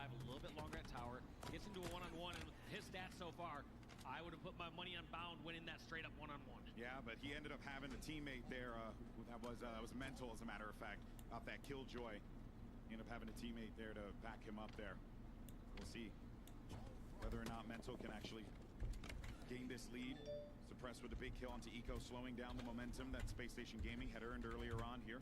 survive a little bit longer at tower, gets into a one-on-one, and with his stats so far, I would have put my money on Bound winning that straight up one-on-one. Yeah, but he ended up having a teammate there that was mental, as a matter of fact, off that Killjoy. He ended up having a teammate there to back him up there. We'll see whether or not Mental can actually gain this lead. Suppressed with a big kill onto Eco, slowing down the momentum that Space Station Gaming had earned earlier on here.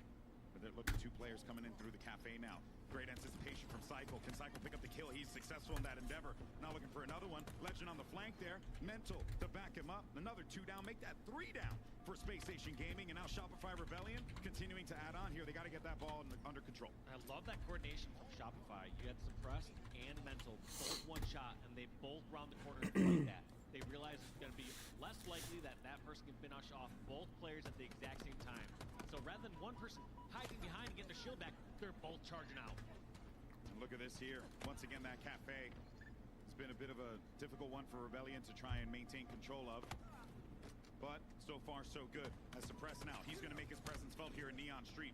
But they're looking, 2 players coming in through the cafe now. Great anticipation from Cycle. Can Cycle pick up the kill? He's successful in that endeavor. Now looking for another one. Legend on the flank there. Mental to back him up. Another 2 down. Make that 3 down for Space Station Gaming. And now Shopify Rebellion continuing to add on here. They got to get that ball under control. I love that coordination from Shopify. You had Suppressed and Mental both one shot, and they both round the corner like that. They realize it's going to be less likely that that person can finish off both players at the exact same time. So rather than one person hiding behind and getting their shield back, they're both charging out. And look at this here. Once again, that cafe has been a bit of a difficult one for Rebellion to try and maintain control of. But so far, so good. As Suppressed now, he's going to make his presence felt here in Neon Street.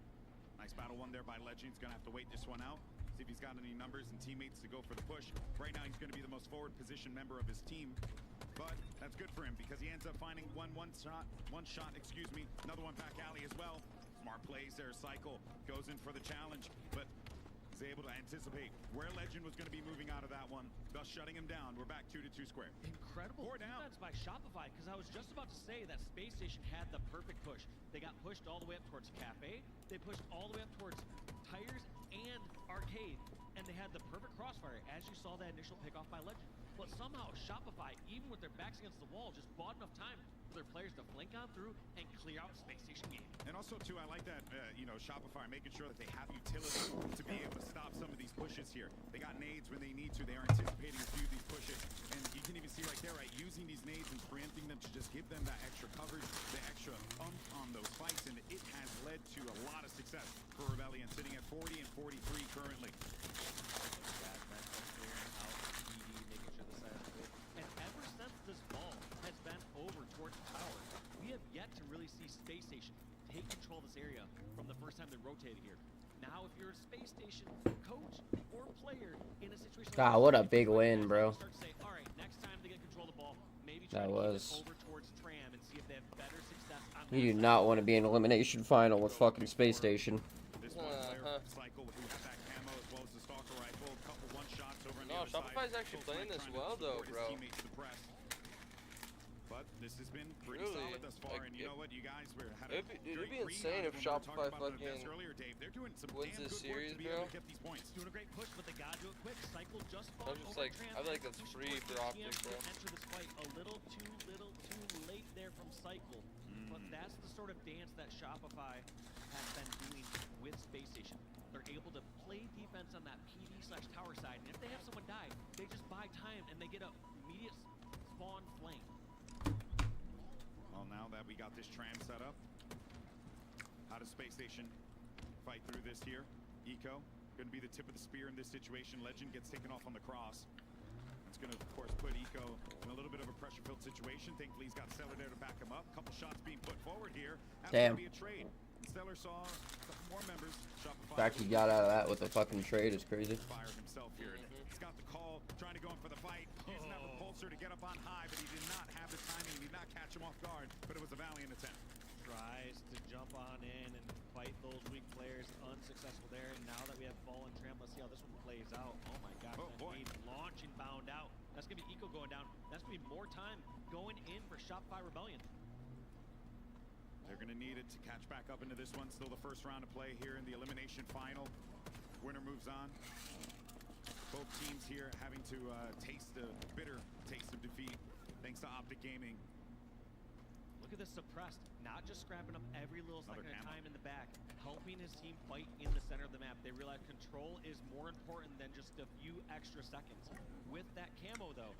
Nice battle won there by Legend. He's going to have to wait this one out. See if he's got any numbers and teammates to go for the push. Right now, he's going to be the most forward position member of his team. But that's good for him because he ends up finding one shot, another one back alley as well. Smart plays there. Cycle goes in for the challenge, but is able to anticipate where Legend was going to be moving out of that one, thus shutting him down. We're back 2-2 square. Incredible defense by Shopify, because I was just about to say that Space Station had the perfect push. They got pushed all the way up towards Cafe. They pushed all the way up towards Tires and Arcade, and they had the perfect crossfire, as you saw that initial pickoff by Legend. But somehow Shopify, even with their backs against the wall, just bought enough time for their players to flank on through and clear out Space Station Game. And also, too, I like that, Shopify making sure that they have utility to be able to stop some of these pushes here. They got nades when they need to. They are anticipating a few of these pushes. And you can even see right there, right, using these nades and preempting them to just give them that extra coverage, the extra oomph on those fights. And it has led to a lot of success for Rebellion, sitting at 40 and 43 currently. This ball has been over towards the tower. We have yet to really see Space Station take control of this area from the first time they rotated here. Now, if you're a Space Station coach or player in a situation like what a big win, bro. Start to say, all right, next time they get control of the ball, maybe That try to was. keep it over towards Tram and see if they have better success on You do not want to be in elimination final with fucking Space Station. This one player Cycle who had that camo as well as the stalker rifle, a couple one shots over on the other Shopify's side. actually playing this well though, bro. But this has been pretty solid thus far, like, and you know what, you guys had it'd be insane if Shopify fucking earlier, Dave. They're doing some wins this series, bro. Get these points. Doing a great push, but they gotta do it quick. Cycle just I'm just like, I feel like that's free for optics, bro. Enter this fight a little too late there from Cycle, but that's the sort of dance that Shopify has been doing with Space Station. They're able to play defense on that PD/tower side, and if they have someone die, they just buy time and they get a immediate spawn flank. Well, now that we got this tram set up, how does Space Station fight through this here? Eco, going to be the tip of the spear in this situation. Legend gets taken off on the cross. It's going to, of course, put Eco in a little bit of a pressure-filled situation. Thankfully, he's got Stellar there to back him up. A couple shots being put forward here. That's going to be a trade. Stellar saw a couple more members. Shopify. The fact he got out of that with a fucking trade is crazy. Fire himself here. He's got the call, trying to go in for the fight. Using that repulsor to get up on high, but he did not have the timing. He did not catch him off guard, but it was a valiant attempt. Tries to jump on in and fight those weak players. Unsuccessful there. And now that we have Fallen Tram, let's see how this one plays out. Oh my gosh. Launching Bound out. That's going to be Eco going down. That's going to be more time going in for Shopify Rebellion. They're going to need it to catch back up into this one. Still the first round to play here in the elimination final. Winner moves on. Both teams here having to taste the bitter taste of defeat thanks to Optic Gaming. Look at this Suppressed, not just scrapping up every little second of time in the back, helping his team fight in the center of the map. They realize control is more important than just a few extra seconds. With that camo though,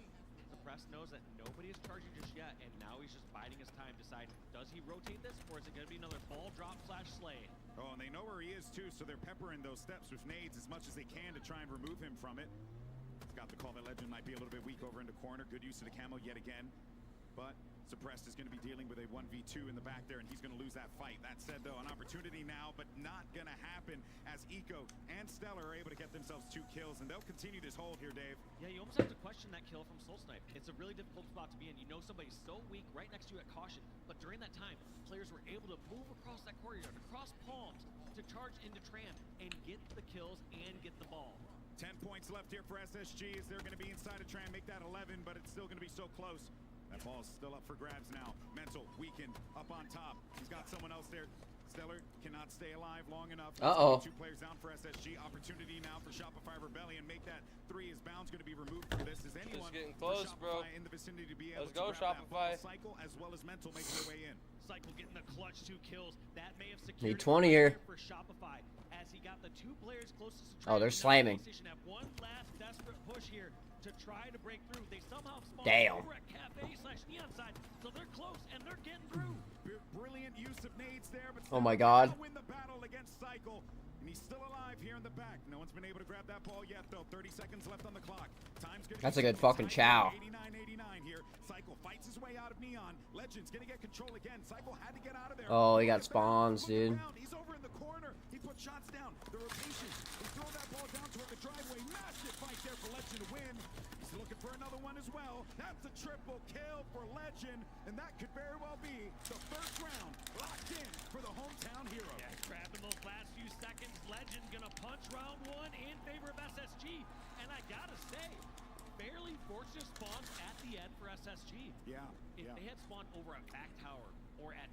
Suppressed knows that nobody is charging just yet, and now he's just biding his time, deciding, does he rotate this, or is it going to be another ball drop / slay? Oh, and they know where he is too, so they're peppering those steps with nades as much as they can to try and remove him from it. He's got the call that Legend might be a little bit weak over in the corner. Good use of the camo yet again. But Suppressed is going to be dealing with a 1v2 in the back there, and he's going to lose that fight. That said, though, an opportunity now, but not going to happen as Eco and Stellar are able to get themselves 2 kills, and they'll continue this hold here, Dave. Yeah, you almost have to question that kill from Soul Snipe. It's a really difficult spot to be in. You know somebody's so weak right next to you at caution, but during that time, players were able to move across that courtyard, across palms, to charge into Tram and get the kills and get the ball. 10 points left here for SSG as they're going to be inside of Tram, make that 11, but it's still going to be so close. That ball's still up for grabs now. Mental, weakened, up on top. He's got someone else there. Stellar cannot stay alive long enough. Uh-oh. 2 players down for SSG. Opportunity now for Shopify Rebellion. Make that 3 as Bound's going to be removed from this. Is anyone It's getting close, bro. in the vicinity to be able Let's go, to grab that ball? Shopify. Cycle as well as Mental making their way in. Cycle getting the clutch 2 kills. That may have secured Need 20 here. for Shopify as he got the 2 players closest to Oh, they're Tram. slamming. Have one last desperate push here to try to break through. They somehow spawned Damn. over at Cafe/Neon side, so they're close and they're getting through. Brilliant use of nades there, but Oh my Stellar God. cannot win the battle against Cycle. And he's still alive here in the back. No one's been able to grab that ball yet, though. 30 seconds left on the clock. Time's gonna That's be a good ticking. fucking Time chow. 89 here. Cycle fights his way out of Neon. Legend's gonna get control again. Cycle had to get out of there. Oh, he got Look at Bound. spawns, Look at dude. Bound. He's over in the corner. He put shots down. The rotation. He throw that ball down toward the driveway. Massive fight there for Legend to win. He's looking for another one as well. That's a triple kill for Legend, and that could very well be the first round locked in for the hometown hero. Yeah, grabbing those last few seconds. Legend gonna punch round 1 in favor of SSG. And I gotta say, fairly fortunate spawns at the end for SSG. Yeah, If they had spawned over at back tower or at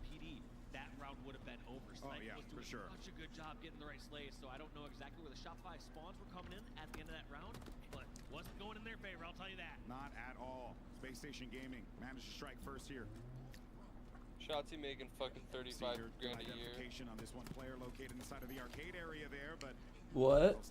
PD, that round would have been over. Snipe yeah, was for doing sure. such a good job getting the right slays, so I don't know exactly where the Shopify spawns were coming in at the end of that round, but wasn't going in their favor, I'll tell you that. Not at all. Space Station Gaming managed to strike first here. Shotzi making fucking 35 Good grand a year. identification on this one player located inside of the arcade area there, but What?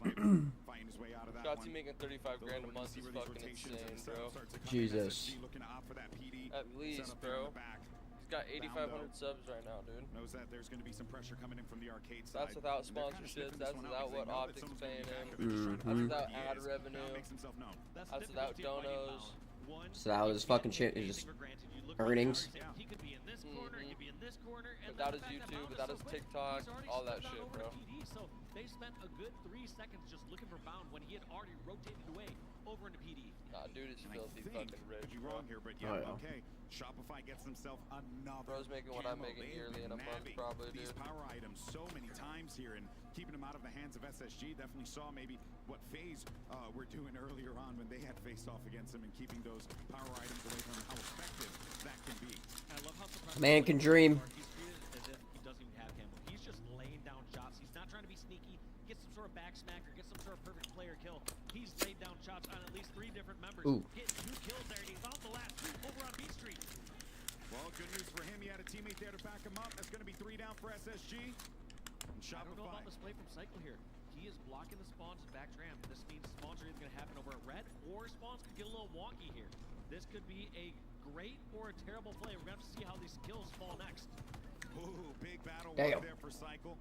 fighting his way out of that Shotzi one. making 35 grand a We're gonna month see is where these fucking rotations and insane, the setup bro. starts to come in. Jesus. SSG looking to opt for that PD At least, setup there in bro. the back. He's got 8,500 subs right now, dude. Knows that there's going to be some pressure coming in from the arcade side. That's without And they're kinda sponsorships. sniffing this That's one out without because they what know that Optic's someone's gonna be paying back him. there. They're just trying to Mhm. find That's without who he ad is. revenue. Now makes himself known. That's That's the without difficulty of fighting donos. Bound. One, So that was you fucking can't take shit, anything just for granted. You look earnings. at the hours, he could be in this corner, he could be in this corner, and Without then his the fact that YouTube, Bound without is his so quick, TikTok, he's already all that stepped on shit, over bro. to PD, so they spent a good 3 seconds just looking for Bound when he had already rotated away over into PD. Nah, dude is And filthy I think, fucking rich, could be bro. wrong here, but Oh, yeah, yeah. okay. Shopify gets themselves another. Bro's making what I'm camo. making They've yearly in a been month, nabbing probably, these dude. power items so many times here and keeping them out of the hands of SSG. Definitely saw maybe what FaZe were doing earlier on when they had faced off against them and keeping those power items away from them. How effective that can be. I love how surprised Man can dream. He's treated as if he doesn't even have camo. He's just laying down shots. He's not trying to be sneaky, get some sort of back smack or get some sort of perfect player kill. He's laid down shots on at least 3 different members. Ooh. Getting 2 kills there, and he found the last 2 over on B Street. Well, good news for him. He had a teammate there to back him up. That's going to be 3 down for SSG. And I don't know Shopify. about this play from Cycle here. He is blocking the spawns and back tram. This means spawns are either going to happen over at red or spawns could get a little wonky here. This could be a great or a terrible play. We're going to have to see how these kills fall next. Ooh, big battle Damn. there for Cycle.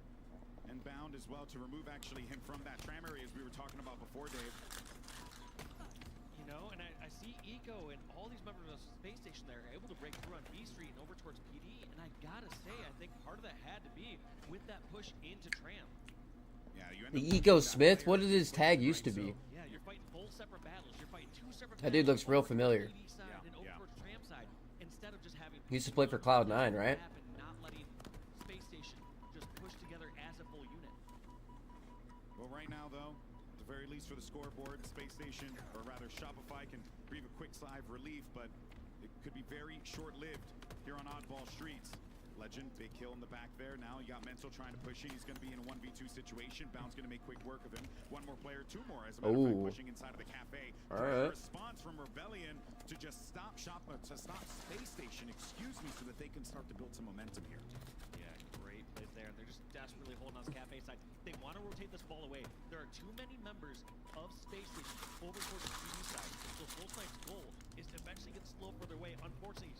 And Bound as well to remove actually him from that tram area as we were talking about before, Dave. You know, and I see Eco and all these members of the space station there are able to break through on B Street and over towards PD. And I gotta say, I think part of that had to be with that push into tram. Yeah, you end The up losing Eco that Smith, player what did his tag right, used to so- be? Yeah, you're fighting both separate battles. You're fighting 2 separate That dude battles, looks real over familiar. towards PD side Yeah, and over yeah. towards tram side, instead of just having He used to play for Cloud9, right? and not letting space station just push together as a full unit. Well, right now, though, at the very least for the scoreboard, Space Station, or rather Shopify, can breathe a quick sigh of relief, but it could be very short-lived here on Oddball Streets. Legend, big kill in the back there. Now you got Mental trying to push in. He's going to be in a 1v2 situation. Bound's going to make quick work of him. 1 more player, 2 more, as a matter of fact, Ooh. pushing inside of the cafe. All There's a right. response from Rebellion to just stop Space Station, excuse me, so that they can start to build some momentum here. Yeah, great plays there. And they're just desperately holding on this cafe side. They want to rotate this ball away. There are too many members of Space Station over towards the PD side. So Soul Snipe's goal is to eventually get slow further away. Unfortunately,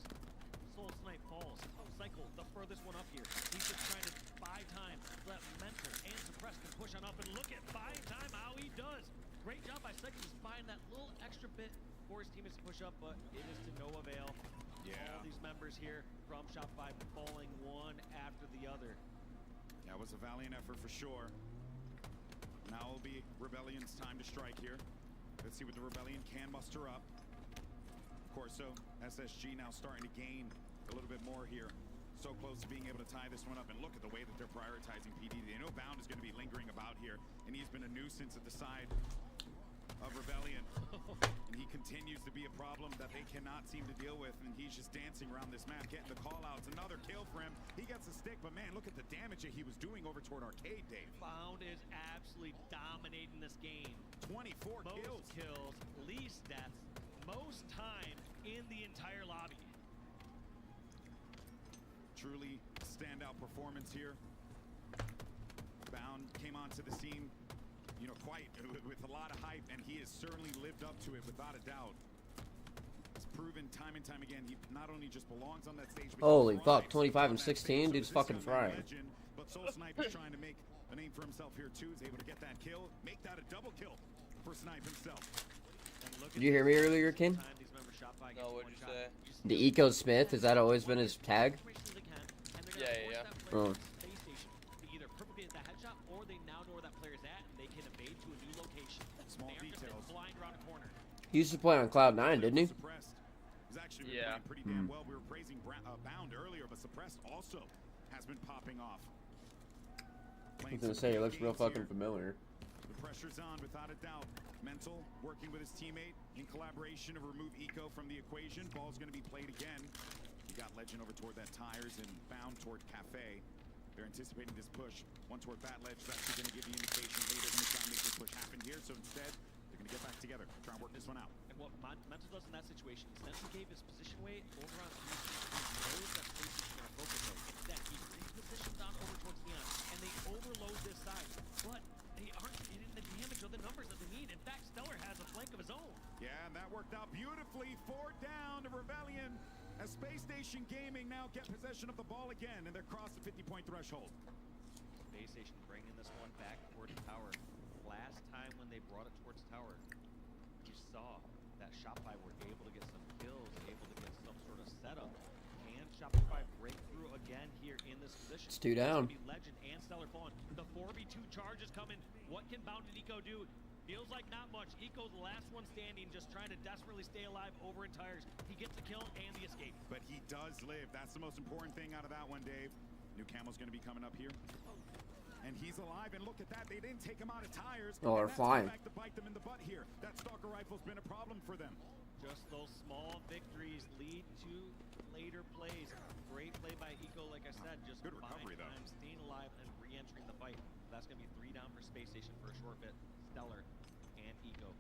Soul Snipe falls. Cycle, the furthest one up here. He's just trying to buy time so that Mental and Suppress can push on up. And look at buying time, how he does. Great job by Cycle, just buying that little extra bit for his teammates to push up, but it is to no avail. All these members here from Shopify falling one after the other. That was a valiant effort for sure. Now it'll be Rebellion's time to strike here. Let's see what the Rebellion can muster up. Corso, SSG now starting to gain a little bit more here. So close to being able to tie this one up, and look at the way that they're prioritizing PD. They know Bound is going to be lingering about here, and he's been a nuisance at the side of Rebellion. And he continues to be a problem that they cannot seem to deal with, and he's just dancing around this map, getting the call-outs. Another kill for him. He gets a stick, but man, look at the damage that he was doing over toward Arcade, Dave. Bound is absolutely dominating this game. 24 kills. Most kills, least deaths, most time in the entire lobby. Truly standout performance here. Bound came onto the scene, you know, quite with a lot of hype, and he has certainly lived up to it without a doubt. It's proven time and time again he not only just belongs on that stage, but Holy he fuck, thrives 25 on and that 16, stage. So dude's this fucking young man frying. legend, but Soul Sniper's trying to make a name for himself here too. Is able to get that kill, make that a double kill for Snipe himself. Did you hear me earlier, Ken? No, what'd you say? The Eco Smith, has that always been his tag? Yeah. Oh. Either perfectly at the headshot, or they now know where that player is at, and they can evade to a new location. Small They aren't just details. blind around a corner. He used to play on Cloud9, didn't he? Suppressed. He's actually been Yeah. playing pretty damn well. We were praising Bound earlier, but Suppressed also has been popping off. I was gonna say, he looks real fucking familiar. The pressure's on without a doubt. Mental working with his teammate in collaboration to remove Eco from the equation. Ball's going to be played again. You got Legend over toward that Tires and Bound toward Cafe. They're anticipating this push. One toward Bat Ledge. That's going to give the indication, hey, they're going to try and make this push happen here. So instead, they're going to get back together, try and work this one out. And what Mental does in that situation, since he gave his position away over on Space Station, he knows that Space Station is going to focus on that. He repositions on over towards Neon, and they overload this side. But they aren't getting the damage or the numbers that they need. In fact, Stellar has a flank of his own. Yeah, and that worked out beautifully. 4 down to Rebellion as Space Station Gaming now get possession of the ball again, and they're across the 50-point threshold. Space Station bringing this one back towards Tower. Last time when they brought it towards Tower, you saw that Shopify were able to get some kills, able to get some sort of setup. Can Shopify break through again here in this position? It's 2 down. It's gonna be Legend and Stellar falling. The 4v2 charge is coming. What can Bound and Eco do? Feels like not much. Eco's the last one standing, just trying to desperately stay alive over in Tires. He gets the kill and the escape. But he does live. That's the most important thing out of that one, Dave. New Camel's going to be coming up here. And he's alive, and look at that. They didn't take him out of Tires. Oh, they're flying. Back to bite them in the butt here. That Stalker Rifle's been a problem for them. Just those small victories lead to later plays. Great play by Eco, like I said, just Good recovery, buying though. time, staying alive, and re-entering the fight. That's going to be 3 down for Space Station for a short bit. Stellar and Eco.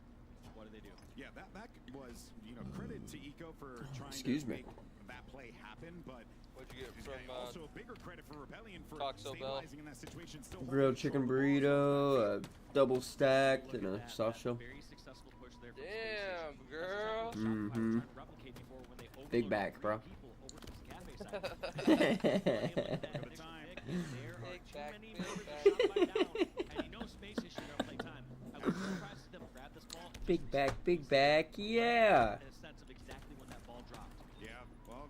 What do they do? Yeah, that was, you know, credit to Eco for trying Excuse to me. make that play happen, but What'd you get and from also a bigger credit for Rebellion for Taco Bell? stabilizing in that situation. Still Grilled chicken burrito, double stacked, and a soft shell. Very successful push there from Damn, Space Station. girl. That's exactly what Shopify was Mhm. trying to replicate before when they Big overloaded back, 3 bro. people over to this cafe side. Playing with that For the initial time. pick, there are Big too back, many big members of back. Shopify down, and you know Space Station are gonna play time. I wouldn't be surprised to see them grab this ball. and Big just back, reset big the back, state yeah. in a sense of exactly when that ball dropped. Yeah, well,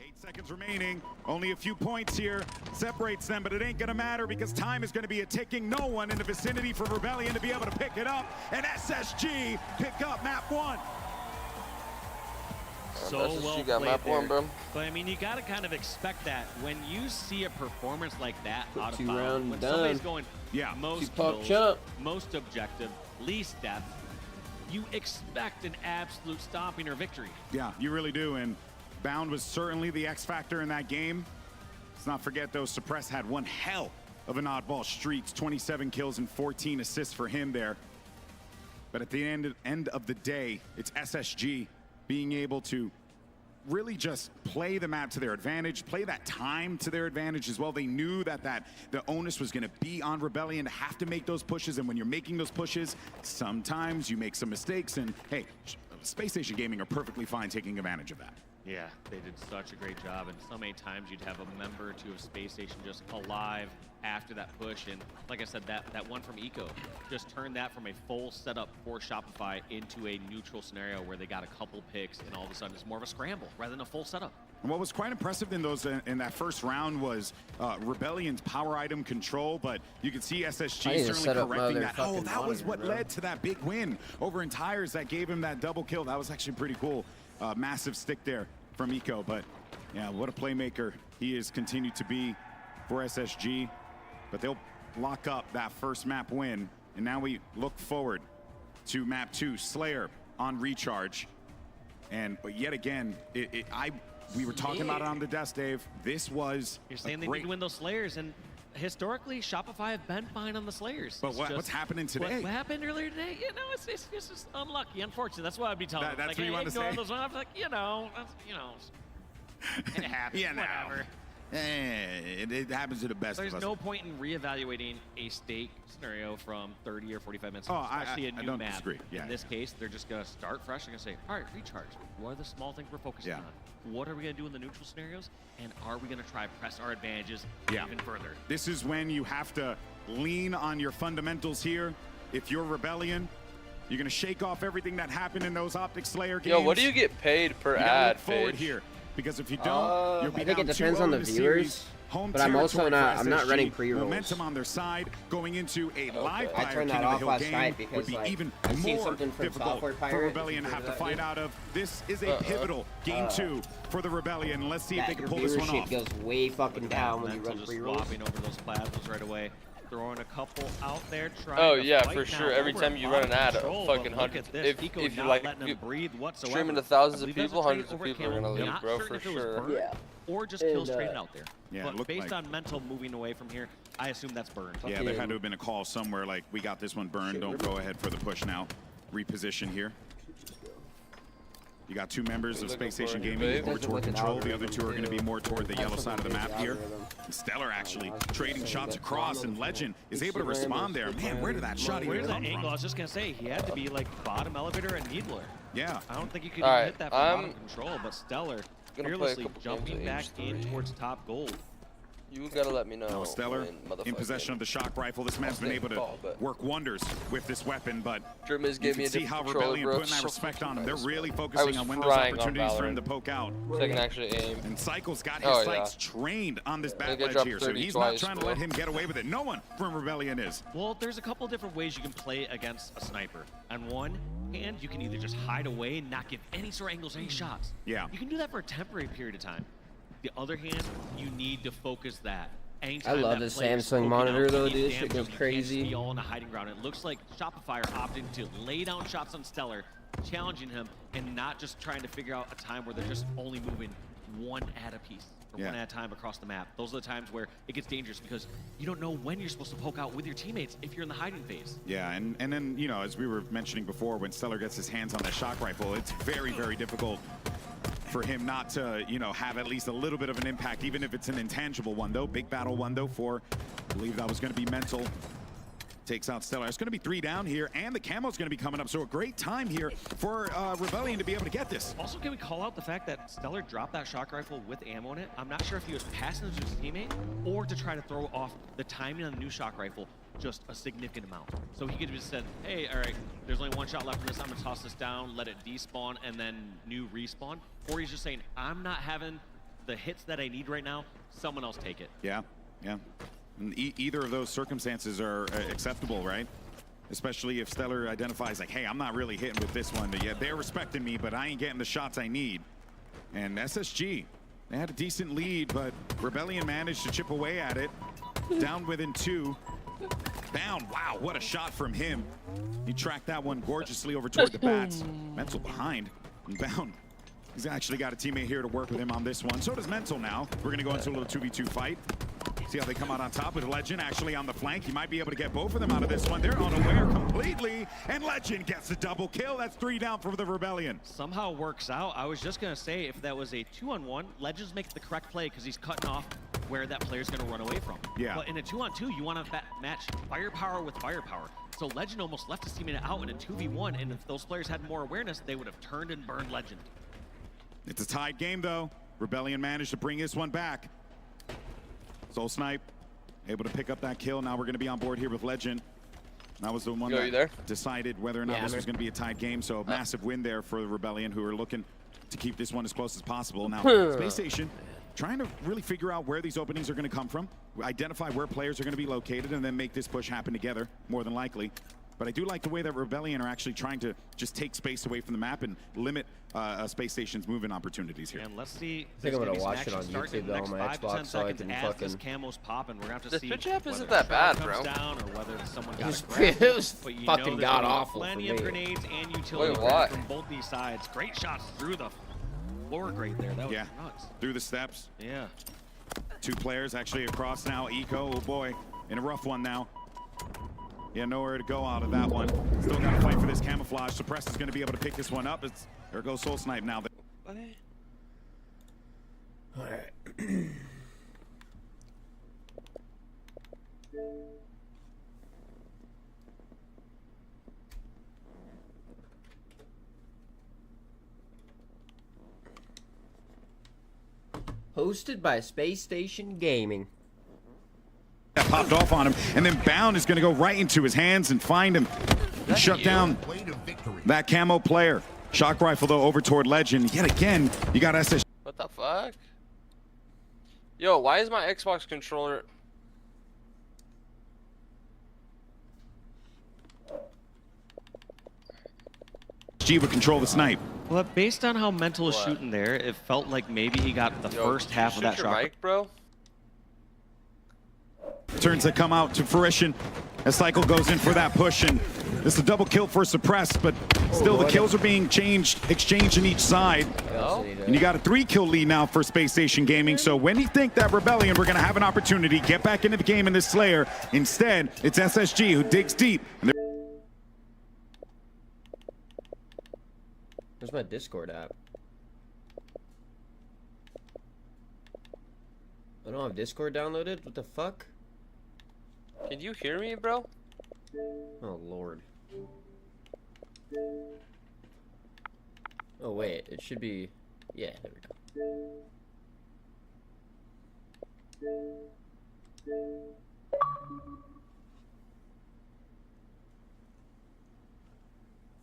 8 seconds remaining. Only a few points here separates them, but it ain't gonna matter because time is gonna be a ticking. No one in the vicinity for Rebellion to be able to pick it up, and SSG pick up map 1. So That's just- well you got played map there. one, bro. But I mean, you got to kind of expect that when you see a performance like that Quick out of 2 bounds, round when done. somebody's going Yeah. most Two-pop kills, chump. most objective, least depth, you expect an absolute stomping or victory. Yeah, you really do, and Bound was certainly the X factor in that game. Let's not forget, though, Suppress had one hell of an oddball streak, 27 kills and 14 assists for him there. But at the end of the day, it's SSG being able to really just play the map to their advantage, play that time to their advantage as well. They knew that the onus was going to be on Rebellion to have to make those pushes, and when you're making those pushes, sometimes you make some mistakes, and hey, Space Station Gaming are perfectly fine taking advantage of that. Yeah, they did such a great job, and so many times you'd have a member to a space station just alive after that push, and like I said, that one from Eco just turned that from a full setup for Shopify into a neutral scenario where they got a couple picks, and all of a sudden it's more of a scramble rather than a full setup. And what was quite impressive in that first round was Rebellion's power item control, but you can see SSG certainly correcting that. Oh, that was what led to that big win over in Tires that gave him that double kill. That was actually pretty cool. Massive stick there from Eco, but yeah, what a playmaker he has continued to be for SSG. But they'll lock up that first map win, and now we look forward to map 2, Slayer on recharge. And yet again, we were talking about it on the desk, Dave. This was You're saying they need to win those Slayers, and historically, Shopify have been fine on the Slayers. But what's happening today? What happened earlier today? You know, it's just unlucky, unfortunate. That's what I'd be telling them. That's like, what you want to say? Those ones. Like, it happens. Yeah, whatever. It happens to the best of us. There's no point in reevaluating a stake scenario from 30 or 45 minutes, especially a new don't map. Disagree. Yeah, in this case, they're just going to start fresh. They're going to say, all right, recharge. What are the small things we're focusing on? What are we going to do in the neutral scenarios? And are we going to try press our advantages even further? This is when you have to lean on your fundamentals here. If you're Rebellion, you're going to shake off everything that happened in those Optic Slayer games. Yo, what do you get paid per ad, forward here? Because if you don't, you'll be I think down it depends on the viewers. But I'm also not. I'm not running pre-rolls. Momentum on their side going into a live I turned that off last night because would be even I've seen more something from difficult Software for Pirate. Rebellion to have to fight out of. This is a pivotal game 2 for the Rebellion. Let's see if they can pull this one off. Your viewership goes way fucking down when you run pre-rolls. Swapping over those plasmas right away. Throwing a couple out there. Oh yeah, for sure. Every time you run an ad, fucking hundreds. If you like streaming to thousands of people, hundreds of people are gonna leave, bro, for sure. Yeah. Or just kills traded out there. Yeah, but based on mental moving away from here, I assume that's burned. Yeah, there had to have been a call somewhere like, we got this one burned, don't go ahead for the push now. Reposition here. You got 2 members of Space Station Gaming over toward control. The other 2 are going to be more toward the yellow side of the map here. Stellar actually trading shots across, and Legend is able to respond there. Man, where did that shot even come from? Where's that angle? I was just going to say, he had to be like bottom elevator and Needler. Yeah. I don't think he could even hit that from bottom control, but Stellar fearlessly jumping back in towards top gold. You gotta let me know. No, Stellar in possession of the shock rifle. This man's been able to work wonders with this weapon, but you can see how Rebellion putting that respect on him. They're really focusing on when those opportunities for him to poke out. So I can actually aim. And Cycle's got his sights trained on this back ledge here, so he's not trying to let him get away with it. No one from Rebellion is. Well, there's a couple different ways you can play against a sniper. On one hand, you can either just hide away and not give any sort of angles, any shots. Yeah. You can do that for a temporary period of time. The other hand, you need to focus that. I love the Samsung monitor though, dude. Shit goes crazy. Be all in a hiding ground. It looks like Shopify are opting to lay down shots on Stellar, challenging him, and not just trying to figure out a time where they're just only moving one at a piece, or one at a time across the map. Those are the times where it gets dangerous because you don't know when you're supposed to poke out with your teammates if you're in the hiding phase. Yeah, and then, you know, as we were mentioning before, when Stellar gets his hands on that shock rifle, it's very, very difficult for him not to, you know, have at least a little bit of an impact, even if it's an intangible one, though. Big battle one, though, for, I believe that was going to be Mental. Takes out Stellar. It's going to be 3 down here, and the camo's going to be coming up, so a great time here for Rebellion to be able to get this. Also, can we call out the fact that Stellar dropped that shock rifle with ammo in it? I'm not sure if he was passing it to his teammate or to try to throw off the timing on the new shock rifle just a significant amount. So he could have just said, hey, all right, there's only 1 shot left in this. I'm going to toss this down, let it despawn, and then new respawn. Or he's just saying, I'm not having the hits that I need right now. Someone else take it. Yeah, yeah. And either of those circumstances are acceptable, right? Especially if Stellar identifies like, hey, I'm not really hitting with this one. But yeah, they're respecting me, but I ain't getting the shots I need. And SSG, they had a decent lead, but Rebellion managed to chip away at it. Down within 2. Down. Wow, what a shot from him. He tracked that one gorgeously over toward the bats. Mental behind and bound. He's actually got a teammate here to work with him on this one. So does Mental now. We're going to go into a little 2v2 fight. See how they come out on top with Legend actually on the flank. He might be able to get both of them out of this one. They're unaware completely, and Legend gets the double kill. That's 3 down for the Rebellion. Somehow works out. I was just going to say, if that was a 2-on-1, Legends makes the correct play because he's cutting off where that player's going to run away from. Yeah. But in a 2-on-2, you want to match firepower with firepower. So Legend almost left his teammate out in a 2v1, and if those players had more awareness, they would have turned and burned Legend. It's a tied game, though. Rebellion managed to bring this one back. Soul Snipe able to pick up that kill. Now we're going to be on board here with Legend. That was the one that decided whether or not this was going to be a tied game. So a massive win there for the Rebellion, who are looking to keep this one as close as possible. Now, Space Station trying to really figure out where these openings are going to come from, identify where players are going to be located, and then make this push happen together, more than likely. But I do like the way that Rebellion are actually trying to just take space away from the map and limit Space Station's movement opportunities here. And let's see. I think I'm gonna watch it on YouTube though on my Xbox so I can fucking. Camo's popping. We're gonna have to see. The Twitch app isn't that bad, bro. Down or whether someone It was fucking god awful for plenty me. of grenades and utility from both these sides. Great shots through the floor grate there. That was nuts. Through the steps. Yeah. 2 players actually across now. Eco, oh boy, in a rough one now. Yeah, nowhere to go out of that one. Still got to fight for this camouflage. Suppress is going to be able to pick this one up. There goes Soul Snipe now. All right. Hosted by Space Station Gaming. That popped off on him, and then Bound is going to go right into his hands and find him and shut down that camo player. Shock rifle, though, over toward Legend. Yet again, you got SS. What the fuck? Yo, why is my Xbox controller... G would control the snipe. Well, based on how Mental was shooting there, it felt like maybe he got the first half of that shot. Mic, bro? Turns that come out to fruition as Cycle goes in for that push, and this is a double kill for Suppress, but still the kills are being exchanged in each side. And you got a 3-kill lead now for Space Station Gaming. So when you think that Rebellion were going to have an opportunity, get back into the game in this Slayer, instead it's SSG who digs deep. And Where's my Discord app? I don't have Discord downloaded? What the fuck? Can you hear me, bro? Oh, Lord. Oh, wait. It should be... Yeah, there we go.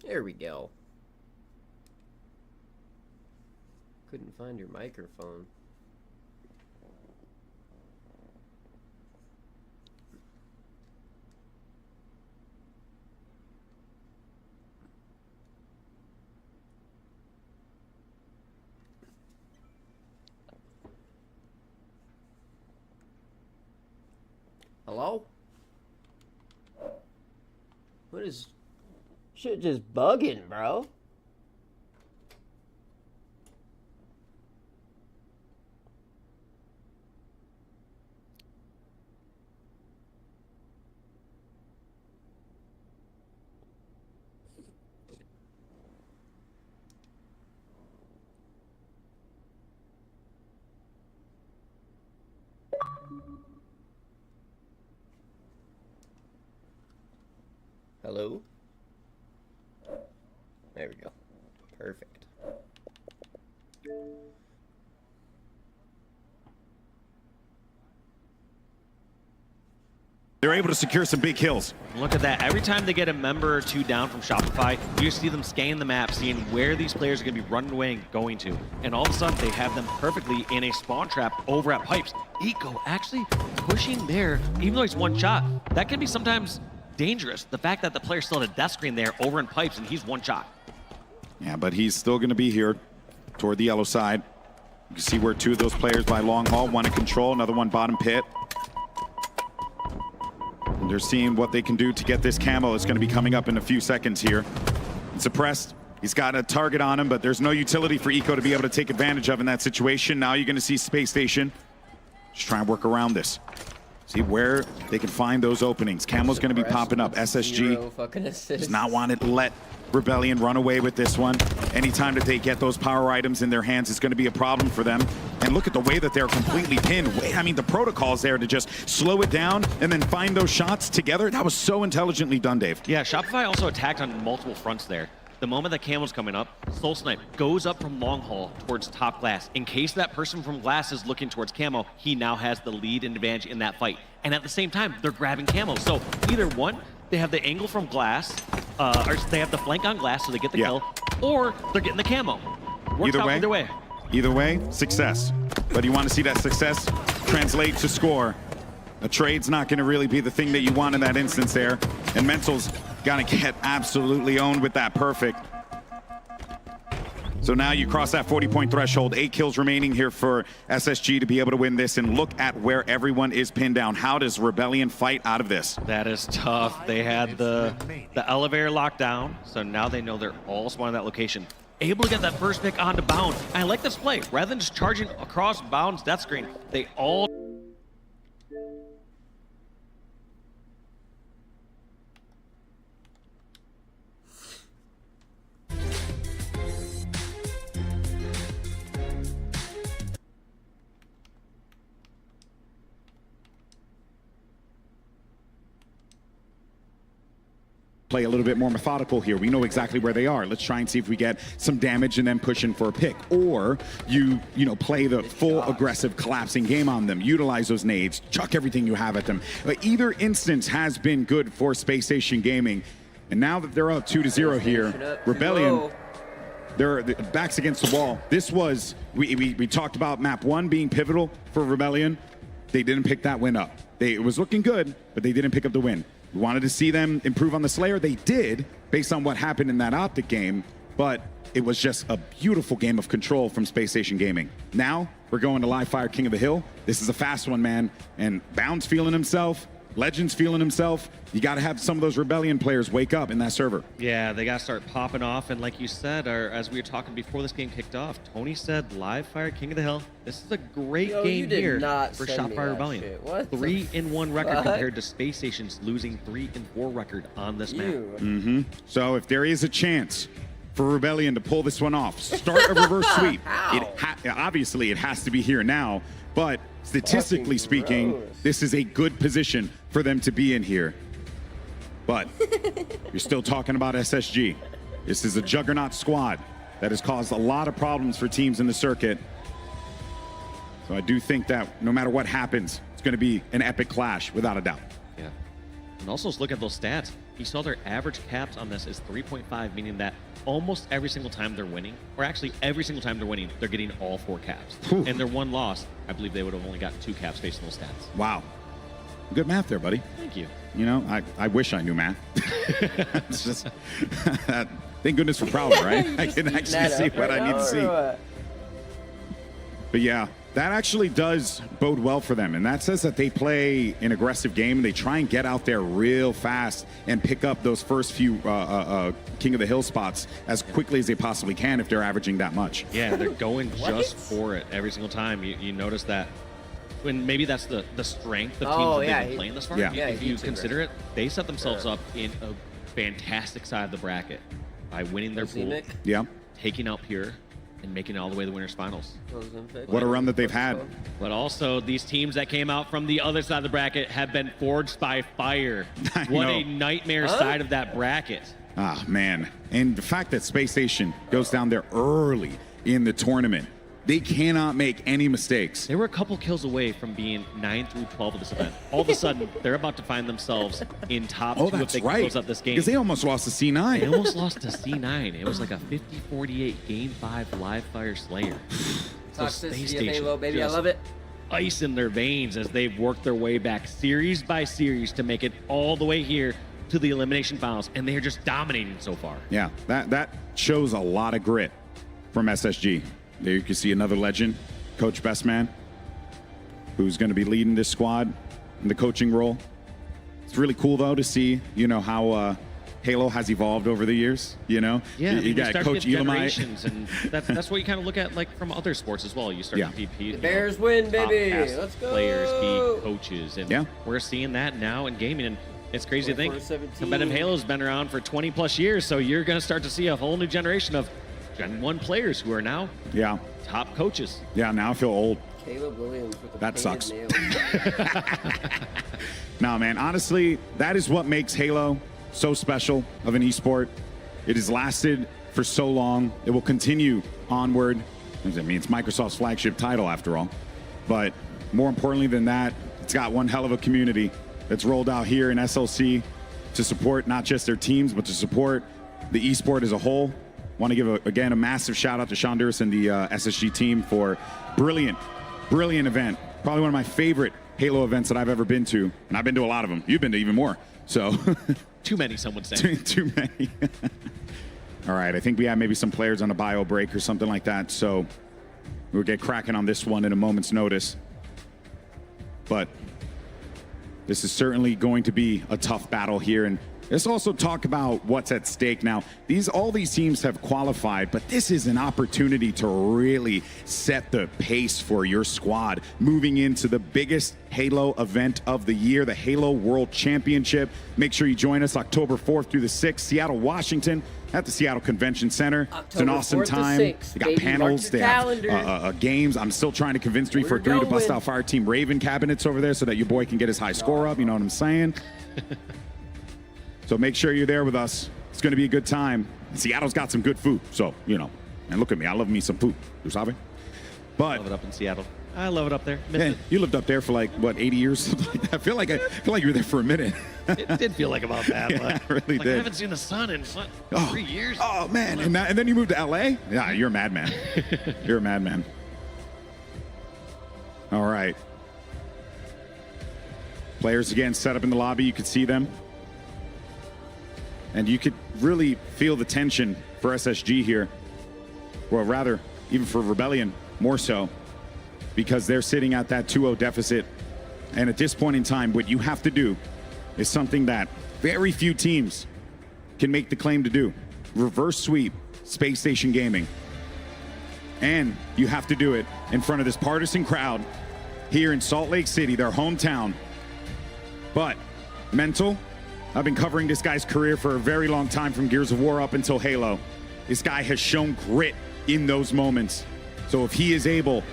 There we go. Couldn't find your microphone. Hello? What is... Shit just bugging, bro. Hello? There we go. Perfect. they're able to secure some big kills. Look at that. Every time they get a member or 2 down from Shopify, you see them scanning the map, seeing where these players are going to be running away and going to. And all of a sudden, they have them perfectly in a spawn trap over at Pipes. Eco actually pushing there, even though he's 1 shot. That can be sometimes dangerous. The fact that the player's still at a death screen there over in Pipes and he's 1 shot. Yeah, but he's still going to be here toward the yellow side. You can see where 2 of those players by long haul, 1 in control, another one bottom pit. And they're seeing what they can do to get this camo. It's going to be coming up in a few seconds here. Suppressed. He's got a target on him, but there's no utility for Eco to be able to take advantage of in that situation. Now you're going to see Space Station just try and work around this. See where they can find those openings. Camo's going to be popping up. SSG does not want to let Rebellion run away with this one. Anytime that they get those power items in their hands, it's going to be a problem for them. And look at the way that they're completely pinned. I mean, the protocol's there to just slow it down and then find those shots together. That was so intelligently done, Dave. Yeah, Shopify also attacked on multiple fronts there. the moment that Camo's coming up, Soul Snipe goes up from long haul towards top glass. In case that person from glass is looking towards Camo, he now has the lead and advantage in that fight. And at the same time, they're grabbing Camo. So either one, they have the angle from glass, or they have the flank on glass so they get the kill, or they're getting the Camo. Works out either way. Either way, success. But you want to see that success translate to score. A trade's not going to really be the thing that you want in that instance there. And Mental's got to get absolutely owned with that perfect. So now you cross that 40-point threshold. 8 kills remaining here for SSG to be able to win this. And look at where everyone is pinned down. How does Rebellion fight out of this? That is tough. They had the elevator locked down, so now they know they're all spawned in that location. Able to get that first pick onto Bound. I like this play. Rather than just charging across Bound's death screen, they all... play a little bit more methodical here. We know exactly where they are. Let's try and see if we get some damage and then push in for a pick. Or you play the full aggressive collapsing game on them. Utilize those nades. Chuck everything you have at them. Either instance has been good for Space Station Gaming. And now that they're up 2-0 here, Rebellion, they're backs against the wall. This was, we talked about map 1 being pivotal for Rebellion. They didn't pick that win up. It was looking good, but they didn't pick up the win. We wanted to see them improve on the Slayer. They did, based on what happened in that Optic game, but it was just a beautiful game of control from Space Station Gaming. Now, we're going to Live Fire King of the Hill. This is a fast one, man. And Bound's feeling himself. Legend's feeling himself. You got to have some of those Rebellion players wake up in that server. Yeah, they got to start popping off. And like you said, or as we were talking before this game kicked off, Tony said Live Fire King of the Hill. This is a great game here for Shopify Rebellion. 3-1 record compared to Space Station's losing 3-4 record on this map. So if there is a chance for Rebellion to pull this one off, start a reverse sweep. Obviously, it has to be here now, but statistically speaking, this is a good position for them to be in here. But you're still talking about SSG. This is a juggernaut squad that has caused a lot of problems for teams in the circuit. So I do think that no matter what happens, it's going to be an epic clash without a doubt. Yeah. And also let's look at those stats. You saw their average caps on this is 3.5, meaning that almost every single time they're winning, or actually every single time they're winning, they're getting all 4 caps. And their one loss, I believe they would have only got 2 caps based on those stats. Wow. Good math there, buddy. Thank you. You know, I wish I knew math. It's just, thank goodness for Prowler, right? I can actually see what I need to see. But yeah, that actually does bode well for them. And that says that they play an aggressive game. And they try and get out there real fast and pick up those first few King of the Hill spots as quickly as they possibly can if they're averaging that much. Yeah, they're going just for it every single time. You notice that. And maybe that's the strength of teams that they've been playing this far. If you consider it, they set themselves up in a fantastic side of the bracket by winning their pool, taking out Pure, and making it all the way to the winners finals. What a run that they've had. But also, these teams that came out from the other side of the bracket have been forged by fire. What a nightmare side of that bracket. Ah, man. And the fact that Space Station goes down there early in the tournament, they cannot make any mistakes. They were a couple kills away from being 9 through 12 of this event. All of a sudden, they're about to find themselves in top 2 if they can close up this game. Because they almost lost to C9. They almost lost to C9. It was like a 50-48 Game 5 Live Fire Slayer. So Space Station, Halo, baby, I love it. Ice in their veins as they've worked their way back series by series to make it all the way here to the elimination finals, and they're just dominating so far. Yeah, that shows a lot of grit from SSG. There you can see another legend, Coach Bestman, who's going to be leading this squad in the coaching role. It's really cool, though, to see, you know, how Halo has evolved over the years, you know? Yeah, you got Coach Elamite. And that's what you kind of look at, like, from other sports as well. You start to be the Bears win, baby. Let's go. Players be coaches. And we're seeing that now in gaming. And it's crazy to think competitive Halo's been around for 20-plus years, so you're going to start to see a whole new generation of Gen 1 players who are now top coaches. Yeah, now I feel old. Caleb Williams with the that sucks. No, man, honestly, that is what makes Halo so special of an esport. It has lasted for so long. It will continue onward. I mean, it's Microsoft's flagship title after all. But more importantly than that, it's got one hell of a community that's rolled out here in SLC to support not just their teams, but to support the esport as a whole. Want to give, again, a massive shout out to Shonduras and the SSG team for brilliant event. Probably one of my favorite Halo events that I've ever been to. And I've been to a lot of them. You've been to even more. So too many, some would say. too many. All right, I think we have maybe some players on a bio break or something like that. So we'll get cracking on this one in a moment's notice. But this is certainly going to be a tough battle here. And let's also talk about what's at stake now. All these teams have qualified, but this is an opportunity to really set the pace for your squad moving into the biggest Halo event of the year, the Halo World Championship. Make sure you join us October 4th through the 6th, Seattle, Washington, at the Seattle Convention Center. It's an awesome time. They got panels, they have games. I'm still trying to convince 343 to bust out Fire Team Raven cabinets over there so that your boy can get his high score up. You know what I'm saying? So make sure you're there with us. It's going to be a good time. Seattle's got some good food. So, you know, and look at me. I love me some food. You sabe? But love it up in Seattle. I love it up there. Man, you lived up there for like, what, 80 years? I feel like you were there for a minute. It did feel like about that. Yeah, but I really did. I haven't seen the sun in, what, 3 years? Oh, man. And then you moved to L.A.? Yeah, you're a madman. You're a madman. All right. Players, again, set up in the lobby. You could see them. And you could really feel the tension for SSG here. Well, rather, even for Rebellion, more so. Because they're sitting at that 2-0 deficit. And at this point in time, what you have to do is something that very few teams can make the claim to do. Reverse sweep Space Station Gaming. And you have to do it in front of this partisan crowd here in Salt Lake City, their hometown. But Mental, I've been covering this guy's career for a very long time, from Gears of War up until Halo. This guy has shown grit in those moments. So if he is able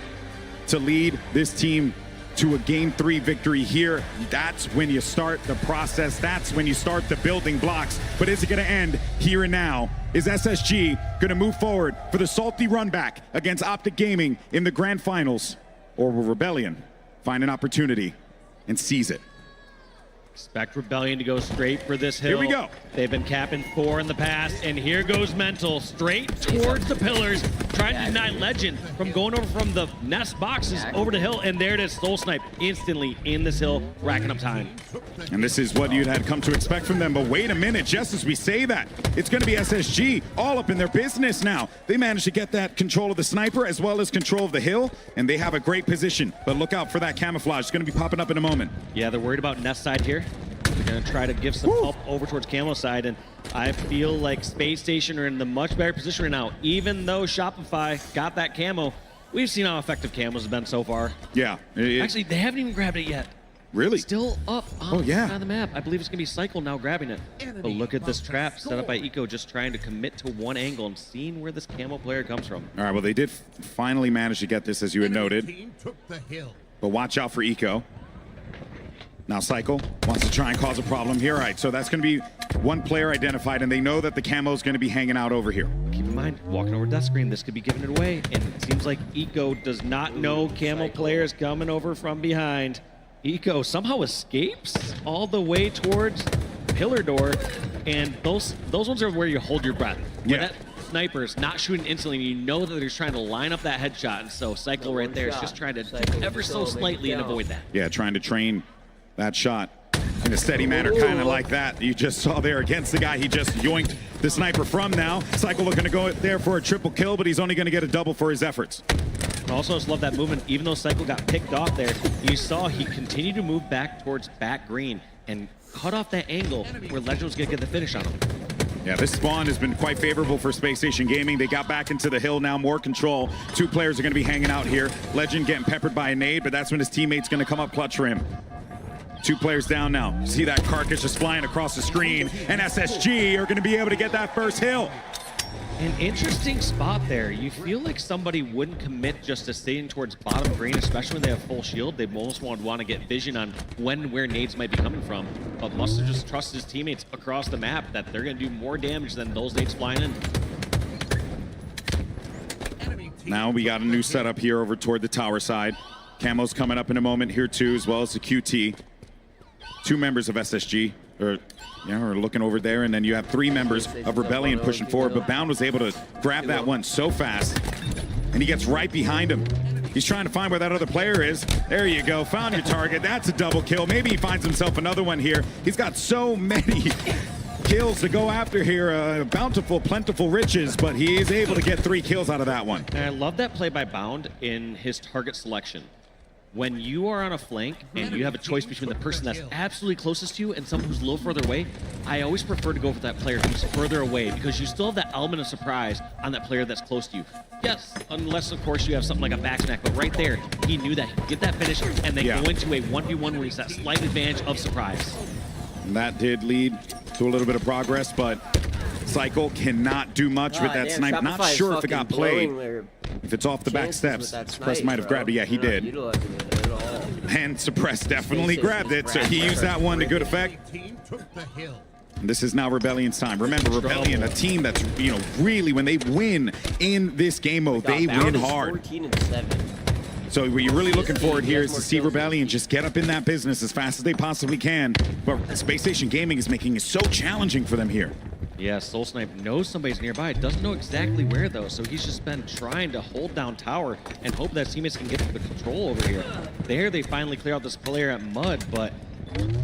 to lead this team to a Game 3 victory here, that's when you start the process. That's when you start the building blocks. But is it going to end here and now? Is SSG going to move forward for the salty run back against Optic Gaming in the grand finals? Or will Rebellion find an opportunity and seize it? Expect Rebellion to go straight for this hill. Here we go. They've been capping 4 in the past, and here goes Mental straight towards the pillars, trying to deny Legend from going over from the nest boxes over the hill, and there it is, Soul Snipe instantly in this hill, racking up time. And this is what you'd had come to expect from them, but wait a minute, just as we say that, it's going to be SSG all up in their business now. They managed to get that control of the sniper as well as control of the hill, and they have a great position, but look out for that camouflage. It's going to be popping up in a moment. Yeah, they're worried about nest side here. They're going to try to give some help over towards Camo side, and I feel like Space Station are in the much better position right now. Even though Shopify got that camo, we've seen how effective camos have been so far. Yeah. Actually, they haven't even grabbed it yet. Really? Still up on the map. I believe it's going to be Cycle now grabbing it. But look at this trap set up by Eco, just trying to commit to one angle and seeing where this camo player comes from. All right, well, they did finally manage to get this, as you had noted. But watch out for Eco. Now Cycle wants to try and cause a problem here. All right, so that's going to be one player identified, and they know that the camo is going to be hanging out over here. Keep in mind, walking over death screen, this could be giving it away. And it seems like Eco does not know camo players coming over from behind. Eco somehow escapes all the way towards pillar door, and those ones are where you hold your breath. Where that sniper's not shooting instantly, and you know that they're just trying to line up that headshot. And so Cycle right there is just trying to ever so slightly and avoid that. Yeah, trying to train that shot in a steady manner, kind of like that you just saw there against the guy he just yoinked the sniper from. Now Cycle looking to go there for a triple kill, but he's only going to get a double for his efforts. I also just love that movement. Even though Cycle got picked off there, you saw he continued to move back towards back green and cut off that angle where Legend was going to get the finish on him. Yeah, this spawn has been quite favorable for Space Station Gaming. They got back into the hill now, more control. 2 players are going to be hanging out here. Legend getting peppered by a nade, but that's when his teammate's going to come up clutch for him. 2 players down now. See that carcass just flying across the screen, and SSG are going to be able to get that first hill. An interesting spot there. You feel like somebody wouldn't commit just to staying towards bottom green, especially when they have full shield. They almost want to get vision on where nades might be coming from. But must have just trusted his teammates across the map that they're going to do more damage than those nades flying in. Now we got a new setup here over toward the tower side. Camo's coming up in a moment here too, as well as the QT. 2 members of SSG are looking over there, and then you have 3 members of Rebellion pushing forward, but Bound was able to grab that one so fast, and he gets right behind him. He's trying to find where that other player is. There you go, found your target. That's a double kill. Maybe he finds himself another one here. He's got so many kills to go after here. Bountiful, plentiful riches, but he is able to get 3 kills out of that one. And I love that play by Bound in his target selection. When you are on a flank and you have a choice between the person that's absolutely closest to you and someone who's a little further away, I always prefer to go for that player who's further away because you still have that element of surprise on that player that's close to you. Yes, unless, of course, you have something like a backsmack, but right there, he knew that he could get that finish and then go into a 1v1 where he's that slight advantage of surprise. And that did lead to a little bit of progress, but Cycle cannot do much with that snipe. Shopify Not sure if it got played. If it's off the back steps, Suppress might have grabbed it. Yeah, he did. And Suppress definitely grabbed it, so he used that one to good effect. And this is now Rebellion's time. Remember, Rebellion, a team that's, really, when they win in this game mode, they win hard. 14-7. So what you're really looking forward here is to see Rebellion just get up in that business as fast as they possibly can. But Space Station Gaming is making it so challenging for them here. Yeah, Soul Snipe knows somebody's nearby. Doesn't know exactly where, though, so he's just been trying to hold down tower and hope that teammates can get the control over here. There, they finally clear out this player at Mud, but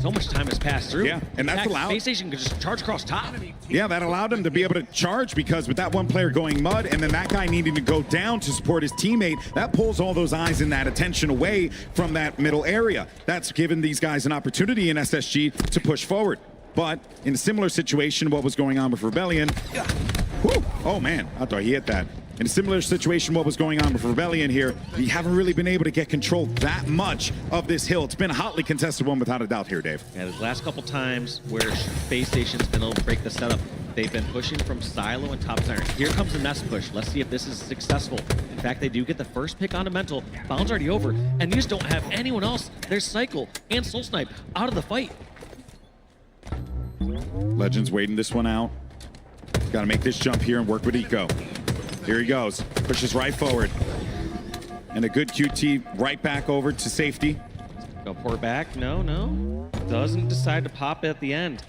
so much time has passed through. Yeah, and that's allowed. Space Station could just charge across top. Yeah, that allowed him to be able to charge because with that one player going Mud and then that guy needing to go down to support his teammate, that pulls all those eyes and that attention away from that middle area. That's given these guys an opportunity in SSG to push forward. But in a similar situation, what was going on with Rebellion? Whew, oh man, I thought he hit that. In a similar situation, what was going on with Rebellion here, we haven't really been able to get control that much of this hill. It's been a hotly contested one without a doubt here, Dave. Yeah, the last couple times where Space Station's been able to break the setup, they've been pushing from silo and top iron. Here comes the nest push. Let's see if this is successful. In fact, they do get the first pick onto Mental. Bound's already over, and these don't have anyone else. There's Cycle and Soul Snipe out of the fight. Legends waiting this one out. Got to make this jump here and work with Eco. Here he goes. Pushes right forward. And a good QT right back over to safety. Go pour back. No. Doesn't decide to pop it at the end.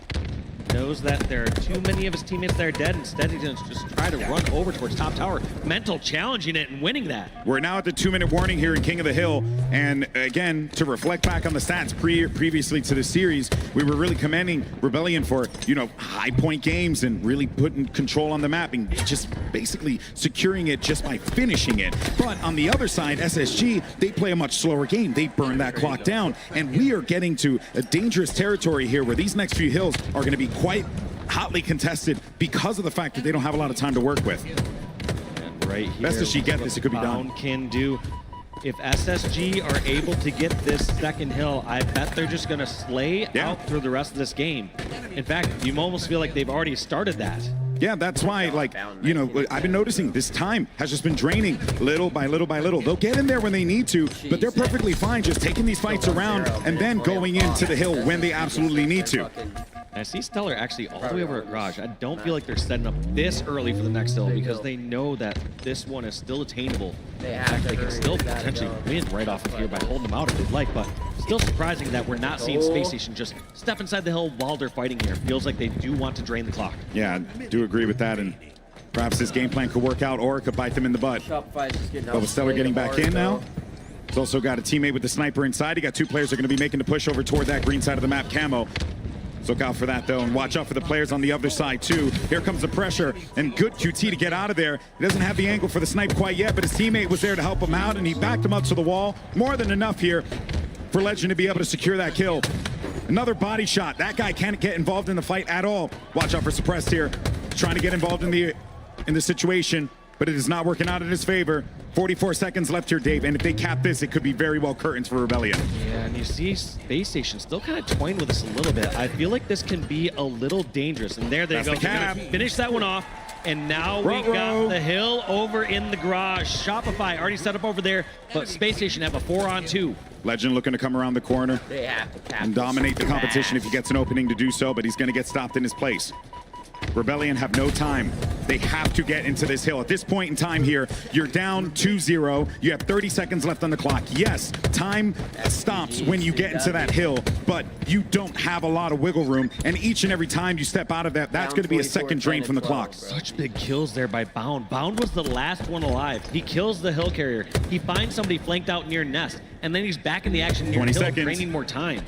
Knows that there are too many of his teammates that are dead. Instead, he's going to just try to run over towards top tower. Mental challenging it and winning that. We're now at the 2-minute warning here in King of the Hill. And again, to reflect back on the stats previously to the series, we were really commending Rebellion for, high point games and really putting control on the map and just basically securing it just by finishing it. But on the other side, SSG, they play a much slower game. They burn that clock down. And we are getting to a dangerous territory here where these next few hills are going to be quite hotly contested because of the fact that they don't have a lot of time to work with. And right here, best as she get this, it could be done. Can do. If SSG are able to get this second hill, I bet they're just going to slay out through the rest of this game. In fact, you almost feel like they've already started that. Yeah, that's why, I've been noticing this time has just been draining little by little by little. They'll get in there when they need to, but they're perfectly fine just taking these fights around and then going into the hill when they absolutely need to. I see Stellar actually all the way over at Garage. I don't feel like they're setting up this early for the next hill because they know that this one is still attainable. In fact, they can still potentially win right off of here by holding them out if they'd like, but still surprising that we're not seeing Space Station just step inside the hill while they're fighting here. Feels like they do want to drain the clock. Yeah, I do agree with that, and perhaps this game plan could work out or it could bite them in the butt. But with Stellar getting back in now, he's also got a teammate with the sniper inside. He got 2 players that are going to be making the push over toward that green side of the map, Camo. Look out for that, though, and watch out for the players on the other side, too. Here comes the pressure, and good QT to get out of there. He doesn't have the angle for the snipe quite yet, but his teammate was there to help him out, and he backed him up to the wall. More than enough here for Legend to be able to secure that kill. Another body shot. That guy can't get involved in the fight at all. Watch out for Suppressed here. Trying to get involved in the situation, but it is not working out in his favor. 44 seconds left here, Dave, and if they cap this, it could be very well curtains for Rebellion. Yeah, and you see Space Station still kind of toying with us a little bit. I feel like this can be a little dangerous, and there they go. The cap. Finish that one off. And now we got the hill over in the garage. Shopify already set up over there, but Space Station have a 4-on-2. Legend looking to come around the corner They have to and dominate the competition if he gets an opening to do so, but he's going to get stopped in his place. Rebellion have no time. They have to get into this hill. At this point in time here, you're down 2-0. You have 30 seconds left on the clock. Yes, time stops when you get into that hill, but you don't have a lot of wiggle room. And each and every time you step out of that, that's going to be a second drain from the clock. Such big kills there by Bound. Bound was the last one alive. He kills the hill carrier. He finds somebody flanked out near Nest, and then he's back in the action near 20 hill, seconds. draining more time.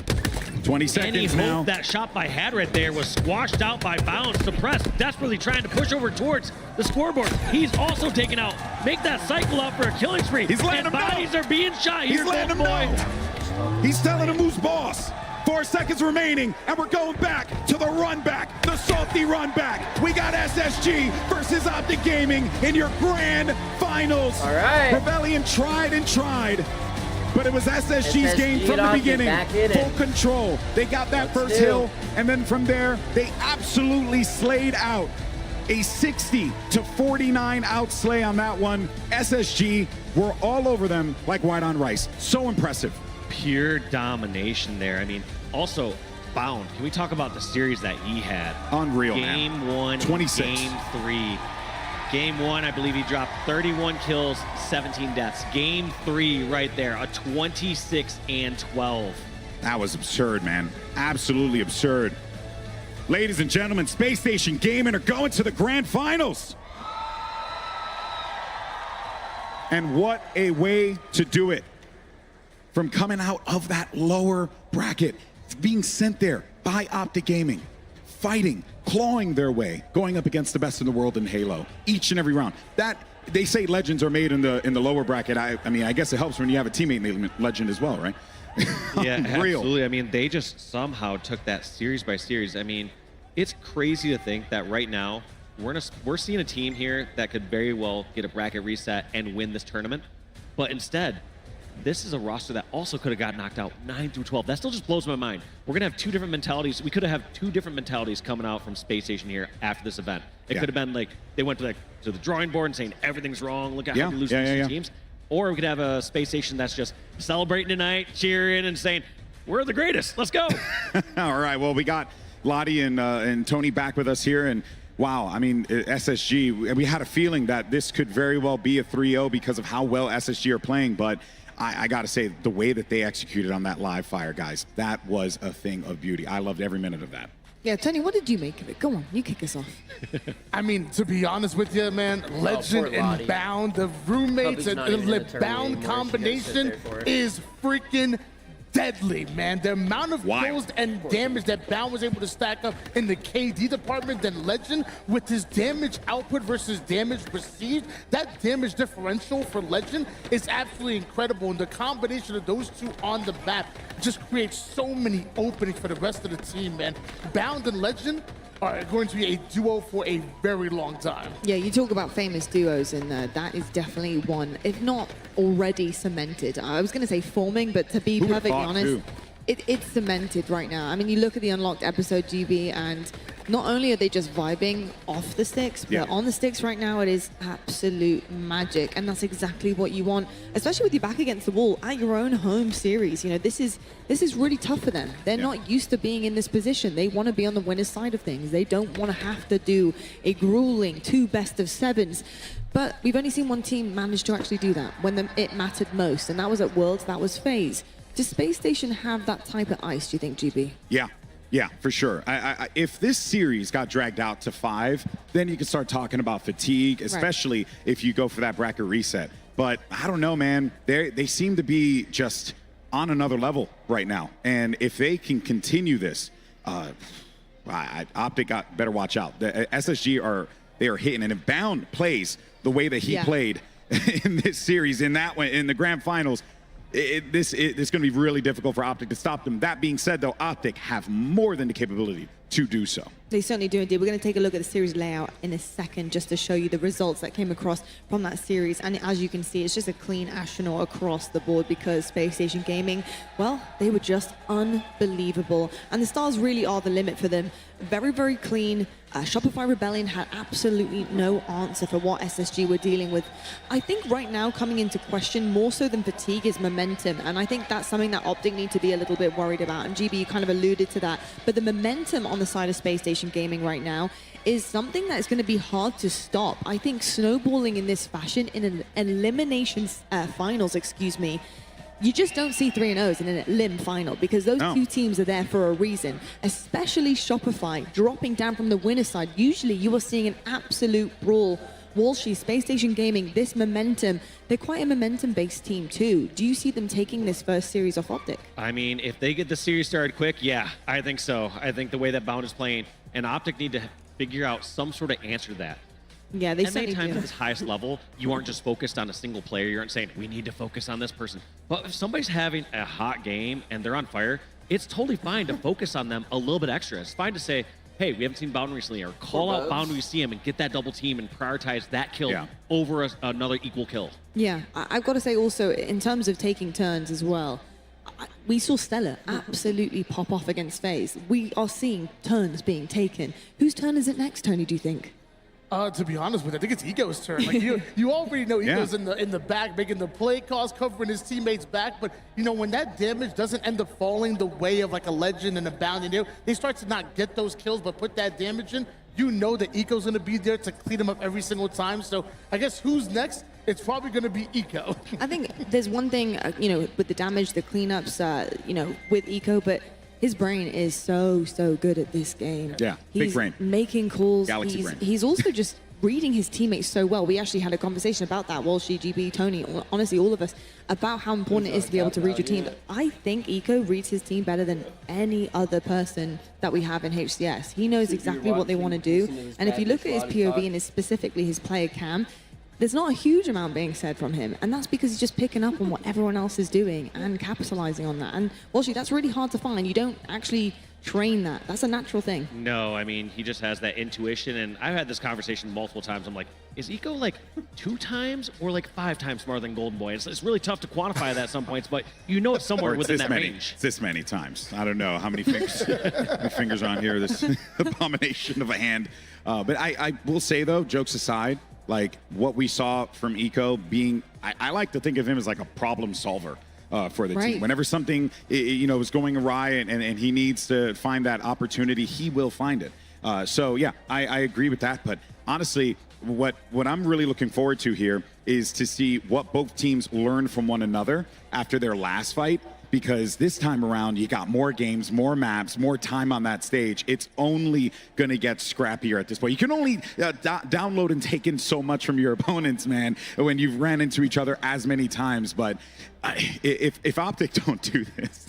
20 seconds Any now. hope that Shopify had right there was squashed out by Bound. Suppressed, desperately trying to push over towards the scoreboard. He's also taken out. Make that cycle up for a killing spree. He's letting him bodies are being shot. He's letting him know. He's telling him who's boss. 4 seconds remaining, and we're going back to the run back, the salty run back. We got SSG versus Optic Gaming in your grand finals. All right. Rebellion tried and tried, but it was SSG's game from the beginning. Full control. They got that first hill, and then from there, they absolutely slayed out. A 60-49 outslay on that one. SSG were all over them like white on rice. So impressive. Pure domination there. I mean, also Bound. Can we talk about the series that he had? Unreal, Game man. 1, 26. Game 3. Game 1, I believe he dropped 31 kills, 17 deaths. Game 3 right there, a 26-12. That was absurd, man. Absolutely absurd. Ladies and gentlemen, Space Station Gaming are going to the grand finals. And what a way to do it. From coming out of that lower bracket, being sent there by Optic Gaming, fighting, clawing their way, going up against the best in the world in Halo, each and every round. That they say legends are made in the lower bracket. I mean, I guess it helps when you have a teammate named Legend as well, right? Yeah, absolutely. I mean, they just somehow took that series by series. I mean, it's crazy to think that right now we're seeing a team here that could very well get a bracket reset and win this tournament, but instead, this is a roster that also could have got knocked out 9-12. That still just blows my mind. We're going to have two different mentalities. We could have two different mentalities coming out from Space Station here after this event. It could have been like they went to the drawing board and saying everything's wrong. Look at how we lose these teams. Or we could have a Space Station that's just celebrating tonight, cheering and saying, we're the greatest. Let's go. All right. Well, we got Lottie and Tony back with us here. And wow, I mean, SSG, we had a feeling that this could very well be a 3-0 because of how well SSG are playing. But I got to say, the way that they executed on that live fire, guys, that was a thing of beauty. I loved every minute of that. Yeah, Tony, what did you make of it? Go on, you kick us off. I mean, to be honest with you, man, Legend and Bound, the roommates and the Bound combination is freaking deadly, man. The amount of kills and damage that Bound was able to stack up in the KD department than Legend with his damage output versus damage received, that damage differential for Legend is absolutely incredible. And the combination of those two on the map just creates so many openings for the rest of the team, man. Bound and Legend are going to be a duo for a very long time. Yeah, you talk about famous duos, and that is definitely one, if not already cemented. I was going to say forming, but to be perfectly honest, it's cemented right now. I mean, you look at the Unlocked episode, GB, and not only are they just vibing off the sticks, but on the sticks right now, it is absolute magic. And that's exactly what you want, especially with your back against the wall at your own home series. You know, this is really tough for them. They're not used to being in this position. They want to be on the winner's side of things. They don't want to have to do a grueling 2 best-of-7s. But we've only seen one team manage to actually do that when it mattered most, and that was at Worlds, that was FaZe. Does Space Station have that type of ice, do you think, GB? Yeah, for sure. If this series got dragged out to 5, then you can start talking about fatigue, especially if you go for that bracket reset. But I don't know, man. They seem to be just on another level right now. And if they can continue this, Optic better watch out. The SSG are hitting, and if Bound plays the way that he played in this series, in that one, in the grand finals, it's going to be really difficult for Optic to stop them. That being said, though, Optic have more than the capability to do so. They certainly do indeed. We're going to take a look at the series layout in a second just to show you the results that came across from that series. And as you can see, it's just a clean astronaut across the board because Space Station Gaming, well, they were just unbelievable. And the stars really are the limit for them. Very, very clean, Shopify Rebellion had absolutely no answer for what SSG were dealing with. I think right now, coming into question, more so than fatigue, is momentum. And I think that's something that Optic need to be a little bit worried about. And GB, you kind of alluded to that. But the momentum on the side of Space Station Gaming right now is something that's going to be hard to stop. I think snowballing in this fashion in an elimination finals, you just don't see 3-0s in a limb final, because those two teams are there for a reason, especially Shopify dropping down from the winner's side. Usually you are seeing an absolute brawl. Walshy, Space Station Gaming, this momentum, they're quite a momentum-based team too. Do you see them taking this first series off Optic? I mean, if they get the series started quick, yeah, I think so. I think the way that Bound is playing, and Optic need to figure out some sort of answer to that. Yeah, they certainly many times do. at this highest level, you aren't just focused on a single player. You aren't saying, we need to focus on this person. But if somebody's having a hot game and they're on fire, it's totally fine to focus on them a little bit extra. It's fine to say, hey, we haven't seen Bound recently, or call out Bound when we see him and get that double team and prioritize that kill over another equal kill. Yeah, I've got to say also, in terms of taking turns as well, we saw Stella absolutely pop off against FaZe. We are seeing turns being taken. Whose turn is it next, Tony, do you think? To be honest with you, I think it's Eco's turn. Like you already know Eco's in the back, making the play calls, covering his teammates back. But you know, when that damage doesn't end up falling the way of like a Legend and a Bound, they start to not get those kills, but put that damage in. You know that Eco's going to be there to clean them up every single time. So I guess who's next? It's probably going to be Eco. I think there's one thing, with the damage, the cleanups, with Eco, but his brain is so good at this game. Yeah, big brain. He's making calls. Galaxy brain. He's also just reading his teammates so well. We actually had a conversation about that, Walshy, GB, Tony, honestly, all of us, about how important it is to be able to read your team. I think Eco reads his team better than any other person that we have in HCS. He knows exactly what they want to do. And if you look at his POV and specifically his player cam, there's not a huge amount being said from him, and that's because he's just picking up on what everyone else is doing and capitalizing on that. And Walshy, that's really hard to find. You don't actually train that. That's a natural thing. No, I mean, he just has that intuition, and I've had this conversation multiple times. I'm like, is Eco like 2 times or like 5 times smarter than Golden Boy? It's really tough to quantify that at some points, but you know it's somewhere within that range. It's this many times. I don't know how many fingers on here, this abomination of a hand. But I will say, though, jokes aside, like what we saw from Eco being, I like to think of him as like a problem solver for the team. Whenever something is going awry and he needs to find that opportunity, he will find it. So yeah, I agree with that. But honestly, what I'm really looking forward to here is to see what both teams learn from one another after their last fight. Because this time around, you got more games, more maps, more time on that stage. It's only going to get scrappier at this point. You can only download and take in so much from your opponents, man, when you've ran into each other as many times. But if Optic don't do this,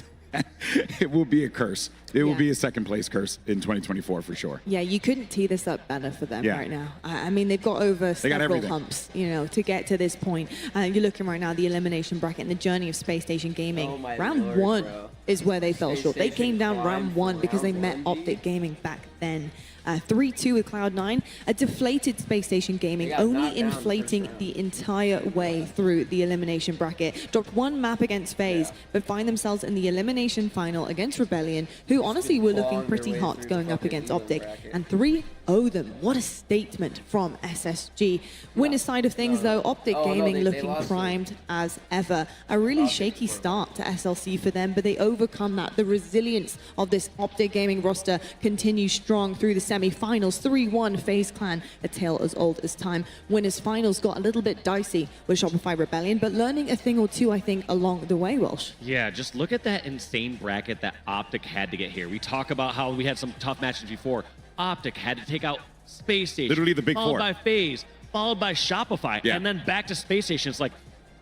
it will be a curse. It will be a second-place curse in 2024 for sure. Yeah, you couldn't tee this up better for them right now. I mean, they've got over several humps, to get to this point. You're looking right now, the elimination bracket and the journey of Space Station Gaming. Round 1 is where they fell short. They came down round 1 because they met Optic Gaming back then. 3-2 with Cloud9, a deflated Space Station Gaming, only inflating the entire way through the elimination bracket. Dropped 1 map against FaZe, but find themselves in the elimination final against Rebellion, who honestly were looking pretty hot going up against Optic, and 3-0 them. What a statement from SSG. Winner's side of things, though, Optic Gaming looking primed as ever. A really shaky start to SLC for them, but they overcome that. The resilience of this Optic Gaming roster continues strong through the semi-finals. 3-1 FaZe Clan, a tale as old as time. Winners finals got a little bit dicey with Shopify Rebellion, but learning a thing or two, I think, along the way, Welsh. Yeah, just look at that insane bracket that Optic had to get here. We talk about how we had some tough matches before. Optic had to take out Space Station. Literally the big four. Followed by FaZe, followed by Shopify, and then back to Space Station. It's like,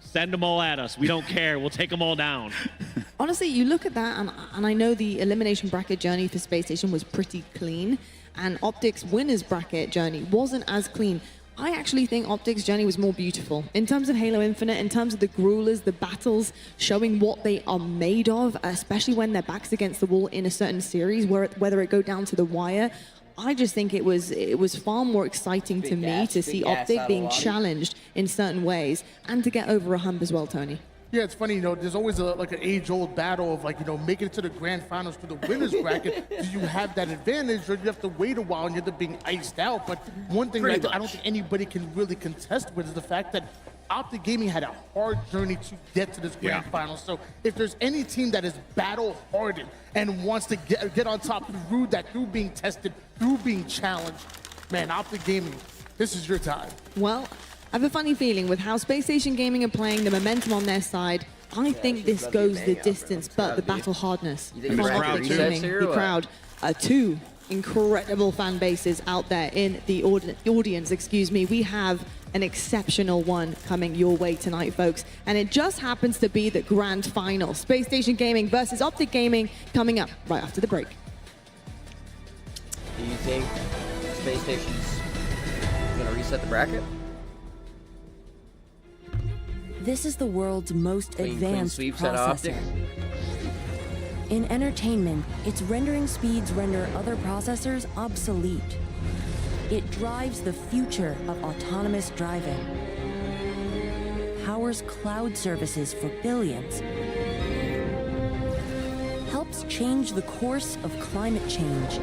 send them all at us. We don't care. We'll take them all down. Honestly, you look at that, and I know the elimination bracket journey for Space Station was pretty clean, and Optic's winners bracket journey wasn't as clean. I actually think Optic's journey was more beautiful. In terms of Halo Infinite, in terms of the gruelers, the battles, showing what they are made of, especially when their back's against the wall in a certain series, whether it go down to the wire, I just think it was far more exciting to me to see Optic being challenged in certain ways and to get over a hump as well, Tony. Yeah, it's funny, there's always like an age-old battle of making it to the grand finals to the winner's bracket. Do you have that advantage, or do you have to wait a while and you end up being iced out? But one thing that I don't think anybody can really contest with is the fact that Optic Gaming had a hard journey to get to this grand final. So if there's any team that is battle-hardened and wants to get on top through being tested, through being challenged, man, Optic Gaming, this is your time. Well, I have a funny feeling with how Space Station Gaming are playing, the momentum on their side. I think this goes the distance, but the battle hardness from Optic Gaming, the crowd, two incredible fan bases out there in the audience. We have an exceptional one coming your way tonight, folks. And it just happens to be the grand final. Space Station Gaming versus Optic Gaming coming up right after the break. Do you think Space Station's gonna reset the bracket? This is the world's most advanced processor. Optic. In entertainment, its rendering speeds render other processors obsolete. It drives the future of autonomous driving, powers cloud services for billions, helps change the course of climate change,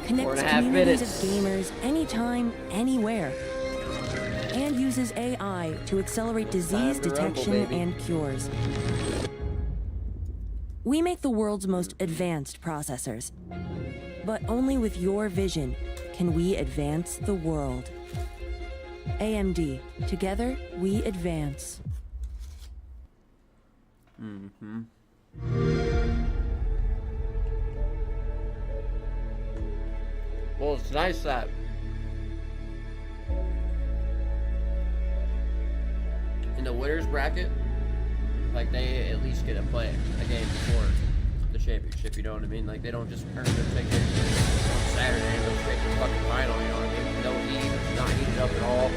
connects communities of gamers anytime, anywhere, and uses AI to accelerate disease detection and cures. We make the world's most advanced processors, but only with your vision can we advance the world. AMD, together we advance. Well, it's nice that in the winners bracket, like, they at least get to play a game before the championship, you know what I mean? Like, they don't just earn their ticket on Saturday and go straight to the fucking final, you know what I mean? No heat, not heated up at all.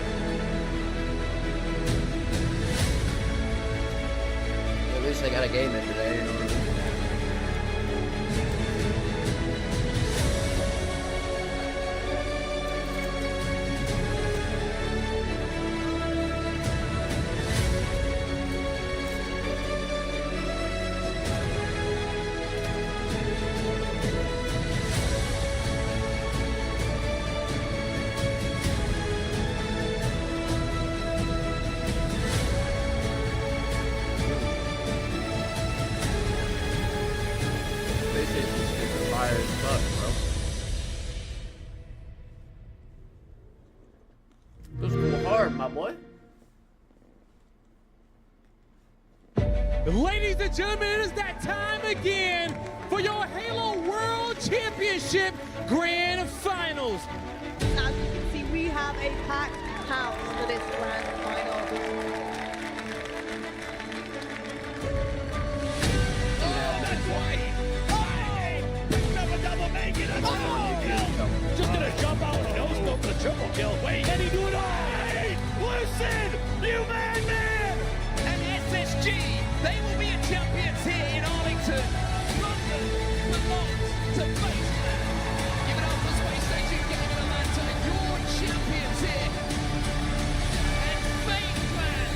At least they got a game in today, you know what I mean? Ladies and gentlemen, it is that time again for your Halo World Championship Grand Finals. As you can see, we have a packed house for this grand final. Oh, that's right! Hey! Double make it! Oh, just gonna jump out and no-scope for the triple kill. Wait, can he do it all? Hey! Listen! You man! And SSG, they will be a champions here in Arlington. London belongs to Baseland. Give it up for Space Station Gaming Atlanta, your champions here. And Baseland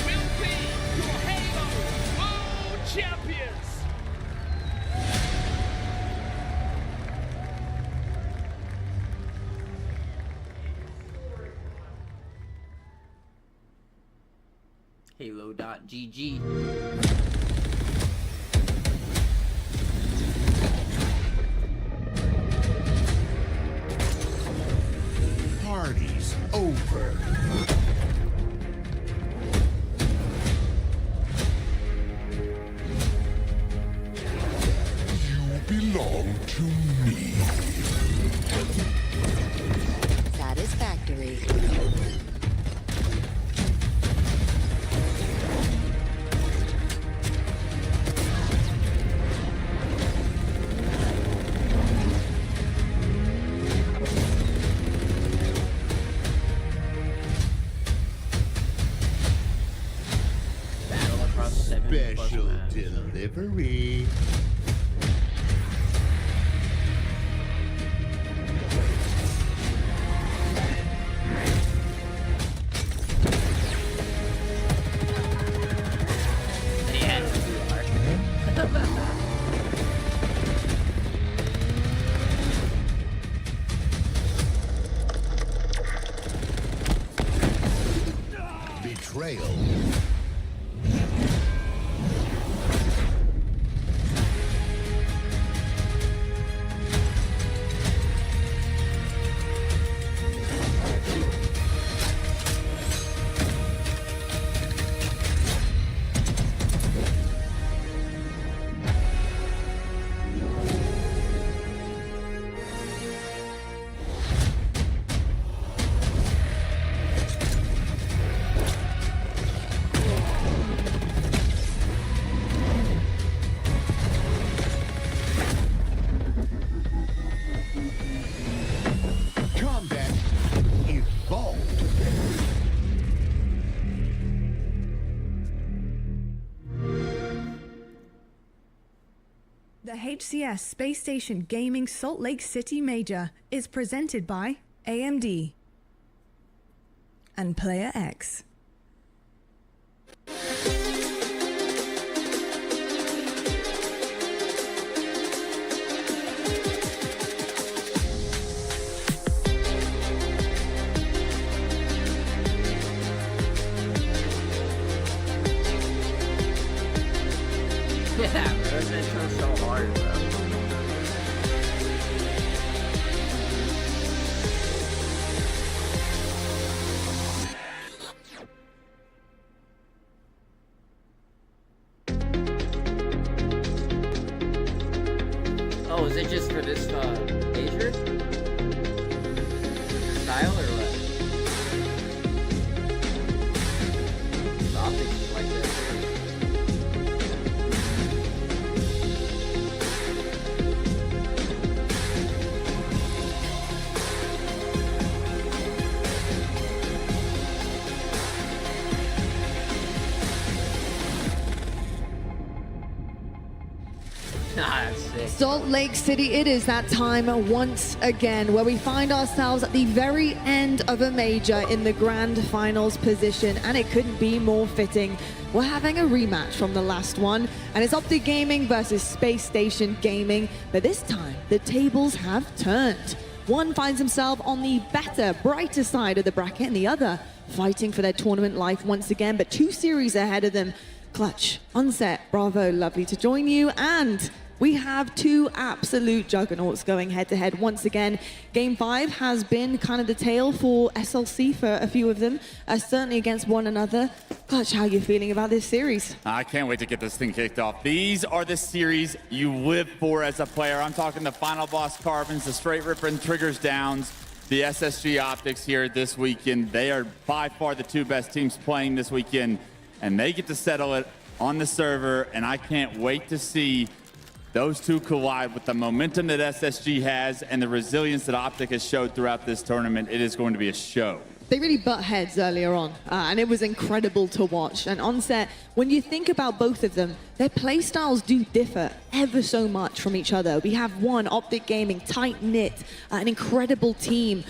will be your Halo World Champions. Halo.gg. Party's over. You belong to me. Satisfactory. Special delivery. betrayal. The HCS Space Station Gaming Salt Lake City Major is presented by AMD and Player X. Yeah, bro, this intro's so hard, bro. Oh, is it just for this major style or what? The optics is like this. Salt Lake City, it is that time once again where we find ourselves at the very end of a major in the grand finals position, and it couldn't be more fitting. We're having a rematch from the last one, and it's Optic Gaming versus Space Station Gaming, but this time the tables have turned. One finds himself on the better, brighter side of the bracket, and the other fighting for their tournament life once again, but 2 series ahead of them. Clutch, Onset, Bravo, lovely to join you, and we have 2 absolute juggernauts going head-to-head once again. Game 5 has been kind of the tale for SLC for a few of them, certainly against one another. Clutch, how are you feeling about this series? I can't wait to get this thing kicked off. These are the series you live for as a player. I'm talking the Final Boss Carbons, the Straight Ripping Triggers Downs, the SSG Optics here this weekend. They are by far the 2 best teams playing this weekend, and they get to settle it on the server, and I can't wait to see those 2 collide with the momentum that SSG has and the resilience that Optic has showed throughout this tournament. It is going to be a show. They really butt heads earlier on, and it was incredible to watch. And Onset, when you think about both of them, their play styles do differ ever so much from each other. We have one, Optic Gaming, tight-knit, an incredible team,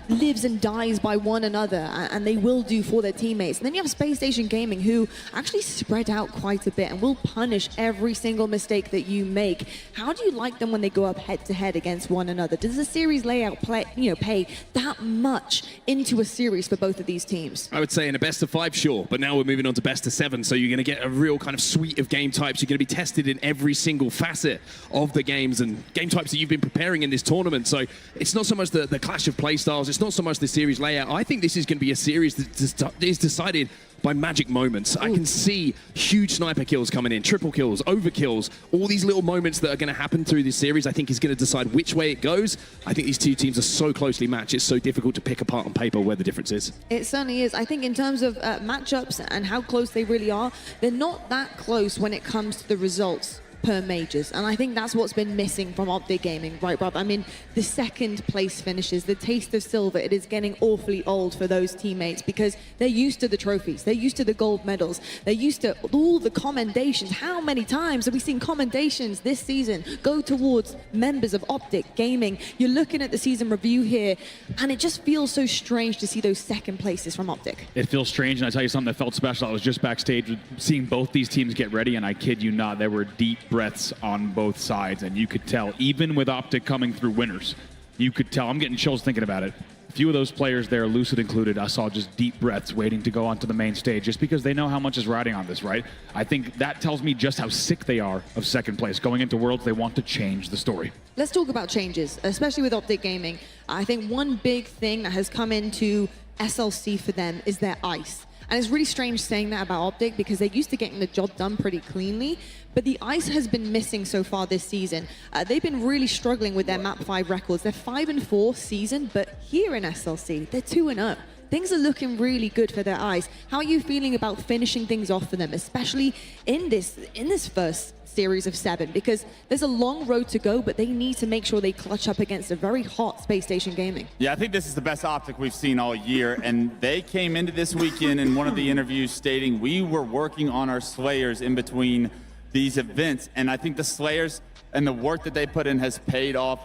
lives and dies by one another, and they will do for their teammates. And then you have Space Station Gaming, who actually spread out quite a bit and will punish every single mistake that you make. How do you like them when they go up head-to-head against one another? Does the series layout pay that much into a series for both of these teams? I would say in a best of 5, sure, but now we're moving on to best of 7, so you're going to get a real kind of suite of game types. You're going to be tested in every single facet of the games and game types that you've been preparing in this tournament. So it's not so much the clash of play styles, it's not so much the series layout. I think this is going to be a series that is decided by magic moments. I can see huge sniper kills coming in, triple kills, overkills, all these little moments that are going to happen through this series, I think is going to decide which way it goes. I think these 2 teams are so closely matched, it's so difficult to pick apart on paper where the difference is. It certainly is. I think in terms of matchups and how close they really are, they're not that close when it comes to the results per majors, and I think that's what's been missing from Optic Gaming, right, Rob? I mean, the 2nd place finishes, the taste of silver, it is getting awfully old for those teammates because they're used to the trophies, they're used to the gold medals, they're used to all the commendations. How many times have we seen commendations this season go towards members of Optic Gaming? You're looking at the season review here, and it just feels so strange to see those 2nd places from Optic. It feels strange, and I tell you something that felt special. I was just backstage seeing both these teams get ready, and I kid you not, there were deep breaths on both sides, and you could tell, even with Optic coming through winners, you could tell. I'm getting chills thinking about it. few of those players there, Lucid included, I saw just deep breaths waiting to go onto the main stage just because they know how much is riding on this, right? I think that tells me just how sick they are of second place. Going into Worlds, they want to change the story. Let's talk about changes, especially with Optic Gaming. I think one big thing that has come into SLC for them is their ice. And it's really strange saying that about Optic because they're used to getting the job done pretty cleanly, but the ice has been missing so far this season. They've been really struggling with their map 5 records. They're 5-4 season, but here in SLC, they're 2-0. Things are looking really good for their ice. How are you feeling about finishing things off for them, especially in this first series of 7? Because there's a long road to go, but they need to make sure they clutch up against a very hot Space Station Gaming. Yeah, I think this is the best Optic we've seen all year, and they came into this weekend in one of the interviews stating we were working on our Slayers in between these events, and I think the Slayers and the work that they put in has paid off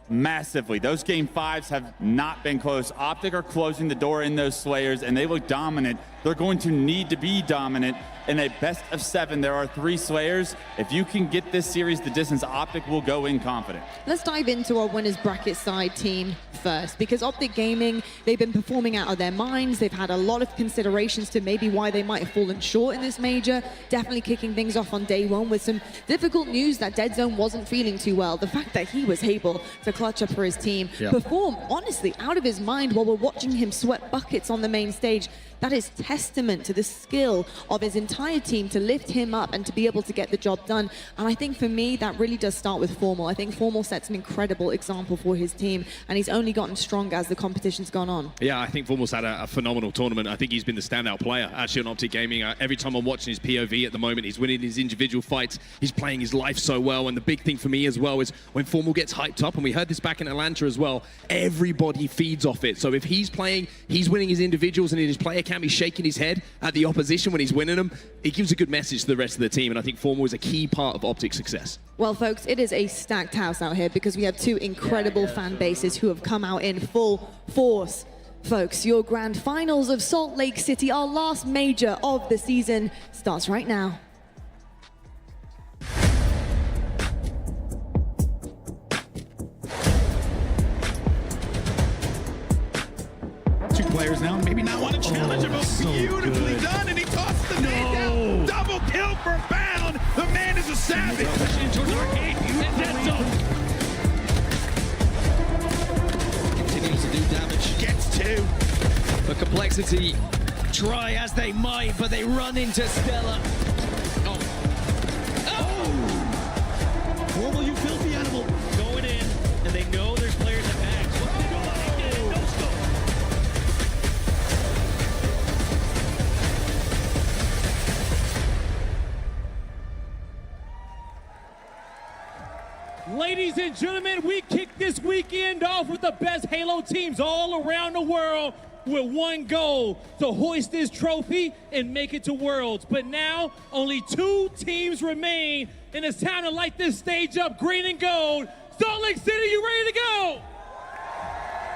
massively. Those game 5s have not been close. Optic are closing the door in those Slayers, and they look dominant. They're going to need to be dominant. In a best of 7, there are 3 Slayers. If you can get this series the distance, Optic will go in confident. Let's dive into our winners bracket side team first, because Optic Gaming, they've been performing out of their minds. They've had a lot of considerations to maybe why they might have fallen short in this major. Definitely kicking things off on day 1 with some difficult news that Dead Zone wasn't feeling too well. The fact that he was able to clutch up for his team, perform honestly out of his mind while we're watching him sweat buckets on the main stage. That is testament to the skill of his entire team to lift him up and to be able to get the job done. And I think for me, that really does start with Formal. I think Formal sets an incredible example for his team, and he's only gotten stronger as the competition's gone on. Yeah, I think Formal's had a phenomenal tournament. I think he's been the standout player, actually, on Optic Gaming. Every time I'm watching his POV at the moment, he's winning his individual fights. He's playing his life so well. And the big thing for me as well is when Formal gets hyped up, and we heard this back in Atlanta as well, everybody feeds off it. So if he's playing, he's winning his individuals, and in his player camp, he's shaking his head at the opposition when he's winning them. It gives a good message to the rest of the team, and I think Formal is a key part of Optic's success. Well, folks, it is a stacked house out here because we have 2 incredible fan bases who have come out in full force. Folks, your grand finals of Salt Lake City, our last major of the season, starts right now. Players now maybe not want to challenge him, but beautifully done, and he tossed the nade down. Double kill for Bound. The man is a savage. Pushing towards Arcade and Dead Zone. Continues to do damage. Gets 2. The complexity, try as they might, but they run into Stella. Formal, you filthy animal. Going in, and they know there's players at max. What can they do? They get it. No scope. Ladies and gentlemen, we kick this weekend off with the best Halo teams all around the world with one goal, to hoist this trophy and make it to Worlds. But now, only 2 teams remain, and it's time to light this stage up green and gold. Salt Lake City, you ready to go?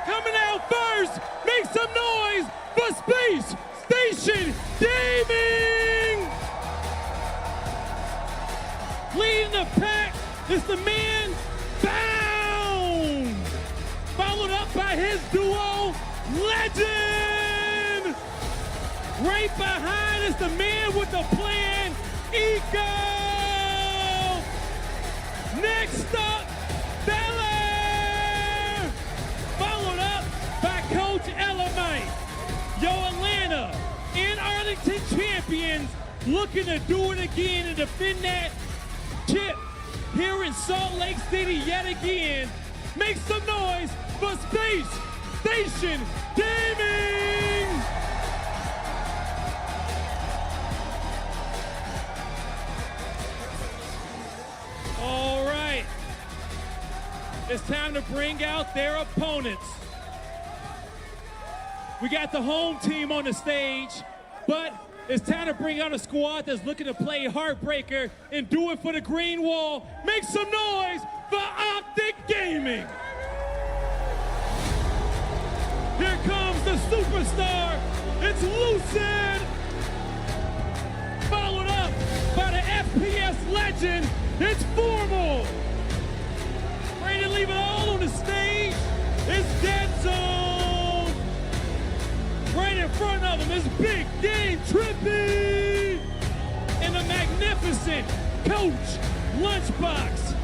Coming out first, make some noise for Space Station Gaming! Leading the pack is the man Bound, followed up by his duo Legend. Right behind is the man with the plan, Eco. Next up, Bella, followed up by Coach Elamite. Yo, Atlanta and Arlington champions looking to do it again and defend that chip here in Salt Lake City yet again. Make some noise for Space Station Gaming! All right. It's time to bring out their opponents. We got the home team on the stage, but it's time to bring out a squad that's looking to play Heartbreaker and do it for the green wall. Make some noise for Optic Gaming. Here comes the superstar. It's Lucid. Followed up by the FPS legend. It's Formal. Ready to leave it all on the stage. It's Dead Zone. in front of him is Big Game Trippy and the magnificent Coach Lunchbox.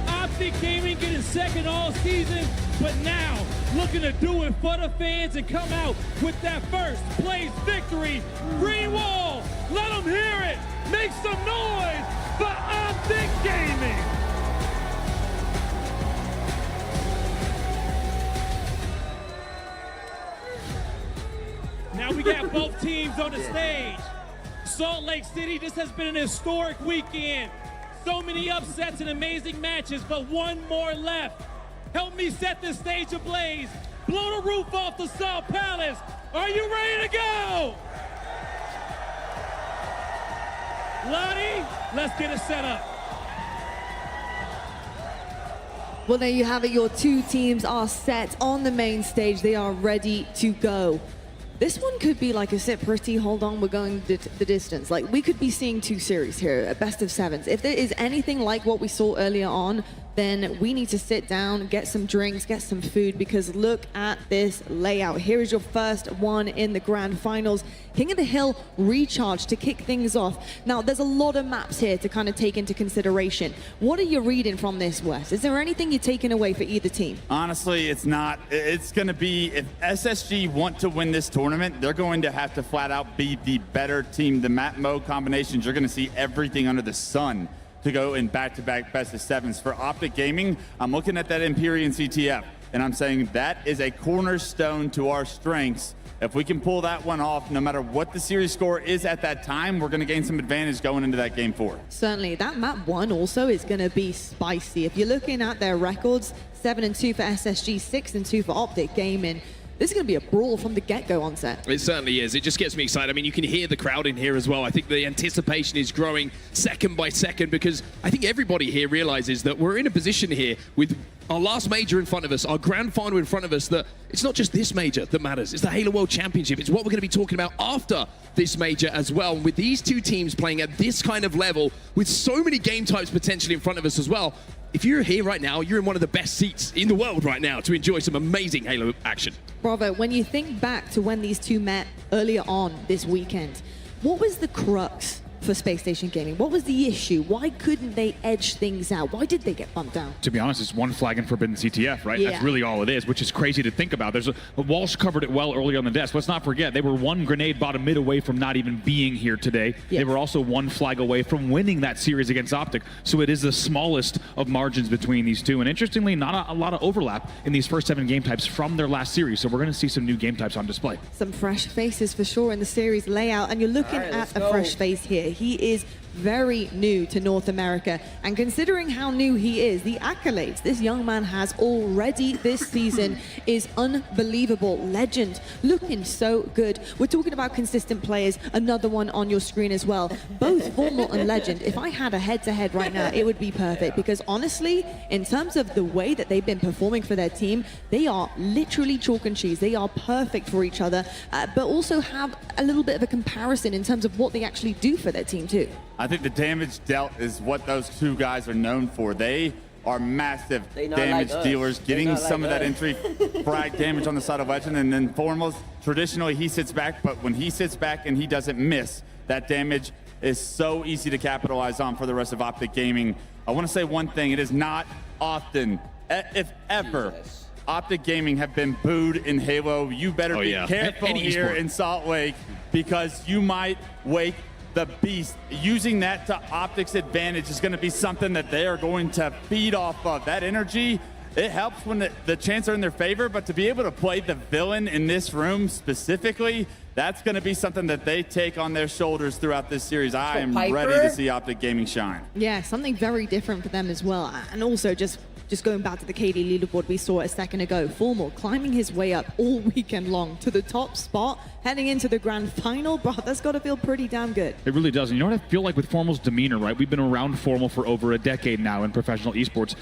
Optic Gaming getting second all season, but now looking to do it for the fans and come out with that first place victory. Green Wall, let them hear it. Make some noise for Optic Gaming. Now we got both teams on the stage. Salt Lake City, this has been an historic weekend. So many upsets and amazing matches, but one more left. Help me set this stage ablaze. Blow the roof off the Salt Palace. Are you ready to go? Lottie, let's get it set up. Well, there you have it. Your two teams are set on the main stage. They are ready to go. This one could be like a sit pretty, hold on, we're going the distance. Like, we could be seeing two series here, a best of sevens. If there is anything like what we saw earlier on, then we need to sit down, get some drinks, get some food, because look at this layout. Here is your first one in the grand finals. King of the Hill recharge to kick things off. Now, there's a lot of maps here to kind of take into consideration. What are you reading from this, Wes? Is there anything you're taking away for either team? Honestly, it's not. It's going to be, if SSG want to win this tournament, they're going to have to flat out be the better team. The map mode combinations, you're going to see everything under the sun to go in back-to-back best of sevens. For Optic Gaming, I'm looking at that Empyrean CTF, and I'm saying that is a cornerstone to our strengths. If we can pull that one off, no matter what the series score is at that time, we're going to gain some advantage going into that game 4. Certainly. That map 1 also is going to be spicy. If you're looking at their records, 7-2 for SSG, 6-2 for Optic Gaming. This is going to be a brawl from the get-go on set. It certainly is. It just gets me excited. I mean, you can hear the crowd in here as well. I think the anticipation is growing second by second, because I think everybody here realizes that we're in a position here with our last major in front of us, our grand final in front of us, that it's not just this major that matters. It's the Halo World Championship. It's what we're going to be talking about after this major as well. And with these two teams playing at this kind of level, with so many game types potentially in front of us as well, if you're here right now, you're in one of the best seats in the world right now to enjoy some amazing Halo action. Bravo, when you think back to when these two met earlier on this weekend, what was the crux for Space Station Gaming? What was the issue? Why couldn't they edge things out? Why did they get bumped down? To be honest, it's one flag and forbidden CTF, right? Yeah. That's really all it is, which is crazy to think about. There's Walsh covered it well early on the desk. Let's not forget, they were one grenade bottom mid away from not even being here today. Yes. They were also one flag away from winning that series against Optic. So it is the smallest of margins between these two. And interestingly, not a lot of overlap in these first 7 game types from their last series. So we're going to see some new game types on display. Some fresh faces for sure in the series layout. And you're looking at a fresh face here. He is very new to North America, and considering how new he is, the accolades this young man has already this season is unbelievable. Legend, looking so good. We're talking about consistent players, another one on your screen as well, both Formal and Legend. If I had a head-to-head right now, it would be perfect, because honestly, in terms of the way that they've been performing for their team, they are literally chalk and cheese. They are perfect for each other, but also have a little bit of a comparison in terms of what they actually do for their team too. I think the damage dealt is what those two guys are known for. They are massive damage dealers, getting some of that entry frag damage on the side of Legend, and then Foremost, traditionally he sits back, but when he sits back and he doesn't miss, that damage is so easy to capitalize on for the rest of Optic Gaming. I want to say one thing, it is not often, if ever, Optic Gaming have been booed in Halo. You better be careful here in Salt Lake, because you might wake the beast. Using that to Optic's advantage is going to be something that they are going to feed off of. That energy, it helps when the chances are in their favor, but to be able to play the villain in this room specifically, that's going to be something that they take on their shoulders throughout this series. I am ready to see Optic Gaming shine. Yeah, something very different for them as well. And also just going back to the KD leaderboard we saw a second ago, Formal climbing his way up all weekend long to the top spot, heading into the grand final. Bro, that's got to feel pretty damn good. It really does. And you know what I feel like with Formal's demeanor, right? We've been around Formal for over a decade now in professional esports.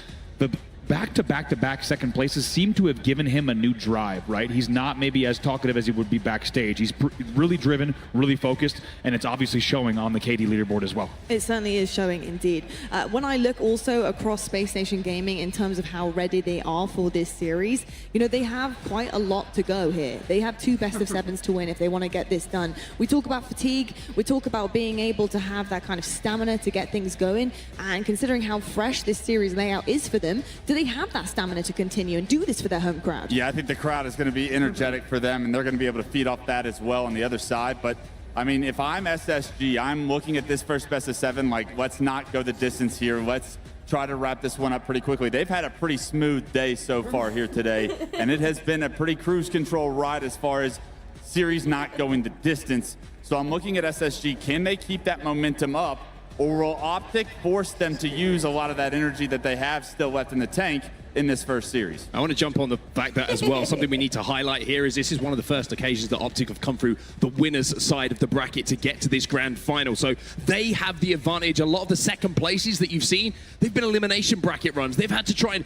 back-to-back-to-back second places seem to have given him a new drive, right? He's not maybe as talkative as he would be backstage. He's really driven, really focused, and it's obviously showing on the KD leaderboard as well. It certainly is showing indeed. When I look also across Space Station Gaming in terms of how ready they are for this series, you know, they have quite a lot to go here. They have 2 best of 7s to win if they want to get this done. We talk about fatigue, we talk about being able to have that kind of stamina to get things going, and considering how fresh this series layout is for them, do they have that stamina to continue and do this for their home crowd? Yeah, I think the crowd is going to be energetic for them, and they're going to be able to feed off that as well on the other side. But I mean, if I'm SSG, I'm looking at this first best of 7 like, let's not go the distance here. Let's try to wrap this one up pretty quickly. They've had a pretty smooth day so far here today, and it has been a pretty cruise control ride as far as series not going the distance. So I'm looking at SSG. Can they keep that momentum up, or will Optic force them to use a lot of that energy that they have still left in the tank in this first series? I want to jump on the fact that as well, something we need to highlight here is this is one of the first occasions that Optic have come through the winner's side of the bracket to get to this grand final. So they have the advantage. A lot of the second places that you've seen, they've been elimination bracket runs. They've had to try and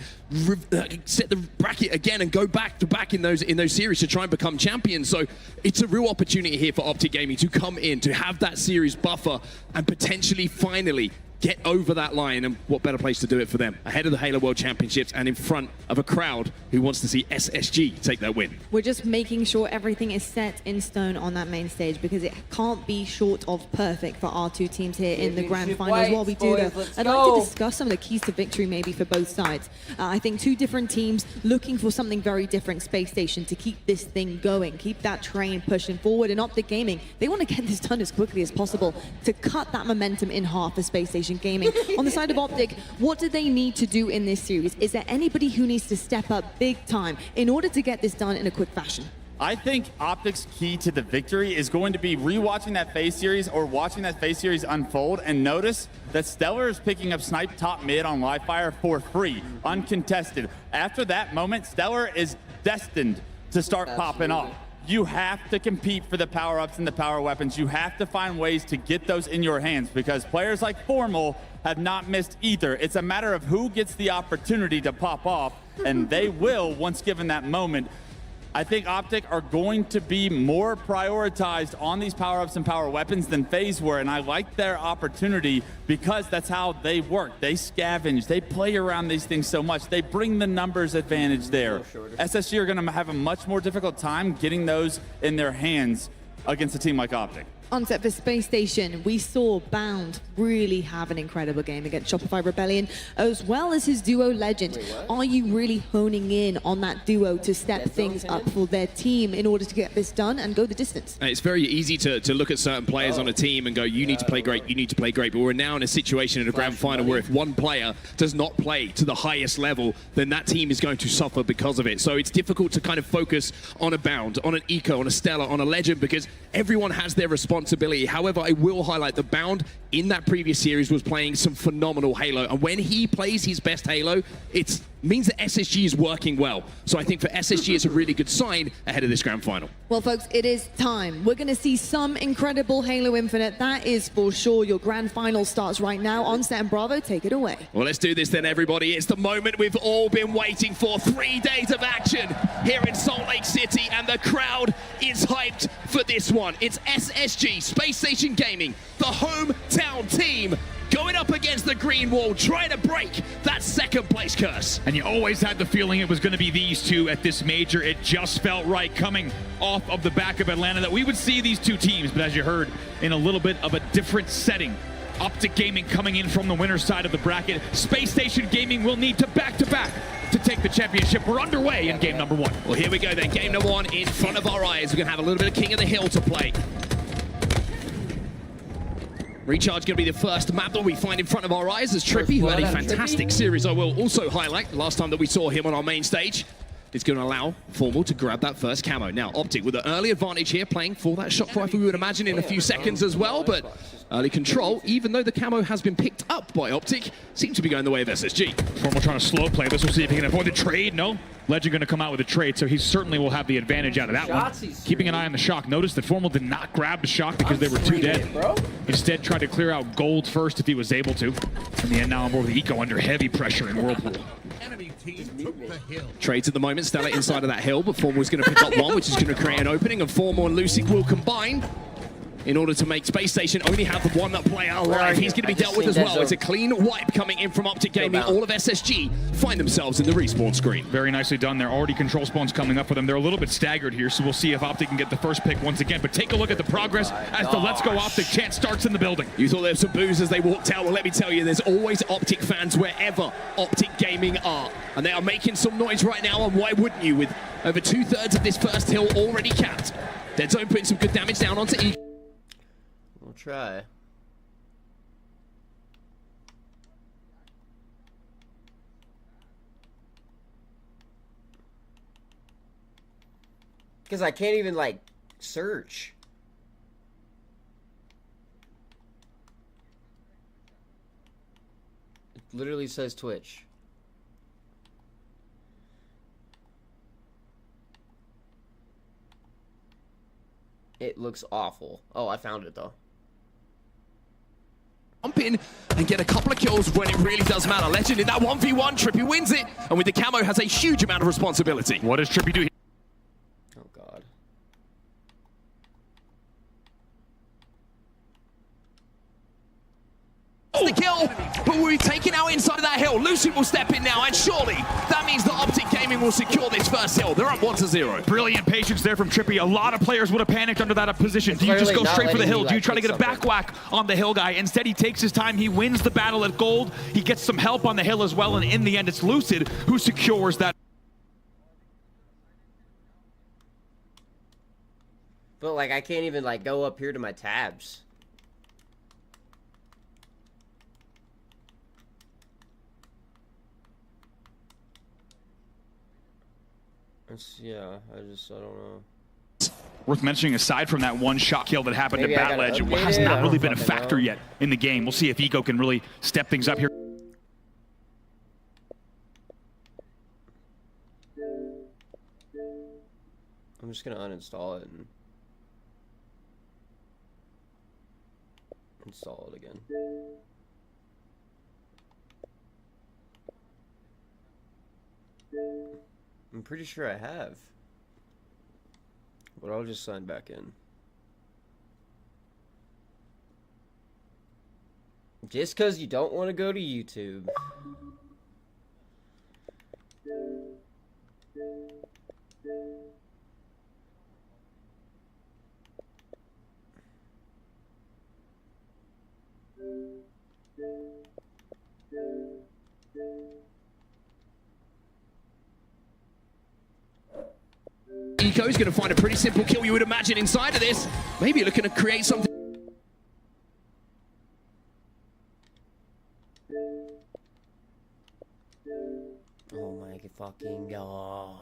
set the bracket again and go back to back in those series to try and become champions. So it's a real opportunity here for Optic Gaming to come in, to have that series buffer and potentially finally get over that line, and what better place to do it for them ahead of the Halo World Championships and in front of a crowd who wants to see SSG take that win. We're just making sure everything is set in stone on that main stage, because it can't be short of perfect for our 2 teams here in the grand finals. While we do though, I'd like to discuss some of the keys to victory maybe for both sides. I think 2 different teams looking for something very different, Space Station, to keep this thing going, keep that train pushing forward. And Optic Gaming, they want to get this done as quickly as possible to cut that momentum in half for Space Station Gaming. On the side of Optic, what do they need to do in this series? Is there anybody who needs to step up big time in order to get this done in a quick fashion? I think Optic's key to the victory is going to be rewatching that phase series or watching that phase series unfold and notice that Stellar is picking up snipe top mid on live fire for free, uncontested. After that moment, Stellar is destined to start popping off. You have to compete for the power-ups and the power weapons. You have to find ways to get those in your hands, because players like Formal have not missed either. It's a matter of who gets the opportunity to pop off, and they will once given that moment. I think Optic are going to be more prioritized on these power-ups and power weapons than FaZe were, and I like their opportunity because that's how they work. They scavenge, they play around these things so much, they bring the numbers advantage there. SSG are gonna have a much more difficult time getting those in their hands against a team like Optic. On set for Space Station, we saw Bound really have an incredible game against Shopify Rebellion, as well as his duo Legend. Are you really honing in on that duo to step things up for their team in order to get this done and go the distance? It's very easy to look at certain players on a team and go, you need to play great, you need to play great. But we're now in a situation in a grand final where if one player does not play to the highest level, then that team is going to suffer because of it. So it's difficult to kind of focus on a Bound, on an Eco, on a Stella, on a Legend, because everyone has their responsibility. However, I will highlight the Bound in that previous series was playing some phenomenal Halo, and when he plays his best Halo, it means that SSG is working well. So I think for SSG, it's a really good sign ahead of this grand final. Well, folks, it is time. We're going to see some incredible Halo Infinite. That is for sure. Your grand final starts right now. Onset and Bravo, take it away. Well, let's do this then, everybody. It's the moment we've all been waiting for. 3 days of action here in Salt Lake City, and the crowd is hyped for this one. It's SSG, Space Station Gaming, the hometown team, going up against the green wall, trying to break that second place curse. And you always had the feeling it was going to be these two at this major. It just felt right coming off of the back of Atlanta that we would see these 2 teams, but as you heard, in a little bit of a different setting. Optic Gaming coming in from the winner's side of the bracket. Space Station Gaming will need to back-to-back to take the championship. We're underway in game number 1. Well, here we go then. Game number 1 in front of our eyes. We're going to have a little bit of King of the Hill to play. Recharge going to be the first map that we find in front of our eyes as Trippy, who had a fantastic series. I will also highlight the last time that we saw him on our main stage. It's going to allow Formal to grab that first camo. Now, Optic with an early advantage here, playing for that shock rifle, we would imagine, in a few seconds as well, but early control, even though the camo has been picked up by Optic, seems to be going the way of SSG. Formal trying to slow play this. We'll see if he can avoid the trade. No, Legend going to come out with a trade, so he certainly will have the advantage out of that one. Keeping an eye on the shock. Notice that Formal did not grab the shock because they were too dead. Instead, tried to clear out gold first if he was able to. In the end, now on board with Eco under heavy pressure in Whirlpool. Trades at the moment, Stella inside of that hill, but Formal's going to pick up one, which is going to create an opening, and Formal and Lucy will combine in order to make Space Station only have the one player alive. He's going to be dealt with as well. It's a clean wipe coming in from Optic Gaming. All of SSG find themselves in the respawn screen. Very nicely done there. Already control spawns coming up for them. They're a little bit staggered here, so we'll see if Optic can get the first pick once again. But take a look at the progress as the Let's Go Optic chant starts in the building. You thought there was some boos as they walked out. Well, let me tell you, there's always Optic fans wherever Optic Gaming are. And they are making some noise right now, and why wouldn't you, with over 2/3 of this first hill already capped. Dead Zone putting some good damage down onto E. We'll try. Because I can't even, like, search. It literally says Twitch. It looks awful. Oh, I found it, though. Jump in and get a couple of kills when it really does matter. Legend in that 1v1, Trippy wins it, and with the camo has a huge amount of responsibility. What does Trippy do here? Oh, God. The kill, but we're taking out inside of that hill. Lucy will step in now, and surely that means that Optic Gaming will secure this first hill. They're up 1-0. Brilliant patience there from Trippy. A lot of players would have panicked under that position. Do you just go straight for the hill? Do you try to get a back whack on the hill guy? Instead, he takes his time. He wins the battle at gold. He gets some help on the hill as well, and in the end, it's Lucid who secures that. But, like, I can't even, like, go up here to my tabs. Yeah, I don't know. Worth mentioning, aside from that one shot kill that happened to Bat Ledge, it has not really been a factor yet in the game. We'll see if Eco can really step things up here. I'm just gonna uninstall it and install it again. I'm pretty sure I have. But I'll just sign back in. Just because you don't want to go to YouTube. Eco's going to find a pretty simple kill, you would imagine, inside of this. Maybe looking to create something. Oh my fucking god.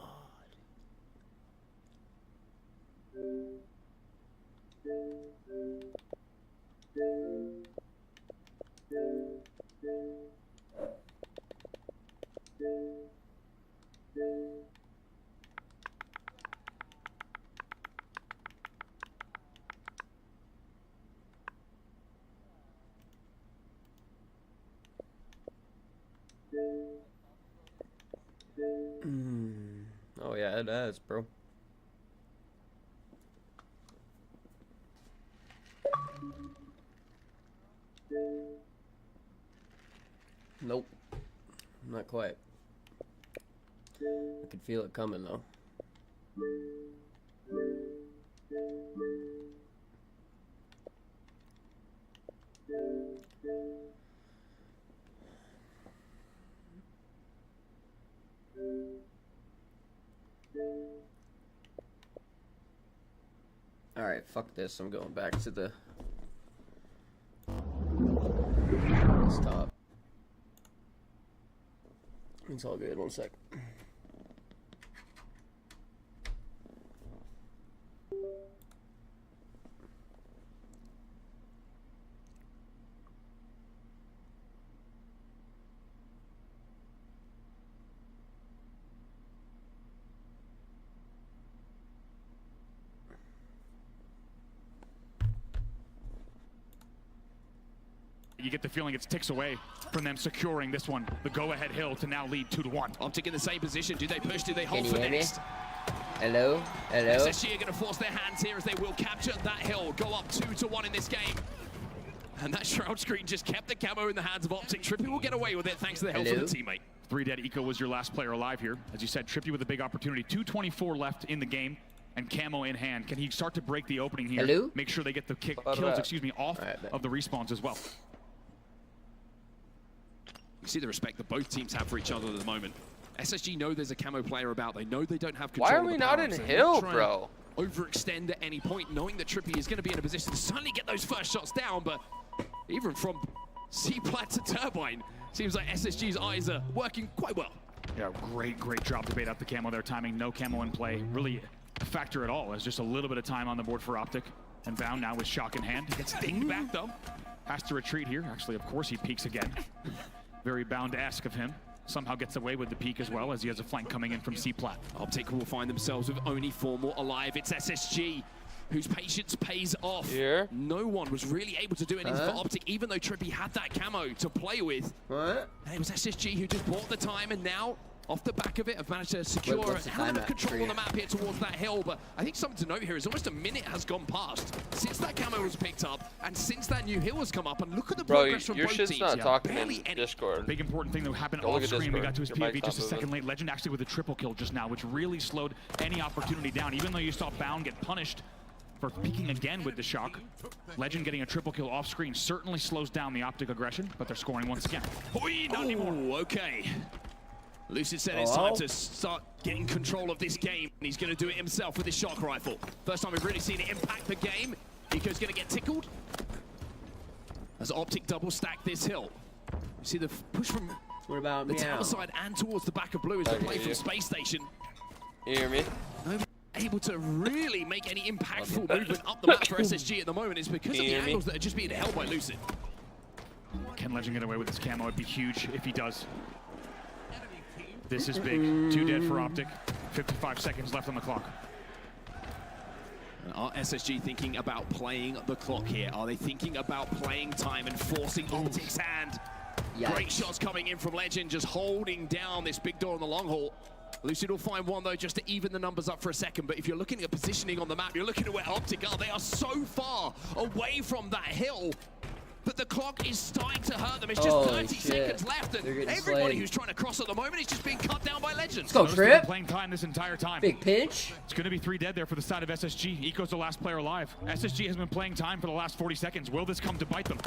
Oh yeah, it has, bro. Nope. Not quite. I could feel it coming though. Alright, fuck this. I'm going back to the stop. It's all good. 1 sec. You get the feeling it's ticks away from them securing this one, the go-ahead hill to now lead 2-1. Optic in the same position. Do they push? Do they hold Can you for hear me? next? Hello? Hello? SSG are going to force their hands here as they will capture that hill, go up 2-1 in this game. And that Shroud screen just kept the camo in the hands of Optic. Trippy will get away with it thanks to the help of the teammate. 3 dead. Eco was your last player alive here. As you said, Trippy with a big opportunity. 2:24 left in the game and camo in hand. Can he start to break the opening here? Hello? Make sure they get the kills, off of the respawns as well. You see the respect that both teams have for each other at the moment. SSG know there's a camo player about. They know they don't have control. Why are we not in hill, bro? Overextend at any point, knowing that Trippy is going to be in a position to suddenly get those first shots down, but even from C-Plat to Turbine, seems like SSG's eyes are working quite well. Yeah, great job to bait out the camo there. Timing, no camo in play. Really a factor at all. As just a little bit of time on the board for Optic. And Bound now with shock in hand. He gets dinged back though. Has to retreat here. Actually, of course, he peeks again. Very Bound-esque of him. Somehow gets away with the peak as well as he has a flank coming in from C-Plat. Optic will find themselves with only 4 more alive. It's SSG whose patience pays off. Here. No one was really able to do anything for Optic, even though Trippy had that camo to play with. And it was SSG who just bought the time, and now, off the back of it, have managed to secure a hell of a control on the map here towards that hill. But I think something to note here is almost a minute has gone past since that camo was picked up and since that new hill has come up. And look at the progress from both teams. Bro, your shit's not talking in Discord. Big important thing that happened off screen. We got to his POV just a second late. Legend actually with a triple kill just now, which really slowed any opportunity down. Even though you saw Bound get punished for peeking again with the shock, Legend getting a triple kill off screen certainly slows down the Optic aggression, but they're scoring once again. Not anymore. Okay. Lucid said it's time to start getting control of this game, and he's going to do it himself with his shock rifle. First time we've really seen it impact the game. Eco's going to get tickled as Optic double stack this hill. You see the push from the tower side and towards the back of blue as they play from Space Station. You hear me? Nobody able to really make any impactful movement up the map for SSG at the moment. It's because of the angles that are just being held by Lucid. Can Legend get away with his camo? It'd be huge if he does. This is big. 2 dead for Optic. 55 seconds left on the clock. And are SSG thinking about playing the clock here? Are they thinking about playing time and forcing Optic's hand? Yikes. Great shots coming in from Legend, just holding down this big door on the long haul. Lucid will find one though just to even the numbers up for a second, but if you're looking at positioning on the map, you're looking at where Optic are. They are so far away from that hill that the clock is starting to hurt them. It's just 30 seconds left, and everybody who's trying to cross at the moment is just being cut down by Legends. Let's go, Trip. Playing time this entire time. Big pinch. It's going to be 3 dead there for the side of SSG. Eco's the last player alive. SSG has been playing time for the last 40 seconds. Will this come to bite them?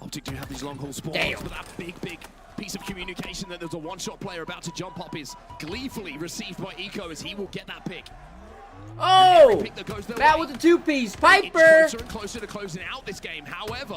Optic do have these long haul spawns, but that big piece of communication that there's a one-shot player about to jump up is gleefully received by Eco as he will get that pick. Oh! That was a 2-piece. Piper! It's closer and closer to closing out this game. However,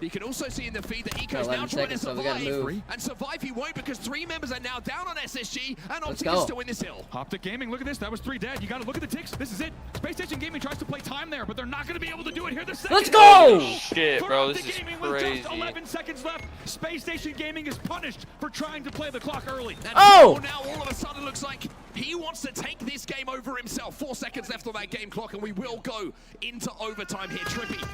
you can also see in the feed that Eco's now trying to survive. And survive he won't, because 3 members are now down on SSG, and Optic is still in this hill. Optic Gaming, look at this. That was 3 dead. You got to look at the ticks. This is it. Space Station Gaming tries to play time there, but they're not going to be able to do it here the second. Let's go! Shit, bro, this is Gaming crazy. with just 11 seconds left. Space Station Gaming is punished for trying to play the clock early. And oh! Now all of a sudden looks like he wants to take this game over himself. 4 seconds left on that game clock, and we will go into overtime here. Trippy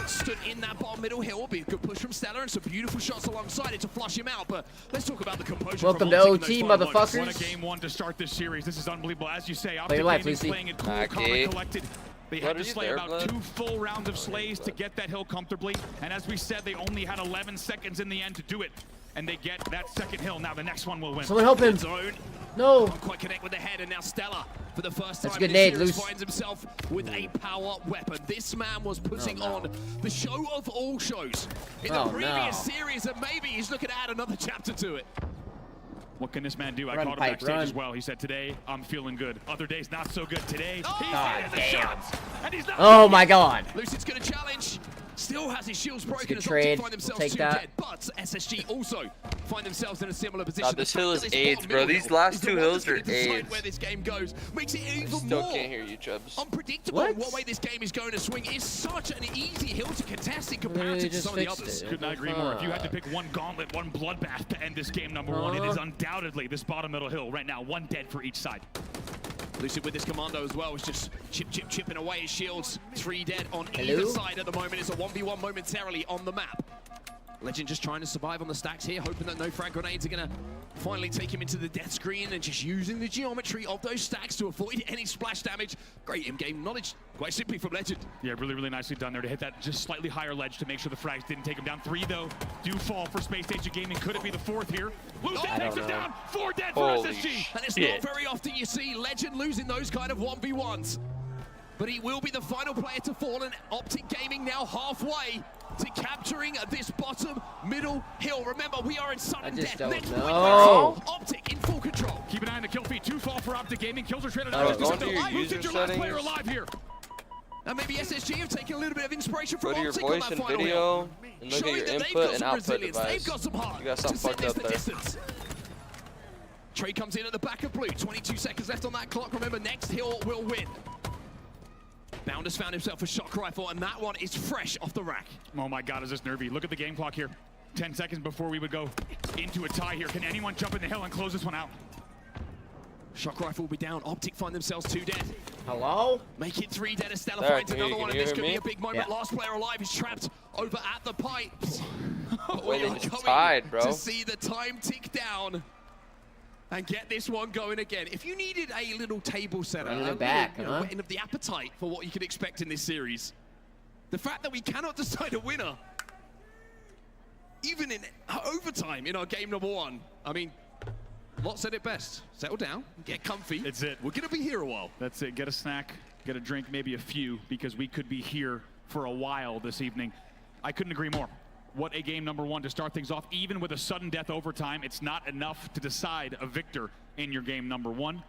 stood in that bottom middle hill. Be a good push from Stella and some beautiful shots alongside it to flush him out. But let's talk about the composure. Welcome to OT, motherfuckers. What a game 1 to start this series. This is unbelievable. As you say, Optic Gaming playing it cool, calm, and collected. They had to slay about 2 full rounds of slays to get that hill comfortably. And as we said, they only had 11 seconds in the end to do it. And they get that second hill. Now the next one will win. Someone help him. No. Can't quite connect with the head, and now Stella, for the first time in this series, finds himself with a power weapon. This man was putting on the show of all shows in the previous series, and maybe he's looking to add another chapter to it. What can this man do? I caught him backstage as well. He said, today, I'm feeling good. Other days, not so good. Today, he's hitting the shots, and he's not. Oh, my God. Lucid's going to challenge. Still has his shields broken as Optic find themselves 2 dead, but SSG also find themselves in a similar position. This hill is AIDS, bro. These last 2 hills are AIDS. Where this game goes makes it even still more can't hear you, Chubbs. Unpredictable what way this game is going to swing. Is such an easy hill to contest in comparison to some of the others. Could not agree more. If you had to pick one gauntlet, one bloodbath to end this game, number 1, it is undoubtedly this bottom middle hill right now. 1 dead for each side. Lucid with this commando as well. It's just chipping away his shields. 3 dead on either side at the moment. It's a 1v1 momentarily on the map. Legend just trying to survive on the stacks here, hoping that no frag grenades are going to finally take him into the death screen, and just using the geometry of those stacks to avoid any splash damage. Great in-game knowledge, quite simply from Legend. Yeah, really nicely done there to hit that just slightly higher ledge to make sure the frags didn't take him down. 3, though, do fall for Space Station Gaming. Could it be the 4th here? Lucid takes him down. 4 dead for SSG. And it's not very often you see Legend losing those kind of 1v1s. But he will be the final player to fall, and Optic Gaming now halfway to capturing this bottom middle hill. Remember, we are in sudden death. Next point, Optic in full control. Keep an eye on the kill feed. 2 fall for Optic Gaming. Kills are traded. User your last player alive here. And maybe SSG have taken a little bit of inspiration from Go to your Optic voice on that and final video, hill. and look at Showing your that they've input got and some output resilience. device. They've got some heart You got to something send fucked this up the there. distance. Trey comes in at the back of blue. 22 seconds left on that clock. Remember, next hill will win. Bounders found himself a shock rifle, and that one is fresh off the rack. Oh my God, is this nervy? Look at the game clock here. 10 seconds before we would go into a tie here. Can anyone jump in the hill and close this one out? Shock rifle will be down. Optic find themselves 2 dead. Hello? Make it 3 dead. Estella There, finds another one, and this could be a big moment. Yeah. Last player alive is trapped over at the pipes. Wait, We are it's going tied, bro. to see the time tick down and get this one going again. If you needed a little table setter, whetting of the appetite for what you can expect in this series, the fact that we cannot decide a winner, even in overtime in our game number 1, I mean, Lot said it best. Settle down, get comfy. It's it. We're gonna be here a while. That's it. Get a snack, get a drink, maybe a few, because we could be here for a while this evening. I couldn't agree more. What a game number 1 to start things off. Even with a sudden death overtime, it's not enough to decide a victor in your game number 1.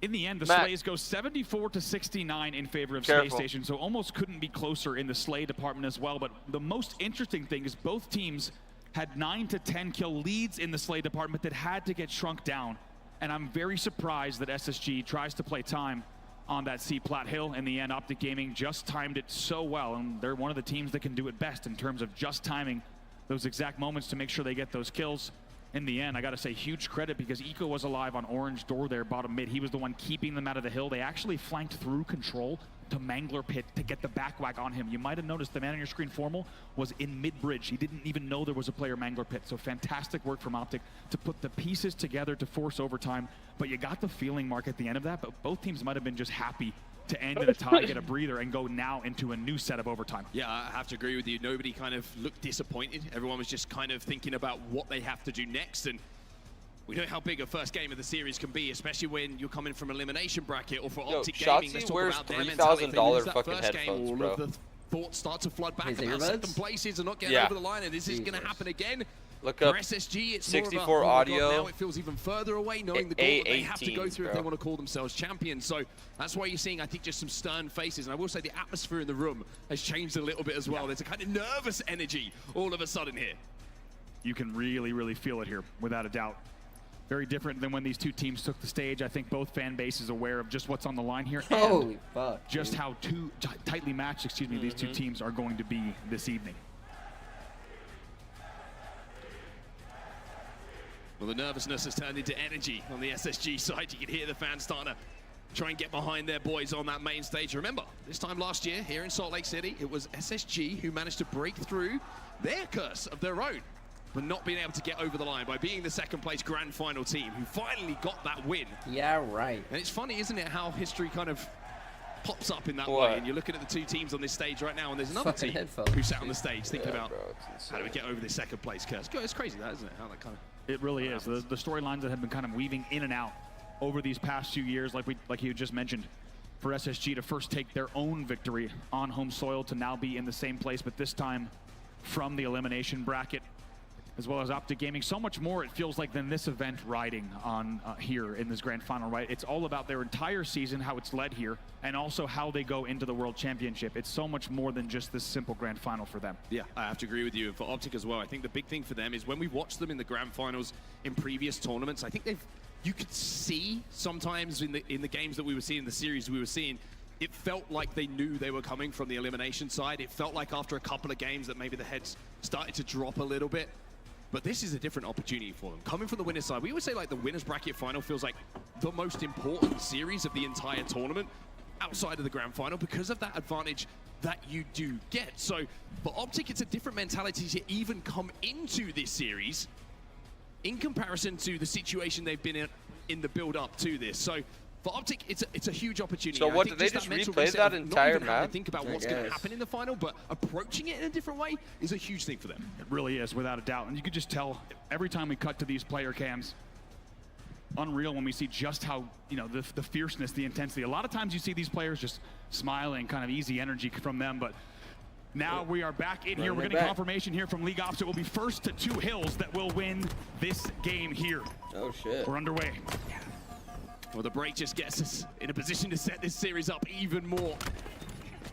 In the end, the Slays go 74-69 in favor of Space Station, so almost couldn't be closer in the Slay department as well. But the most interesting thing is both teams had 9 to 10 kill leads in the Slay department that had to get shrunk down. And I'm very surprised that SSG tries to play time on that C-Plat hill. In the end, Optic Gaming just timed it so well, and they're one of the teams that can do it best in terms of just timing those exact moments to make sure they get those kills. In the end, I gotta say huge credit, because Eco was alive on orange door there, bottom mid. He was the one keeping them out of the hill. They actually flanked through control to Mangler Pit to get the back whack on him. You might have noticed the man on your screen, Formal, was in mid-bridge. He didn't even know there was a player Mangler Pit. So fantastic work from Optic to put the pieces together to force overtime. But you got the feeling, Mark, at the end of that, but both teams might have been just happy to end in a tie, get a breather, and go now into a new set of overtime. Yeah, I have to agree with you. Nobody kind of looked disappointed. Everyone was just kind of thinking about what they have to do next. And we know how big a first game of the series can be, especially when you're coming from elimination bracket or for Optic Gaming. Let's talk about their mentality. If they lose that first game, all of the thoughts start to flood back about second places and not getting over the line, and this is going to happen again. Look up for SSG, it's 64 more of a, audio. now it feels even further away, knowing the goal that they have to go through if they want to call themselves champions. So that's why you're seeing, I think, just some stern faces. And I will say the atmosphere in the room has changed a little bit as well. There's a kind of nervous energy all of a sudden here. You can really feel it here, without a doubt. Very different than when these two teams took the stage. I think both fan bases aware of just what's on the line here. Holy fuck. Just how tightly matched, these two teams are going to be this evening. Well, the nervousness has turned into energy on the SSG side. You can hear the fans starting to try and get behind their boys on that main stage. Remember, this time last year here in Salt Lake City, it was SSG who managed to break through their curse of their own, but not being able to get over the line by being the second place grand final team who finally got that win. Yeah, right. And it's funny, isn't it, how history kind of pops up in that way. And you're looking at the two teams on this stage right now, and there's another team who sat on the stage thinking about how do we get over this second place curse. It's crazy, that, isn't it? How that kind of... It really is. The storylines that have been kind of weaving in and out over these past few years, like you just mentioned, for SSG to first take their own victory on home soil to now be in the same place, but this time from the elimination bracket, as well as Optic Gaming. So much more, it feels like, than this event riding on here in this grand final, right? It's all about their entire season, how it's led here, and also how they go into the World Championship. It's so much more than just this simple grand final for them. Yeah, I have to agree with you. And for Optic as well, I think the big thing for them is when we watched them in the grand finals in previous tournaments, I think you could see sometimes in the games that we were seeing, the series we were seeing, it felt like they knew they were coming from the elimination side. It felt like after a couple of games that maybe the heads started to drop a little bit. But this is a different opportunity for them. Coming from the winner's side, we always say like the winner's bracket final feels like the most important series of the entire tournament outside of the grand final because of that advantage that you do get. So for Optic, it's a different mentality to even come into this series in comparison to the situation they've been in the build-up to this. So for Optic, it's a huge opportunity. So what, did they just replay that entire map? Think about what's going to happen in the final, but approaching it in a different way is a huge thing for them. It really is, without a doubt. And you could just tell every time we cut to these player cams, unreal when we see just how, you know, the fierceness, the intensity. A lot of times you see these players just smiling, kind of easy energy from them, but now we are back in here. We're getting confirmation here from League Ops. It will be first to 2 hills that will win this game here. Oh, shit. We're underway. Well, the break just gets us in a position to set this series up even more.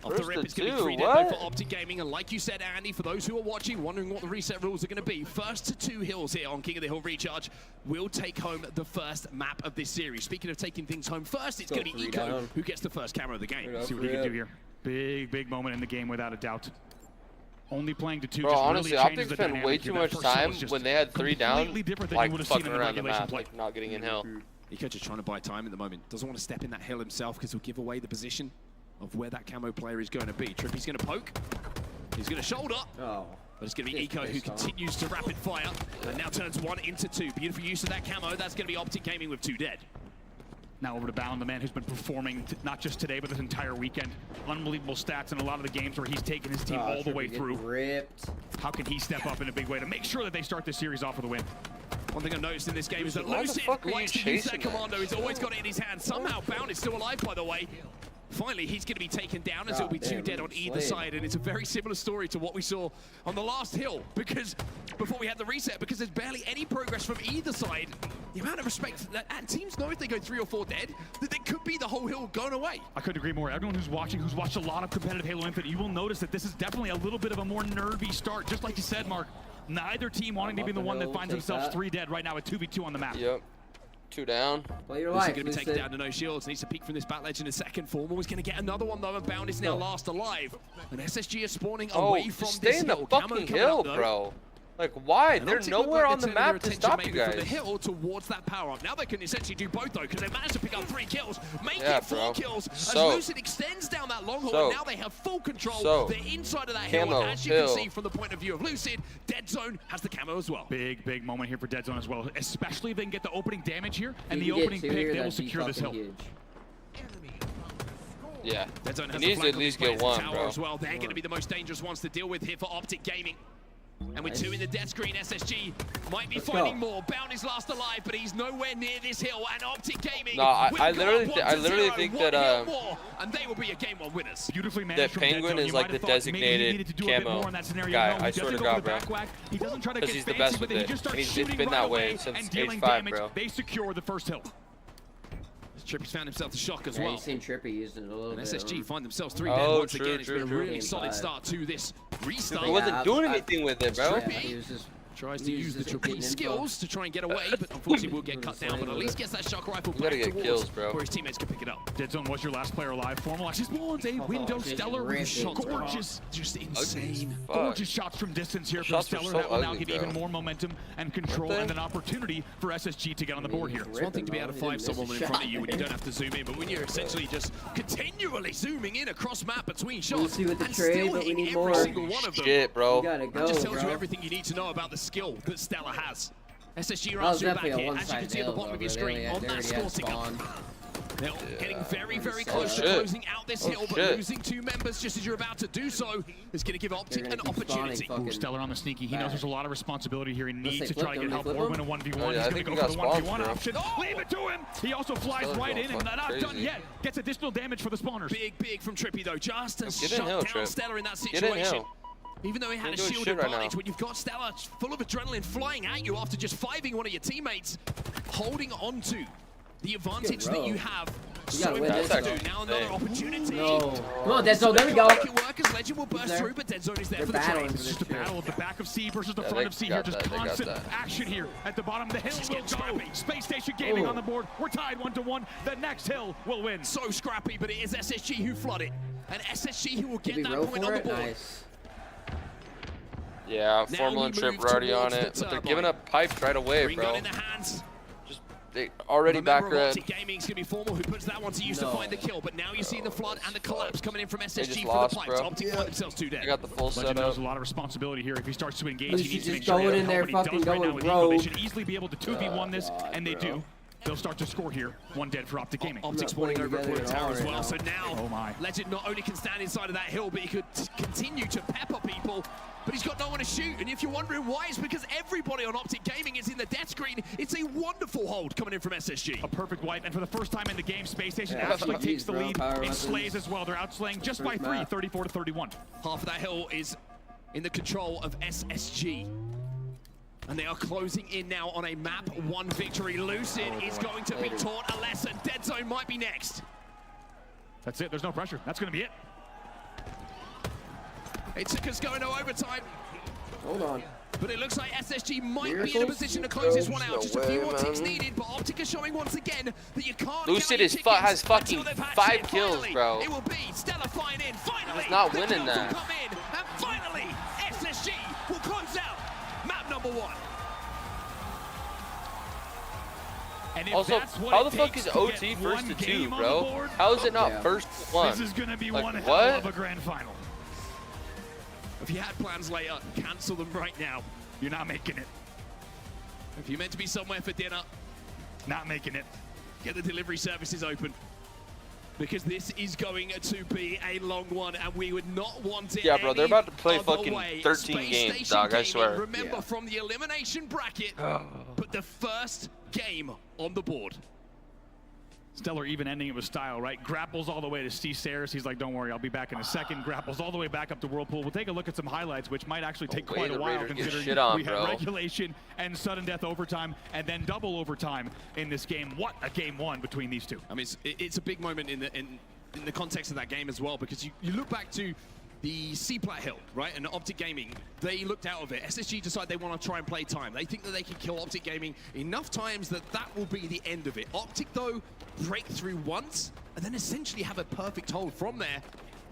Off the rip, it's going to be 3 dead for Optic Gaming, and like you said, Andy, for those who are watching, wondering what the reset rules are going to be, first to 2 hills here on King of the Hill Recharge will take home the first map of this series. Speaking of taking things home first, it's going to be Eco who gets the first camera of the game. See what he can do here. Big moment in the game, without a doubt. Only playing to 2 Bro, just honestly, really Optic changes the spent dynamic way here. too That much first time hill is when they had 3 down, different than like you would have seen fucking in the around the regulation map, play. like not getting in hill. Eco just trying to buy time at the moment. Doesn't want to step in that hill himself because he'll give away the position of where that camo player is going to be. Trippy's going to poke. He's going to shoulder. Oh. But it's going to be Eco who continues to rapid fire and now turns 1 into 2. Beautiful use of that camo. That's going to be Optic Gaming with 2 dead. Now over to Bound, the man who's been performing not just today, but this entire weekend. Unbelievable stats in a lot of the games where he's taken his team all the way through. Ripped. How can he step up in a big way to make sure that they start this series off with a win? One thing I've noticed in this game is that Lucid likes to use that commando. He's always got it in his hand. Somehow Bound is still alive, by the way. Finally, he's going to be taken down as it'll be 2 dead on either side, and it's a very similar story to what we saw on the last hill, because before we had the reset, because there's barely any progress from either side. The amount of respect that teams know if they go 3 or 4 dead, that it could be the whole hill going away. I couldn't agree more. Everyone who's watching, who's watched a lot of competitive Halo Infinite, you will notice that this is definitely a little bit of a more nervy start, just like you said, Mark. Neither team wanting to be the one that finds themselves 3 dead right now at 2v2 on the map. Yep. 2 down. Play your He's life, going to be taken down to no shields. Needs to peek from this Bat Legend in second form. Always going to get another one though, and Bound is now last alive. And SSG is spawning away from stay this in the hill. fucking hill, bro. Like, why? They're nowhere on the map to stop you guys. From the hill towards that power up. Now they can essentially do both though, because they managed to pick up 3 kills, make it 4 kills. As Lucid extends down that long haul, and now they have full control. They're inside of that hill, and as you can see from the point of view of Lucid, Dead Zone has the camo as well. Big moment here for Dead Zone as well, especially if they can get the opening damage here and the opening pick. They will secure this hill. Yeah, Dead Zone has he needs to at least get 1, bro. As well. They're going to be the most dangerous ones to deal with here for Optic Gaming. And with 2 in the death screen, SSG might be finding more. Bound is last alive, but he's nowhere near this hill. And Optic Gaming. No, I literally think that and they will be a game 1 winners. Beautifully managed that Penguin is like the designated camo guy. I swear to God, bro. Because he's the best with it. And it's been that way since age 5, bro. They secure the first hill. Trippy's found himself the shock as well. You've seen Trippy using it a little and bit. SSG find themselves 3 dead once again. It's been a really solid start to this restart. He wasn't doing anything with it, bro. Trippy tries to use the Trippy skills to try and get away, but unfortunately will get cut down, but at least gets that shock rifle back towards kills, bro. where his teammates can pick it up. Dead Zone was your last player alive. Formal actually spawns a window Stellar with shots. Gorgeous, just insane. Gorgeous shots from distance here from Stellar. That will now give even more momentum and control and an opportunity for SSG to get on the board here. It's one thing to be able to 5 someone in front of you when you don't have to zoom in, but when you're essentially just continually zooming in across map between shots and still hitting every single one of them. Shit, bro. That just tells you everything you need to know about the skill that Stellar has. SSG runs through back here, as you can see at the bottom of your screen, on that score ticker. They're getting very close to closing out this hill, but losing 2 members just as you're about to do so is going to give Optic an opportunity. Stellar on the sneaky. He knows there's a lot of responsibility here. He needs to try to get help or win a 1v1. He's going to go for the 1v1 option. Leave it to him. He also flies right in and not done yet. Gets additional damage for the spawners. Big from Trippy though, just to shut down Stellar in that situation. Even though he had a shield advantage, when you've got Stellar full of adrenaline flying at you after just 5ing one of your teammates, holding on to the advantage that you have. So now another opportunity. No. Come on, Dead Zone, there we go. Legend will burst through, but Dead Zone is there for the trade. It's just a battle at the back of C versus the front of C here. Just constant action here at the bottom of the hill. Will go. Space Station Gaming on the board. We're tied 1-1. The next hill will win. So scrappy, but it is SSG who flood it. And SSG who will get that point on the board. Nice. Yeah, Formal and Trip were already on it, but they're giving up pipes right away, bro. Just they already back red. Gaming's gonna be Formal, who puts that one to use to find the kill, but now you see the flood and the collapse coming in from SSG for lost, the pipes. bro. Optic find themselves too dead. They got the full Legend setup. has a lot of responsibility here. If he starts to engage, But he needs to she's make just sure going he in has there, help, and he fucking does right now going with Eagle. They rogue. should easily be able to 2v1 this, and they do. They'll start to score here. One dead for Optic Gaming. Optic spawning over at Point Tower as well. So now, oh my. Legend not only can stand inside of that hill, but he could continue to pepper people. But he's got no one to shoot. And if you're wondering why, it's because everybody on Optic Gaming is in the death screen. It's a wonderful hold coming in from SSG. A perfect wipe, and for the first time in the game, Space Station actually takes the lead in slays as well. They're outslaying just by 3, 34-31. Half of that hill is in the control of SSG. And they are closing in now on a map 1 victory. Lucid is going to be taught a lesson. Dead Zone might be next. That's it. There's no pressure. That's going to be it. It took us going to overtime. Hold on. But it looks like SSG might be in a position to close this one out. Just a few more ticks needed, but Optic is showing once again that you can't. Lucid has fucking 5 kills, bro. It will be Stella flying in. Finally, he's not winning that. Come in, and finally, SSG will close out map number 1. Also, how the fuck is OT first to 2, bro? How is it not first to 1? This is going to be like, one what? hell of a grand final. If you had plans later, cancel them right now. You're not making it. If you're meant to be somewhere for dinner, not making it. Get the delivery services open. Because this is going to be a long one, and we would not want it. Yeah, bro, they're about to play other fucking way. 13 Space games, Station dog, I Gaming, swear. Remember, from the elimination bracket, put the first game on the board. Stellar even ending it with style, right? Grapples all the way to Steve Sayers. He's like, don't worry, I'll be back in a second. Grapples all the way back up to Whirlpool. We'll take a look at some highlights, which might actually take quite a while, considering we have regulation and sudden death overtime, and then double overtime in this game. What a game 1 between these two. I mean, it's a big moment in the context of that game as well, because you look back to the C-Plat Hill, right, and Optic Gaming, they looked out of it. SSG decided they want to try and play time. They think that they can kill Optic Gaming enough times that that will be the end of it. Optic, though, break through once, and then essentially have a perfect hold from there.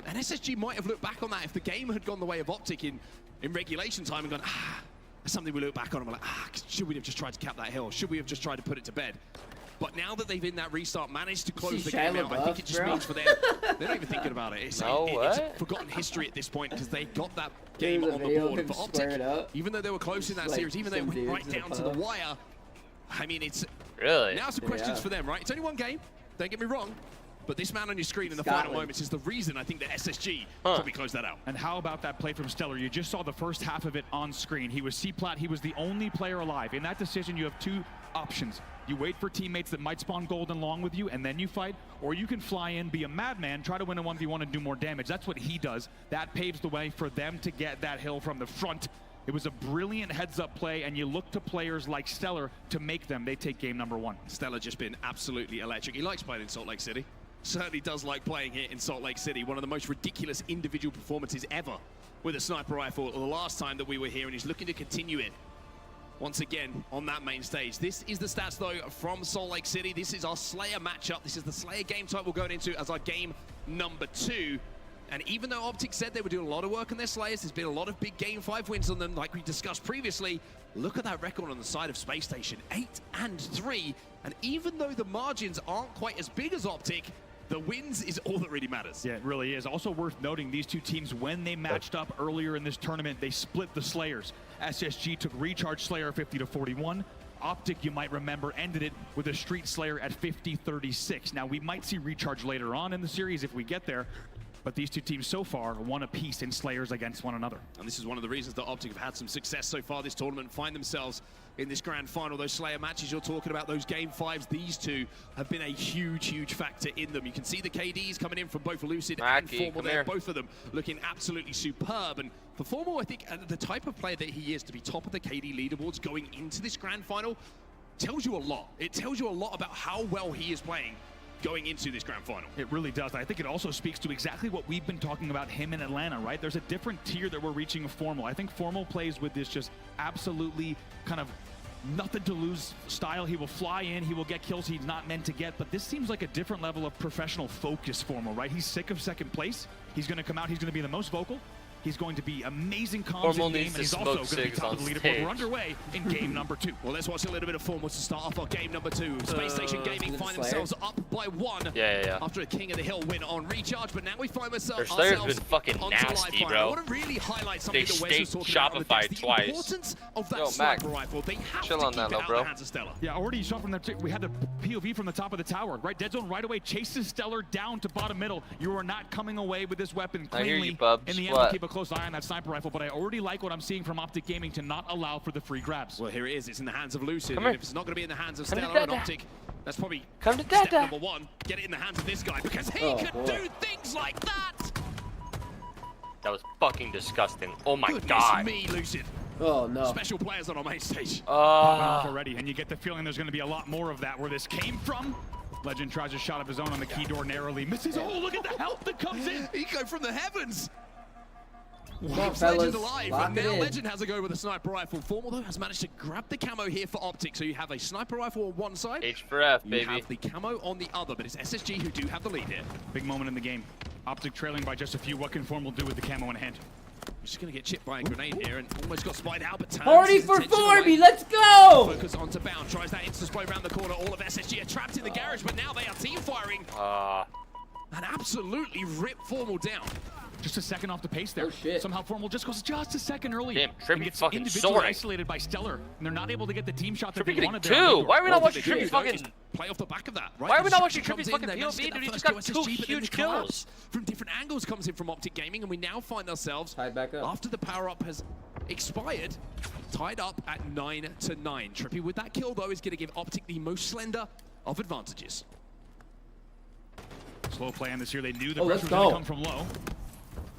And SSG might have looked back on that if the game had gone the way of Optic in regulation time and gone, that's something we look back on and we're like, should we have just tried to cap that hill? Should we have just tried to put it to bed? But now that they've, in that restart, managed to close the game out, I think it just means for them, they're not even thinking about it. It's forgotten history at this point because they got that game on the board. For Optic, even though they were close in that series, even though it went right down to the wire, I mean, it's... Really? Now some questions for them, right? It's only one game, don't get me wrong. But this man on your screen in the final moments is the reason I think that SSG probably closed that out. And how about that play from Stellar? You just saw the first half of it on screen. He was C-Plat. He was the only player alive. In that decision, you have 2 options. You wait for teammates that might spawn gold and long with you, and then you fight, or you can fly in, be a madman, try to win a 1v1 and do more damage. That's what he does. That paves the way for them to get that hill from the front. It was a brilliant heads-up play, and you look to players like Stellar to make them. They take game number 1. Stellar just been absolutely electric. He likes playing in Salt Lake City. Certainly does like playing here in Salt Lake City. One of the most ridiculous individual performances ever with a sniper rifle the last time that we were here, and he's looking to continue it once again on that main stage. This is the stats, though, from Salt Lake City. This is our Slayer matchup. This is the Slayer game type we're going into as our game number 2. And even though Optic said they were doing a lot of work on their Slayers, there's been a lot of big game 5 wins on them, like we discussed previously. Look at that record on the side of Space Station, 8-3. And even though the margins aren't quite as big as Optic, the wins is all that really matters. Yeah, it really is. Also worth noting, these two teams, when they matched up earlier in this tournament, they split the Slayers. SSG took Recharge Slayer 50-41. Optic, you might remember, ended it with a Street Slayer at 50-36. Now, we might see Recharge later on in the series if we get there, but these two teams so far won a piece in Slayers against one another. And this is one of the reasons that Optic have had some success so far this tournament, find themselves in this grand final. Those Slayer matches you're talking about, those game 5s, these two have been a huge, huge factor in them. You can see the KDs coming in from both Lucid and Formal there, both of them looking absolutely superb. And for Formal, I think the type of player that he is to be top of the KD leaderboards going into this grand final tells you a lot. It tells you a lot about how well he is playing going into this grand final. It really does. I think it also speaks to exactly what we've been talking about him in Atlanta, right? There's a different tier that we're reaching of Formal. I think Formal plays with this just absolutely kind of nothing to lose style. He will fly in, he will get kills he's not meant to get, but this seems like a different level of professional focus Formal, right? He's sick of second place. He's going to come out, he's going to be the most vocal. He's going to be amazing comms Formal in game, needs and to he's also smoke going to be cigs top on of the leaderboard. stage. We're underway in game number 2. Well, let's watch a little bit of formal to start off our game number 2. Space Station Gaming find themselves up by 1 after a King of the Hill win on Recharge, but now we find ourselves Their Slayer's been fucking nasty, I bro. want to really highlight They something that Wes was staked talking about on the desk, Shopify the twice. importance of that Yo, sniper Mac, rifle. They have chill to on keep that, it though, out bro. of the hands of Stellar. Yeah, already shot from there. We had the POV from the top of the tower, right? Dead Zone right away chases Stellar down to bottom middle. You are not coming away with this weapon I hear cleanly. you, Bubs. In the end, What? we'll keep a close eye on that sniper rifle, but I already like what I'm seeing from Optic Gaming to not allow for the free grabs. Well, here it is. It's in the hands of Lucid. Come And here. if it's not going to be in the hands of Come to Stellar and Dada. Optic, that's probably Come to step Dada. number 1. Get it in the hands of this guy because he Oh, could boy. do things like that. That was fucking disgusting. Oh my Goodness god. me, Lucid. Oh no. Special players on our main stage. Popping off already, and you get the feeling there's going to be a lot more of that where this came from. Legend tries a shot of his own on the key door, narrowly misses. Oh, look at the health that comes in. Eco from the heavens. Come on, Leaves fellas. Legend alive, Lock and it now in. Legend has a go with a sniper rifle. Formal, though, has managed to grab the camo here for Optic. So you have a sniper rifle on one side. H for F, You baby. have the camo on the other, but it's SSG who do have the lead here. Big moment in the game. Optic trailing by just a few. What can Formal do with the camo in hand? Just going to get chipped by a grenade here and almost got spied out, but turns Party his for attention Forby, away. let's go! Focus onto Bound, tries that instant spray around the corner. All of SSG are trapped in the garage, but now they are team firing and absolutely rip Formal down. Just a second off the pace there. Somehow Formal just goes just a second early. Damn, and Trippy gets fucking individually soaring. isolated by Stellar, and they're not able to get the team shot that Trippy they getting wanted. 2. Why are we not watching Trippy's fucking... Play off the back of that, right? Why are we The not watching shot comes Trippy's in, fucking they managed to POV, get dude? He that just first got kill, 2 SSG, but then huge the collapse kills. from different angles comes in from Optic Gaming, and we now find ourselves, after the power-up has expired, tied up at 9-9. Trippy with that kill, though, is going to give Optic the most slender of advantages. Slow play on this here. They knew the Oh, pressure let's was going to go. come from low.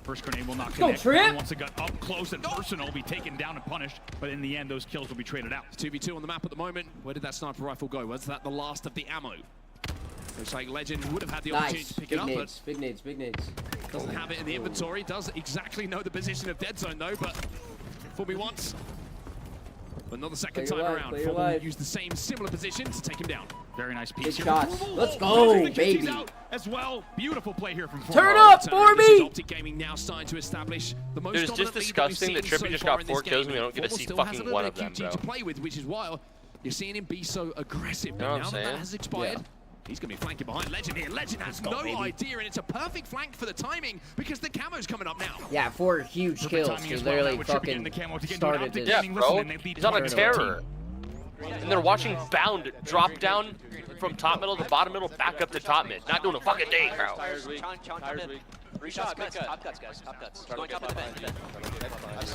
First grenade will not Go, connect. Trip! And once it got up close and personal, will be taken down and punished. But in the end, those kills will be traded out. 2v2 on the map at the moment. Where did that sniper rifle go? Was that the last of the ammo? Looks like Legend would have had the opportunity Nice. to pick Big it up, nades, big nades, big nades. but doesn't have it in the inventory. Does exactly know the position of Dead Zone, though, but fool me once. But not the second Play time your life, around. play your Formal life. used the same similar position to take him down. Very nice Big piece here. shots. Formal. Let's Oh, go, the kick is baby. out as well. Beautiful play here from Turn Formal. up This for is me! Optic Gaming now starting to establish the most Dude, it's just dominant lead disgusting that that we've Trippy seen just so far got in this 4 kills and we game. don't get to Formal see still has fucking a one little of them, bit of QG bro. to play with, which is why you're seeing him be so aggressive. You know But what now I'm that saying? has expired, Yeah. he's going to be flanking behind Legend here. Legend has go, no baby. idea, and it's a perfect flank for the timing because the camo's coming up now. Yeah, 4 huge Perfect kills. timing He as well. literally Now with Trippy getting fucking the camo to get into started Optic this. Yeah, Gaming. bro. Listen, and they lead He's on a 2-0 terror. And they're watching Bound drop down from top middle to bottom middle, back up to top mid. Not doing a fucking thing, bro. Tires weak. Reshot, cuts, top cuts, guys, top cuts. Going top of the vent,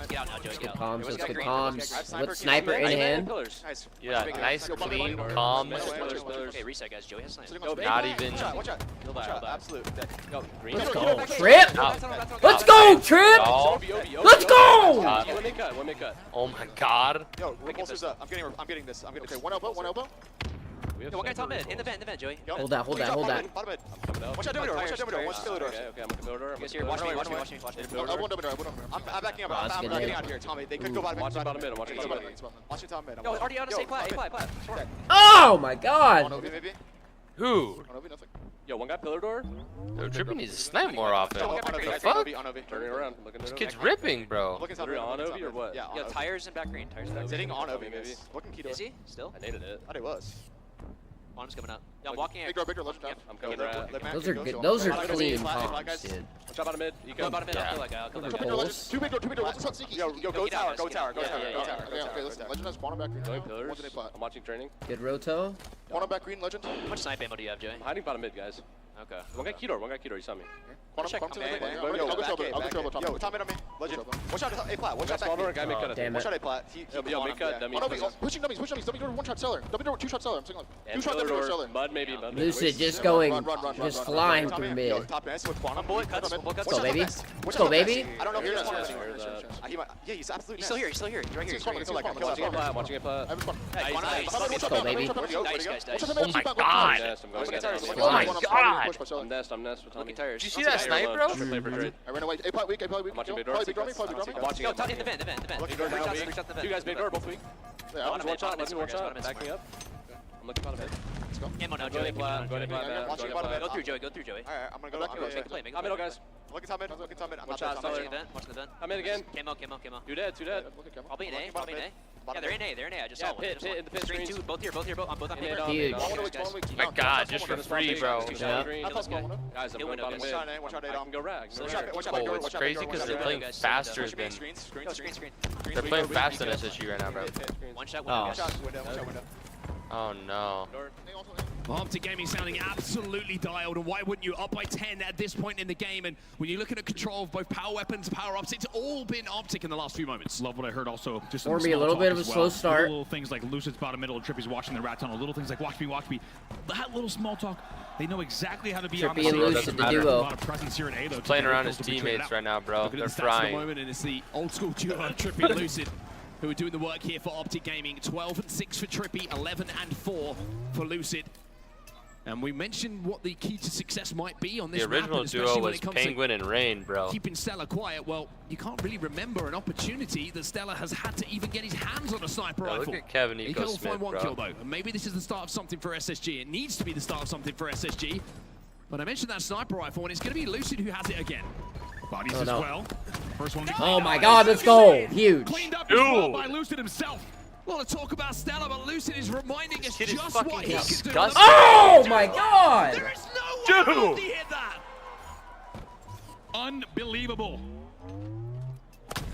Get out now, Joey, Good get out. comms, let's get comms. With Sniper sniper in hand. Yeah, nice, clean, calm. Okay, reset, guys. Joey has sniper. Not even. Watch out. Absolute. Go. Green. Let's go, Trip! No. Let's go, Trip! No. Let's go! One mid cut, one mid cut. Oh my god. Yo, bolsters up. I'm getting this. Okay, one elbow, one elbow. Yo, one guy top mid. In the vent, Joey. Hold that, hold that, hold that. Bottom mid. Watch out, Dumbledore. Watch out, Dumbledore. Watch Dumbledore. Okay, I'm looking Dumbledore. You guys here? Watch me. Elbow, Dumbledore. I'm backing up. I'm getting out here. Tommy, they could go bottom mid. Watch bottom mid. Watch bottom mid. Watch top mid. Yo, already on a safe plat. A-plat. Oh my god! Maybe. Who? Nothing. Yo, one guy pillar door. Yo, Trippy needs to snipe more often. What the fuck? Turning around. This kid's ripping, bro. Looking on Ovi or what? Yeah, Yo, tires in back green. Tires in back green. Sitting on Ovi, maybe. Looking key door. Is he? Still? I nated it. I thought it was. Bottom's coming up. Yeah, I'm walking. Big door, legend down. I'm coming. Those are good, those are clean comms, dude. Watch out bottom mid. You go bottom mid. I'll kill that guy. I'll kill that guy. Holes. Two big door. Let's not sneaky. Yo, go tower. Go tower. Yeah. Okay, listen. Legend has quantum back green. Going pillars. One's in a plat. I'm watching training. Good roto. Quantum back green, legend. How much snipe ammo do you have, Joey? I'm hiding bottom mid, guys. Okay. One guy key door. You saw me. Quantum to the Okay, lane. okay. I'll go top. Yo, top mid on me. Legend. Watch out A plat. Watch out back green. Guy mid cut. Damn Watch it. out A plat. Yo, mid cut. Dummy. Pushing dummies. Dummy door, one shot seller. Dummy door, two shot seller. I'm saying like, two shot dummy door seller. Mud maybe. Lucid just going, just flying Top through man. mid. Yo, top man. With quantum. Bullet cuts. Let's go, baby. Let's go, baby. I don't know if you're yeah, he's absolutely. He's still here. He's right here. Watching A plat. Let's go, baby. Oh my god. Oh my god. I'm nest. Did you see that snipe, bro? I ran away. A plat weak. I'm watching big door. Watching Yo, in the vent. You guys big door, both weak. Yeah, One shot. Back me up. I'm looking bottom mid. Let's go. Ammo now, Joey. Watching bottom mid. Go through, Joey. Alright, I'm gonna go. Make a play. I'm middle, guys. Look at top mid. Look at top mid. Watch out, watch the event. Watch the event. I'm in again. Camo. Two dead. I'll be in A. I'll be in A. Yeah, they're in A. I just saw one. Pit in the pit Screen screens. two. Both here. I'm both on paper. Huge. My God, just for free, bro. Yeah. Guys, I'm going bottom mid. Watch out, I can go rag. Oh, it's crazy because they're playing faster than. They're playing faster than SSG right now, bro. One shot. Window. Oh no. Optic Gaming sounding absolutely dialed, and why wouldn't you? Up by 10 at this point in the game, and when you're looking at control of both power weapons, power-ups, it's all been Optic in the last few moments. Love what I heard also. Just Or be a little bit of a slow start. Little things like Lucid's bottom middle, Trippy's watching the rat tunnel. Little things like watch me. That little small talk. They know exactly how to be on the Trippy and same Lucid, the A duo. lot of presence here in A, though. Playing around his teammates right now, bro. Look at They're the stats at the frying. moment, and it's the old school duo of Trippy and Lucid who are doing the work here for Optic Gaming. 12-6 for Trippy, 11-4 for Lucid. And we mentioned what the key to success might be on this The map, original and especially duo when was it comes Penguin and Rain, to bro. keeping Stellar quiet. Well, you can't really remember an opportunity that Stellar has had to even get his hands on a sniper Yeah, rifle. look at Kevin He can Eco all find Smith, one bro. kill though, and maybe this is the start of something for SSG. It needs to be the start of something for SSG. But I mentioned that sniper rifle, and it's going to be Lucid who has it again. Bodies Oh, as no. well. First one. Oh my God, let's go. Huge. Cleaned up as well by Lucid himself. A lot of talk about Stellar, but Lucid is reminding us Kid is just fucking what he can do. disgusting. Oh my God. There is no way Dude. He hit that. Unbelievable.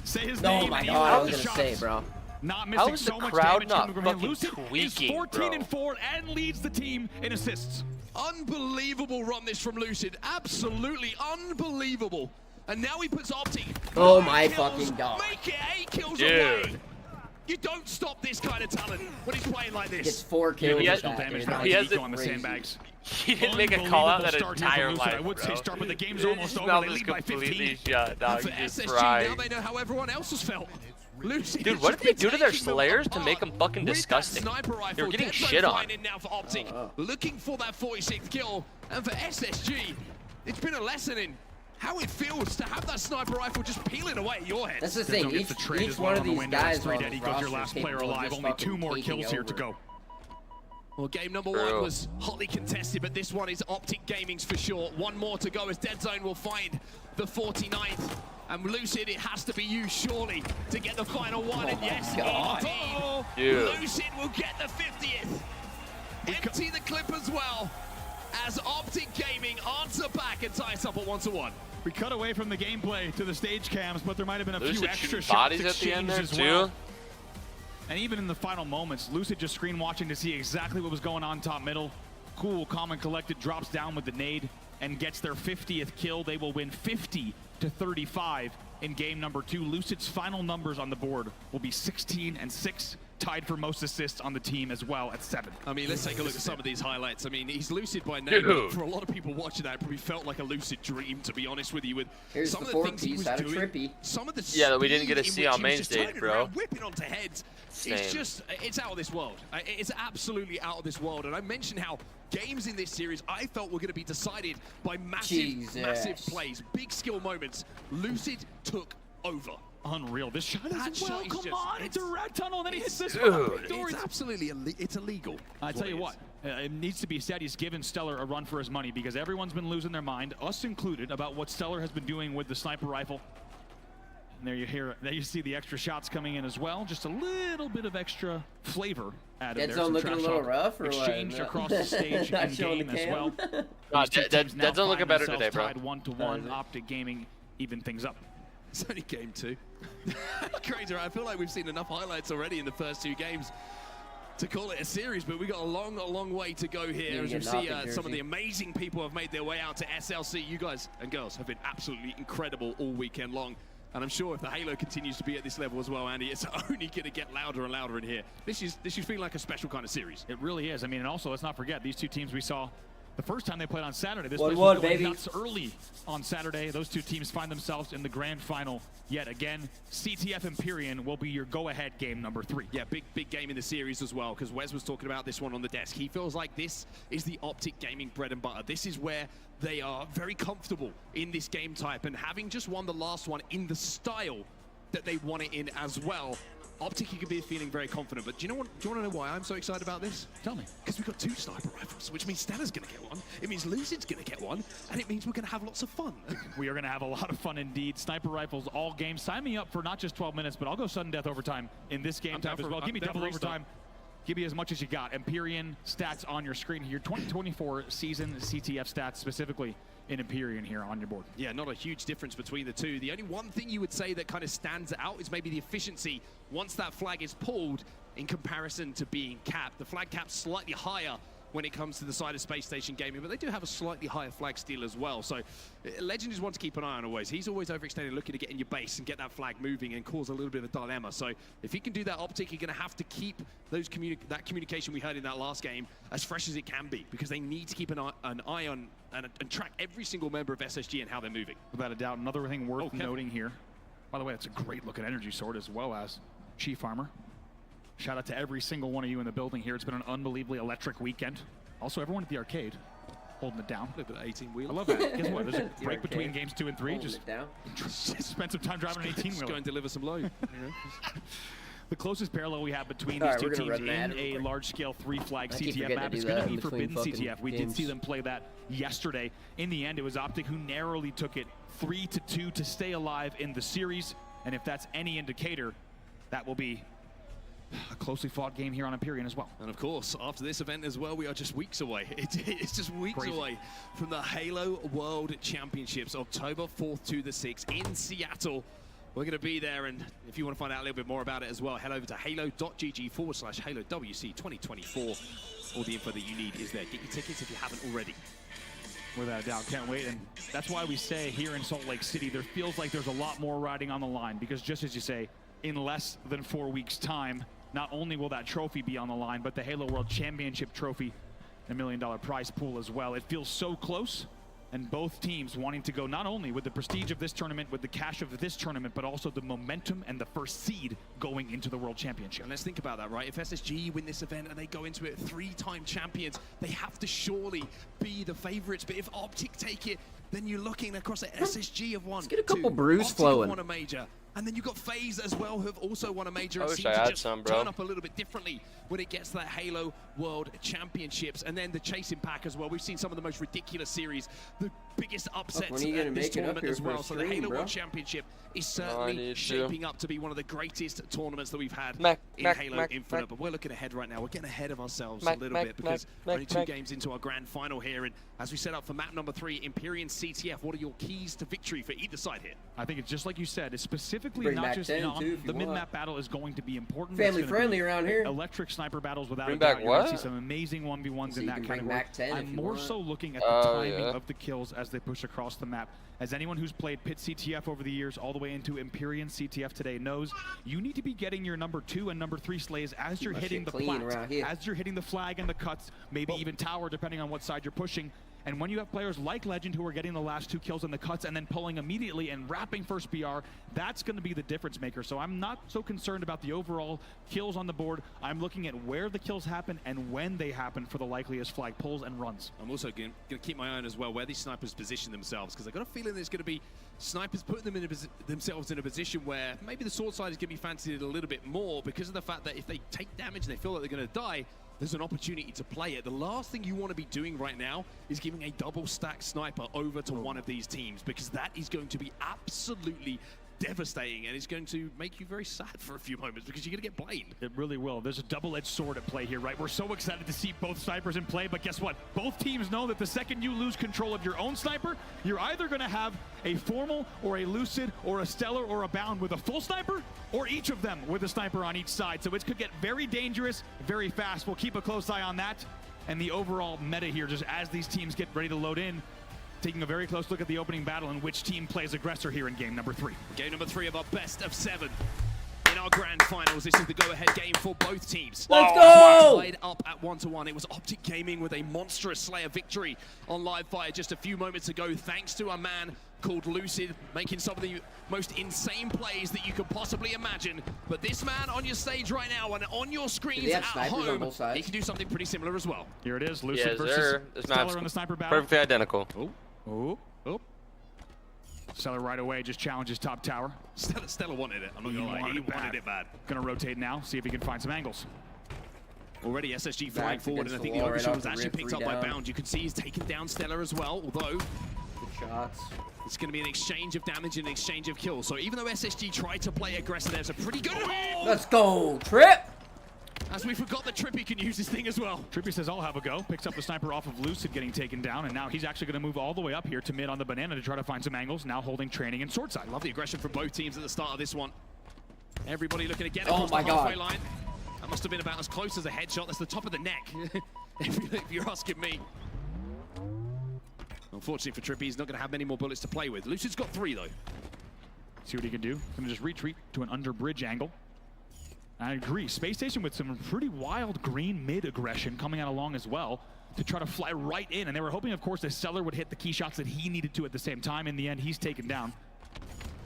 Say his Oh name. my and God, I was he'll gonna shots. say, bro. Not How missing is the so much crowd damage not coming from him. fucking Lucid tweaking, is 14 bro? 4 and leads the team in assists. Unbelievable run this from Lucid. Absolutely unbelievable. And now he puts Optic. Oh 9 my kills, fucking God. Make it 8 kills Dude. away. You don't stop this kind of talent when he's playing like Gets this. 4 kills. He with has- that, Damage dude. now. he has Eco it on the crazy. sandbags. He didn't make a call out that Unbelievable start here entire from Lucid. life, I would say bro. start, but the game's His almost over. mouth They is lead by completely 15. shut, dog. And for He's SSG, fried. now they know how everyone else has felt. Lucid Dude, has what just did they been do to their taking them slayers to apart make them fucking with that disgusting? sniper rifle. They were getting Dead Zone shit on. flying in now for Optic, looking for that 46th kill. And for SSG, it's been a lesson in how it feels to have that sniper rifle just peeling away at your head. That's the Dead thing. Zone gets the trade Each as one well of on the these window. guys It's 3 on dead. this Eco's your roster last is player capable of alive. just Only fucking 2 more taking kills here to over. go. Well, game number True. 1 was hotly contested, but this one is Optic Gaming's for sure. 1 more to go as Dead Zone will find the 49th. And Lucid, it has to be you, surely, to get the final one. And yes, indeed, Dude. Lucid will get the 50th. Empty the clip as well, as Optic Gaming answer back and tie us up at 1-1. We cut away from the gameplay to the stage cams, but there might have been a Lucid few extra shooting shots bodies at the end exchanged there, as well. too. And even in the final moments, Lucid just screen watching to see exactly what was going on top middle. Cool, calm, and collected, drops down with the nade and gets their 50th kill. They will win 50-35 in game number 2. Lucid's final numbers on the board will be 16-6, tied for most assists on the team as well at 7. I mean, let's take a look at some of these highlights. I mean, he's Lucid by name, Dude. but for a lot of people watching that, it probably felt like a Lucid dream, to be honest with you. With Here's some the of the things he 4-piece was out of doing, Trippy. some of the Yeah, that we didn't speed get to in see which on he main was just stage, turning bro. around, whipping onto heads. Same. It's just, it's out of this world. It's absolutely out of this world. And I mentioned how games in this series I felt were going to be decided by massive plays, big skill moments. Lucid took over. Unreal. This shot That as well. shot is Come just- on, it's a rat tunnel, and then he hits this Dude. one. It's absolutely it's illegal. I tell you what, it needs to be said he's given Stellar a run for his money because everyone's been losing their mind, us included, about what Stellar has been doing with the sniper rifle. And there you see the extra shots coming in as well. Just a little bit of extra flavor added Dead there. Zone Some looking a trash little talk rough, or what? exchanged No. across the stage Not in showing game the as cam. well. No, These two Dead teams now Zone looking find better themselves today, bro. tied 1-1. Optic Gaming even things up. It's only game 2. Crazy, right? I feel like we've seen enough highlights already in the first 2 games to call it a series, but we got a long way to go here as we see some of the amazing people have made their way out to SLC. You guys and girls have been absolutely incredible all weekend long. And I'm sure if the Halo continues to be at this level as well, Andy, it's only going to get louder and louder in here. This is feeling like a special kind of series. It really is. I mean, and also let's not forget these two teams we saw the first time they played on Saturday. This 1-1, place was going baby. nuts early on Saturday. Those two teams find themselves in the grand final yet again. CTF Empyrean will be your go-ahead game number 3. Yeah, big game in the series as well, because Wes was talking about this one on the desk. He feels like this is the Optic Gaming bread and butter. This is where they are very comfortable in this game type, and having just won the last one in the style that they want it in as well, Optic could be feeling very confident. But do you want to know why I'm so excited about this? Tell me. Because we've got 2 sniper rifles, which means Stella's going to get one. It means Lucid's going to get one. And it means we're going to have lots of fun. We are going to have a lot of fun indeed. Sniper rifles all game. Sign me up for not just 12 minutes, but I'll go sudden death overtime in this game type as well. Give me double overtime. Give me as much as you got. Empyrean stats on your screen here. 2024 season CTF stats specifically in Empyrean here on your board. Yeah, not a huge difference between the two. The only one thing you would say that kind of stands out is maybe the efficiency once that flag is pulled in comparison to being capped. The flag cap's slightly higher when it comes to the side of Space Station Gaming, but they do have a slightly higher flag steal as well. So Legend is one to keep an eye on always. He's always overextended, looking to get in your base and get that flag moving and cause a little bit of a dilemma. So if he can do that, Optic, you're going to have to keep those that communication we heard in that last game as fresh as it can be, because they need to keep an eye on and track every single member of SSG and how they're moving. Without a doubt. Another thing worth noting here, by the way, it's a great looking energy sword as well as Chief Armor. Shout out to every single one of you in the building here. It's been an unbelievably electric weekend. Also, everyone at the arcade holding it down. A little bit of 18-wheel. I love that. Guess what? There's a break between games 2 and 3. Just spend some time driving an 18-wheeler. Just go and deliver some load. The closest parallel we have between these two teams in a large-scale 3-flag CTF map is going to be Forbidden CTF. We did see them play that yesterday. In the end, it was Optic who narrowly took it 3-2 to stay alive in the series. And if that's any indicator, that will be a closely fought game here on Empyrean as well. And of course, after this event as well, we are just weeks away. It's just weeks away from the Halo World Championships, October 4th to the 6th in Seattle. We're going to be there, and if you want to find out a little bit more about it as well, head over to halo.gg/HaloWC 2024. All the info that you need is there. Get your tickets if you haven't already. Without a doubt, can't wait. And that's why we say here in Salt Lake City, there feels like there's a lot more riding on the line, because just as you say, in less than 4 weeks' time, not only will that trophy be on the line, but the Halo World Championship trophy, $1 million prize pool as well. It feels so close, and both teams wanting to go not only with the prestige of this tournament, with the cash of this tournament, but also the momentum and the first seed going into the World Championship. And let's think about that, right? If SSG win this event and they go into it 3-time champions, they have to surely be the favorites. But if Optic take it, then you're looking across at SSG have won. Let's get a couple brews flowing. Won a major. And then you've got FaZe as well, who have also won a major. I and wish seem I to had just some, bro. turn up a little bit differently when it gets to that Halo World Championships. And then the Chasing Pack as well. We've seen some of the most ridiculous series, the biggest upsets in this tournament as well. So the Halo World Championship is certainly shaping up to be one of the greatest tournaments that we've had in Halo Infinite. But we're looking ahead right now. We're getting ahead of ourselves a little bit because we're only 2 games into our grand final here. And as we set up for map number 3, Empyrean CTF, what are your keys to victory for either side here? I think it's just like you said. It's specifically not just the mid-map battle is going to be important. Family friendly around here. Electric sniper battles without a doubt. You're going to see some amazing 1v1s in that category. I'm more so looking at the timing of the kills as they push across the map. As anyone who's played Pit CTF over the years, all the way into Empyrean CTF today knows, you need to be getting your number 2 and number 3 slays as you're hitting the plat, as you're hitting the flag and the cuts, maybe even tower, depending on what side you're pushing. And when you have players like Legend who are getting the last 2 kills in the cuts and then pulling immediately and wrapping first BR, that's going to be the difference maker. So I'm not so concerned about the overall kills on the board. I'm looking at where the kills happen and when they happen for the likeliest flag pulls and runs. I'm also going to keep my eye on as well where these snipers position themselves, because I've got a feeling there's going to be snipers putting them in themselves in a position where maybe the sword side is going to be fancied a little bit more because of the fact that if they take damage and they feel like they're going to die, there's an opportunity to play it. The last thing you want to be doing right now is giving a double stack sniper over to one of these teams, because that is going to be absolutely devastating, and it's going to make you very sad for a few moments because you're going to get blamed. It really will. There's a double-edged sword at play here, right? We're so excited to see both snipers in play, but guess what? Both teams know that the second you lose control of your own sniper, you're either going to have a Formal or a Lucid or a Stellar or a Bound with a full sniper, or each of them with a sniper on each side. So it could get very dangerous, very fast. We'll keep a close eye on that. And the overall meta here, just as these teams get ready to load in, taking a very close look at the opening battle and which team plays aggressor here in game number 3. Game number 3 of our best of 7. In our grand finals, this is the go-ahead game for both teams. Let's go! Tied up at 1-1. It was Optic Gaming with a monstrous Slayer victory on live fire just a few moments ago, thanks to a man called Lucid, making some of the most insane plays that you could possibly imagine. But this man on your stage right now and on your screens at home, he can do something pretty similar as well. Here it is, Lucid versus Stellar in the sniper battle. Perfectly identical. Oh. Stellar right away just challenges top tower. Stellar wanted it. I'm not gonna lie. He wanted it bad. Gonna rotate now, see if he can find some angles. Already SSG flying forward, and I think the overshield was actually picked up by Bound. You can see he's taken down Stellar as well, although good shots. It's going to be an exchange of damage and an exchange of kills. So even though SSG tried to play aggressive, there's a pretty good hold. Let's go, Trip! As we forgot that Trippy can use this thing as well. Trippy says, I'll have a go. Picks up the sniper off of Lucid getting taken down, and now he's actually going to move all the way up here to mid on the banana to try to find some angles, now holding training and sword side. Love the aggression from both teams at the start of this one. Everybody looking to get Oh across my the halfway God. line. That must have been about as close as a headshot. That's the top of the neck, if you're asking me. Unfortunately for Trippy, he's not going to have many more bullets to play with. Lucid's got 3, though. See what he can do. Gonna just retreat to an under bridge angle. I agree. Space Station with some pretty wild green mid aggression coming out along as well to try to fly right in. And they were hoping, of course, that Stellar would hit the key shots that he needed to at the same time. In the end, he's taken down.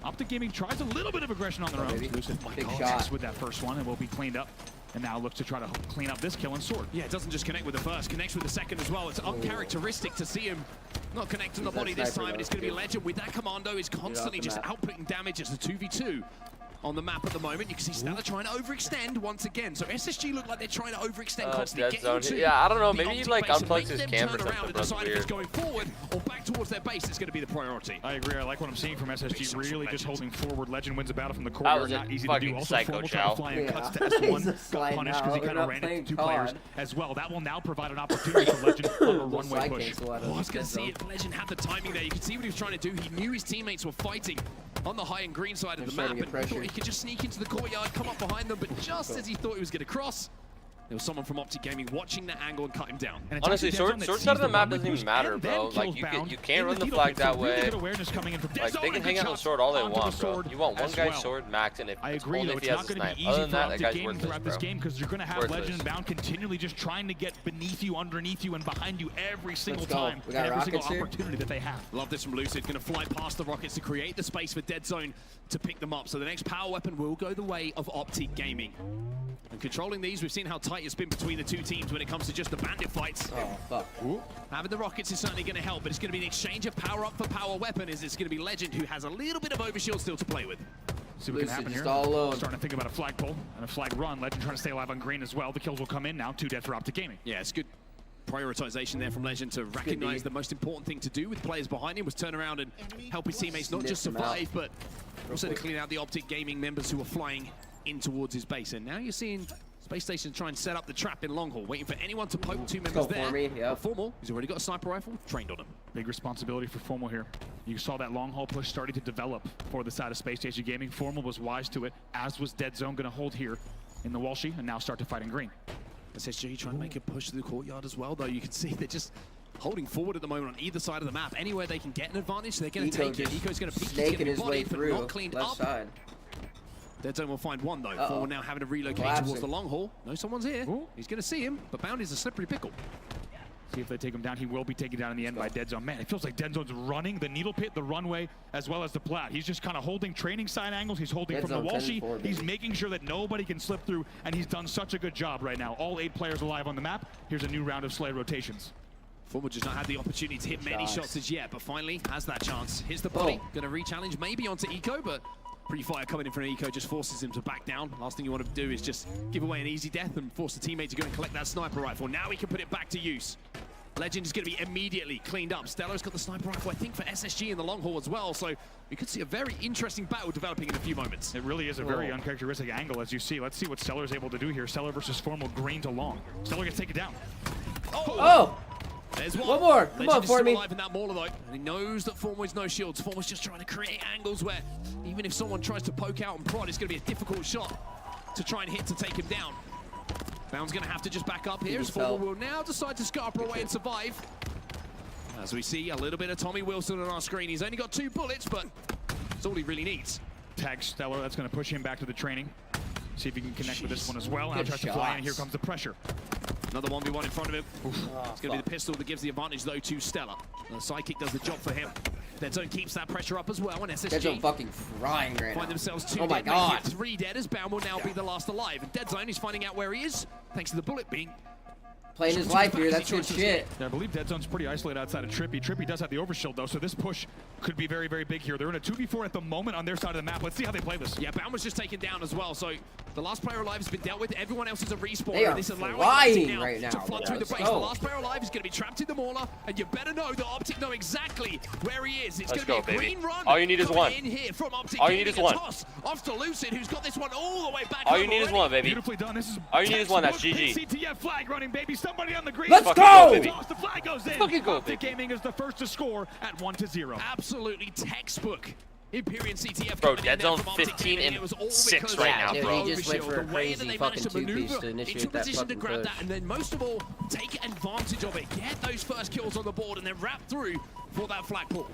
Optic Gaming tries a little bit of aggression on their own. Lucid with that first one and will be cleaned up. And now looks to try to clean up this kill and sword. Yeah, it doesn't just connect with the first, connects with the second as well. It's uncharacteristic to see him not connecting the body this time, and it's going to be Legend with that commando is constantly just outputting damage. It's a 2v2 on the map at the moment. You can see Stellar trying to overextend once again. So SSG look like they're trying to overextend constantly. Yeah, I don't know. Maybe he like unplugs his cam or something. And decide if it's going forward or back towards their base. It's going to be the priority. I agree. I like what I'm seeing from SSG. Really just holding forward. Legend wins a battle from the That courtyard. was Not easy to do. fucking Also, psycho Formal chow. flying cuts to S1. Got punished because he kind of ran into 2 players as well. That will now provide an opportunity for Legend on a runway push. Oh, I was going to see if Legend had the timing there. You can see what he was trying to do. He knew his teammates were fighting on the high and green side of the map, and he thought he could just sneak into the courtyard, come up behind them, but just as he thought he was going to cross, there was someone from Optic Gaming watching that angle and cut him down. Honestly, sword side of the map doesn't even matter, bro. Like, you can't run the flag that way. Like, they can hang out on sword all they want, bro. You want one guy's sword max, and if only if he has a snipe. Other than that, that guy's worthless, throughout this game, because you're going to have Worthless. Legend and Bound continually just trying to get beneath you, underneath you, and behind you every single Let's go. time. We got Every single rockets here. opportunity that they have. Love this from Lucid. Going to fly past the rockets to create the space for Dead Zone to pick them up. So the next power weapon will go the way of Optic Gaming. And controlling these, we've seen how tight it's been between the 2 teams when it comes to just the bandit fights. Oh, fuck. Having the rockets is certainly going to help, but it's going to be an exchange of power up for power weapon, as it's going to be Legend who has a little bit of overshield still to play with. See what can happen here. all alone. Starting to think about a flagpole and a flag run. Legend trying to stay alive on green as well. The kills will come in now. 2 dead for Optic Gaming. Yeah, it's good prioritization there from Legend to recognize the most important thing to do with players behind him was turn around and help his teammates not just survive, but also to clean out the Optic Gaming members who are flying in towards his base. And now you're seeing Space Station try and set up the trap in long haul, waiting for anyone to poke 2 members there. Formal, he's already got a sniper rifle, trained on him. Big responsibility for Formal here. You saw that long haul push starting to develop for the side of Space Station Gaming. Formal was wise to it, as was Dead Zone going to hold here in the Walshy and now start to fight in green. SSG trying to make a push through the courtyard as well, though. You can see they're just holding forward at the moment on either side of the map. Anywhere they can get an advantage, they're going to take it. Eco's going to peek, he's going to be bodied, but not cleaned up. Side. Dead Zone will find one, though. Forward now having to relocate towards the long haul. No, someone's here. He's going to see him, but Bound is a slippery pickle. See if they take him down. He will be taken down in the end by Dead Zone. Man, it feels like Dead Zone's running the needle pit, the runway, as well as the plat. He's just kind of holding training side angles. He's holding Dead from the Zone Walshy. He's making sure that nobody can slip through, and he's done such a good job right now. All 8 players alive on the map. Here's a new round of Slay rotations. Formal just not had the opportunity to hit many shots as yet, but finally has that chance. Hits the body, going to re-challenge maybe onto Eco, but pre-fire coming in from Eco just forces him to back down. Last thing you want to do is just give away an easy death and force the teammate to go and collect that sniper rifle. Now he can put it back to use. Legend is going to be immediately cleaned up. Stellar's got the sniper rifle, I think, for SSG in the long haul as well, so we could see a very interesting battle developing in a few moments. It really is a very uncharacteristic angle, as you see. Let's see what Stellar is able to do here. Stellar versus Formal, green to long. Stellar gets taken down. Oh! There's one. One more. Come on, Formy. Alive in that mauler, though. And he knows that Formal has no shields. Formal's just trying to create angles where even if someone tries to poke out and prod, it's going to be a difficult shot to try and hit to take him down. Bound's going to have to just back up here as Formal will now decide to scarper away and survive. As we see a little bit of Tommy Wilson on our screen. He's only got 2 bullets, but that's all he really needs. Tag Stellar, that's going to push him back to the training. See if he can connect with this one as well. Now tries to fly in, and here comes the pressure. Another 1v1 in front of him. It's going to be the pistol that gives the advantage, though, to Stellar. The sidekick does the job for him. Dead Zone keeps that pressure up as well, and SSG Dead Zone fucking frying right find now. themselves 2 oh dead, my God. 3 dead, as Bound will now be the last alive. And Dead Zone is finding out where he is, thanks to the bullet being Playing his life here, that's good shit. Yeah, I believe Dead Zone's pretty isolated outside of Trippy. Trippy does have the overshield though, so this push could be very, very big here. They're in a 2v4 at the moment on their side of the map. Let's see how they play this. Yeah, Bound was just taken down as well, so the last player alive has been dealt with. Everyone else is a respawn. They are this allowing flying Optic right now. to flood through the base. The last player alive is going to be trapped in the Mauler, and you better know that Optic know exactly where he is. It's going to be a green run. All you need is one. In here from Optic. All you need is one. Toss off to Lucid, who's got this one all the way back. All you need is one, baby. Beautifully done. This is all you need is one. That's GG. CTF flag running, baby. Somebody on the green. Let's go! The flag goes in. Fucking go, Optic Gaming is the first to score at 1-0. Absolutely textbook. Imperial CTF. Bro, Dead Zone 15 and 6 right now, dude, bro. He just went for a crazy fucking two-piece to initiate that fucking push. And then most of all, take advantage of it. Get those first kills on the board and then wrap through for that flag pull.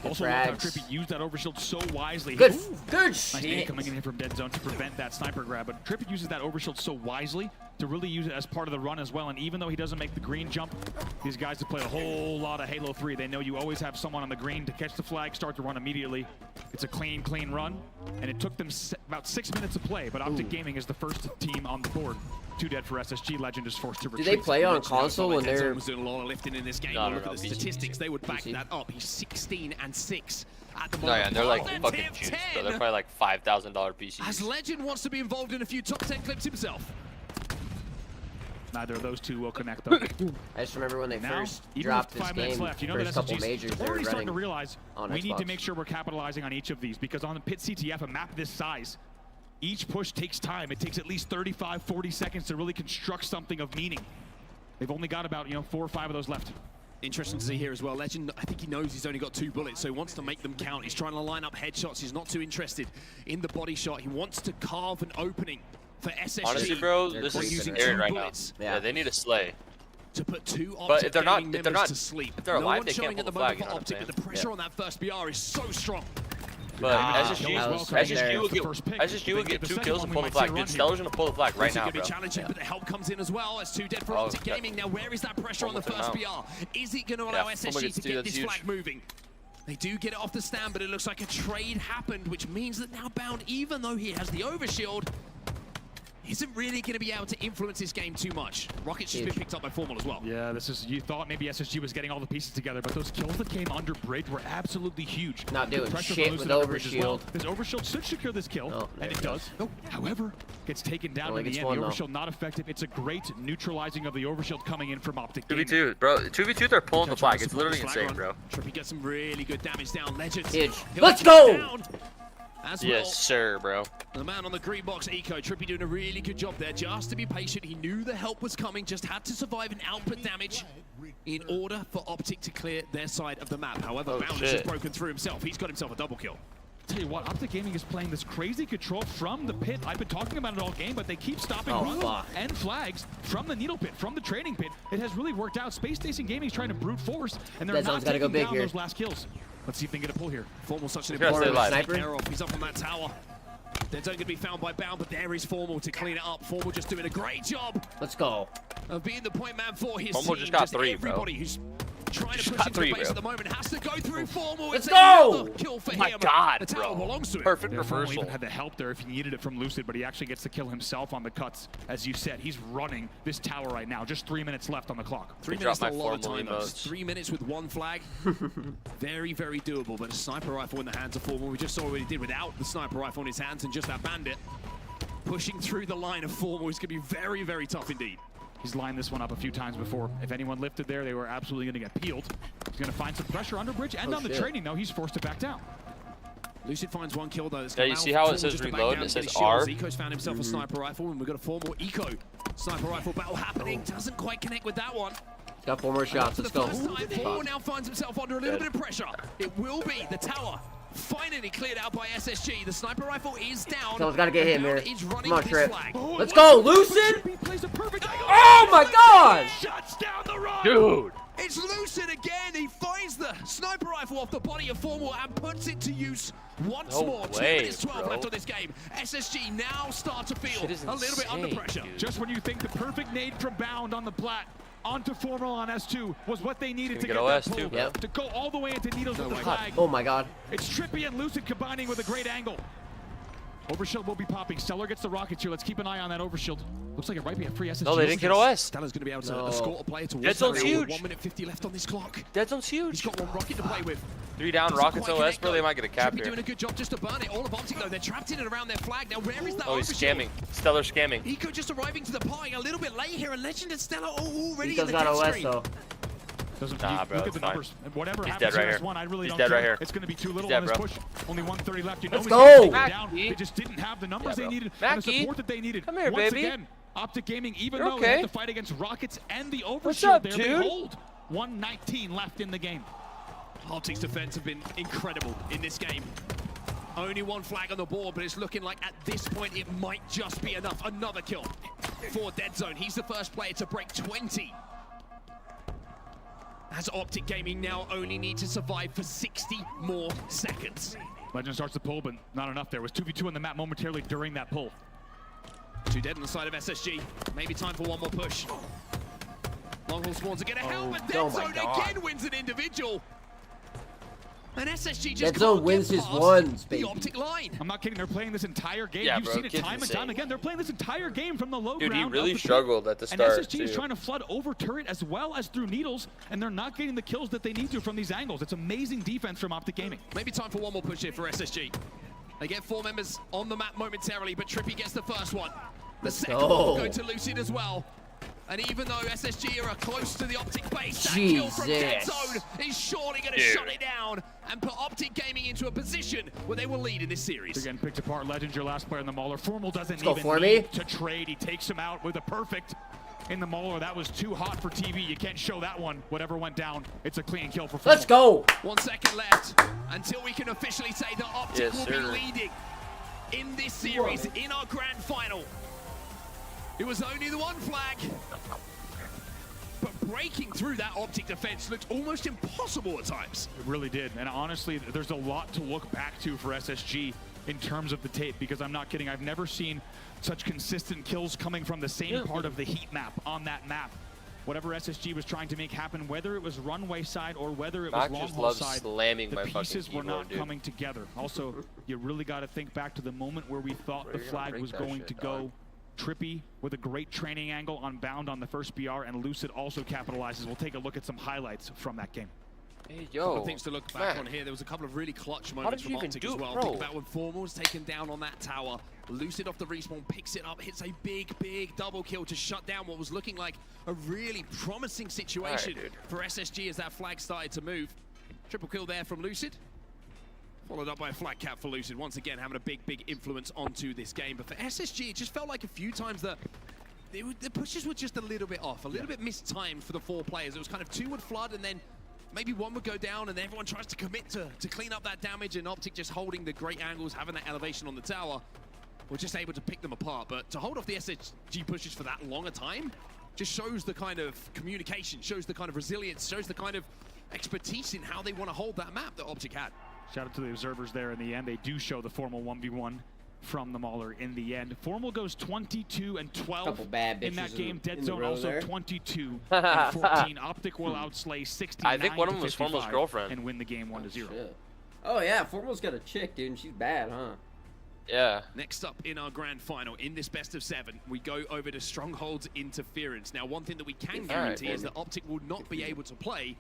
Also, look how Trippy used that overshield so wisely. Good Nice shit. nade coming in here from Dead Zone to prevent that sniper grab. But Trippy uses that overshield so wisely to really use it as part of the run as well. And even though he doesn't make the green jump, these guys have played a whole lot of Halo 3. They know you always have someone on the green to catch the flag, start the run immediately. It's a clean run. And it took them about 6 minutes to play. But Optic Gaming is the first team on the board. 2 dead for SSG. Legend is forced to retreat. Do they play on console when they're doing a lot of lifting in this game? No, Look no, at the statistics. They would back that up. He's 16 and 6 at the moment. No, yeah, they're like fucking juiced, bro. They're probably like $5,000 PCs. As Legend wants to be involved in a few top 10 clips himself. Neither of those two will connect though. I just remember when they Now, first even dropped with this 5 minutes game, left, you know first that couple SSG's majors they were already starting running to realize on we need to Xbox. make sure we're capitalizing on each of these, because on the Pit CTF, a map this size, each push takes time. It takes at least 35, 40 seconds to really construct something of meaning. They've only got about 4 or 5 of those left. Interesting to see here as well. Legend, I think he knows he's only got 2 bullets, so he wants to make them count. He's trying to line up headshots. He's not too interested in the body shot. He wants to carve an opening for SSG. Honestly, bro, this is scary right now. Yeah, they need to slay. To put 2 but if they're not, to sleep. if they're alive, they can't pull the flag. You know what I'm Optic, saying? but the pressure on that first BR is so strong. But SSG will get 2 kills and pull the flag. Dude, Stellar's gonna pull the flag right now, bro. Challenging, but the help comes in as well. As 2 dead for Optic Gaming. Now, where is that pressure on the first BR? Is it going to allow SSG to get this flag moving? They do get it off the stand, but it looks like a trade happened, which means that now Bound, even though he has the overshield, isn't really going to be able to influence this game too much. Rocket's just been picked up by Formal as well. Yeah, you thought maybe SSG was getting all the pieces together, but those kills that came under Bridge were absolutely huge. Not doing shit with overshield. Well. His overshield should secure this kill, and it does. However, gets taken down in the end. The overshield not effective. It's a great neutralizing of the overshield coming in from Optic Gaming. 2v2, bro. 2v2, they're pulling the flag. It's literally insane, bro. Trippy gets some really good damage down. Legend. Let's go! Yes, sir, bro. The man on the green box, Eco. Trippy doing a really good job there. Just to be patient. He knew the help was coming. Just had to survive and output damage in order for Optic to clear their side of the map. However, Bound has just broken through himself. He's got himself a double kill. Tell you what, Optic Gaming is playing this crazy control from the pit. I've been talking about it all game, but they keep stopping runs and flags from the needle pit, from the trading pit. It has really worked out. Space Station Gaming is trying to brute force, and they're not taking down those last kills. Let's see if they can get a pull here. Formal such an important sniper. He's up on that tower. They're going to be found by Bound, but there is Formal to clean it up. Formal just doing a great job. Let's go. Of being the point man for his Formal team. just got 3, everybody bro. Who's trying to push into the base at the moment has to go through Formal. Let's go! Kill for My him. God, the tower bro. belongs to him. Perfect reversal. reversal. Even had the help there if he needed it from Lucid, but he actually gets to kill himself on the cuts. As you said, he's running this tower right now. Just 3 minutes left on the clock. 3 minutes is a lot of time. 3 minutes with 1 flag. Very, very doable. But a sniper rifle in the hands of Formal. We just saw what he did without the sniper rifle in his hands and just that bandit. Pushing through the line of Formal is going to be very, very tough indeed. He's lined this one up a few times before. If anyone lifted there, they were absolutely going to get peeled. He's going to find some pressure under Bridge and on the trading, though. He's forced to back down. Lucid finds 1 kill, though. Yeah, you see how it says reload and it says R? Eco's found himself a sniper rifle, and we've got a Formal Eco. Sniper rifle battle happening. Doesn't quite connect with that one. Got 4 more shots. Let's go. Formal now finds himself under a little bit of pressure. It will be the tower. Finally cleared out by SSG. The sniper rifle is down. Someone's got to get him here. Come on, Trip. Oh, Let's go, Lucid! Oh my God! Shuts down the run. Dude. It's Lucid again. He finds the sniper rifle off the body of Formal and puts it to use once more. 2 minutes 12 left on this game. SSG now start to feel a little bit under pressure. Just when you think the perfect nade from Bound on the plat onto Formal on S2 was what they needed to get that pull, to go all the way into Needles with the flag. Oh my God. It's Trippy and Lucid combining with a great angle. Overshield will be popping. Stellar gets the rockets here. Let's keep an eye on that overshield. Looks like it might be a free SSG. No, they didn't get OS. Stellar's going to be able to escort a player towards Dead zone's huge. 1 minute 50 left on this clock. Dead zone's huge. He's got one rocket to play with. 3 down, rockets OS, bro. They might get a cap here. doing a good job just to burn it. All of Optic, though, they're trapped in and around their flag. Now, where is that Oh, he's overshield? scamming. Stellar scamming. Eco just arriving to the party a little bit late here, and Legend and Stellar already He in the got death OS, stream. though. Nah, bro, look at it's the fine. numbers. And whatever He's happens dead right in here. S1, I really He's don't dead care. right here. It's going to be too little He's on dead, this bro. push. Only 130 left. You know Let's he's go! gonna take it down. Mackie. They just didn't have the numbers Yeah, they bro. needed and the Mackie. support that they needed. Come here, Once baby. again, Optic Gaming, even You're though okay. they had to fight against Rockets and the overshield What's up, there, dude? they hold. 119 left in the game. Optic's defense have been incredible in this game. Only one flag on the board, but it's looking like at this point it might just be enough. Another kill for Dead Zone. He's the first player to break 20. As Optic Gaming now only need to survive for 60 more seconds. Legend starts the pull, but not enough there. It was 2v2 on the map momentarily during that pull. 2 dead on the side of SSG. Maybe time for one more push. Longhorn spawns are gonna help, and Dead Zone again wins an individual. And SSG just Dead Zone wins his ones, the baby. Optic line. I'm not kidding. They're playing this entire game. Yeah, You've bro, seen it kid's time and insane. time again. They're playing this entire game from the low Dude, ground. he really up the struggled at the and start, SSG is too. trying to flood over turret as well as through needles, and they're not getting the kills that they need to from these angles. It's amazing defense from Optic Gaming. Maybe time for one more push here for SSG. They get 4 members on the map momentarily, but Trippy gets the first one. The second one will go to Lucid as well. And even though SSG are close to the Optic base, that kill from Dead Zone is surely going to shut it down and put Optic Gaming into a position where they will lead in this series. Again, picked apart. Legend, your last player in the Mauler. Formal doesn't go even for need me. to trade. He takes him out with a perfect in the Mauler. That was too hot for TV. You can't show that one. Whatever went down, it's a clean kill for Formal. Let's go! 1 second left until we can officially say that Optic will be leading in this series, in our grand final. It was only the one flag, but breaking through that Optic defense looked almost impossible at times. It really did. And honestly, there's a lot to look back to for SSG in terms of the tape, because I'm not kidding. I've never seen such consistent kills coming from the same part of the heat map on that map. Whatever SSG was trying to make happen, whether it was runway side or whether it was Mac long just haul loves side, slamming the my fucking pieces were not keyboard, dude. coming together. Also, you really got to think back to the moment where we thought Bro, the you're gonna flag break was that going shit, to go. Trippy with a great training angle on Bound on the first BR, and Lucid also capitalizes. We'll take a look at some highlights from that game. Hey, Couple yo, of things to look back on here. There was a couple of really clutch How moments did you from even Optic do as it, well. bro? Think about when Formal was taken down on that tower. Lucid off the respawn, picks it up, hits a big double kill to shut down what was looking like a really promising situation for SSG as that flag started to move. Triple kill there from Lucid. Followed up by a flag cap for Lucid, once again having a big influence onto this game. But for SSG, it just felt like a few times that the pushes were just a little bit off, a little bit mistimed for the 4 players. It was kind of 2 would flood and then maybe 1 would go down and then everyone tries to commit to clean up that damage, and Optic just holding the great angles, having that elevation on the tower, were just able to pick them apart. But to hold off the SSG pushes for that long a time just shows the kind of communication, shows the kind of resilience, shows the kind of expertise in how they want to hold that map that Optic had. Shout out to the observers there in the end. They do show the Formal 1v1 from the Mauler in the end. Formal goes 22 and 12 Couple bad in that bitches game. Dead in the Zone row also there. 22 and 14. Optic will outslay 69 I think one of them was Formal's girlfriend. and win the game 1-0. Oh yeah, Formal's got a chick, dude, and she's bad, huh? Yeah. Next up in our grand final, in this best of 7, we go over to Stronghold's Interference. Now, one thing that we can guarantee is that Optic will not be able to play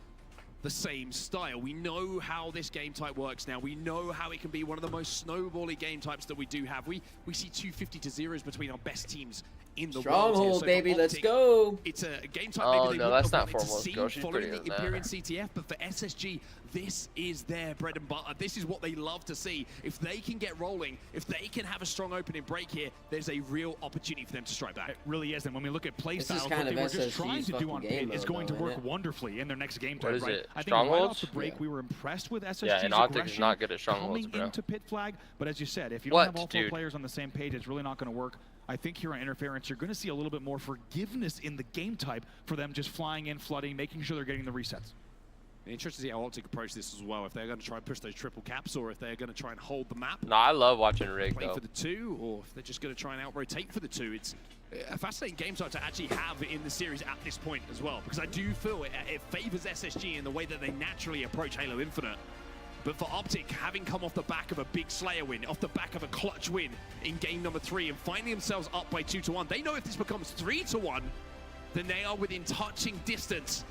the same style. We know how this game type works now. We know how it can be one of the most snowbally game types that we do have. We see 250-0s between our best teams in the world. Stronghold, So baby, for let's Optic, go. It's a game type Oh, maybe they no, wouldn't that's have not wanted to Formal's see girl. She's following prettier the than that. Imperial CTF, but for SSG, this is their bread and butter. This is what they love to see. If they can get rolling, if they can have a strong opening break here, there's a real opportunity for them to strike back. It really is, and when we look at play This is styles, kind what they of were just SSG's trying to do on fucking game pit is mode, going to though, work isn't it? wonderfully in their next game What type, is right? it? I think right off Strongholds? the break, we were impressed with SSG's Yeah, and Optic is aggression not good at Strongholds, coming bro. into pit flag, but as you said, if you What, don't have all 4 dude? players on the same page, it's really not going to work. I think here on Interference, you're going to see a little bit more forgiveness in the game type for them just flying in, flooding, making sure they're getting the resets. Interested to see how Optic approach this as well. If they're going to try and push those triple caps, or if they're going to try and hold the map. No, I love watching Rig, Play though. for the 2, or if they're just going to try and out-rotate for the 2. It's a fascinating game type to actually have in the series at this point as well, because I do feel it favors SSG in the way that they naturally approach Halo Infinite. But for Optic, having come off the back of a big Slayer win, off the back of a clutch win in game number 3 and finding themselves up by 2-1, they know if this becomes 3-1, then they are within touching distance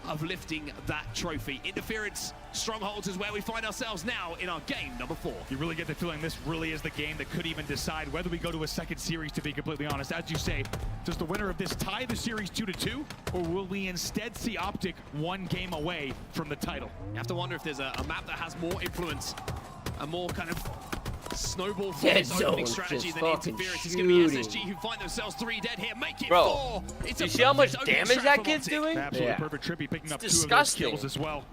of lifting that trophy. Interference strongholds is where we find ourselves now in our game number 4. You really get the feeling this really is the game that could even decide whether we go to a second series, to be completely honest. As you say, does the winner of this tie the series 2-2, or will we instead see Optic one game away from the title? You have to wonder if there's a map that has more influence, a more kind of snowball for his opening strategy than interference. It's going to be SSG who find themselves 3 dead here. Make it 4. Do you see how much damage that kid's doing? Absolutely perfect. Trippy picking up 2 of those kills as well.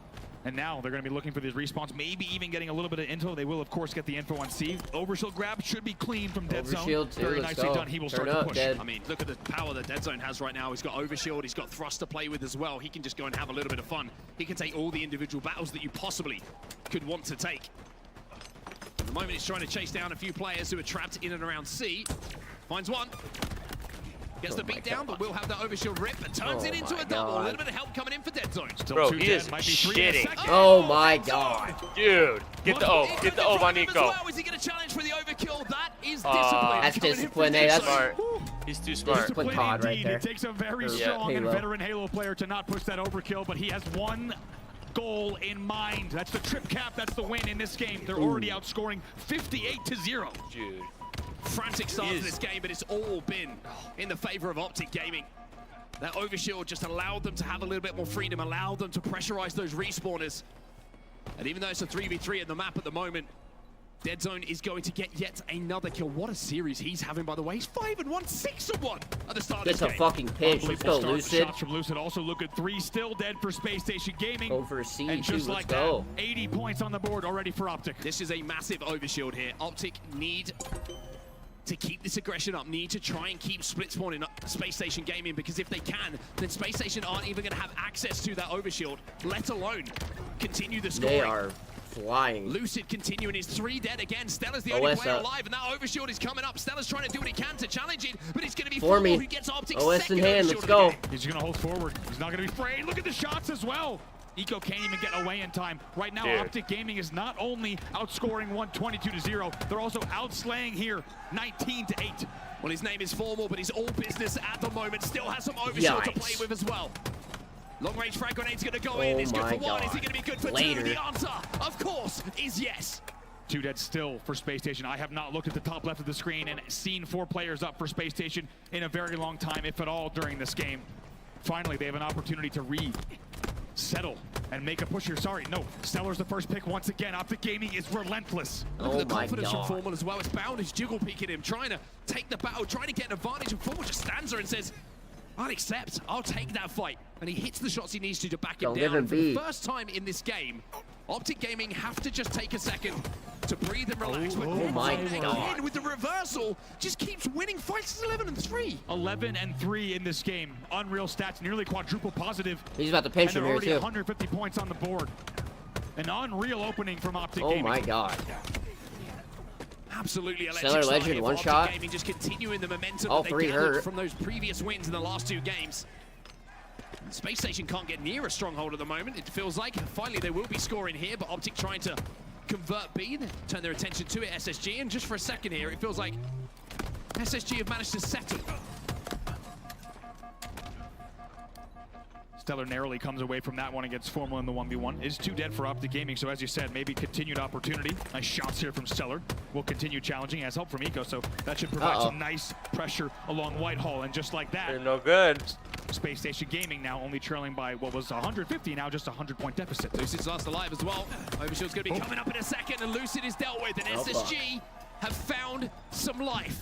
And now they're going to be looking for these respawns, maybe even getting a little bit of intel. They will, of course, get the info on C. Overshield grab should be clean from Dead Zone. Very nicely done. He will start to push. I mean, look at the power that Dead Zone has right now. He's got Overshield. He's got Thrust to play with as well. He can just go and have a little bit of fun. He can take all the individual battles that you possibly could want to take. At the moment, he's trying to chase down a few players who are trapped in and around C. Finds one. Gets the beat down, but will have that Overshield rip and turns it into a double. A little bit of help coming in for Dead Zone. Bro, he is shitting. Oh my god. Dude, get the O. Get the O by Nico. Is he going to challenge for the overkill? That is discipline. That's discipline, hey. That's smart. He's too smart. Discipline pod right there. It takes a very strong and veteran Halo player to not push that overkill, but he has one goal in mind. That's the trip cap. That's the win in this game. They're already outscoring 58-0. Dude. Frantic start to this game, but it's all been in the favor of Optic Gaming. That Overshield just allowed them to have a little bit more freedom, allowed them to pressurize those respawners. And even though it's a 3v3 in the map at the moment, Dead Zone is going to get yet another kill. What a series he's having, by the way. He's 5-1, 6-1 at the start of this game. It's a fucking pinch. Let's go, Lucid. Shots from Lucid also look at 3, still dead for Space Station Gaming. Over C, and just like that, 80 points on the board already for Optic. This is a massive Overshield here. Optic need to keep this aggression up, need to try and keep split spawning up Space Station Gaming, because if they can, then Space Station aren't even going to have access to that Overshield, let alone continue the scoring. They are flying. Lucid continuing his 3 dead again. Stella's the only player alive, and that Overshield is coming up. Stella's trying to do what he can to challenge it, but it's going to be Formal who gets Optic's second in hand, Overshield let's go. He's going to hold forward. He's not going to be afraid. Look at the shots as well. Eco can't even get away in time. Right now, Optic Gaming is not only outscoring 122-0, they're also outslaying here 19-8. Well, his name is Formal, but he's all business at the moment. Still has some Overshield to play with as well. Long-range frag grenade's going to go in. It's good for 1. Is he going to be good for 2? The answer, of course, is yes. 2 dead still for Space Station. I have not looked at the top left of the screen and seen 4 players up for Space Station in a very long time, if at all, during this game. Finally, they have an opportunity to settle and make a push here. Sorry, no. Stellar's the first pick once again. Optic Gaming is relentless. Look at the confidence from Formal as well. It's bound his jiggle peeking him, trying to take the battle, trying to get an advantage, and Formal just stands there and says, I'll accept. I'll take that fight. And he hits the shots he needs to back him down. And for the first time in this game, Optic Gaming have to just take a second to breathe and relax. Oh my god. With the reversal, just keeps winning fights. 11-3. 11-3 in this game. Unreal stats, nearly quadruple positive. He's about to pinch him here, already too. 150 points on the board. An unreal opening from Optic Gaming. Oh my god. Absolutely electric. Stellar Legend, one shot. Gaming just continuing the momentum All that 3 they gathered hurt from those previous wins in the last 2 games. Space Station can't get near a stronghold at the moment. It feels like finally they will be scoring here, but Optic trying to convert B, turn their attention to it, SSG, and just for a second here, it feels like SSG have managed to settle. Stellar narrowly comes away from that one against Formal in the 1v1. Is 2 dead for Optic Gaming, so as you said, maybe continued opportunity. Nice shots here from Stellar. Will continue challenging, has help from Eco, so that should provide some nice pressure along Whitehall, and just like that, they're no good. Space Station Gaming now only trailing by what was 150, now just a 100-point deficit. Lucid's last alive as well. Overshield's going to be coming up in a second, and Lucid is dealt with, and SSG have found some life.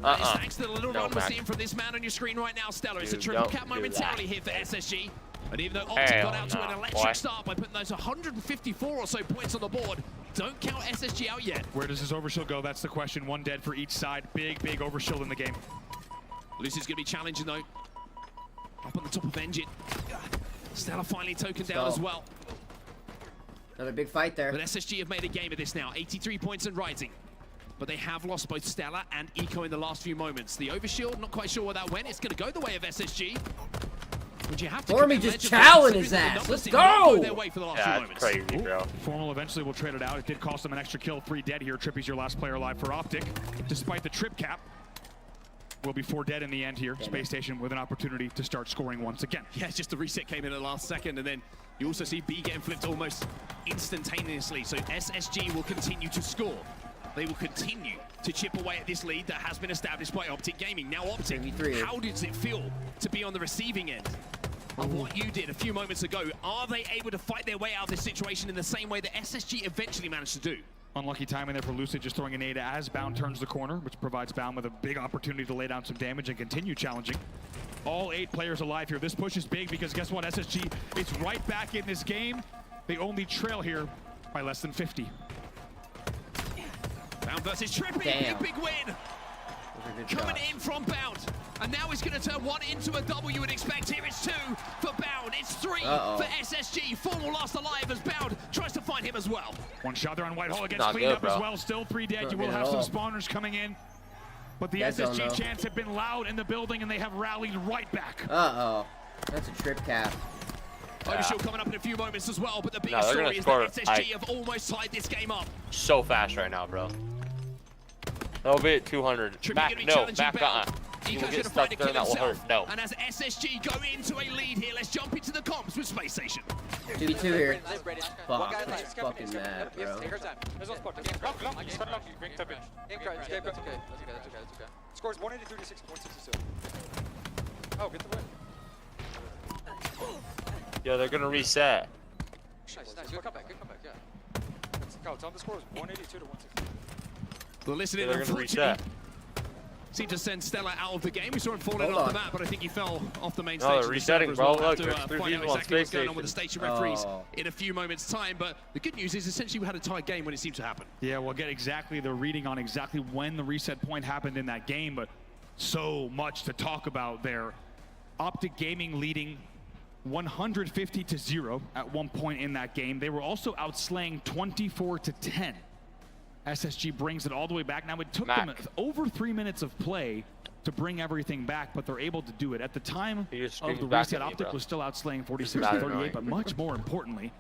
It's thanks to the little run we're seeing from this man on your screen right now, Stellar. It's a triple cap momentarily here for SSG. And even though Optic got out to an electric start by putting those 154 or so points on the board, don't count SSG out yet. Where does this Overshield go? That's the question. 1 dead for each side. Big Overshield in the game. Lucid's going to be challenging, though. Up on the top of Engine. Stellar finally token down as well. Another big fight there. But SSG have made a game of this now. 83 points and rising. But they have lost both Stellar and Eco in the last few moments. The Overshield, not quite sure where that went. It's going to go the way of SSG. Would you have to Formy just chowing his ass. Let's go! Yeah, that's crazy, bro. Formal eventually will trade it out. It did cost them an extra kill. 3 dead here. Trippy's your last player alive for Optic. Despite the trip cap, will be 4 dead in the end here. Space Station with an opportunity to start scoring once again. Yeah, it's just the reset came in at the last second, and then you also see B getting flipped almost instantaneously. So SSG will continue to score. They will continue to chip away at this lead that has been established by Optic Gaming. Now Optic, how does it feel to be on the receiving end of what you did a few moments ago? Are they able to fight their way out of this situation in the same way that SSG eventually managed to do? Unlucky timing there for Lucid, just throwing a nade as Bound turns the corner, which provides Bound with a big opportunity to lay down some damage and continue challenging. All 8 players alive here. This push is big because guess what? SSG is right back in this game. They only trail here by less than 50. Bound versus Trippy, big win. Coming in from Bound. And now he's going to turn 1 into a double, you would expect. Here it's 2 for Bound. It's 3 for SSG. Formal last alive as Bound tries to find him as well. One shot there on Whitehall against cleanup as well. Still 3 dead. You will have some spawners coming in. But the SSG chants have been loud in the building, and they have rallied right back. That's a trip cap. Overshield coming up in a few moments as well, but the big story is that SSG have almost tied this game up. So fast right now, bro. That'll be at 200. Back, no, back, We'll get stuck there and that will hurt. No. And as SSG go into a lead here, let's jump into the comps with Space Station. 2v2 here. Fuck, that's fucking mad, bro. Scores 183 to 162. Oh, get the win. Yeah, they're gonna reset. Nice. Good comeback, yeah. Let's go. Tell them the score is 182 to 160. Well, listen, they're gonna reset. Seemed to send Stella out of the game. We saw him falling off the map, but I think he fell off the main stage. No, they're resetting, bro. Look, there's 3 people on Space Station. With the station referees in a few moments' time. But the good news is, essentially, we had a tied game when it seemed to happen. Yeah, we'll get exactly the reading on exactly when the reset point happened in that game, but so much to talk about there. Optic Gaming leading 150 to 0 at one point in that game. They were also outslaying 24 to 10. SSG brings it all the way back. Now, it took them over 3 minutes of play to bring everything back, but they're able to do it. At the time of the reset, Optic was still outslaying 46 to 38, but much more importantly,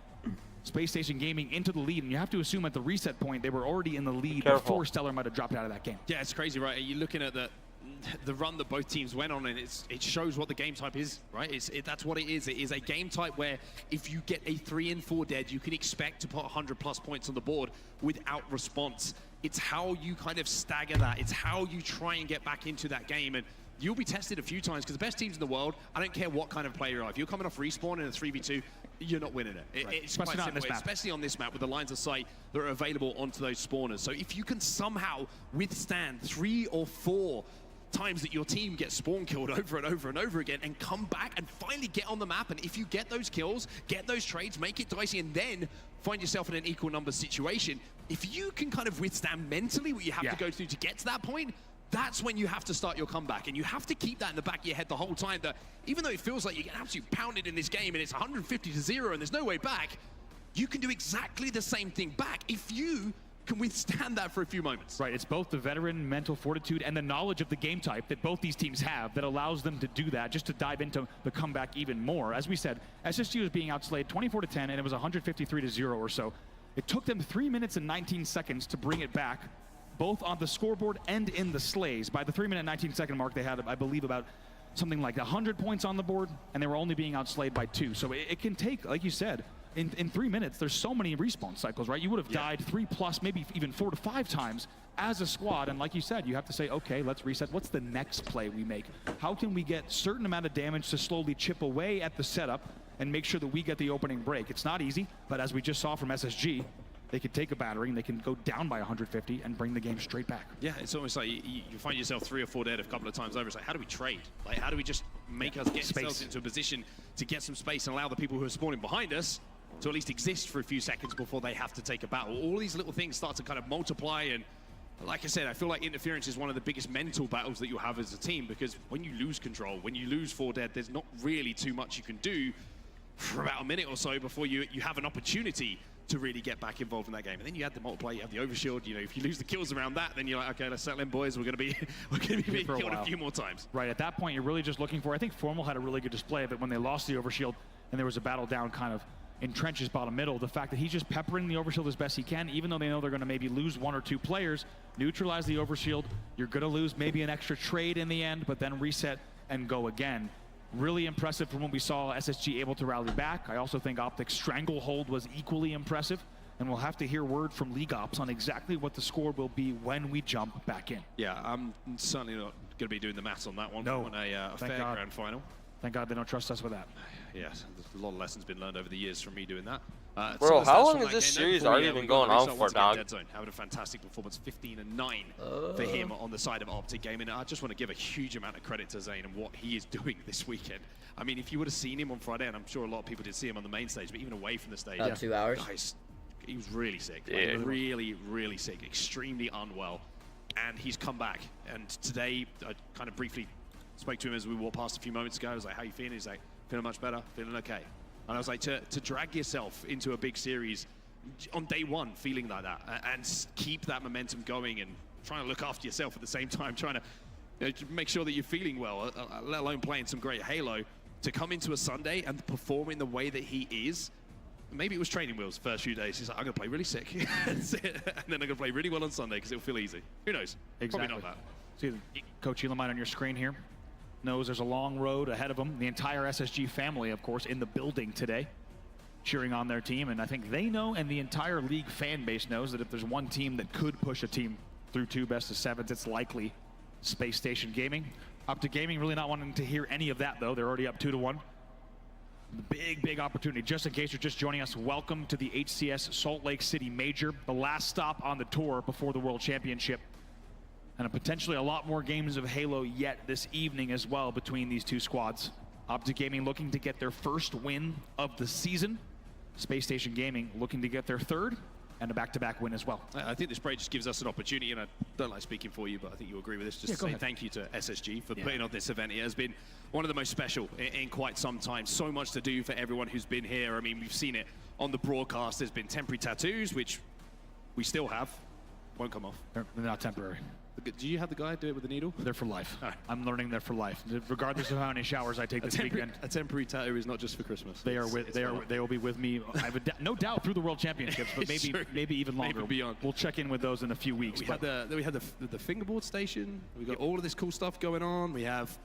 Space Station Gaming into the lead, and you have to assume at the reset point, they were already in the lead before Stellar might have dropped out of that game. Yeah, it's crazy, right? You're looking at the run that both teams went on, and it shows what the game type is, right? That's what it is. It is a game type where if you get a 3 and 4 dead, you can expect to put 100+ points on the board without response. It's how you kind of stagger that. It's how you try and get back into that game, and you'll be tested a few times because the best teams in the world, I don't care what kind of player you are. If you're coming off respawn in a 3v2, you're not winning it. Right. It's especially quite simple, especially on this map with the lines of sight that are available onto those spawners. So if you can somehow withstand 3 or 4 times that your team gets spawn killed over and over and over again and come back and finally get on the map, and if you get those kills, get those trades, make it dicey, and then find yourself in an equal number situation, if you can kind of withstand mentally what you have to go through to get to that point, that's when you have to start your comeback. And you have to keep that in the back of your head the whole time, that even though it feels like you get absolutely pounded in this game and it's 150 to 0 and there's no way back, you can do exactly the same thing back if you can withstand that for a few moments. Right, it's both the veteran mental fortitude and the knowledge of the game type that both these teams have that allows them to do that, just to dive into the comeback even more. As we said, SSG was being outslayed 24 to 10, and it was 153 to 0 or so. It took them 3 minutes and 19 seconds to bring it back, both on the scoreboard and in the slays. By the 3 minute 19 second mark, they had, I believe, about something like 100 points on the board, and they were only being outslayed by 2. So it can take, like you said, in 3 minutes, there's so many respawn cycles, right? You would have died 3+, maybe even 4 to 5 times as a squad. And like you said, you have to say, okay, let's reset. What's the next play we make? How can we get a certain amount of damage to slowly chip away at the setup and make sure that we get the opening break? It's not easy, but as we just saw from SSG, they could take a battering, they can go down by 150 and bring the game straight back. Yeah, it's almost like you find yourself 3 or 4 dead a couple of times over. It's like, how do we trade? Like, how do we just make us get ourselves into a position to get some space and allow the people who are spawning behind us to at least exist for a few seconds before they have to take a battle? All these little things start to kind of multiply, and like I said, I feel like interference is one of the biggest mental battles that you'll have as a team, because when you lose control, when you lose 4 dead, there's not really too much you can do for about a minute or so before you have an opportunity to really get back involved in that game. And then you add the multiplayer, you have the overshield. You know, if you lose the kills around that, then you're like, okay, let's settle in, boys. We're gonna be being killed a few more times. Right, at that point, you're really just looking for, I think Formal had a really good display of it when they lost the overshield and there was a battle down kind of in trenches bottom middle. The fact that he's just peppering the overshield as best he can, even though they know they're gonna maybe lose 1 or 2 players, neutralize the overshield. You're gonna lose maybe an extra trade in the end, but then reset and go again. Really impressive from what we saw SSG able to rally back. I also think Optic's stranglehold was equally impressive, and we'll have to hear word from League Ops on exactly what the score will be when we jump back in. Yeah, I'm certainly not going to be doing the maths on that one. No, on a fair grand final. Thank God they don't trust us with that. Yes, there's a lot of lessons been learned over the years from me doing that. Bro, how long has this series already been going on for, dog? Having a fantastic performance, 15-9 for him on the side of Optic Gaming. I just want to give a huge amount of credit to Zane and what he is doing this weekend. I mean, if you would have seen him on Friday, and I'm sure a lot of people did see him on the main stage, but even away from the stage, about 2 hours. Guys, he was really sick. Yeah. Like, really, really sick. Extremely unwell. And he's come back. And today, I kind of briefly spoke to him as we walked past a few moments ago. I was like, how you feeling? He's like, feeling much better, feeling okay. And I was like, to drag yourself into a big series on day one feeling like that and keep that momentum going and trying to look after yourself at the same time, trying to make sure that you're feeling well, let alone playing some great Halo, to come into a Sunday and perform in the way that he is. Maybe it was training wheels the first few days. He's like, I'm going to play really sick, and then I'm going to play really well on Sunday because it'll feel easy. Who knows? Exactly. Probably not that. See, Coach Elamine on your screen here knows there's a long road ahead of him. The entire SSG family, of course, in the building today, cheering on their team. And I think they know, and the entire league fan base knows, that if there's one team that could push a team through 2 best-of-7s, it's likely Space Station Gaming. Optic Gaming really not wanting to hear any of that, though. They're already up 2-1. Big opportunity. Just in case you're just joining us, welcome to the HCS Salt Lake City Major, the last stop on the tour before the World Championship. And potentially a lot more games of Halo yet this evening as well between these 2 squads. Optic Gaming looking to get their first win of the season. Space Station Gaming looking to get their 3rd and a back-to-back win as well. I think this break just gives us an opportunity, and I don't like speaking for you, but I think you agree with this, just to say thank you to SSG for putting on this event. It has been one of the most special in quite some time. So much to do for everyone who's been here. I mean, we've seen it on the broadcast. There's been temporary tattoos, which we still have. Won't come off. They're not temporary. Do you have the guy do it with the needle? They're for life. Right. I'm learning they're for life, regardless of how many showers I take this weekend. A temporary tattoo is not just for Christmas. They will be with me. I have no doubt through the World Championships, but maybe even longer. Maybe beyond. We'll check in with those in a few weeks. We had the fingerboard station. We got all of this cool stuff going on. We have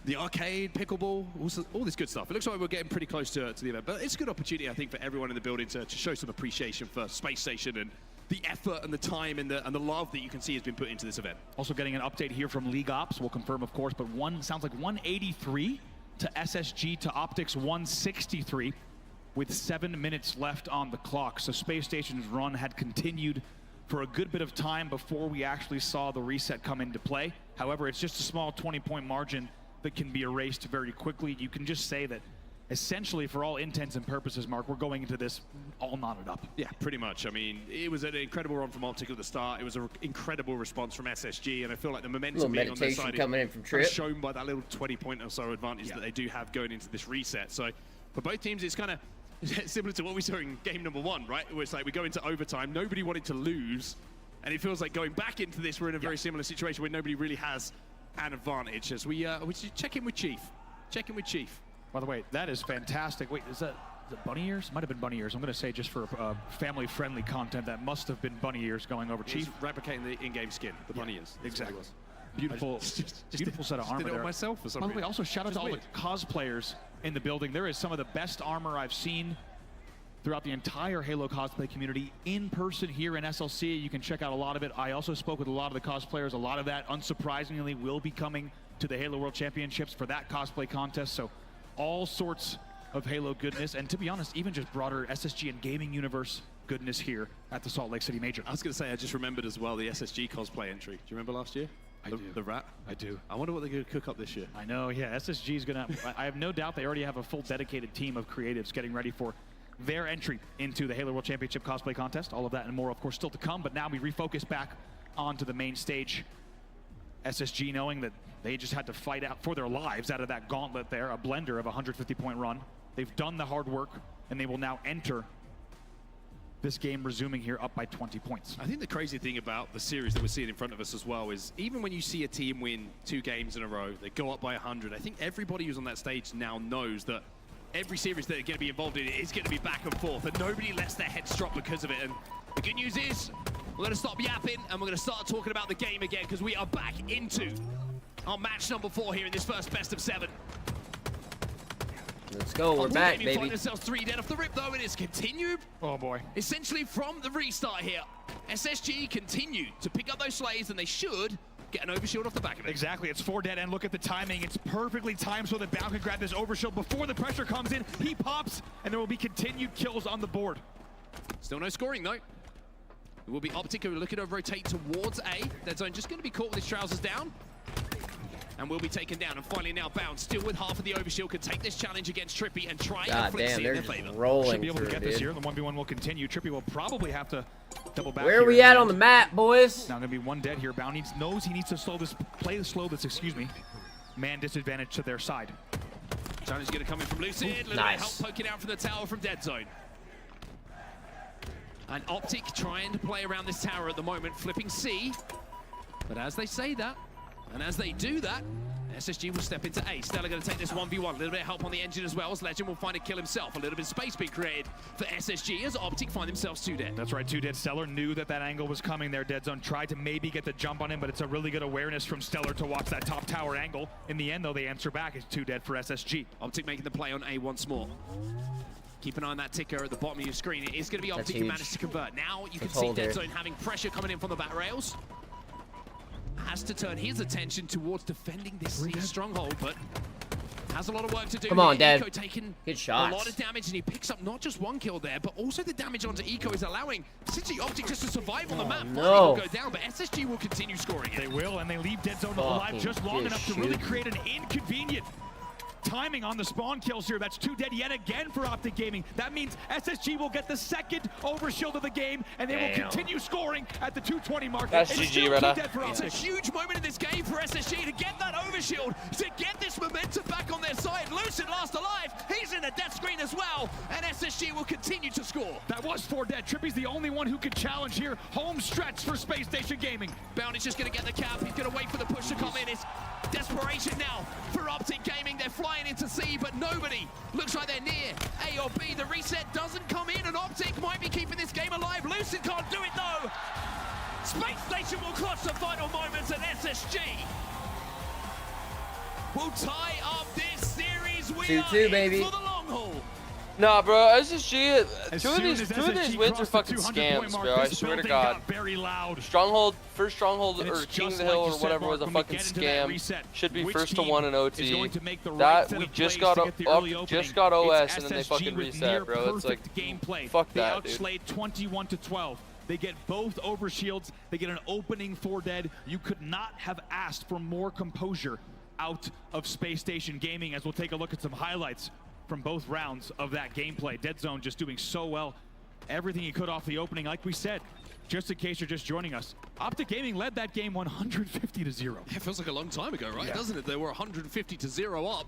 the arcade, pickleball, all this good stuff. It looks like we're getting pretty close to the event, but it's a good opportunity, I think, for everyone in the building to show some appreciation for Space Station and the effort and the time and the love that you can see has been put into this event. Also getting an update here from League Ops. We'll confirm, of course, but sounds like 183 to SSG to Optics 163 with 7 minutes left on the clock. So Space Station's run had continued for a good bit of time before we actually saw the reset come into play. However, it's just a small 20-point margin that can be erased very quickly. You can just say that essentially, for all intents and purposes, Mark, we're going into this all knotted up. Yeah, pretty much. I mean, it was an incredible run from Optic at the start. It was an incredible response from SSG, and I feel like the momentum being on their side coming in from Trip, shown by that little 20-point or so advantage that they do have going into this reset. So for both teams, it's kind of similar to what we saw in game number 1, right? Where it's like we go into overtime, nobody wanted to lose, and it feels like going back into this, we're in a very similar situation where nobody really has an advantage. As we check in with Chief. Check in with Chief. By the way, that is fantastic. Wait, is it bunny ears? Might have been bunny ears. I'm going to say just for family-friendly content, that must have been bunny ears going over Chief. Replicating the in-game skin, the bunny ears. Exactly. Beautiful, beautiful set of armor did it there. myself for some By the way, reason. also shout out to all the cosplayers in the building. There is some of the best armor I've seen throughout the entire Halo cosplay community in person here in SLC. You can check out a lot of it. I also spoke with a lot of the cosplayers. A lot of that, unsurprisingly, will be coming to the Halo World Championships for that cosplay contest. So all sorts of Halo goodness, and to be honest, even just broader SSG and gaming universe goodness here at the Salt Lake City Major. I was going to say, I just remembered as well the SSG cosplay entry. Do you remember last year? The rat? I do. I wonder what they're going to cook up this year. I know, yeah. SSG is going to, I have no doubt they already have a full dedicated team of creatives getting ready for their entry into the Halo World Championship cosplay contest. All of that and more, of course, still to come, but now we refocus back onto the main stage. SSG knowing that they just had to fight out for their lives out of that gauntlet there, a blender of a 150-point run. They've done the hard work, and they will now enter this game resuming here up by 20 points. I think the crazy thing about the series that we're seeing in front of us as well is even when you see a team win 2 games in a row, they go up by 100. I think everybody who's on that stage now knows that every series that they're going to be involved in is going to be back and forth, and nobody lets their heads drop because of it. And the good news is we're going to stop yapping and we're going to start talking about the game again, because we are back into our match number 4 here in this first best of 7. Let's go, we're back, baby. Find themselves 3 dead off the rip, though. It is continued. Oh, boy. Essentially from the restart here, SSG continue to pick up those slays, and they should get an overshield off the back of it. Exactly, it's 4 dead, and look at the timing. It's perfectly timed so that Bound can grab this overshield before the pressure comes in. He pops, and there will be continued kills on the board. Still no scoring, though. It will be Optic who are looking to rotate towards A. Dead Zone just going to be caught with his trousers down, and will be taken down. And finally now Bound, still with half of the overshield, could take this challenge against Trippy and try and flip C in their favor. Should be able to get this here. The 1v1 will continue. Trippy will probably have to double back. Where are we at on the map, boys? Now gonna be 1 dead here. Bound knows he needs to slow this, slow this, excuse me. Man disadvantage to their side. Challenge is gonna come in from Lucid. A little bit of help poking out from the tower from Dead Zone. And Optic trying to play around this tower at the moment, flipping C. But as they say that, and as they do that, SSG will step into A. Stellar going to take this 1v1. A little bit of help on the engine as well, as Legend will find a kill himself. A little bit of space being created for SSG as Optic find themselves 2 dead. That's right, 2 dead. Stellar knew that angle was coming there. Dead Zone tried to maybe get the jump on him, but it's a really good awareness from Stellar to watch that top tower angle. In the end, though, they answer back. It's 2 dead for SSG. Optic making the play on A once more. Keep an eye on that ticker at the bottom of your screen. It is going to be Optic who managed to convert. Now you can see Dead Zone having pressure coming in from the back rails. Has to turn his attention towards defending this C stronghold, but has a lot of work to do. Come on, Dad. Eco taking good shots. A lot of damage, and he picks up not just 1 kill there, but also the damage onto Eco is allowing essentially Optic just to survive on the map. No. Will go down, but SSG will continue scoring it. They will, and they leave Dead Zone alive just long enough to really create an inconvenient timing on the spawn kills here. That's 2 dead yet again for Optic Gaming. That means SSG will get the 2nd overshield of the game, and they will continue scoring at the 220 mark. That's GG, Reda. It's a huge moment in this game for SSG to get that overshield, to get this momentum back on their side. Lucid last alive. He's in the death screen as well, and SSG will continue to score. That was 4 dead. Trippy's the only one who could challenge here. Home stretch for Space Station Gaming. Bound is just going to get the cap. He's going to wait for the push to come in. It's desperation now for Optic Gaming. They're flying into C, but nobody looks like they're near A or B. The reset doesn't come in, and Optic might be keeping this game alive. Lucid can't do it, though. Space Station will clutch the final moments, and SSG will tie up this series. We are 2-2, in baby. for the long haul. Nah, bro, SSG, two of these wins are fucking scams, bro. I swear to God. Stronghold, first Stronghold or King of the Hill or whatever was a fucking scam. Should be first to 1 in OT. That we just got OS and then they fucking reset, bro. It's like, fuck that, dude. They outslayed 21-12. They get both overshields. They get an opening 4 dead. You could not have asked for more composure out of Space Station Gaming, as we'll take a look at some highlights from both rounds of that gameplay. Dead Zone just doing so well. Everything he could off the opening, like we said. Just in case you're just joining us, Optic Gaming led that game 150-0. It feels like a long time ago, right? Doesn't it? They were 150-0 up.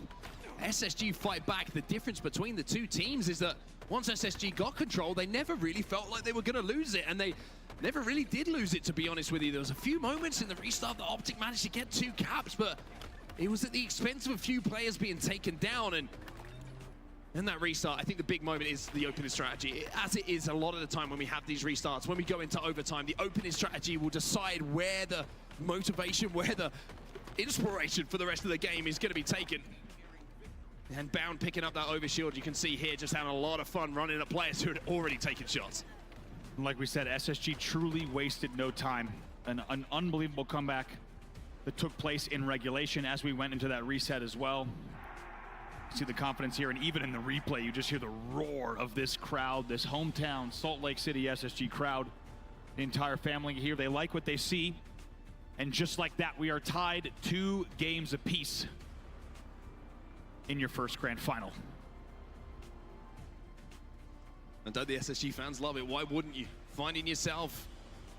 SSG fight back. The difference between the 2 teams is that once SSG got control, they never really felt like they were going to lose it, and they never really did lose it, to be honest with you. There was a few moments in the restart that Optic managed to get 2 caps, but it was at the expense of a few players being taken down, and in that restart, I think the big moment is the opening strategy. As it is a lot of the time when we have these restarts, when we go into overtime, the opening strategy will decide where the motivation, where the inspiration for the rest of the game is going to be taken. And Bound picking up that overshield, you can see here just having a lot of fun running at players who had already taken shots. Like we said, SSG truly wasted no time. An unbelievable comeback that took place in regulation as we went into that reset as well. See the confidence here, and even in the replay, you just hear the roar of this crowd, this hometown Salt Lake City SSG crowd. The entire family here, they like what they see. And just like that, we are tied 2 games apiece in your first grand final. And don't the SSG fans love it? Why wouldn't you? Finding yourself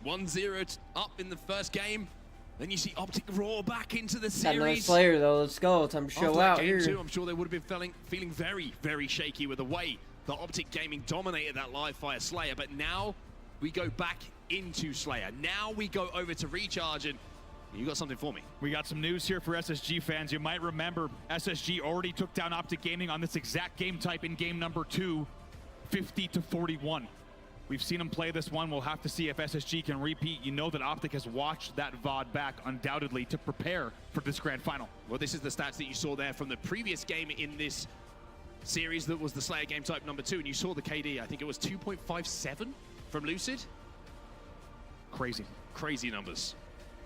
1-0 up in the first game. Then you see Optic roar back into the series. Got another Slayer though. Let's go. Time to show out here. I'm sure they would have been feeling very, very shaky with the way that Optic Gaming dominated that live fire Slayer, but now we go back into Slayer. Now we go over to Recharge, and you got something for me. We got some news here for SSG fans. You might remember SSG already took down Optic Gaming on this exact game type in game number 2, 50-41. We've seen them play this one. We'll have to see if SSG can repeat. You know that Optic has watched that VOD back undoubtedly to prepare for this grand final. Well, this is the stats that you saw there from the previous game in this series that was the Slayer game type number 2, and you saw the KD. I think it was 2.57 from Lucid. Crazy numbers.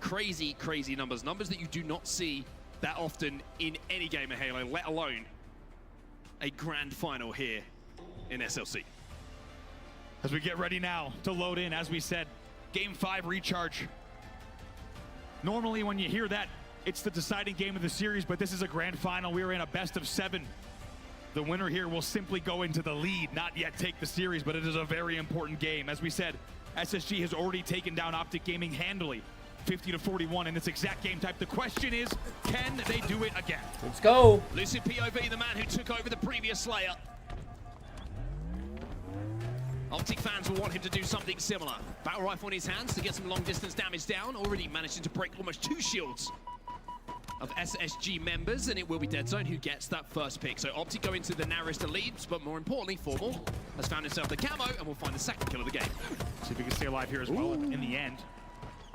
Crazy numbers. Numbers that you do not see that often in any game of Halo, let alone a grand final here in SLC. As we get ready now to load in, as we said, Game 5 Recharge. Normally when you hear that, it's the deciding game of the series, but this is a grand final. We're in a best of 7. The winner here will simply go into the lead, not yet take the series, but it is a very important game. As we said, SSG has already taken down Optic Gaming handily, 50-41 in this exact game type. The question is, can they do it again? Let's go. Lucid POV, the man who took over the previous Slayer. Optic fans will want him to do something similar. Battle rifle in his hands to get some long distance damage down, already managing to break almost 2 shields of SSG members, and it will be Deadzone who gets that first pick. So Optic go into the narrowest of leads, but more importantly, Formal has found himself the camo and will find the second kill of the game. See if he can stay alive here as well in the end.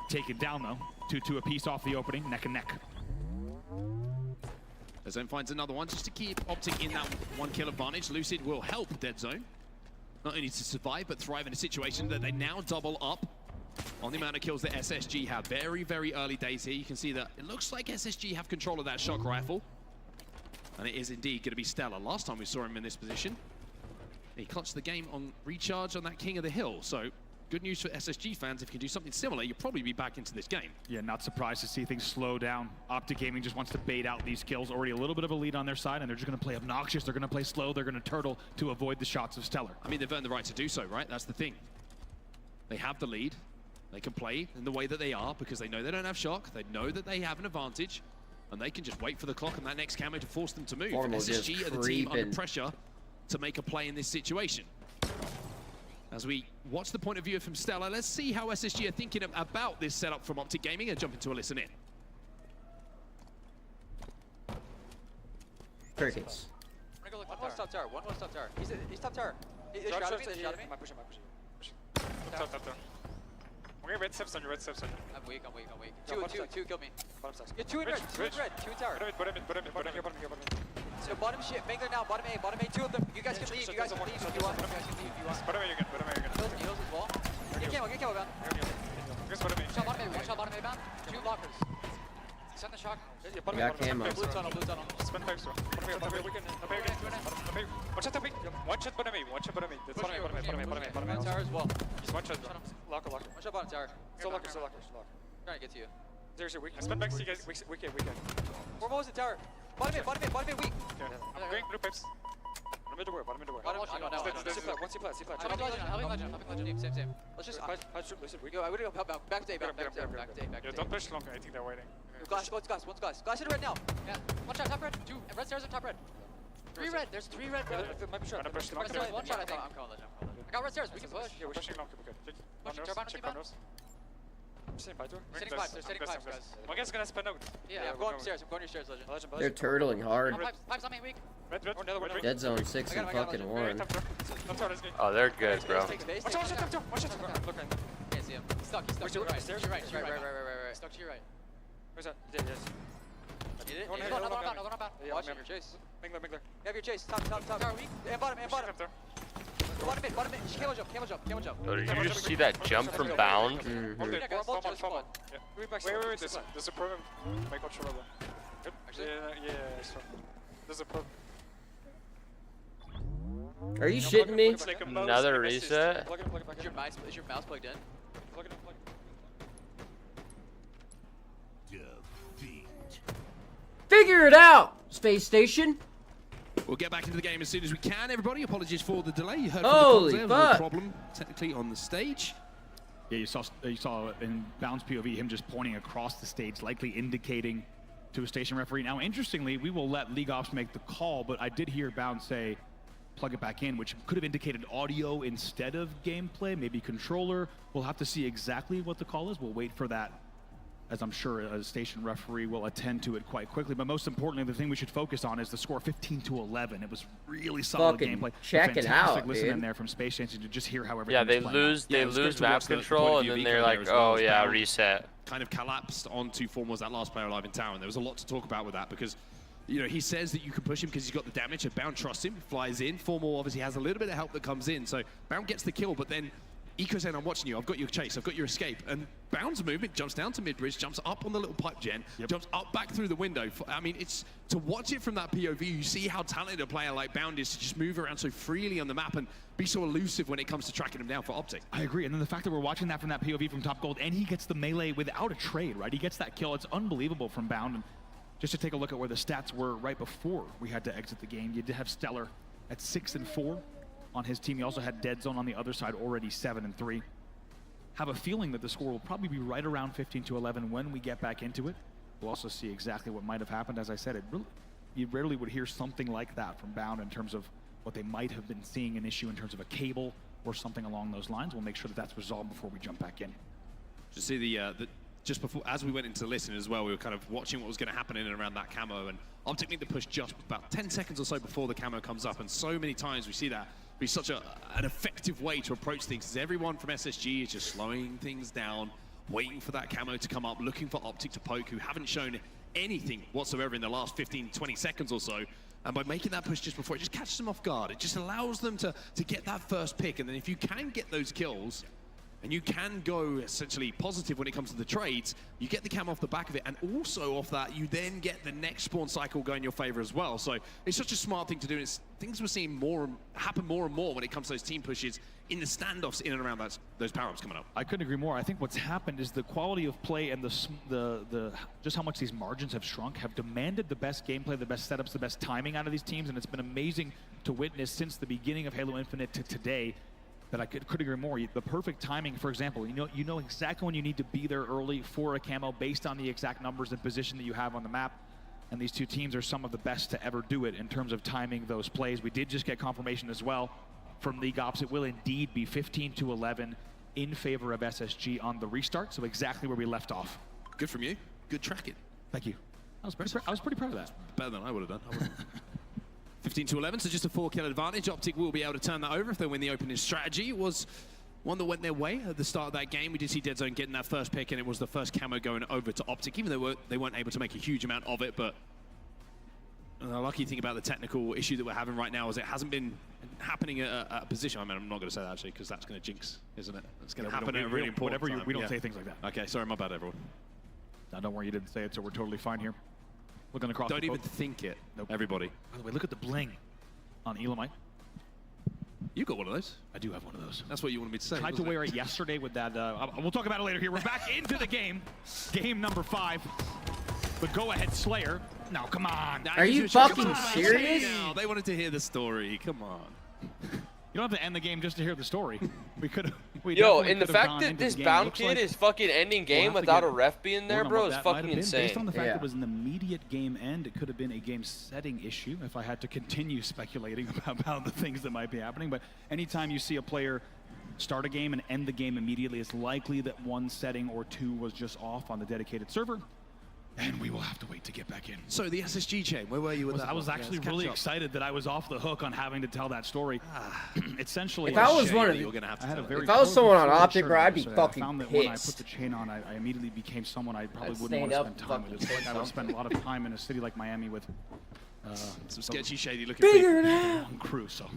Taken down though, 2-2 apiece off the opening, neck and neck. Deadzone finds another one just to keep Optic in that 1 kill advantage. Lucid will help Deadzone not only to survive, but thrive in a situation that they now double up on the amount of kills that SSG have. Very early days here. You can see that it looks like SSG have control of that shock rifle. And it is indeed going to be Stellar. Last time we saw him in this position, he clutched the game on Recharge on that King of the Hill. So good news for SSG fans. If you can do something similar, you'll probably be back into this game. Yeah, not surprised to see things slow down. Optic Gaming just wants to bait out these kills. Already a little bit of a lead on their side, and they're just going to play obnoxious. They're going to play slow. They're going to turtle to avoid the shots of Stellar. I mean, they've earned the right to do so, right? That's the thing. They have the lead. They can play in the way that they are because they know they don't have shock. They know that they have an advantage, and they can just wait for the clock and that next camo to force them to move. SSG are the team under pressure to make a play in this situation. As we watch the point of view from Stellar, let's see how SSG are thinking about this setup from Optic Gaming and jump into a listen in. Crickets. One was top tower. One was top tower. He's top tower. He's shot at me. He's shot at me. I'm pushing. Top. We're gonna red steps on you, red steps on you. I'm weak. Two kill me. Yeah, 2 in red. 2 in red. 2 in tower. Bottom here. So bottom shit, Mangler now, bottom A, 2 of them. You guys can leave, if you want. Bottom A, you're good. Heals as well. Get camo bound. Shot bottom A bound. 2 lockers. Send the shock. Got camo. Blue tunnel. Spend 5 store. Bottom A. Watch out top A. Watch out bottom A. That's bottom A. Tower as well. Just one shot. Locker. One shot bottom tower. Still locker. Trying to get to you. Seriously, weak. Spend back, see you guys. Weak. Four was the tower. Bottom A, weak. I'm going blue pipes. Bottom mid door. One C flat. Helping legend. Same. Let's just. Yo, I would go back to A. Yeah, don't push long. I think they're waiting. Glass. Glass in red now. Yeah. One shot, top red. 2. And red stairs on top red. 3 red. There's 3 red. Might be shot. One shot, I think. I'm calling legend. I got red stairs. We can push. Yeah, we're pushing long. Check corners. I'm sitting by door. They're sitting pipes, guys. One guy's gonna spin out. Yeah, I'm going upstairs. I'm going upstairs, legend. They're turtling hard. Pipes on me, weak. Red. Deadzone 6 and fucking 1. Oh, they're good, bro. Watch out. Look right. Can't see him. He's stuck. To your right. Stuck to your right. Where's that? Yes. Need it? Another one about. Watch your chase. Mingler. You have your chase. Top. Tower weak. And bottom. Bottom mid. Camo jump. Oh, did you just see that jump from Bound? Wait. There's a problem. My controller. Actually? Yeah. There's a problem. Are you shitting me? Another reset? Plug it back. Is your mouse plugged in? Plug it in. Figure it out, Space Station. We'll get back into the game as soon as we can, everybody. Apologies for the delay. You heard Holy from the fuck. no problem technically on the stage. Yeah, you saw in Bound's POV him just pointing across the stage, likely indicating to a station referee. Now, interestingly, we will let League Ops make the call, but I did hear Bound say plug it back in, which could have indicated audio instead of gameplay, maybe controller. We'll have to see exactly what the call is. We'll wait for that, as I'm sure a station referee will attend to it quite quickly. But most importantly, the thing we should focus on is the score 15-11. It was really solid gameplay. Check it out, listen in dude. there from Space Station to just hear how everything Yeah, they was playing out. lose map control, and then they're like, oh yeah, reset. Kind of collapsed onto Formal as that last player alive in tower, and there was a lot to talk about with that because, you know, he says that you can push him because he's got the damage, and Bound trusts him, flies in. Formal obviously has a little bit of help that comes in, so Bound gets the kill, but then Eco saying, I'm watching you, I've got your chase, I've got your escape. And Bound's movement jumps down to mid-bridge, jumps up on the little pipe gen, jumps up back through the window. I mean, it's to watch it from that POV, you see how talented a player like Bound is to just move around so freely on the map and be so elusive when it comes to tracking him down for Optic. I agree, and then the fact that we're watching that from that POV from Top Gold, and he gets the melee without a trade, right? He gets that kill, it's unbelievable from Bound. And just to take a look at where the stats were right before we had to exit the game, you did have Stellar at 6-4 on his team. You also had Dead Zone on the other side, already 7-3. Have a feeling that the score will probably be right around 15-11 when we get back into it. We'll also see exactly what might have happened. As I said, you rarely would hear something like that from Bound in terms of what they might have been seeing an issue in terms of a cable or something along those lines. We'll make sure that that's resolved before we jump back in. Just see the just before, as we went into listening as well, we were kind of watching what was going to happen in and around that camo, and Optic made the push just about 10 seconds or so before the camo comes up, and so many times we see that be such an effective way to approach things, as everyone from SSG is just slowing things down, waiting for that camo to come up, looking for Optic to poke, who haven't shown anything whatsoever in the last 15-20 seconds or so. And by making that push just before, it just catches them off guard. It just allows them to get that first pick. And then if you can get those kills, and you can go essentially positive when it comes to the trades, you get the cam off the back of it, and also off that, you then get the next spawn cycle go in your favor as well. So it's such a smart thing to do. It's things we're seeing happen more and more when it comes to those team pushes in the standoffs in and around those power-ups coming up. I couldn't agree more. I think what's happened is the quality of play and the just how much these margins have shrunk have demanded the best gameplay, the best setups, the best timing out of these teams, and it's been amazing to witness since the beginning of Halo Infinite to today. That I couldn't agree more. The perfect timing, for example, you know exactly when you need to be there early for a camo based on the exact numbers and position that you have on the map. And these two teams are some of the best to ever do it in terms of timing those plays. We did just get confirmation as well from League Ops. It will indeed be 15-11 in favor of SSG on the restart. So exactly where we left off. Good from you. Good tracking. Thank you. I was pretty proud of that. Better than I would have done. 15-11, so just a 4-kill advantage. Optic will be able to turn that over if they win the opening strategy. It was one that went their way at the start of that game. We did see Dead Zone getting that first pick, and it was the first camo going over to Optic, even though they weren't able to make a huge amount of it. But the lucky thing about the technical issue that we're having right now is it hasn't been happening at a position. I mean, I'm not going to say that actually, because that's going to jinx, isn't it? It's going to happen at a really important time. We don't say things like that. Okay, sorry, my bad, everyone. No, don't worry, you didn't say it, so we're totally fine here. Looking across. Don't even think it, everybody. By the way, look at the bling on Elamite. You got one of those? I do have one of those. That's what you wanted me to say. Tried to wear it yesterday with that. We'll talk about it later here. We're back into the game. Game number 5. The go-ahead Slayer. No, come on. Are you fucking serious? No, they wanted to hear the story. Come on. You don't have to end the game just to hear the story. We could have. Yo, and the fact that this Bound kid is fucking ending game without a ref being there, bro, is fucking insane. Based on the fact that it was an immediate game end, it could have been a game-setting issue if I had to continue speculating about the things that might be happening. But anytime you see a player start a game and end the game immediately, it's likely that one setting or two was just off on the dedicated server. And we will have to wait to get back in. So the SSG chain, where were you with that? I was actually really excited that I was off the hook on having to tell that story. Essentially, if I was one of if I was someone on Optic, bro, I'd be fucking I found that when I put the chain on, I immediately became someone I probably wouldn't want to spend time with. It's like I would spend a lot of time in a city like Miami with some sketchy, shady looking people. Crew. So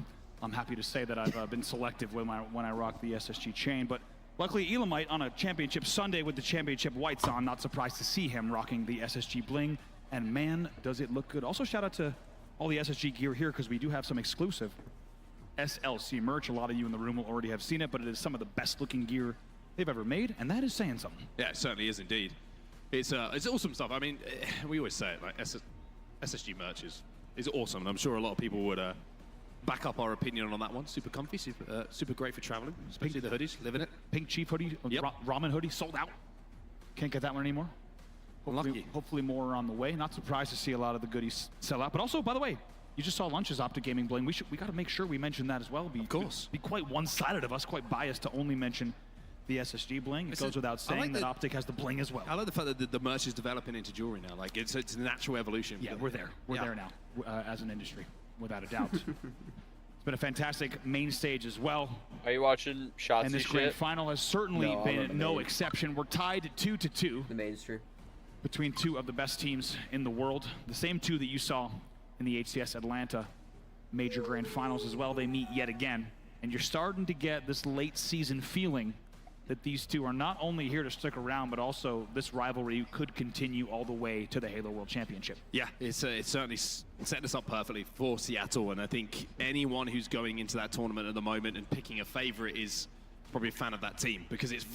I'm happy to say that I've been selective when I rock the SSG chain, but. Luckily, Elamite on a championship Sunday with the championship whites on. Not surprised to see him rocking the SSG bling. And man, does it look good. Also, shout out to all the SSG gear here because we do have some exclusive SLC merch. A lot of you in the room will already have seen it, but it is some of the best looking gear they've ever made, and that is saying something. Yeah, it certainly is indeed. It's awesome stuff. I mean, we always say it, like SSG merch is awesome, and I'm sure a lot of people would back up our opinion on that one. Super comfy, super great for traveling, especially the hoodies, living it. Pink Chief hoodie, ramen hoodie, sold out. Can't get that one Hopefully more are on the way. Not surprised to see a lot of the goodies sell out. But also, by the way, You just saw Lunch's Optic Gaming bling. We got to make sure we mention that as well. Of course. Be quite one-sided of us, quite biased to only mention the SSG bling. It goes without saying that Optic has the bling as well. I like the fact that the merch is developing into jewelry now. Like it's a natural evolution. Yeah, we're there. We're there now as an industry, without a doubt. It's been a fantastic main stage as well. Are you watching shots? And this grand final has certainly been no exception. We're tied 2-2. The mainstream. Between two of the best teams in the world. The same two that you saw in the HCS Atlanta major grand finals as well. They meet yet again. And you're starting to get this late season feeling that these two are not only here to stick around, but also this rivalry could continue all the way to the Halo World Championship. Yeah, it's certainly setting us up perfectly for Seattle, and I think anyone who's going into that tournament at the moment and picking a favorite is probably a fan of that team, because it's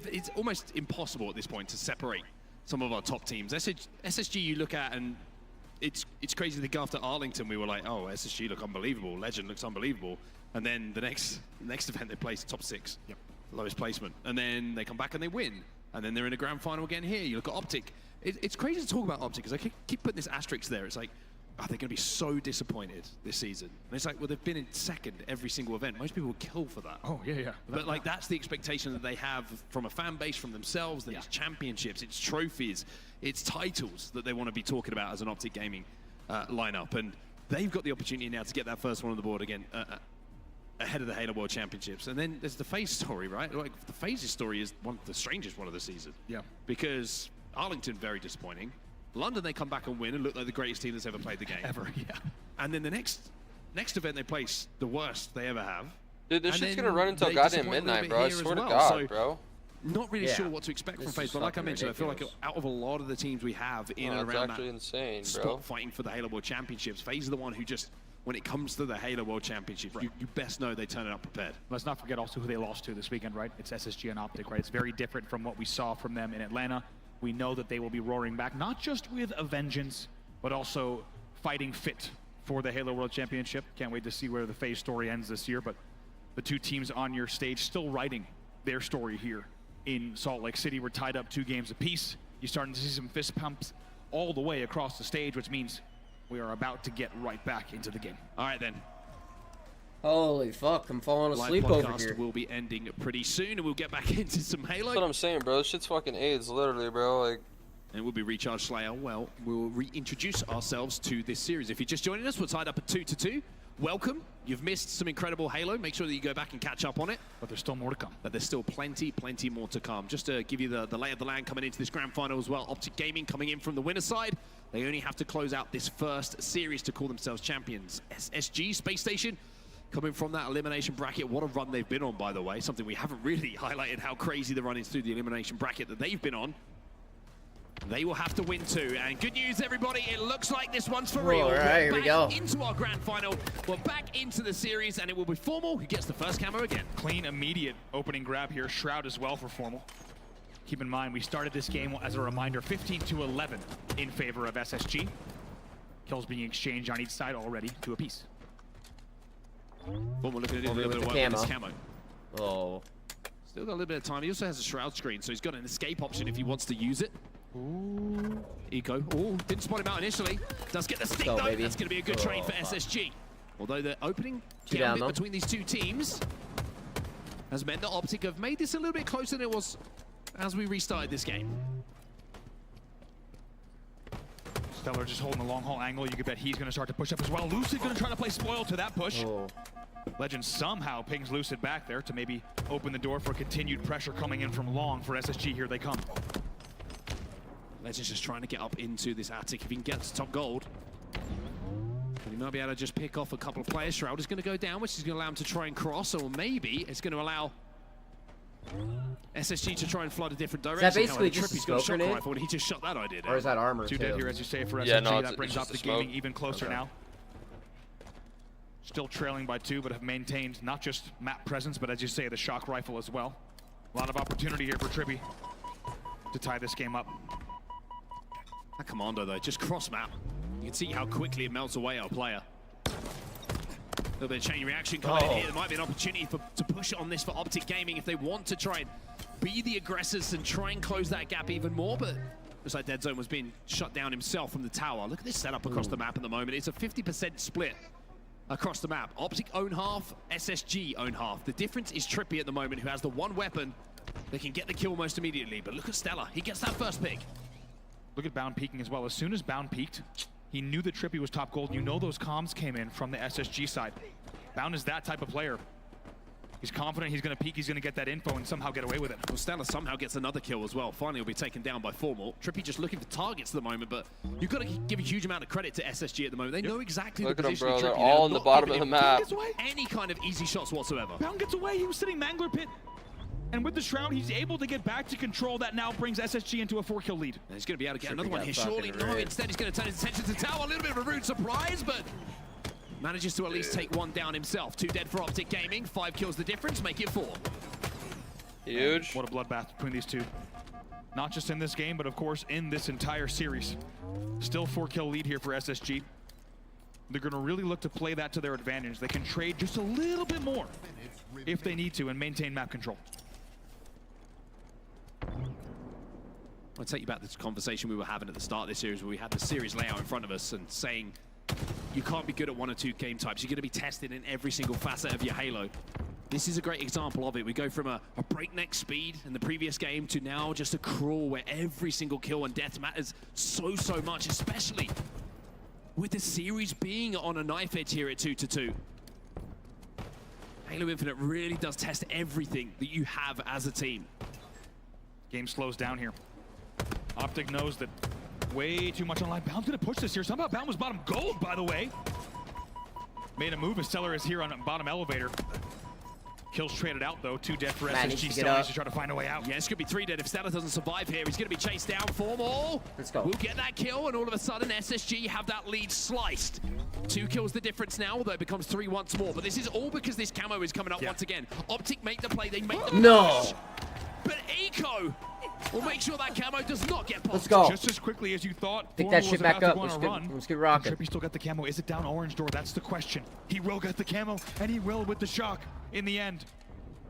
it's almost impossible at this point to separate some of our top teams. SSG you look at, and it's crazy to go after Arlington. We were like, oh, SSG look unbelievable, Legend looks unbelievable, and then the next event they place top 6. Yep. Lowest placement, and then they come back and they win, and then they're in a grand final again here. You look at Optic. It's crazy to talk about Optic, because I keep putting this asterisk there. It's like, are they going to be so disappointed this season? And it's like, well, they've been in second every single event. Most people would kill for that. Oh, yeah. But like, that's the expectation that they have from a fan base, from themselves, that it's championships, it's trophies, it's titles that they want to be talking about as an Optic Gaming lineup. And they've got the opportunity now to get that first one on the board again, ahead of the Halo World Championships. And then there's the FaZe story, right? Like, the FaZe story is the strangest one of the season. Yeah. Because Arlington, very disappointing. London, they come back and win and look like the greatest team that's ever played the game. Ever, yeah. And then the next event they place, the worst they ever have. Dude, this shit's gonna run until goddamn midnight, bro. I swear to God, bro. Not really sure what to expect from FaZe, but like I mentioned, I feel like out of a lot of the teams we have in and around that insane, spot fighting for the Halo World Championships, FaZe is the one who just, when it comes to the Halo World Championships, you best know they turn it up prepared. Let's not forget also who they lost to this weekend, right? It's SSG and Optic, right? It's very different from what we saw from them in Atlanta. We know that they will be roaring back, not just with a vengeance, but also fighting fit for the Halo World Championship. Can't wait to see where the FaZe story ends this year, but the two teams on your stage still writing their story here in Salt Lake City. We're tied up 2 games apiece. You're starting to see some fist pumps all the way across the stage, which means we are about to get right back into the game. All right, then. Holy fuck, I'm falling asleep over here. Live podcast will be ending pretty soon, and we'll get back into some Halo. That's what I'm saying, bro. This shit's fucking AIDS, literally, bro. Like, and we'll be Recharge Slayer. Well, we'll reintroduce ourselves to this series. If you're just joining us, we're tied up at 2-2. Welcome. You've missed some incredible Halo. Make sure that you go back and catch up on it. But there's still more to come. But there's still plenty more to come. Just to give you the lay of the land coming into this grand final as well. Optic Gaming coming in from the winner's side. They only have to close out this first series to call themselves champions. SSG, Space Station, coming from that elimination bracket. What a run they've been on, by the way. Something we haven't really highlighted, how crazy the run is through the elimination bracket that they've been on. They will have to win too. And good news, everybody. It looks like this one's for real. All right, here we go. Into our grand final. We're back into the series, and it will be Formal who gets the first camo again. Clean, immediate opening grab here. Shroud as well for Formal. Keep in mind, we started this game, as a reminder, 15-11 in favor of SSG. Kills being exchanged on each side already, 2 apiece. Formal looking at it, a little bit of work on his camo. Oh. Still got a little bit of time. He also has a Shroud screen, so he's got an escape option if he wants to use it. Ooh. Eco. Oh, didn't spot him out initially. Does get the stick though. Baby. That's going to be a good trade for SSG. Although the opening gambit between these two teams has meant that Optic have made this a little bit closer than it was as we restarted this game. Stellar just holding the long haul angle. You could bet he's going to start to push up as well. Lucid going to try to play spoil to that push. Legend somehow pings Lucid back there to maybe open the door for continued pressure coming in from long for SSG. Here they come. Legend's just trying to get up into this attic. If he can get to top gold, but he might be able to just pick off a couple of players. Shroud is going to go down, which is going to allow him to try and cross, or maybe it's going to allow SSG to try and flood a different direction. Is that basically just a smoke grenade? Rifle, and he just shot that idea down. Or is that armor? 2 dead here, as you say, for SSG. Yeah, no, that brings up the gaming even closer now. Still trailing by 2, but have maintained not just map presence, but as you say, the shock rifle as well. A lot of opportunity here for Tribby to tie this game up. That Commando, though, just cross map. You can see how quickly it melts away our player. A little bit of chain reaction coming in here. There might be an opportunity to push on this for Optic Gaming if they want to try and be the aggressors and try and close that gap even more, but Looks like Dead Zone was being shut down himself from the tower. Look at this setup across the map at the moment. It's a 50% split across the map. Optic own half, SSG own half. The difference is Trippy at the moment, who has the one weapon that can get the kill almost immediately. But look at Stella. He gets that first pick. Look at Bound peeking as well. As soon as Bound peeked, he knew that Trippy was top gold. You know those comms came in from the SSG side. Bound is that type of player. He's confident he's going to peek, he's going to get that info and somehow get away with it. Well, Stella somehow gets another kill as well. Finally, he'll be taken down by Formal. Trippy just looking for targets at the moment, but you've got to give a huge amount of credit to SSG at the moment. They know exactly the position of Trippy. They're all in the bottom of the map. Any kind of easy shots whatsoever. Bound gets away. He was sitting Mangler pit. And with the Shroud, he's able to get back to control. That now brings SSG into a 4-kill lead. And he's going to be able to get another one here. Surely no. Instead, he's going to turn his attention to Tower. A little bit of a rude surprise, but manages to at least take one down himself. 2 dead for Optic Gaming. 5 kills the difference. Make it 4. Huge. What a bloodbath between these two. Not just in this game, but of course in this entire series. Still 4-kill lead here for SSG. They're going to really look to play that to their advantage. They can trade just a little bit more if they need to and maintain map control. I'll take you back to this conversation we were having at the start of this series, where we had the series layout in front of us and saying you can't be good at 1 or 2 game types. You're going to be tested in every single facet of your Halo. This is a great example of it. We go from a breakneck speed in the previous game to now just a crawl where every single kill and death matters so much, especially with the series being on a knife edge here at 2-2. Halo Infinite really does test everything that you have as a team. Game slows down here. Optic knows that way too much online. Bound's gonna push this here. Somehow Bound was bottom gold, by the way. Made a move as Stellar is here on bottom elevator. Kills traded out though. 2 dead for SSG. Stellar needs to try to find a way out. Yeah, it's gonna be 3 dead. If Stellar doesn't survive here, he's gonna be chased down. Formal. Let's go. We'll get that kill, and all of a sudden SSG have that lead sliced. 2 kills the difference now, although it becomes 3 once more. But this is all because this camo is coming up once again. Optic make the play. They make the push. But Eco will make sure that camo does not get popped. Let's go. Just as quickly as you thought. Pick that shit back up. Let's get rocking. Trippy still got the camo. Is it down orange door? That's the question. He will get the camo, and he will with the shock in the end.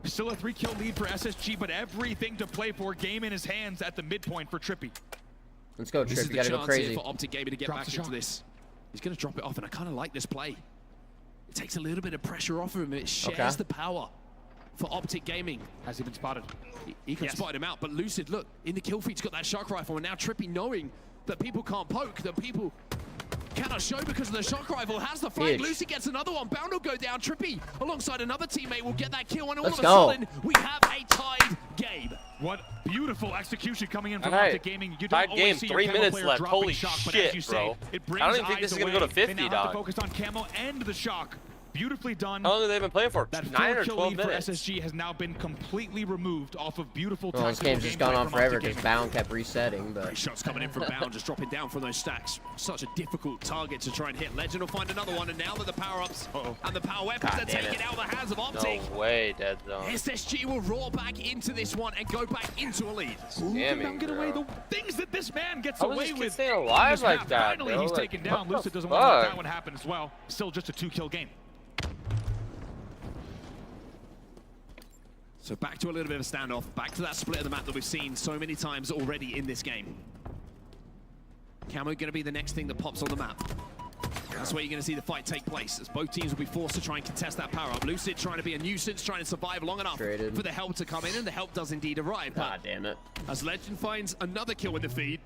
Still a 3-kill lead for SSG, but everything to play for. Game in his hands at the midpoint for Trippy. Let's go, Trippy. You gotta go crazy. Here for Optic Gaming to get back into this. He's gonna drop it off, and I kind of like this play. It takes a little bit of pressure off of him. It shares the power for Optic Gaming. Has he been spotted? He could spot him out, but Lucid, look, in the kill feed's got that shock rifle, and now Trippy knowing that people can't poke, that people cannot show because of the shock rifle, has the flank. Lucid gets another one. Bound will go down. Trippy, alongside another teammate, will get that kill, and all of a sudden, we have a tied game. What beautiful execution coming in from Optic Gaming. You don't game, always see 3 your minutes player left. dropping Holy shock, shit, but as you bro. say, it brings I don't even think this is going to go to 50, they now dog. have to focus on camo and the shock. Beautifully done. How long have they been playing for? That 9 or 4-kill 12 lead minutes. for SSG has now been completely removed off of beautiful Well, this game's just gone on forever because Bound kept resetting. But great shots coming in from Bound, just dropping down from those stacks. Such a difficult target to try and hit. Legend will find another one, and now that the power-ups and the power weapons are taken out of the hands of Optic. No way, Dead Zone. SSG will roar back into this one and go back into a lead. Damn, get away. The things that this man gets away with. Staying alive like that, Finally, bro. he's taken down. Lucid doesn't want to let that one happen as well. Still just a 2-kill game. So back to a little bit of a standoff, back to that split of the map that we've seen so many times already in this game. Camo going to be the next thing that pops on the map. That's where you're going to see the fight take place, as both teams will be forced to try and contest that power-up. Lucid trying to be a nuisance, trying to survive long enough for the help to come in, and the help does indeed arrive. God damn it. As Legend finds another kill in the feed,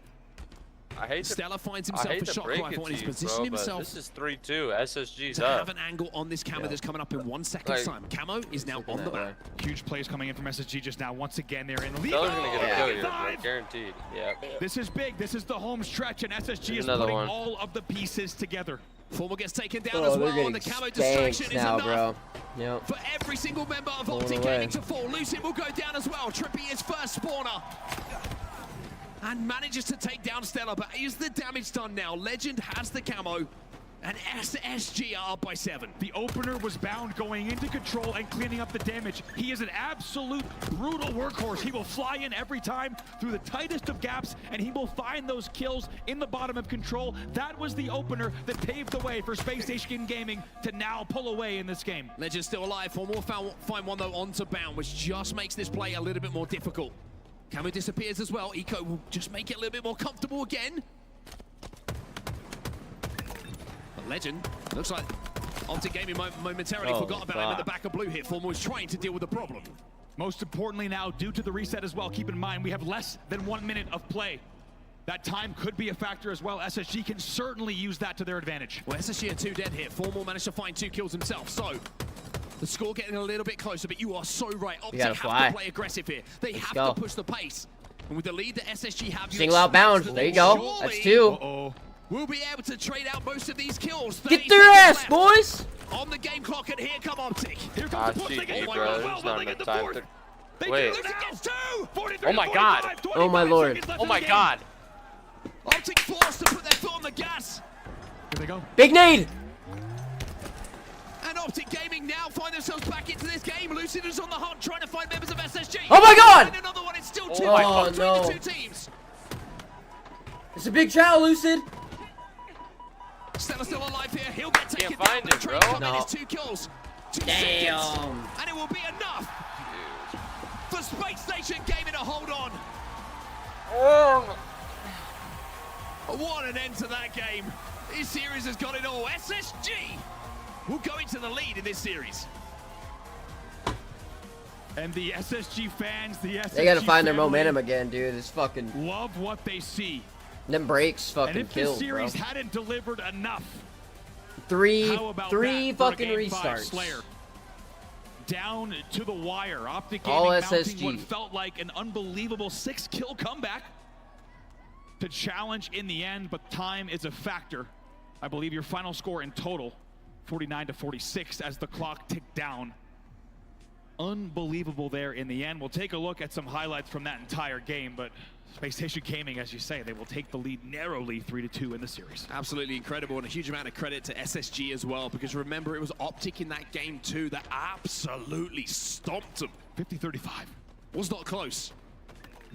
Stella finds I himself hate a to shock break rifle, it and he's to you, positioning bro, but himself this is 3-2. SSG's to up. have an angle on this camo that's coming up in 1 second's time. Camo is now on the map. Huge plays coming in from SSG just now. Once again, they're in the lead. Stella's gonna get a kill here, bro. Guaranteed. Yeah. This is big. This is the home stretch, and SSG is Another putting one. all of the pieces together. Formal gets taken down as well, and the camo distraction now, is enough bro. for every single member of Optic Gaming to fall. Lucid will go down as well. Trippy is first spawner. And manages to take down Stella, but is the damage done now? Legend has the camo, and SSG are up by 7. The opener was Bound going into control and cleaning up the damage. He is an absolute brutal workhorse. He will fly in every time through the tightest of gaps, and he will find those kills in the bottom of control. That was the opener that paved the way for Space Station Gaming to now pull away in this game. Legend still alive. Formal find one though onto Bound, which just makes this play a little bit more difficult. Camo disappears as well. Eco will just make it a little bit more comfortable again. But Legend, looks like Optic Gaming momentarily forgot about him at the back of blue here. Formal is trying to deal with the problem. Most importantly now, due to the reset as well, keep in mind we have less than 1 minute of play. That time could be a factor as well. SSG can certainly use that to their advantage. Well, SSG are 2 dead here. Formal managed to find 2 kills himself, so the score getting a little bit closer, but you are so right. Optic have to play aggressive here. They have to push the pace. And with the lead that SSG have, single outbound. There you go. That's 2. We'll be able to trade out most of these kills. Get their ass, boys! On the game clock, and here come Optic. Here comes the push. They bro. There's not enough time to... Wait. Oh my god. Oh my lord. Oh my god. Optic forced to put their foot on the gas. Here they go. Big nade! And Optic Gaming now find themselves back into this game. Lucid is on the hunt, trying to find members of SSG. Oh my god! And another one. It's still 2 between the 2 teams. It's a big chow, Lucid. Stella's still alive here. He'll get taken Can't find down. it, bro. No. 2 kills. 2 Damn. seconds. And it will be enough for Space Station Gaming to hold on. What an end to that game. This series has got it all. SSG will go into the lead in this series. And the SSG fans, they gotta find their momentum again, dude. It's fucking love what they see. Them breaks fucking and if killed, the series bro. hadn't delivered enough, 3 fucking restarts. Slayer. Down to the wire. Optic All Gaming SSG. mounting what felt like an unbelievable 6-kill comeback to challenge in the end, but time is a factor. I believe your final score in total, 49-46 as the clock ticked down. Unbelievable there in the end. We'll take a look at some highlights from that entire game, but Space Station Gaming, as you say, they will take the lead narrowly 3-2 in the series. Absolutely incredible, and a huge amount of credit to SSG as well, because remember, it was Optic in that game too that absolutely stomped them. 50-35. Was not close.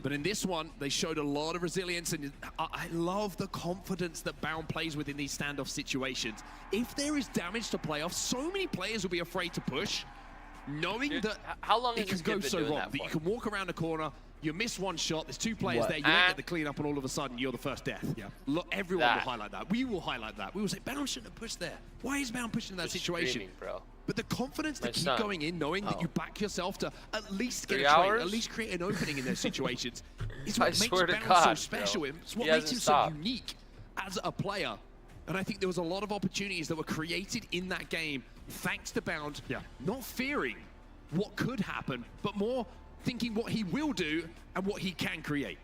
But in this one, they showed a lot of resilience, and I love the confidence that Bound plays with in these standoff situations. If there is damage to playoffs, so many players will be afraid to push, knowing that how long it can go so wrong, that you can walk around a corner, you miss one shot, there's 2 players there, you don't get the cleanup, and all of a sudden, you're the first death. Yeah. Look, everyone will highlight that. We will highlight that. We will say, Bound shouldn't have pushed there. Why is Bound pushing in that situation? Screaming, bro. But the confidence to keep going in, knowing that you back yourself to at least get 3 a trade, hours? at least create an opening in those situations, is I what makes swear to Bound God, so special. bro. It's what He makes hasn't him stopped. so unique as a player. And I think there was a lot of opportunities that were created in that game thanks to Bound, not fearing what could happen, but more thinking what he will do and what he can create.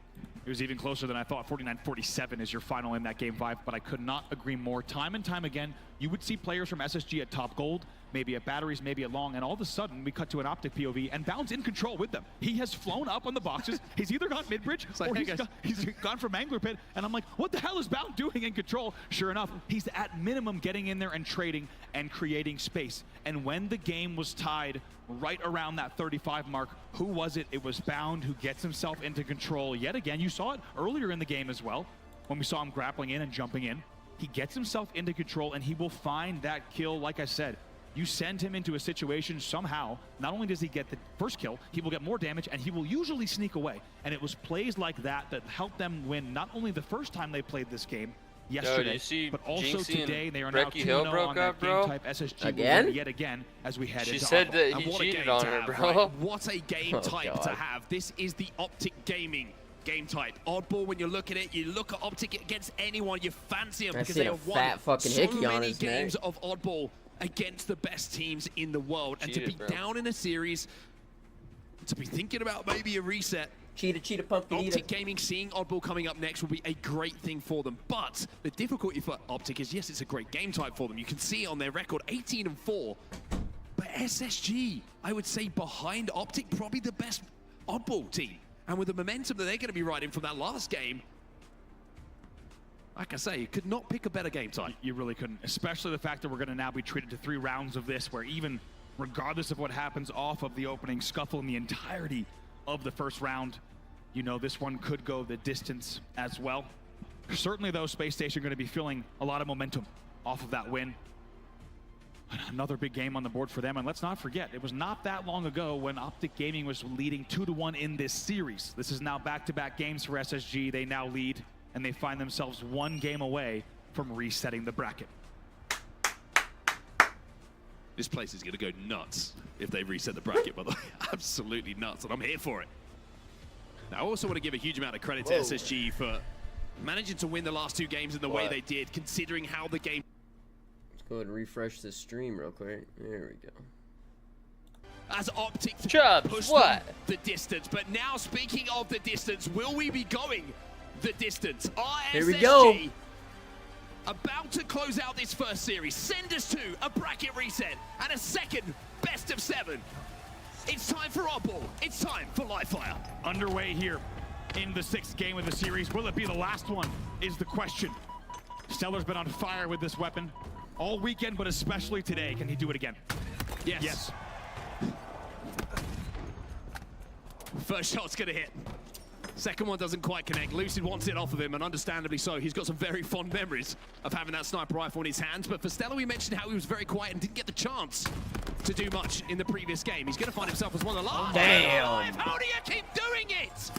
It was even closer than I thought. 49-47 is your final in that game 5, but I could not agree more. Time and time again, you would see players from SSG at top gold, maybe at batteries, maybe at long, and all of a sudden we cut to an Optic POV, and Bound's in control with them. He has flown up on the boxes. He's either gone mid-bridge or he's gone from angler pit, and I'm like, what the hell is Bound doing in control? Sure enough, he's at minimum getting in there and trading and creating space. And when the game was tied right around that 35 mark, who was it? It was Bound who gets himself into control yet again. You saw it earlier in the game as well, when we saw him grappling in and jumping in. He gets himself into control, and he will find that kill. Like I said, you send him into a situation somehow, not only does he get the first kill, he will get more damage, and he will usually sneak away. And it was plays like that that helped them win not only the first time they played this game yesterday, but also Jinxie today. and They are Becky now 2-0 Hill broke on that up, bro? game type. SSG Again? will win yet again as we head She into said Alpha. that And he what a cheated game on to her, have, bro. right? What a game Oh, type to God. have. This is the Optic Gaming game type. Oddball, when you look at it, you look at Optic against anyone, you fancy them I because seen they a have fat won fucking so hickey on many his games neck. of Oddball against the best teams in the world. And to Cheated, be bro. down in a series, to be thinking about maybe a reset, Cheetah, pumpkin Optic Gaming seeing Oddball coming up next will be a great thing for them. But the difficulty for Optic is, yes, it's a great game type for them. You can see on their record, 18-4. But SSG, I would say behind Optic, probably the best Oddball team. And with the momentum that they're going to be riding from that last game, like I say, you could not pick a better game type. You really couldn't, especially the fact that we're going to now be treated to 3 rounds of this, where even regardless of what happens off of the opening scuffle in the entirety of the first round, you know this one could go the distance as well. Certainly, though, Space Station are going to be feeling a lot of momentum off of that win. Another big game on the board for them, and let's not forget, it was not that long ago when Optic Gaming was leading 2-1 in this series. This is now back-to-back games for SSG. They now lead, and they find themselves one game away from resetting the bracket. This place is going to go nuts if they reset the bracket, by the way. Absolutely nuts, and I'm here for it. Now, I also want to give a huge amount of credit to SSG for managing to win the last 2 games in the way they did, considering how the game... Let's go ahead and refresh this stream real quick. There we go. As Optic pushed the distance, but now speaking of the distance, will we be going the distance? Here we go. About to close out this first series, send us to a bracket reset and a second best of 7. It's time for Oddball. It's time for Livefire. Underway here in the 6th game of the series. Will it be the last one is the question. Stellar's been on fire with this weapon all weekend, but especially today. Can he do it again? Yes. Yes. First shot's gonna hit. Second one doesn't quite connect. Lucid wants it off of him, and understandably so. He's got some very fond memories of having that sniper rifle in his hands. But for Stellar, we mentioned how he was very quiet and didn't get the chance to do much in the previous game. He's going to find himself as one of the last. Damn! How do you keep doing it?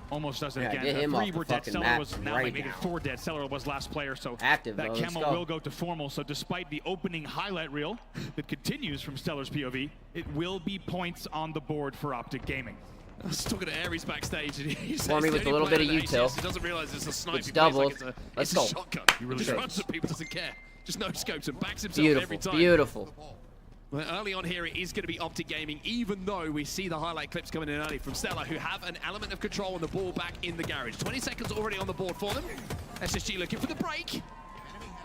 Almost does it again. Get him 3 off were the dead. fucking Stellar map was now right making now. 4 dead. Stellar was last player, so active, that though. camo will go to Formal. So despite the opening highlight reel that continues from Stellar's POV, it will be points on the board for Optic Gaming. I was talking to Aries backstage, and he says Formy with a little bit of util. He doesn't realize it's a sniper. It's doubled. Like Let's it's go. a shotgun. He really just runs at people, doesn't care. Just no scopes and backs himself every time. Beautiful. Well, early on here, it is going to be Optic Gaming, even though we see the highlight clips coming in early from Stellar, who have an element of control on the ball back in the garage. 20 seconds already on the board for them. SSG looking for the break.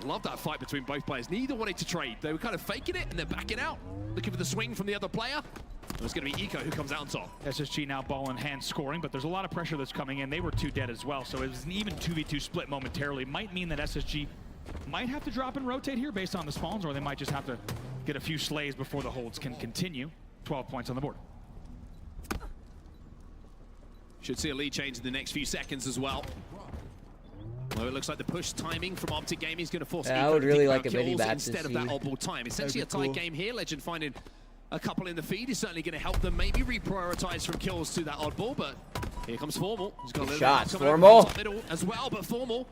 Love that fight between both players. Neither wanted to trade. They were kind of faking it and then backing out, looking for the swing from the other player. It's going to be Eco who comes out on top. SSG now ball in hand scoring, but there's a lot of pressure that's coming in. They were 2 dead as well, so it was an even 2v2 split momentarily. Might mean that SSG might have to drop and rotate here based on the spawns, or they might just have to get a few slays before the holds can continue. 12 points on the board. Should see a lead change in the next few seconds as well. Well, it looks like the push timing from Optic Gaming is going to force I would really like a mini kills bat instead of that oddball time. Essentially a tight game here. Legend finding a couple in the feed is certainly going to help them maybe reprioritize from kills to that oddball, but here comes Formal. He's got a little shots, coming over Formal. from top middle as well, but Formal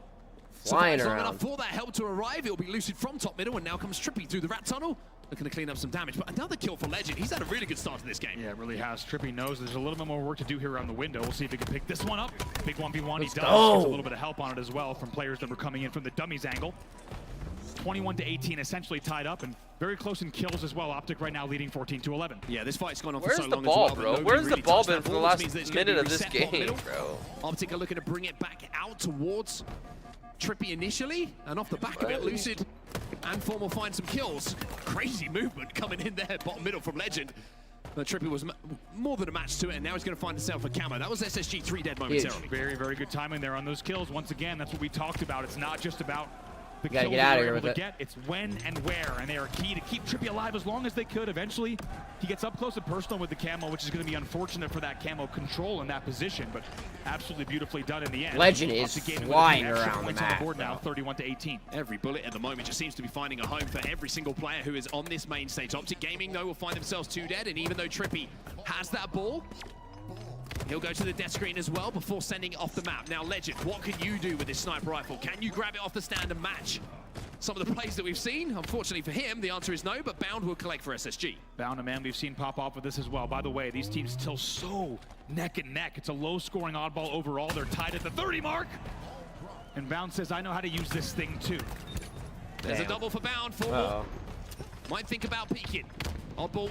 Flying survives long around. enough for that help to arrive. It'll be Lucid from top middle, and now comes Trippy through the rat tunnel, looking to clean up some damage. But another kill for Legend. He's had a really good start to this game. Yeah, it really has. Trippy knows there's a little bit more work to do here around the window. We'll see if he can pick this one up. Big 1v1, he does. Gets a little bit of help on it as well from players that were coming in from the dummies angle. 21-18, essentially tied up, and very close in kills as well. Optic right now leading 14-11. Yeah, this fight's gone on Where's for so the long ball, as well. bro? That Where's the really ball touched been that for the ball, which last means that it's gonna minute be of this reset top game, middle. bro? Optic are looking to bring it back out towards Trippy initially, and off the back of it, Lucid and Formal find some kills. Crazy movement coming in there, bottom middle from Legend. But Trippy was more than a match to it, and now he's going to find himself a camo. That was SSG 3 dead momentarily. Very, very good timing there on those kills. Once again, that's what we talked about. It's not just about the gotta kills get out they of were here able with to it. get. It's when and where, and they are key to keep Trippy alive as long as they could. Eventually, he gets up close and personal with the camo, which is going to be unfortunate for that camo control in that position, but absolutely beautifully done in the end. Legend is Optic Gaming with flying a few extra around the points map, on the board now, 31-18. Every bullet at the moment just seems to be finding a home for every single player who is on this main stage. Optic Gaming, though, will find themselves 2 dead, and even though Trippy has that ball, he'll go to the death screen as well before sending it off the map. Now, Legend, what can you do with this sniper rifle? Can you grab it off the stand and match some of the plays that we've seen? Unfortunately for him, the answer is no, but Bound will collect for SSG. Bound, a man we've seen pop off with this as well. By the way, these teams still so neck and neck. It's a low-scoring oddball overall. They're tied at the 30 mark. And Bound says, I know how to use this thing too. There's a double for Bound. Formal might think about peeking. Oddball,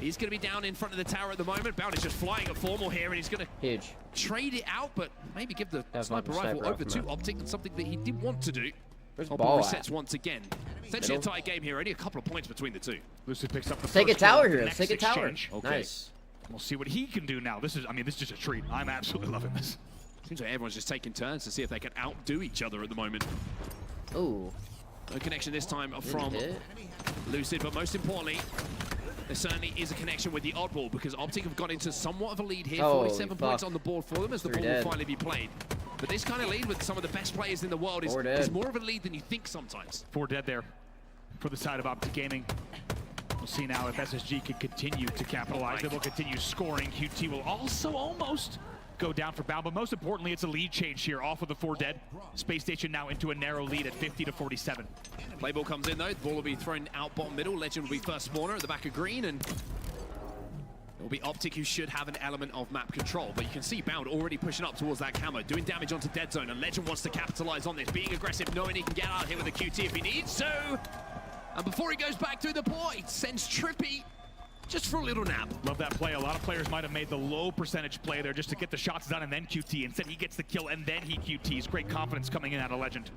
he's going to be down in front of the tower at the moment. Bound is just flying at Formal here, and he's going to trade it out, but maybe give the sniper rifle over to Optic, and something that he did want to do. Oddball resets once again. Essentially a tight game here. Only a couple of points between the two. Lucid picks up the Take a first kill tower of the here. next Take a tower. exchange. Okay. Nice. We'll see what he can do now. This is just a treat. I'm absolutely loving this. Seems like everyone's just taking turns to see if they can outdo each other at the moment. Ooh. No connection this time from Lucid, but most importantly, there certainly is a connection with the oddball because Optic have got into somewhat of a lead here. 47 points on the board for them as the ball will finally be played. But this kind of lead with some of the best players in the world is more of a lead than you think sometimes. 4 dead there for the side of Optic Gaming. We'll see now if SSG can continue to capitalize. They will continue scoring. QT will also almost go down for bound, but most importantly, it's a lead change here off of the 4 dead. Space Station now into a narrow lead at 50-47. Play ball comes in though. The ball will be thrown out bottom middle. Legend will be first spawner at the back of green, and it will be Optic who should have an element of map control. But you can see Bound already pushing up towards that camo, doing damage onto Dead Zone, and Legend wants to capitalize on this, being aggressive, knowing he can get out here with a QT if he needs to. And before he goes back through the point, sends Trippy just for a little nap. Love that play. A lot of players might have made the low percentage play there just to get the shots done and then QT. Instead, he gets the kill and then he QTs. Great confidence coming in out of Legend.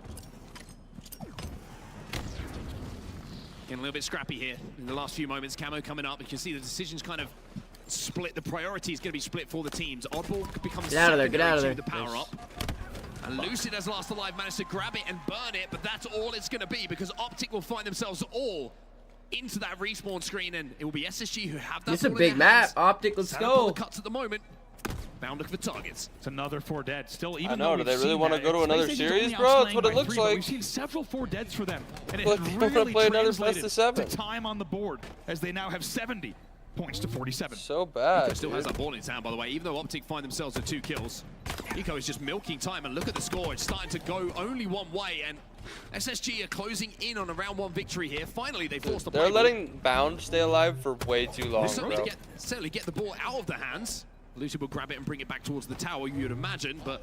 Getting a little bit scrappy here in the last few moments. Camo coming up. You can see the decisions kind of split. The priority is going to be split for the teams. Oddball becomes get out of there. Get out of there. The power up. And Lucid as last alive managed to grab it and burn it, but that's all it's going to be because Optic will find themselves all into that respawn screen, and it will be SSG who have that. It's a big map. Optic, let's go. The cuts at the moment. Bound looking for targets. It's another 4 dead. Still, even I know. Do they really want to go to another series, bro? That's what it looks like. We've seen several 4 deads for them, and it Look, has they really play another translated best of 7. to time on the board as they now have 70 points to 47. So bad. Eco still has that ball in his hand, by the way, even though Optic find themselves with 2 kills. Eco is just milking time, and look at the score. It's starting to go only one way, and SSG are closing in on a round 1 victory here. Finally, they forced the play. They're letting Bound stay alive for way too long, bro. Certainly get the ball out of the hands. Lucid will grab it and bring it back towards the tower, you'd imagine, but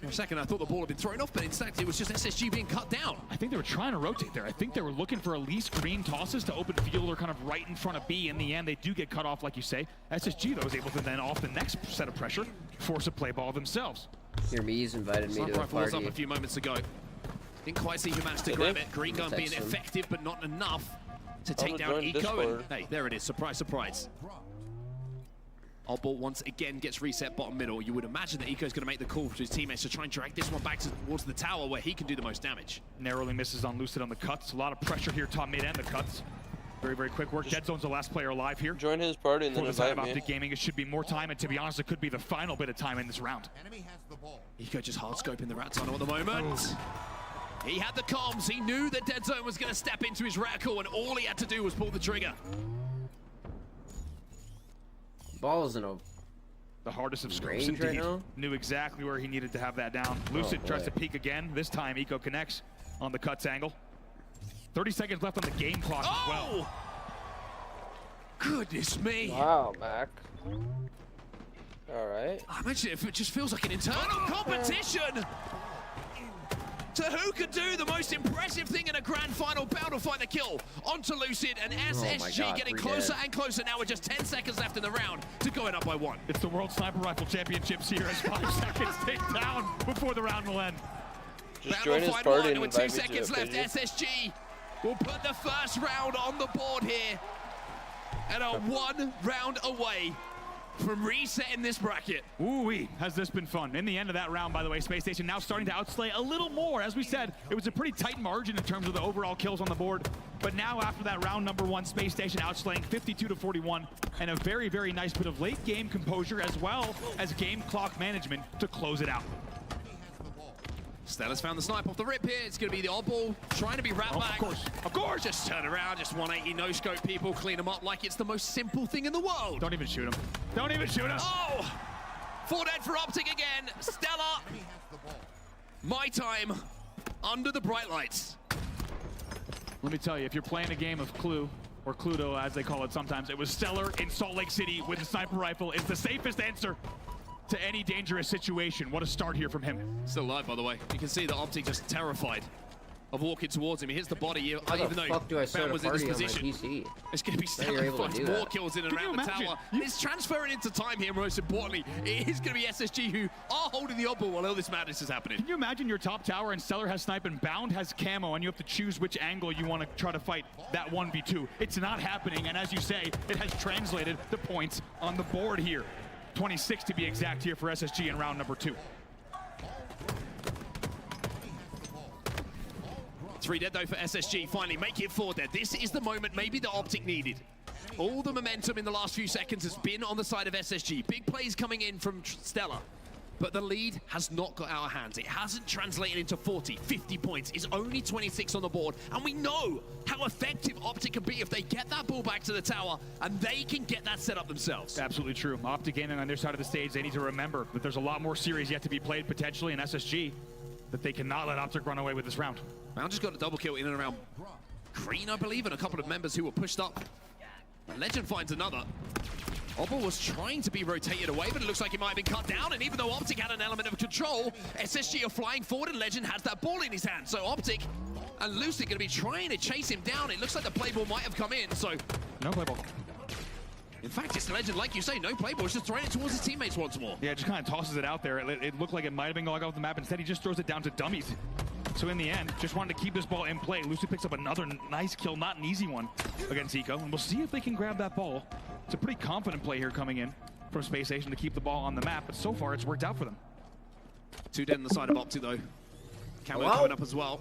for a second I thought the ball had been thrown off, but instead it was just SSG being cut down. I think they were trying to rotate there. I think they were looking for at least green tosses to open field or kind of right in front of B. In the end, they do get cut off, like you say. SSG, though, is able to then, off the next set of pressure, force a play ball themselves. Here, Me's invited me to a Rifle was party. up a few moments ago. Didn't quite see who managed to grab it. Green gun being effective, but not enough to take down Eco. And, hey, there it is. Surprise, surprise. Oddball once again gets reset bottom middle. You would imagine that Eco's going to make the call to his teammates to try and drag this one back towards the tower where he can do the most damage. Narrowly misses on Lucid on the cuts. A lot of pressure here, top mid and the cuts. Very, very quick work. Dead Zone's the last player alive here. Join his party and then invite me. Optic Gaming, it should be more time, and to be honest, it could be the final bit of time in this round. Eco just hard scoping the rat tunnel at the moment. He had the comms. He knew that Dead Zone was going to step into his reticle, and all he had to do was pull the trigger. Ball's in a the hardest of scopes indeed. Right now? Knew exactly where he needed to have that down. Lucid tries to peek again. This time, Eco connects on the cuts angle. 30 seconds left on the game clock as well. Goodness me. Wow, Mac. All right. I mentioned it just feels like an internal competition to who could do the most impressive thing in a grand final. Bound will find the kill onto Lucid, and SSG getting closer and closer now with just 10 seconds left in the round to going up by 1. It's the World Sniper Rifle Championships here as 5 seconds take down before the round will end. Just join his party and with 2 seconds left, SSG will put the first round on the board here and are 1 round away from resetting this bracket. Ooh-wee, has this been fun. In the end of that round, by the way, Space Station now starting to outslay a little more. As we said, it was a pretty tight margin in terms of the overall kills on the board. But now after that round number 1, Space Station outslaying 52-41, and a very, very nice bit of late game composure as well as game clock management to close it out. Stella's found the snipe off the rip here. It's going to be the oddball trying to be wrapped back. Of course. Just turn around, just 180 no-scope people, clean them up like it's the most simple thing in the world. Don't even shoot him. Don't even shoot him. Oh! 4 dead for Optic again. Stella. My time under the bright lights. Let me tell you, if you're playing a game of Clue, or Cluedo as they call it sometimes, it was Stellar in Salt Lake City with a sniper rifle is the safest answer to any dangerous situation. What a start here from him. Still alive, by the way. You can see that Optic just terrified of walking towards him. He hits the body, even though Bam was in this position. It's going to be 7 more kills in and around the tower. It's transferring into time here, most importantly. It is going to be SSG who are holding the oddball while all this madness is happening. Can you imagine your top tower and Stellar has snipe and Bound has camo, and you have to choose which angle you want to try to fight that 1v2? It's not happening, and as you say, it has translated the points on the board here. 26 to be exact here for SSG in round number 2. 3 dead though for SSG, finally make it 4 dead. This is the moment maybe the Optic needed. All the momentum in the last few seconds has been on the side of SSG. Big plays coming in from Stella. But the lead has not got out of hands. It hasn't translated into 40, 50 points. It's only 26 on the board. And we know how effective Optic can be if they get that ball back to the tower and they can get that set up themselves. Absolutely true. Optic Gaming on their side of the stage, they need to remember that there's a lot more series yet to be played potentially in SSG, that they cannot let Optic run away with this round. Round just got a double kill in and around Green, I believe, and a couple of members who were pushed up. Legend finds another. Opal was trying to be rotated away, but it looks like he might have been cut down. And even though Optic had an element of control, SSG are flying forward and Legend has that ball in his hand. So Optic and Lucid going to be trying to chase him down. It looks like the play ball might have come in, so... No play ball. In fact, it's Legend, like you say, no play ball. It's just throwing it towards his teammates once more. Yeah, just kind of tosses it out there. It looked like it might have been going off the map. Instead, he just throws it down to dummies. So in the end, just wanted to keep this ball in play. Lucy picks up another nice kill, not an easy one against Eco. And we'll see if they can grab that ball. It's a pretty confident play here coming in from Space Station to keep the ball on the map. But so far, it's worked out for them. 2 dead on the side of Optic, though. Camo coming up as well.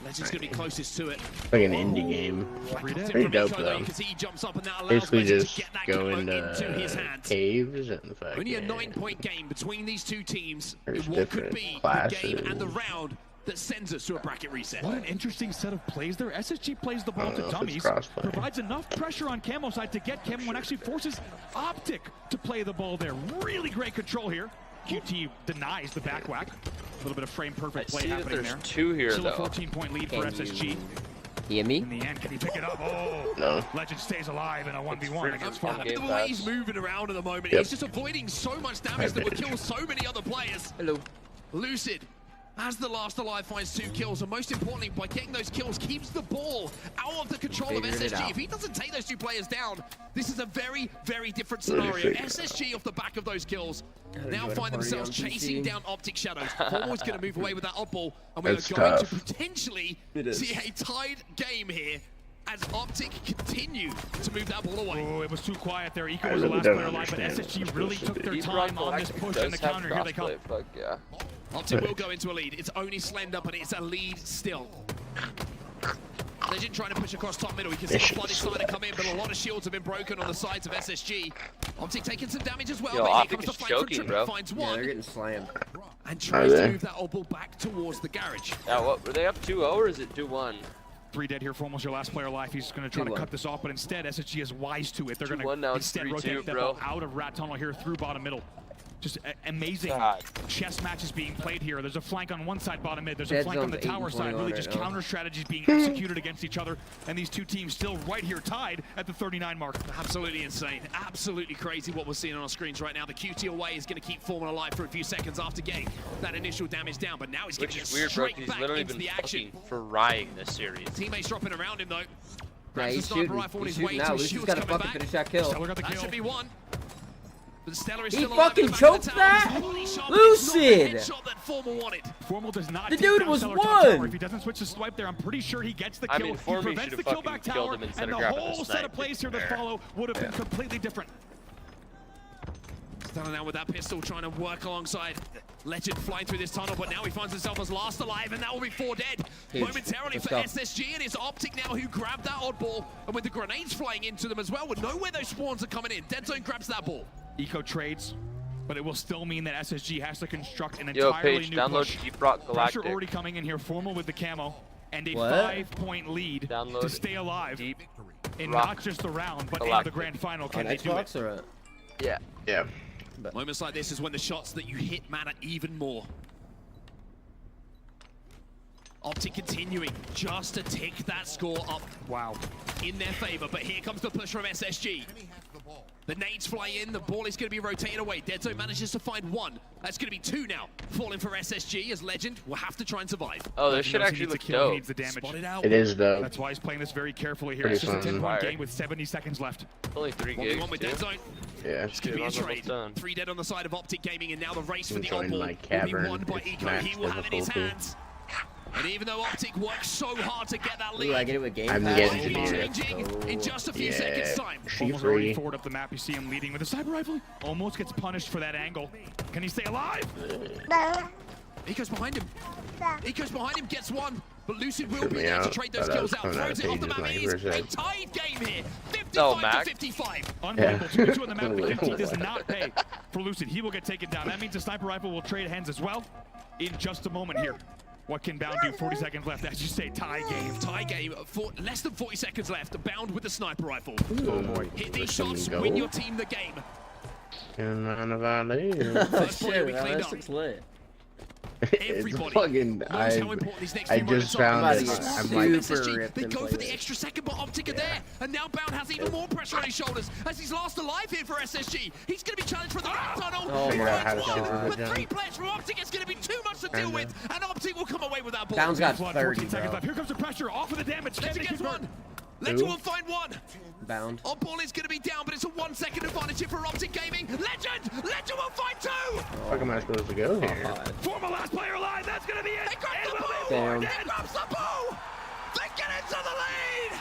Legend's gonna be closest to it. Like an indie game. Pretty dope though. Basically just go into caves and only a 9-point game between these two teams there's in what could be the game and the round that sends us to a bracket reset. What an interesting set of plays there. SSG plays the ball to dummies, provides enough pressure on Camo side to get Camo and actually forces Optic to play the ball there. Really great control here. QT denies the back whack. A little bit of frame perfect play happening there. 2 here, still though. A 14-point lead for SSG. Hear me? In the end, can he pick it up? Oh, no. Legend stays alive in a 1v1 against Farmer. The way he's moving around at the moment, he's just avoiding so much damage that would kill so many other players. Hello. Lucid, as the last alive, finds 2 kills, and most importantly, by getting those kills, keeps the ball out of the control of SSG. If he doesn't take those 2 players down, this is a very, very different scenario. SSG off the back of those kills now find themselves chasing down Optic Shadows. Almost going to move away with that oddball, and we are going to potentially see a tied game here as Optic continue to move that ball away. Oh, it was too quiet there. Eco was the last player alive, but SSG really took their time on this push and the counter. Here they come. Yeah. Optic will go into a lead. It's only Slender, but it's a lead still. Legend trying to push across top middle. You can see the flooded side come in, but a lot of shields have been broken on the sides of SSG. Optic taking some damage as well. Yo, but Optic here comes is the flank from choking, Triple, bro. finds one. Yeah, they're getting slammed. And tries to move that old ball back towards the garage. Yeah, what, were they up 2-0 or is it 2-1? 3 dead here for almost your last player alive. He's going to try to cut this off, but instead SSG is wise to it. They're going to instead rotate that ball out of Rat Tunnel here through bottom middle. Just amazing chess matches being played here. There's a flank on one side, bottom mid. There's a flank on the tower side. Really just counter strategies being executed against each other. And these two teams still right here tied at the 39 mark. Absolutely insane. Absolutely crazy what we're seeing on our screens right now. The QT away is going to keep Foreman alive for a few seconds after getting that initial damage down. But now he's going to get straight back into the action. Frying this series. Teammates dropping around him though. Yeah, he's shooting. He's shooting now. Lucy's got a fucking finish that kill. That should be one. But Stellar is He still fucking choked that? Lucid! Formal does not the take dude down was Stellar one! top tower. If he doesn't switch the swipe there, I'm pretty sure he gets the kill. I mean, he prevents the kill back tower, and the whole set of plays here that follow would have been completely different. Stellar now with that pistol trying to work alongside Legend flying through this tunnel, but now he finds himself as last alive, and that will be 4 dead. Momentarily for SSG, and it's Optic now who grabbed that oddball, and with the grenades flying into them as well, we know where those spawns are coming in. Dead Zone grabs that ball. Eco trades, but it will still mean that SSG has to construct an entirely Paige, new download push. Deep Rock Galactic. Pressure already coming in here, Formal with the camo, and a 5-point lead download to stay alive Deep in Rock not just the round, but Galactic. in the grand final. Can On they do Xbox it? or Yeah. Moments like this is when the shots that you hit matter even more. Optic continuing just to tick that score up. Wow. In their favor, but here comes the push from SSG. The nades fly in, the ball is going to be rotated away. Dead Zone manages to find one. That's going to be 2 now. Falling for SSG as Legend will have to try and survive. Oh, this should actually look dope. He needs the damage. Spotted out. It is dope. That's why he's playing this very carefully here. Pretty It's just a fun. 10-point game with 70 seconds left. Only 3 gigs. 1v1 with Dead Zone. Yeah. It's going to be a trade. Done. 3 dead on the side of Optic Gaming, and now the race for the Enjoying oddball my will be cavern. won by It's Eco. max He will have it in his difficulty. hands. And even though Optic works so hard to get that lead, Ooh, I get it with Game I'm Pass. getting it will be to do changing in just a few seconds time. Almost already forward up the map. You see him leading with a sniper rifle. Almost gets punished for that angle. Can he stay alive? Eco's behind him. Eco's behind him, gets one. but Lucid will be there to trade those kills out. Throws it off the map. It is a tied game here. 55 to 55. Unbelievable. 2-2 on the map. The empty does not pay for Lucid. He will get taken down. That means the sniper rifle will trade hands as well in just a moment here. What can Bound do? 40 seconds left. As you say, tie game. Tie game. Less than 40 seconds left. Bound with the sniper rifle. Oh boy. Hit these shots. Win your team the game. First Shit, man, that looks lit. It's fucking. I just found this. I'm like, They go for the extra second, but Optic are there, and now Bound has even more pressure on his shoulders as he's last alive here for SSG. He's going to be challenged for the rat tunnel. Oh my God! But 3 players from Optic is going to be too much to deal with, and Optic will come away with that ball. Bound's got 30 seconds left. Here comes the pressure. Off of the damage. Legend gets one. Legend will find one. Bound. On ball is going to be down, but it's a 1 second advantage here for Optic Gaming. Legend will find 2. Fuck am I supposed to go here? Former last player alive. That's going to be it. They grab the ball. Damn. They grab the ball. They get into the lead.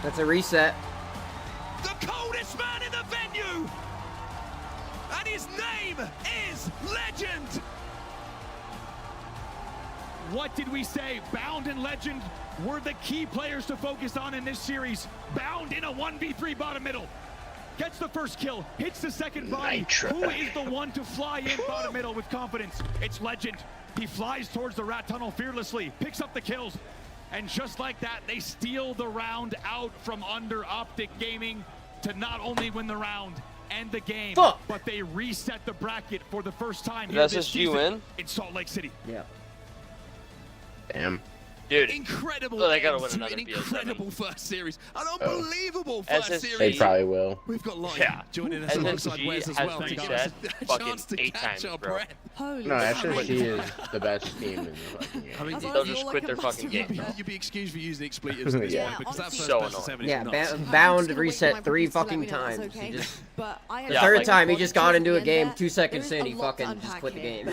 That's a reset. The coldest man in the venue, and his name is Legend. What did we say? Bound and Legend were the key players to focus on in this series. Bound in a 1v3 bottom middle. Gets the first kill, hits the second body. Who is the one to fly in bottom middle with confidence? It's Legend. He flies towards the rat tunnel fearlessly, picks up the kills, and just like that, they steal the round out from under Optic Gaming to not only win the round and the game, but they reset the bracket for the first time here this season in Salt Lake City. Yeah. Damn. Dude, incredible. They gotta win another an incredible first series. An unbelievable first series. They probably will. We've got Lion joining us alongside Wes as well. Reset fucking 8 times, bro. No, SSG is the best team in the fucking game. I mean, they'll just quit their fucking game. You'd be excused for using expletives at this point because that first so best of 7 is Yeah, nuts. Bound reset 3 fucking times. Okay. He just, But I the third time he just got into a game 2 seconds in, he fucking just quit the game.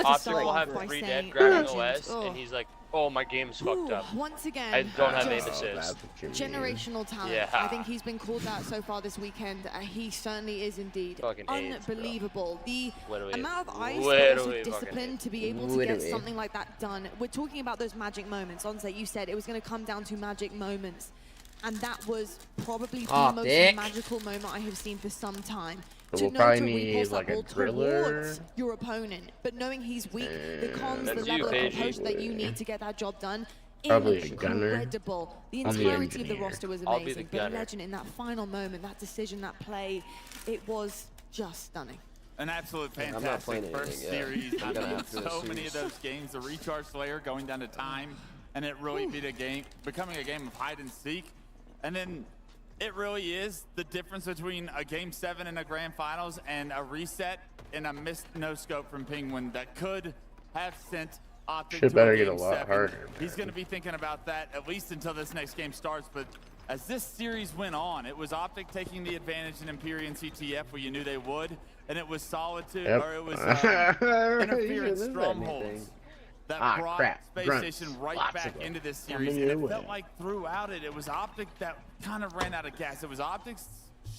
Optic will have 3 dead grabbing OS, and he's like, oh, my game's fucked up. Once again, I don't have aim assist. Generational talent. Yeah. I think he's been called out so far this weekend. He certainly is indeed unbelievable. The amount of ice, but also discipline to be able to get something like that done. We're talking about those magic moments. Onse, you said it was going to come down to magic moments. And that was probably the most magical moment I have seen for some time. We'll probably need like a driller. Your opponent, but knowing he's weak, the comms, the level of composure that you need to get that job done, probably a gunner. incredible. The entirety of the roster was amazing, but Legend in that final moment, that decision, that play, it was just stunning. An absolute fantastic first series. I mean, so many of those games, the recharge slayer going down to time, and it really becoming a game of hide and seek, and then. It really is the difference between a Game 7 in a Grand Finals and a reset and a missed no-scope from Penguin that could have sent Optic to better a get a Game lot 7. harder. He's going to be thinking about that at least until this next game starts. But as this series went on, it was Optic taking the advantage in Empyrean CTF where you knew they would, and it was Solitude, or it was Interference Strongholds. That brought Space Station right back into this series, and it felt like throughout it, it was Optic that kind of ran out of gas. It was Optic's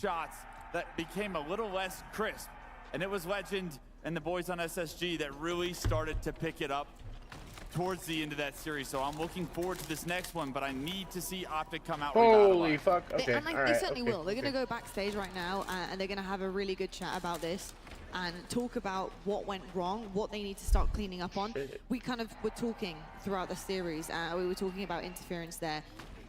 shots that became a little less crisp, and it was Legend and the boys on SSG that really started to pick it up towards the end of that series. So I'm looking forward to this next one, but I need to see Optic come out. Holy fuck! Okay, they certainly will. They're going to go backstage right now, and they're going to have a really good chat about this. And talk about what went wrong, what they need to start cleaning up on. We kind of were talking throughout the series, we were talking about interference there.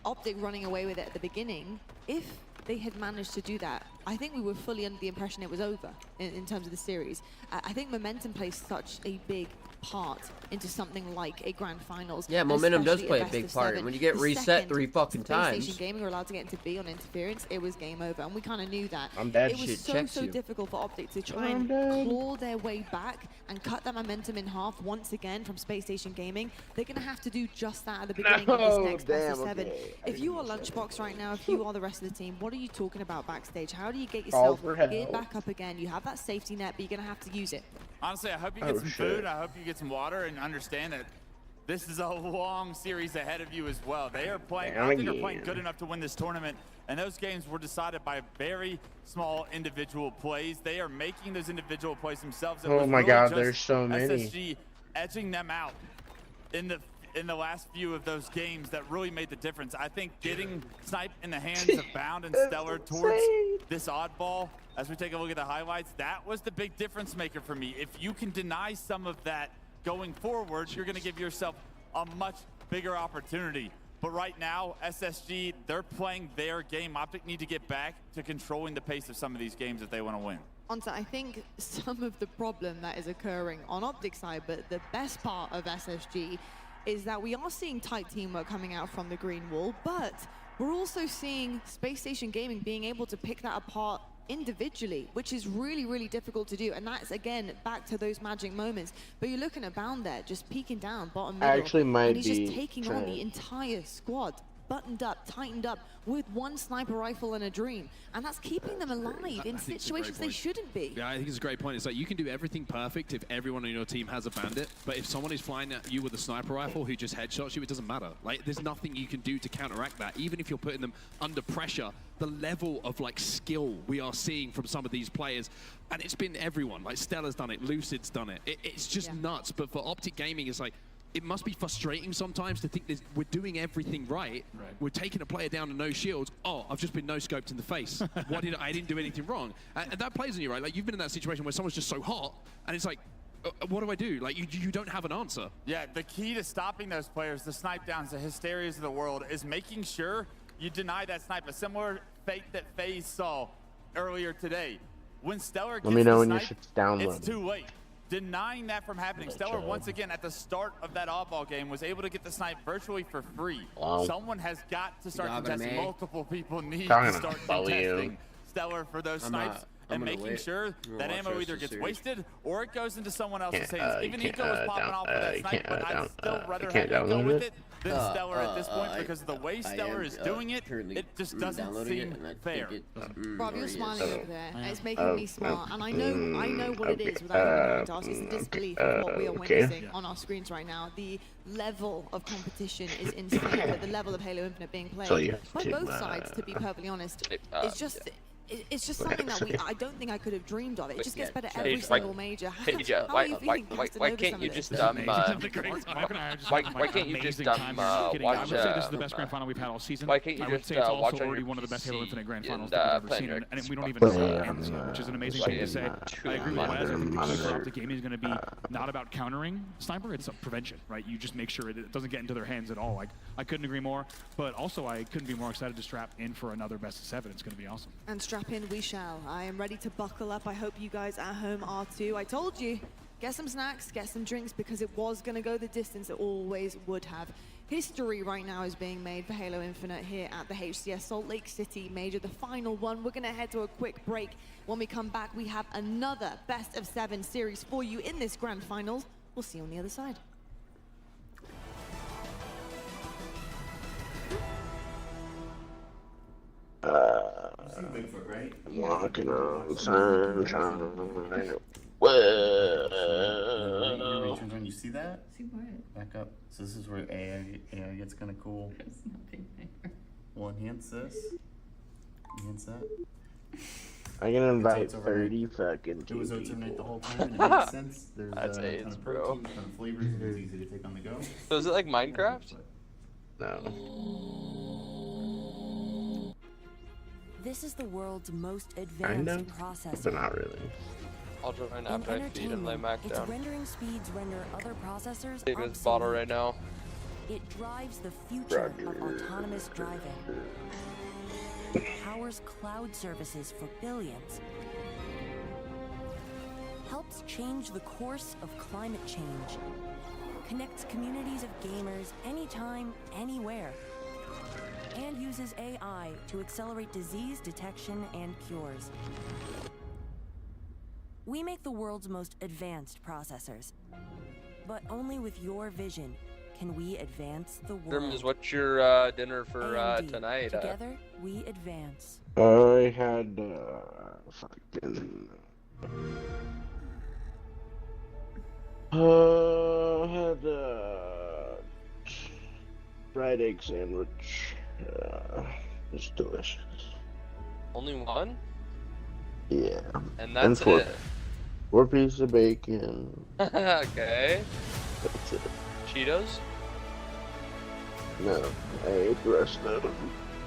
Optic running away with it at the beginning. If they had managed to do that, I think we were fully under the impression it was over in terms of the series. I think momentum plays such a big part into something like a grand finals. Yeah, momentum does play a big part. When you get reset 3 fucking times. Space Station Gaming were allowed to get into B on interference, it was game over, and we kind of knew that. It was so difficult for Optic to try and claw their way back and cut that momentum in half once again from Space Station Gaming. They're going to have to do just that at the beginning of this next best of 7. If you are Lunchbox right now, if you are the rest of the team, what are you talking about backstage? How do you get yourself geared back up again? You have that safety net, but you're going to have to use it. Honestly, I hope you get some food. I hope you get some water and understand that this is a long series ahead of you as well. They are playing, I think they're playing good enough to win this tournament, and those games were decided by very small individual plays. They are making those individual plays themselves. Oh my God, there's so many. SSG edging them out in the last few of those games that really made the difference. I think getting Snipe in the hands of Bound and Stellar towards this oddball, as we take a look at the highlights, that was the big difference maker for me. If you can deny some of that going forward, you're going to give yourself a much bigger opportunity. But right now, SSG, they're playing their game. Optic need to get back to controlling the pace of some of these games if they want to win. Onto, I think some of the problem that is occurring on Optic side, but the best part of SSG is that we are seeing tight teamwork coming out from the green wall, but we're also seeing Space Station Gaming being able to pick that apart individually, which is really, really difficult to do. And that's, again, back to those magic moments. But you're looking at Bound there, just peeking down, bottom middle. Actually might and he's be just taking on the entire squad, buttoned up, tightened up, with one sniper rifle and a dream. And that's keeping them alive in situations they shouldn't be. Yeah, I think it's a great point. It's like you can do everything perfect if everyone on your team has a bandit, but if someone is flying at you with a sniper rifle who just headshots you, it doesn't matter. Like, there's nothing you can do to counteract that. Even if you're putting them under pressure, the level of like skill we are seeing from some of these players, and it's been everyone. Like Stella's done it, Lucid's done it. It's just nuts. But for Optic Gaming, it's like, it must be frustrating sometimes to think we're doing everything right. We're taking a player down to no shields. Oh, I've just been no-scoped in the face. I didn't do anything wrong. And that plays on you, right? Like, you've been in that situation where someone's just so hot, and it's like, what do I do? Like, you don't have an answer. Yeah, the key to stopping those players, the snipe downs, the hysterias of the world, is making sure you deny that snipe. A similar fate that FaZe saw earlier today. When Stellar gets Let me know the when snipe, your shit's downloading. it's too late. Denying that from happening. Stellar, once again, at the start of that oddball game, was able to get the snipe virtually for free. Wow. Someone has got to start contesting. Multiple people need Talking to start about contesting you. Stellar for those snipes. And making sure that ammo either gets wasted or it goes into someone else's hands. Even Eco was popping off with that snipe, but I'd still rather have Eco with it than Stellar at this point, because of the way Stellar is doing it, it just doesn't seem fair. Rob, you're smiling over there. It's making me smile. And I know what it is without even going to ask. It's a disbelief of what we are witnessing on our screens right now. The level of competition is insane, but the level of Halo Infinite being played by both sides, to be perfectly honest, it's just something that I don't think I could have dreamed of. It just gets better every single major. Why can't you just watch? Why can't you just watch already one of the best Halo Infinite grand finals that we've ever seen, and we don't even know what ends yet, which is an amazing thing to say. I agree with Wes. I think the key for Optic Gaming is going to be not about countering sniper, it's prevention, right? You just make sure it doesn't get into their hands at all. Like, I couldn't agree more, but also I couldn't be more excited to strap in for another best of 7. It's going to be awesome. And strap in we shall. I am ready to buckle up. I hope you guys at home are too. I told you, get some snacks, get some drinks, because it was going to go the distance it always would have. History right now is being made for Halo Infinite here at the HCS Salt Lake City Major, the final one. We're going to head to a quick break. When we come back, we have another best of 7 series for you in this grand finals. We'll see you on the other side. Bigfoot, right? Walking on sunshine. Whoa! When you see that? See what? Back up. So this is where AI gets kind of cool. There's nothing there. Well, enhance this. Enhance that. I can invite 30 fucking It was people. alternate the whole time, and it makes sense. There's That's ton AIDS, of bro. protein, ton of flavors, and it's easy to take on the go. So is it like Minecraft? No. This is the world's most advanced processor. But not really. I'll join In after I feed and lay entertainment, Mac its down. rendering speeds render other processors Saving this bottle obsolete. right now. It drives the future of autonomous driving. Powers cloud services for billions. Helps change the course of climate change. Connects communities of gamers anytime, anywhere. And uses AI to accelerate disease detection and cures. We make the world's most advanced processors. But only with your vision can we advance the world. Germans, what's your dinner for AMD. tonight? Together, we advance. I had fucking fried egg sandwich. It's delicious. Only one? Yeah. And that's four, it. 4 pieces of bacon. Okay. That's it. Cheetos? No, I ate the rest of them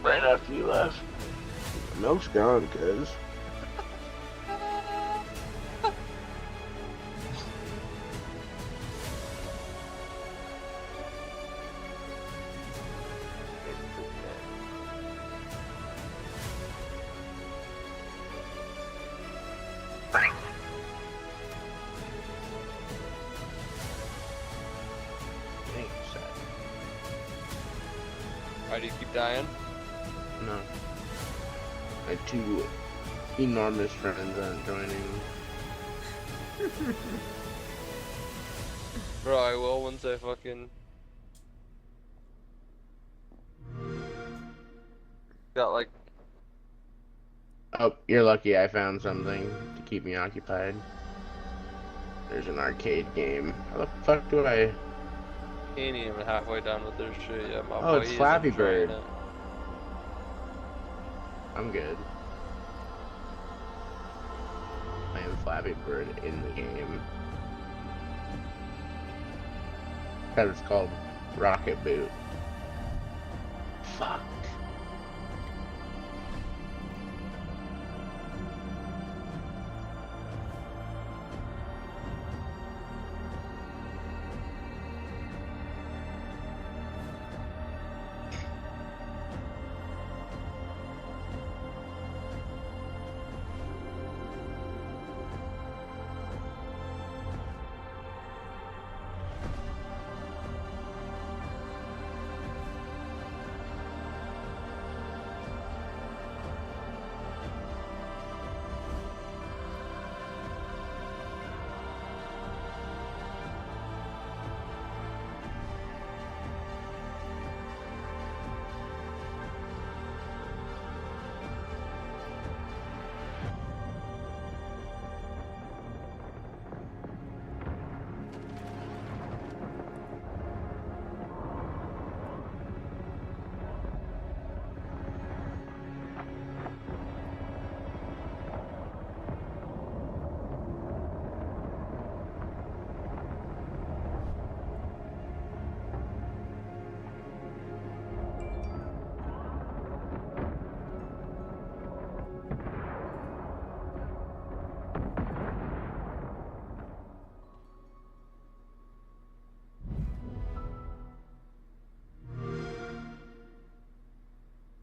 right after you left. Milk's gone, cuz. Why do you keep dying? No. My two enormous friends aren't joining. Bro, I will once I fucking... got like... Oh, you're lucky I found something to keep me occupied. There's an arcade game. How the fuck do I... Ain't even halfway done with their shit yet. My Oh, boy, it's he Flappy isn't trying Bird. it. I'm good. Playing Flappy Bird in the game. That is called Rocket Boot. Fuck.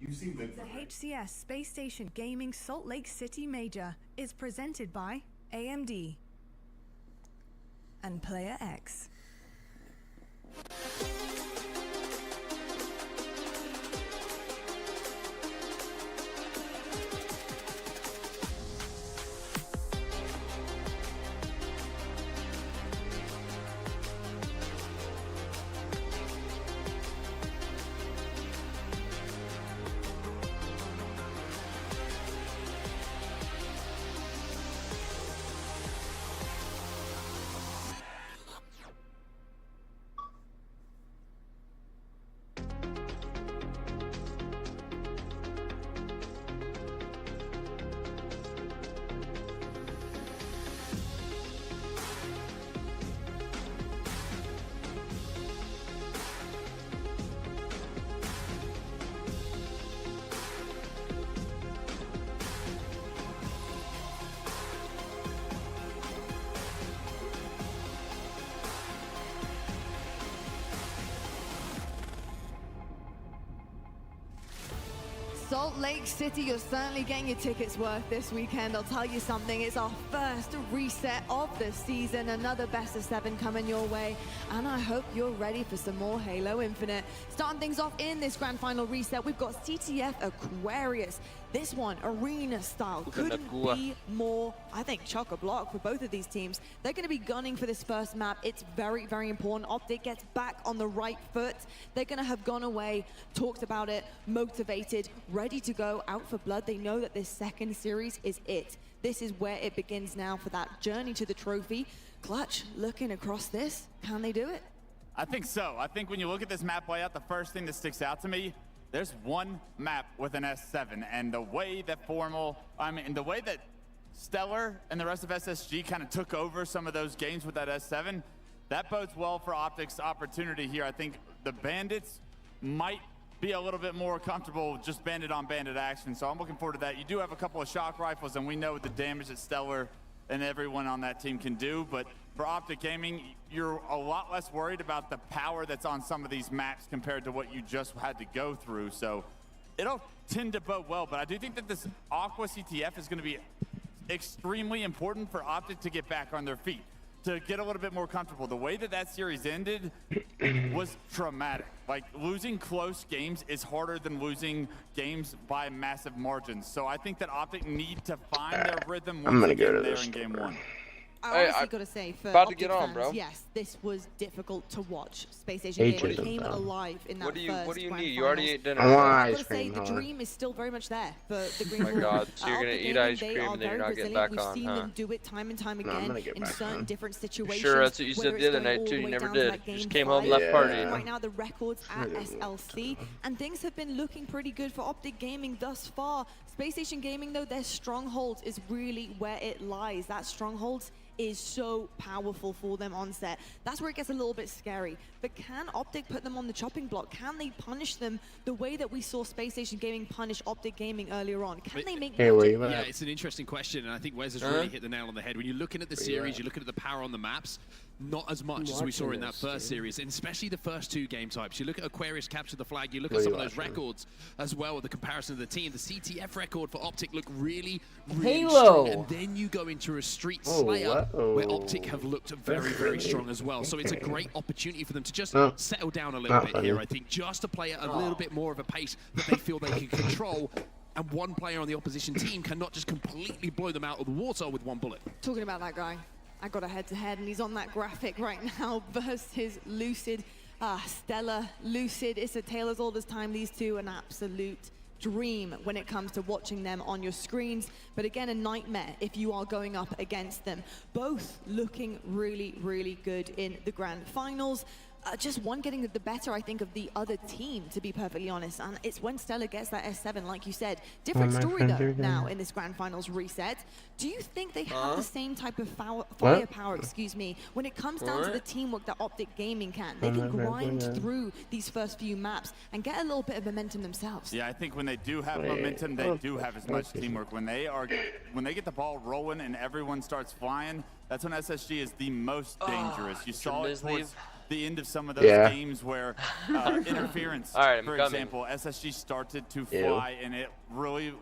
The HCS Space Station Gaming Salt Lake City Major is presented by AMD and Player X. Salt Lake City, you're certainly getting your tickets worth this weekend. I'll tell you something, it's our first reset of the season, another best of 7 coming your way, and I hope you're ready for some more Halo Infinite. Starting things off in this grand final reset, we've got CTF Aquarius. This one, arena style, couldn't be more, I think, chock-a-block for both of these teams. They're going to be gunning for this first map. It's very, very important. Optic gets back on the right foot. They're going to have gone away, talked about it, motivated, ready to go out for blood. They know that this second series is it. This is where it begins now for that journey to the trophy. Clutch, looking across this, can they do it? I think so. I think when you look at this map layout, the first thing that sticks out to me, there's one map with an S7, and the way that the way that Stellar and the rest of SSG kind of took over some of those games with that S7, that bodes well for Optic's opportunity here. I think the Bandits might be a little bit more comfortable just bandit on bandit action, so I'm looking forward to that. You do have a couple of shock rifles, and we know the damage that Stellar and everyone on that team can do, but for Optic Gaming, you're a lot less worried about the power that's on some of these maps compared to what you just had to go through, so it'll tend to bode well. But I do think that this Aqua CTF is going to be extremely important for Optic to get back on their feet, to get a little bit more comfortable. The way that that series ended was traumatic. Like, losing close games is harder than losing games by massive margins. So I think that Optic need to find their rhythm once they get there in game one. I honestly got to say, for about to Optic get on, fans, bro. yes, this was difficult to watch. Space Station Gaming came alive in that What do you first need? grand You already finals. ate dinner. I got to say, the dream is still very much there for the Green Oh my Bull. God, so you're gonna Optic eat Gaming, ice they cream are and then you're very not getting resilient. back We've on, seen huh? them do it time and time again in certain different situations. Sure, that's what you whether said it's the other going night all too. the You way never down to did. that You just game came home, five. left party. Right now, the records at SLC, and things have been looking pretty good for Optic Gaming thus far. Space Station Gaming, though, their stronghold is really where it lies. That stronghold is so powerful for them on set. That's where it gets a little bit scary. But can Optic put them on the chopping block? Can they punish them the way that we saw Space Station Gaming punish Optic Gaming earlier on? Can they make magic? Yeah, it's an interesting question, and I think Wes has really hit the nail on the head. When you're looking at the series, you're looking at the power on the maps, not as much as we saw in that first series, and especially the first two game types. You look at Aquarius capture the flag, you look at some of those records as well with the comparison of the team. The CTF record for Optic looked really strong, and then you go into a Street Slayer where Optic have looked very, very strong as well. So it's a great opportunity for them to just settle down a little bit here, I think, just to play at a little bit more of a pace that they feel they can control. And one player on the opposition team cannot just completely blow them out of the water with one bullet. Talking about that guy, I got a head-to-head, and he's on that graphic right now versus Lucid. Stella, Lucid, it's a tale as old as time. These two, an absolute dream when it comes to watching them on your screens, but again, a nightmare if you are going up against them. Both looking really, really good in the grand finals. Just one getting the better, I think, of the other team, to be perfectly honest. And it's when Stella gets that S7, like you said. Different story, though, now in this Grand Finals reset. Do you think they have the same type of firepower, excuse me, when it comes down to the teamwork that Optic Gaming can? They can grind through these first few maps and get a little bit of momentum themselves. Yeah, I think when they do have momentum, they do have as much teamwork. When they get the ball rolling and everyone starts flying, that's when SSG is the most dangerous. You saw it towards the end of some of those games where interference, for example, SSG started to fly and it really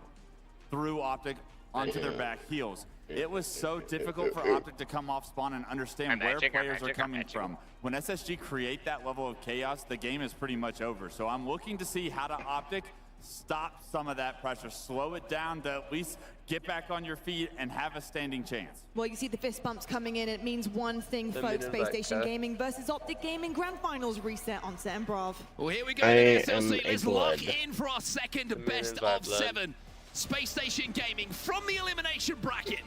threw Optic onto their back heels. It was so difficult for Optic to come off spawn and understand where players are coming from. When SSG create that level of chaos, the game is pretty much over. So I'm looking to see how to Optic stop some of that pressure, slow it down to at least get back on your feet and have a standing chance. Well, you see the fist bumps coming in. It means one thing, folks. Space Station Gaming versus Optic Gaming Grand Finals reset on Set and Brav. Well, here we go. Let's lock in for our second best of 7. Space Station Gaming from the elimination bracket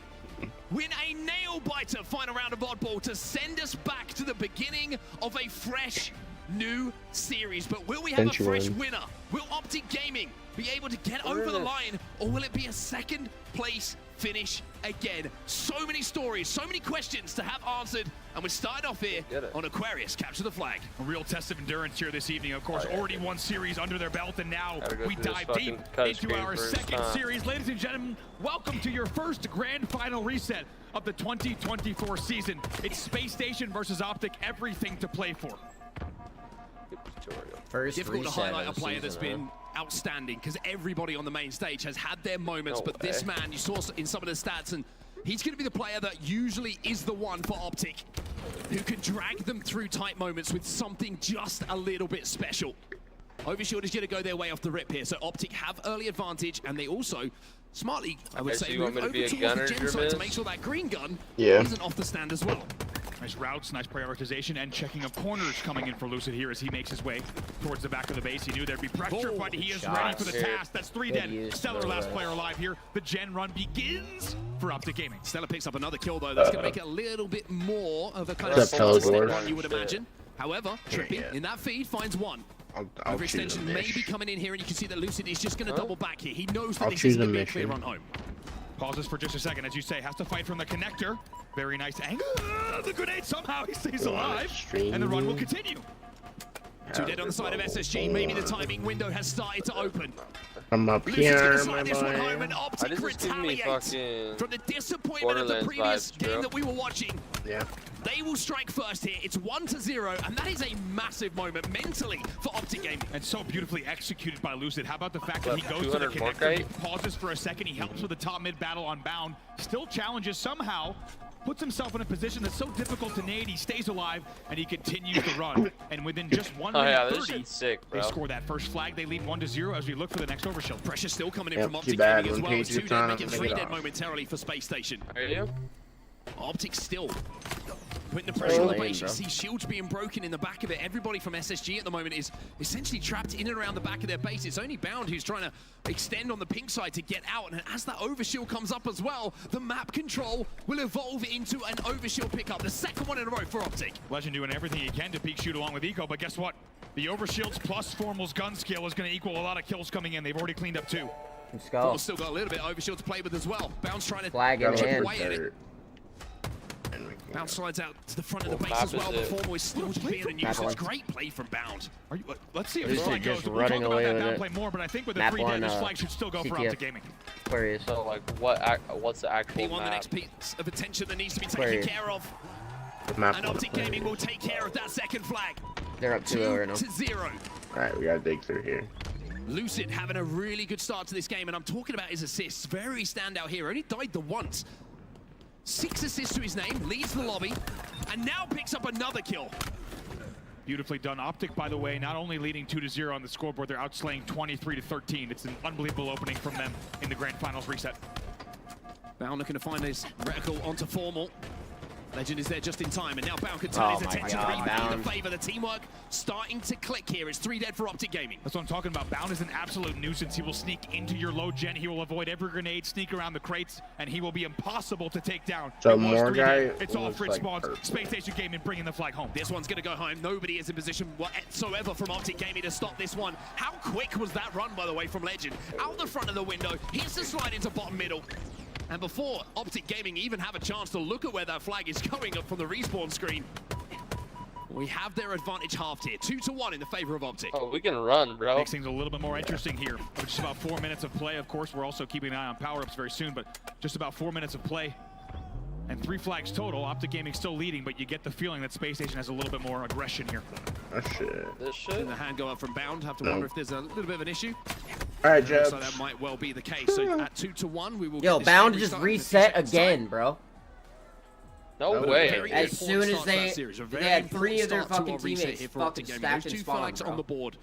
win a nail-biter final round of Oddball to send us back to the beginning of a fresh new series. But will we have a fresh winner? Will Optic Gaming be able to get over the line, or will it be a second place finish again? So many stories, so many questions to have answered, and we're starting off here on Aquarius capture the flag. A real test of endurance here this evening. Of course, already one series under their belt, and now we dive deep into our second series. Ladies and gentlemen, welcome to your first grand final reset of the 2024 season. It's Space Station versus Optic, everything to play for. Difficult to highlight a player that's been outstanding because everybody on the main stage has had their moments, but this man, you saw in some of the stats, and he's going to be the player that usually is the one for Optic who can drag them through tight moments with something just a little bit special. Overshield is going to go their way off the rip here, so Optic have early advantage, and they also smartly, I would say, move over towards the gen side to make sure that green gun isn't off the stand as well. Nice routes, nice prioritization, and checking of corners coming in for Lucid here as he makes his way towards the back of the base. He knew there'd be pressure, but he is ready for the task. That's 3 dead. Stellar last player alive here. The gen run begins for Optic Gaming. Stella picks up another kill, though. That's going to make it a little bit more of a kind of solid run, you would imagine. However, Trippy in that feed finds one. Overextension may be coming in here, and you can see that Lucid is just going to double back here. He knows that this is going to be a clear run home. Pauses for just a second, as you say, has to fight from the connector. Very nice angle. The grenade, somehow he stays alive. And the run will continue. 2 dead on the side of SSG. Maybe the timing window has started to open. I'm up here, my Why does this give me fucking from the disappointment of the previous vibes, game bro? that we were watching. Yeah. They will strike first here. It's 1-0, and that is a massive moment mentally for Optic Gaming. And so beautifully executed by Lucid. How about the fact that he goes to the 200 more connector, he kite? pauses for a second, he helps with the top-mid battle on Bound, still challenges somehow, puts himself in a position that's so difficult to nade, he stays alive, and he continues to run. And within just 1 Oh minute yeah, this 30, shit's sick, bro. they score that first flag. They lead 1-0 as we look for the next overshield. Pressure still coming in Yep, from too Optic bad Gaming as when well. As Paige 2 is dead, on, make it take 3 it dead off. momentarily for Space Station. Are you? Optic still putting the pressure on the lame, base. You bro. see shields being broken in the back of it. Everybody from SSG at the moment is essentially trapped in and around the back of their base. It's only Bound who's trying to extend on the pink side to get out. And as that overshield comes up as well, the map control will evolve into an overshield pickup. The second one in a row for Optic. Legend doing everything he can to peek shoot along with Eco, but guess what? The overshields plus Formal's gun skill is going to equal a lot of kills coming in. They've already cleaned up 2. Let's go. Formal's still got a little bit of overshield to play with as well. Bound's trying to Flag in chip hand. away at it. Bound slides out to the front of the What base as map well, is but it? Formal is still being a Map nuisance. one. Great play from Bound. Let's see if Lucid this flag just goes. We'll running talk about away that with it. downplay more, but I think with the Map 3 dead, one, this flag should still go for CTF. Optic Gaming. Aquarius. So like, what's the actual P1, the map? next piece of attention that needs to be taken Aquarius. care of. Map And Optic Gaming will take care of that second flag. They're up 2-0 right now. 2-0. Alright, we gotta dig through here. Lucid having a really good start to this game, and I'm talking about his assists. Very standout here. Only died the once. 6 assists to his name, leads the lobby, and now picks up another kill. Beautifully done. Optic, by the way, not only leading 2-0 on the scoreboard, they're outslaying 23-13. It's an unbelievable opening from them in the grand finals reset. Bound looking to find his reticle onto Formal. Legend is there just in time, and now Bound can turn Oh his my attention God, to repay Bound. the favor. The teamwork starting to click here. It's 3 dead for Optic Gaming. That's what I'm talking about. Bound is an absolute nuisance. He will sneak into your low gen. He will avoid every grenade, sneak around the crates, and he will be impossible to take down. So It was more 3 guy dead. It's all looks Fritz like spawns. purple. Space Station Gaming bringing the flag home. This one's going to go home. Nobody is in position whatsoever from Optic Gaming to stop this one. How quick was that run, by the way, from Legend? Out the front of the window. Here's the slide into bottom middle. And before Optic Gaming even have a chance to look at where that flag is going up from the respawn screen, we have their advantage halved here. 2-1 in the favor of Optic. Oh, we can run, bro. Makes things a little bit more interesting here. Just about 4 minutes of play. Of course, we're also keeping an eye on power-ups very soon, but just about 4 minutes of play. And 3 flags total. Optic Gaming still leading, but you get the feeling that Space Station has a little bit more aggression here. Oh shit. This shit. And the hand go up from Bound. Have to No. wonder if there's a little bit of an issue. Alright, So Jeb. that might well be the case. So at 2-1, we will Yo, get this Bound game just restarted in a few reset seconds' again, time. bro. No Very way. Very As important soon as start to that they- series. A they very had 3 of their important start to fucking our reset teammates here for Optic fucking Gaming. stacked Those and 2 spawned, flags bro. on the board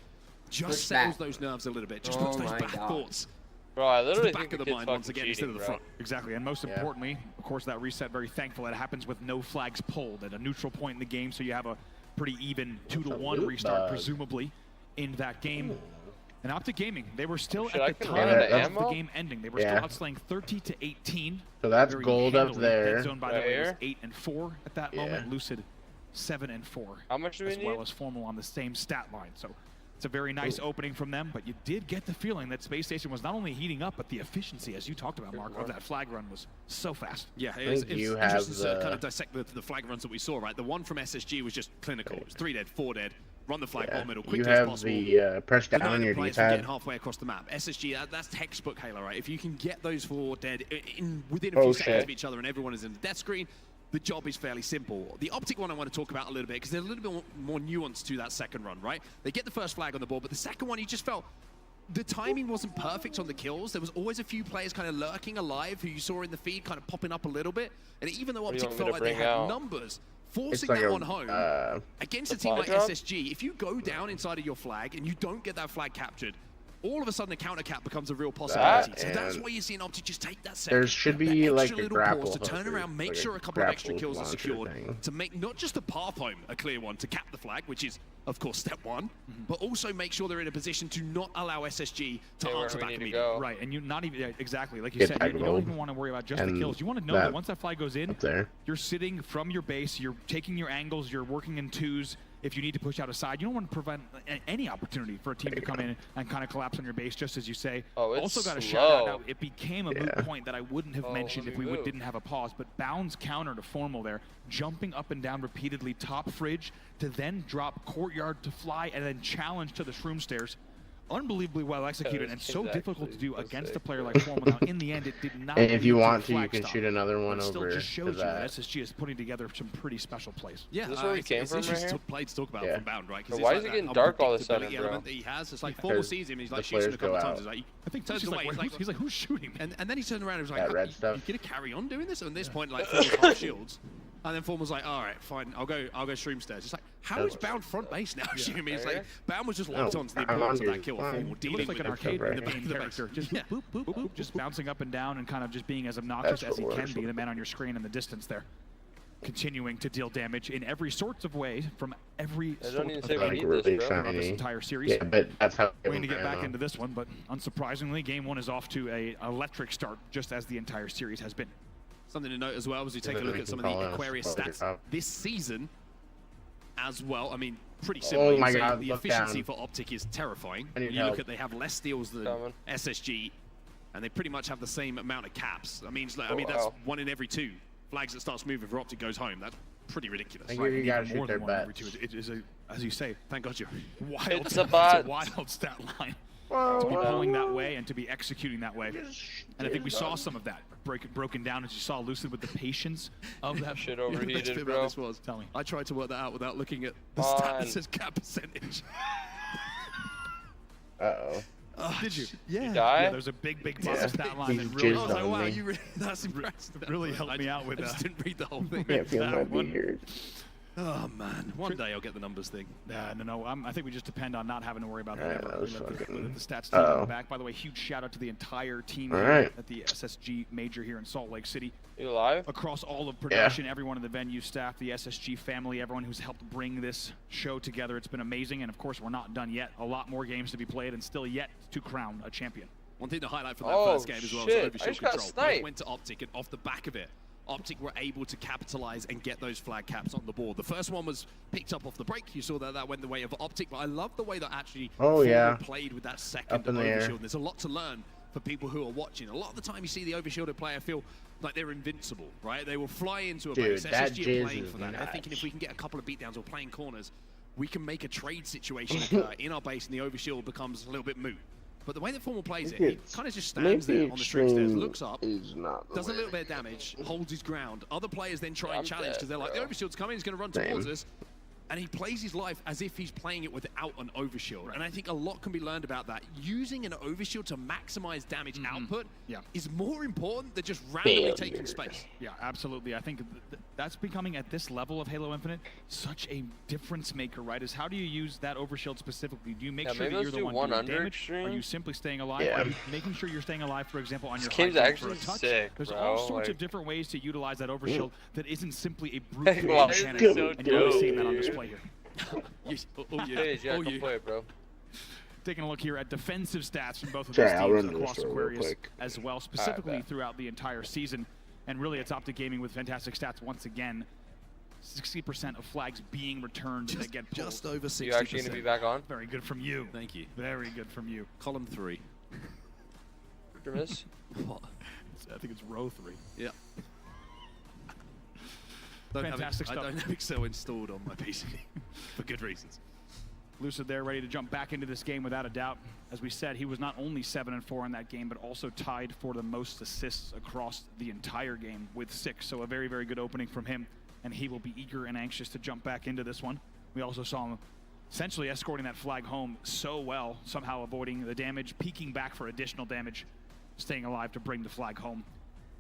just Push settles back. those nerves a little bit. Just Oh puts those my bad God. thoughts Bro, I to literally the think back of the the kid's mind once fucking again instead of cheating, the bro. front. Exactly, and most Yeah. importantly, of course, that reset, very thankful it happens with no flags pulled at a neutral point in the game, so you have a pretty even 2-1 loot restart, bug. presumably, in that game. And Optic Gaming, they were still Shit, I at the can time run out of of the ammo? game ending. They were Yeah. still outslaying 30-18. So that's Very gold up handily. there. Dead Zone, by the Right way, was here. 8-4 at that Yeah. moment. Lucid 7-4. How much do we as well need? as Formal on the same stat line. So it's a very nice opening from them, but you did get the feeling that Space Station was not only heating up, but the efficiency, as you talked about, Mark, of that flag run was so fast. Yeah, I it was think you interesting have to kind the- of dissect the flag runs that we saw, right? The one from SSG was just clinical. It was 3 dead, 4 dead. Run the flag, Yeah. ball middle, You quickly as have possible. the press down on your Players from getting D-pad. halfway across the map. SSG, that's textbook Halo, right? If you can get those 4 dead within a Oh, few seconds shit. of each other and everyone is in the death screen, the job is fairly simple. The Optic one I want to talk about a little bit because there's a little bit more nuance to that second run, right? They get the first flag on the board, but the second one, you just felt the timing wasn't perfect on the kills. There was always a few players kind of lurking alive who you saw in the feed kind of popping up a little bit. And even though What do you Optic want me felt to like they bring had out? numbers, forcing like that a, one home against a team supply like drop? SSG, if you go down inside of your flag and you don't get that flag captured, all of a sudden the counter cap becomes a real possibility. So that's why you're seeing Optic just take that second. There should that be extra like a little grapple pause to turn hooker, around, make like a sure a couple of extra grapple kills are launcher secured, thing. to make not just the path home a clear one to cap the flag, which is of course step 1, but also make sure they're in a position to not allow SSG to Hey, where answer we back need to immediately. go. Right, and you not even, yeah, exactly, like you Get said, tag you don't rolled. even want to worry about just the And kills. You want to know that that once that flag goes in, up there. you're sitting from your base, you're taking your angles, you're working in twos. if you need to push out a side, you don't want to prevent any opportunity for a team to come in and kind of collapse on your base, just as you say. Oh, it's also got a slow. shout out. Now, it became a moot point that I wouldn't have mentioned if we didn't have a pause, but Bound's counter to Formal there, jumping up and down repeatedly, top fridge, to then drop courtyard to fly, and then challenge to the shroom stairs. Unbelievably well executed and so difficult to do against a player like Formal. Now, in the end, it did not. And if you want to, you flag can stop. shoot another one It still over just shows to you that that. SSG is putting together some pretty special plays. Yeah, Is this where we came it's from interesting right play to talk about Yeah. from Bound, right? But why is it getting dark all of a sudden, unpredictability bro? element that he has. It's like Formal sees him, and he's like the shoots him a players couple go of times. out. He's like, I think turns he's away. he's like, who's shooting me? And then he turned around and was like, That red you stuff. gonna carry on doing this? And at this point, like, Formal's half shields. And then Formal's like, all right, fine, I'll go stream stairs. It's like, how is Bound front base now shooting me? It's like, Bound was just locked onto the importance of that kill. Formal He dealing looks like with an arcade right. in the main character. Just Yeah. boop, boop, boop, boop, just bouncing up and down and kind of just being as obnoxious as he can be, the man on your screen in the distance there. Continuing to deal damage in every sorts of way from every I sort don't even of say we Like need really this, bro. throughout this shiny. entire series. Yeah, but that's how We're going to get back into this one, but unsurprisingly, Game 1 is off to a electric start, just as the entire series has been. Something to note as well as we take a look at some of the Aquarius stats this season as well. I mean, pretty simple. Oh my You'd say God, the look efficiency down. for Optic is terrifying. I need When you look help. at they have less steals than SSG, and they pretty much have the same amount of caps. I mean, that's 1 in every 2 flags that starts moving for Optic goes home. That's pretty ridiculous. I give you guys Even more shoot their than 1 in every bets. 2. It is a, as you say, Thank God you're wild. It's a bot. It's a wild stat line. To be pulling that way and to be executing that way. And I think we saw some of that broken down as you saw Lucid with the patience of that. Shit The best overheated, bit about bro. this was, Tell me. I tried to work that out without looking at the Fine. stat that says cap percentage. Uh-oh. Did you? Yeah. Die? Yeah, there's a big Yeah. stat line that He's really, I was like, on wow, me. you really, that's impressive. really helped me out with I just that. didn't read the whole thing. Can't feel my that one. beard. Oh man, one day I'll get the numbers thing. No. I think we just depend on not having to worry about that. Yeah, ever. that was We let fucking- the stats team in the back. By the way, huge shout out to the entire team All here right. at the SSG Major here in Salt Lake City. You alive? Across all of production, everyone in the venue staff, the SSG family, everyone who's helped bring this show together. It's been amazing, and of course, we're not done yet. A lot more games to be played, and still yet to crown a champion. One thing to highlight from that Oh, first game as well shit. was I overshield just got control. sniped. Both went to Optic, and off the back of it, Optic were able to capitalize and get those flag caps on the board. The first one was picked up off the break. You saw that went the way of Optic, but I love the way that actually Formal played with that second Up in the air. overshield. There's a lot to learn for people who are watching. A lot of the time you see the overshielded player feel like they're invincible, right? They will fly into a Dude, base. that SSG are jizz playing is for that. They're nuts. thinking if we can get a couple of beatdowns or playing corners, we can make a trade situation occur in our base, and the overshield becomes a little bit moot. But the way that Formal plays it, he kind of just stands there on the stream stairs, looks up, does a little bit of damage, holds his ground. Other players then try and challenge because they're like, the overshield's coming, he's going to run towards us. And he plays his life as if he's playing it without an overshield. And I think a lot can be learned about that. Using an overshield to maximize damage output is more important than just randomly taking space. Yeah, absolutely. I think that's becoming, at this level of Halo Infinite, such a difference maker, right? Is how do you use that overshield specifically? Do you make sure maybe that you're let's the do one one doing under damage? extreme. Are you simply staying alive? Yeah. Are you making sure you're staying alive, for example, on your This game's high jump actually for a touch? sick, There's bro. all sorts of Like- different ways to utilize that overshield that isn't simply a brute Hey, force wow, mechanic, it's so and you're really dope, seeing that on dude. display here. Hey, yeah, come play it, bro. Taking a look here at defensive stats from both of Sorry, these I'll teams run this across real Aquarius quick. as well, specifically bet. throughout the entire season. And really, it's Optic Gaming with fantastic stats once again. 60% of flags being returned that get pulled. Just over 60%. You actually going to be back on? Very good from you. Thank you. Very good from you. Column 3. Miss? What? I think it's row 3. Yeah. Fantastic I stuff. don't have Excel installed on my PC for good reasons. Lucid there, ready to jump back into this game without a doubt. As we said, he was not only 7-4 in that game, but also tied for the most assists across the entire game with 6. So a very, very good opening from him, and he will be eager and anxious to jump back into this one. We also saw him essentially escorting that flag home so well, somehow avoiding the damage, peeking back for additional damage, staying alive to bring the flag home.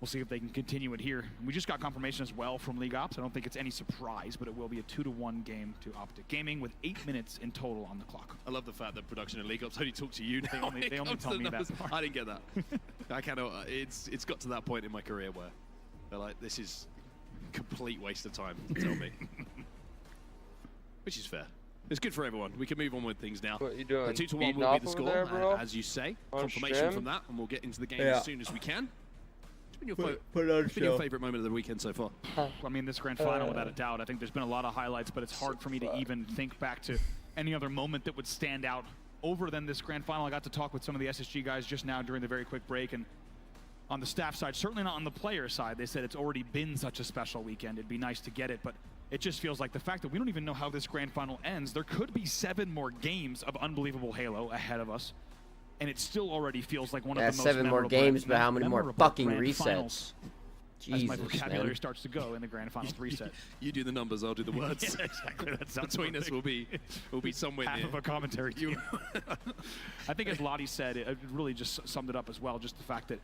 We'll see if they can continue it here. We just got confirmation as well from League Ops. I don't think it's any surprise, but it will be a 2-1 game to Optic Gaming with 8 minutes in total on the clock. I love the fact that production and League Ops only talk to you now. They only tell me that part. I didn't get that. I cannot. It's got to that point in my career where they're like, this is a complete waste of time to tell me. Which is fair. It's good for everyone. We can move on with things now. What are you doing? 2-1 Beating will off be the over score, there, bro? as you say. On Confirmation stream? from that, and we'll get into the game Yeah. as soon as we can. Put it on show. Your favorite moment of the weekend so far? I mean, this grand final, without a doubt. I think there's been a lot of highlights, but it's hard for me to even think back to any other moment that would stand out over than this grand final. I got to talk with some of the SSG guys just now during the very quick break, and on the staff side, certainly not on the player side, they said it's already been such a special weekend. It'd be nice to get it, but it just feels like the fact that we don't even know how this grand final ends. There could be 7 more games of unbelievable Halo ahead of us, and it still already feels like one of the most 7 more games, but how many more fucking resets? Jesus, as my vocabulary starts to go in the grand finals reset. You do the numbers, I'll do the words. Yeah, exactly. That sounds between us will be somewhere half near. of a commentary team. I think, as Lottie said, it really just summed it up as well. Just the fact that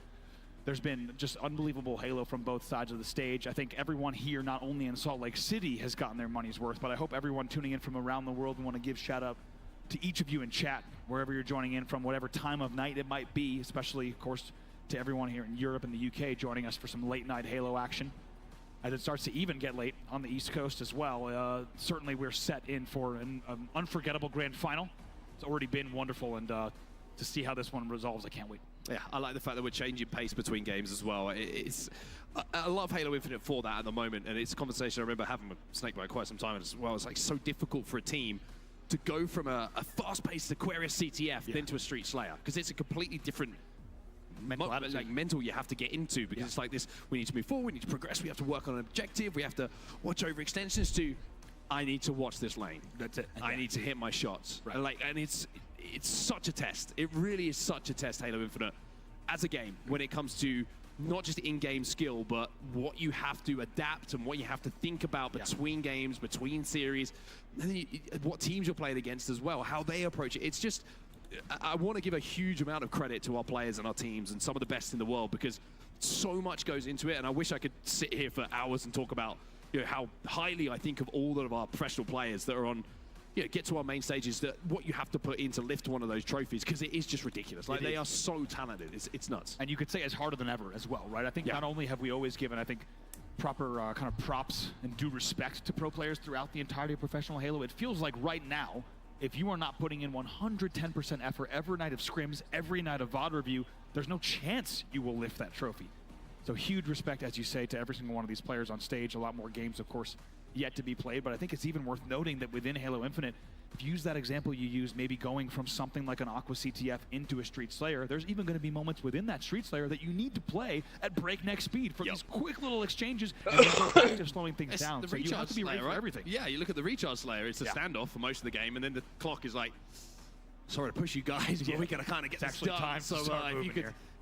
there's been just unbelievable Halo from both sides of the stage. I think everyone here, not only in Salt Lake City, has gotten their money's worth, but I hope everyone tuning in from around the world, we want to give shout out to each of you in chat, wherever you're joining in from, whatever time of night it might be, especially, of course, to everyone here in Europe and the UK joining us for some late night Halo action. As it starts to even get late on the East Coast as well, certainly we're set in for an unforgettable grand final. It's already been wonderful, and to see how this one resolves, I can't wait. Yeah, I like the fact that we're changing pace between games as well. I love Halo Infinite for that at the moment, and it's a conversation I remember having with Snakebite quite some time as well. It's like so difficult for a team to go from a fast-paced Aquarius CTF then to a Street Slayer, because it's a completely different mental you have to get into, because it's like this: we need to move forward, we need to progress, we have to work on an objective, we have to watch over extensions to, I need to watch this lane. That's it. I need to hit my shots. Right. And it's such a test. It really is such a test, Halo Infinite, as a game, when it comes to not just in-game skill, but what you have to adapt and what you have to think about between games, between series, and what teams you're playing against as well, how they approach it. It's just, I want to give a huge amount of credit to our players and our teams and some of the best in the world, because so much goes into it, and I wish I could sit here for hours and talk about how highly I think of all of our professional players that are on, get to our main stages, that what you have to put in to lift one of those trophies, because it is just ridiculous. Like, they are so talented. It's nuts. And you could say it's harder than ever as well, right? I think not only have we always given, I think, proper kind of props and due respect to pro players throughout the entirety of professional Halo, it feels like right now, if you are not putting in 110% effort every night of scrims, every night of VOD review, there's no chance you will lift that trophy. So huge respect, as you say, to every single one of these players on stage. A lot more games, of course, yet to be played, but I think it's even worth noting that within Halo Infinite, if you use that example you use, maybe going from something like an Aqua CTF into a Street Slayer, there's even going to be moments within that Street Slayer that you need to play at breakneck speed for these quick little exchanges and then go back to slowing things down. So you have to be ready for everything. Yeah, you look at the Recharge Slayer, it's a standoff for most of the game, and then the clock is like, sorry to push you guys, but we gotta kind of get this done. So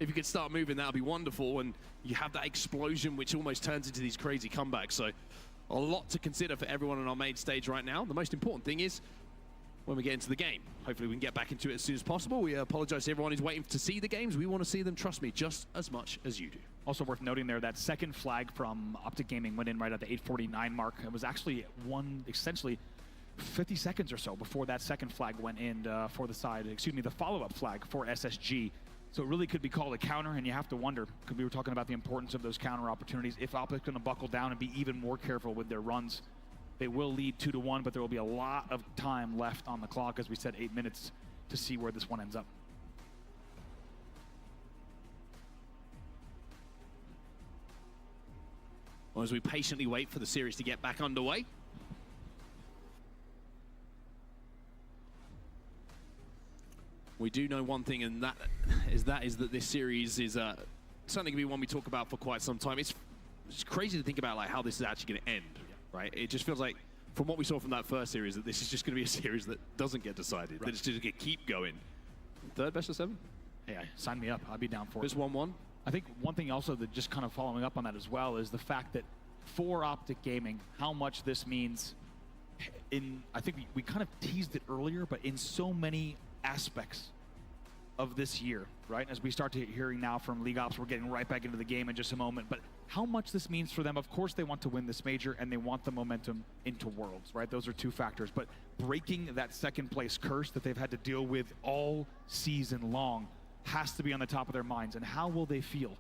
if you could start moving, that would be wonderful, and you have that explosion which almost turns into these crazy comebacks. So a lot to consider for everyone on our main stage right now. The most important thing is when we get into the game. Hopefully we can get back into it as soon as possible. We apologize to everyone who's waiting to see the games. We want to see them, trust me, just as much as you do. Also worth noting there, that second flag from Optic Gaming went in right at the 8:49 mark. It was actually essentially 50 seconds or so before that second flag went in for the side, the follow-up flag for SSG. So it really could be called a counter, and you have to wonder, because we were talking about the importance of those counter opportunities, if Optic's going to buckle down and be even more careful with their runs. They will lead 2-1, but there will be a lot of time left on the clock, as we said, 8 minutes to see where this one ends up. Well, as we patiently wait for the series to get back underway, we do know one thing, and that is that this series is certainly going to be one we talk about for quite some time. It's crazy to think about like how this is actually going to end, right? It just feels like, from what we saw from that first series, that this is just going to be a series that doesn't get decided, that it's just going to keep going. Third best of 7? Hey, sign me up. I'd be down for it. This 1-1? I think one thing also that just kind of following up on that as well is the fact that for Optic Gaming, how much this means I think we kind of teased it earlier, but in so many aspects of this year, right? As we start to hearing now from League Ops, we're getting right back into the game in just a moment, but how much this means for them. Of course they want to win this major and they want the momentum into Worlds, right? Those are two factors, but breaking that second place curse that they've had to deal with all season long has to be on the top of their minds. And how will they feel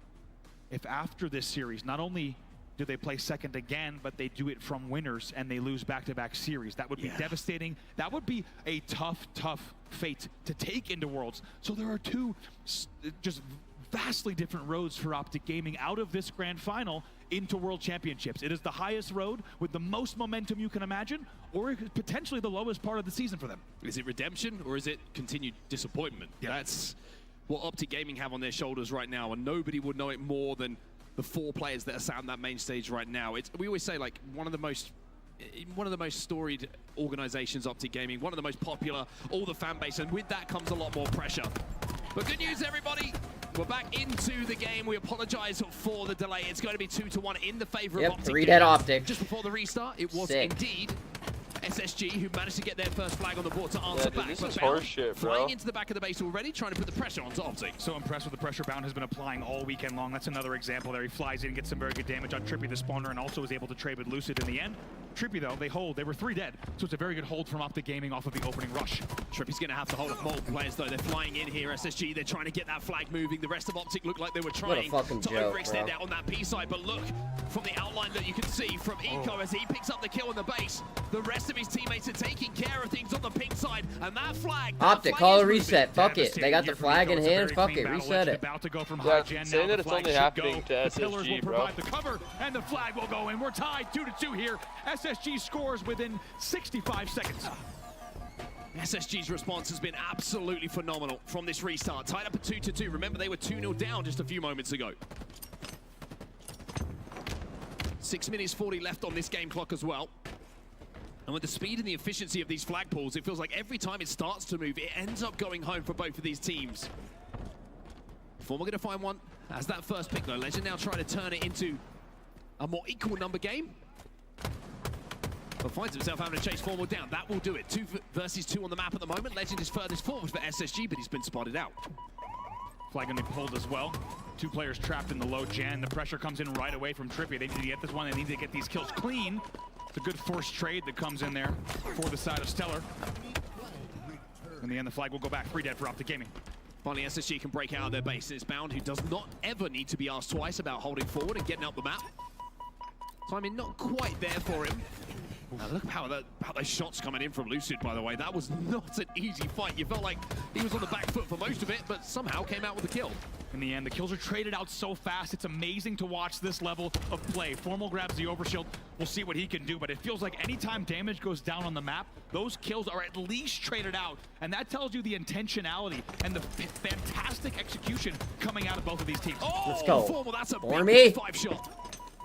if after this series, not only do they play second again, but they do it from winners and they lose back-to-back series? That would be devastating. That would be a tough fate to take into Worlds. So there are two just vastly different roads for Optic Gaming out of this grand final into World Championships. It is the highest road with the most momentum you can imagine, or potentially the lowest part of the season for them. Is it redemption or is it continued disappointment? Yeah. That's what Optic Gaming have on their shoulders right now, and nobody would know it more than the 4 players that are sat on that main stage right now. We always say, like, one of the most storied organizations, Optic Gaming, one of the most popular, all the fan base, and with that comes a lot more pressure. But good news, everybody. We're back into the game. We apologize for the delay. It's going to be 2-1 in the favor of Optic. 3 dead Optic. Just before the restart, it was indeed SSG who managed to get their first flag on the board to answer back. This is horseshit, bro. Flying into the back of the base already, trying to put the pressure onto Optic. So impressed with the pressure Bound has been applying all weekend long. That's another example there. He flies in, gets some very good damage on Trippy the spawner, and also is able to trade with Lucid in the end. Trippy, though, they hold. They were 3 dead, so it's a very good hold from Optic Gaming off of the opening rush. Trippy's going to have to hold up multiple players, though. They're flying in here. SSG, they're trying to get that flag moving. The rest of Optic looked like they were trying to overextend out on that P side, but look from the outline that you can see from Eco as he picks up the kill on the base. The rest of his teammates are taking care of things on the pink side, and that flag. Optic, call a reset. Fuck it. They got the flag in hand. Fuck it. Reset it. About to go from yeah, saying that it's only happening to SSG, the pillars will provide bro. The cover, and the flag will go in. We're tied 2-2 here. SSG scores within 65 seconds. SSG's response has been absolutely phenomenal from this restart. Tied up at 2-2. Remember, they were 2-0 down just a few moments ago. 6 minutes 40 left on this game clock as well. And with the speed and the efficiency of these flag pools, it feels like every time it starts to move, it ends up going home for both of these teams. Former going to find one as that first pick, though. Legend now trying to turn it into a more equal number game. But finds himself having to chase Formal down. That will do it. 2 versus 2 on the map at the moment. Legend is furthest forward for SSG, but he's been spotted out. Flag gonna be pulled as well. 2 players trapped in the low gen. The pressure comes in right away from Trippy. They need to get this one. They need to get these kills clean. It's a good forced trade that comes in there for the side of Stellar. In the end, the flag will go back. 3 dead for Optic Gaming. Finally, SSG can break out of their bases. Bound, who does not ever need to be asked twice about holding forward and getting up the map. So, I mean, not quite there for him. Look how those shots coming in from Lucid, by the way. That was not an easy fight. You felt like he was on the back foot for most of it, but somehow came out with a kill. In the end, the kills are traded out so fast. It's amazing to watch this level of play. Formal grabs the overshield. We'll see what he can do, but it feels like anytime damage goes down on the map, those kills are at least traded out. And that tells you the intentionality and the fantastic execution coming out of both of these teams. Oh, let's go. Formal, that's a For me. 5 shot.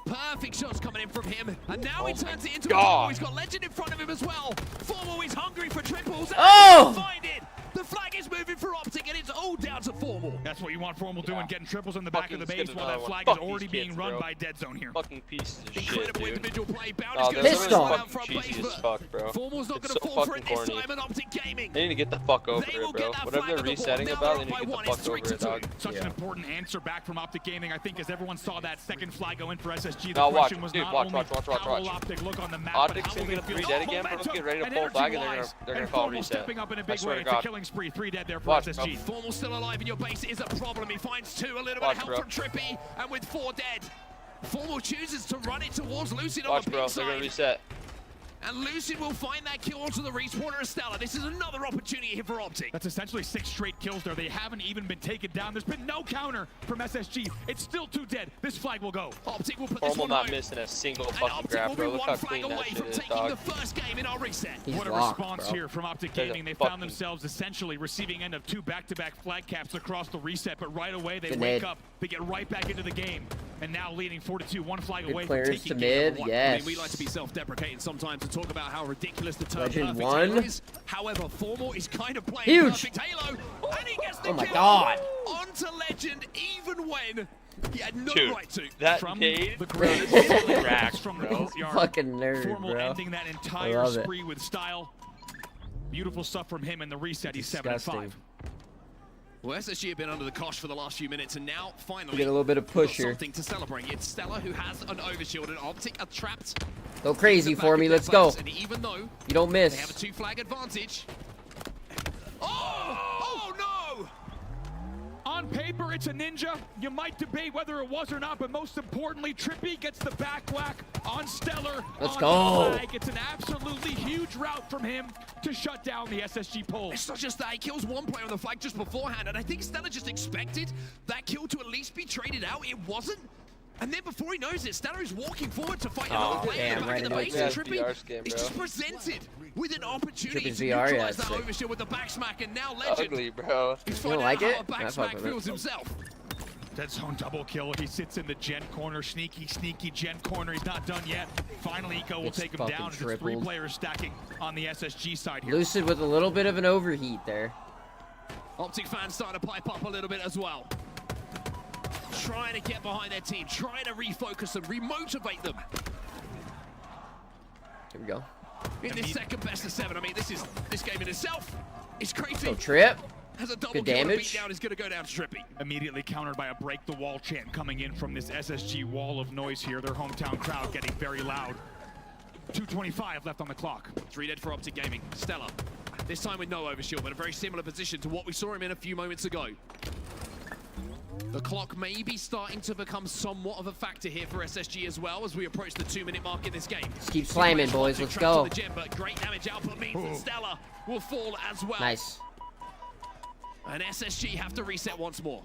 Perfect shots coming in from him, and now he turns it into a God. double. He's got Legend in front of him as well. Formal is hungry for triples. And Oh! find it. The flag is moving for Optic, and it's all down to Formal. That's what you want Formal doing, getting triples in the back of the base Fucking while that skip flag another is one. already Fuck being these run kids, by Dead Zone here. Fucking pieces of Incredible shit, dude. individual play. Bound Oh, is this going is to off. out front Cheesy base, as but fuck, bro. Formal's not It's going to so fall for it fucking this corny. time at Optic Gaming. They need to get the fuck over They it, will bro. get that Whatever flag they're on the board. resetting Now about, they're they need up to by get one. the It's fuck over it, 3-2. dog. Such an important answer back from Optic Gaming. I think as everyone saw that second flag go in for SSG, the Now watch, question was dude, not watch, only watch, how will watch. Optic look on the map, Optic's but how will gonna they get feel 3 dead again, bro. Get ready to pull flag, and they're gonna call reset. Stepping up in a I big swear way. to It's a God. killing spree. 3 dead there for Watch, SSG. Formal still alive in your base is a problem. He finds 2, a little bit Watch, of help bro. from Trippy, and with 4 dead. Formal chooses to run it towards Lucid on Watch, the bro. pink They're gonna side. reset. And Lucid will find that kill onto the respawner of Stella. This is another opportunity here for Optic. That's essentially 6 straight kills there. They haven't even been taken down. There's been no counter from SSG. It's still 2 dead. This flag will go. Optic will put this Formal one not home. missing a single And fucking Optic grab, will bro. be Look 1 how flag clean that away shit from is, taking dog. the first game in our reset. What a locked, response bro. here from Optic They're Gaming. They fucking- found themselves essentially receiving end of 2 back-to-back flag caps across the reset, but right away they Good wake nade. up, they get right back into the game, and now leading 4-2, 1 flag Good away from clearance taking to game mid, number 1. yes. I mean, we like to be self-deprecating sometimes to talk about how ridiculous the term Legend perfect one. halo is. However, Formal is kind of playing Huge. perfect halo, and he gets the Oh my kill God. onto Legend, even when he had no Dude, right to. that From nade, the bro, ground, this is cracked, from the bro. courtyard. Fucking nerd, Formal bro. ending that I entire love it. spree with style. Beautiful stuff from him in the reset. He's 7-5. Disgusting. Well, SSG have been under the cosh for the last few minutes, and now finally We get a little bit of got push here. something to celebrate. It's Stella who has an overshield, and Optic are trapped. Go crazy in the for back me. of their Let's go. base, And even though You don't miss. they have a 2 flag advantage. Oh! Oh no! On paper, it's a ninja. You might debate whether it was or not, but most importantly, Trippy gets the back whack on Stellar. Let's on go. The flag. It's an absolutely huge route from him to shut down the SSG pull. It's not just that, he kills one player on the flag just beforehand, and I think Stellar just expected that kill to at least be traded out. It wasn't. And then before he knows it, Stellar is walking forward to fight another player in the back of the base, and Trippy is just presented with an opportunity to neutralize that overshield with the back smack, and now Legend Ugly, bro. is finding out how a back smack feels himself. Dead zone double kill. He sits in the gen corner. Sneaky gen corner. He's not done yet. Finally, Eco will take him down. It's 3 players stacking on the SSG side here. Lucid with a little bit of an overheat there. Optic fans starting to pipe up a little bit as well. Trying to get behind their team, trying to refocus them, remotivate them. Here we go. In this second best of 7, I mean, this game in itself is crazy. Oh, Trip. Has a double Good kill, damage. beat down is going to go down to Trippy. Immediately countered by a break the wall chant coming in from this SSG wall of noise here. Their hometown crowd getting very loud. 2:25 left on the clock. 3 dead for Optic Gaming. Stellar, this time with no overshield, but a very similar position to what we saw him in a few moments ago. The clock may be starting to become somewhat of a factor here for SSG as well as we approach the 2-minute mark in this game. Just keep slamming, boys. Let's go. But great damage output means that Stellar will fall as well. Nice. And SSG have to reset once more.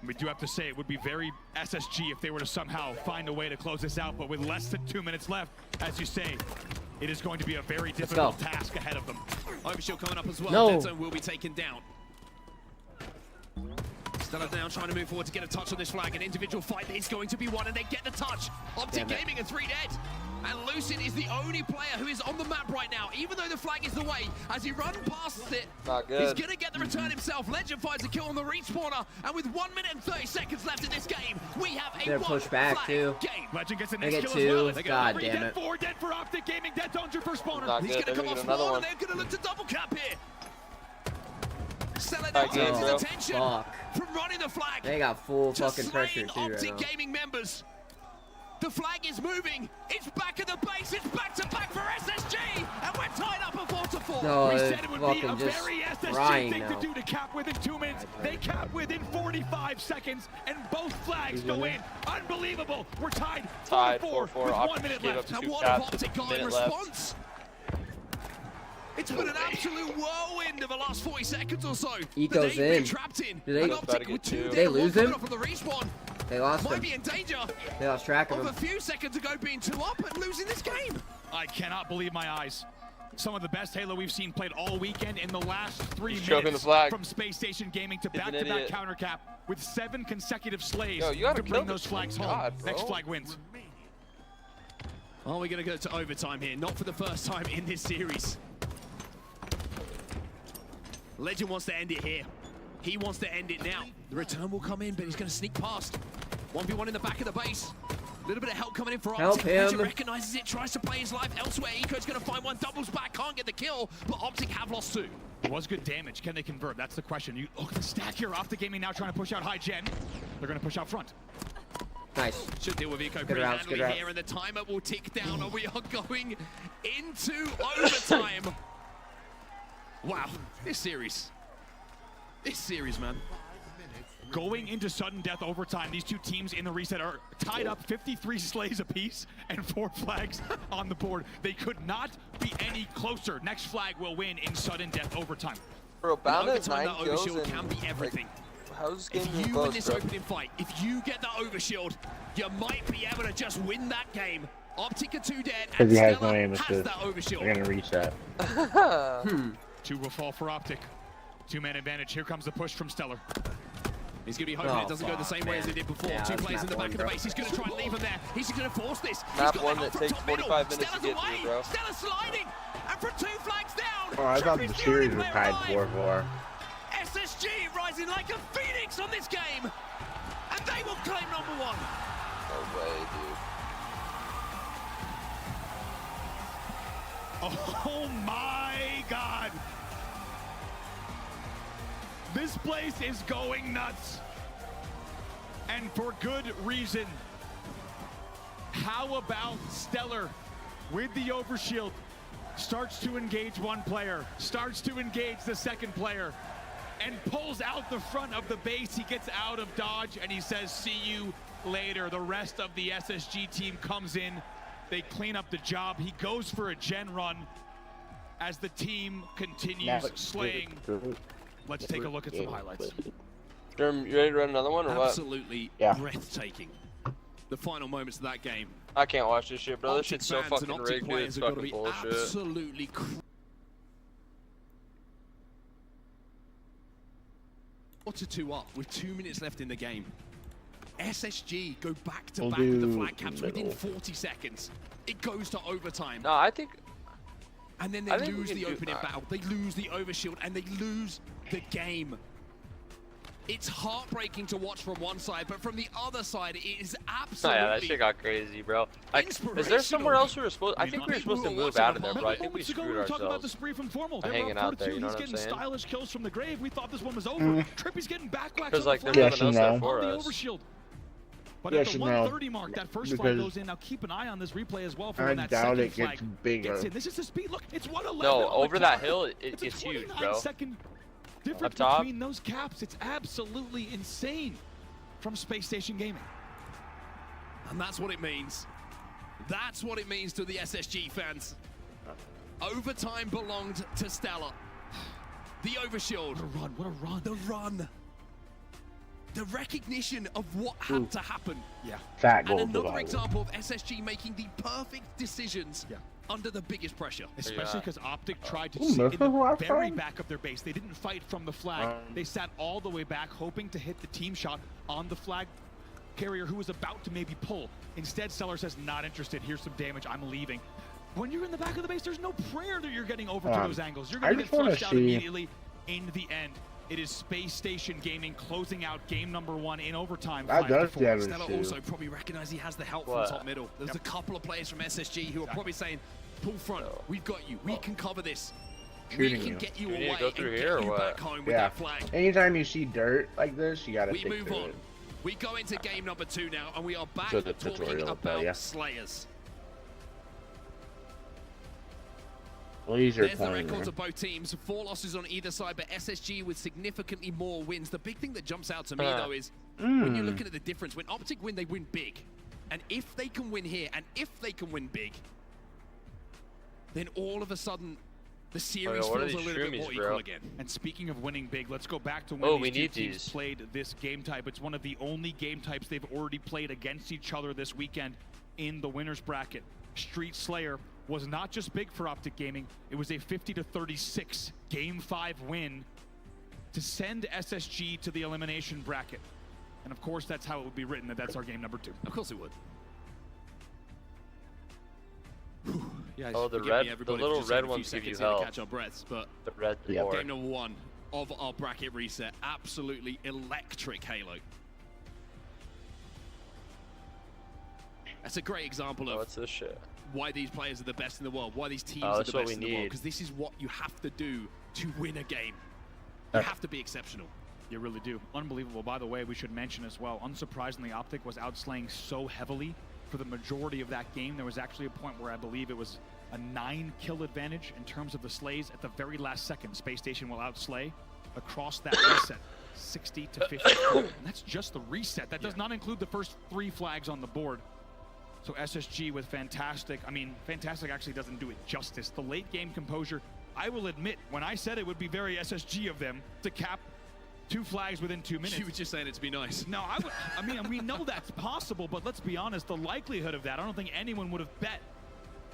We do have to say it would be very SSG if they were to somehow find a way to close this out, but with less than 2 minutes left, as you say, it is going to be a very difficult task ahead of them. Overshield coming up as well. No. Dead zone will be taken down. Stellar now trying to move forward to get a touch on this flag. An individual fight is going to be won, and they get the touch. Optic Gaming and 3 dead. And Lucid is the only player who is on the map right now, even though the flag is the way. As he runs past it, he's going to get the return himself. Legend finds a kill on the respawner, and with 1 minute and 30 seconds left in this game, we have a push back too. game. Legend gets the They next get kill as well. 2. God damn dead, it. 4 dead for Optic Gaming. Dead zone for spawner. Not He's good. going to come They're off gonna get another spawn, one. and they're going to look to double cap here. Stellar now Fuck. turns his attention from running the flag. They got full to fucking pressure slaying too right Optic now. Gaming members. The flag is moving. It's back at the base. It's back to back for SSG, and we're tied up at 4-4. No, We it's said it would be a fucking just very SSG crying thing now. to do to cap within 2 minutes. They cap within 45 seconds, and both flags go in. Unbelievable. We're tied 4-4 with 1 minute gave left. up And 2 what have caps with Optic a got in minute left. response? It's been an absolute whirlwind of the last 40 seconds or so. Eco's that they've been in. trapped in. Do they- And Optic with 2 Did dead they and one lose coming him? off of the respawn. They lost Might him. be in danger They lost track of of him. a few seconds ago being 2 up and losing this game. I cannot believe my eyes. Some of the best Halo we've seen played all weekend in the last 3 He's choking minutes. the flag. From Space Station Gaming to He's an back-to-back idiot. counter cap with 7 consecutive slays Yo, you gotta to bring kill those this flags thing. home. God, bro. Next flag wins. Are we going to go to overtime here? Not for the first time in this series. Legend wants to end it here. He wants to end it now. The return will come in, but he's going to sneak past. 1v1 in the back of the base. A little bit of help coming in for Help Optic. him. Legend recognizes it, tries to play his life elsewhere. Eco's going to find one, doubles back, can't get the kill, but Optic have lost 2. It was good damage. Can they convert? That's the question. You look at the stack here. Optic Gaming now trying to push out high gen. They're going to push out front. Nice. Should deal with Eco Good pretty routes, good handily routes. here, and the timer will tick down, and we are going into overtime. Wow, this series, man. Going into sudden death overtime, these 2 teams in the reset are tied up 53 slays apiece and 4 flags on the board. They could not be any closer. Next flag will win in sudden death overtime. Bro, bound at Overtime, 9 that kills overshield and can be everything. how's this game If even you close, win this bro? opening fight, if you get that overshield, you might be able to just win that game. Optic are 2 dead, and Because he has no Stellar aim has assist. that overshield. They're gonna reset. 2 will fall for Optic. 2-man advantage. Here comes the push from Stellar. He's going to be hoping it doesn't go the same way as it did before. Yeah, 2 that's players in the map back of one, the base. He's going to try and leave him there. He's going to force this. Map He's got 1 the help that from takes top middle. 45 minutes to Stellar's get away. through, bro. Stellar's sliding. And from 2 flags down. Oh, I thought Trippy's the the series only was player tied alive. 4-4. SSG rising like a phoenix on this game. And they will claim number 1. No way, dude. Oh my God. This place is going nuts. And for good reason. How about Stellar with the overshield? Starts to engage 1 player, starts to engage the 2nd player. and pulls out the front of the base. He gets out of dodge and he says, see you later. The rest of the SSG team comes in. They clean up the job. He goes for a gen run as the team continues slaying. Let's take a look at some highlights. Jerm, you ready to run another one or what? Absolutely breathtaking. The final moments of that game. I can't watch this shit, bro. This shit's so fucking rigged, dude. It's fucking bullshit. Absolutely to 2 up with 2 minutes left in the game. SSG go back to back with the flag caps within 40 seconds. It goes to overtime. No, I think. And then they lose the opening battle. They lose the overshield and they lose the game. It's heartbreaking to watch from one side, but from the other side, it is absolutely. Oh, yeah, that shit got crazy, bro. Is there somewhere else we were supposed? I think we were supposed to move out of there, bro. I think we screwed ourselves. Talking about the spree from Formal. Hanging out there, you know what I'm saying? He's getting stylish kills from the grave. We thought this one was over. Trippy's getting backwacked. Because like there's nothing else there for us. Overshield. But at the 130 mark, that first flag goes in. Now keep an eye on this replay as well for when that second flag gets in. This is the speed. Look, it's 111. No, over that hill, it's huge, bro. Difference between those caps, it's absolutely insane from Space Station Gaming. And that's what it means. That's what it means to the SSG fans. Overtime belonged to Stella. The overshield. What a run, what a run. The run. The recognition of what had to happen. Yeah. Fat goal. And another example of SSG making the perfect decisions under the biggest pressure. Especially because Optic tried to sit in the very back of their base. They didn't fight from the flag. They sat all the way back, hoping to hit the team shot on the flag carrier who was about to maybe pull. Instead, Stellar says, not interested. Here's some damage. I'm leaving. When you're in the back of the base, there's no prayer that you're getting over to those angles. You're going to get flushed out immediately in the end. It is Space Station Gaming closing out game number 1 in overtime. That does damage Stella also probably recognized he has the help from top middle. There's a couple of players from SSG who are probably saying, pull front, we've got you, we can cover this. We can get you away and get you back home with that flag. Anytime you see dirt like this, you gotta stick to it. We move on. We go into game number 2 now, and we are back talking about Slayers. There's the records of both teams. 4 losses on either side, but SSG with significantly more wins. The big thing that jumps out to me, though, is when you're looking at the difference, when Optic win, they win big. And if they can win here, and if they can win big, then all of a sudden, the series feels a little bit more equal again. And speaking of winning big, let's go back to when these two teams played this game type. It's one of the only game types they've already played against each other this weekend in the winner's bracket. Street Slayer was not just big for Optic Gaming, it was a 50-36 Game 5 win to send SSG to the elimination bracket. And of course, that's how it would be written, that that's our game number 2. Of course it would. Yeah, oh, the little red ones give you help. Catch our breaths, but the red game number 1 of our bracket reset, absolutely electric Halo. That's a great example of what's this shit? Why these players are the best in the world, why these teams are the best in the world, because this is what you have to do to win a game. You have to be exceptional. You really do. Unbelievable. By the way, we should mention as well, unsurprisingly, Optic was outslaying so heavily for the majority of that game. There was actually a point where I believe it was a 9-kill advantage in terms of the slays. At the very last second, Space Station will outslay across that reset, 60 to 54. And that's just the reset. That does not include the first 3 flags on the board. So SSG with fantastic, I mean, fantastic actually doesn't do it justice. The late game composure, I will admit, when I said it would be very SSG of them to cap 2 flags within 2 minutes. You were just saying it to be nice. No, I mean, we know that's possible, but let's be honest, the likelihood of that, I don't think anyone would have bet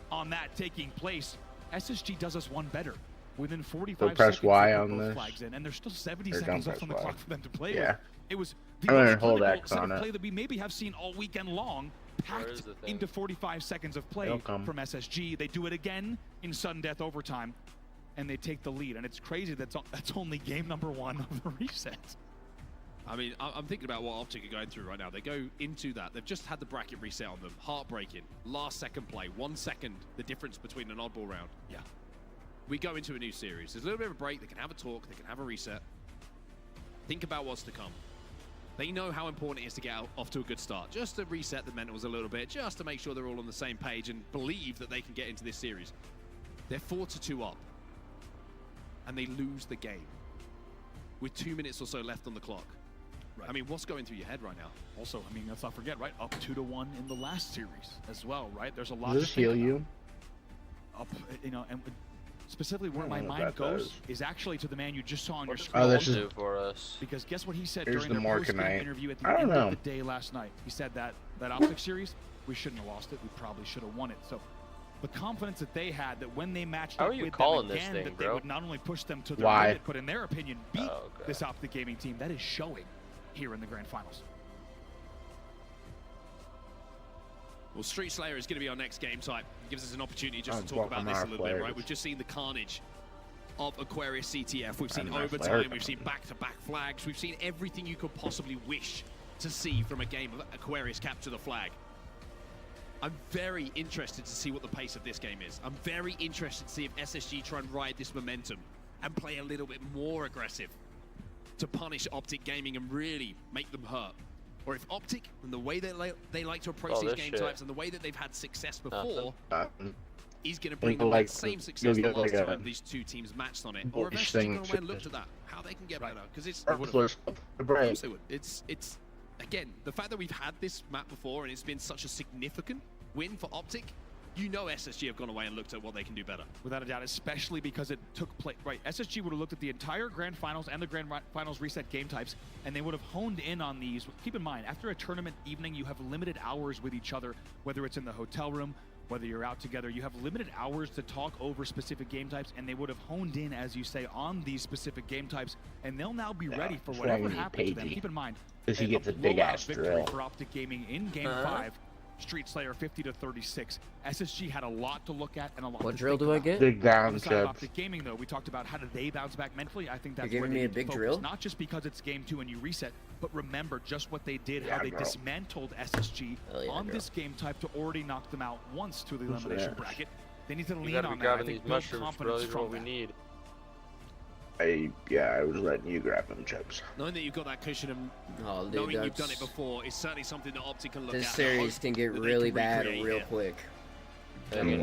on that taking place. SSG does us one better. Within 45 seconds, Y they on put both this. flags in, and there's still 70 seconds left on the clock for them to play. Yeah. It was the most clinical set of play that we maybe have seen all weekend long, packed into 45 seconds of play from SSG. They do it again in sudden death overtime, and they take the lead. And it's crazy that's only game number 1 of the reset. I mean, I'm thinking about what Optic are going through right now. They go into that. They've just had the bracket reset on them. Heartbreaking. Last second play. 1 second, the difference between an oddball round. Yeah. We go into a new series. There's a little bit of a break. They can have a talk. They can have a reset. Think about what's to come. They know how important it is to get off to a good start. Just to reset the mentals a little bit. Just to make sure they're all on the same page and believe that they can get into this series. They're 4-2 up. And they lose the game. with 2 minutes or so left on the clock. Right. I mean, what's going through your head right now? Also, I mean, let's not forget, right? Up 2-1 in the last series as well, right? There's a lot Does this heal you? Up, you know, and specifically where my mind goes is actually to the man you just saw on your screen. Oh, this is for us. Because guess what he said Here's during the their post-game interview at the end of the day last night? He said that Optic series, we shouldn't have lost it. We probably should have won it. So the confidence that they had that when they matched up with them again, that they would not only push them to their limit, but in their opinion, beat this Optic Gaming team. That is showing here in the grand finals. Well, Street Slayer is going to be our next game type. It gives us an opportunity just to talk about this a little bit, right? We've just seen the carnage of Aquarius CTF. We've seen overtime, we've seen back-to-back flags, we've seen everything you could possibly wish to see from a game of Aquarius Capture the Flag. I'm very interested to see what the pace of this game is. I'm very interested to see if SSG try and ride this momentum and play a little bit more aggressive to punish Optic Gaming and really make them hurt. Or if Optic, and the way they like to approach these game types and the way that they've had success before, is going to bring them that same success the last time these two teams matched on it. Or if SSG going away and looked at that, how they can get better. Because it's again, the fact that we've had this map before and it's been such a significant win for Optic, you know SSG have gone away and looked at what they can do better. Without a doubt, especially because it took place, right? SSG would have looked at the entire Grand Finals and the Grand Finals reset game types, and they would have honed in on these. Keep in mind, after a tournament evening, you have limited hours with each other, whether it's in the hotel room, whether you're out together, you have limited hours to talk over specific game types, and they would have honed in, as you say, on these specific game types, and they'll now be ready for whatever happens to them. Keep in mind, he gets a big-ass victory for Optic Gaming in Game 5. Street Slayer 50-36. SSG had a lot to look at and a lot what to drill do I get? Big down Optic Gaming, though, we talked about how do they bounce back mentally. I think that's You're where giving they me a need big to focus. drill? Not just because it's game 2 and you reset, but remember just what they did, how they dismantled SSG on this game type to already knock them out once to the elimination bracket. They need to lean on that. I think build confidence from that. I was letting you grab them, Chips. Knowing that you've got that cushion and knowing you've done it before is certainly something that Optic can look at. This series can get really bad real quick. And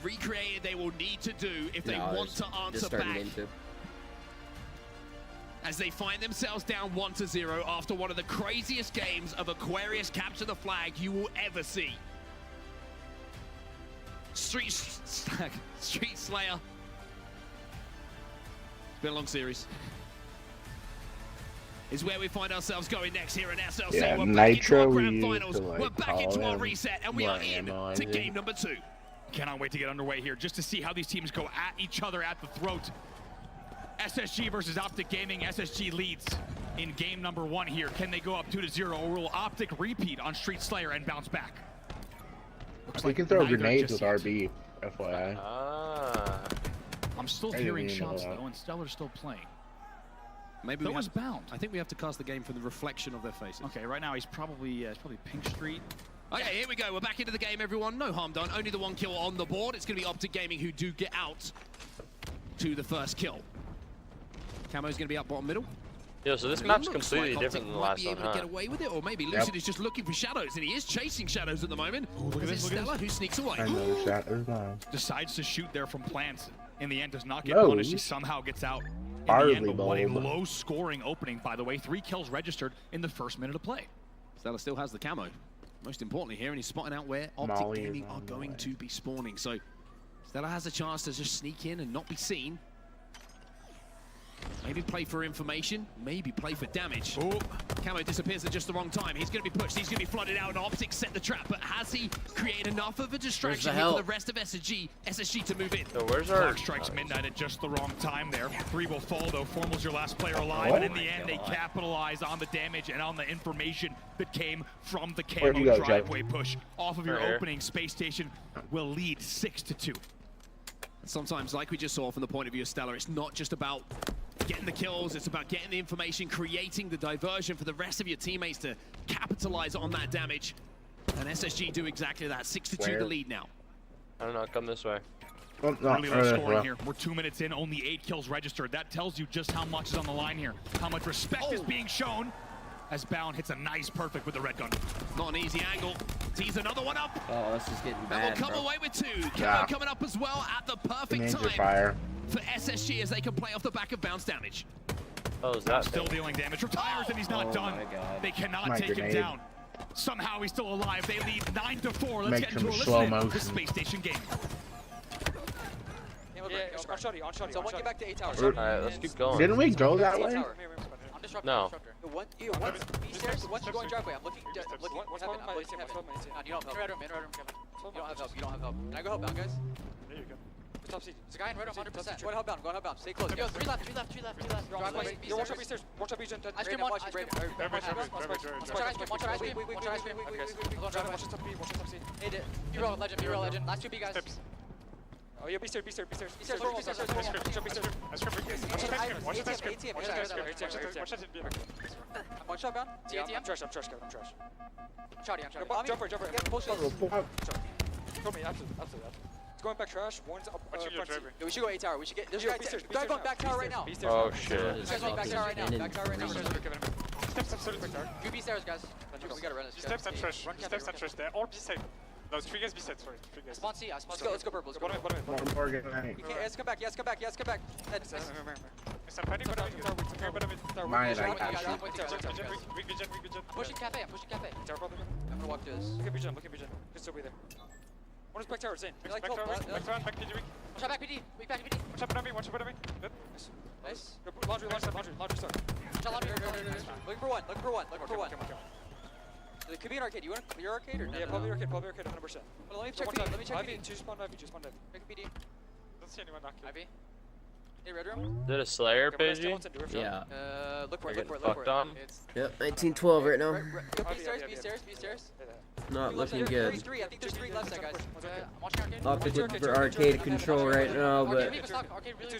recreate it they will need to do if they want to answer back. As they find themselves down 1-0 after one of the craziest games of Aquarius Capture the Flag you will ever see. Street Slayer. It's been a long series. Is where we find ourselves going next here in SLC. Yeah, we're back into our grand finals. We're back into our reset, and we are into game number 2. Cannot wait to get underway here just to see how these teams go at each other at the throat. SSG versus Optic Gaming. SSG leads in game number 1 here. Can they go up 2-0, or will Optic repeat on Street Slayer and bounce back? We can throw grenades with RB, FYI. I'm still hearing shots though, and Stellar's still playing. Maybe that was bound. I think we have to cast the game from the reflection of their faces. Okay, right now he's probably Pink Street. Okay, here we go. We're back into the game, everyone. No harm done. Only the 1 kill on the board. It's going to be Optic Gaming who do get out to the first kill. Camo's going to be up bottom middle. Yeah, so this map's completely different than the last one, might be able to get away with it, or maybe Lucid is just looking for shadows, and he is chasing shadows at the moment. Look at this, Stella who sneaks away. Decides to shoot there from plants. In the end, does not get punished. He somehow gets out. In the end, but what a low-scoring opening, by the way. 3 kills registered in the first minute of play. Stella still has the camo. Most importantly here, and he's spotting out where Optic Gaming are going to be spawning. So Stella has a chance to just sneak in and not be seen. Maybe play for information, maybe play for damage. Ooh. Camo disappears at just the wrong time. He's going to be pushed, he's going to be flooded out, and Optic set the trap, but has he created enough of a distraction here for the rest of SSG to move in? So where's our... Clock strikes midnight at just the wrong time there. 3 will fall, though. Formal's your last player alive, and in the end, they capitalize on the damage and on the information that came from the Camo driveway push. Off of your opening, Space Station will lead 6-2. Sometimes, like we just saw from the point of view of Stella, it's not just about getting the kills, it's about getting the information, creating the diversion for the rest of your teammates to capitalize on that damage. And SSG do exactly that. 6-2 the lead now. I don't know, come this way. Really low scoring here. We're 2 minutes in, only 8 kills registered. That tells you just how much is on the line here, how much respect is being shown as Bound hits a nice perfect with the red gun. Not an easy angle. Tees another one up. Oh, this is getting bad, and we'll come away with 2. Camo coming up as well at the perfect time for SSG as they can play off the back of Bounce damage. Oh, is that still dealing damage. Retires and he's not done. They cannot take him down. Somehow he's still alive. They lead 9-4. Let's get into a listen to Space Station game. On shotty. So one get back to A tower. Alright, let's keep going. Didn't we go that way? I'm disrupting. No. Once you going driveway, I'm looking heaven. I'm looking heaven. You don't have help. In red room, Kevin. You don't have help. Can I go help bound, guys? There you go. Top seat. There's a guy in red room, 100%. Go help bound. Stay close. Yo, 3 left. Driveway. Yo, watch out, B-stairs. Watch out, B-gen. Ice cream, watch ice cream. Watch ice cream. Watch out, top B. Hey, B-roll, legend. Last 2 B guys. Oh, yeah, B-stairs. B-stairs. One shot bound. I'm trash, Kevin. Shotty. Jumper. Kill me, absolutely. It's going back trash. One's up front. Yeah, we should go A tower. We should get. There's guy going back tower right now. Oh shit. This guy's going back tower right now. Back tower right now. Steps, back tower. 2 B stairs, guys. We gotta run this. Steps and trash. They're all B side. No, it's 3 guys B side, sorry. 3 guys. Spawn C. Let's go purple. Bottom. Let's come back. Let's come back. I'm panic, Mine, I got you. I'm pushing cafe. I'm gonna walk through this. Look at B-gen. Just still be there. One is back tower, Zane. Back tower, back PD. Watch out back PD. Weak back PD. Watch out behind me. Good. Nice. Laundry start. Watch out laundry. Looking for one. It could be an arcade. You want to clear arcade or no? Yeah, probably arcade, 100%. Well, let me check PD. Two spawn Ivy. Check PD. Don't see anyone knocking. Ivy. Hey, red room. Did a Slayer page? Yeah. Look for it. Yep, 1912 right now. B stairs. Not looking good. I think there's 3 left side, guys. I'm watching arcade. Optic looking for arcade control right now, but Arcade really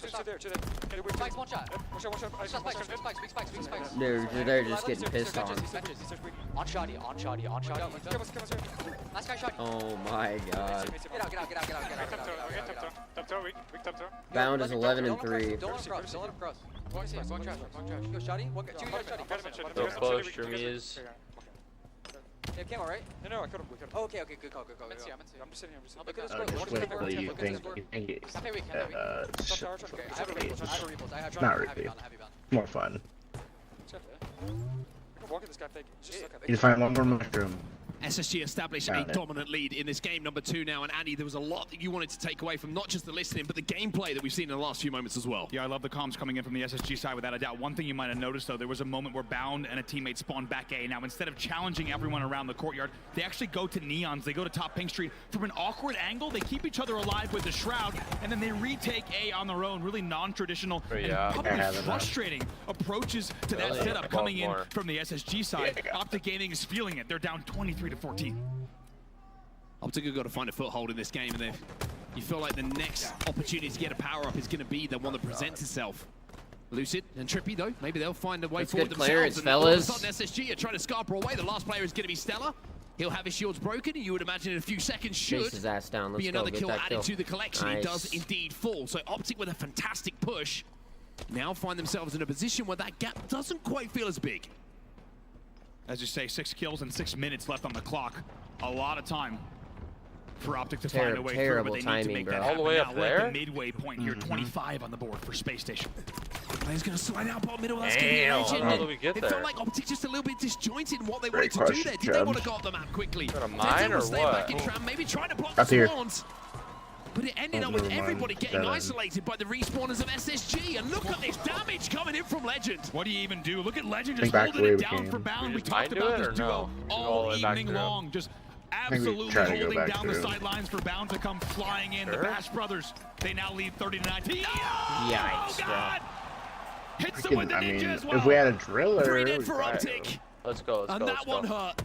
Spikes, one shot. Spikes. they're just getting pissed on. On shoddy. Last guy shot. Oh my god. Get out. Top tower, weak top tower. Bound is 11-3. Don't let him cross. Going trash. Go shoddy. Two shoddy. Go close, Jeremias. Yeah, camo, right? No, I cut him. Oh, okay, good call. I'm just sitting. Look at the Just wait till you think it's not really. More fun. Walk at this guy, You find one more mushroom. SSG established a dominant lead in this game, number 2 now, and Andy, there was a lot that you wanted to take away from not just the listening, but the gameplay that we've seen in the last few moments as well. Yeah, I love the comms coming in from the SSG side without a doubt. One thing you might have noticed, though, there was a moment where Bound and a teammate spawned back A. Now, instead of challenging everyone around the courtyard, they actually go to Neons. They go to top Pink Street. From an awkward angle, they keep each other alive with the Shroud, and then they retake A on their own. Really non-traditional and probably frustrating approaches to that setup coming in from the SSG side. Optic Gaming is feeling it. They're down 23-14. Optic have got to find a foothold in this game, and you feel like the next opportunity to get a power-up is going to be the one that presents itself. Lucid and Trippy, though, maybe they'll find a way forward good themselves. Clearance, and fellas. all of a sudden, SSG are trying to scarper away. The last player is going to be Stella. He'll have his shields broken, and you would imagine in a few seconds should his ass down. Let's be another kill added kill to the collection. Nice. He does indeed fall. So Optic with a fantastic push now find themselves in a position where that gap doesn't quite feel as big. As you say, 6 kills and 6 minutes left on the clock. A lot of time for Optic to find a way through, but they need to make that happen. All the way up now, there? We're at the midway point here, 25 on the board for Space Station. He's going to slide out bottom middle. That's Damn, going how do we get It there? felt like Optic just a little bit disjointed in what they wanted to do there. Did they want to go up the map quickly? Got a mine or stay what? back in tram, maybe trying to block Up the here. spawns. But it ended up with everybody getting isolated by the respawners of SSG. And look at this damage coming in from Legend. What do you even do? Look at Legend just Think back holding it the way we down for came. Bound. We just talked might do about it this or duo no? all Go back evening through. long. Just we absolutely try to go holding back down the through. sidelines for Bound to come flying in. The Bash brothers, they now lead 30-19. Yikes, Oh, God! Hits them with the I ninja mean, as well. if we had a driller, 3 dead we'd for probably Optic. Let's go. And that one hurt.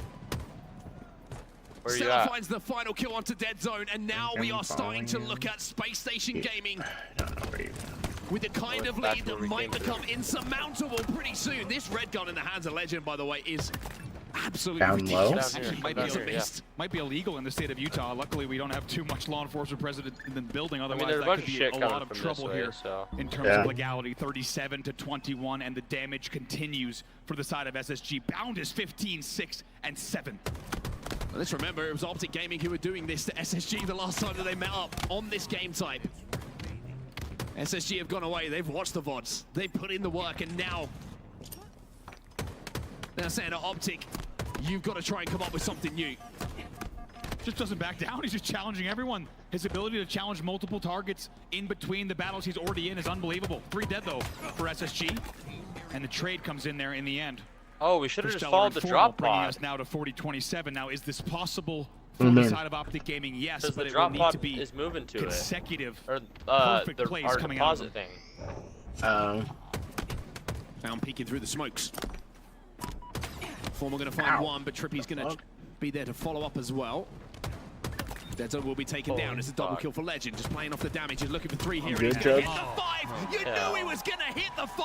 Where you Stella at? finds the final kill onto Dead Zone, and now we are starting to look at Space Station Gaming with a kind of lead that might become insurmountable pretty soon. This red gun in the hands of Legend, by the way, is absolutely Down low? ridiculous. Down here, Might down be, here, yeah. might be illegal in the state of Utah. Luckily, we don't have too much law enforcement present in the building. Otherwise, there's a that bunch could of be shit a coming lot of from this trouble way, here so. in terms of legality. 37-21, and the damage continues for the side of SSG. Bound is 15, 6, and 7. Well, let's remember, it was Optic Gaming who were doing this to SSG the last time that they met up on this game type. SSG have gone away, they've watched the VODs, they've put in the work, and now They're saying at Optic, you've got to try and come up with something new. Just doesn't back down. He's just challenging everyone. His ability to challenge multiple targets in between the battles he's already in is unbelievable. 3 dead though for SSG, and the trade comes in there in the end. Oh, we should have just followed the drop bringing pod. us now to 40-27. Now, is this possible for the side of Optic Gaming? Yes, but it will need to be is moving to consecutive, perfect plays our coming out of deposit them. thing. Found peeking through the smokes. Formal going to find one, but Trippy's going to be there to follow up as well. Dedzo will be taken down. It's a double kill for Legend. Just playing off the damage. He's looking for 3 here. He's going to hit the 5. You knew he was going to hit the 5.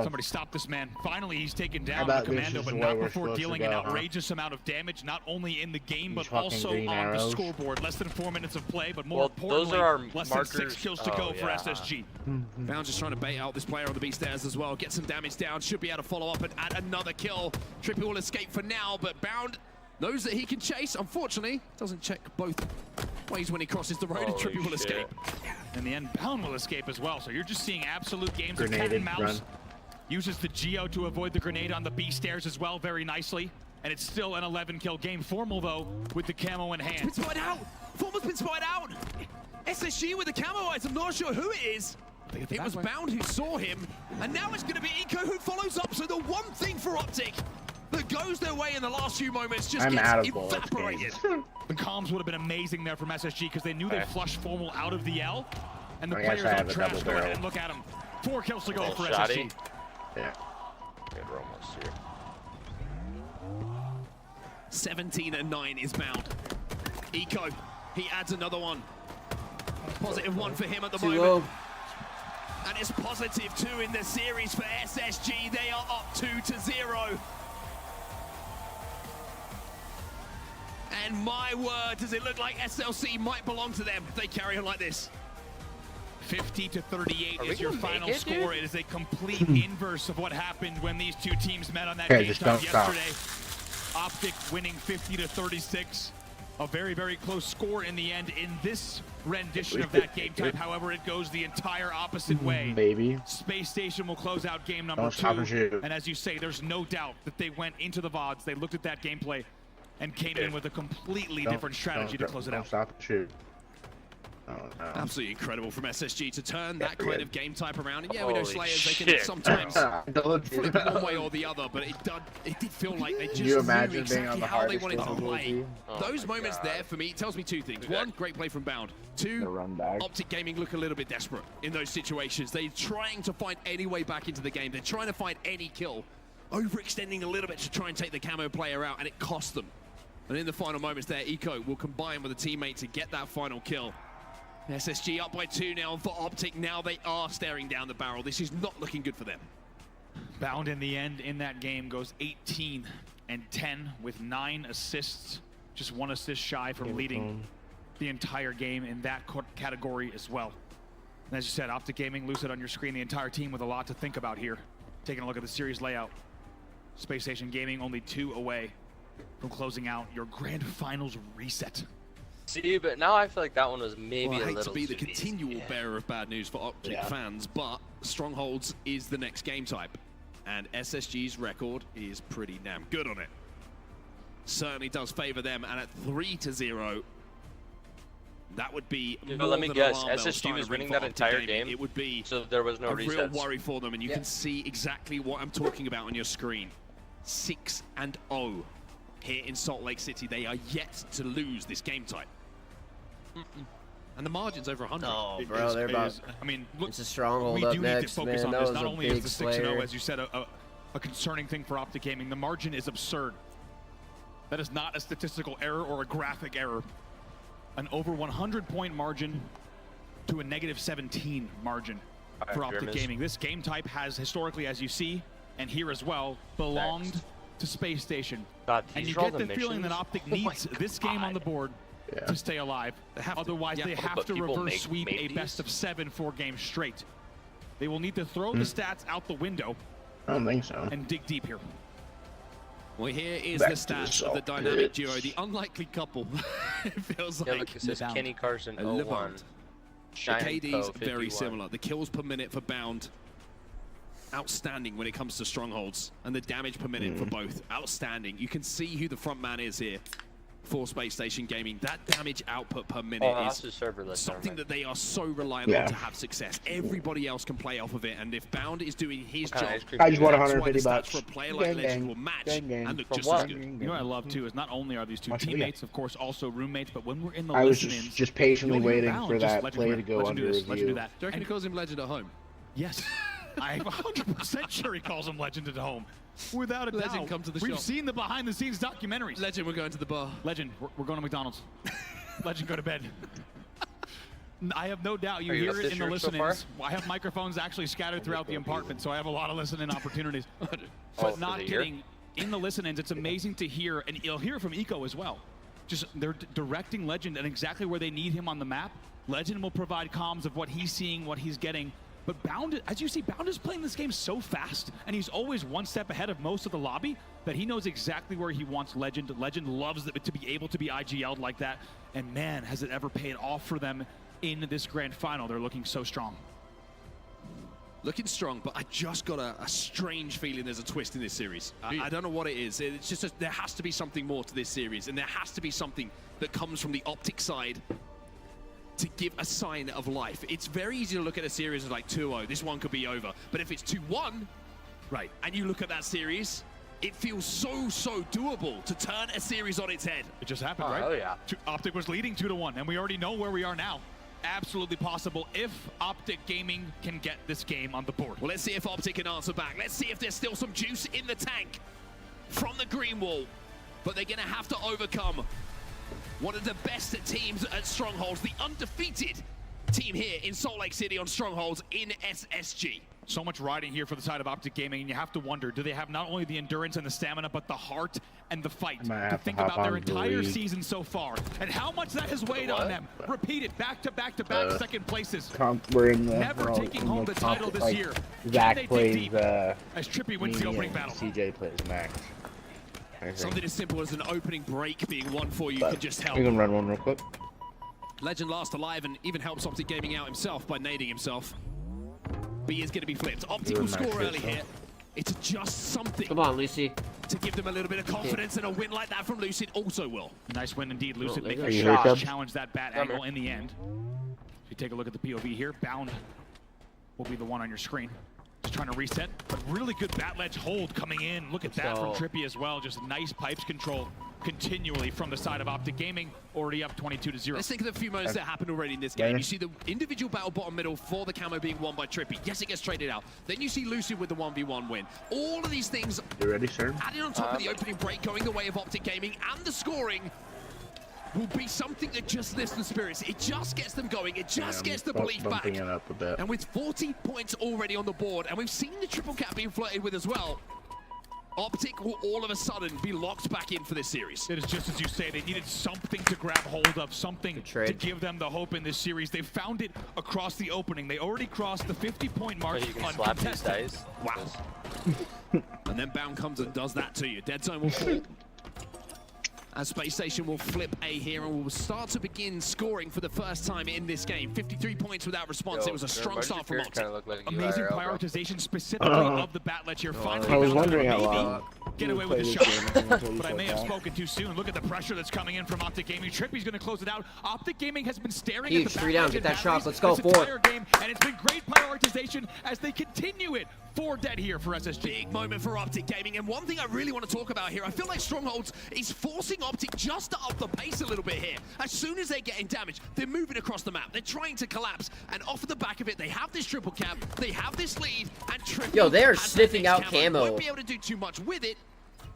Somebody stop this man. Finally, he's taken down the commando, but not before dealing an outrageous amount of damage, not only in the game, but also on the scoreboard. Less than 4 minutes of play, but more importantly, those are our less markers. than 6 kills to go for SSG. Bound just trying to bait out this player on the B stairs as well. Get some damage down. Should be able to follow up and add another kill. Trippy will escape for now, but Bound knows that he can chase. Unfortunately, doesn't check both ways when he crosses the road, and Trippy will escape. In the end, Bound will escape as well. So you're just seeing absolute games of cat and mouse. Uses the Geo to avoid the grenade on the B stairs as well, very nicely. And it's still an 11-kill game. Formal, though, with the camo in hand. It's been spied out! Formal's been spied out! SSG with the camo eyes, I'm not sure who it is. It was Bound who saw him, and now it's going to be Eco who follows up. So the one thing for Optic that goes their way in the last few moments just gets evaporated. The comms would have been amazing there from SSG because they knew they'd flush Formal out of the L. And the players on trash go ahead and look at him. 4 kills to go for SSG. Yeah. Good, we're almost here. 17-9 is Bound. Eco, he adds another one. Positive 1 for him at the moment. And it's positive 2 in the series for SSG. They are up 2-0. And my word, does it look like SLC might belong to them if they carry on like this. 50-38 is your final score. It is a complete inverse of what happened when these two teams met on that game time yesterday. Optic winning 50-36. A very, very close score in the end in this rendition of that game type. However, it goes the entire opposite way. Baby. Space Station will close out game number 2. And as you say, there's no doubt that they went into the VODs. They looked at that gameplay and came in with a completely different strategy to close it out. Stop the shoot. Oh, no. Absolutely incredible from SSG to turn that kind of game type around. And yeah, we know Slayers, they can sometimes flip it one way or the other, but it did feel like they just knew exactly how they wanted to play. Those moments there, for me, tells me 2 things. 1, great play from Bound. 2, Optic Gaming look a little bit desperate in those situations. They're trying to find any way back into the game. They're trying to find any kill, overextending a little bit to try and take the camo player out, and it cost them. And in the final moments there, Eco will combine with a teammate to get that final kill. SSG up by 2 now for Optic. Now they are staring down the barrel. This is not looking good for them. Bound in the end in that game goes 18-10 with 9 assists. Just 1 assist shy from leading the entire game in that category as well. And as you said, Optic Gaming, Lucid on your screen, the entire team with a lot to think about here. Taking a look at the series layout. Space Station Gaming only 2 away from closing out your grand finals reset. See, but now I feel like that one was maybe I a hate little to be the too continual bearer of bad news for Optic fans, but Strongholds is the next game type, and SSG's record is pretty damn good on it. Certainly does favor them, and at 3-0, that would be more let me than guess, alarm bells SSG starting was to ring winning for that Optic entire Gaming. game, It would be so there was no a resets. real worry for them, and you can see exactly what I'm talking about on your screen. 6-0 here in Salt Lake City. They are yet to lose this game type. And the margin's over 100. Oh, bro, they're about. I mean, look, it's a stronghold we up do next, need to focus man. on That this. was Not a only is big the 6-0, as you said, a concerning thing for Optic Gaming, the margin is absurd. That is not a statistical error or a graphic error. An over 100-point margin to a -17 margin for Optic Gaming. This game type has historically, as you see, and here as well, belonged to Space Station. And you get the feeling that Optic needs this game on the board to stay alive. Otherwise, they have to reverse sweep a best-of-7 4 games straight. They will need to throw the stats out the window. I don't think so. And dig deep here. Well, here is the stats of the dynamic duo, the unlikely couple. It feels like. Look, it says Kenny Carson 01. The KD's very similar. The kills per minute for Bound outstanding when it comes to strongholds and the damage per minute for both. Outstanding. You can see who the front man is here for Space Station Gaming. That damage output per minute is something that they are so reliant on to have success. Everybody else can play off of it, and if Bound is doing his job, I just want 150 bucks for a player like Legend will match and look just as good. You know what I love too is not only are these two teammates, of course, also roommates, but when we're in the I was listen-ins, just patiently waiting Bound, for that Legend play to go Legend under do this, review. Legend do that. Do you reckon he calls him Legend at home? Yes. I'm 100% sure he calls him Legend at home. Without a doubt. Legend, come to the We've shop. seen the behind-the-scenes documentaries. Legend, we're going to the bar. Legend, we're going to McDonald's. Legend, go to bed. I have no doubt you hear it in the listen-ins. I have microphones actually scattered throughout the apartment, so I have a lot of listen-in opportunities. But not kidding. In the listen-ins, it's amazing to hear, and you'll hear from Eco as well. Just they're directing Legend and exactly where they need him on the map. Legend will provide comms of what he's seeing, what he's getting. But Bound, as you see, Bound is playing this game so fast, and he's always one step ahead of most of the lobby, that he knows exactly where he wants Legend. Legend loves to be able to be IGL'd like that, and man, has it ever paid off for them in this grand final. They're looking so strong. Looking strong, but I just got a strange feeling there's a twist in this series. I don't know what it is. It's just there has to be something more to this series, and there has to be something that comes from the Optic side to give a sign of life. It's very easy to look at a series as like 2-0, this one could be over. But if it's 2-1, right, and you look at that series, it feels so doable to turn a series on its head. It just happened, right? Oh, yeah. Optic was leading 2-1, and we already know where we are now. Absolutely possible if Optic Gaming can get this game on the board. Well, let's see if Optic can answer back. Let's see if there's still some juice in the tank from the green wall. But they're gonna have to overcome one of the best teams at Strongholds, the undefeated team here in Salt Lake City on Strongholds in SSG. So much riding here for the side of Optic Gaming, and you have to wonder, do they have not only the endurance and the stamina, but the heart and the fight to think about their entire season so far, and how much that has weighed on them. Repeated back-to-back second places. We're in the, never taking home the title this year. Zach plays as Trippy wins the opening battle. CJ plays Max. Something as simple as an opening break being won for you could just help. We can run one real quick. Legend last alive and even helps Optic Gaming out himself by nading himself. B is going to be flipped. Optic will score early here. It's just something. Come on, Lucy. To give them a little bit of confidence, and a win like that from Lucid also will. Nice win indeed, Lucid. Making Are a you shot here, to challenge that bat angle in the end. If you take a look at the POV here, Bound will be the one on your screen. Just trying to reset, but really good bat ledge hold coming in. Look at that from Trippy as well. Just nice pipes control continually from the side of Optic Gaming, already up 22-0. Let's think of the few moments that happened already in this game. You see the individual battle bottom middle for the camo being won by Trippy. Yes, it gets traded out. Then you see Lucy with the 1v1 win. All of these things you ready, sir? Added on top of the opening break going the way of Optic Gaming, and the scoring will be something that just lifts the spirits. It just gets them going. It just gets the belief back. It up a bit. And with 40 points already on the board, and we've seen the triple cap being flirted with as well, Optic will all of a sudden be locked back in for this series. It is just as you say, they needed something to grab hold of, something to give them the hope in this series. They found it across the opening. They already crossed the 50-point mark on contested. Wow. And then Bound comes and does that to you. Dead Zone will fall. As Space Station will flip A here and will start to begin scoring for the first time in this game. 53 points without response. It was a strong start from Optic. Amazing prioritization specifically of the bat ledge here. Finally, I was wondering how long. Get away with the shot, but I may have spoken too soon. Look at the pressure that's coming in from Optic Gaming. Trippy's going to close it out. Optic Gaming has been staring at the three down, get that shot. Let's go forward. Game, and it's been great prioritization as they continue it. 4 dead here for SSG. Big moment for Optic Gaming, and one thing I really want to talk about here, I feel like Strongholds is forcing Optic just to up the pace a little bit here. As soon as they're getting damaged, they're moving across the map. They're trying to collapse, and off of the back of it, they have this triple cap, they have this lead, and Trippy Yo, they are sniffing out camo. Won't be able to do too much with it.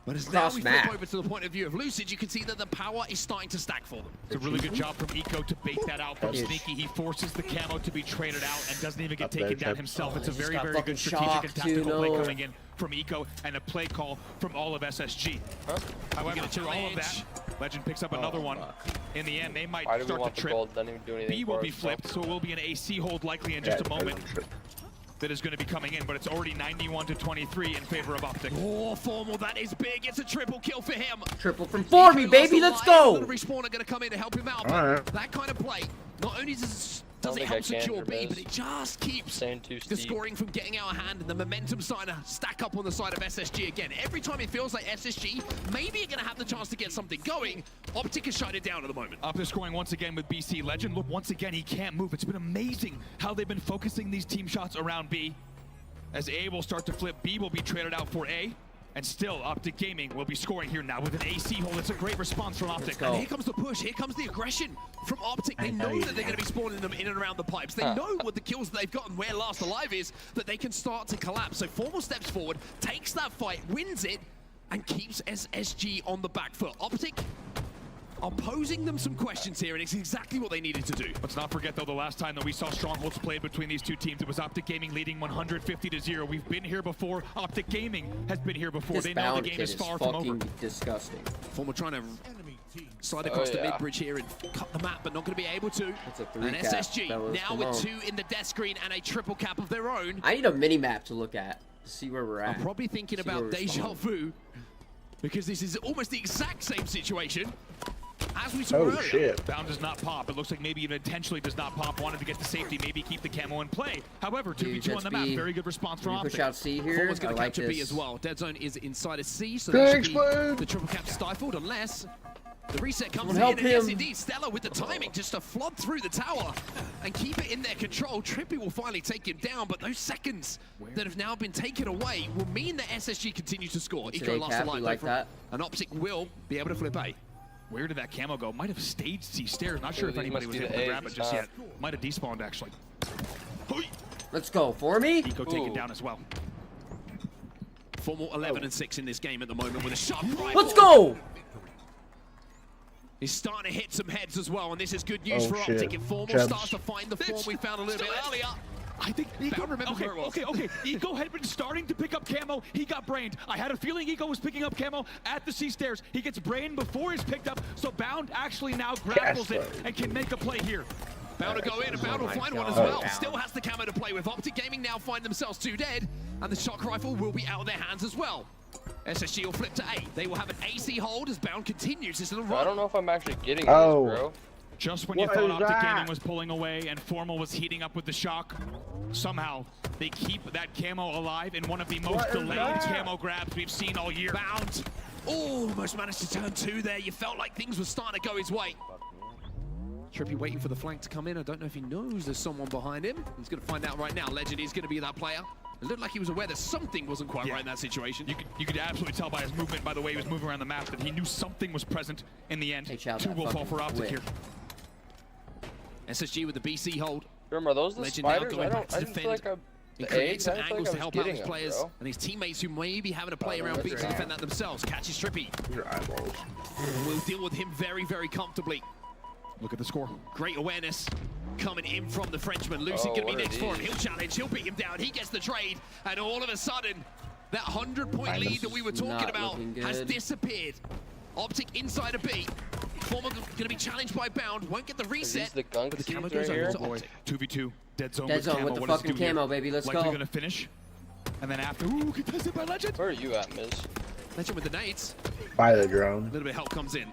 But as now we flip over to the point of view of Lucid, you can see that the power is starting to stack for them. It's a really good job from Eco to bait that out from Sneaky. He forces the camo to be traded out and doesn't even get taken down himself. It's a very, very good strategic and tactical play coming in from Eco and a play call from all of SSG. However, through all of that, Legend picks up another one. In the end, they might start to trip. B will be flipped, so it will be an AC hold likely in just a moment. That is going to be coming in, but it's already 91-23 in favor of Optic. Oh, Formal, that is big. It's a triple kill for him. Triple from Formy, baby, let's go. The respawner going to come in to help him out. Right. That kind of play not only does it help secure B, but it just keeps the scoring from getting out of hand, and the momentum starting to stack up on the side of SSG again. Every time it feels like SSG maybe are going to have the chance to get something going, Optic is shut it down at the moment. Up is scoring once again with BC Legend. Look, once again, he can't move. It's been amazing how they've been focusing these team shots around B. As A will start to flip, B will be traded out for A. And still, Optic Gaming will be scoring here now with an AC hold. It's a great response from Optic. And here comes the push. Here comes the aggression from Optic. They know that they're going to be spawning them in and around the pipes. They know what the kills that they've gotten, where Last Alive is, that they can start to collapse. So Formal steps forward, takes that fight, wins it, and keeps SSG on the back foot. Optic are posing them some questions here, and it's exactly what they needed to do. Let's not forget, though, the last time that we saw Strongholds played between these two teams, it was Optic Gaming leading 150-0. We've been here before. Optic Gaming has been here before. This they know the game is far from over. Disgusting. Formal trying to slide across the mid-bridge here and cut the map, but not going to be able to. And SSG now with 2 in the death screen and a triple cap of their own. I need a mini-map to look at to see where we're at. I'm probably thinking about Deja Vu, because this is almost the exact same situation as we saw earlier. Shit. Bound does not pop. It looks like maybe even intentionally does not pop. Wanted to get the safety, maybe keep the camo in play. However, 2v2 on the map. Very good response from Optic. Push out C here. Formal's going to capture B as well. Dead Zone is inside of C, so that should be the triple cap stifled, unless the reset comes in. And yes, indeed, Stella with the timing just to flood through the tower and keep it in their control. Trippy will finally take him down, but those seconds that have now been taken away will mean that SSG continue to score. Eco Last Alive, like that. And Optic will be able to flip A. Where did that camo go? Might have staged C stairs. Not sure if anybody was able to grab it just yet. Might have despawned, actually. Let's go. For me? Eco taken down as well. Formal 11-6 in this game at the moment with a shot right. Let's go! He's starting to hit some heads as well, and this is good news for Optic. If Formal starts to find the form we found a little bit earlier, I think Eco, okay. Eco had been starting to pick up camo. He got brained. I had a feeling Eco was picking up camo at the C stairs. He gets brained before he's picked up, so Bound actually now grapples it and can make a play here. Bound to go in, and Bound will find one as well. Still has the camo to play with. Optic Gaming now find themselves 2 dead, and the shock rifle will be out of their hands as well. SSG will flip to A. They will have an AC hold as Bound continues his little run. I don't know if I'm actually getting this, bro. Just when you thought Optic Gaming was pulling away and Formal was heating up with the shock, somehow they keep that camo alive in one of the most delayed camo grabs we've seen all year. Bound almost managed to turn 2 there. You felt like things were starting to go his way. Trippy waiting for the flank to come in. I don't know if he knows there's someone behind him. He's going to find out right now. Legend is going to be that player. It looked like he was aware that something wasn't quite right in that situation. You could absolutely tell by his movement, by the way he was moving around the map, that he knew something was present in the end. 2 will fall for Optic here. SSG with the BC hold. Remember those the Legend spiders? now going back to I didn't feel defend. like He creates some angles to help out his players and his teammates who may be having to play around B to defend that themselves. Catches Trippy. Your eyeballs. Will deal with him very, very comfortably. Look at the score. Great awareness coming in from the Frenchman. Lucy going to be next for him. He'll challenge. He'll beat him down. He gets the trade. And all of a sudden, that 100-point lead that we were talking about has disappeared. Optic inside a B. Formal going to be challenged by Bound. Won't get the reset. The but the camo goes over to Optic. 2v2. Dead zone with camo. the fucking camo, baby. Let's Likely go. Gonna finish. And then after, contested by Legend. Where are you at, Miz? Legend with the nades. By the drone. A little bit of help comes in.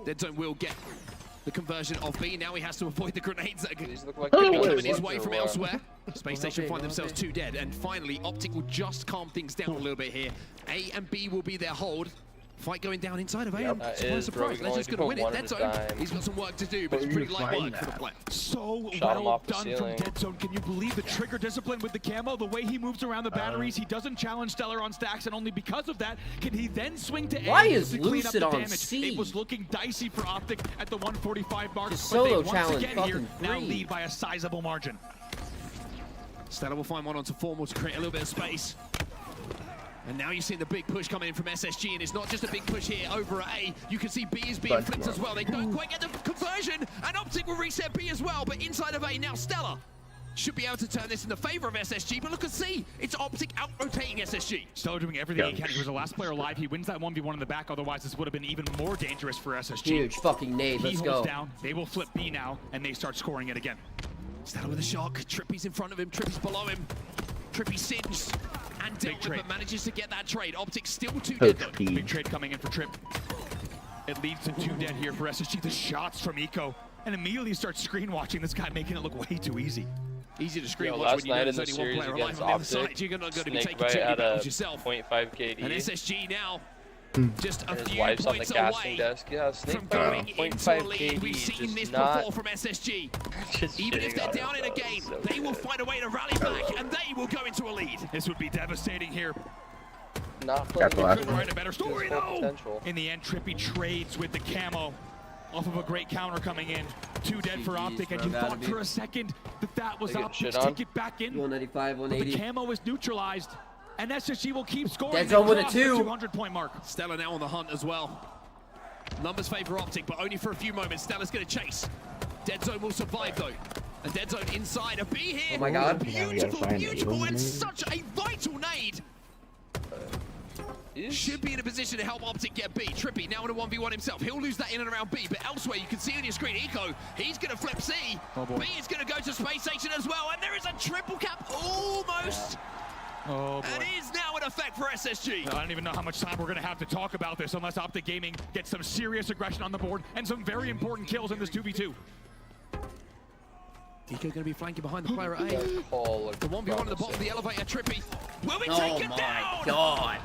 Dead Zone will get the conversion of B. Now he has to avoid the grenades that are coming his way from elsewhere. Space Station find themselves 2 dead. And finally, Optic will just calm things down a little bit here. A and B will be their hold. Fight going down inside of A. Surprise. Legend's going to win it. Dead Zone, he's got some work to do, but it's pretty light work for the play. So well done from Dead Zone. Can you believe the trigger discipline with the camo? The way he moves around the batteries, he doesn't challenge Stellar on stacks, and only because of that can he then swing to A to clean up the damage. It was looking dicey for Optic at the 145 mark, but they once again here now lead by a sizable margin. Stellar will find one onto Formal to create a little bit of space. And now you're seeing the big push coming in from SSG, and it's not just a big push here over at A. You can see B is being flipped as well. They don't quite get the conversion, and Optic will reset B as well, but inside of A now Stellar should be able to turn this in the favor of SSG, but look at C. It's Optic out-rotating SSG. Stellar doing everything he can. He was the last player alive. He wins that 1v1 in the back, otherwise this would have been even more dangerous for SSG. Huge fucking nade, let's go. Down. They will flip B now, and they start scoring it again. Stellar with a shock. Trippy's in front of him. Trippy's below him. Trippy singed and dealt with, but manages to get that trade. Optic still 2 dead though. Big trade coming in for Trip. It leads to 2 dead here for SSG. The shots from Eco and immediately starts screen watching this guy, making it look way too easy. Easy to screen watch last when you know night in there's the only one series player alive against on the other side. Optic, You're not going to be Snake taking too many at a battles yourself. 0.5 KD. And SSG now just a His few wife's on the points casting away desk. Yeah, Snake from by going into a 0.5 lead. We've KD. seen this Just not. before from SSG. Just Even if shitting they're on down him, in a bro. game, So they will good. find a way to rally back, and they will go into a lead. This would be devastating here. Not Got the last Couldn't one. write a better story, Full though. potential. In the end, Trippy trades with the camo off of a great counter coming in. 2 dead for GG's, Optic, and bro, you gotta thought be. for a second that was They get Optic's shit on. ticket back in. 195, But the 180. camo is neutralized, and SSG will keep scoring. Dead They zone with a cross the 2. 200-point mark. Stella now on the hunt as well. Numbers favor Optic, but only for a few moments. Stella's going to chase. Dead Zone will survive, though. A Dead Zone inside. A B here. Oh my God. Beautiful, find beautiful, it. and such a vital nade. Should be in a position to help Optic get B. Trippy now in a 1v1 himself. He'll lose that in and around B, but elsewhere you can see on your screen, Eco, he's going to flip C. Oh boy. B is going to go to Space Station as well, and there is a triple cap almost. Oh boy. And is now in effect for SSG. I don't even know how much time we're going to have to talk about this unless Optic Gaming gets some serious aggression on the board and some very important kills in this 2v2. Eco going to be flanking behind the player at A. That call looked The 1v1 at the bottom of the elevator, Trippy. Will we take Oh it my down? God.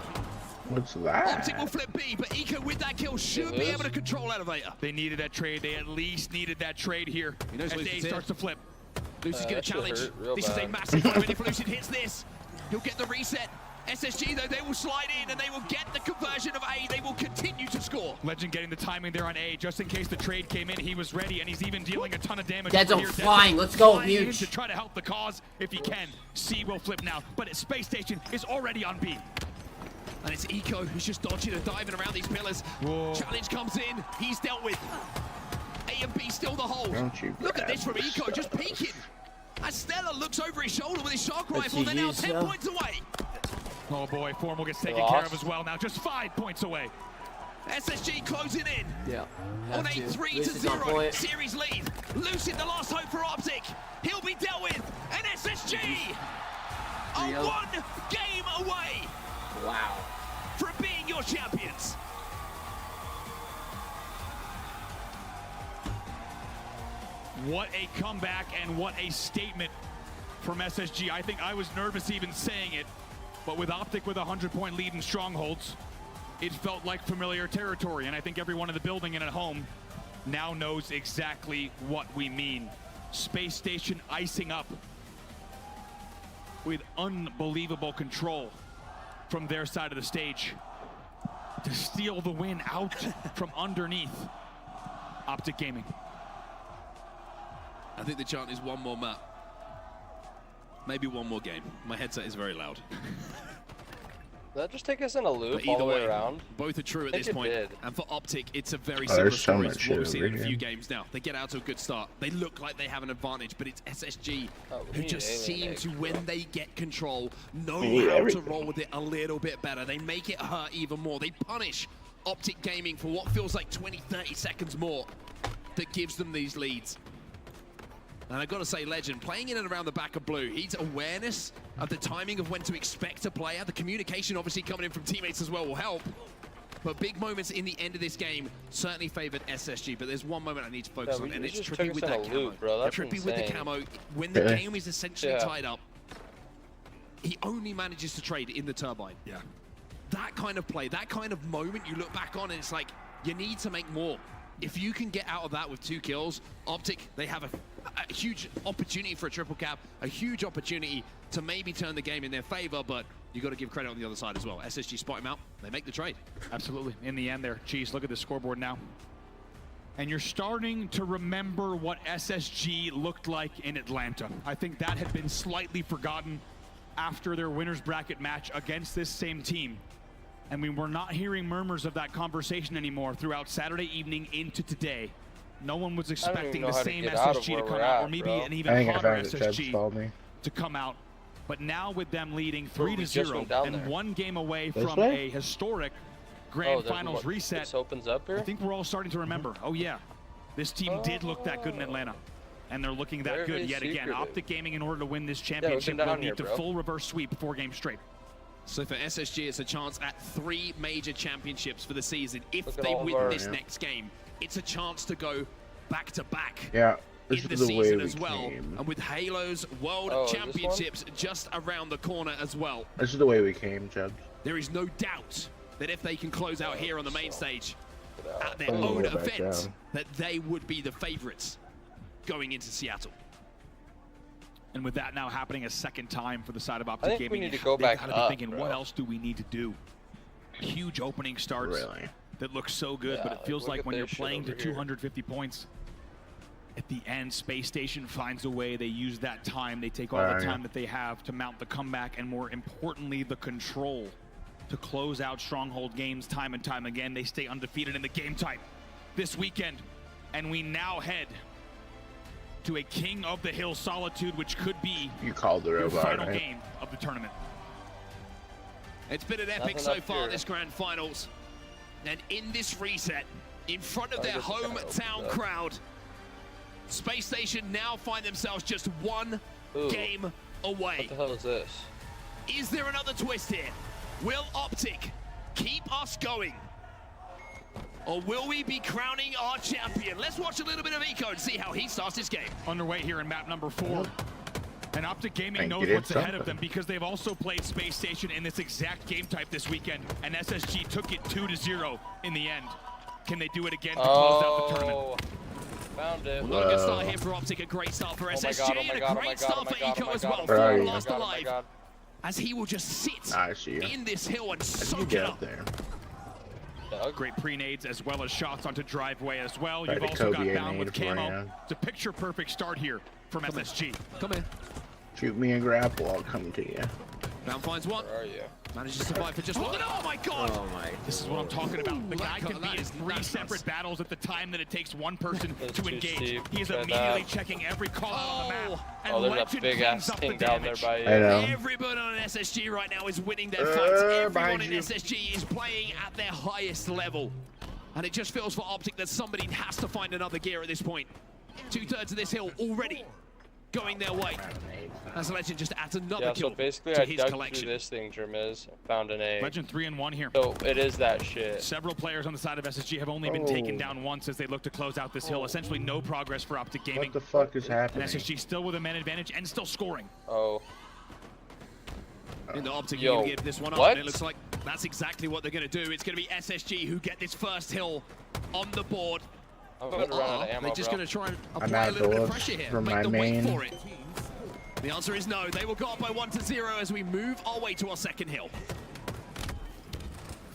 What's Optic will that? flip B, but Eco with that kill should be able to control elevator. They needed that trade. They at least needed that trade here He knows as Lucy's A here. starts to flip. Lucy's going that to should've challenge. hurt real This is a bad. massive moment if Lucid hits this. He'll get the reset. SSG, though, they will slide in and they will get the conversion of A. They will continue to score. Legend getting the timing there on A, just in case the trade came in. He was ready, and he's even dealing a ton of damage. Dead over Zone here. flying. Let's go, flying in huge. to try to help the cause if he can. C will flip now, but his Space Station is already on B. And it's Eco who's just dodging and diving around these pillars. Whoa. Challenge comes in. He's dealt with. A and B still the hold. Don't you Look at grab this from this Eco, just stuff. peeking. As Stella looks over his shoulder with his shark Let's rifle, they're now GG's, 10 yeah. points away. Oh boy, Formal gets taken lost. care of as well now. Just 5 points away. SSG closing in. Yeah. On have a to. 3-0 on point. series lead. Lucid, the last hope for Optic. He'll be dealt with. And SSG are 3-0. 1 game away Wow. from being your champions. What a comeback and what a statement from SSG. I think I was nervous even saying it, but with Optic with a 100-point lead in Strongholds, it felt like familiar territory, and I think everyone in the building and at home now knows exactly what we mean. Space Station icing up with unbelievable control from their side of the stage to steal the win out from underneath Optic Gaming. I think the chant is one more map. Maybe one more game. My headset is very loud. Did that just take us in a loop But all either the way way, around? both are true at I think this it point. did. And for Optic, it's a very Oh, similar there's so story much to what we've shit seen in a over few here. games now. They get out to a good start. They look like they have an advantage, but it's SSG Oh, we who need just seem alien to, egg. when they get control, know We need how to everything. roll with it a little bit better. They make it hurt even more. They punish Optic Gaming for what feels like 20, 30 seconds more that gives them these leads. And I've got to say, Legend, playing in and around the back of blue, his awareness of the timing of when to expect a player, the communication obviously coming in from teammates as well will help. But big moments in the end of this game certainly favored SSG. But there's one moment I need to focus Yeah, on, and we it's just Trippy took us with in that a camo. loop, bro. That's Trippy with the insane. camo. When the Really? game is essentially Yeah. tied up, he only manages to trade in the turbine. Yeah. That kind of play, that kind of moment you look back on and it's like, you need to make more. If you can get out of that with 2 kills, Optic, they have a huge opportunity for a triple cap, a huge opportunity to maybe turn the game in their favor, but you got to give credit on the other side as well. SSG spot him out, they make the trade. Absolutely. In the end there, geez, look at the scoreboard now. And you're starting to remember what SSG looked like in Atlanta. I think that had been slightly forgotten after their winner's bracket match against this same team. And we were not hearing murmurs of that conversation anymore throughout Saturday evening into today. No one was expecting know the how to same get out of SSG to where come we're out, at, or maybe bro. an I even think I hotter found it. Chubs SSG followed me. to come out. But now with them leading Bro, we just 3-0 went down and there. 1 game away This from way? a historic grand there's finals what- reset, This opens up here? I think we're all starting to remember, oh yeah, this team did look that good in Atlanta. And they're looking that good Very yet again. secretive. Optic Gaming, in order to win this we've been championship, will down need here, to bro. full reverse sweep 4 games straight. So for SSG, it's a chance at 3 major championships for the season. If Look at they all of win our- this next game, it's a chance to go back-to-back. Yeah. In the season as well, and with Halo's World Championships just around the corner as well. This is the way we came, Chubbs. There is no doubt that if they can close out here on the main stage at their own event, that they would be the favorites going into Seattle. And with that now happening a second time for the side of Optic I think Gaming, we need to go back gotta up, be thinking, bro. what else do we need to do? Huge opening starts that look so good, but it feels like when you're playing to 250 points, at the end, Space Station finds a way. They use that time. They take all the time that they have to mount the comeback, and more importantly, the control to close out Stronghold games time and time again. They stay undefeated in the game type this weekend, and we now head to a King of the Hill Solitude, which could be the final game of the tournament. It's been an epic so far, this grand finals. And in this reset, in front of their hometown crowd, Space Station now find themselves just one game away. What the hell is this? Is there another twist here? Will Optic keep us going? Or will we be crowning our champion? Let's watch a little bit of Eco and see how he starts his game. Underway here in map number 4. And Optic Gaming knows what's ahead of them because they've also played Space Station in this exact game type this weekend, and SSG took it 2-0 in the end. Can they do it again to close out the tournament? Found it. Not a good start here for Optic, a great start for SSG, and a great start for Eco as well. 4 last alive, as he will just sit in this hill and soak it up. Great pre-nades as well as shots onto driveway as well. You've also got Bound with camo. It's a picture-perfect start here from SSG. Come in. Shoot me a grapple, I'll come to you. Bound finds one. Where are you? Manages to survive for just one. Oh my god! Oh my. This is what I'm talking about. The guy can be in 3 separate battles at the time that it takes one person to engage. He is immediately checking every call out on the map. And there's a big ass thing down there by you. Everybody on SSG right now is winning their fights. Everyone in SSG is playing at their highest level. And it just feels for Optic that somebody has to find another gear at this point. 2/3 of this hill already going their way. As Legend just adds another kill so basically to I his dug collection. through this thing, Jermiz, found an egg. Legend 3-1 here. So it is that shit. Several players on the side of SSG have only been taken down once as they look to close out this hill. Essentially no progress for Optic Gaming. What the fuck is happening? And SSG still with a man advantage and still scoring. In the Optic, you're going to give this one up, and it looks like that's exactly what they're going to do. It's going to be SSG who get this first hill on the board. They're just going to try and apply a little bit of pressure here, make them wait for it. The answer is no. They will go up by 1-0 as we move our way to our second hill.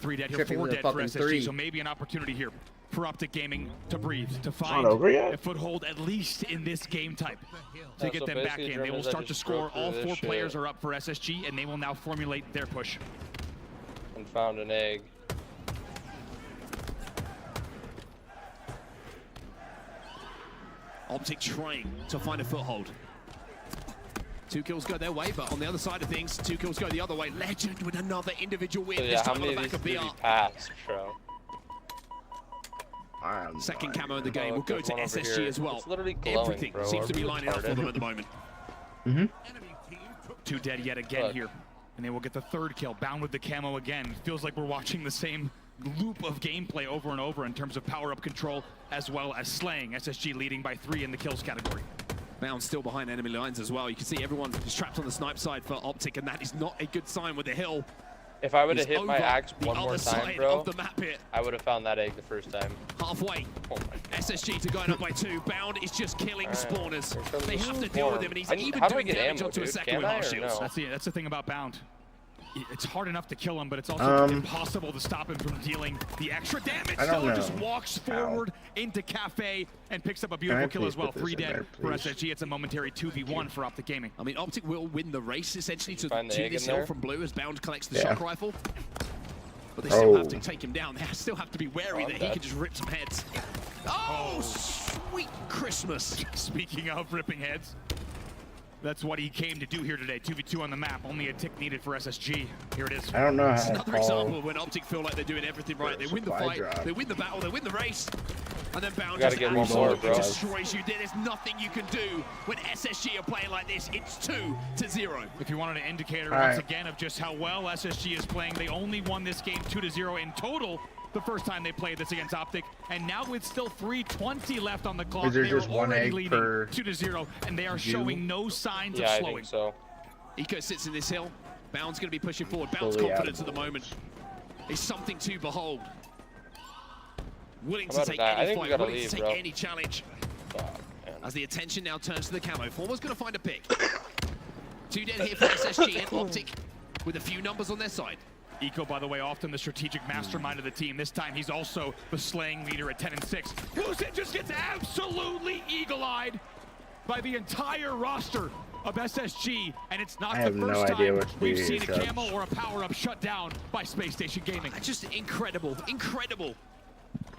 3 dead here, 4 dead for SSG, so maybe an opportunity here for Optic Gaming to breathe, to find a foothold at least in this game type to get them back in. They will start to score. All 4 players are up for SSG, and they will now formulate their push. And found an egg. Optic trying to find a foothold. 2 kills go their way, but on the other side of things, 2 kills go the other way. Legend with another individual win. So yeah, this how time on many the of back these of did BR. we pass, bro? Second camo in the game will go to SSG as well. It's literally glowing, Everything bro. seems to be lining up for them at the moment. 2 dead yet again here, and they will get the 3rd kill. Bound with the camo again. Feels like we're watching the same loop of gameplay over and over in terms of power-up control as well as slaying. SSG leading by 3 in the kills category. Bound still behind enemy lines as well. You can see everyone is trapped on the snipe side for Optic, and that is not a good sign with the hill. If I would have hit my axe one more time, side bro, of the map here. I would have found that egg the first time. Halfway. SSG to going up by 2. Bound is just killing spawners. They have to deal with him, and he's even doing damage onto a second with harsh shields. That's the thing about Bound. It's hard enough to kill him, but it's also impossible to stop him from dealing the extra damage. So just walks forward into Cafe and picks up a beautiful kill as well. 3 dead for SSG. It's a momentary 2v1 for Optic Gaming. I mean, Optic will win the race, essentially, to this hill from blue as Bound collects the shock rifle. But they still have to take him down. They still have to be wary that he can just rip some heads. Oh, sweet Christmas. Speaking of ripping heads, that's what he came to do here today. 2v2 on the map, only a tick needed for SSG. Here it is. I don't know how to another example when Optic feel like they're doing everything right. They win the fight, they win the battle, they win the race, and then Bound just absolutely destroys you. There's nothing you can do when SSG are playing like this. It's 2-0. If you wanted an indicator once again of just how well SSG is playing, they only won this game 2-0 in total. the first time they played this against Optic, and now with still 3:20 left on the clock, Is there they just are one already egg leading per 2-0, and they are showing no signs of I slowing. think so. Eco sits in this hill. Bound's going to be pushing forward. Bound's Fully confidence out at of the moment is something to behold. Willing How to about take that? I any think we fight, gotta willing leave, to take bro. any challenge. As the attention now turns to the camo. Former's going to find a pick. 2 dead here for SSG and Optic with a few numbers on their side. Eco, by the way, often the strategic mastermind of the team. This time he's also the slaying leader at 10 and 6. Lucid just gets absolutely eagle-eyed by the entire roster of SSG, and it's not I the have no first idea time what to we've do seen a here, camo or a power-up shut down by Space Station Gaming. Just incredible, incredible.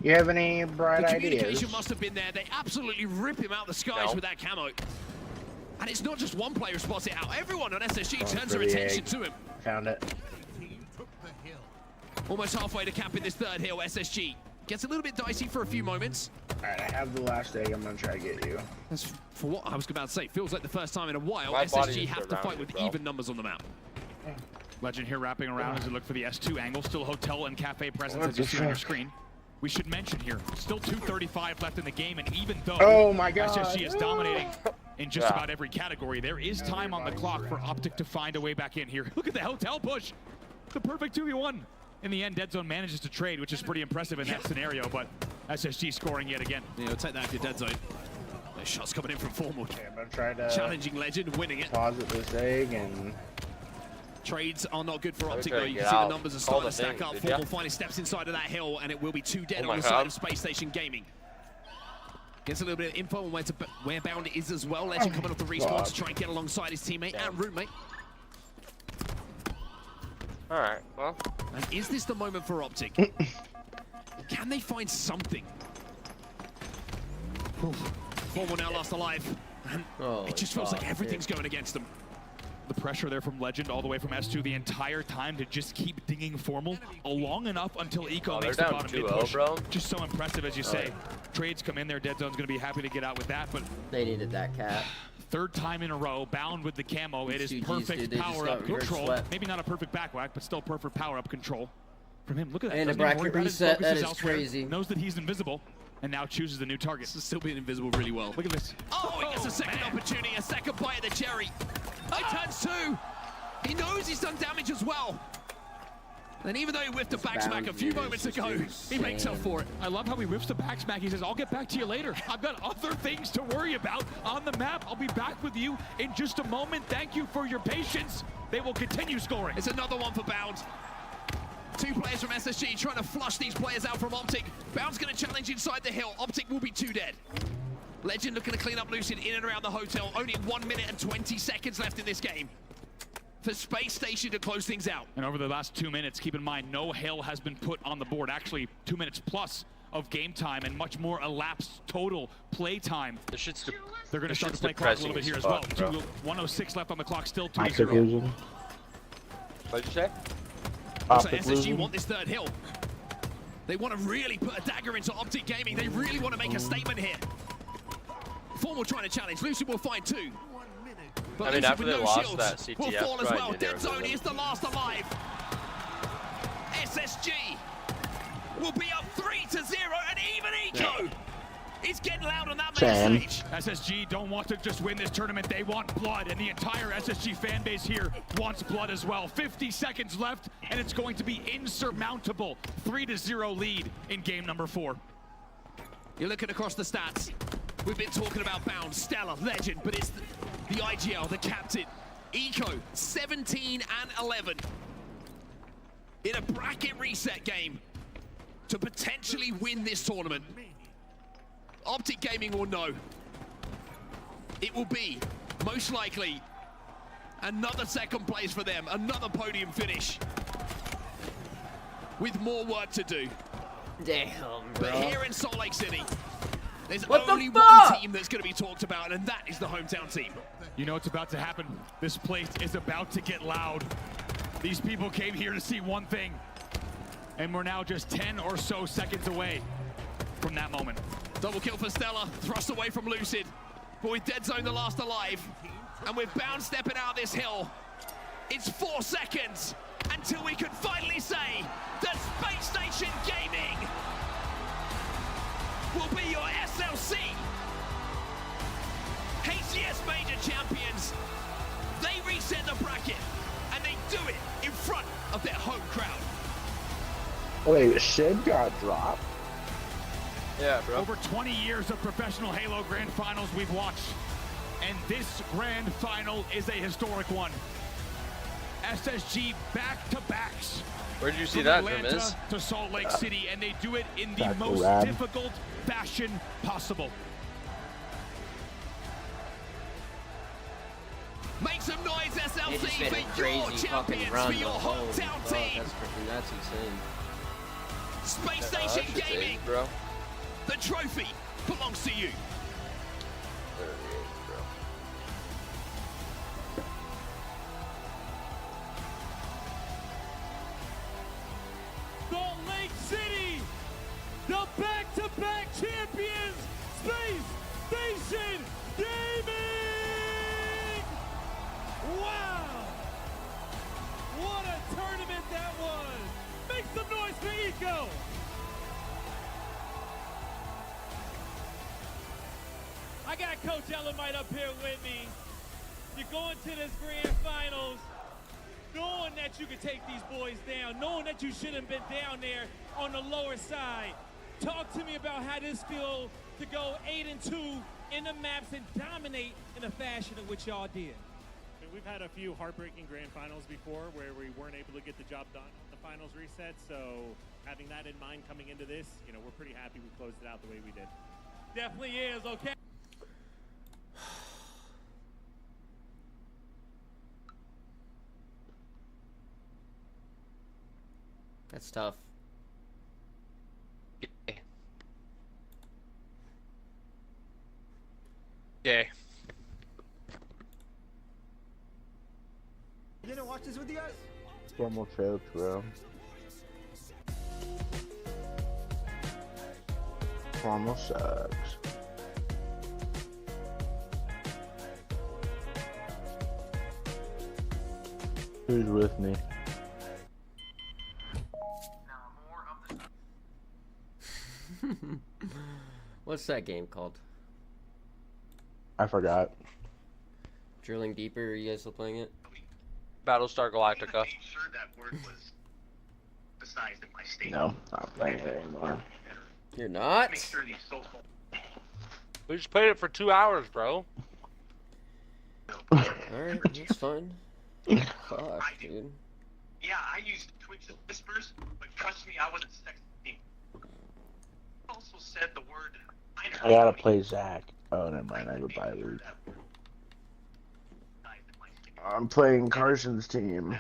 You have any bright The ideas? communication must have been there. They absolutely rip him out the skies with that camo. And it's not just one player who spots it out. Everyone on SSG turns their attention to him. Found it. Almost halfway to camping this third hill, SSG. Gets a little bit dicey for a few moments. Alright, I have the last egg. I'm gonna try to get you. That's for what I was about to say. Feels like the first time in a while My body SSG is have to fight surrounded, with bro. even numbers on the map. Legend here wrapping around as we look for the S2 angle. Still hotel and cafe presence What as you the see on your fuck? screen. We should mention here, still 2:35 left in the game, and even though Oh my God. SSG is dominating in just Yeah. about every category, there is time on the clock for Optic to find a way back in here. Look at the hotel push. The perfect 2v1. In the end, Dead Zone manages to trade, which is pretty impressive in that scenario, but SSG scoring yet again. Yeah, we'll take that if you're Dead Zone. Those shots coming in from Formal. Okay, I'm gonna try to Challenging Legend, winning it. deposit this egg and Trades are not good for Let me Optic try though. to You get can see the out. numbers are Call starting the to stack thing, up. did Formal ya? finally steps inside of that hill, and it will be 2 dead Oh on my the side God. of Space Station Gaming. Gets a little bit of info on where Bound is as well. Legend coming off the respawn to try and get alongside his teammate and roommate. All right, well. And is this the moment for Optic? Can they find something? Formal now lost alive. And it just feels like everything's going against them. The pressure there from Legend all the way from S2 the entire time to just keep dinging Formal long enough until Eco Oh, makes they're the down bottom mid 2-0, push. bro. Just so impressive, as you say. Trades come in there. Dead Zone's going to be happy to get out with that, but They needed that cat. third time in a row, Bound with the camo. It is GGs, perfect dude. They just power-up got reverse control. swept. Maybe not a perfect back whack, but still perfect power-up control from him. Look at that. And a Doesn't even bracket worry about his reset. focus That is is elsewhere. crazy. Knows that he's invisible, and now chooses a new target. Still being invisible really well. Look at this. Oh, he gets a second opportunity, a second bite of the cherry. He turns 2. He knows he's done damage as well. And even though he whiffed a back smack a few moments ago, he makes up for it. I love how he whiffs the back smack. He says, I'll get back to you later. I've got other things to worry about on the map. I'll be back with you in just a moment. Thank you for your patience. They will continue scoring. It's another one for Bound. 2 players from SSG trying to flush these players out from Optic. Bound's going to challenge inside the hill. Optic will be 2 dead. Legend looking to clean up Lucid in and around the hotel. Only 1 minute and 20 seconds left in this game for Space Station to close things out. And over the last 2 minutes, keep in mind, no hail has been put on the board. Actually, 2 minutes plus of game time and much more elapsed total play time. They're going to start to play clock a little bit here as well. 106 left on the clock, still 2-0. What'd you say? Looks like SSG want this third hill. They want to really put a dagger into Optic Gaming. They really want to make a statement here. Formal trying to challenge. Lucid will find 2. But I mean, Lucid after with they no lost shields that CTF, will fall as I well. knew they Dead were Zone gonna is the last alive. SSG will be up 3-0, and even Eco is getting loud on that main stage. SSG don't want to just win this tournament. They want blood, and the entire SSG fan base here wants blood as well. 50 seconds left, and it's going to be insurmountable. 3-0 lead in game number 4. You're looking across the stats. We've been talking about Bound, Stellar, Legend, but it's the IGL, the captain. Eco, 17 and 11. In a bracket reset game to potentially win this tournament. Optic Gaming will know. It will be, most likely, another second place for them, another podium finish. With more work to do. Damn, bro. But here in Salt Lake City, there's What only the one fuck? team that's going to be talked about, and that is the hometown team. You know what's about to happen. This place is about to get loud. These people came here to see one thing, and we're now just 10 or so seconds away from that moment. Double kill for Stella, thrust away from Lucid, but with Dead Zone the last alive, and with Bound stepping out this hill, it's 4 seconds until we can finally say that Space Station Gaming will be your SLC HCS Major Champions. They reset the bracket, and they do it in front of their home crowd. Wait, Shed got dropped? Yeah, bro. Over 20 years of professional Halo Grand Finals we've watched, and this Grand Final is a historic one. SSG back-to-backs. Where did you see from that, Atlanta Miz? to Salt Lake City, and they do it in the That's most rad. difficult fashion possible. Make some noise, They just SLC, made a for your crazy fucking champions, run. for your Holy hometown fuck, team. that's insane. Space Yeah, that Station shit's Gaming, age, bro. the trophy belongs to you. Literally age, bro. Salt Lake City, the back-to-back champions, Space Station Gaming! Wow! What a tournament that was! Make some noise for Eco! I got Coach Elamite up here with me. You're going to this grand finals knowing that you could take these boys down, knowing that you shouldn't have been down there on the lower side. Talk to me about how this feels to go 8-2 in the maps and dominate in the fashion of which y'all did. I mean, we've had a few heartbreaking grand finals before where we weren't able to get the job done in the finals reset, so having that in mind coming into this, you know, we're pretty happy we closed it out the way we did. Definitely is, okay? That's tough. Yeah. You didn't watch this with you guys? Formal chokes, bro. Formal sucks. Who's with me? What's that game called? I forgot. Drilling Deeper, are you guys still playing it? Battlestar Galactica. Sure that word was emphasized in my statement. No, not playing it anymore. You're not? Make sure these social... We just played it for 2 hours, bro. Alright, that's fine. Fuck, dude. Yeah, I used Twitch whispers, but trust me, I wasn't sexting. Also said the word... I gotta play Zach. Oh, never mind. I go buy loot. I'm playing Carson's team.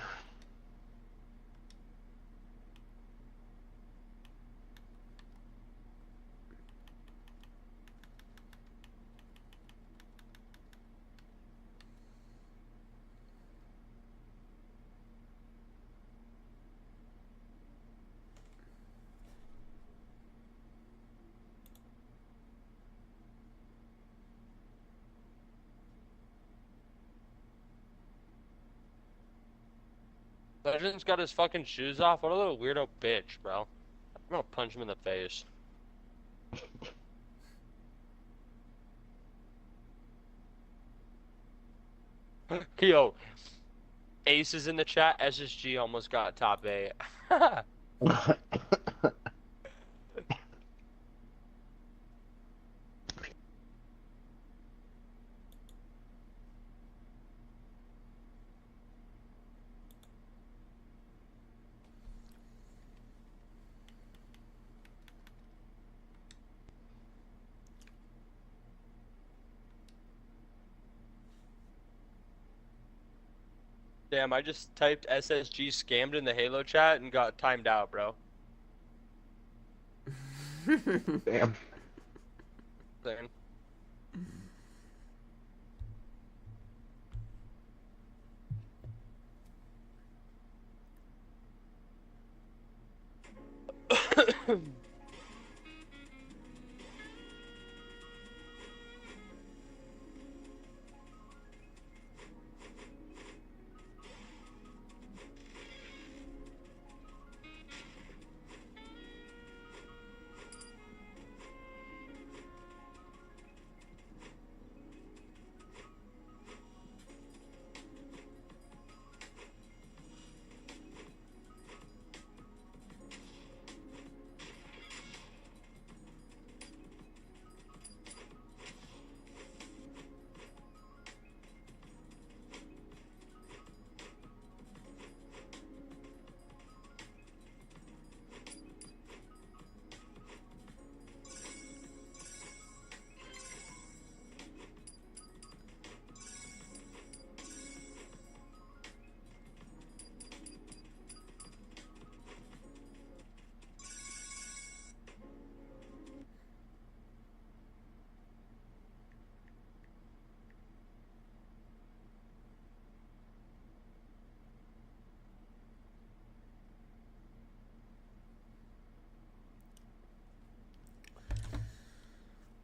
Legend's got his fucking shoes off. What a little weirdo bitch, bro. I'm gonna punch him in the face. Yo, Ace is in the chat. SSG almost got top 8. Damn, I just typed SSG scammed in the Halo chat and got timed out, bro. Damn. Damn.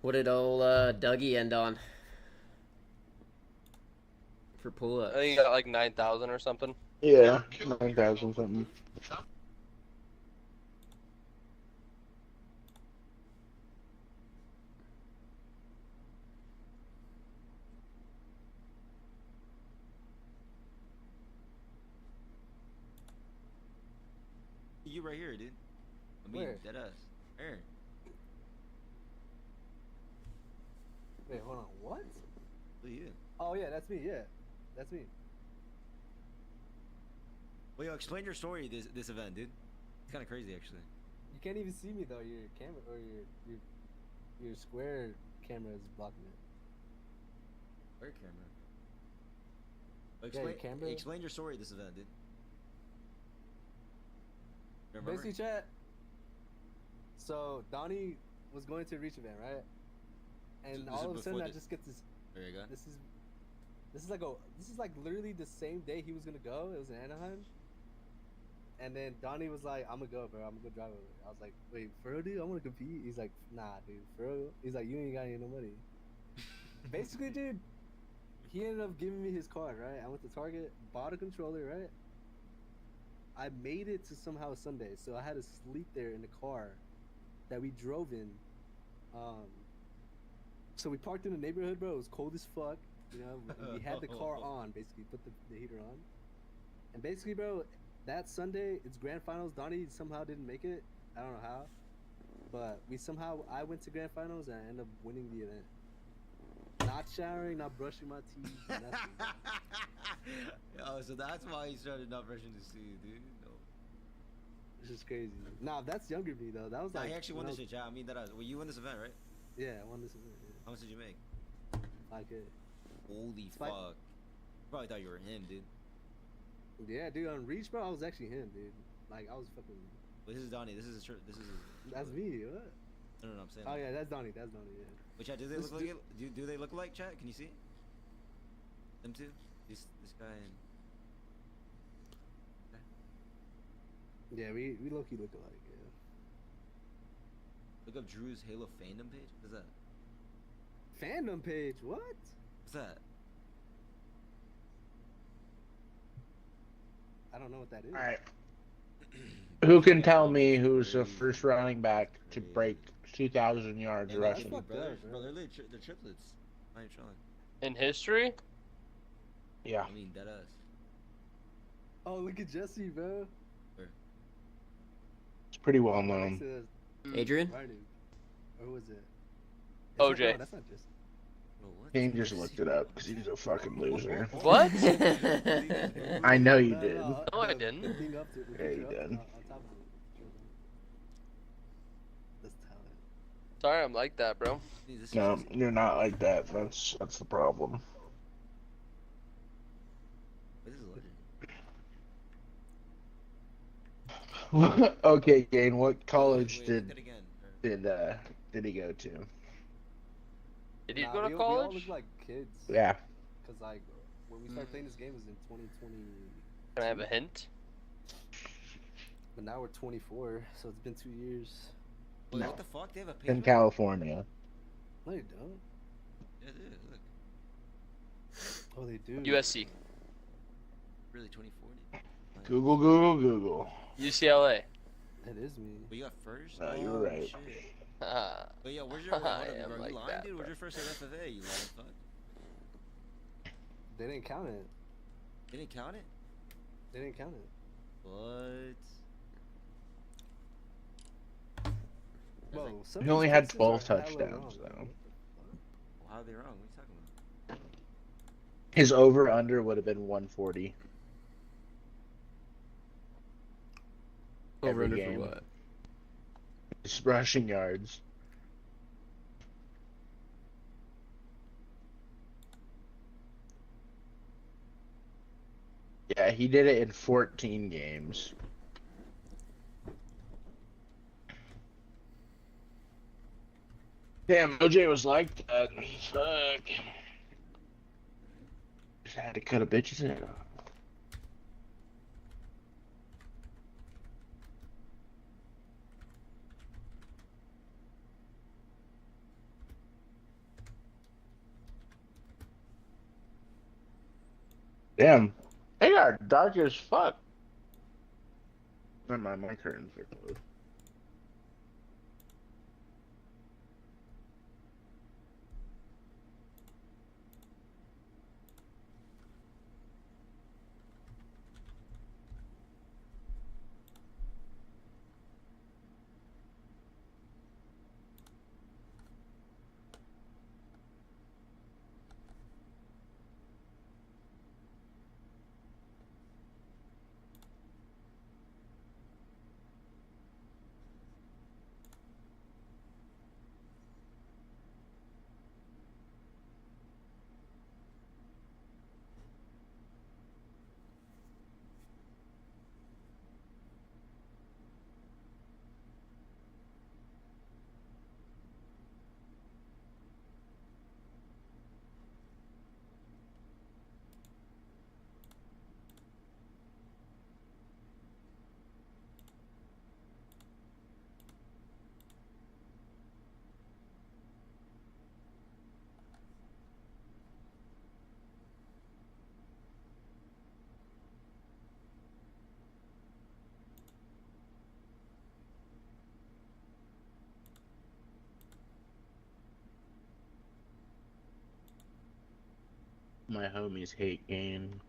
What did old Dougie end on? For pull-ups. I think he got like 9,000 or something. Yeah, 9,000 something. You right here, dude. I mean, Where? dead ass. Here. Wait, hold on. What? Look at you. Oh yeah, that's me. Yeah, that's me. Well, yo, explain your story this event, dude. It's kind of crazy, actually. You can't even see me though. Your camera or your square camera is blocking it. Where camera? Well, Yeah, your camera. Explain your story this event, dude. Remember? Basically, chat. So Donnie was going to a reach event, right? And This all is of a sudden, before I just get this. There you go. This is like literally the same day he was gonna go. It was in Anaheim. And then Donnie was like, "I'm gonna go, bro. I'm gonna go drive over there." I was like, "Wait, for real, dude? I want to compete." He's like, "Nah, dude, for real." He's like, "You ain't got any no money." Basically, dude, he ended up giving me his card, right? I went to Target, bought a controller, right? I made it to somehow Sunday, so I had to sleep there in the car that we drove in. So we parked in the neighborhood, bro. It was cold as fuck. You know, we had the car on, basically, put the heater on. And basically, bro, that Sunday, it's grand finals. Donnie somehow didn't make it. I don't know how. But I went to grand finals and I ended up winning the event. Not showering, not brushing my teeth, nothing. Oh, so that's why he started not brushing his teeth, dude. No. This is crazy. Nah, that's younger me, though. That was like... he actually won this shit, chat. I mean, well, you won this event, right? Yeah, I won this event, yeah. How much did you make? 5K. Holy fuck. Probably thought you were him, dude. Yeah, dude, on Reach, bro, I was actually him, dude. Like, I was fucking... But this is Donnie. This is his... That's me, what? No, I'm saying. Oh, yeah, that's Donnie, yeah. But chat, do they look like it? Do they look like, chat? Can you see? Them two? This guy and... Yeah, we low-key look alike, yeah. Look up Drew's Halo fandom page. What's that? Fandom page? What? What's that? I don't know what that is. All right. Who can tell me who's the first running back to break 2,000 yards rushing? Bro, they're triplets. I ain't trying. In history? Yeah. I mean, dead ass. Oh, look at Jesse, bro. Where? It's pretty well known. Adrian? Or was it? OJ. No, that's not Jesse. Kane just looked it up because he's a fucking loser. What? I know you did. No, I didn't. Yeah, you did. Sorry, I'm like that, bro. No, you're not like that. That's the problem. Okay, Kane. What college did he go to? Did he go to college? We all look like kids. Yeah. Cause like when we started playing this game was in 2020. Can I have a hint? But now we're 24, so it's been 2 years. Wait, No. what the fuck? They have a page In right? California. No, they don't. Yeah, they do. Look. Oh, they do. USC. Really, 2040? Google. UCLA. That is me. But you got first? No, you were right. Shit. Ah. But yeah, where's your... I Hold on, am bro. like You lying, that, dude? bro. Where's your first at FFA? You lying fuck? They didn't count it. They didn't count it? They didn't count it. What? Whoa, He only had 12 touchdowns, though. How are they wrong? What are you talking about? His over-under would have been 140. Over Every under game. for what? His rushing yards. Yeah, he did it in 14 games. Damn, OJ was like that. Fuck. Just had to cut a bitch's head off. Damn. They are dark as fuck. Never mind, my curtains are closed. My homies hate game.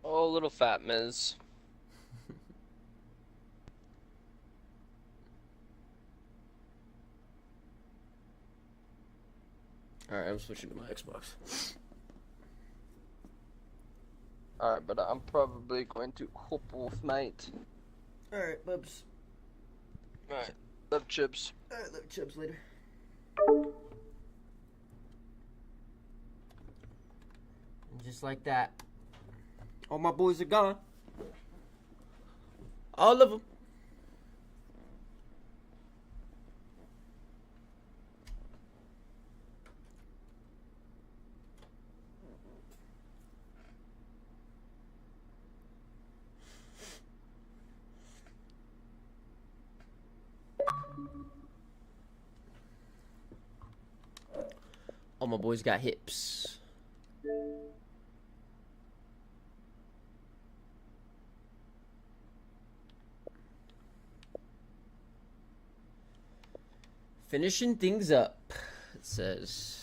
Oh, little fat Miz. Alright, I'm switching to my Xbox. Alright, but I'm probably going to hop off, mate. Alright, bubs. Alright, love chips. Alright, love chips later. And just like that, all my boys are gone. All of them. All my boys got hips. Finishing things up, it says.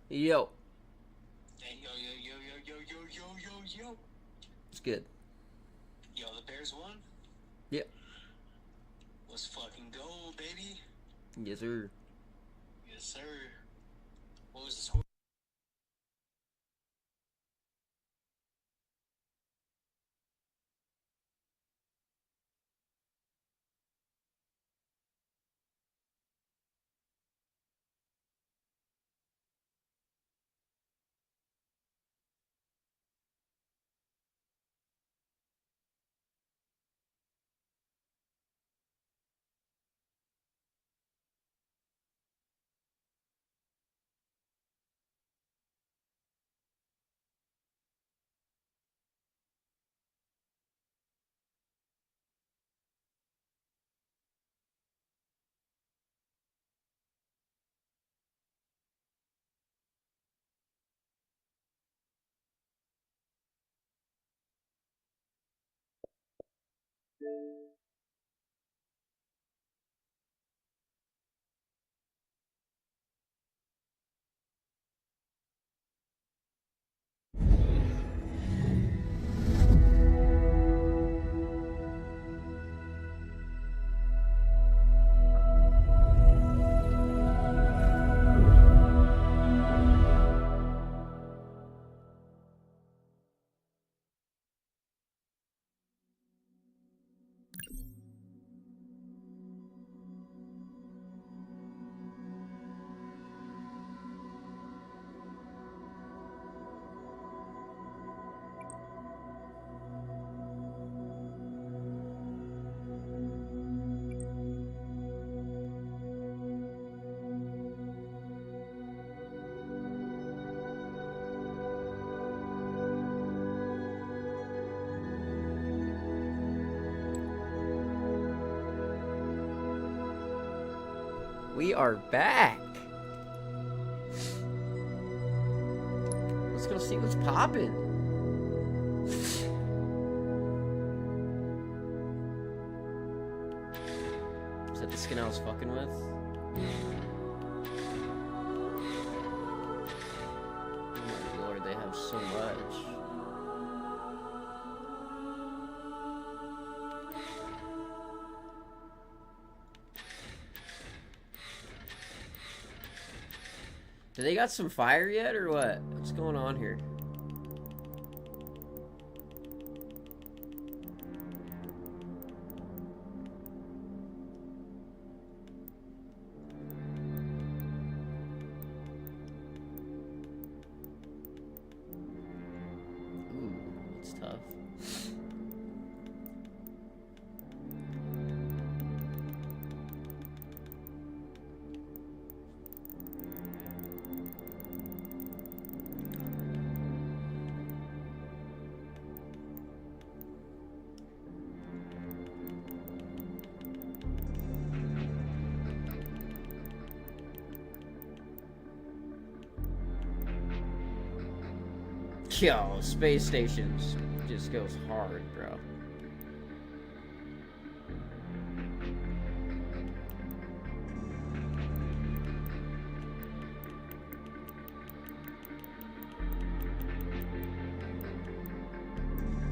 Yo. Hey, yo. It's good. Yo, the Bears won? Yep. Let's fucking go, baby. Yes, sir. Yes, sir. What was the score? We are back. Let's go see what's poppin'. Is that the skin I was fucking with? Oh my lord, they have so much. Do they got some fire yet, or what? What's going on here? Ooh, it's tough. Yo, space stations just goes hard, bro.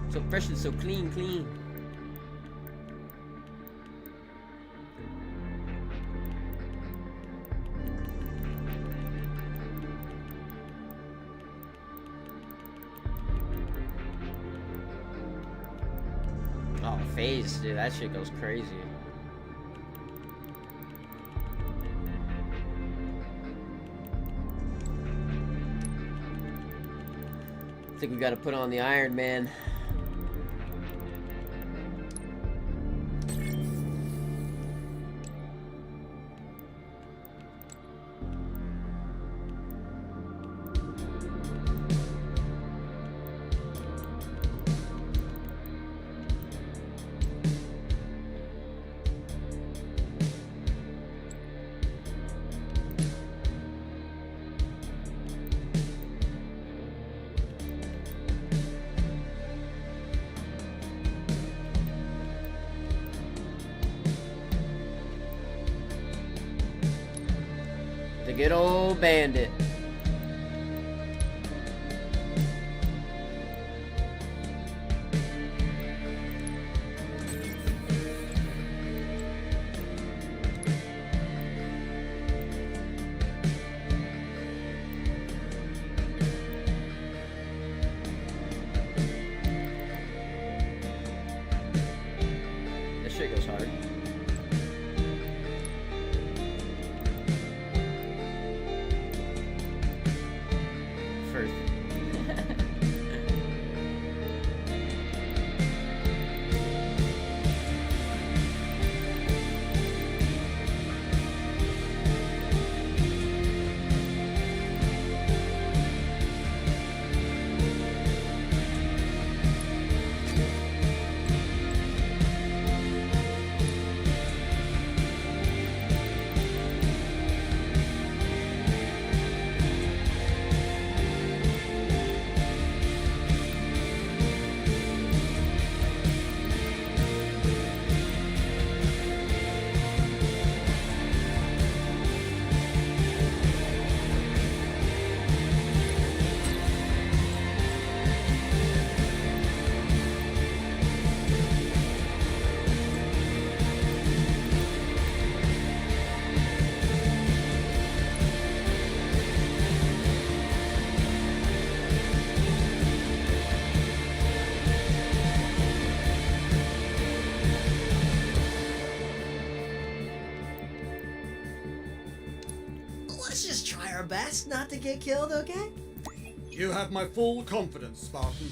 So fresh and so clean. Oh, phase, dude, that shit goes crazy. I think we gotta put on the Iron Man. The good old bandit. This shit goes hard. First. Let's just try our best not to get killed, okay? You have my full confidence, Spartan.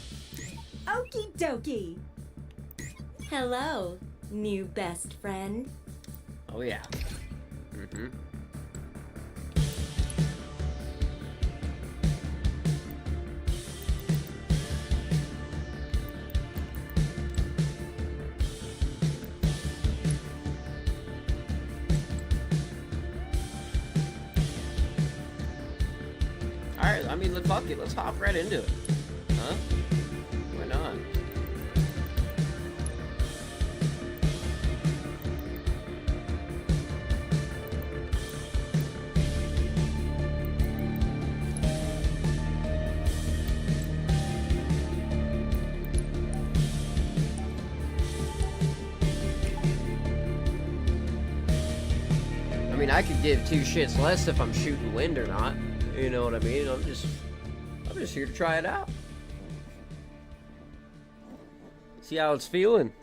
Okie dokie. Hello, new best friend. Oh yeah. Mm-hmm. I mean, fuck it. Let's hop right into it. Huh? Why not? I mean, I could give two shits less if I'm shooting wind or not. You know what I mean? I'm just here to try it out. See how it's feeling.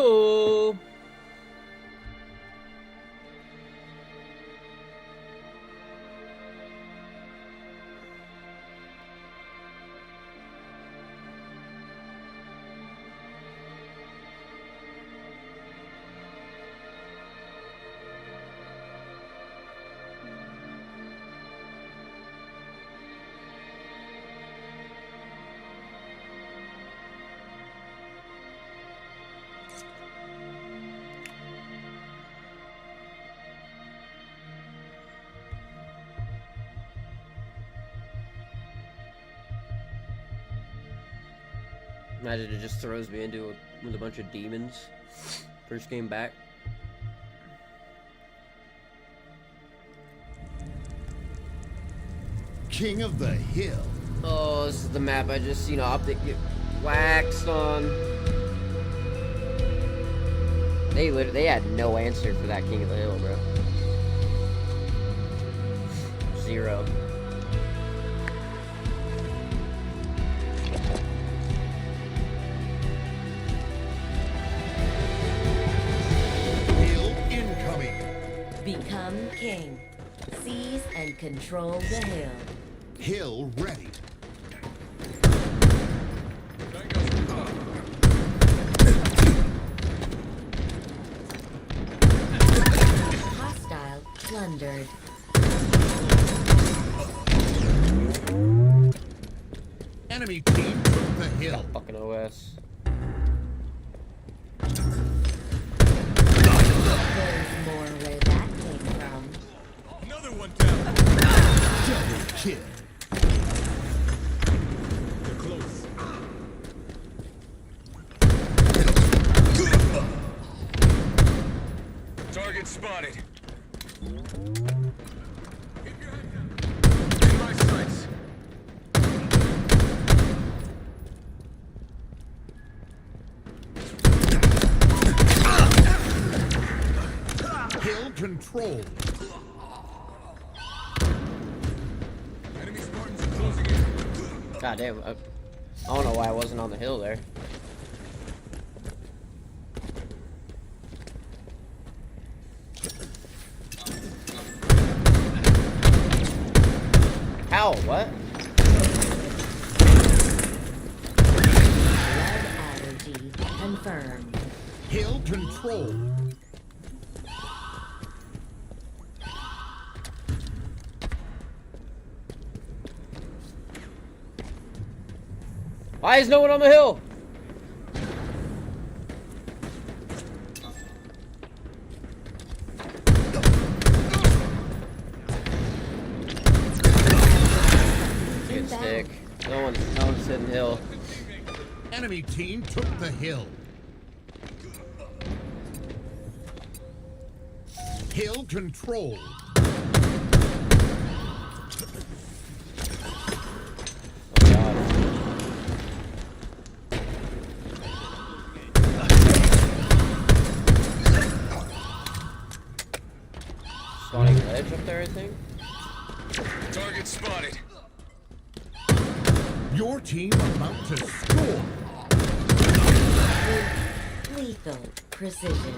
Oh. Imagine it just throws me into with a bunch of demons. First game back. King of the Hill. Oh, this is the map I just seen Optic get waxed on. They had no answer for that King of the Hill, bro. Zero. Become king. Seize and control the hill. Hill ready. Hostile plundered. Enemy team took the hill. Fucking OS. There's more where that came from. Another one down. Double kill. They're close. Target spotted. Keep your head down. In my sights. Hill control. Enemy Spartans are closing in. God damn, I don't know why I wasn't on the hill there. How? What? Blood allergy confirmed. Hill control. Why is no one on the hill? Good stick. No one's hitting hill. Enemy team took the hill. Hill control. Spawning ledge up there, I think. Target spotted. Your team about to score. Lethal precision.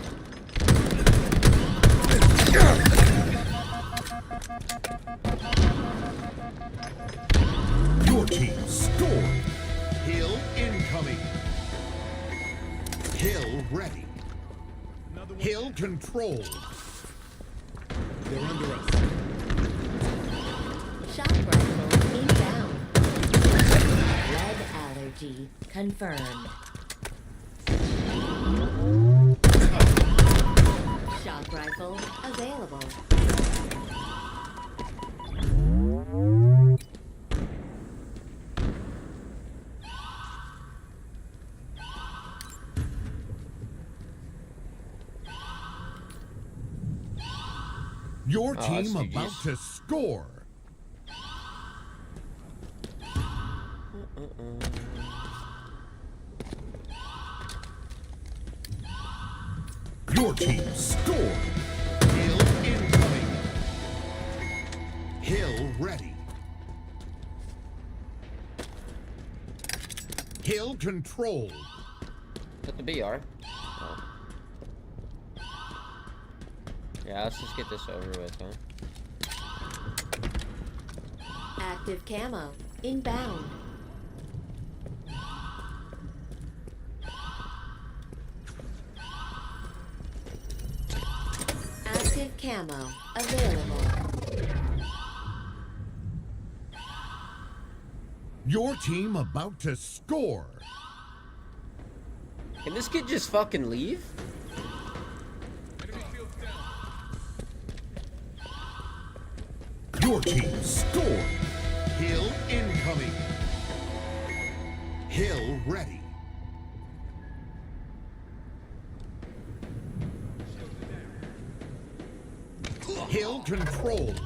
Your team scored. Hill incoming. Hill ready. Hill controlled. They're under us. Shock rifle inbound. Lead allergy confirmed. Shock rifle available. Your team about to score. Your team scored. Hill incoming. Hill ready. Hill controlled. Put the BR. Oh. Yeah, let's just get this over with, huh? Active camo inbound. Active camo available. Your team about to score. Can this kid just fucking leave? Your team scored. Hill incoming. Hill ready. Hill controlled.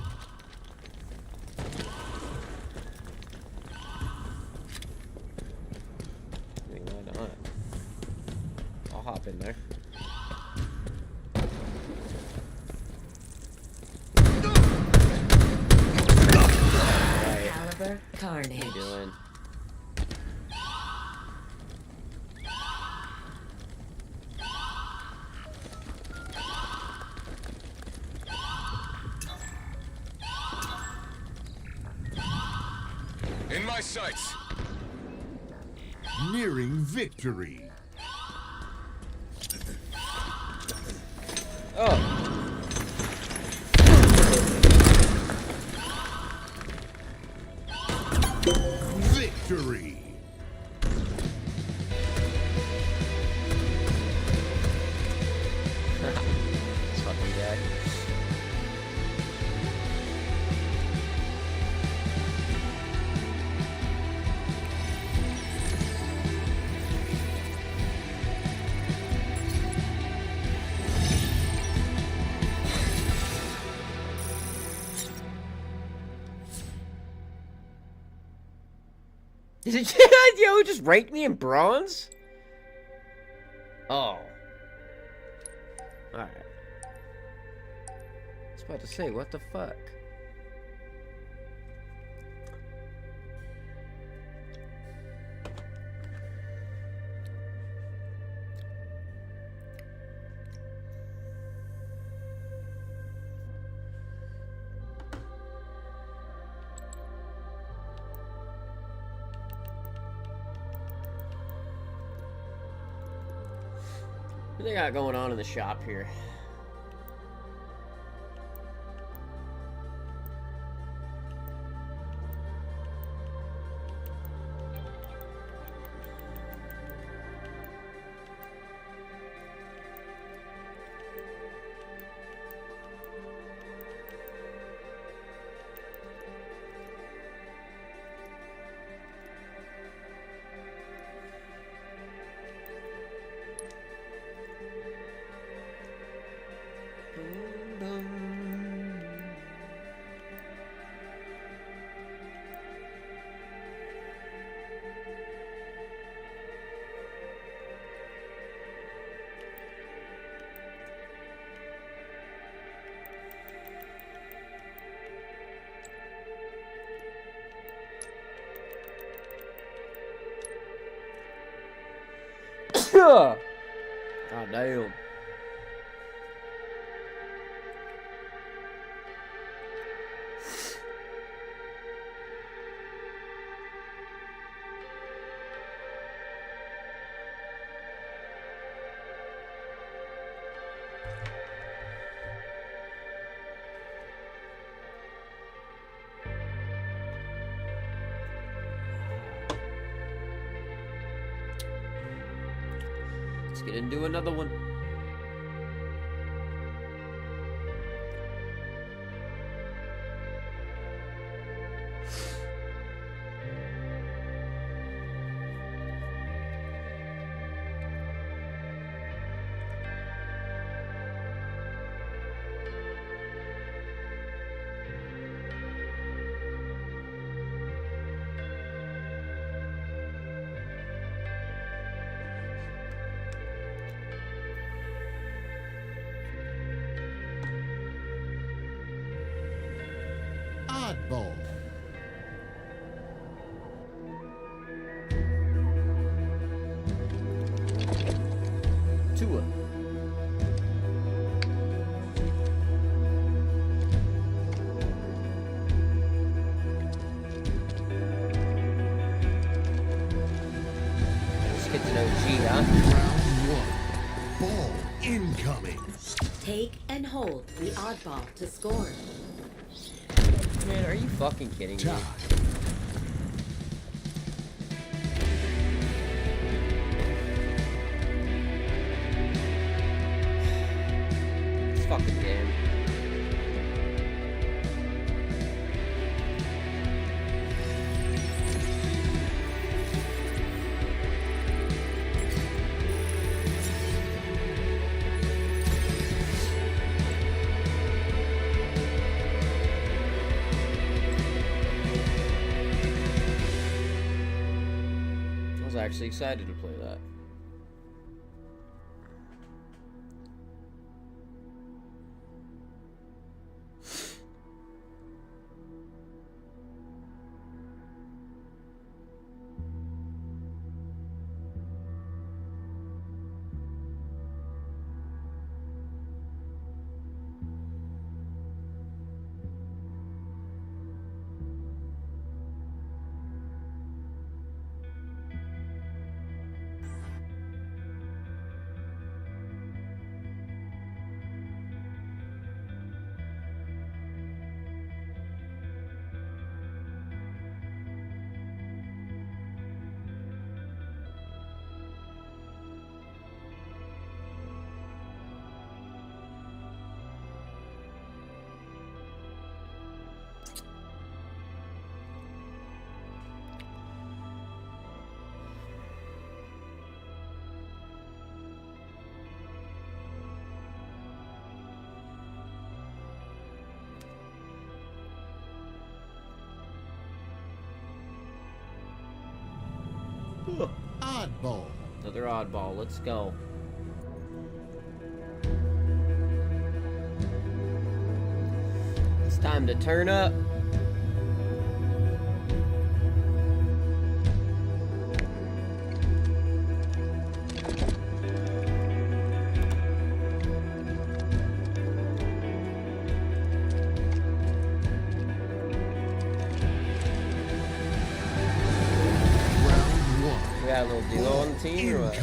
Why not? I'll hop in there. Caliber carnage. What are you doing? In my sights. Nearing victory. Oh. Victory. It's fucking dead. Did it, yo, just rank me in bronze? Oh. Alright. I was about to say, what the fuck? What do they got going on in the shop here? God damn. Let's get into another one. Oddball. Tua. Let's get to know G, huh? Round 1. Ball incoming. Take and hold the oddball to score. Man, are you fucking kidding me? This fucking game. I was actually excited to play that. Oddball. Another oddball. Let's go. It's time to turn up. We got a little duo on the team, or what?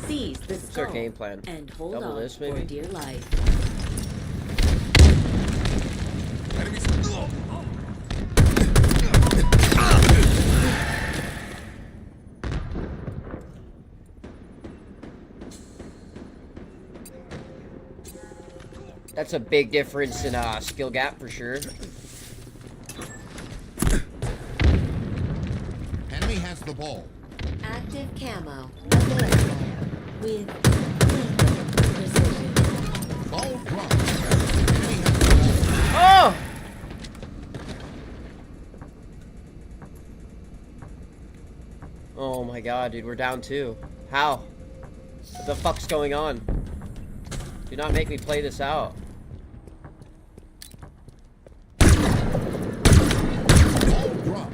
Seize the What's our skull game plan? and hold Double on this, for maybe? dear life. That's a big difference in skill gap for sure. Enemy has the ball. Active camo available with precision. Ball dropped. Enemy has the ball. Oh! Oh my god, dude, we're down 2. How? What the fuck's going on? Do not make me play this out. Ball dropped.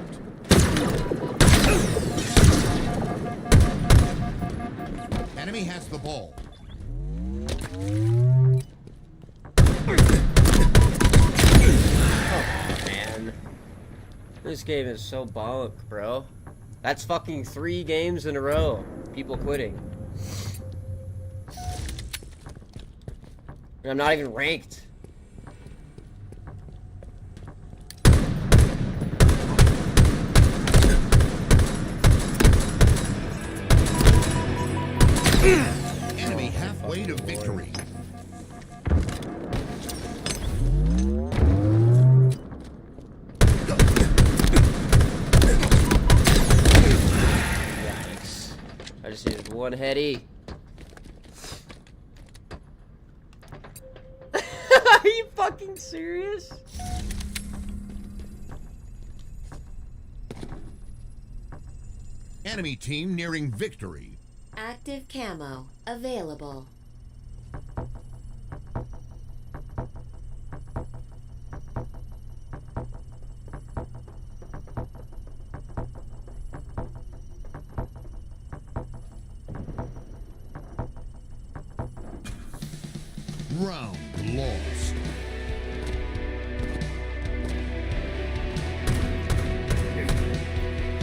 the ball. Oh, man. This game is so bonk, bro. That's fucking 3 games in a row. People quitting. And I'm not even ranked. Enemy halfway to victory. Yikes. I just needed one heady. Are you fucking serious? Enemy team nearing victory. Active camo available. Round lost.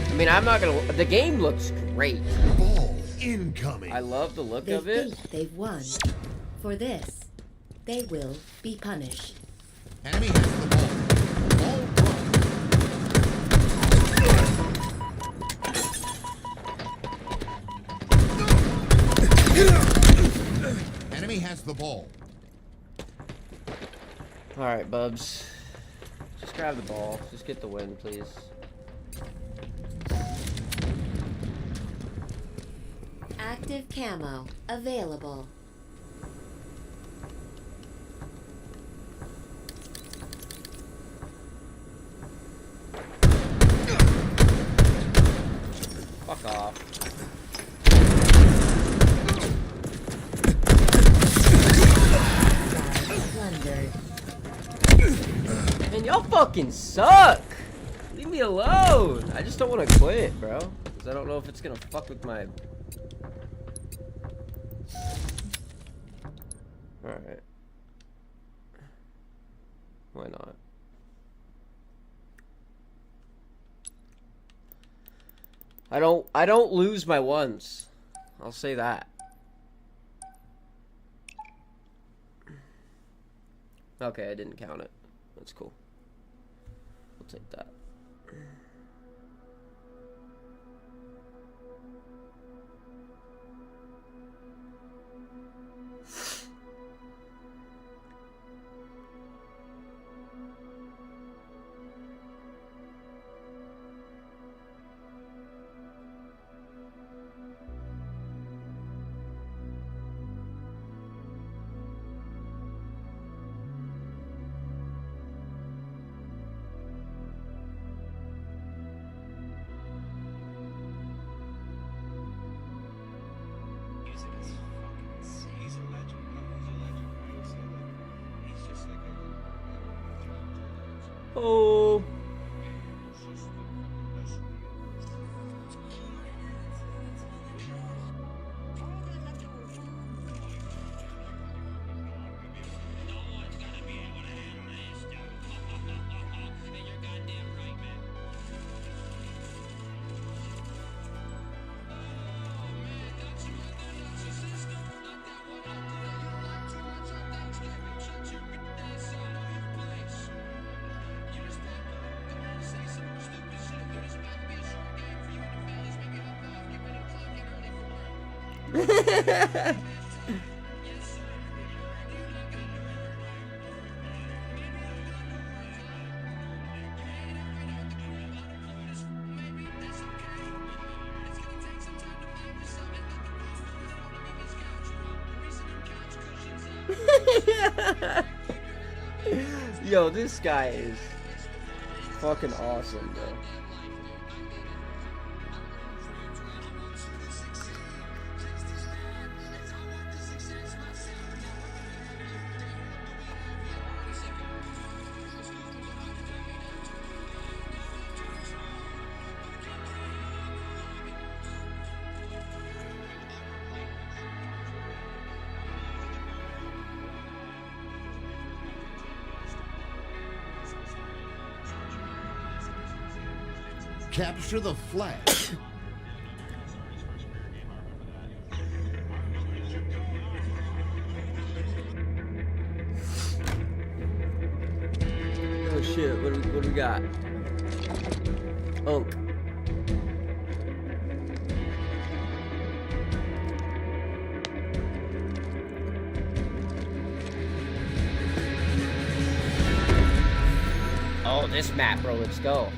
I mean, I'm not gonna. The game looks great. Ball incoming. I love the look They of it. think they've won. For this, they will be punished. Enemy has the ball. Ball dropped. Enemy has the ball. Alright, Bubs. Just grab the ball. Just get the win, please. Active camo available. Fuck off. Plundered. Man, y'all fucking suck! Leave me alone! I just don't want to quit, bro. Because I don't know if it's gonna fuck with my... Alright. Why not? I don't lose my ones. I'll say that. Okay, I didn't count it. That's cool. We'll take that. Oh. Yo, this guy is fucking awesome, bro. capture the flag. Oh shit, what do we got? Unk. Oh, this map, bro, let's go.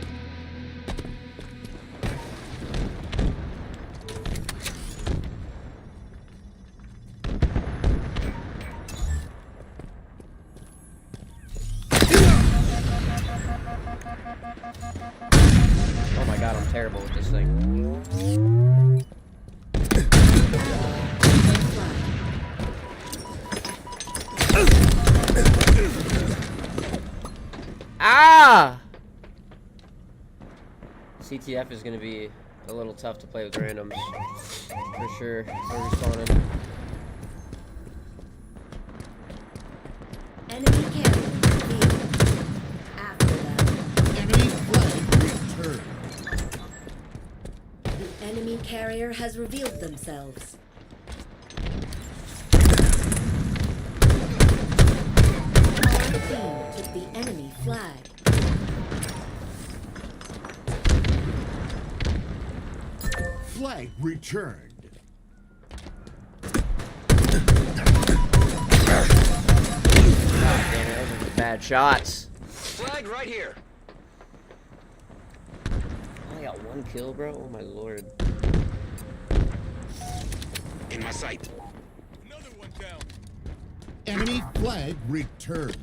Oh my god, I'm terrible with this thing. Ah! CTF is gonna be a little tough to play with randoms. For sure. They're respawning. Enemy carrier revealed. After them. Enemy flag returned. The enemy carrier has revealed themselves. Our team took the enemy flag. Flag returned. God damn it, those are bad shots. Flag right here. I only got one kill, bro. Oh my lord. In my sight. Another one down. Enemy flag returned.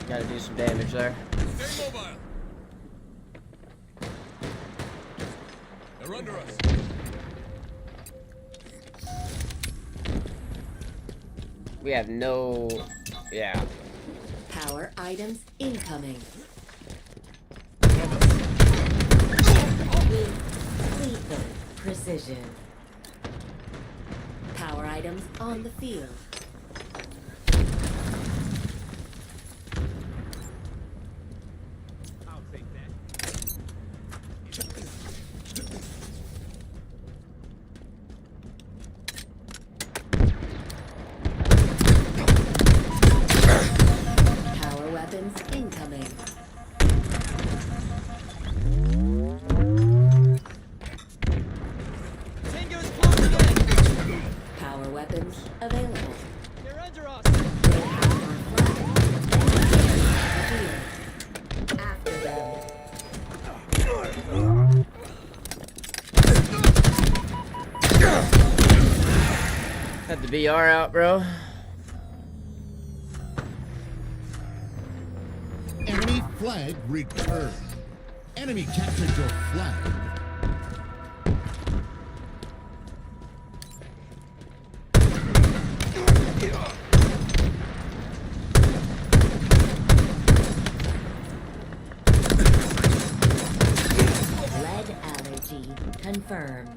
Gotta do some damage there. Stay mobile. They're under us. We have no... Yeah. Power items incoming. With lethal precision. Power items on the field. Power weapons incoming. Tango is closing in. Power weapons available. They're under us. They have our flag. Revealed. After them. Had the VR out, bro. Enemy flag returned. Enemy captured your flag. Lead allergy confirmed.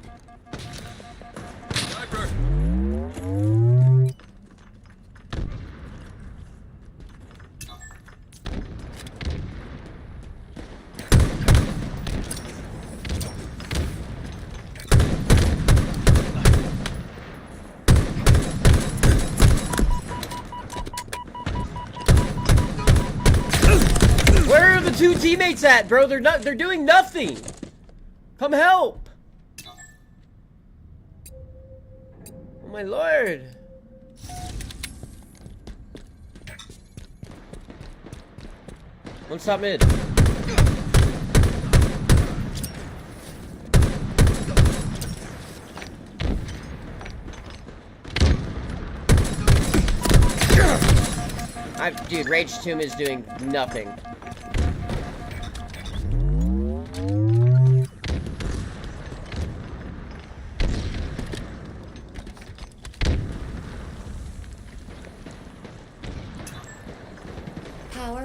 Where are the two teammates at, bro? They're doing nothing. Come help. Oh my lord. One stop mid. Dude, Rage Tomb is doing nothing. Power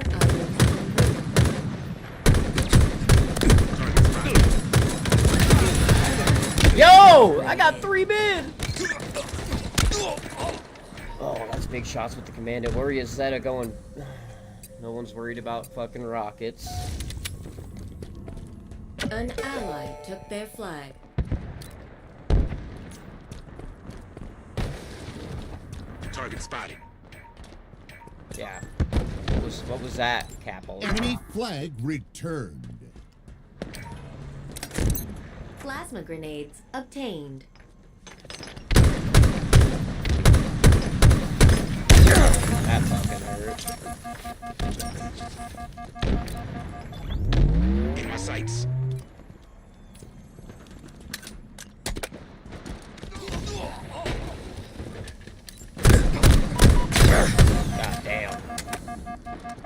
Yo! I got 3 mid! Oh, that's big shots with the commando. Where is Zeta going? No one's worried about fucking rockets. An ally took their flag. Target spotted. Yeah. What was that, Capel? Enemy flag returned. Plasma grenades obtained. That fucking hurt. In my sights. God damn.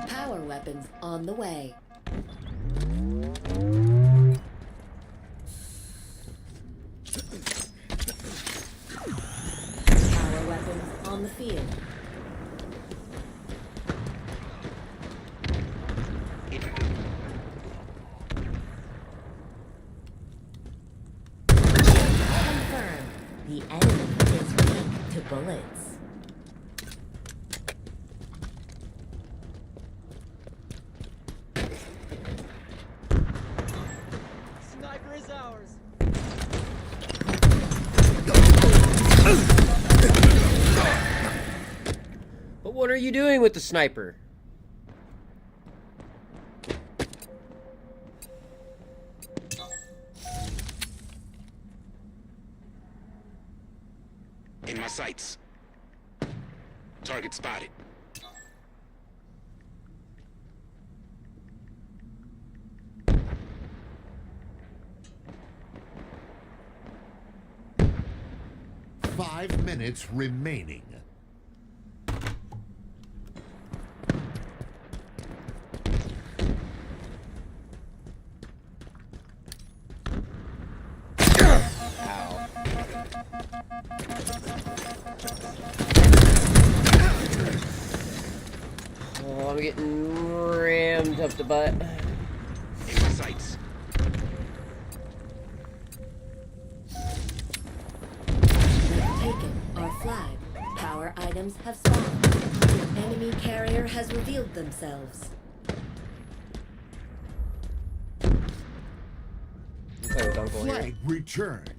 Power weapons on the way. Power weapons on the field. Confirmed. The enemy is weak to bullets. Sniper is ours. But what are you doing with the sniper? In my sights. Target spotted. Five minutes remaining. Oh, I'm getting rammed up the butt. In my sights. We've taken our flag. Power items have spawned. The enemy carrier has revealed themselves. Flag returned.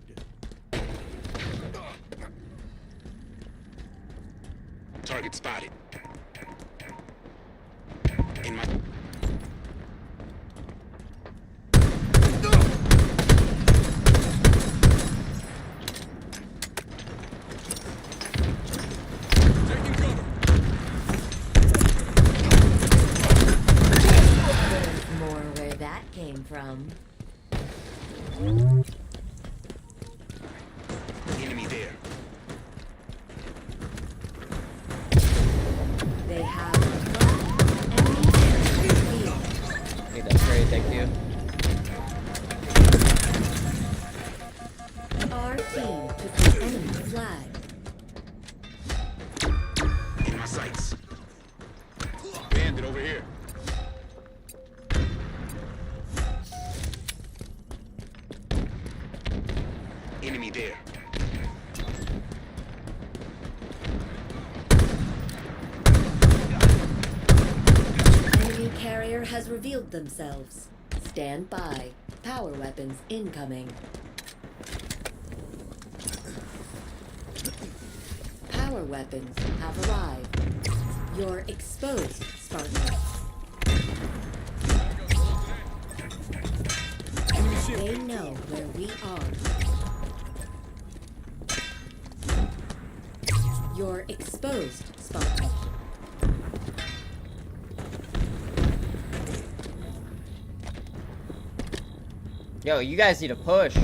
Target spotted. In my... Taking cover. There's more where that came from. Enemy there. They have our flag. Enemy carrier revealed. Hey, that's great, thank you. Our team took the enemy flag. In my sights. Bandit over here. Enemy there. Enemy carrier has revealed themselves. Stand by. Power weapons incoming. Power weapons have arrived. You're exposed, Spartan. They know where we are. You're exposed, Spartan. Yo, you guys need to push.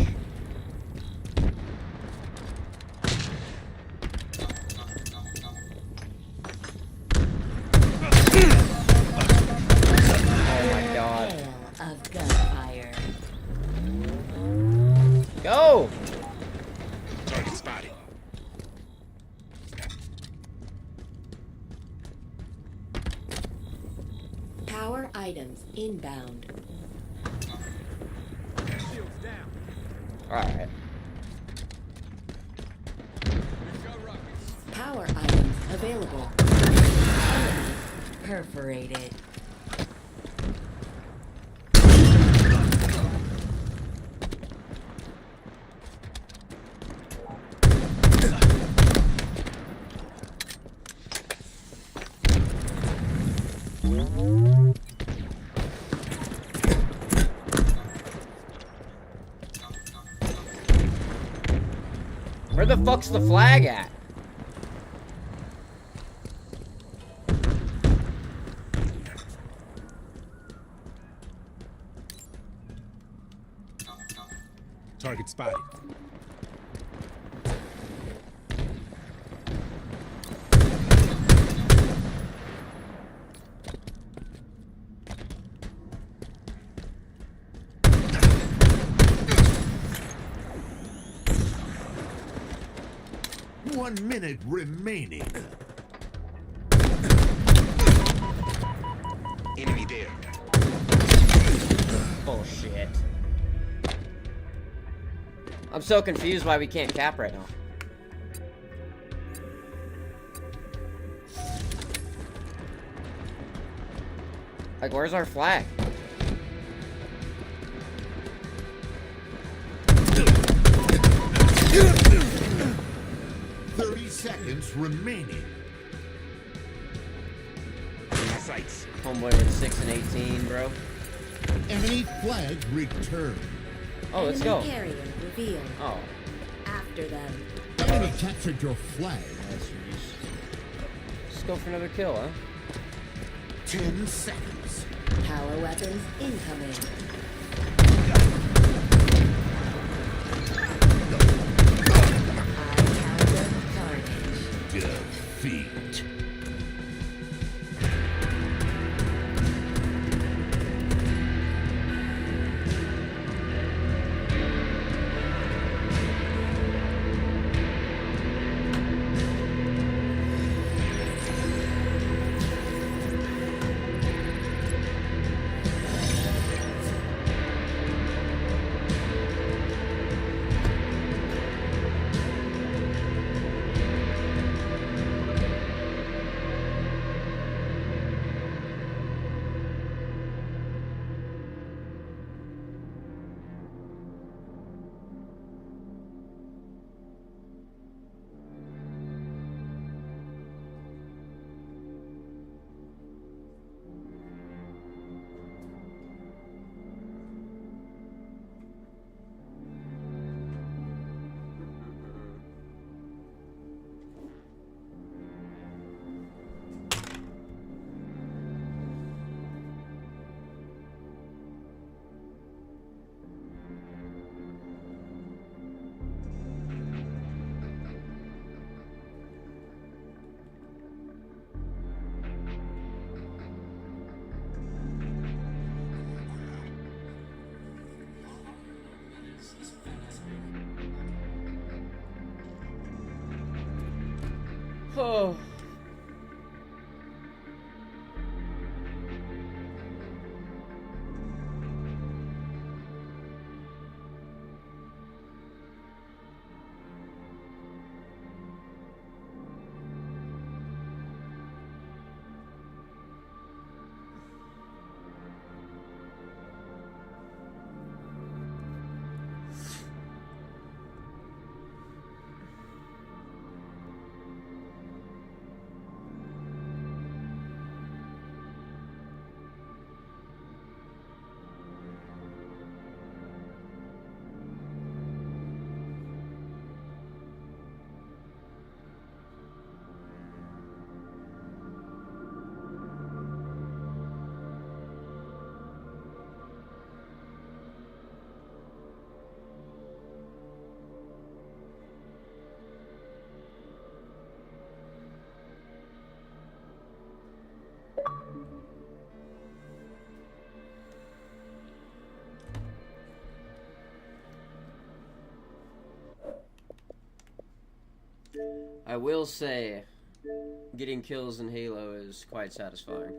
Go! Target spotted. Power items inbound. Alright. Power items available. Enemy perforated. Where the fuck's the flag at? Target spotted. One minute remaining. Enemy there. Bullshit. I'm so confused why we can't cap right now. Like, where's our flag? Seconds remaining. Sights. Homeboy with 6 and 18, bro. Enemy flag returned. Oh, let's go. Enemy carrier revealed. Oh. After them. Enemy captured your flag. Let's go for another kill, huh? 10 seconds. Power weapons incoming. Defeat. Oh. I will say, getting kills in Halo is quite satisfying.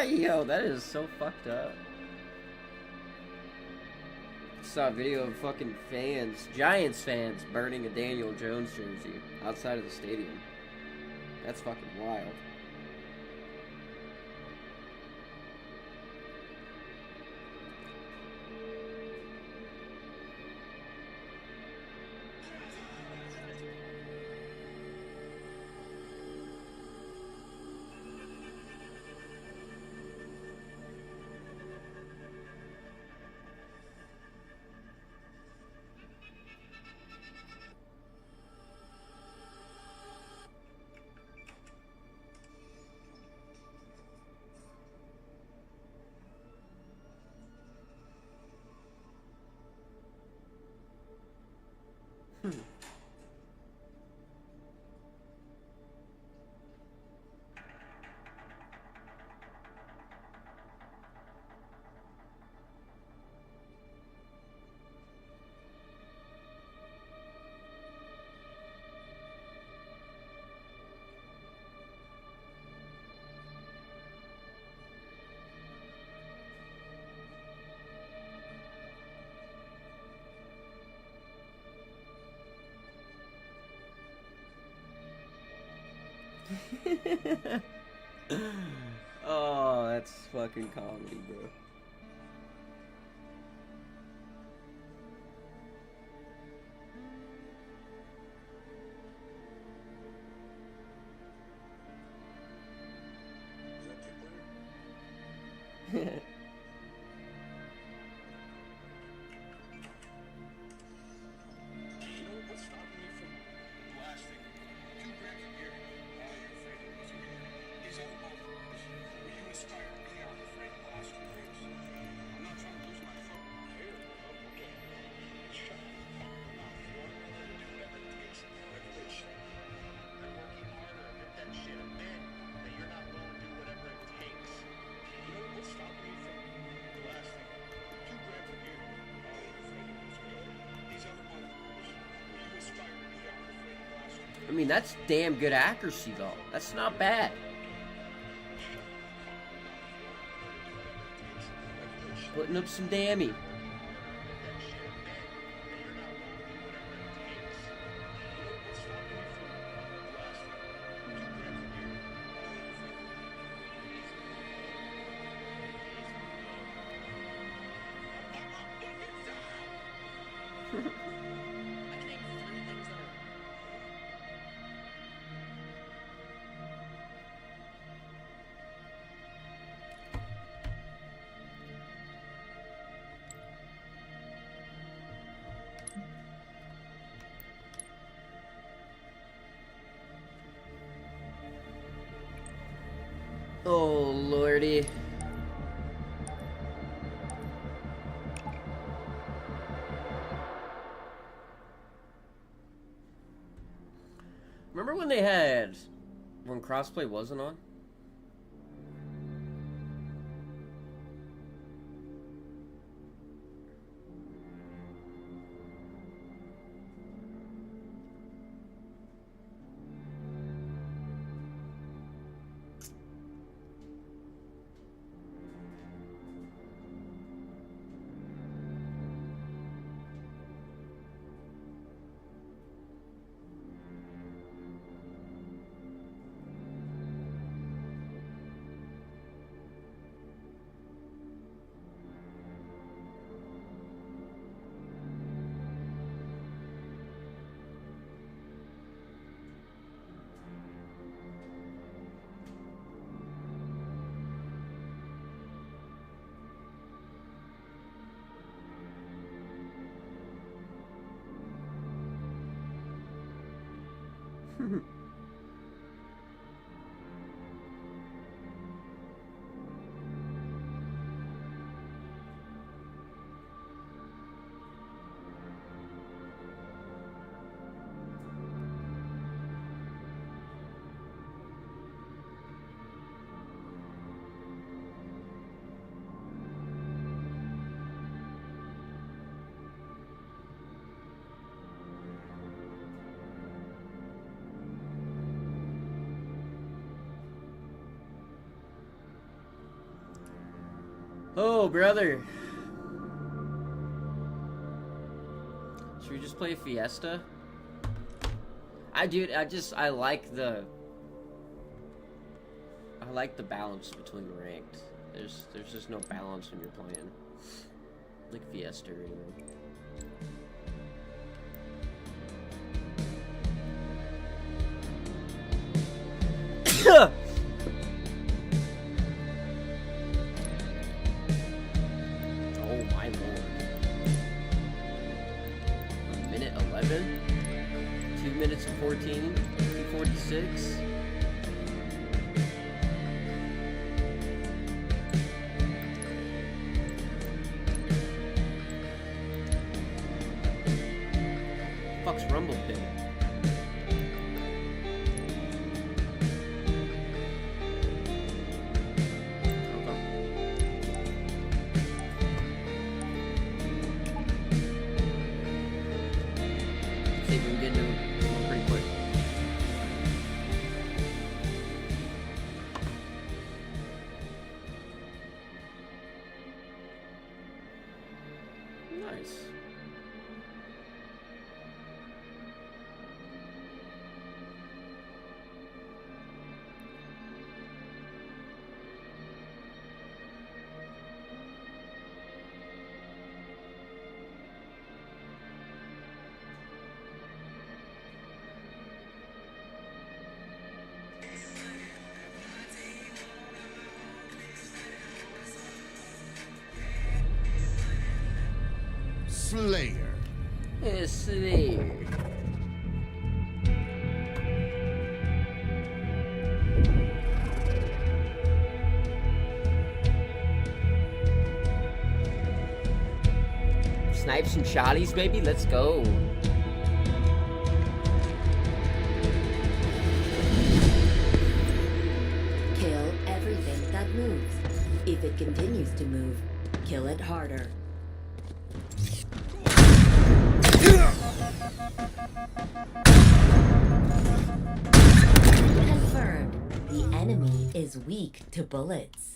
Yo, that is so fucked up. Saw a video of fucking fans, Giants fans, burning a Daniel Jones jersey outside of the stadium. That's fucking wild. Oh, that's fucking comedy, bro. I mean, that's damn good accuracy, though. That's not bad. Putting up some dammy. Oh, lordy. Remember when they had... when crossplay wasn't on? Oh, brother. Should we just play Fiesta? I like the balance between ranked. There's just no balance when you're playing like Fiesta or anything. Oh my lord. Minute 11? 2 minutes and 14? 2:46? Fuck's Rumble Pit? See if we can get into one pretty quick. Nice. Slayer. Yes, Slayer. Snipes and shotties, baby. Let's go. Kill everything that moves. If it continues to move, kill it harder. Confirmed. The enemy is weak to bullets.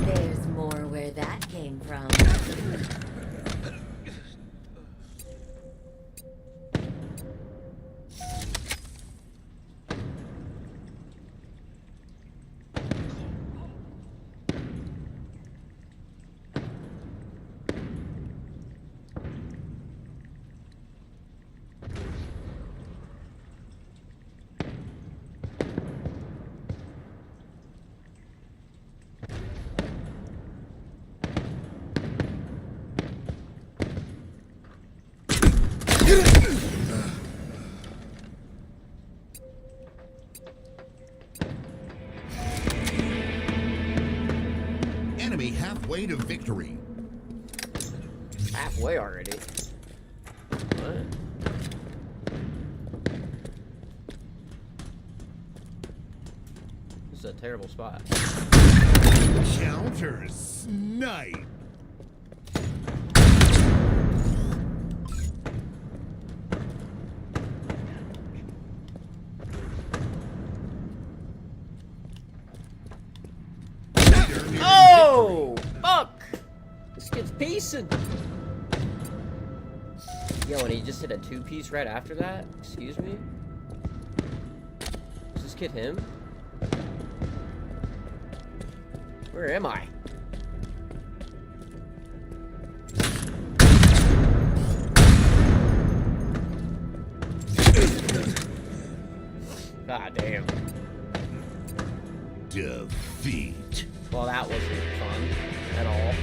There's more where that came from. Enemy halfway to victory. Halfway already. What? This is a terrible spot. Counter snipe. Oh! Fuck! This kid's piecing. Yo, and he just hit a two-piece right after that? Excuse me? Is this kid him? Where am I? God damn. Defeat. Well, that wasn't fun at all.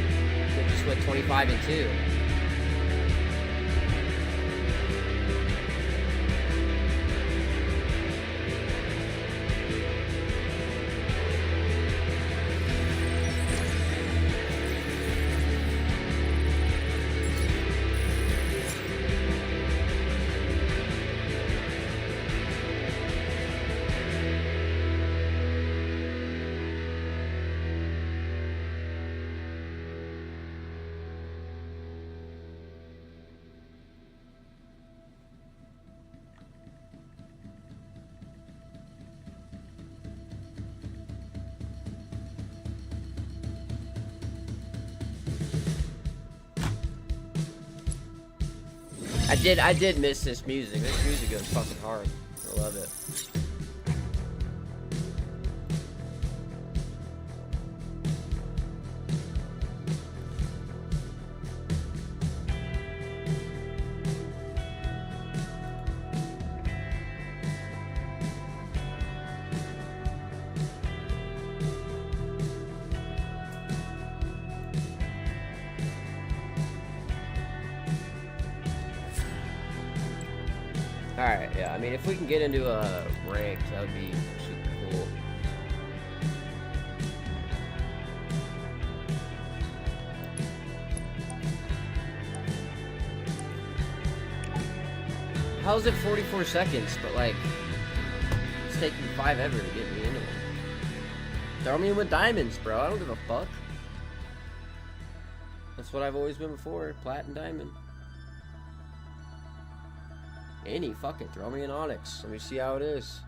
We just went 25-2. I did miss this music. This music goes fucking hard. I love it. Alright, yeah, I mean, if we can get into a rank, that would be super cool. How's it 44 seconds, but like, it's taking 5 ever to get me into it. Throw me in with diamonds, bro. I don't give a fuck. That's what I've always been before, plat and diamond. Any, fuck it, throw me in Onyx. Let me see how it is.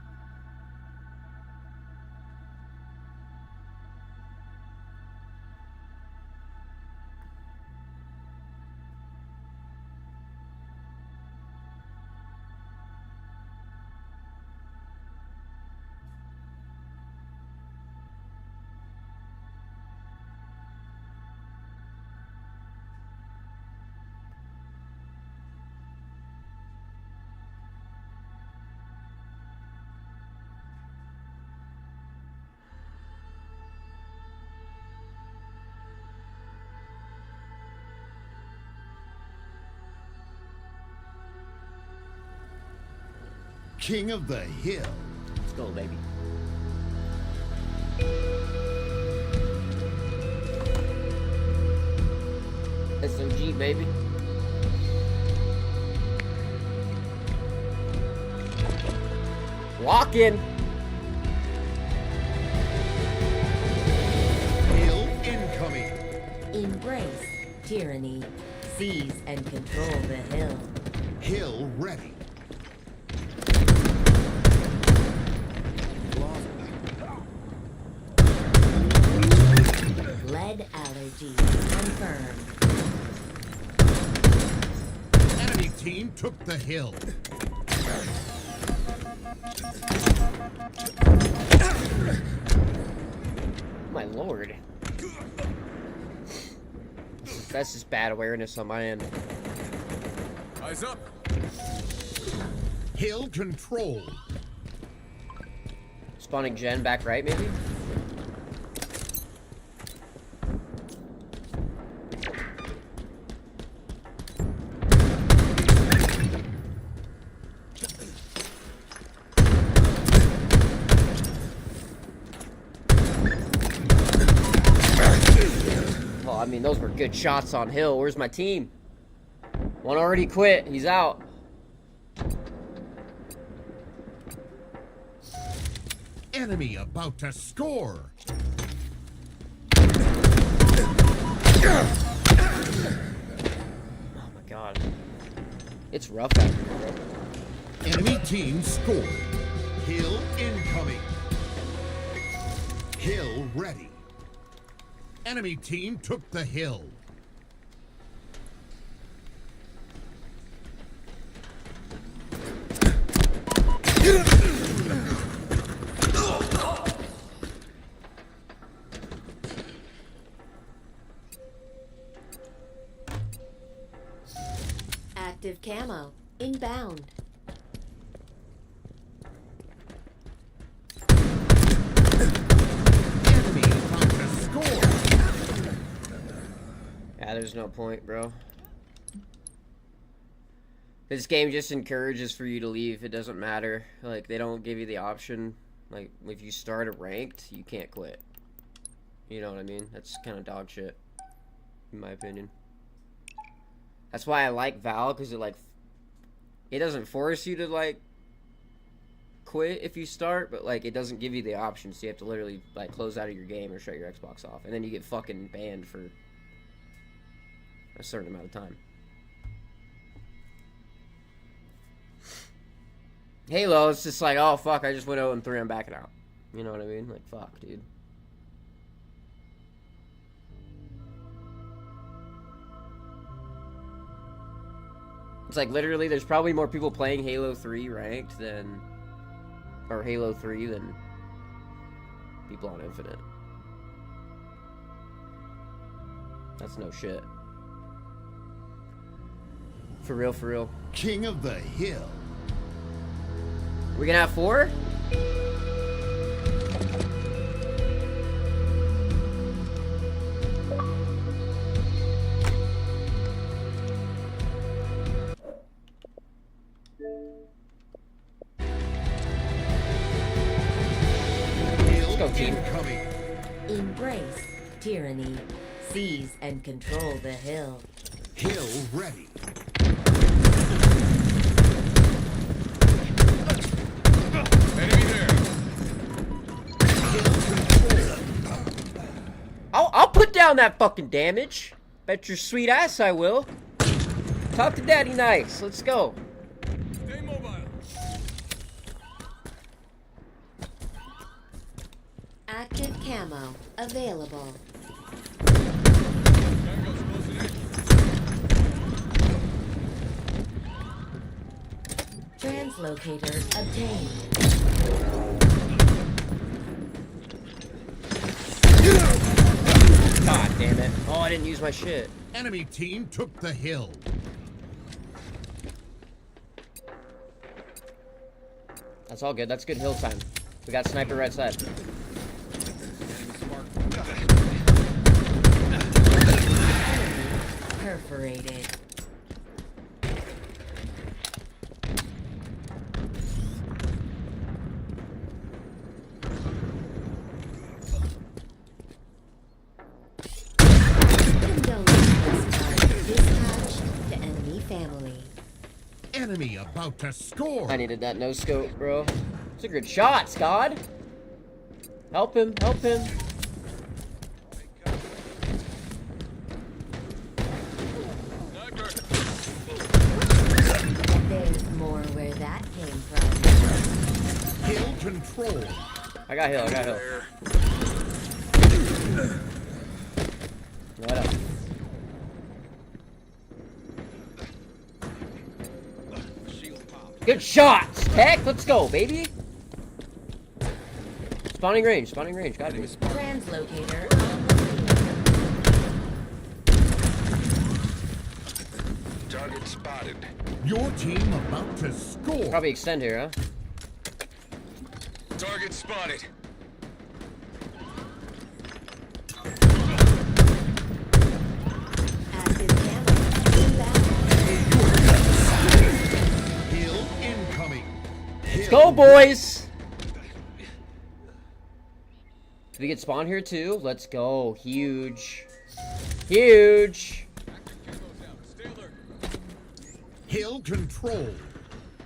King of the Hill. Let's go, baby. SMG, baby. Walk in. Hill incoming. Embrace tyranny. Seize and control the hill. Hill ready. Lead allergy confirmed. Enemy team took the hill. My lord. That's just bad awareness on my end. Eyes up. Hill control. Spawning gen back right, maybe? I mean, those were good shots on Hill. Where's my team? One already quit. He's out. Enemy about to score. Oh my god. It's rough out here, bro. Enemy team scored. Hill incoming. Hill ready. Enemy team took the hill. Active camo inbound. Yeah, there's no point, bro. This game just encourages for you to leave. It doesn't matter. Like, they don't give you the option. Like, if you start a ranked, you can't quit. You know what I mean? That's kind of dog shit, in my opinion. That's why I like Val, because it doesn't force you to, like, quit if you start, but, like, it doesn't give you the option, so you have to literally, like, close out of your game or shut your Xbox off. And then you get fucking banned for a certain amount of time. Halo, it's just like, oh, fuck, I just went 0-3, I'm backing out. You know what I mean? Like, fuck, dude. It's like, literally, there's probably more people playing Halo 3 ranked than... Or Halo 3 than people on Infinite. That's no shit. For real, for real. King of the Hill. We gonna have 4? Let's go, team. Embrace tyranny. Seize and control the hill. Hill ready. I'll put down that fucking damage. Bet your sweet ass I will. Talk to Daddy nice. Let's go. Stay mobile. Active camo available. Translocator obtained. God damn it. Oh, I didn't use my shit. Enemy team took the hill. That's all good. That's good hill time. We got sniper right side. Perforated. Enemy about to score. I needed that no scope, bro. It's a good shot, Scott. Help him, help him. There's more where that came from. Hill control. I got hill, I got hill. Right up. Good shots, Tech. Let's go, baby. Spawning range, gotta be. Translocator. Target spotted. Your team about to score. Probably extend here, huh? Target spotted. Hill incoming. Let's go, boys. Did we get spawn here too? Let's go. Huge. Huge. Hill control.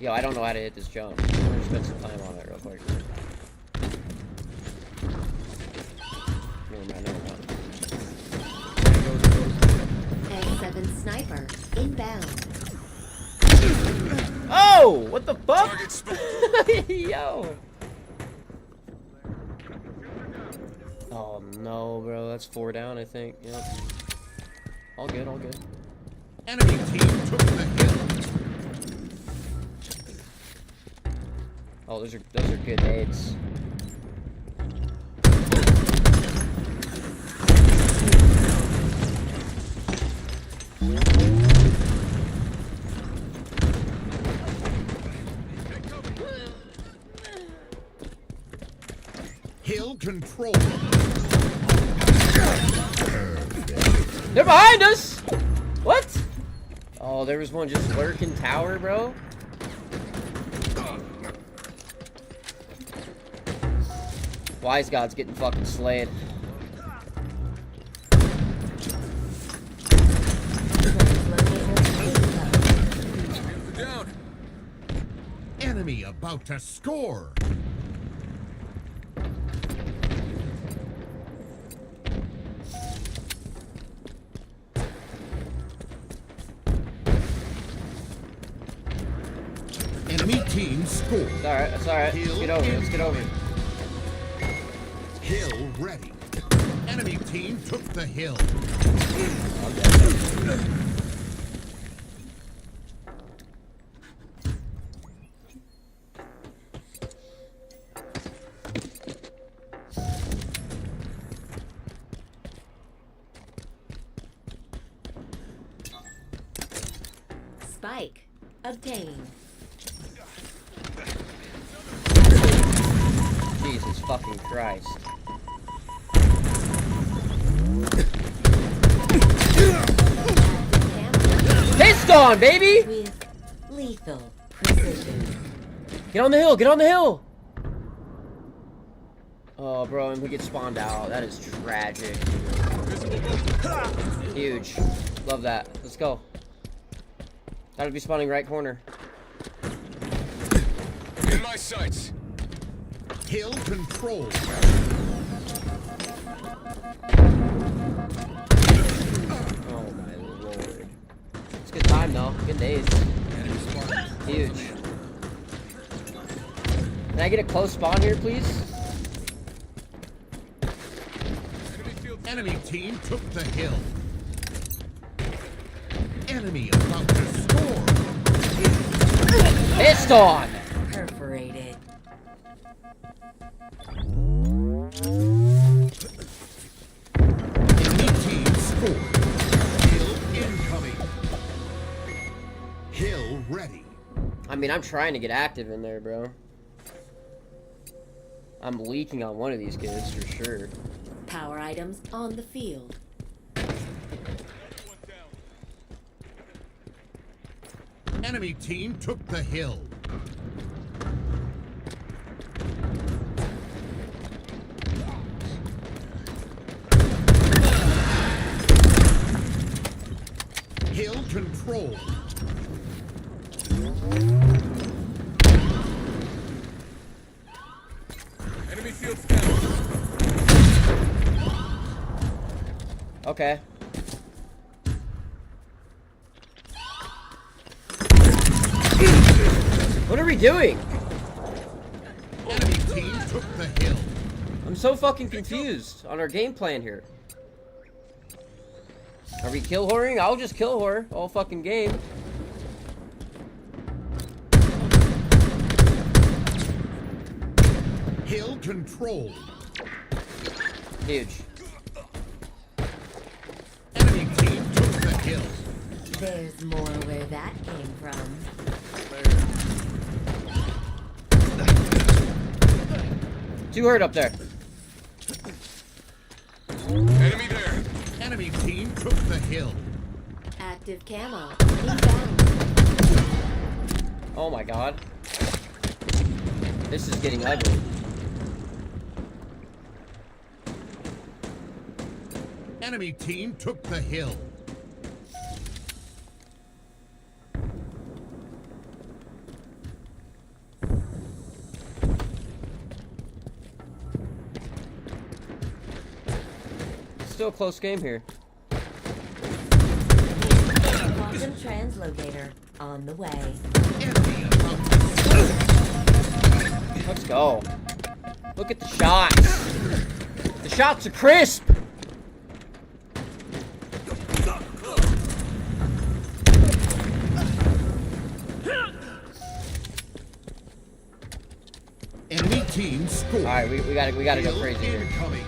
Yo, I don't know how to hit this jump. I'm gonna spend some time on it real quick. Never mind. A7 sniper inbound. Oh, what the fuck? Yo. Oh no, bro. That's 4 down, I think. Yep. All good, all good. Enemy team took the hill. Oh, those are good nades. Hill control. They're behind us! What? Oh, there was one just lurking tower, bro. Wise God's getting fucking slayed. Down. Enemy about to score. Enemy team score. It's alright, it's alright. Let's get over, let's get over. Hill ready. Enemy team took the hill. Spike obtained. Jesus fucking Christ. Pissed on, baby! With lethal precision. Get on the hill, get on the hill! Oh, bro, and we get spawned out. That is tragic. Huge. Love that. Let's go. Gotta be spawning right corner. In my sights. Hill control. Oh my lord. It's good time though. Good days. Huge. Can I get a close spawn here, please? Enemy team took the hill. Enemy about to score. Pissed on! Perforated. Enemy team score. Hill incoming. Hill ready. I mean, I'm trying to get active in there, bro. I'm leaking on one of these kids for sure. Power items on the field. Enemy team took the hill. Hill control. Enemy field down. Okay. What are we doing? Enemy team took the hill. I'm so fucking confused on our game plan here. Are we kill whoring? I'll just kill whore all fucking game. Hill control. Huge. Enemy team took the hill. There's more where that came from. Two hurt up there. Enemy there. Enemy team took the hill. Active camo. Inbound. Oh my god. This is getting ugly. Enemy team took the hill. Still a close game here. Quantum translocator on the way. Let's go. Look at the shots. The shots are crisp. Enemy team score. All right, we gotta go crazy here. Incoming.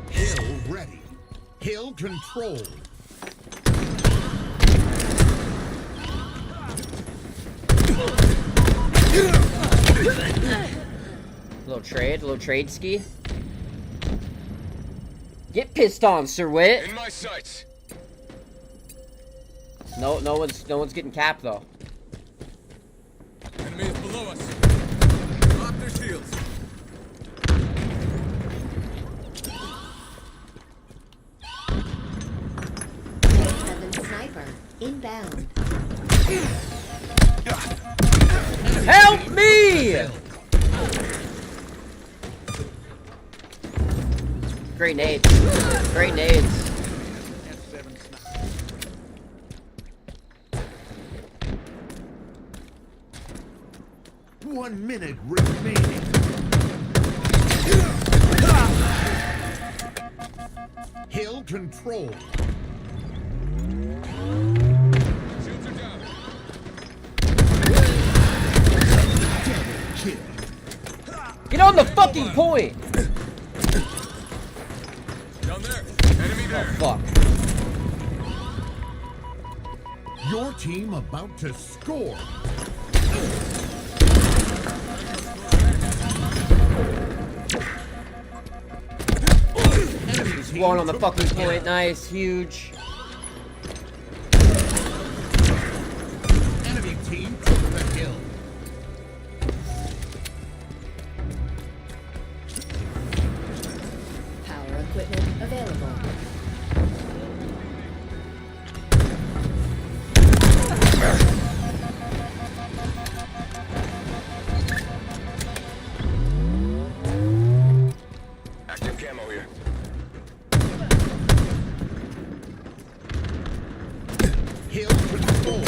Hill ready. Hill control. Little trade ski. Get pissed on, Sir Wit. In my sights. No one's getting capped though. Enemy is below us. Lock their shields. Seven sniper inbound. Help me! Great nades. Great nades. One minute remaining. Hill control. Shields are down. Double kill. Get on the fucking point! Down there. Enemy there. Oh, fuck. Your team about to score. He's one on the fucking point. Nice. Huge. Enemy team took the hill. Power equipment available. Active camo here. Hill control.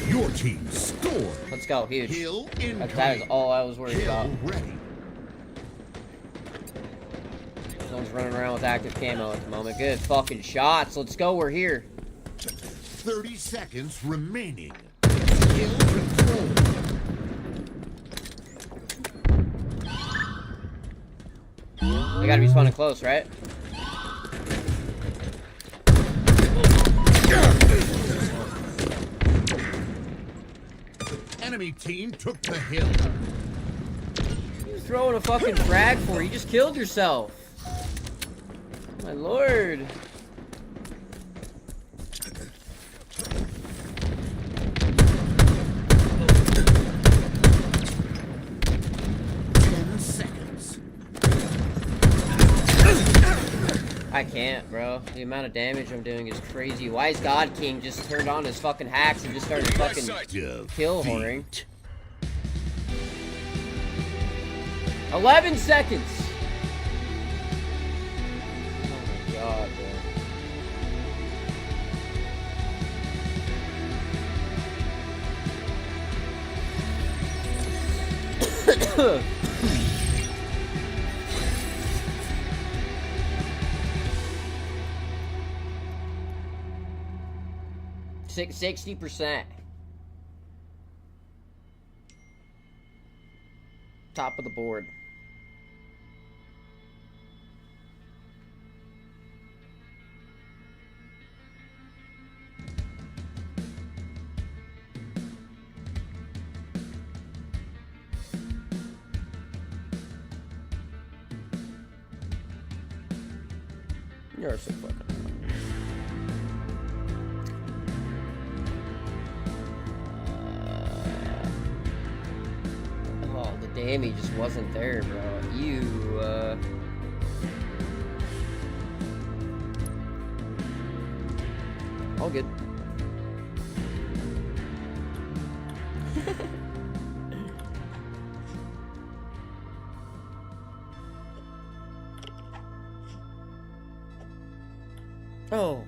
Your team scored. Let's go. Huge. Hill That is incoming. all I was worried Hill about. ready. Someone's running around with active camo at the moment. Good fucking shots. Let's go. We're here. 30 seconds remaining. Hill control. They gotta be spawning close, right? Enemy team took the hill. You throwing a fucking frag for? You just killed yourself. My lord. I can't, bro. The amount of damage I'm doing is crazy. Why is God King just turned on his fucking hacks and just started fucking kill whoring? 11 seconds! Oh my god, bro. 60%. Top of the board. You're so fucking. Oh, the damage just wasn't there, bro. All good. Oh.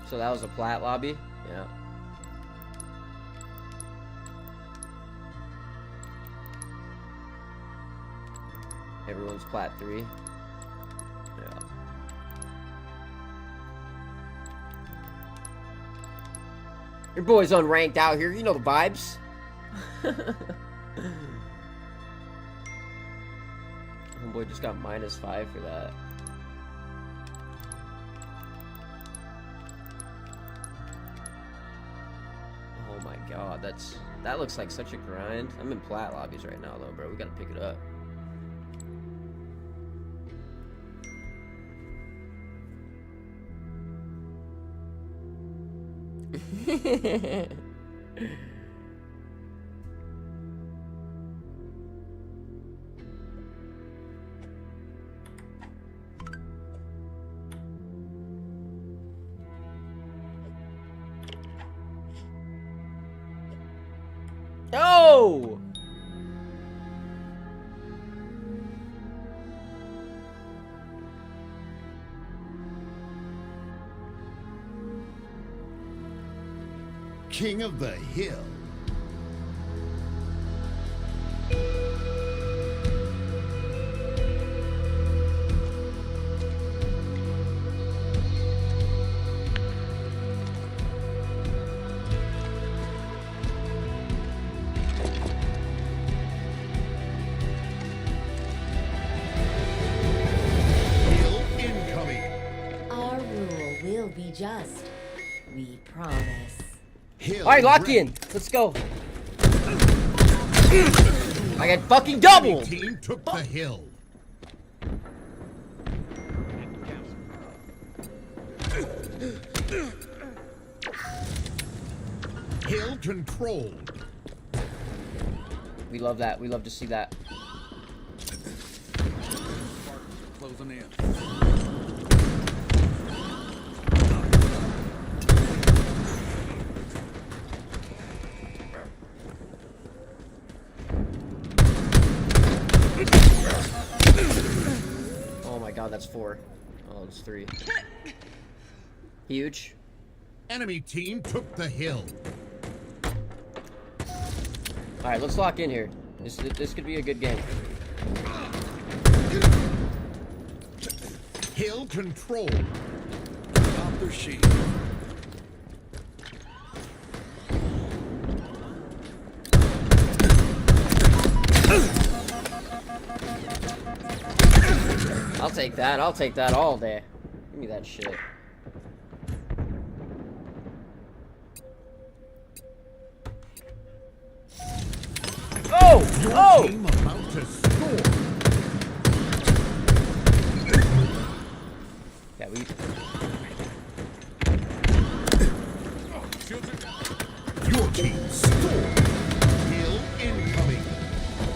So that was a plat lobby? Yeah. Everyone's plat 3. Yeah. Your boy's unranked out here. You know the vibes. Homeboy just got -5 for that. Oh my god, that looks like such a grind. I'm in plat lobbies right now though, bro. We gotta pick it up. Oh! King of the Hill. Hill incoming. Our rule will be just. We promise. Alright, lock in. Let's go. I got fucking double. Team took the hill. Hill controlled. We love that. We love to see that. Closing in. Oh my god, that's 4. Oh, it's 3. Huge. Enemy team took the hill. Alright, let's lock in here. This could be a good game. Hill controlled. Off their sheet. I'll take that. I'll take that all day. Give me that shit. Oh! Your Oh! team about to score. Yeah, we. Your team scored. Hill incoming.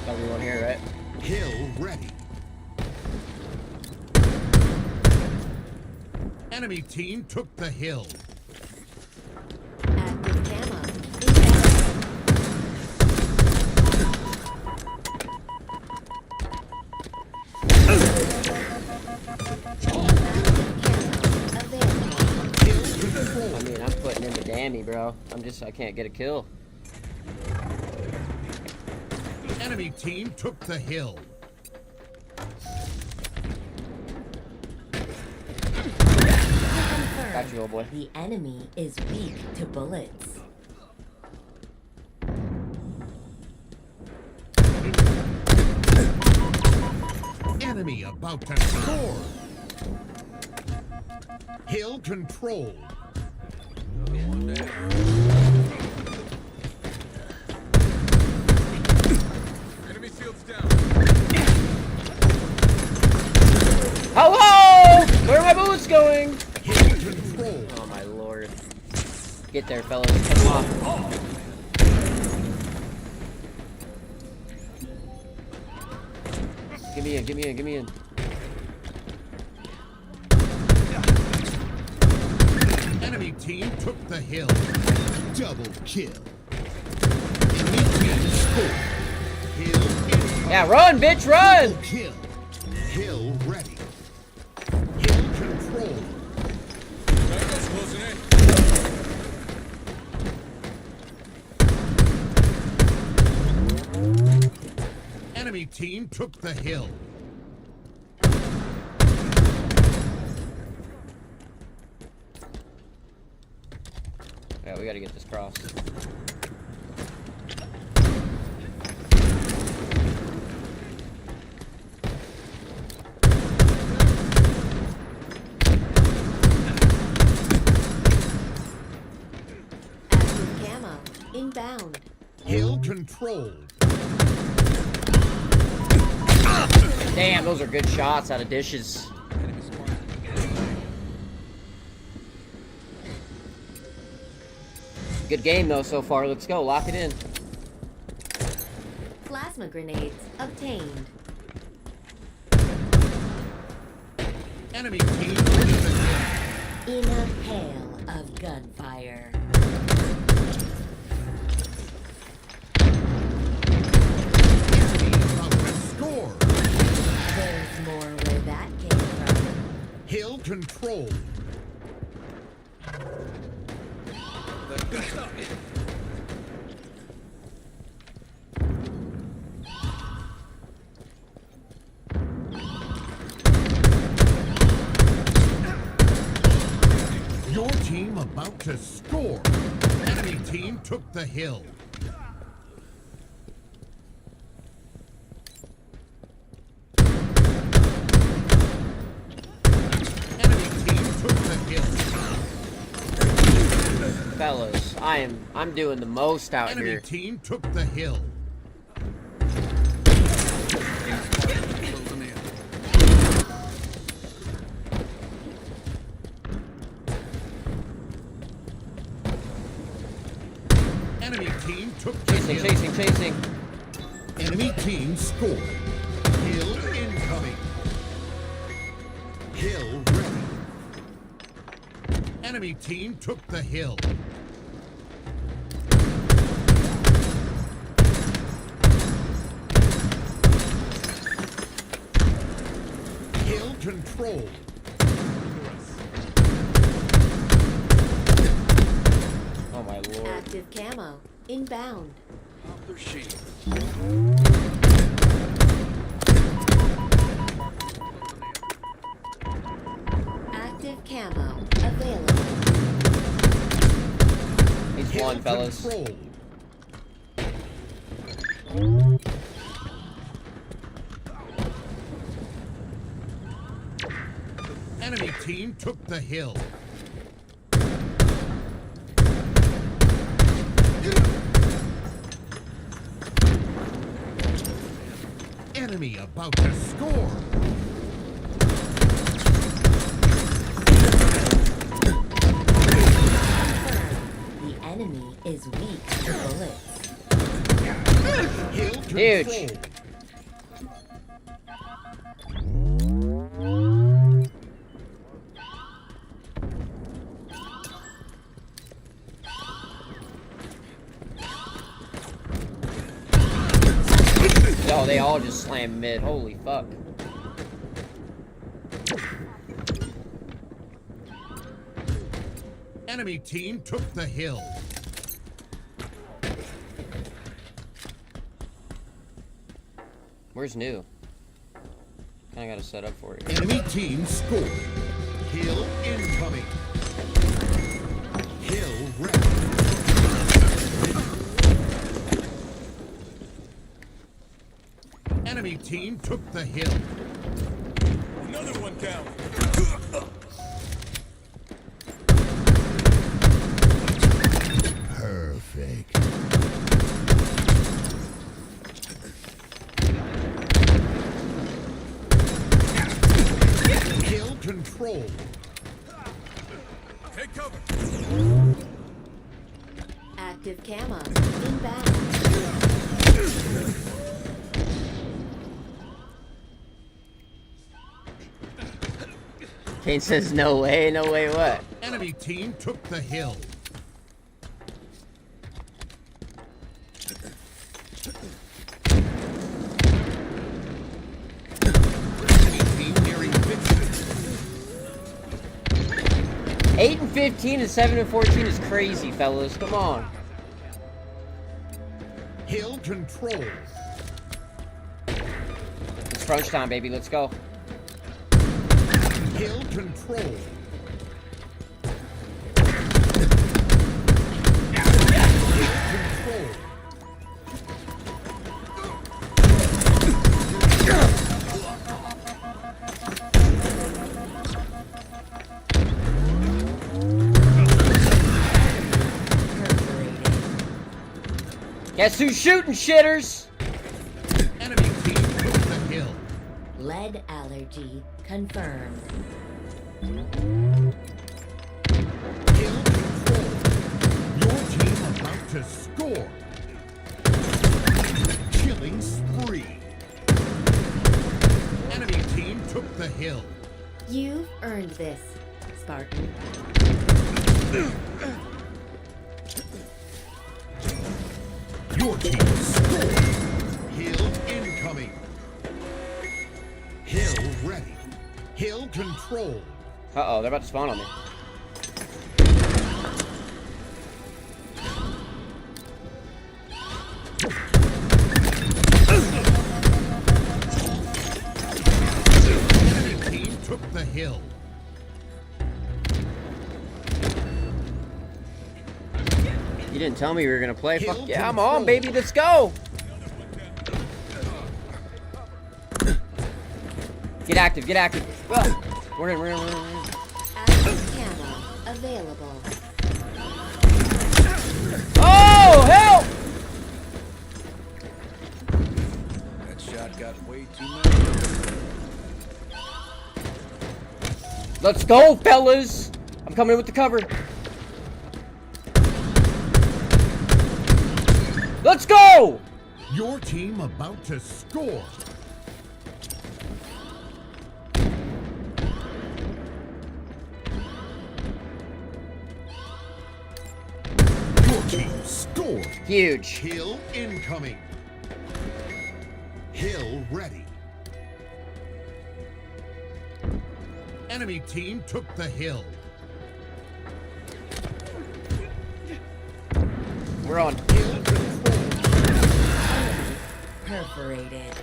Everyone here, right? Hill ready. Enemy team took the hill. Active camo. I mean, I'm putting in the Danny, bro. I can't get a kill. Enemy team took the hill. Got you, old boy. The enemy is weak to bullets. Enemy about to score. Hill controlled. Enemy shields down. Hello! Where are my boots going? Hill controlled. Oh my lord. Get there, fellas. Come on. Give me in, give me in, give me in. Enemy team took the hill. Double kill. Enemy team scored. Hill incoming. Yeah, run, bitch, run! Double kill. Hill ready. Hill controlled. Closing in. Enemy team took the hill. Yeah, we gotta get this cross. Active camo. Inbound. Hill controlled. Damn, those are good shots out of dishes. Good game though so far. Let's go. Lock it in. Plasma grenades obtained. Enemy team In a hail of gunfire. about to score. There's more where that came from. Hill controlled. Your team about to score. Enemy team took the hill. Enemy team took the hill. Fellas, I'm doing the most out Enemy here. team took the hill. Enemy team took the Chasing, hill. chasing, chasing. Enemy team scored. Hill incoming. Hill ready. Enemy team took the hill. Hill controlled. Oh my lord. Active camo. Inbound. Active camo available. He's Hill one, fellas. controlled. Enemy team took the hill. Enemy about to score. The enemy is weak to bullets. Hill Huge. controlled. Oh, they all just slammed mid. Holy fuck. Enemy team took the hill. Where's new? I gotta set up for it. Enemy team scored. Hill incoming. Hill ready. Enemy team took the hill. Another one down. Perfect. Hill control. Take cover. Active camo. Inbound. Kane says no way what? Enemy team took the hill. Enemy team nearing victory. 8 and 15 and 7 and 14 is crazy, fellas. Come on. Hill control. It's crunch time, baby. Let's go. Hill control. Guess who's shooting, shitters? Enemy team took the hill. Lead allergy confirmed. Hill control. Your team about to score. Killing spree. Enemy team took the hill. You've earned this, Spartan. Your team scored. Hill incoming. Hill ready. Hill control. Uh-oh, they're about to spawn on me. Enemy team took the hill. You didn't tell me we were gonna play. Hill Fuck yeah, I'm control. on, baby. Let's go. Get active, get active. We're in. Active camo available. Oh, help! That shot got way too many. Let's go, fellas. I'm coming in with the cover. Let's go! Your team about to score. Your team scored. Huge. Hill incoming. Hill ready. Enemy team took the hill. We're on. Hill control. Perforated.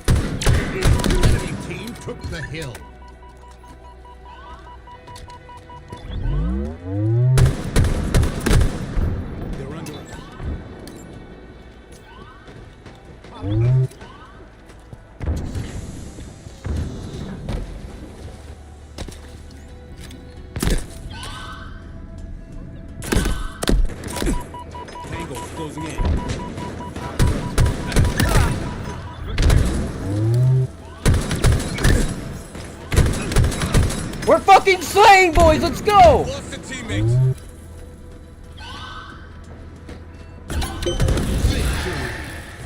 Enemy team took the hill. They're under us. Tango closing in. We're fucking slaying, boys. Let's go. Lost the teammates.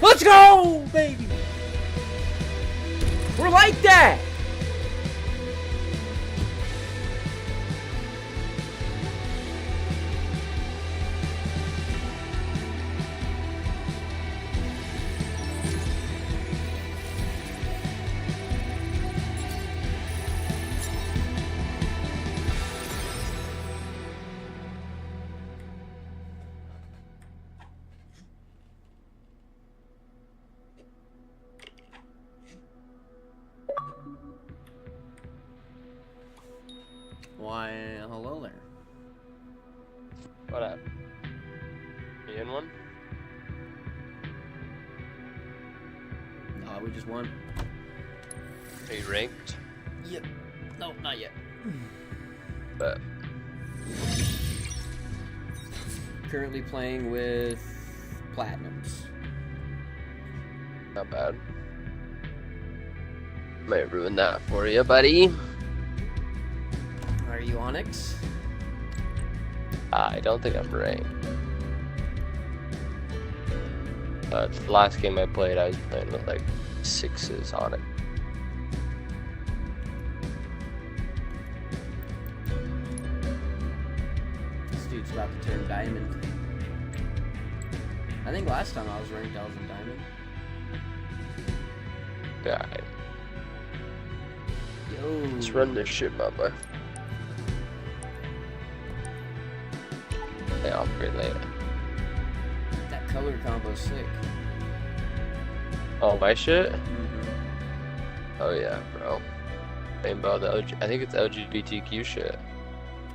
Let's go, baby. We're like that. Why, hello there. What up? You in one? We just won. Are you ranked? Yep. No, not yet. But Currently playing with Platinums. not bad. Might ruin that for you, buddy. Are you Onyx? I don't think I'm ranked. The last game I played, I was playing with like 6s on it. This dude's about to turn diamond. I think last time I was ranked, I was in diamond. Yeah. Yo. Let's run this shit, my boy. Hey, I'll upgrade later. That color combo's sick. Oh, my shit? Oh yeah, bro. Rainbow, I think it's LGBTQ shit.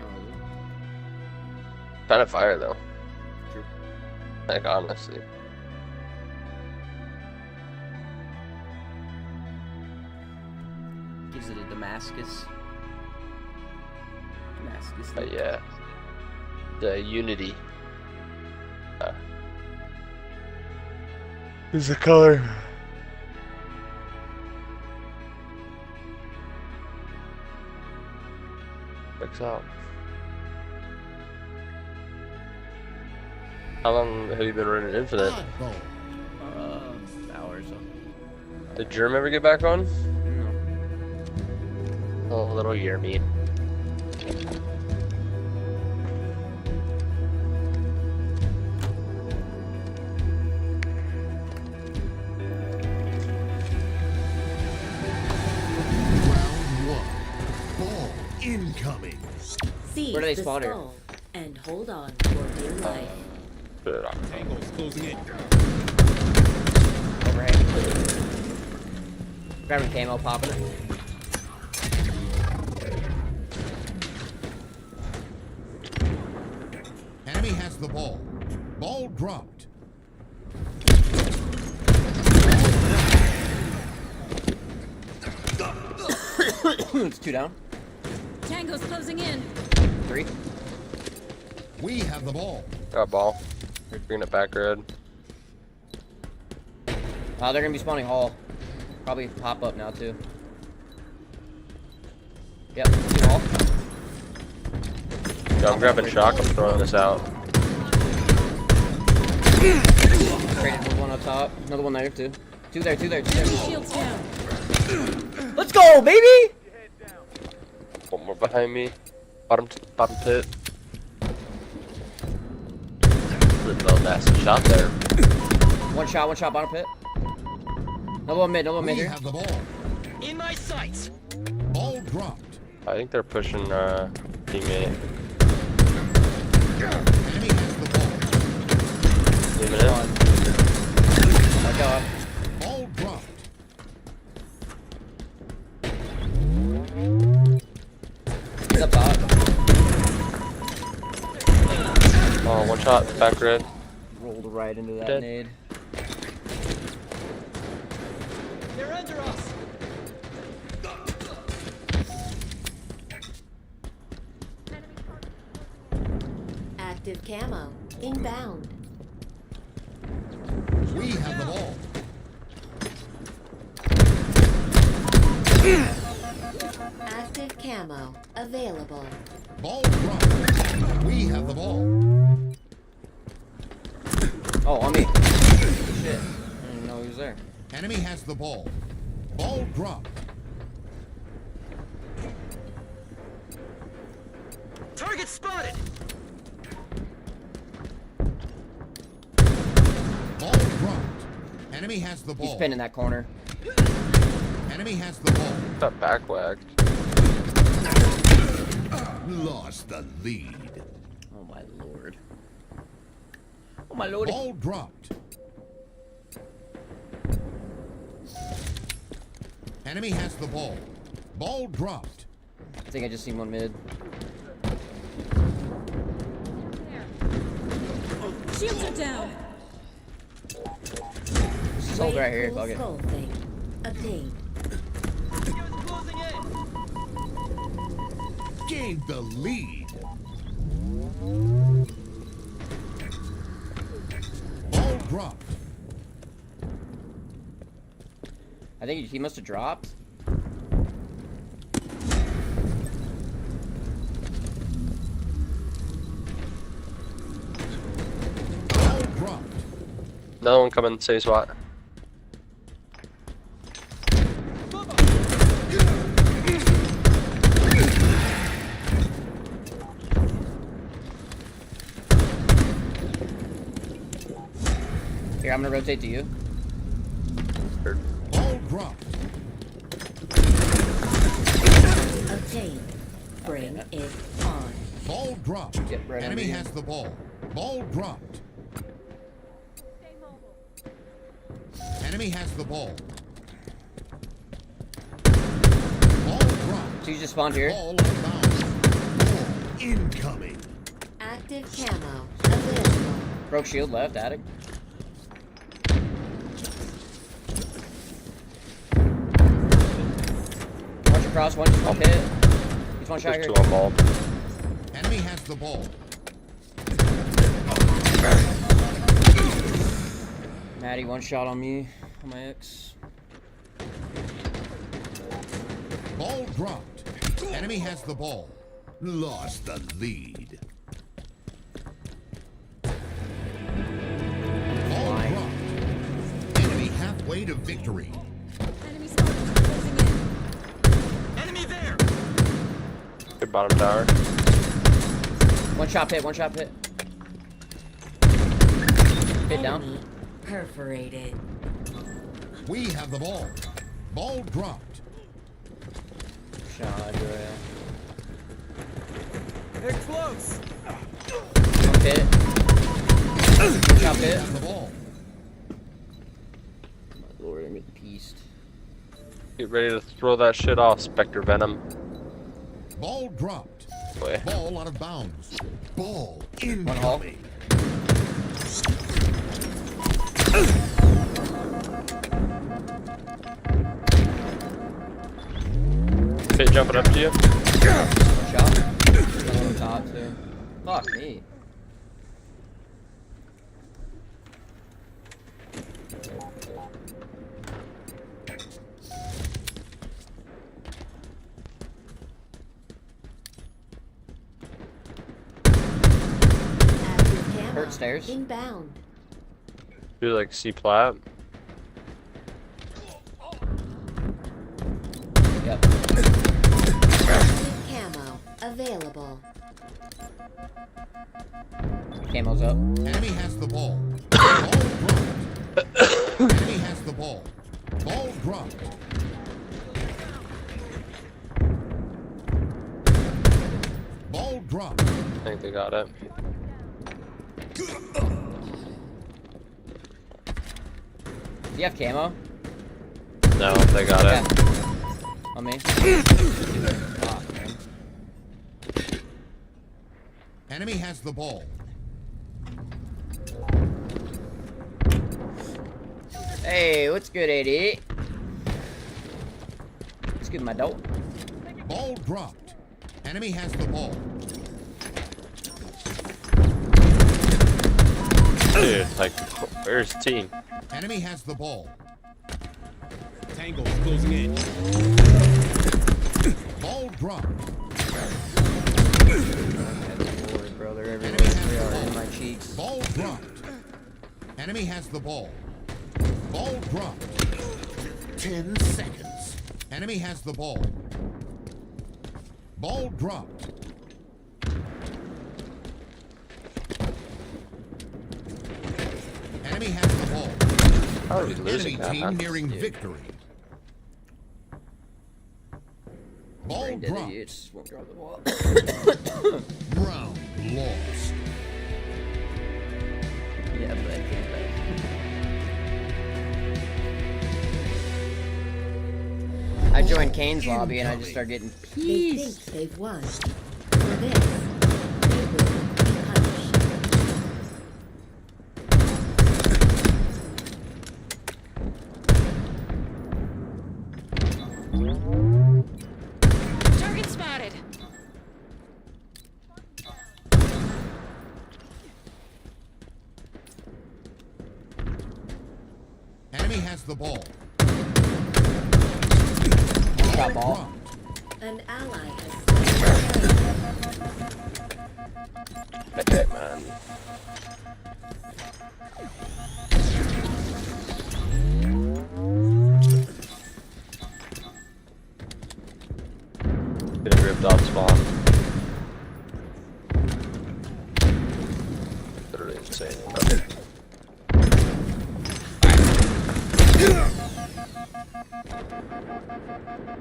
Oh, is it? Kind of fire though. True. Like honestly. Gives it a Damascus. But yeah. The Unity. Is the color? Checks out. How long have you been running Infinite? An hour or so. Did Germ ever get back on? No. Oh, little Yermy. Incoming. Seize Where do they the spawn here? skull and hold on for dear life. Angles closing in. Overhang. Grabbing camo, popping it. Enemy has the ball. Ball dropped. It's 2 down. Tango's closing in. 3. We have the ball. Got ball. We're bringing it back red. They're gonna be spawning hall. Probably pop up now too. Yep, 2 hall. Yeah, I'm grabbing shock. I'm throwing this out. Traded one up top. Another one there too. 2 there, 2 there, 2 there. Shields down. Let's go, baby! One more behind me. Bottom pit. Little nasty shot there. One shot, bottom pit. Another one mid We here. have the ball. In my sights. Ball dropped. I think they're pushing teammate. Enemy has the ball. Leaving it. My God. Ball dropped. He's up top. Oh, one shot, back red. Rolled right into that Dead. nade. They're under us. Active camo. Inbound. We have the ball. Active camo. Available. Ball dropped. We have the ball. Oh, on me. Shit. I didn't know he was there. Enemy has the ball. Ball dropped. Target spotted. Ball dropped. Enemy has the ball. He's pinned in that corner. Enemy has the ball. Got back whacked. Lost the lead. Oh my lord. Oh my lord. Ball dropped. Enemy has the ball. Ball dropped. I think I just seen one mid. Shields are down. Sold right here. Fuck it. Skull thing. Obtained. Gained the lead. Ball dropped. I think he must have dropped. Ball dropped. Another one coming, same spot. Here, I'm gonna rotate to you. Ball dropped. Obtained. Bring it on. Ball dropped. Yep, right Enemy under you. has the ball. Ball dropped. Enemy has the ball. Ball dropped. So you just spawned here. Ball inbound. Ball incoming. Active camo. Available. Broke shield left, attic. Watch across, one pit. He's one shot There's here. 2 on ball. Enemy has the ball. Maddie, one shot on me, on my ex. Ball dropped. Enemy has the ball. Lost the lead. Ball dropped. Enemy halfway to victory. Enemy there. Good bottom tower. One shot hit, one shot hit. Hit down. Perforated. We have the ball. Ball dropped. Shot, Andrea. They're close. One hit. One shot hit. The ball. My lord, I'm getting pieced. Get ready to throw that shit off, Spectre Venom. Ball dropped. Boy. Ball out of bounds. Ball One hole. incoming. Hit jumping up to you. Shot. Another on top too. Fuck me. Hurt stairs. Inbound. Do like C plat. Yep. Camo available. Camo's up. Enemy has the ball. Ball dropped. Enemy has the ball. Ball dropped. Ball dropped. I think they got it. Do you have camo? No, they got it. On me. Fuck, man. Enemy has the ball. Hey, what's good, 88? What's good, my dope? Ball dropped. Enemy has the ball. Dude, like, where's the team? Enemy has the ball. Tangle's closing in. Ball dropped. Lord, bro, they're everywhere. They are in my cheeks. Ball dropped. Enemy has the ball. Ball dropped. 10 seconds. Enemy has the ball. Ball dropped. Enemy has the ball. How are we losing Enemy that? team nearing victory. Ball Brain dead dropped. idiots won't drop the ball. Round lost. Yeah, but I can't bet. I joined Kane's lobby and I just started getting They pieced. think they've won. For this, they will be punished. Target spotted. Enemy has the ball. Shot ball. An ally has Hey, man. Getting ripped off spawn. Literally insane.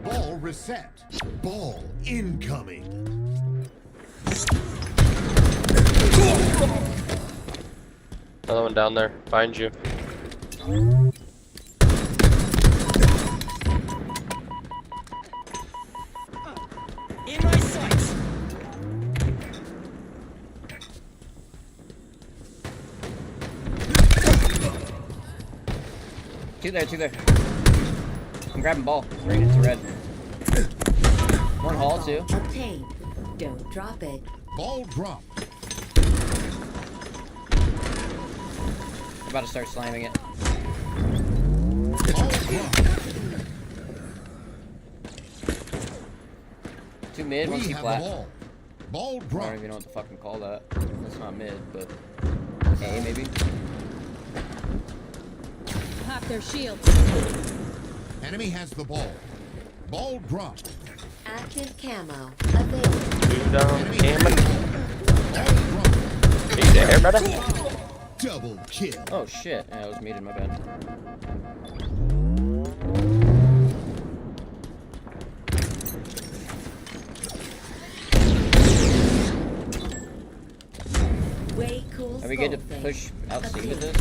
Ball reset. Ball incoming. Another one down there. Behind you. In my sights. Two there. I'm grabbing ball. Right into red. One haul too. obtained. Don't drop it. Ball dropped. I'm about to start slamming it. Two mid, one We C have flat. the ball. Ball I don't dropped. even know what to fucking call that. That's not mid, but A maybe. Pop their shields. Enemy has the ball. Ball dropped. Active camo available. Shoot down, Cameron. Ball dropped. Hey there, brother. Double kill. Oh shit, yeah, it was muted, my bad. Way cool. Are we good to push out C with this?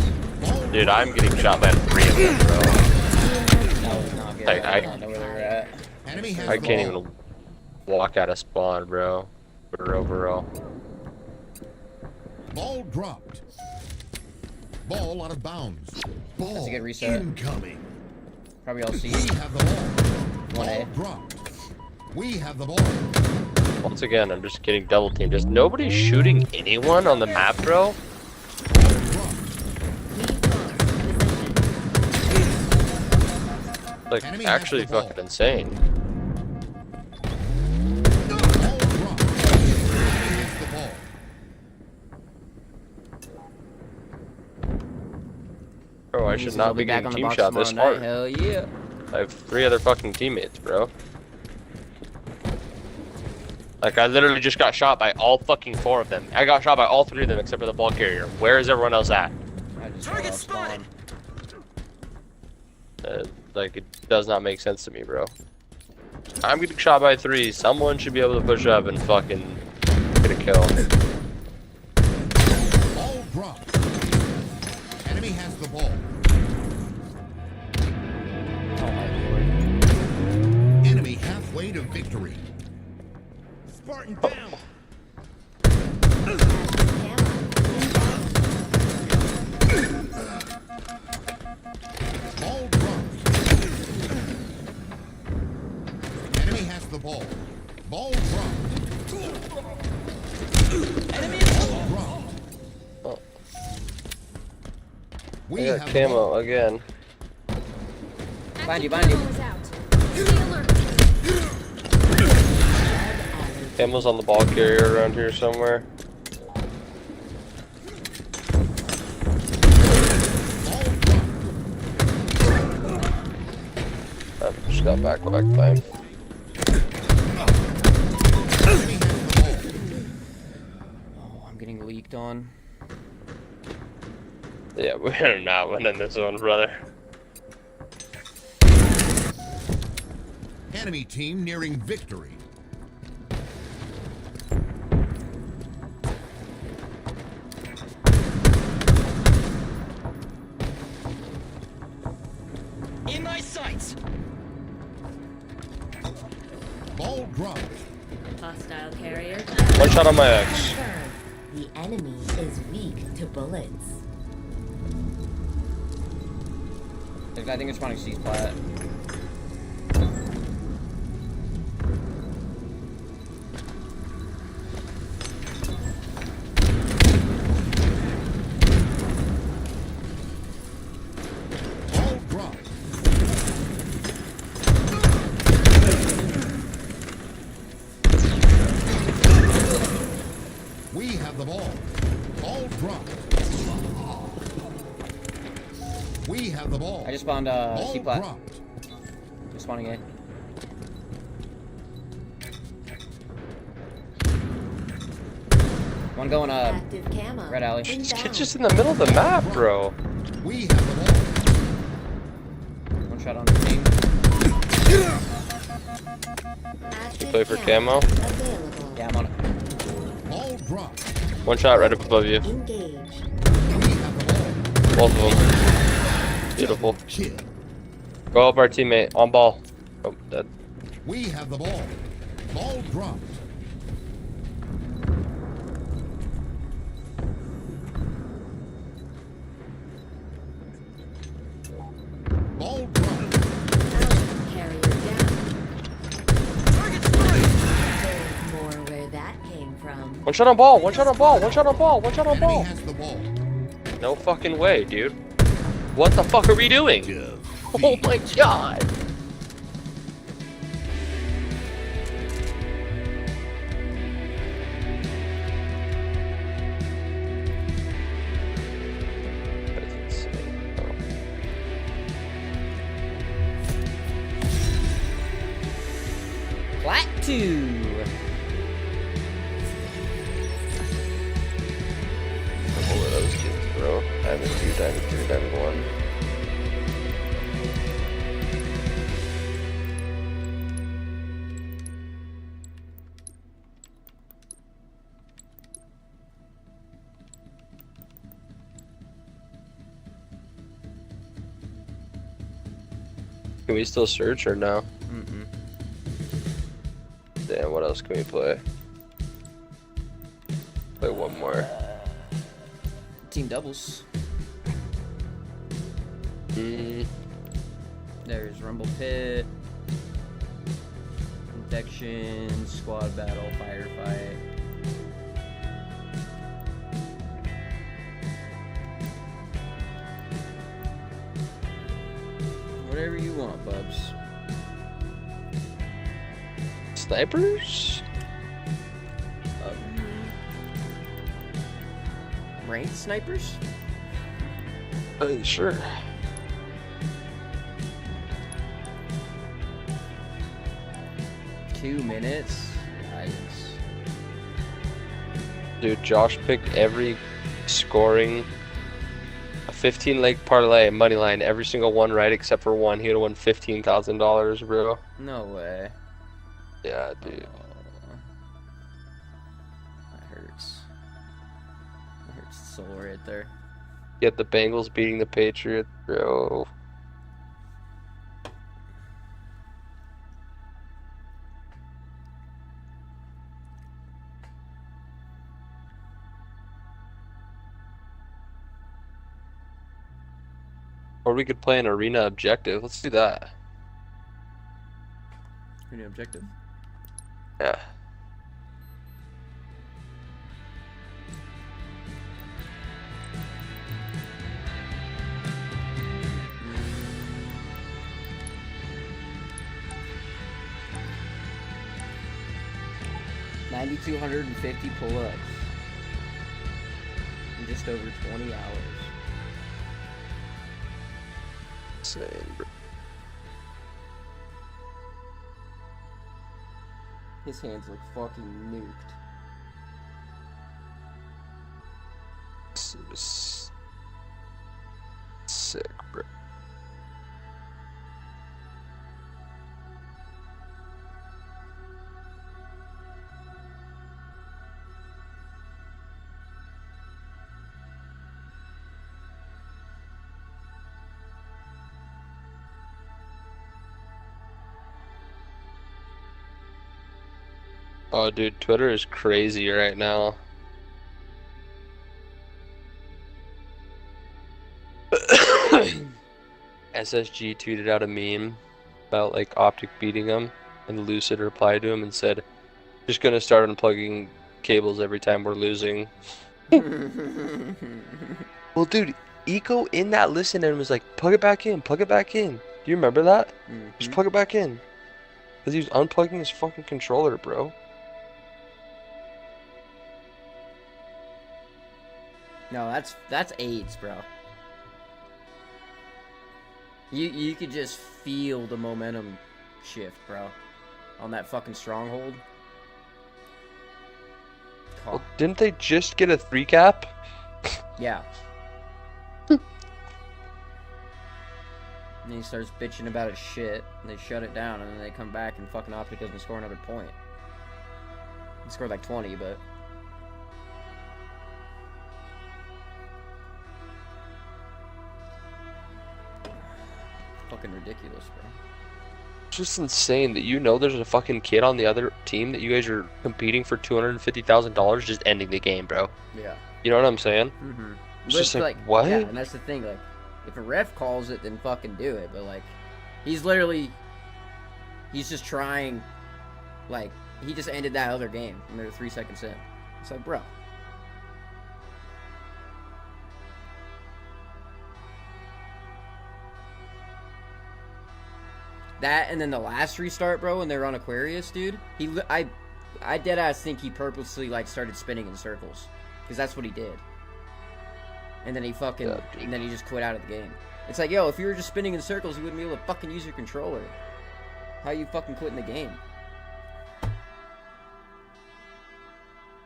Dude, I'm getting shot by 3 of them, bro. That was not good. Like, I don't know where they were at. Enemy has I the can't ball. even walk out of spawn, bro. For overall. Ball dropped. Ball out of bounds. Ball That's a good reset. incoming. Probably all C. We have the ball. 1A. Ball dropped. We have the ball. Once again, I'm just getting double teamed. Is nobody shooting anyone on the map, bro? Like, Enemy actually has the ball. fucking insane. Ball dropped. Enemy has the ball. Bro, I should not be back getting on the team box shot tomorrow this night. hard. Hell yeah. I have 3 other fucking teammates, bro. Like, I literally just got shot by all fucking 4 of them. I got shot by all 3 of them except for the ball carrier. Where is everyone else at? I just fell off spawn. Like, it does not make sense to me, bro. I'm getting shot by 3. Someone should be able to push up and fucking get a kill. Ball dropped. Enemy has the ball. Oh my lord. Enemy halfway to victory. Spartan down. Ball dropped. Enemy has the ball. Ball dropped. Enemy ball dropped. Oh. We I got have camo the ball. again. Bind you, bind you. Camo's on the ball carrier around here somewhere. I just got back by him. Enemy has the ball. Oh, I'm getting leaked on. Yeah, we're not winning this one, brother. Enemy team nearing victory. In my sights. Ball dropped. Hostile carrier. One shot on my X. Confirmed. The enemy is weak to bullets. I think it's spawning C flat. Ball dropped. We have the ball. Ball dropped. We have the ball. I just spawned Ball C flat. dropped. Just spawning A. One going Active camo. red alley. This kid's just in the middle of the map, bro. We have the ball. One shot on the team. Active Play for camo. available. Yeah, I'm on it. Ball dropped. One shot right up above you. Engage. We have the ball. Both of them. Beautiful. Kill. Go up our teammate. On ball. Oh, dead. We have the ball. Ball dropped. Ball dropped. Carrier down. There's more where that came from. One shot on ball. One shot on ball. One shot on ball. One shot on Enemy ball. has the ball. No fucking way, dude. What the fuck are we doing? Oh my god. That's insane, bro. Plat 2. I'm over those kids, bro. Diamond 2, Diamond 3, Diamond 1. Can we still search or no? Mm-mm. Damn, what else can we play? Play one more. Team doubles. There's Rumble Pit, Infection, Squad Battle, Firefight. Whatever you want, bubs. Snipers? Ranked snipers? Sure. Two minutes? Yikes. Dude, Josh picked every scoring, a 15 leg parlay money line, every single one right except for one. He would have won $15,000, bro. No way. Yeah, dude. That hurts. That hurts the soul right there. Get the Bengals beating the Patriots, bro. Or we could play an arena objective. Let's do that. Arena objective? Yeah. $9,250 pull-ups in just over 20 hours. Insane, bro. His hands look fucking nuked. This is sick, bro. Oh, dude, Twitter is crazy right now. SSG tweeted out a meme about like Optic beating him, and Lucid replied to him and said, "Just gonna start unplugging cables every time we're losing." Well, dude, Eco in that listen and was like, "Plug it back in, plug it back in." Do you remember that? Just plug it back in. Because he was unplugging his fucking controller, bro. No, that's AIDS, bro. You could just feel the momentum shift, bro, on that fucking stronghold. Well, didn't they just get a 3-cap? Yeah. And he starts bitching about his shit, and they shut it down, and then they come back and fucking Optic doesn't score another point. He scored like 20, but... fucking ridiculous, bro. It's just insane that you know there's a fucking kid on the other team that you guys are competing for $250,000 just ending the game, bro. Yeah. You know what I'm saying? Mm-hmm. It's just like, what? Yeah, and that's the thing, like, if a ref calls it, then fucking do it, but, like, he's just trying, like, he just ended that other game, and they're 3 seconds in. It's like, bro. That and then the last restart, bro, when they were on Aquarius, dude. I deadass think he purposely like started spinning in circles, because that's what he did. And then he fucking, and then he just quit out of the game. It's like, yo, if you were just spinning in circles, you wouldn't be able to fucking use your controller. How you fucking quitting the game?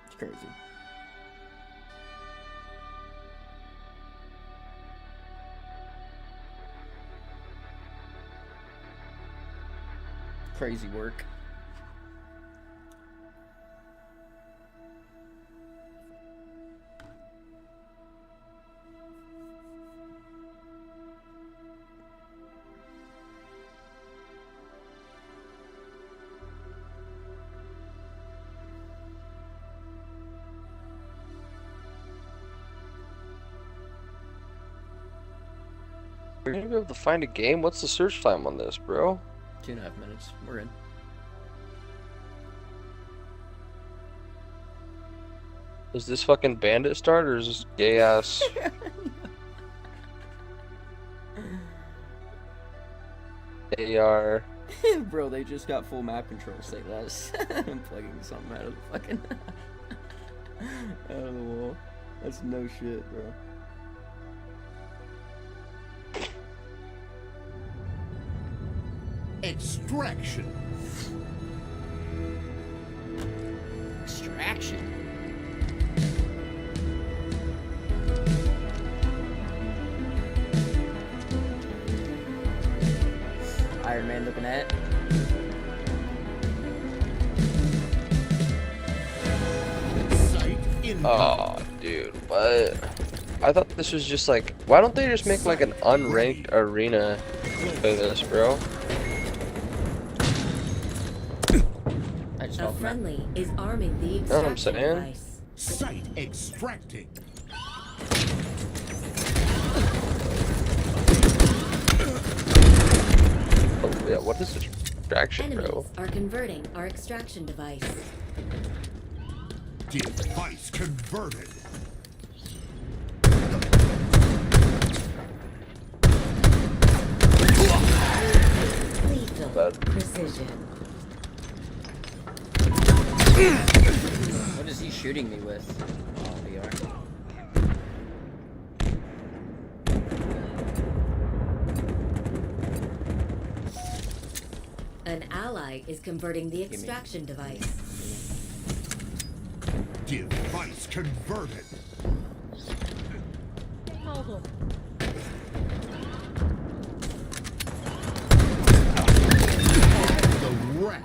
It's crazy. Crazy work. We're gonna be able to find a game? What's the search time on this, bro? 2.5 minutes. We're in. Is this fucking bandit start or is this gay ass? AR. Bro, they just got full map control. Say less. I'm plugging something out of the fucking out of the wall. That's no shit, bro. Extraction. Extraction. Iron Man looking at. Oh, dude, what? I thought this was just like, why don't they just make like an unranked arena for this, bro? A friendly is arming the You know what I'm extraction saying? device. Site extracting. Oh yeah, what is extraction, bro? Enemies are converting our extraction device. Device converted. Lethal precision. What is he shooting me with? Oh, VR. An ally is converting the extraction device. Device converted. Mobile. The rack.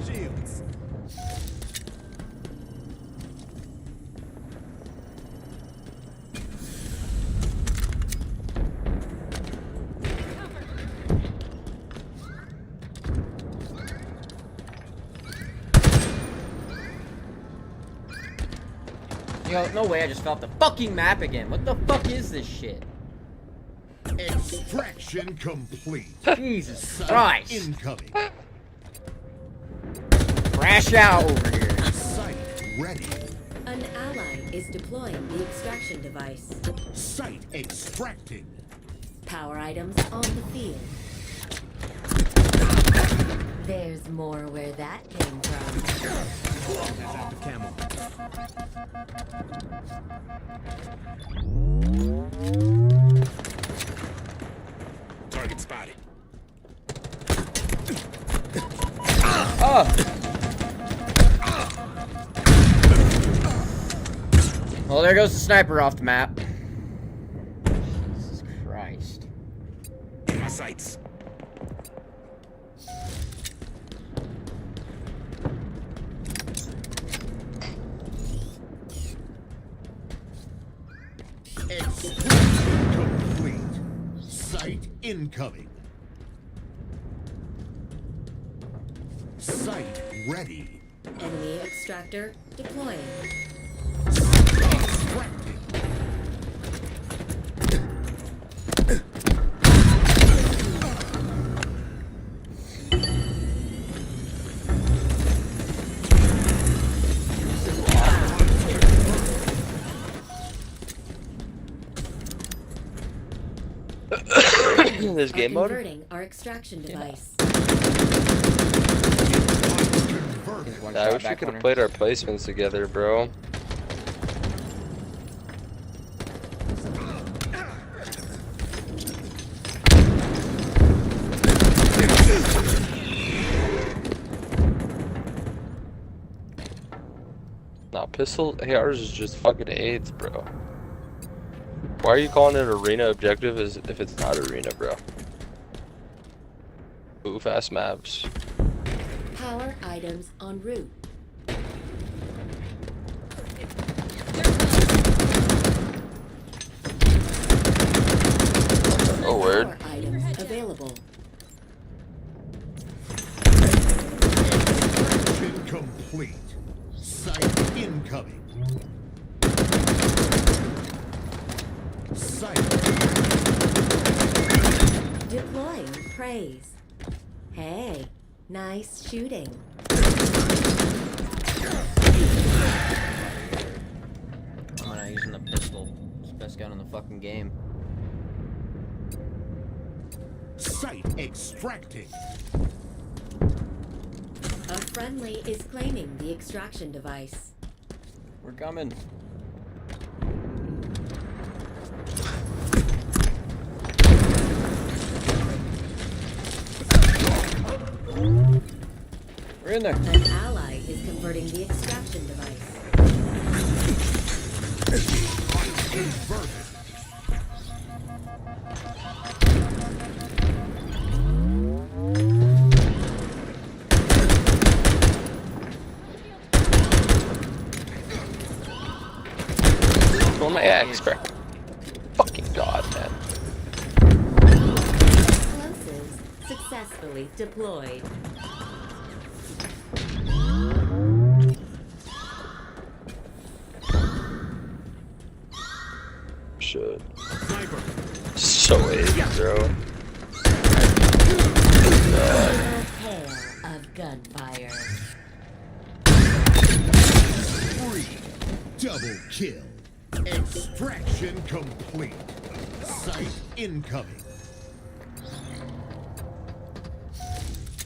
Shields. Yo, no way, I just fell off the fucking map again. What the fuck is this shit? Extraction complete. Jesus Site Christ. incoming. Crash out over here. Site ready. An ally is deploying the extraction device. Site extracting. Power items on the field. There's more where that came from. Has active camo. Target spotted. Oh! Well, there goes the sniper off the map. Jesus Christ. My sights. Extraction complete. Site incoming. Site ready. Enemy extractor deploying. Extracting. this game mode? Converting our extraction device. Yeah, I wish we could have played our placements together, bro. Nah, pistol ARs is just fucking AIDS, bro. Why are you calling it arena objective as if it's not arena, bro? Ooh, fast maps. Power items en route. Oh, word. Power items available. Mission complete. Sight incoming. Sight. Deploying praise. Hey, nice shooting. I'm not using the pistol. It's the best gun in the fucking game. Sight extracting. A friendly is claiming the extraction device. We're coming. We're in there. An ally is converting the extraction device. Inverted. Oh my axe, bro. Fucking god, man. Explosives successfully deployed. Shit. So AIDS, bro. A hail of gunfire. 3. Double kill. Extraction complete. Sight incoming.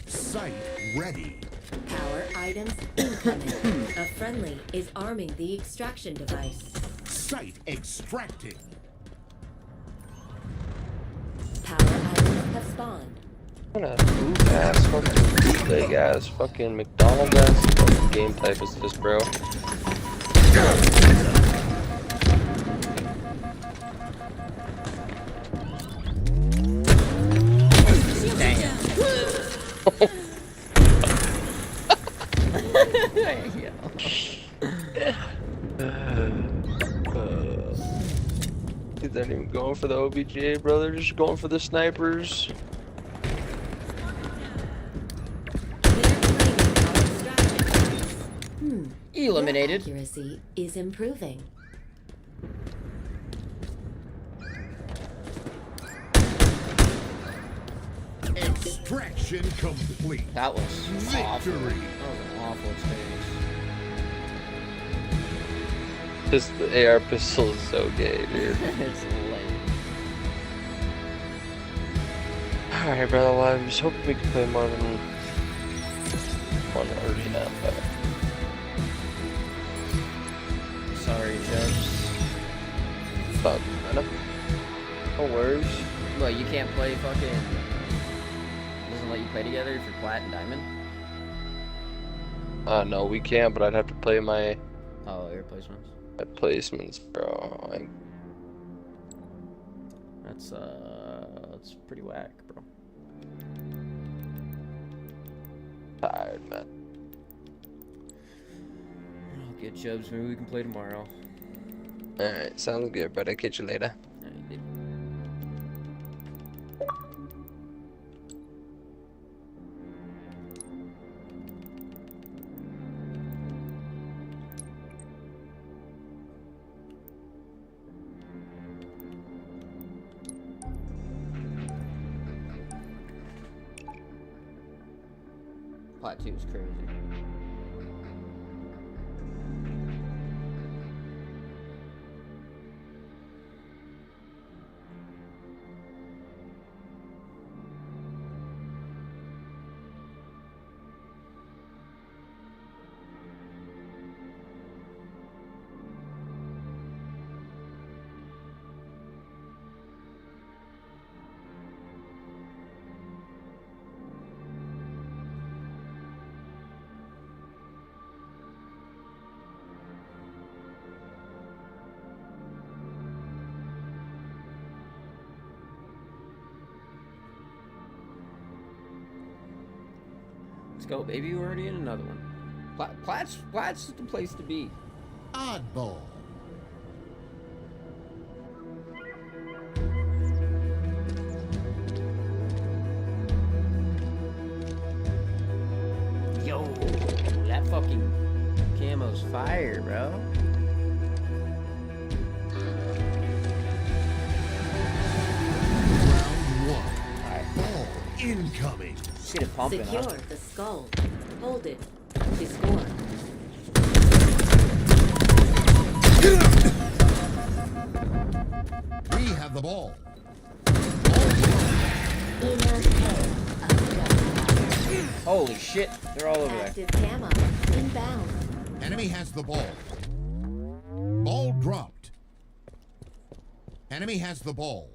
Sight ready. Power items incoming. A friendly is arming the extraction device. Sight extracting. Power items have spawned. What a poop ass, fucking bootleg ass, fucking McDonald's ass fucking game type is this, bro? They're not even going for the OBGA, bro. They're just going for the snipers. Eliminated. Accuracy is improving. Extraction complete. That was awful. Victory. That was an awful experience. This the AR pistol is so gay, dude. It's lame. Alright, brother. Well, I was hoping we could play more than one arena, but sorry, Chubbs. fuck. No worries. Well, you can't play fucking. Doesn't let you play together if you're plat and diamond. No, we can't. But I'd have to play my Your placements. my placements, bro. That's pretty whack, bro. Tired, man. Okay, Chubbs, maybe we can play tomorrow. Alright, sounds good, brother. Catch you later. Plat 2 is crazy. Let's go, baby. We're already in another one. Plat's the place to be. Oddball. Yo, that fucking camo's fire, bro. Round one. Alright. Ball incoming. Get it pumping, Secure huh? the skull. Hold it to score. We have the ball. Holy shit, they're all over there. Active camo. Inbound. Enemy has the ball. Ball dropped. Enemy has the ball.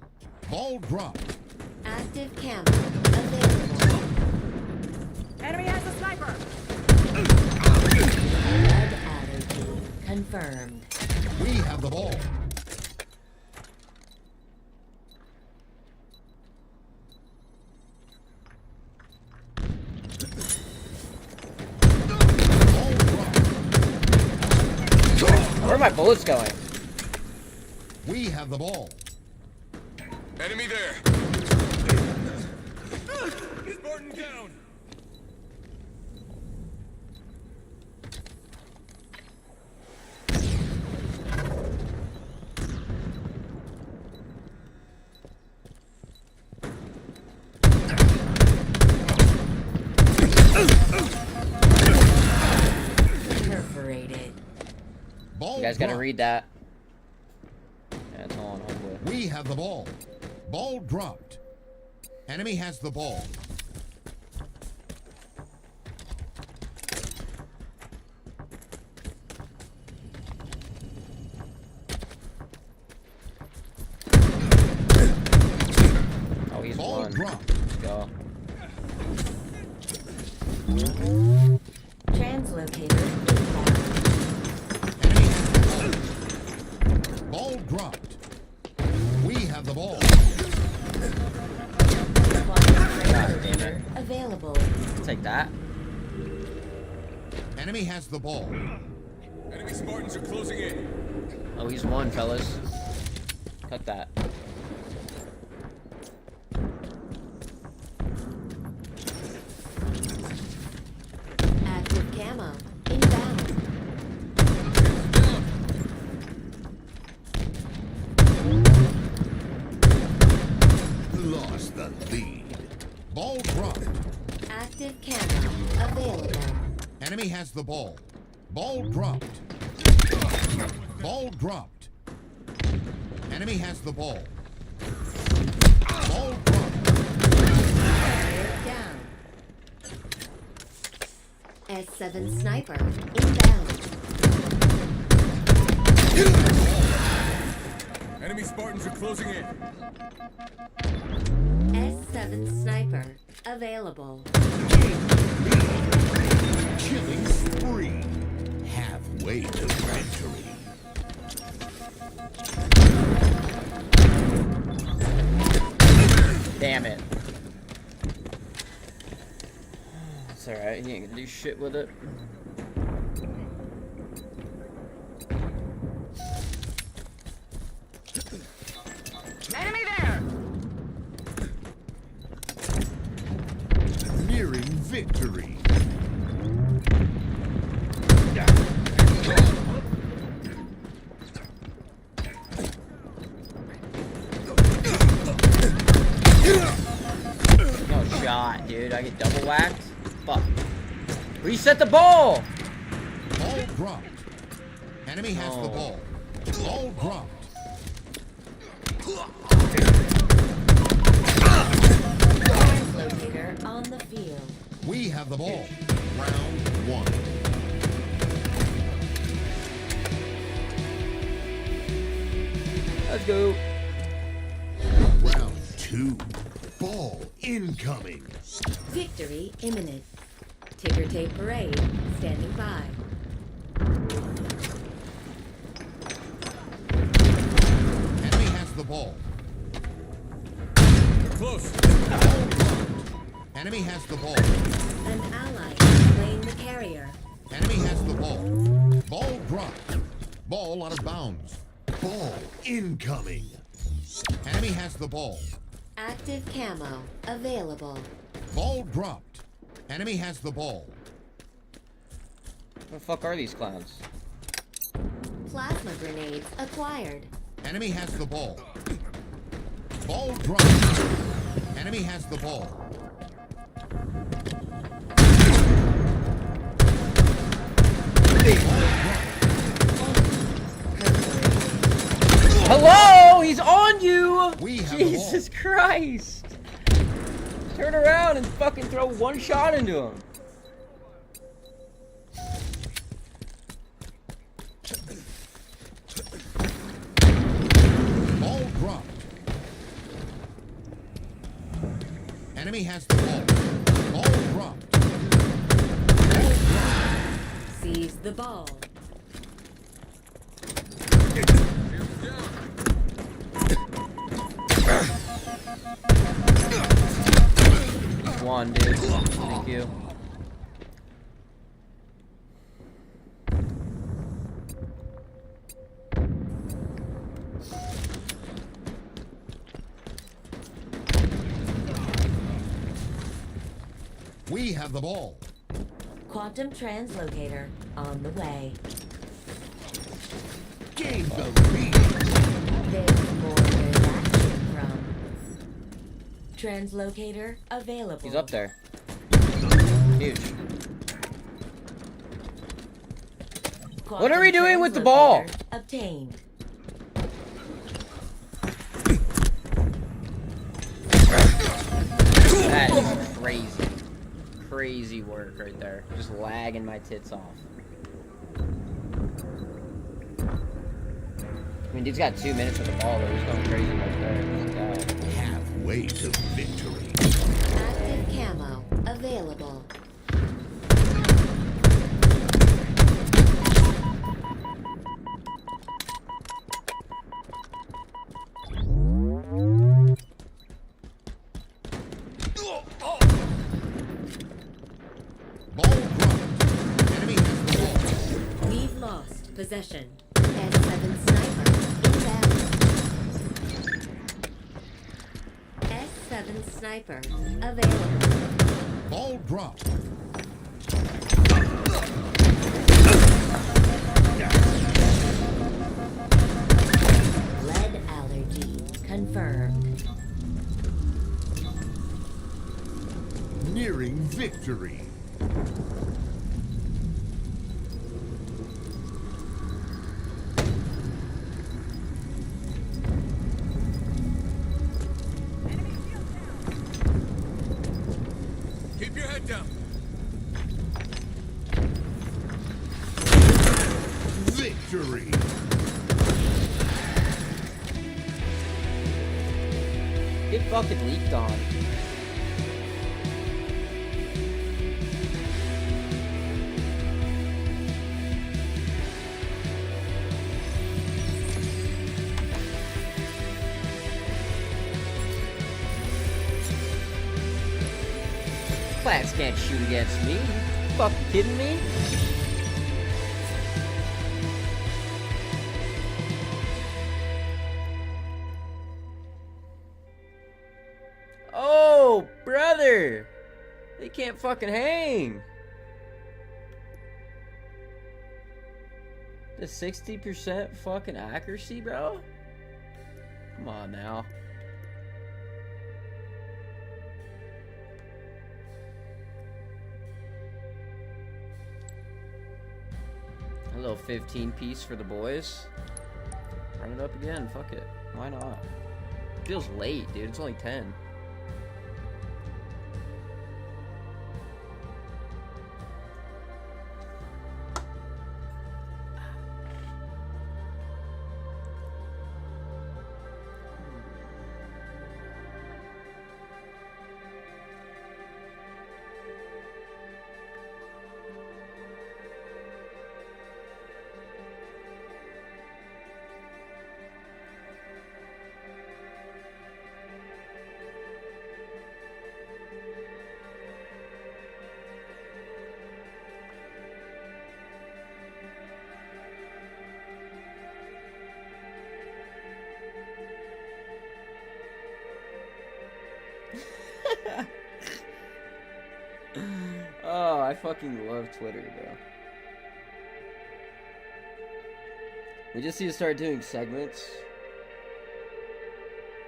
Ball dropped. Active camo. Available. Enemy has a sniper. Blood allergy confirmed. We have the ball. Where are my bullets going? We have the ball. Enemy there. Spartan down. Perforated. Ball You guys gotta dropped. read that. Yeah, it's all on homeboy. We have the ball. Ball dropped. Enemy has the ball. Oh, he's Ball one. dropped. Let's go. Translocator inbound. Ball dropped. We have the ball. God damn it. Available. Take that. Enemy has the ball. Enemy Spartans are closing in. Oh, he's one, fellas. Cut that. Active camo. Inbound. Lost the lead. Ball dropped. Active camo. Available. Enemy has the ball. Ball dropped. Ball dropped. Enemy has the ball. Ball dropped. Down. S7 sniper. Inbound. Enemy Spartans are closing in. S7 sniper. Available. Killing spree. Halfway to victory. Damn it. It's alright, he ain't gonna do shit with it. Enemy there. Nearing victory. No shot, dude. I get double whacked. Fuck. Reset the ball! Ball dropped. Enemy has the Oh. ball. Ball dropped. Translocator on the field. We have the ball. Round one. Let's go. Round two. Ball incoming. Victory imminent. Ticker tape parade. Standing by. Enemy has the ball. Close. Enemy has the ball. An ally slain the carrier. Enemy has the ball. Ball dropped. Ball out of bounds. Ball incoming. Enemy has the ball. Active camo available. Ball dropped. Enemy has the ball. What the fuck are these clowns? Plasma grenades acquired. Enemy has the ball. Ball dropped. Enemy has the ball. Hello, he's on you. We have Jesus Christ! Turn around and fucking throw one shot into him. Ball dropped. Enemy has the ball. Ball dropped. Ball dropped. Seize the ball. One, dude. Thank you. We have the ball. Quantum translocator on the way. Gain the lead. There's more where that came from. Translocator available. He's up there. Huge. What are we doing with the ball? Obtained. That is crazy. Crazy work right there. Just lagging my tits off. I mean, dude's got 2 minutes with the ball, though. He's going crazy right there. Halfway to victory. Active camo available. Ball dropped. Enemy has the ball. We've lost possession. S7 sniper inbound. S7 sniper available. Ball dropped. Lead allergy confirmed. Nearing victory. Keep your head down. Victory. Get fucking leaked on. Plants can't shoot against me. You fucking kidding me? Oh, brother! They can't fucking hang. The 60% fucking accuracy, bro? Come on now. A little 15 piece for the boys. Run it up again, fuck it. Why not? Feels late, dude. It's only 10. Oh, I fucking love Twitter, bro. We just need to start doing segments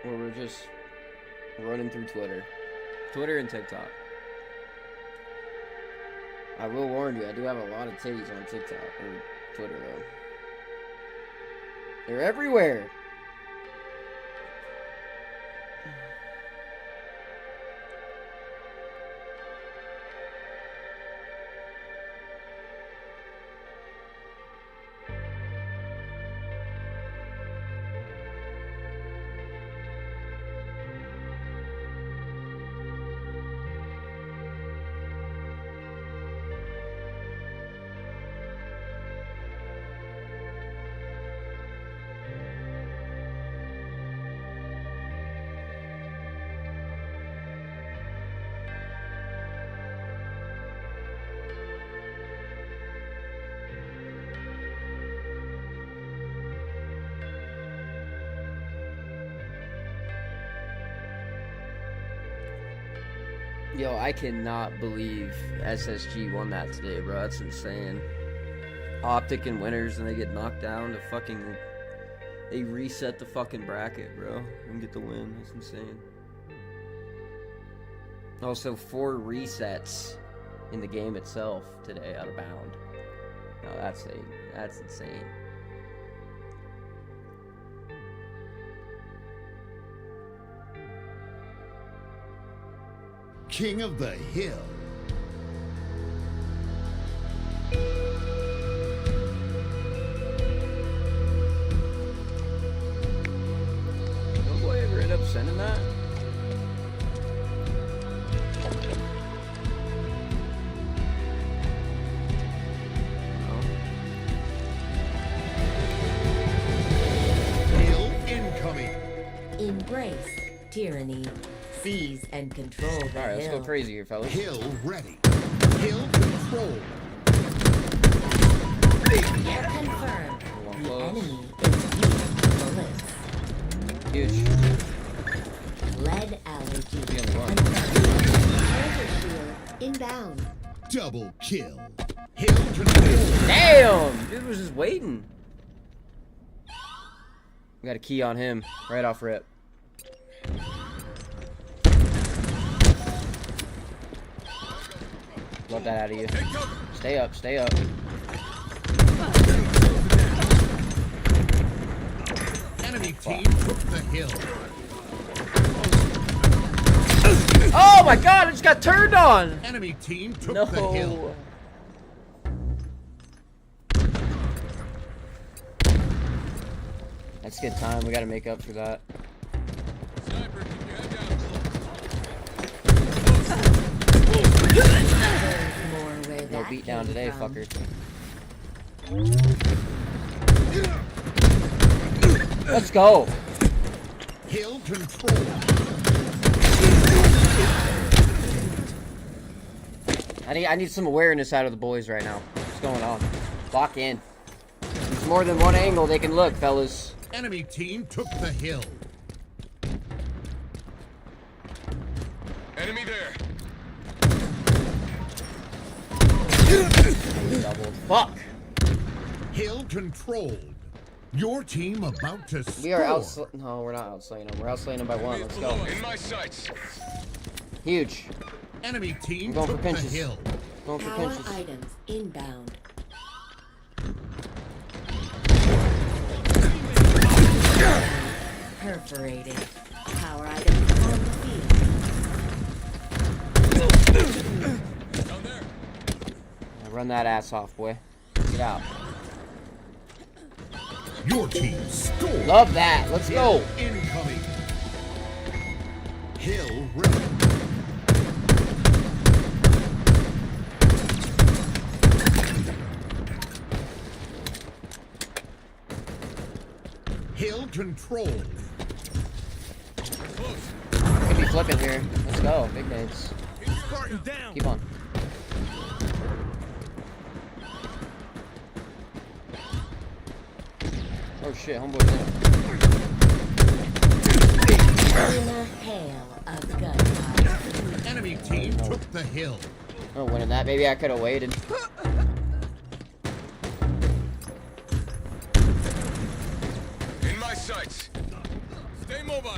where we're just running through Twitter and TikTok. I will warn you, I do have a lot of titties on TikTok or Twitter though. They're everywhere. Yo, I cannot believe SSG won that today, bro. That's insane. Optic and winners, and they get knocked down to fucking... They reset the fucking bracket, bro, and get the win. That's insane. Also, 4 resets in the game itself today out of bound. No, that's insane. King of the Hill. No boy ever end up sending that? Hill incoming. Embrace tyranny. Seize and control the Alright, let's hill. go crazy here, fellas. Hill ready. Hill control. Confirmed. The enemy is weak bullets. Huge. Lead allergy. Be on the run. Laser shield inbound. Double kill. Hill control. Damn! Dude was just waiting. We got a key on him right off rip. Love that out of you. Stay up, stay up. Enemy team took the hill. Oh my god, I just got turned on! Enemy team took the hill. That's good time, we gotta make up for that. No beat down today, fucker. Let's go. Hill control. I need some awareness out of the boys right now. What's going on? Lock in. There's more than one angle they can look, fellas. Enemy team took the hill. Enemy there. Doubled. Fuck. Hill controlled. Your team about to score. We are out. No, we're not outslaying them. We're outslaying them by 1. Let's go. In my sights. Huge. Enemy team I'm going took for pinches. the hill. Going for Power pinches. items inbound. Perforated. Power items on the field. Run that ass off, boy. Get out. Your team scored. Love that. Let's go. Incoming. Hill ready. Hill controlled. Could be flipping here. Let's go. Big nades. Keep on. Oh shit, homeboy's in. In a hail of gunfire. Enemy team took the hill. Oh, winning that. Maybe I could have waited. In my sights. Stay mobile.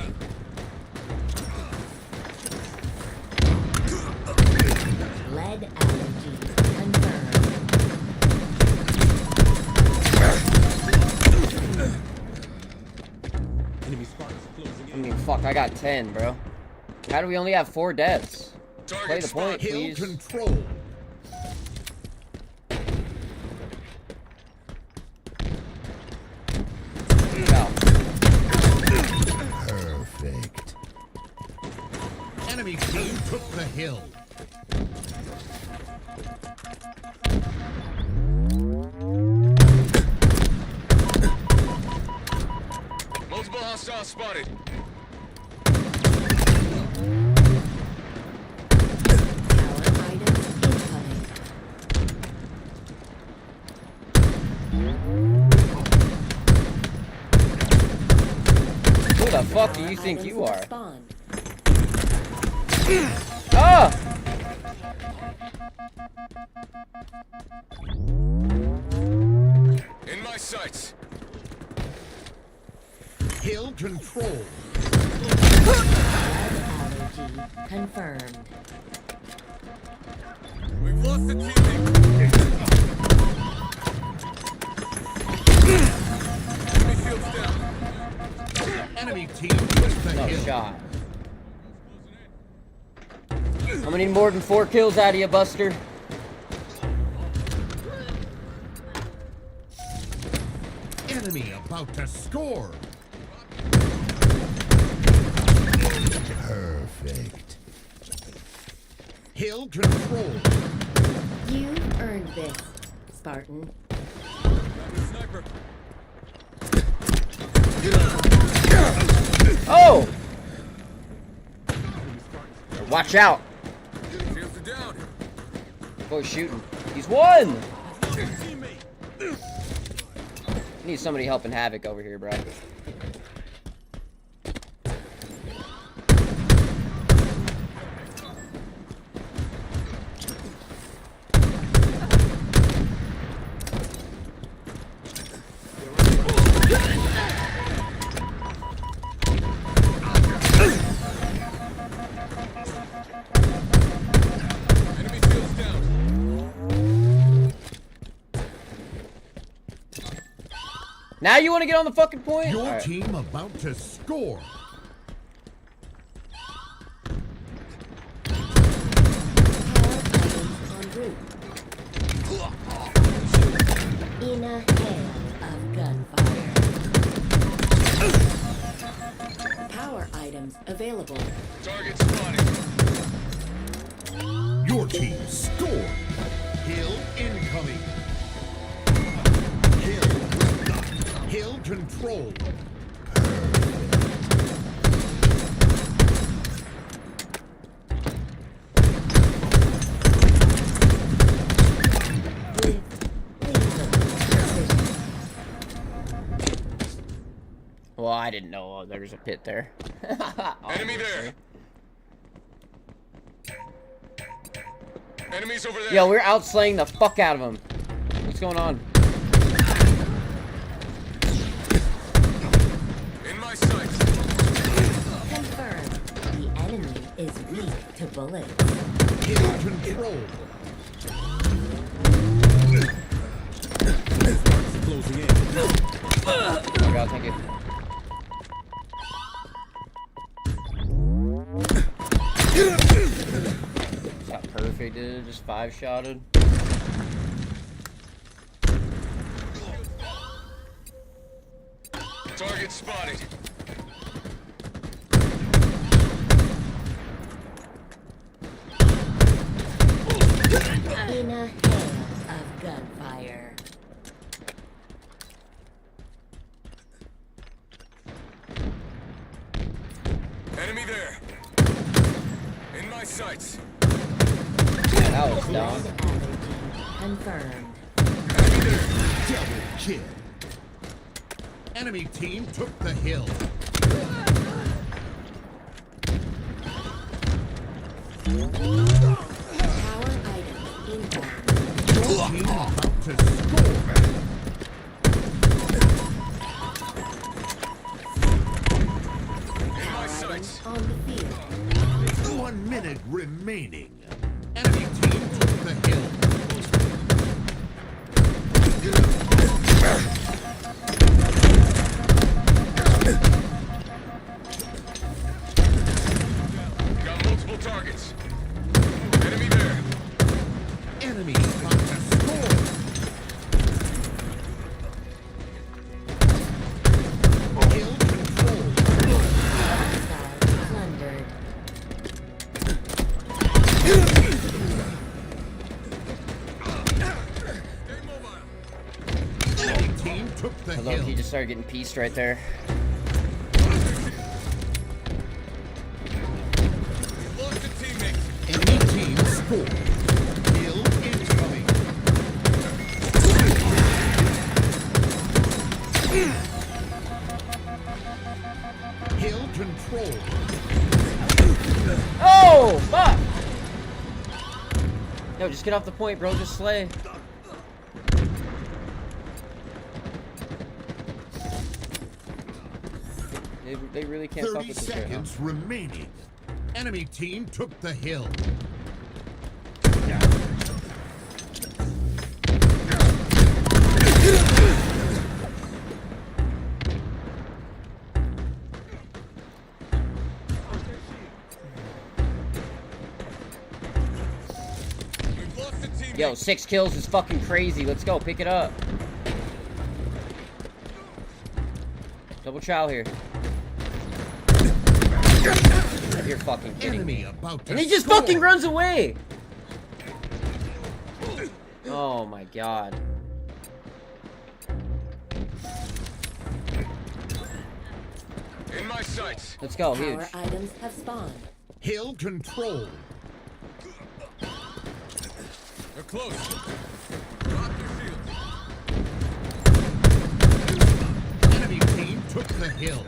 Lead allergy confirmed. I mean, fuck, I got 10, bro. How do we only have 4 deaths? Play the point, please. Control. Perfect. Enemy team took the hill. Multiple hostiles spotted. Who the fuck do you think you are? Ah! In my sights. Hill control. Allergy confirmed. We've lost the teammate. Enemy field's down. Enemy team took the No hill. shot. I'm gonna need more than 4 kills out of you, Buster. Enemy about to score. Perfect. Hill control. You earned this, Spartan. Sniper. Oh! Watch out. Shields are down. Boy's shooting. He's won! Need somebody helping Havoc over here, bro. Enemy field's down. Now you want to get on the fucking point? Your Alright. team about to score. In a hail of gunfire. Power items available. Target spotted. Your team score. Hill incoming. Hill control. Well, I didn't know there was a pit there. Enemy there. Enemies over there. Yo, we're outslaying the fuck out of them. What's going on? In my sights. Confirmed. The enemy is weak to bullets. Hill control. Closing in. God, thank you. Got perfect, dude. Just 5-shotted. Target spotted. In a hail of gunfire. Enemy there. In my sights. That was dumb. Confirmed. Double kill. Enemy team took the hill. Power item inbound. Your team about to score. On the field. 1 minute remaining. Enemy team took the hill. Got multiple targets. Enemy there. Enemy about to score. Hill control. Plundered. Enemy team took the Hello, hill. he just started getting pieced right there. Lost a teammate. Enemy team scored. Hill incoming. Hill control. Oh, fuck! Yo, just get off the point, bro. Just slay. They really can't fuck 30 with this right now. seconds remaining. Enemy team took the hill. We've lost a teammate. Yo, 6 kills is fucking crazy. Let's go, pick it up. Double chow here. You're fucking kidding Enemy me. about to And he just score. fucking runs away. Oh my god. In my sights. Let's go, huge. Power items have spawned. Hill control. They're close. Drop your shields. Enemy team took the hill.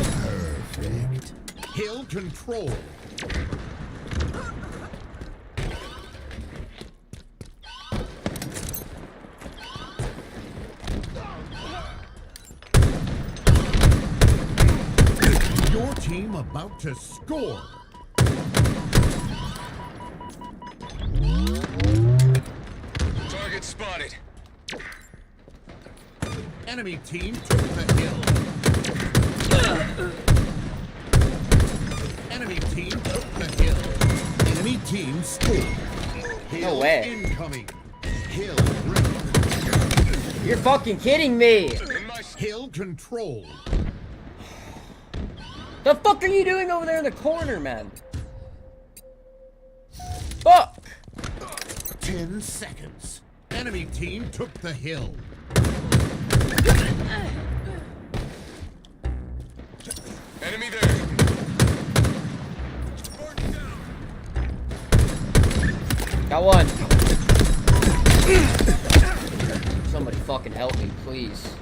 Perfect. Hill control. Your team about to score. Target spotted. Enemy team took the hill. Enemy team took the hill. Enemy team scored. Hill No way. incoming. Hill ready. You're fucking kidding me. Hill control. The fuck are you doing over there in the corner, man? Fuck. 10 seconds. Enemy team took the hill. Enemy there. Got one. Somebody fucking help me, please.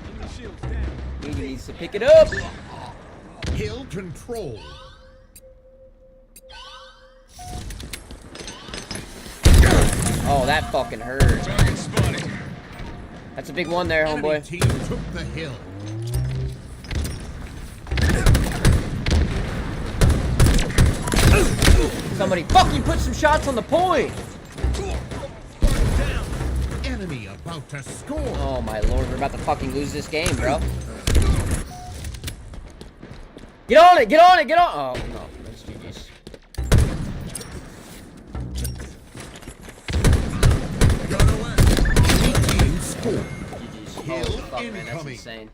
He needs to pick it up. Hill control. Oh, that fucking hurt. Target spotted. That's a big one there, Enemy homeboy. team took the hill. Somebody fucking put some shots on the point. Enemy about to score. Oh my lord, we're about to fucking lose this game, bro. Get on it, get on it, get on. Oh no, that's GG's. Team scored. GG's. Hill Holy fuck, man, that's incoming. insane.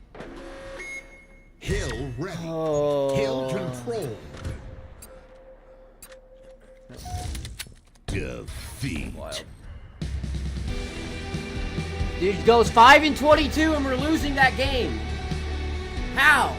Hill ready. Oh. Hill control. Defeat. Wild. Dude goes 5-22 and we're losing that game. How?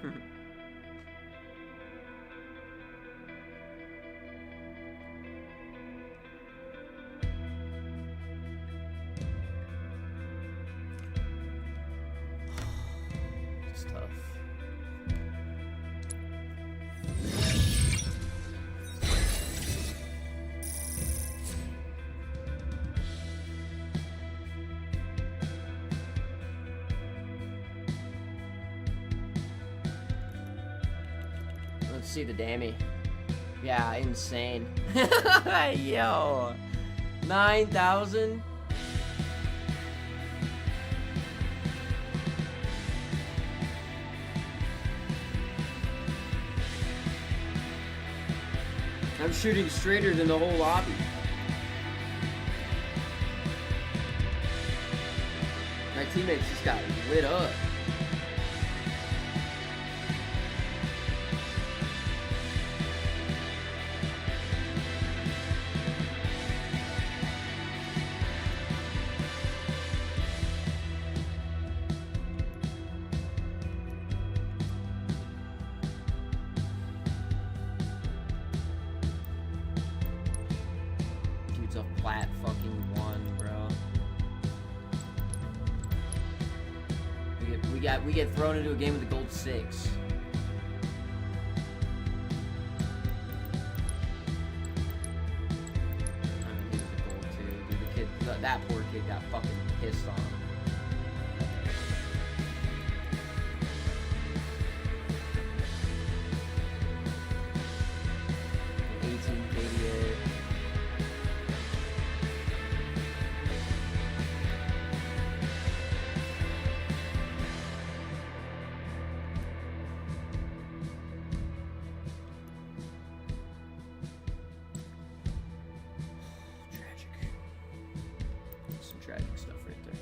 It's tough. Let's see the Dammy. Yeah, insane. Yo, 9,000. I'm shooting straighter than the whole lobby. My teammates just got lit up. Dude's a flat fucking one, bro. We get thrown into a game with a gold 6. I mean, he was a gold 2. Dude, the kid, that poor kid got fucking pissed on. Tragic stuff right there.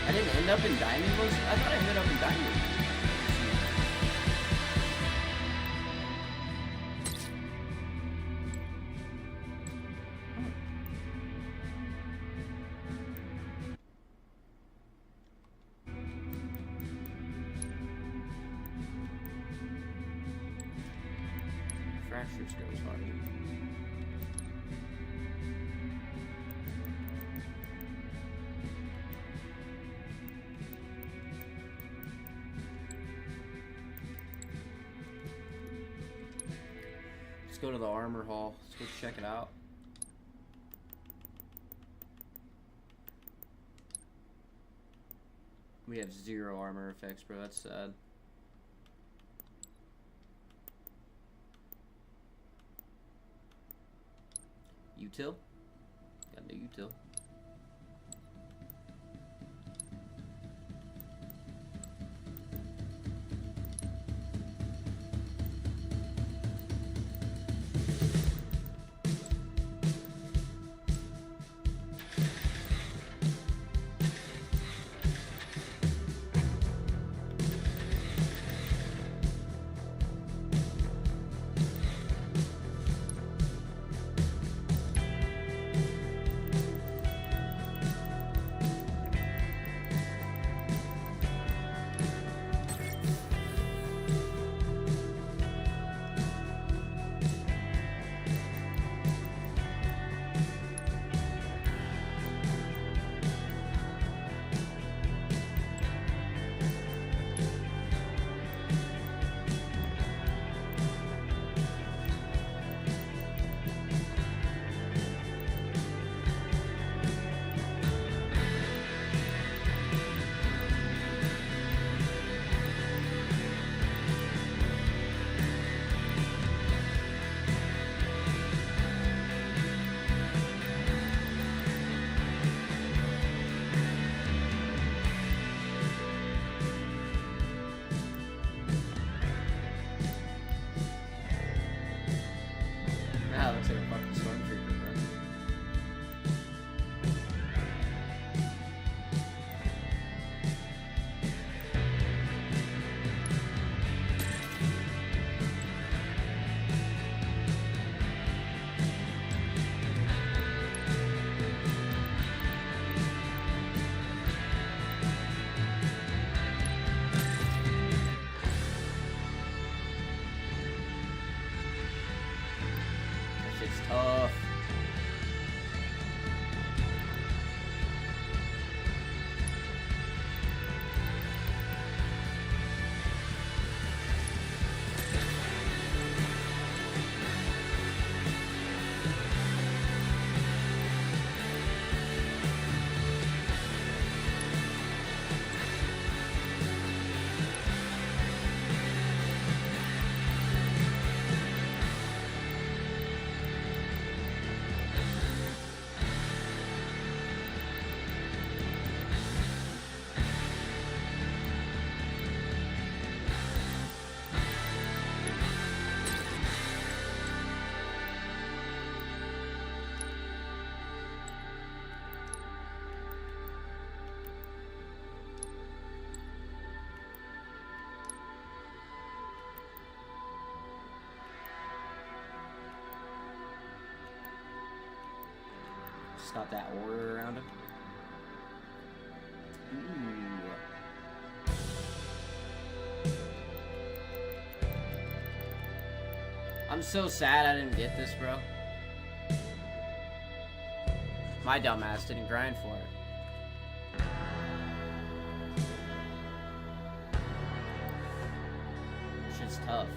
I didn't end up in diamond. I thought I ended up in diamond. Fractures goes hard. Let's go to the armor hall. Let's go check it out. We have 0 armor effects, bro. That's sad. Util? Got no util. just got that aura around him. Ooh. I'm so sad I didn't get this, bro. My dumbass didn't grind for it. Shit's tough.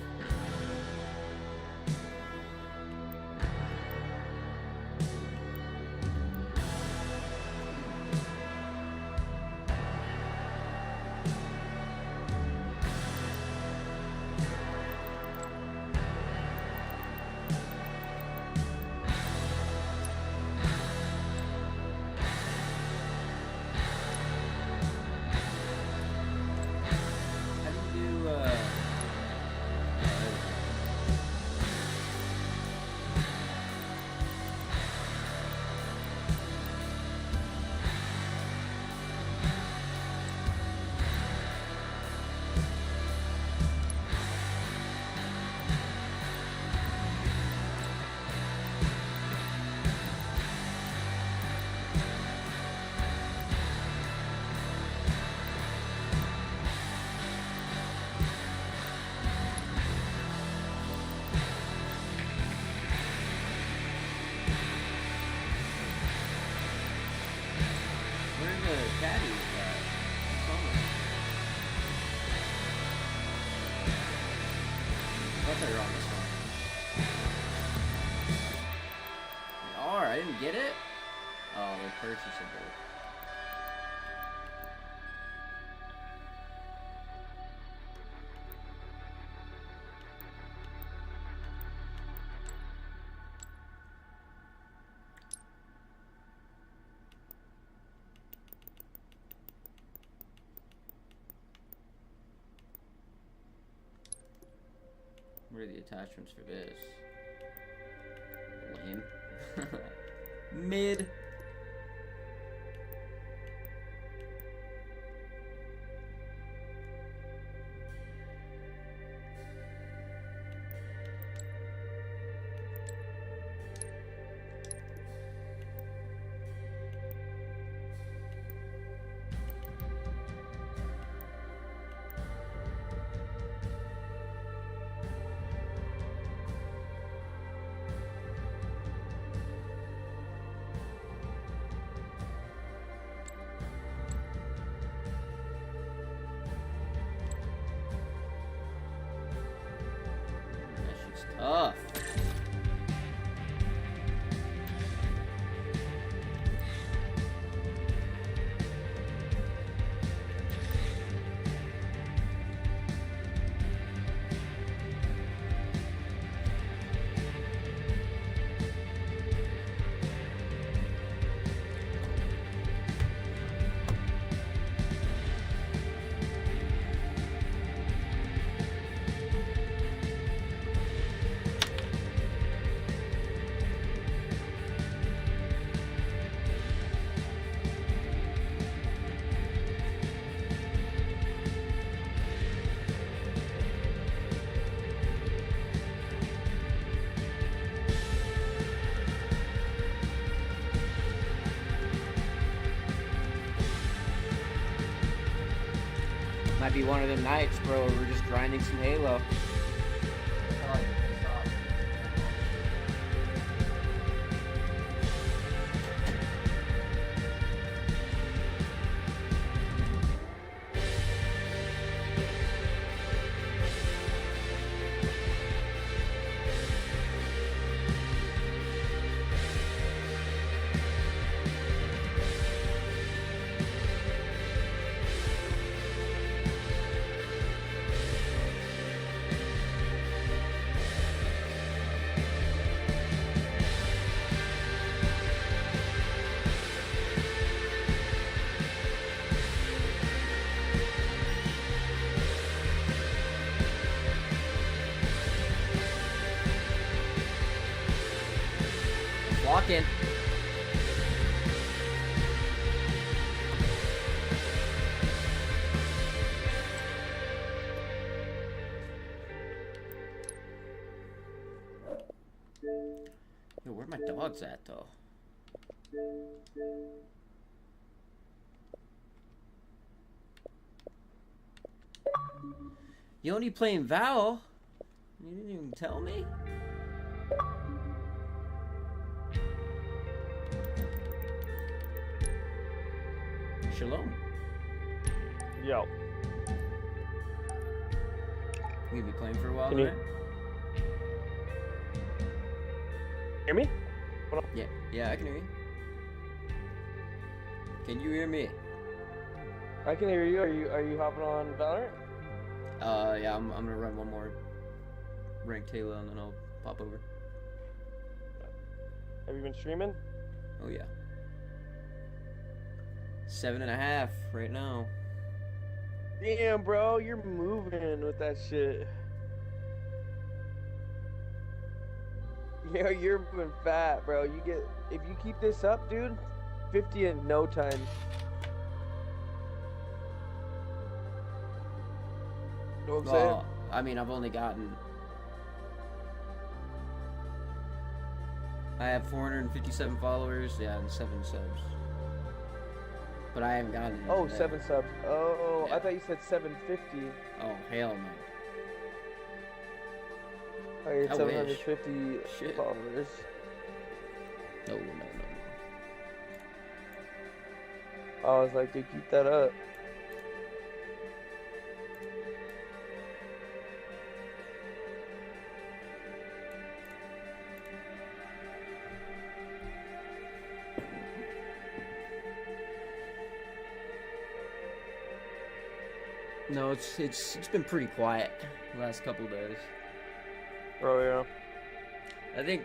I didn't get it? Oh, they're purchasable. What are the attachments for this? Lame. Mid. Tough. Might be one of them nights, bro, where we're just grinding some Halo. Walk in. Yo, where are my dogs at, though? You only playing Val? You didn't even tell me. Shalom. Yo. You gonna be playing for a while, Can you right? hear me? Yeah, I can hear you. Can you hear me? I can hear you. Are you hopping on Valorant? Yeah, I'm gonna run one more ranked Halo and then I'll pop over. Have you been streaming? Oh yeah. 7.5 right now. Damn, bro, you're moving with that shit. Yeah, you're moving fat, bro. If you keep this up, dude, 50 in no time. You know what I'm saying? I mean, I've only gotten... I have 457 followers, yeah, and 7 subs. But I haven't gotten it. Oh, 7 subs. Oh, Yeah. I thought you said 750. Oh, hell no. Oh, you're I 750 Shit. followers. No. I was like, dude, keep that up. No, it's been pretty quiet the last couple of days. Oh yeah. I think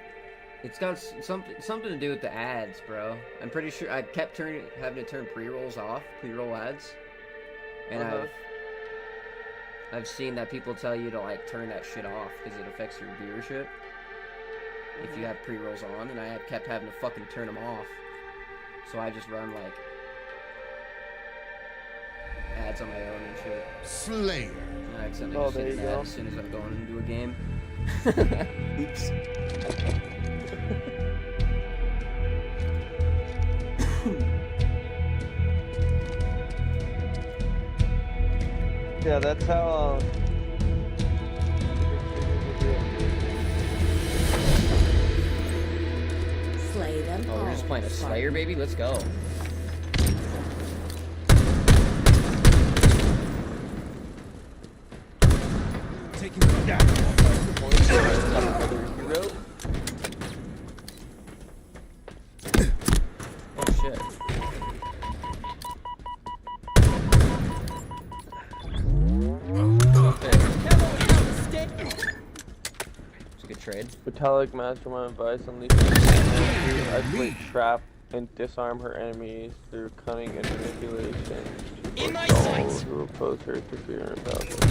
it's got something to do with the ads, bro. I'm pretty sure I kept having to turn pre-rolls off, pre-roll ads, and I've seen that people tell you to like turn that shit off because it affects your viewership if you have pre-rolls on, and I kept having to fucking turn them off. So I just run like ads on my own and shit. Slayer. I accidentally just hit an ad as soon as I'm going into a game. Oops. Yeah, that's how. Slay them Oh, we're just playing a Slayer, baby? Let's go. Taking them down. Oh shit. It's a good trade. Metallic Mastermind advice on these isolate, trap, and disarm her enemies through cunning and manipulation. In my sights! Who oppose her to fear and power.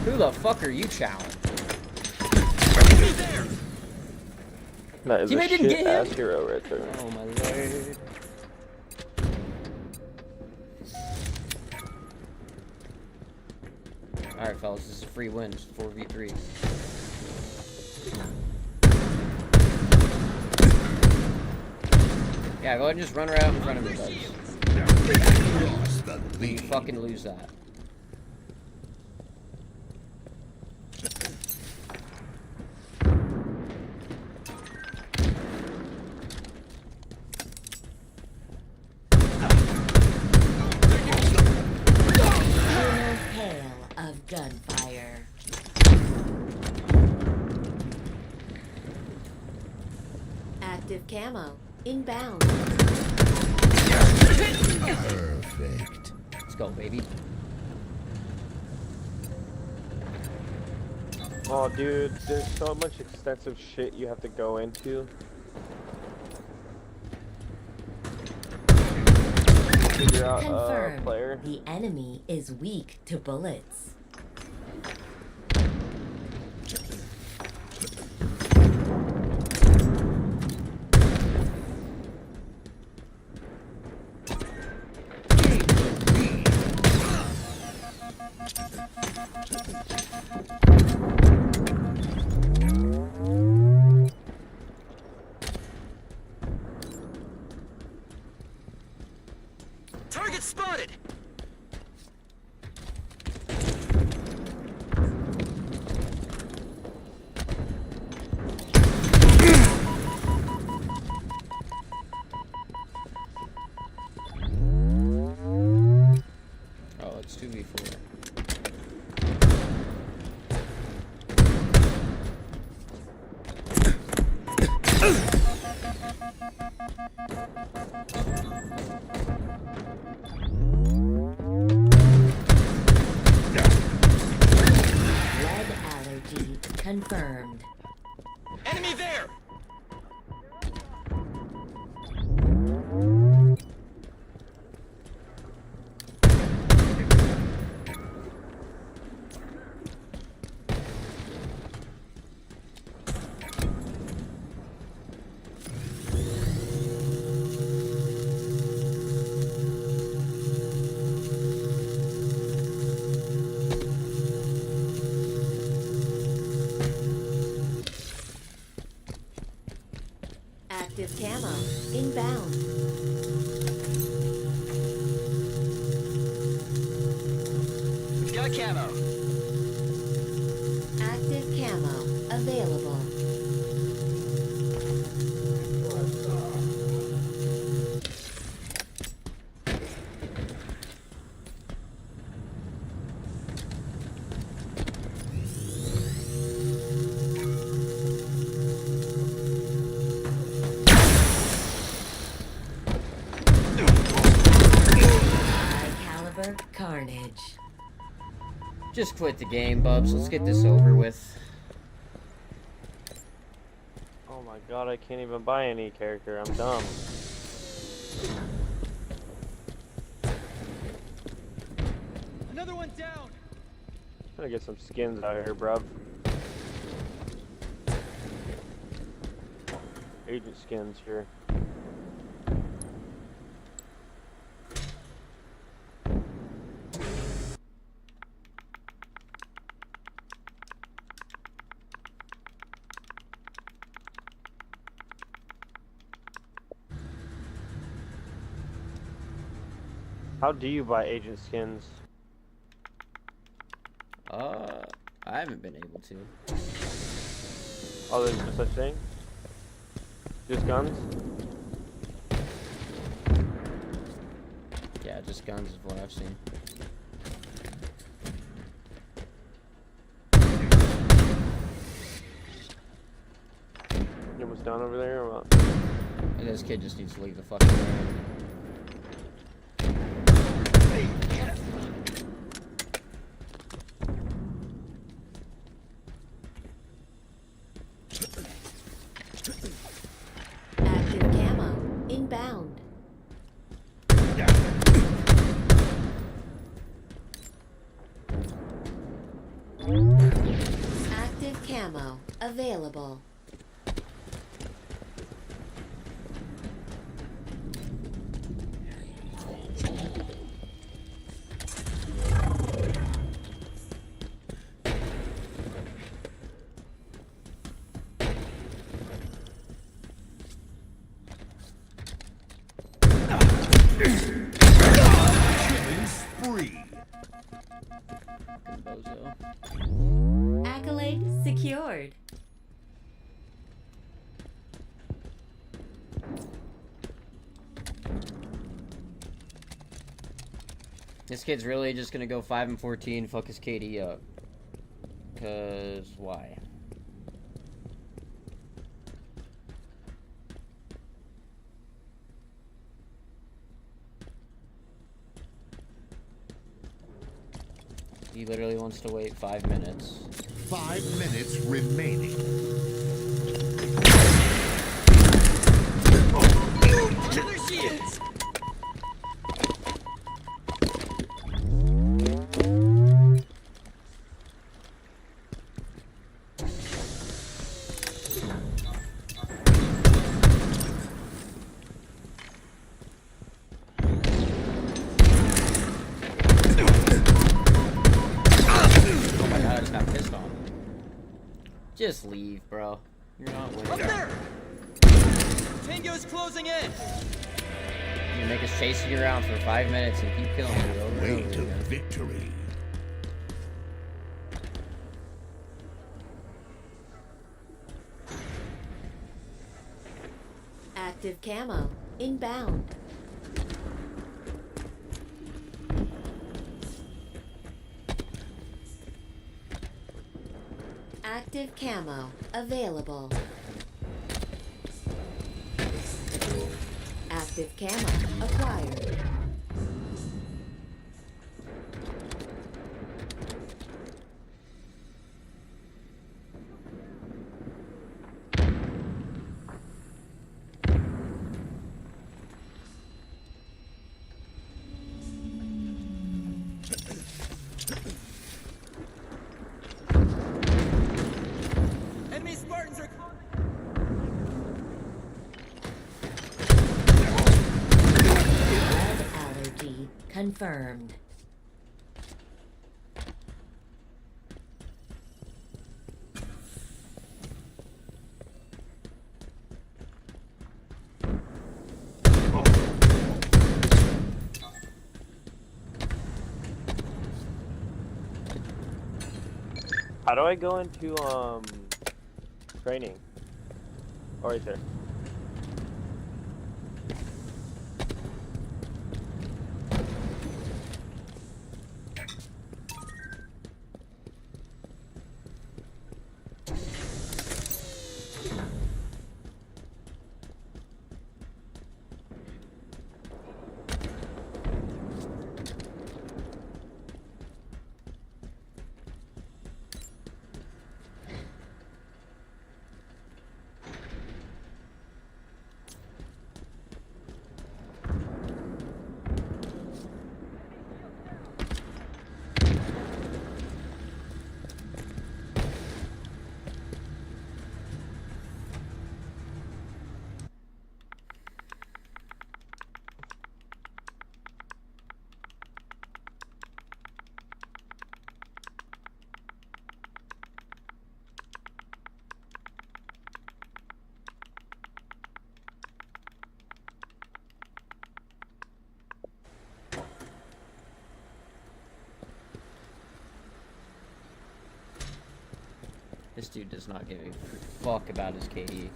Who the fuck are you chowing? That is Teammate a didn't get shit ass him? hero right there. Oh my lord. Alright fellas, this is a free win. It's 4v3. Yeah, go ahead and just run right out in front of me, buddies. You fucking lose that. Of gunfire. Active camo inbound. Perfect. Let's go, baby. Oh, dude, there's so much extensive shit you have to go into. Figure out Confirmed. player. The enemy is weak to bullets. confirmed. Enemy there! Active camo inbound. Got camo. Active camo available. Carnage. Just quit the game, Bubs. Let's get this over with. Oh my god, I can't even buy any character. I'm dumb. Another one down. I'm gonna get some skins out here, bruv. Agent skins here. How do you buy agent skins? I haven't been able to. Oh, there's no such thing? Just guns? Yeah, just guns is what I've seen. You almost done over there or what? And this kid just needs to leave the fucking room. Active camo inbound. Active camo available. Killing spree. Accolade secured. This kid's really just gonna go 5 and 14, fuck his KD up. Cause why? He literally wants to wait 5 minutes. 5 minutes remaining. There she is. Just leave, bro. You're not winning. Up there. Tango's closing in. You make us chasing you around for 5 minutes and keep killing you over Way and to over again. victory. Active camo inbound. Active camo available. Active camo acquired. Enemy Spartans are Blood allergy confirmed. How do I go into training? Oh, right there. This dude does not give a fuck about his KD.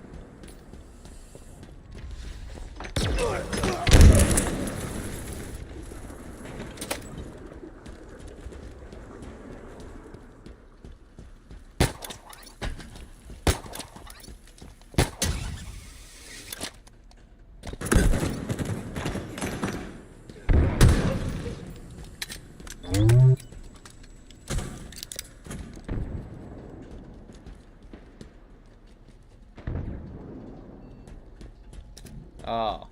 Oh.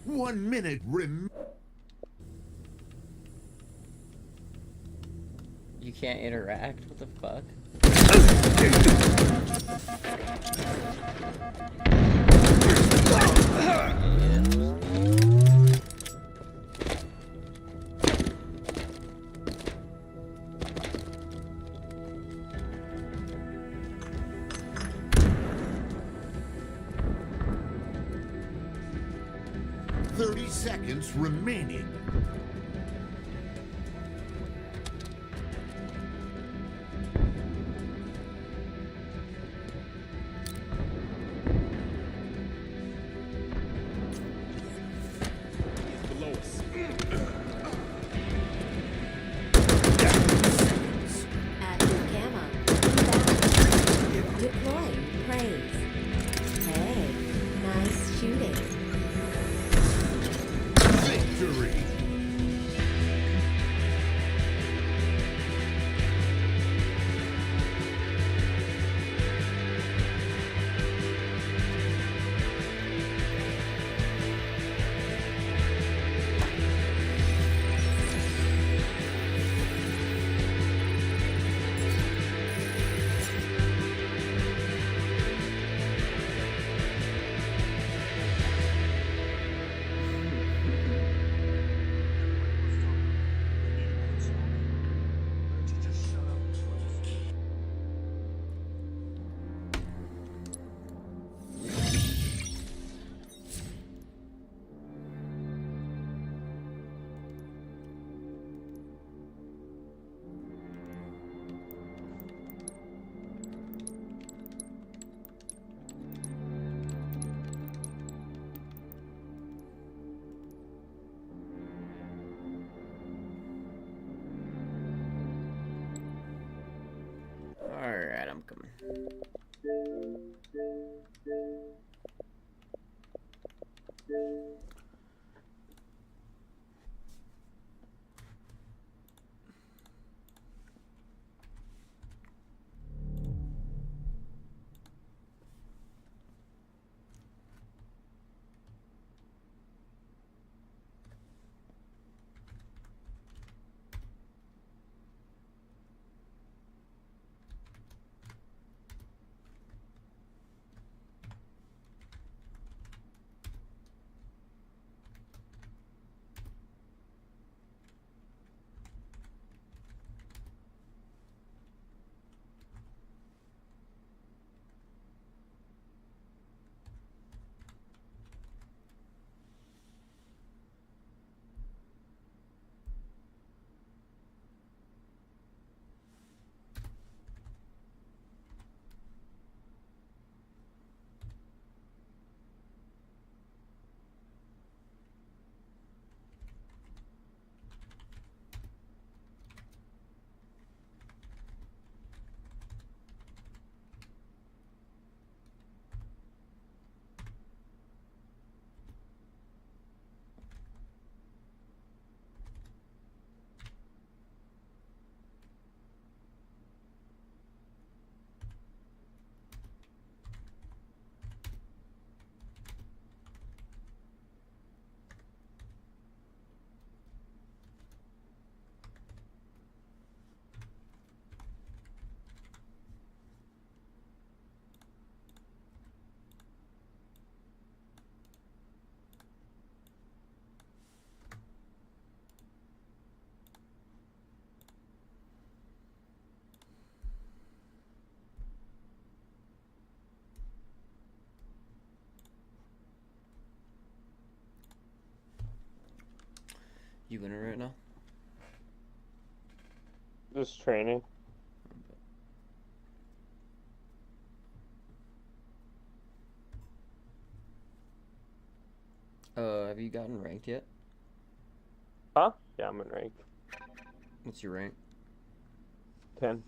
One minute You can't interact? What the fuck? 30 seconds remaining. below us. Active camo. Deploying praise. Hey, nice shooting. Victory! Alright, I'm coming. You in it right now? Just training. Have you gotten ranked yet? Huh? Yeah, I'm in rank. What's your rank? 10.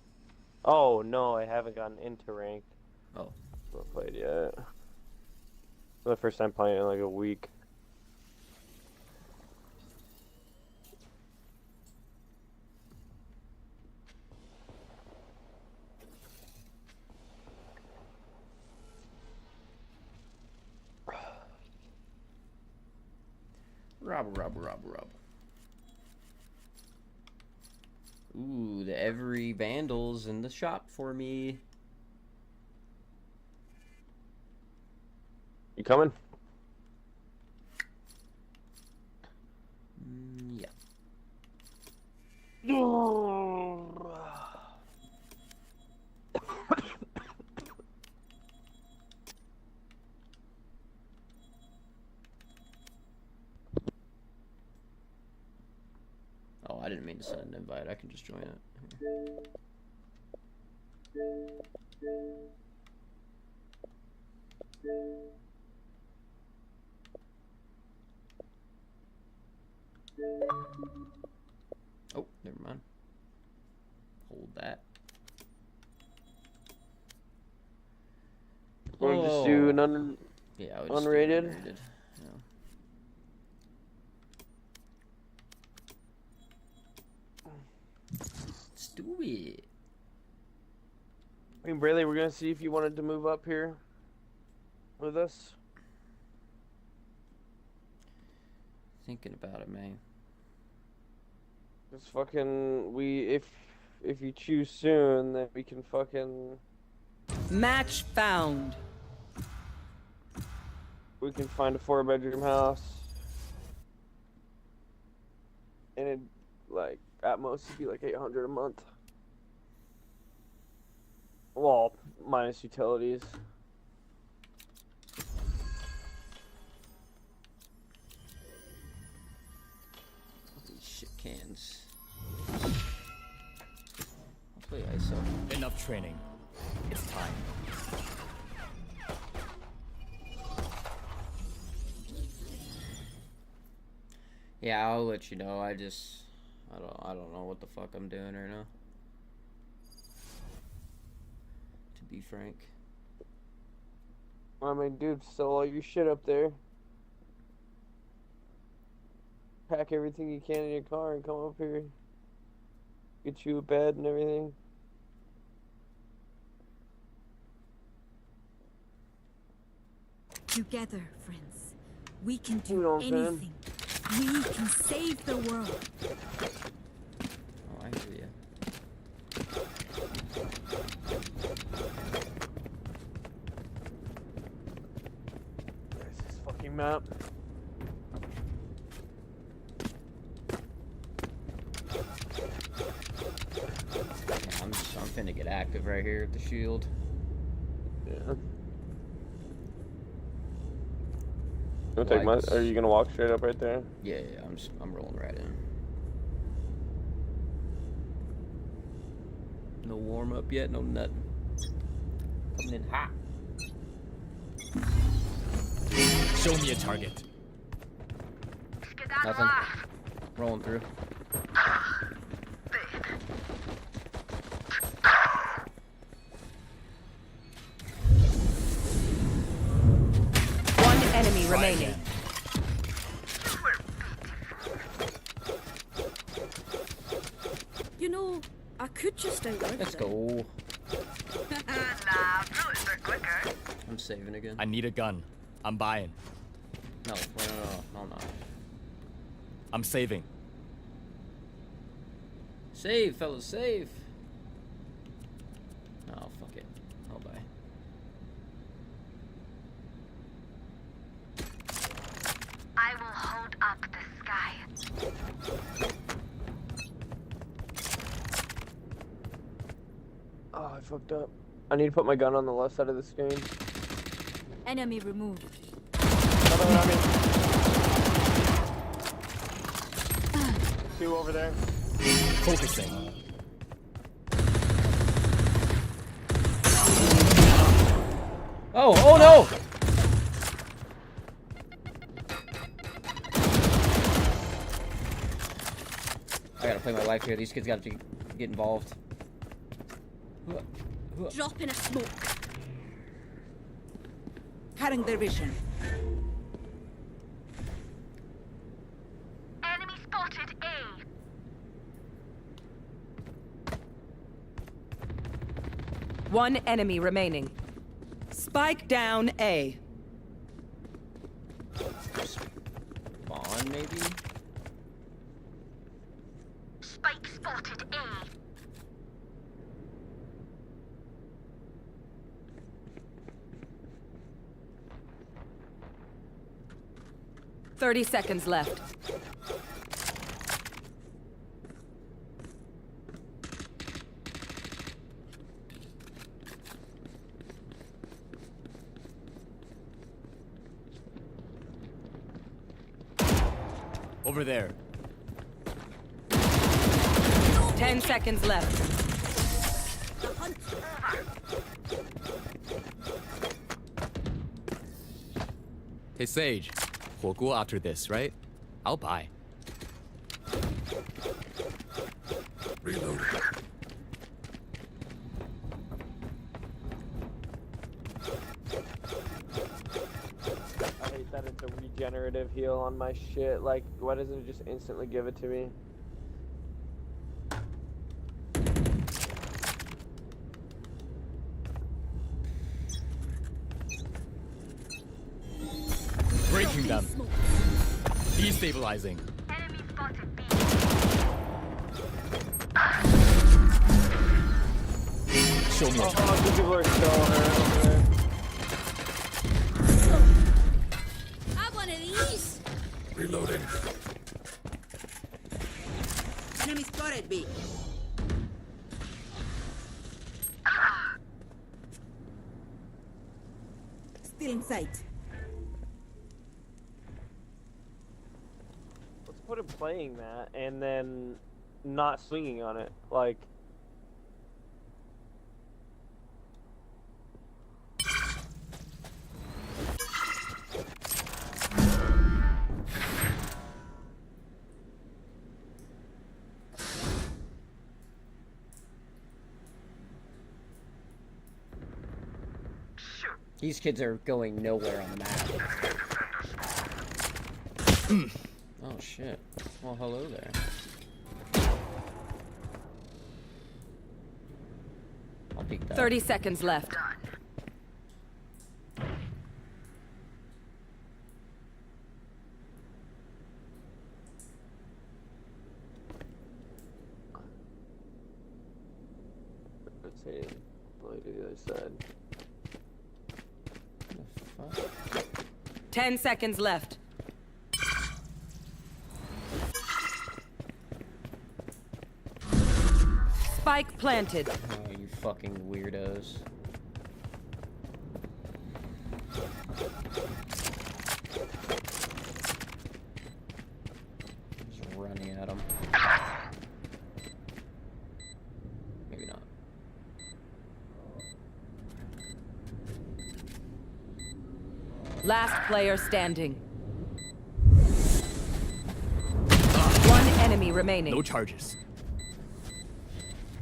Oh, no, I haven't gotten into rank. Oh. I haven't played yet. The first time playing in like a week. Rob. Ooh, the every vandals in the shop for me. You coming? Yeah. Oh, I didn't mean to send an invite. I can just join it. Oh, never mind. Hold that. We'll just do an yeah, I would just unrated. Do unrated. Yeah. Let's do it. I mean, Brayley, we're gonna see if you wanted to move up here with us. Thinking about it, man. Just fucking if you choose soon, then we can fucking Match found. we can find a 4-bedroom house, and it like at most it'd be like $800 a month. Well, minus utilities. These shit cans. I'll play ISO. Enough training. It's time. Yeah, I'll let you know. I don't know what the fuck I'm doing right now. To be frank. I mean, dude, sell all your shit up there. Pack everything you can in your car and come up here. Get you a bed and everything. Together, friends, we can do You know what I'm saying? anything. We can save the world. Oh, I hear ya. There's this fucking map. Yeah, I'm finna get active right here with the shield. Yeah. You'll take my, are you gonna walk straight up right there? Yeah, I'm rolling right in. No warm up yet, no nothing. Coming in hot. Show me a target. Nothing. Rolling through. One enemy remaining. You know, I could just outwork Let's them. go. Nah, bullets are quicker. I'm saving again. I need a gun. I'm buying. No, wait, no, no. I'm saving. Save, fellas, save. Oh, fuck it. I'll buy. I will hold up the sky. Oh, I fucked up. I need to put my gun on the left side of the screen. Enemy removed. Two over there. Focusing. Oh no! I gotta play my life here. These kids gotta get involved. Drop in a smoke. Cutting their vision. Enemy spotted A. One enemy remaining. Spike down A. Spawn, maybe? Spike spotted A. $30 left. Over there. 10 seconds left. Hey Sage, 火锅 after this, right? I'll buy. Reloading. I hate that it's a regenerative heal on my shit. Like, why doesn't it just instantly give it to me? Breaking them. Destabilizing. Enemy spotted B. Show me a Oh, two people are still over there. Have one of these. Reloading. Enemy spotted B. Still in sight. Let's put him playing that and then not swinging on it. Like, These kids are going nowhere on the map. Oh shit. Well, hello there. I'll peek that. 30 seconds left. let's see. Like the other side. 10 seconds left. Spike planted. Oh, you fucking weirdos. Just running at them. Maybe not. Last player standing. One enemy remaining. No charges.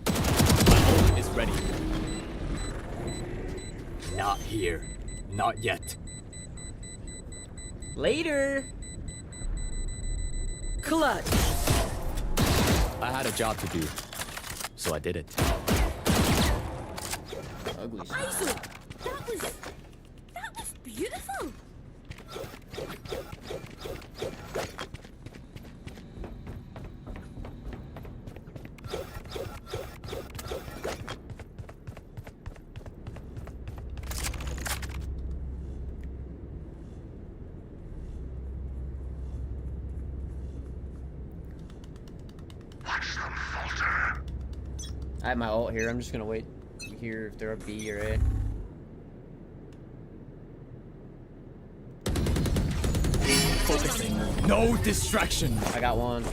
My ult is ready. Not here. Not yet. Later. Clutch. I had a job to do, so I did it. Ugly. Isaac, that was beautiful. I have my ult here. I'm just gonna wait here if they're a B or A. Focusing. No distraction. I got one.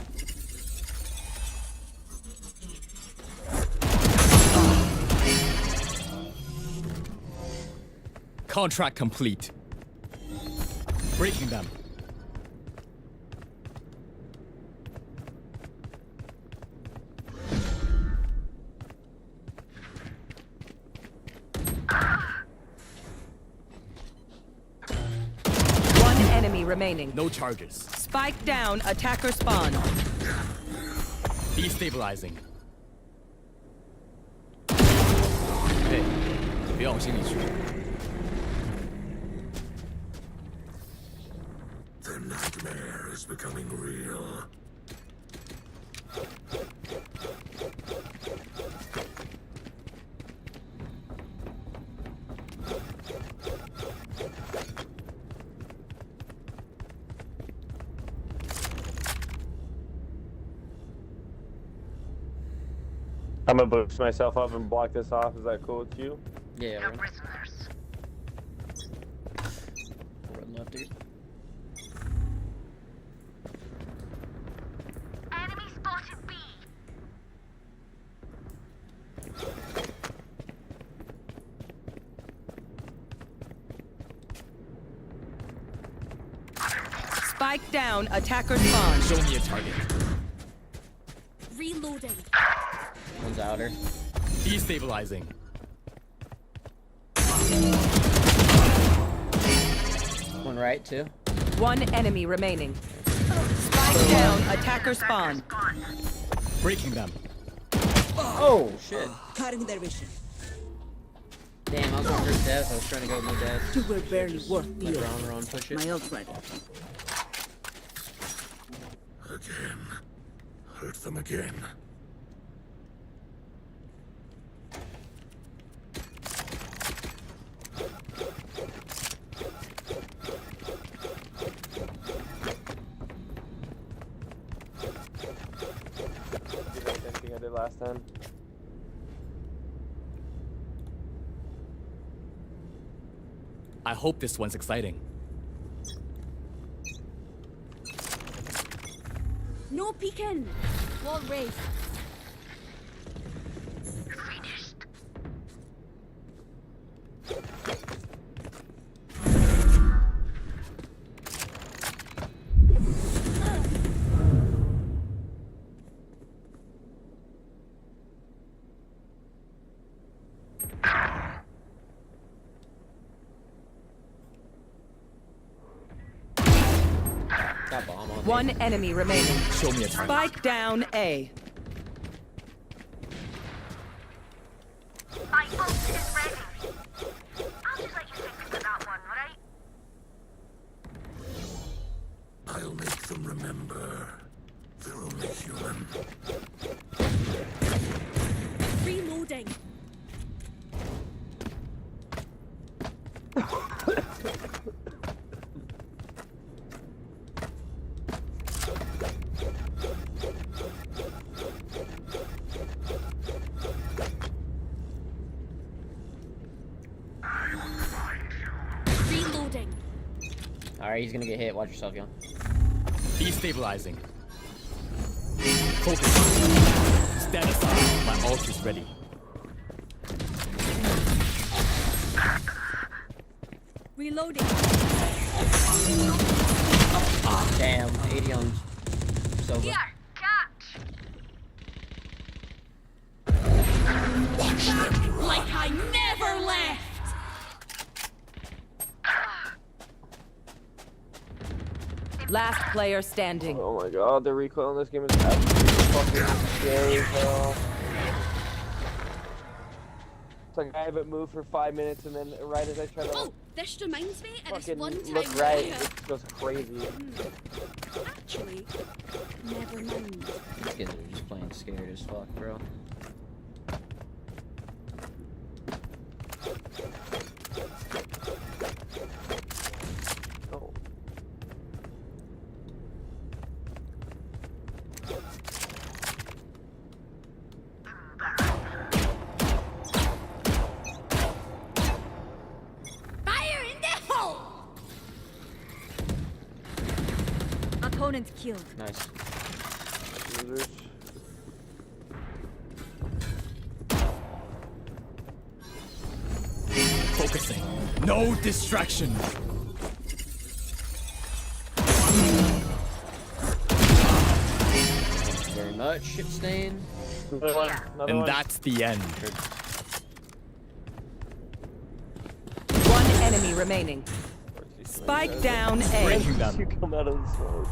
Contract complete. Breaking them. One enemy remaining. No charges. Spike down, attacker spawn. Destabilizing. Hey, 别往心里去。 The nightmare is becoming real. I'm gonna boost myself up and block this off. Is that cool with you? Yeah. Run left, dude. Enemy spotted B. Spike down, attacker spawn. Show me a target. Reloading. One's outer. Destabilizing. One right, too. One enemy remaining. Spike down, attacker spawn. Breaking them. Oh, shit. Cutting their vision. Damn, I was going for death. I was trying to go with my death. You were barely worth the Wrong, push it. My ult ready. Again. Hurt them again. Do the same thing I did last time. I hope this one's exciting. No peeking. Wall raised. Got bomb on me. One enemy remaining. Show me a target. Spike down A. My ult is ready. I'll just let you think about that one, alright? I'll make them remember. They're only human. Reloading. Reloading. Alright, he's gonna get hit. Watch yourself, young. Destabilizing. Focus. Stand aside. My ult is ready. Reloading. Damn, 80 on Sova. Here, catch. Like I never left. Last player standing. Oh my god, the recoil in this game is absolutely fucking scary, bro. It's like I haven't moved for 5 minutes and then right as I try to Oh, this reminds me of this fucking one time. look right, it goes crazy. Actually, never mind. These kids are just playing scared as fuck, bro. Oh. Fire in the hole! Opponent killed. Nice. Losers. Focusing. No distraction. Very much shit stain. And that's the end. One enemy remaining. Spike down A. Breaking them. You come out of the smoke.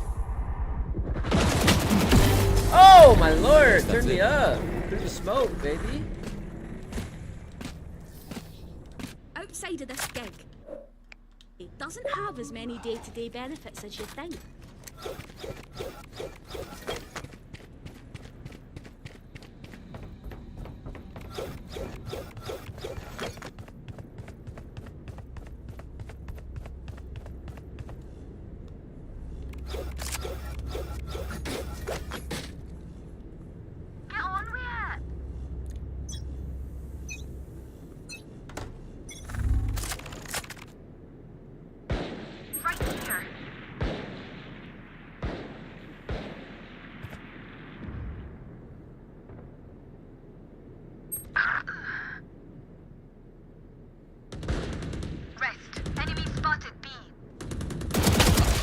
Oh my lord! Turn me up through the smoke, baby. Outside of this gig, it doesn't have as many day-to-day benefits as you think. Get on with it. Right here. Rest. Enemy spotted B.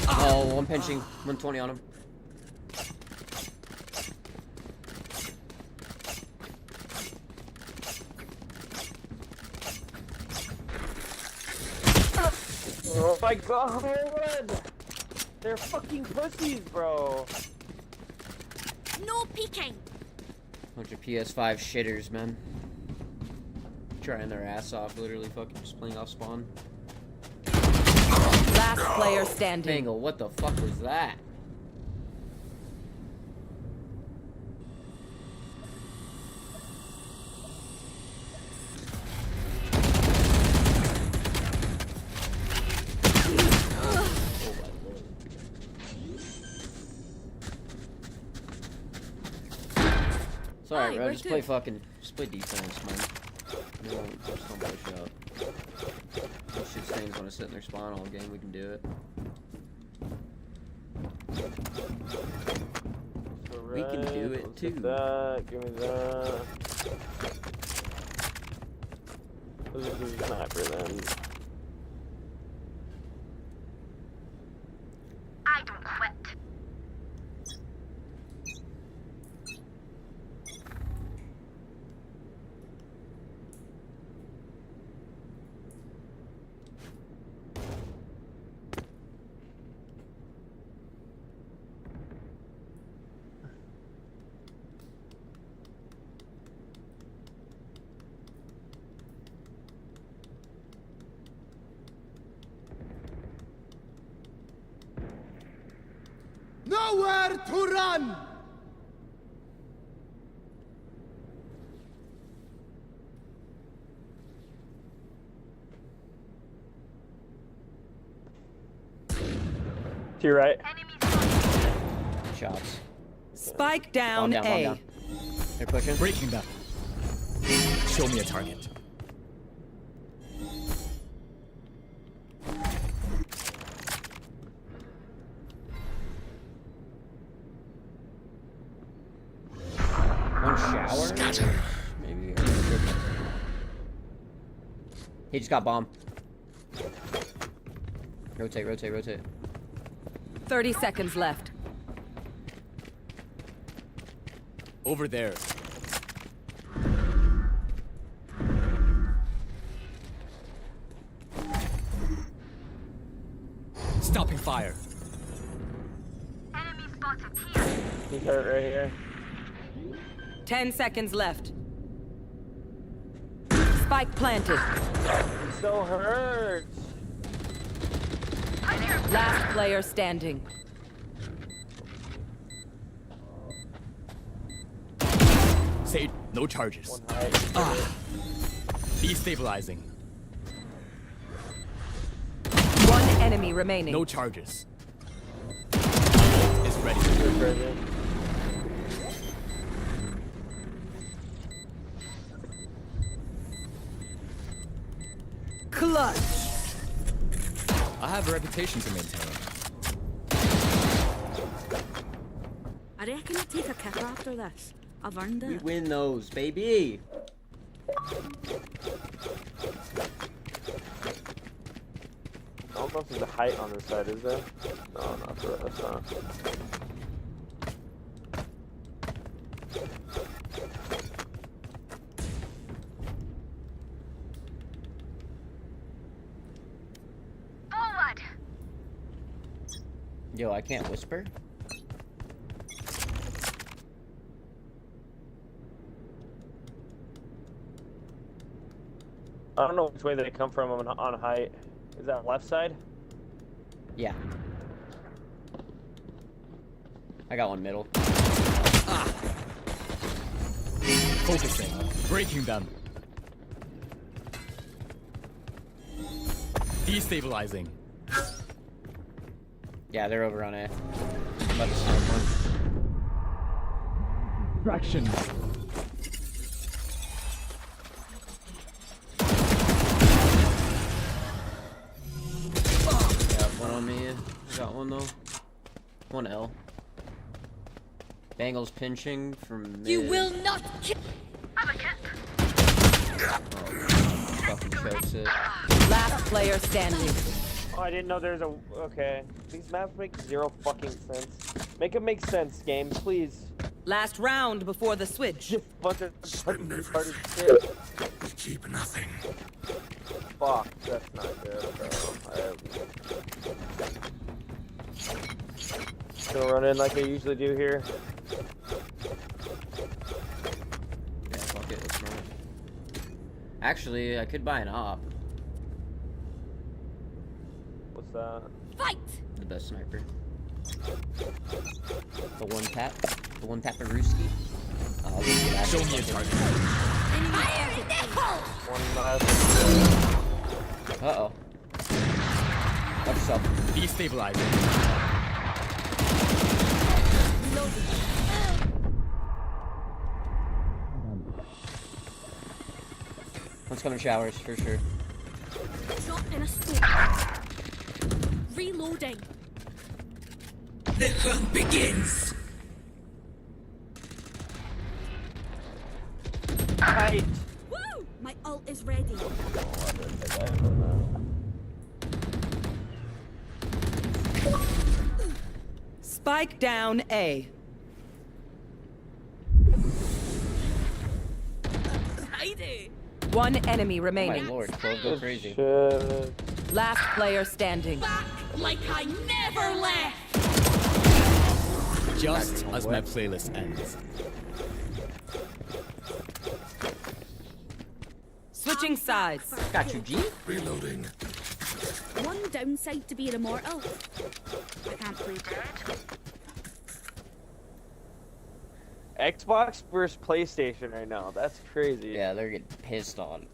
Oh, I'm pinching 120 on him. Oh my god! They're fucking pussies, bro. No peeking. Bunch of PS5 shitters, man. Trying their ass off, literally fucking just playing off spawn. Last player standing. Angle, what the fuck was that? Sorry, bro. Just play fucking. Just play defense, man. No, just don't push up. Those shit stains want to sit in their spawn all game. We can do it. We can do it too. That. Give me that. Let's just do sniper then. I don't quit. Nowhere to run! To your right. Shots. Spike down, Bomb A. down. They're pushing. Breaking them. Show me a target. One shower? Maybe. He just got bomb. Rotate, rotate, rotate. 30 seconds left. Over there. Stopping fire. Enemy spotted here. He's hurt right here. 10 seconds left. Spike planted. He's so hurt. Last player standing. Sage, no charges. Destabilizing. One enemy remaining. No charges. Is ready. Clutch. I have a reputation to maintain. I reckon I'll take a kick after this. I've earned We it. win those, baby. What else is the height on this side, is there? No, not for that's not. Forward. Yo, I can't whisper. I don't know which way they come from on height. Is that left side? Yeah. I got one middle. Focusing. Breaking them. Destabilizing. Yeah, they're over on A. I'm about to snipe one. Distraction. One on me. I got one though. One L. Bangles pinching from mid. You will not kill. Fucking chokes it. Last player standing. Oh, I didn't know there's a. Okay. These maps make zero fucking sense. Make them make sense, game, please. Last round before the switch. Bunch of party shit. We keep nothing. Fuck, that's not good, bro. Gonna run in like I usually do here. Yeah, fuck it, let's run it. Actually, I could buy an op. What's that? Fight! The best sniper. The one tap. The one tapperooski. Show me a target. One last. Uh-oh. What's up? Destabilizing. Let's come in showers, for sure. Drop in a smoke. Reloading. The hunt begins. Right. Woo! My ult is ready. Spike down A. Heidi! One enemy Oh my remaining. lord, 12 go crazy. Shit. Last player standing. Back like I never left! Just as my playlist ends. Switching sides. Got you, G. Reloading. One downside to being immortal. I can't play dead. Xbox versus PlayStation right now. That's crazy. Yeah, they're getting pissed on.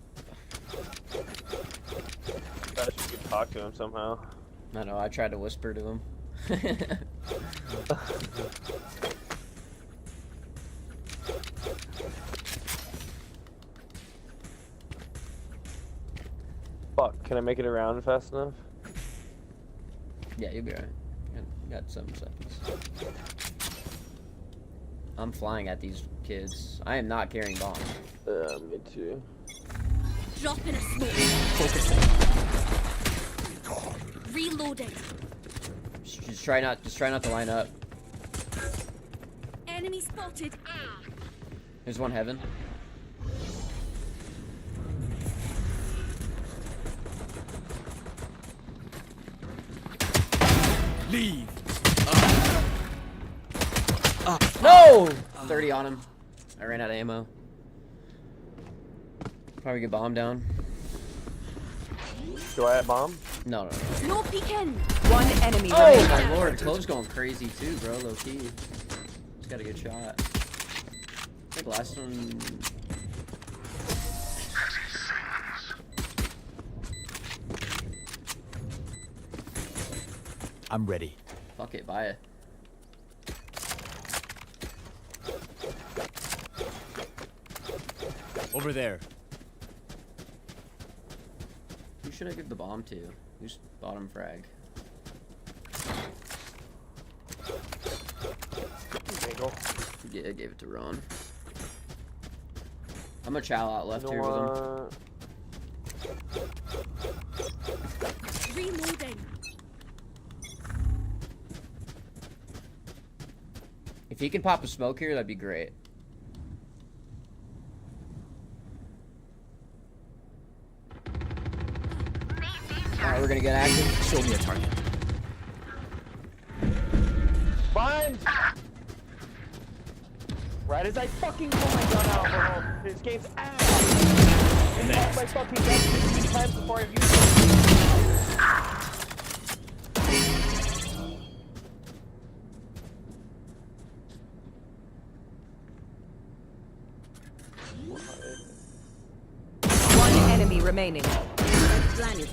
Thought you could talk to him somehow. I know, I tried to whisper to him. Fuck, can I make it around fast enough? Yeah, you'll be alright. Got 7 seconds. I'm flying at these kids. I am not carrying bombs. Me too. Drop in a smoke. Focusing. Reloading. Just try not to line up. Enemy spotted. There's one heaven. Leave. No! 30 on him. I ran out of ammo. Probably get bomb down. Do I have bomb? No. No peeking. One enemy Oh remaining. my lord, Clove's going crazy too, bro, low key. He's got a good shot. I think last one. I'm ready. Fuck it, buy it. Over there. Who should I give the bomb to? Who's bottom frag? Yeah, I gave it to Ron. I'm gonna chow out left here with him. Reloading. If he can pop a smoke here, that'd be great. Alright, we're gonna get active. Show me a target. Fine! Right as I fucking pull my gun out, bro. This game's ass! And that's my fucking gun 15 times before I've used it. One enemy remaining. Planet.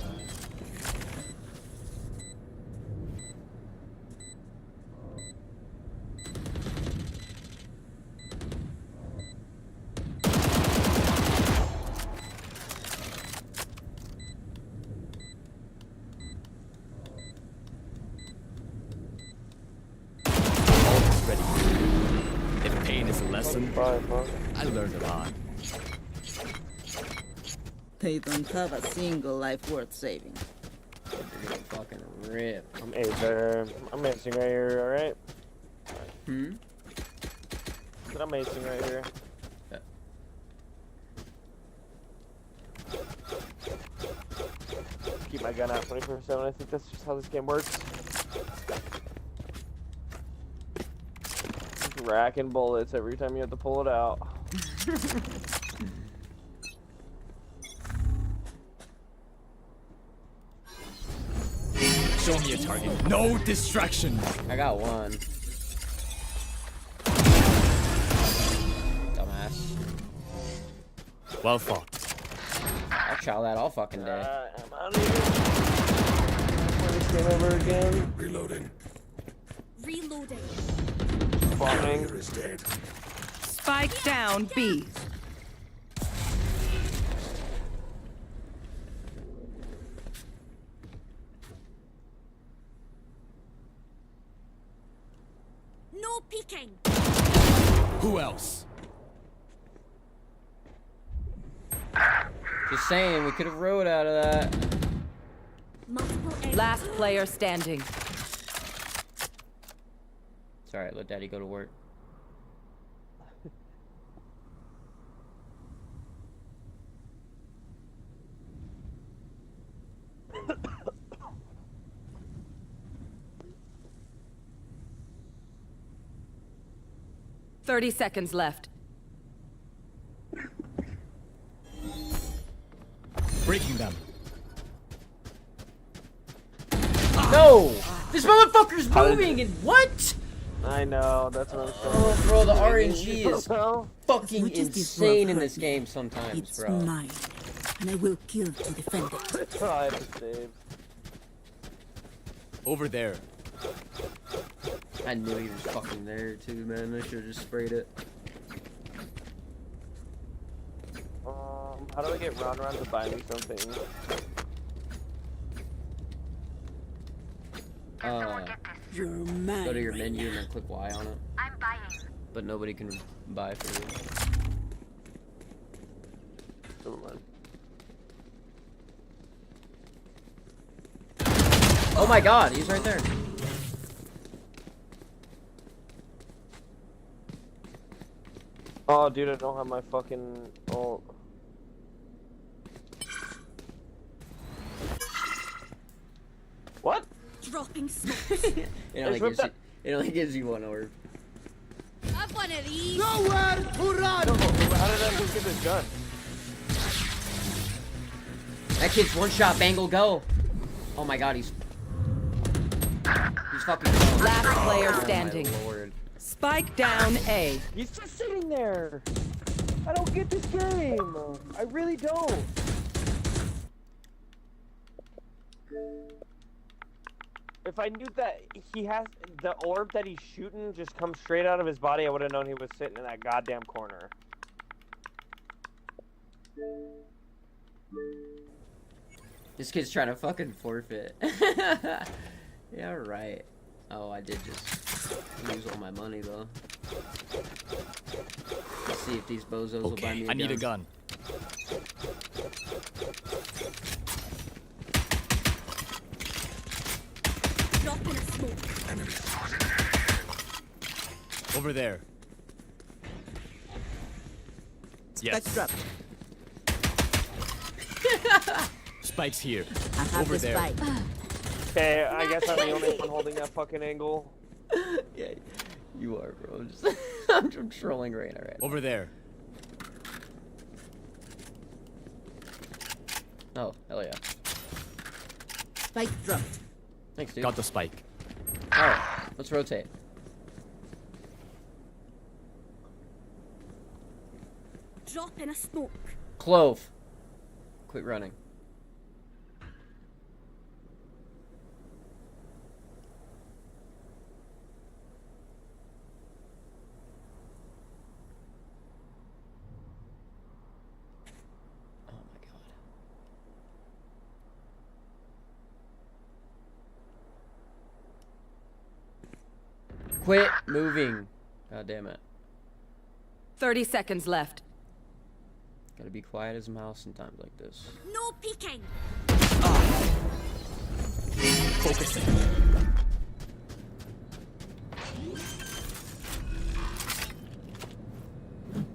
Ready. If pain is a lesson, I learned a lot. They don't have a single life worth saving. They're gonna fucking rip. I'm acing. I'm acing right here, alright? But I'm acing right here. Keep my gun out 24/7. I think that's just how this game works. Just racking bullets every time you have to pull it out. Show me a target. No distraction. I got one. Dumbass. Well fought. I'll chow that all fucking day. I'm out of here. Play this game over again. Reloading. Reloading. Bombing. Is dead. Spike down B. No peeking. Who else? Just saying, we could have rode out of that. Last player standing. It's alright, let daddy go to work. Thirty seconds left. Breaking them. No! This motherfucker's moving and what? I know, that's what I'm saying. Oh, bro, the RNG is fucking insane in this game sometimes, It's bro. mine, and I will kill to defend it. I have to save. Over there. I knew he was fucking there too, man. I should have just sprayed it. How do I get Ron to buy me something? You're mine. Go to your menu and then click Y on it. I'm buying. But nobody can buy for you. Never mind. Oh my god, he's right there. Oh, dude, I don't have my fucking ult. What? Dropping smokes. It only gives you one orb. Have one of these. Nowhere to run! How did I just get this gun? That kid's one shot, Bangle, go. Oh my god, he's fucking. Last player Oh, standing. my lord. Spike down A. He's just sitting there. I don't get this game. I really don't. If I knew that he has the orb that he's shooting just comes straight out of his body, I would have known he was sitting in that goddamn corner. This kid's trying to fucking forfeit. Yeah, right. Oh, I did just lose all my money though. Let's see if these bozos will buy me a gun. I need a gun. Dropping a smoke. Over there. Yes. Spike Spike's here. I have Over the there. spike. Okay, I guess I'm the only one holding that fucking angle. Yeah, you are, bro. I'm trolling right now. Over there. Oh, hell yeah. Spike dropped. Thanks, dude. Got the spike. Alright, let's rotate. Drop in a smoke. Clove. Quit running. Quit moving. God damn it. 30 seconds left. Gotta be quiet as a mouse in times like this. No peeking. Focusing.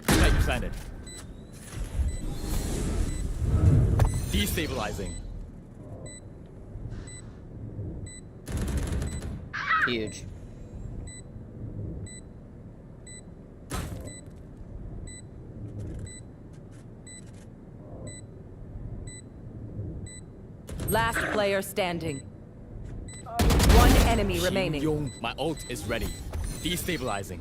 Spike planted. Destabilizing. Huge. Last player standing. One enemy remaining. Young, my ult is ready. Destabilizing.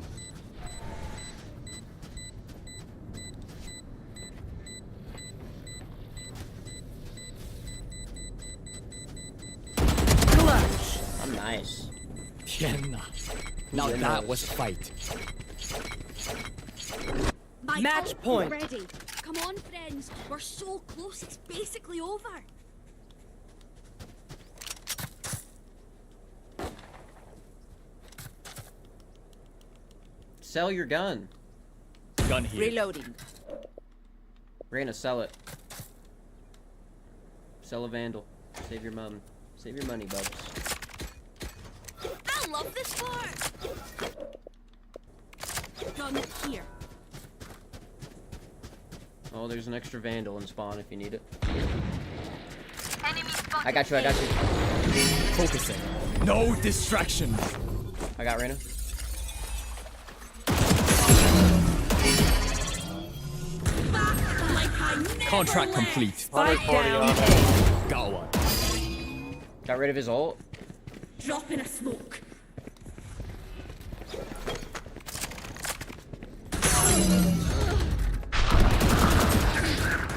Clutch. I'm nice. Tienna. Now Yeah, that no. was a fight. My Match ult's point. ready. Come on, friends. We're so close. It's basically over. Sell your gun. Gun here. Reloading. Raina, sell it. Sell a vandal. Save your mom. Save your money, bubs. I love this part. Gun here. Oh, there's an extra vandal in spawn if you need it. Enemy spotted. I got you, I got you. Focusing. No distraction. I got Raina. Like I never Contract left. complete. Spike down. Got one. Got rid of his ult. Drop in a smoke.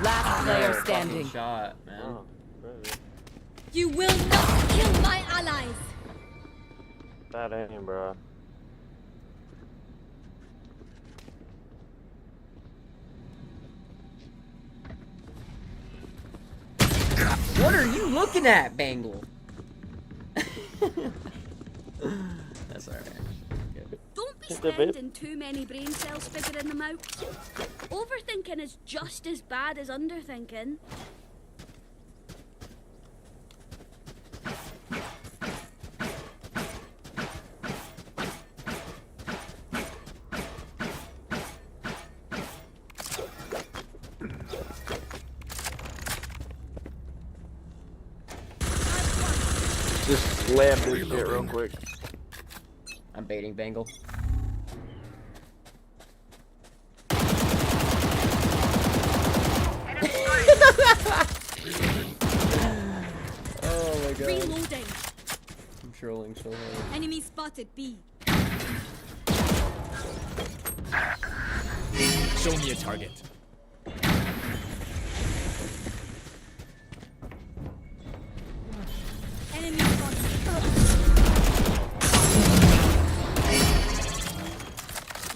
Last player Fucking standing. shot, man. You will not kill my allies. That aim, bro. What are you looking at, Bangle? That's alright. Don't be Just a bit. spending too many brain cells figuring them out. Overthinking is just as bad as underthinking. Just slam this shit real quick. I'm baiting Bangle. Oh my god. Reloading. I'm trolling so hard. Enemy spotted B. Show me a target. Enemy spotted.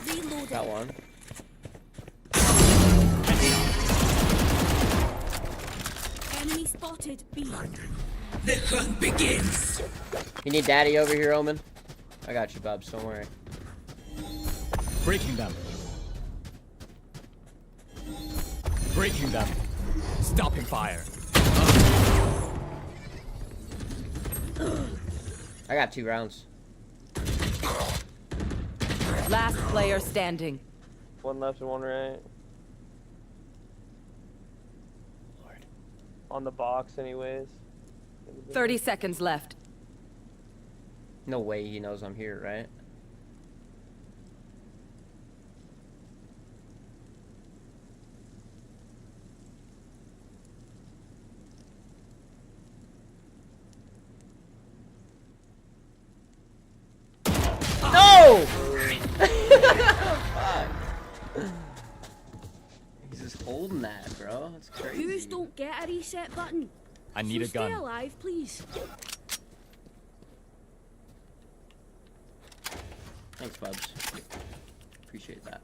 Reloading. Got one. Enemy spotted B. The hunt begins. You need daddy over here, Omen? I got you, Bubs. Don't worry. Breaking them. Breaking them. Stopping fire. I got 2 rounds. Last player standing. One left and one right. Lord. On the box, anyways. 30 seconds left. No way he knows I'm here, right? No! Fuck. He's just holding that, bro. That's crazy. Who's don't get a reset button? I need a gun. Stay alive, please. Thanks, Bubs. Appreciate that.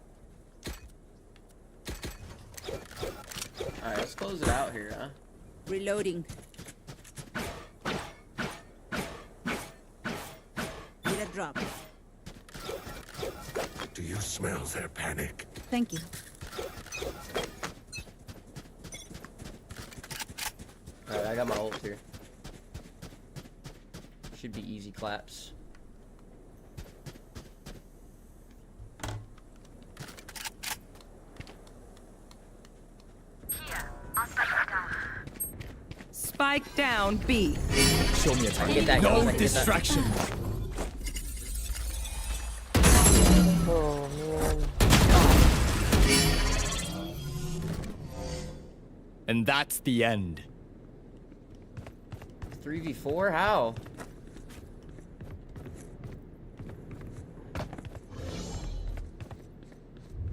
Alright, let's close it out here, huh? Reloading. Need a drop. Do you smell their panic? Thank you. Alright, I got my ult here. Should be easy claps. Spike down B. Show me a Get that, target. No get that. distraction. Oh man. And that's the end. 3v4? How?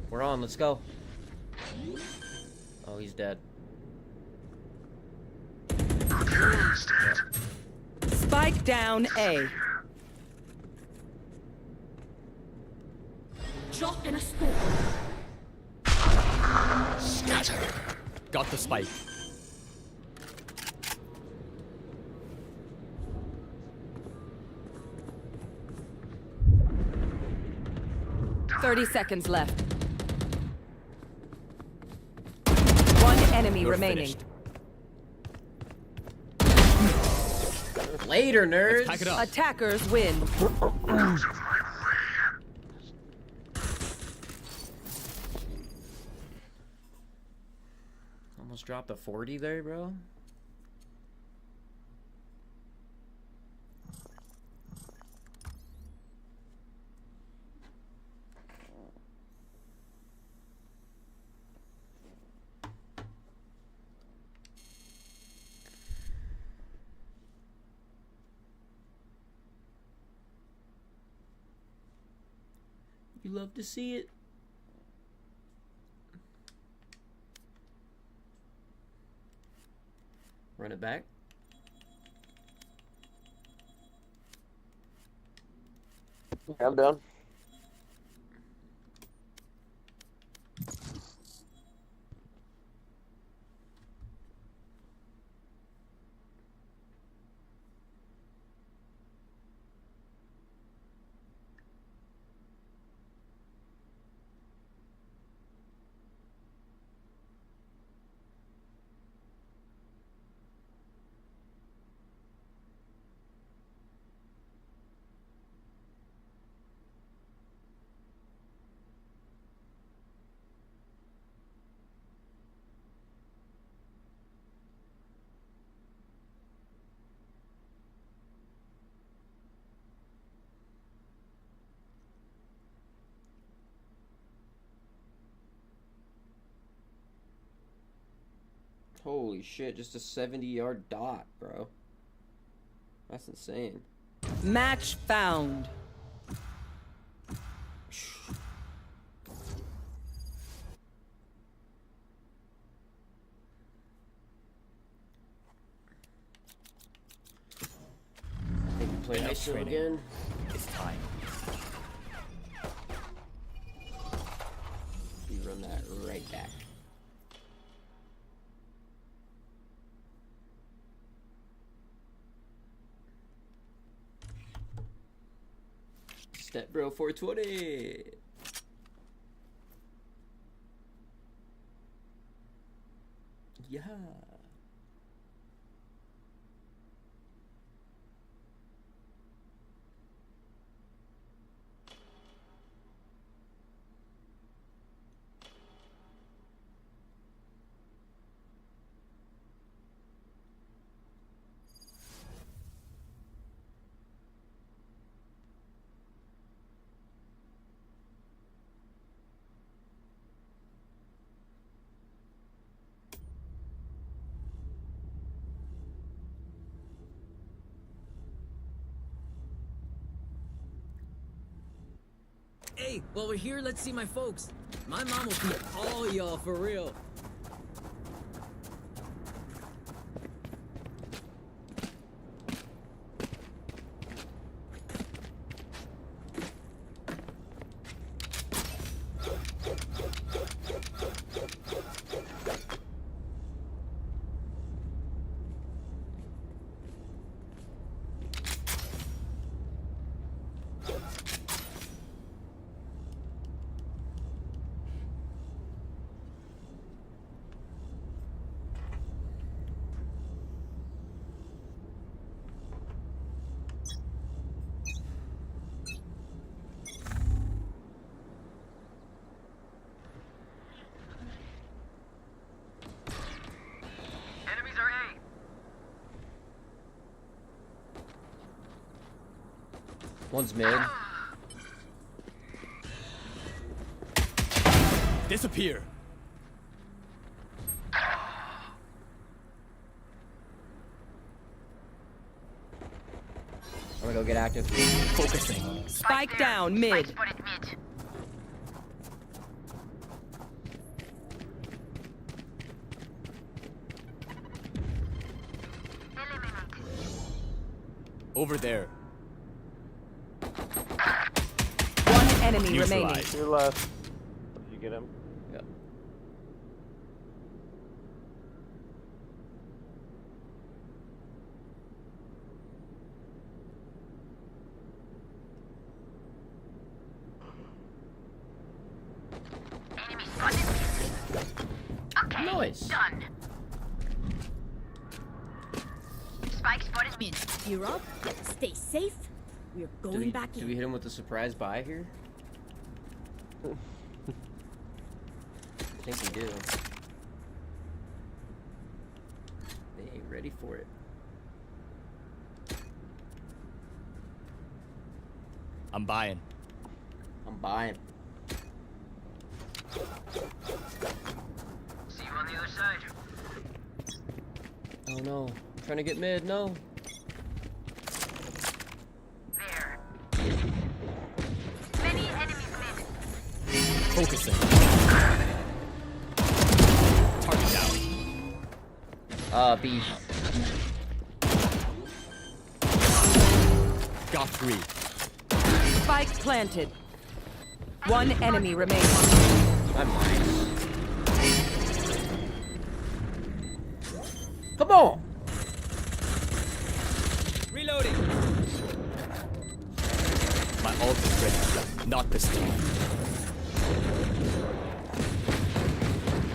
We're on, let's go. Oh, he's dead. Spike down A. Drop in a scope. Scatter. Got the spike. Thirty seconds left. One enemy You're remaining. finished. Later, nerds. Pack it up. Attackers win. Almost dropped a 40 there, bro. You love to see it. Run it back. I'm done. Holy shit, just a 70-yard dot, bro. That's insane. Match found. I think we play Enough ISO training. again. It's time. We run that right back. Step bro 420. Yeah. Hey, while we're here, let's see my folks. My mom will feed all y'all for real. One's mid. Disappear. I'm gonna go get active. Focusing. Spike down mid. Over there. One enemy remaining. Your left. Did you get him? Yep. Okay, Nice. done. Spike spotted mid. You're up. Stay safe. We're going back Do in. we hit him with the surprise buy here? I think we do. They ain't ready for it. I'm buying. I'm buying. See you on the other side. Oh no. I'm trying to get mid, no. There. Many enemies mid. Focusing. Target down. B. Got 3. Spike planted. One enemy remaining. I'm nice. Come on! Reloading. My ult is ready. Not this time.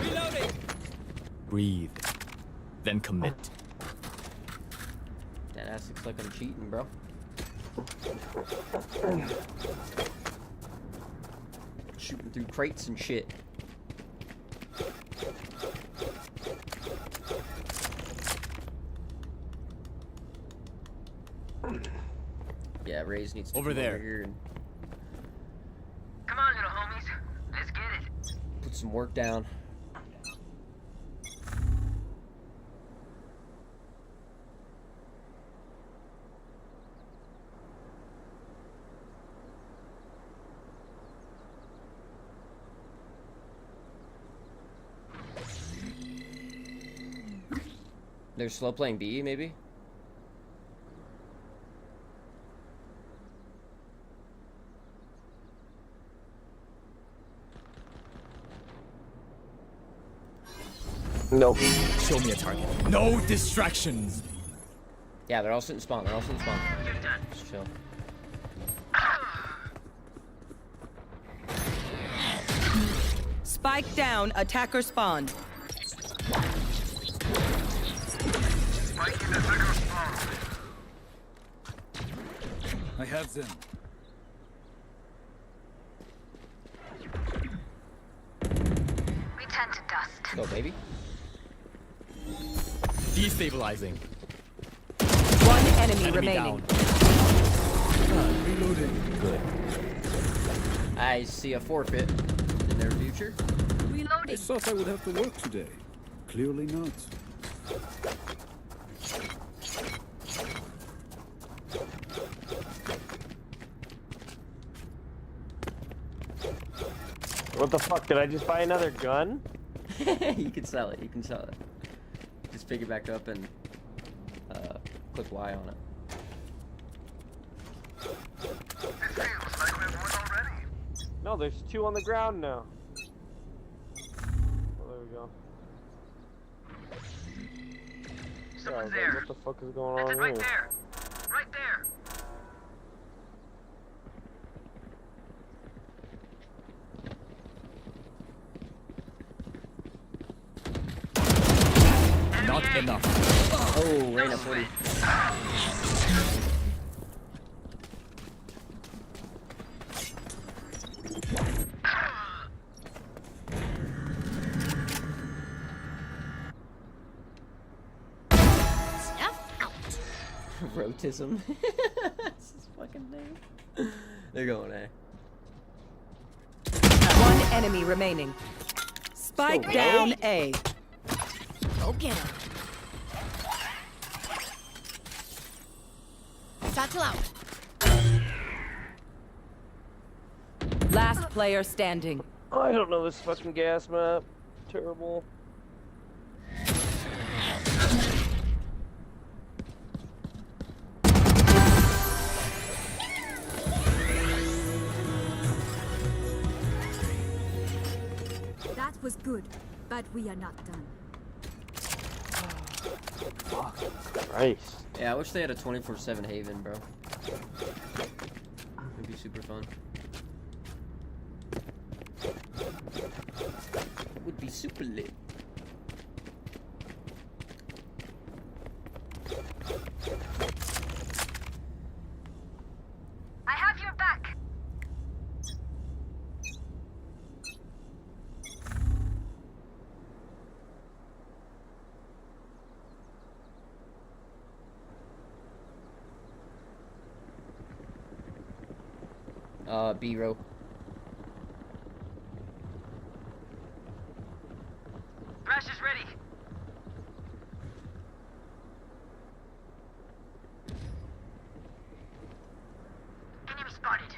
Reloading. Breathe. Then commit. That ass looks like I'm cheating, bro. Shooting through crates and shit. Yeah, Raze needs to Over come there. over here and Come on, little homies. Let's get it. put some work down. They're slow playing B, maybe? Nope. Show me a target. No distractions. Yeah, they're all sitting spawn. They're all sitting spawn. Just chill. Spike down, attacker spawn. I have them. We tend to dust. Go, baby. Destabilizing. One enemy remaining. Down. Reloading. Good. I see a forfeit in their future. I thought I would have to work today. Clearly not. What the fuck? Did I just buy another gun? You can sell it. You can sell it. Just pick it back up and click Y on it. No, there's 2 on the ground now. Oh, there we go. Someone's Yeah, there. what the fuck is going on Right here? there. Right there. Not enough. Oh, Reyna 40. Rotism. That's his fucking name. They're going A. One enemy remaining. Spike Go, down bro. A. Go get him. Satchel out. Last player standing. I don't know this fucking gas map. Terrible. That was good, but we are not done. Christ. Yeah, I wish they had a 24/7 Haven, bro. It'd be super fun. It would be super lit. I have your back. B-row. Crash is ready. Enemy spotted.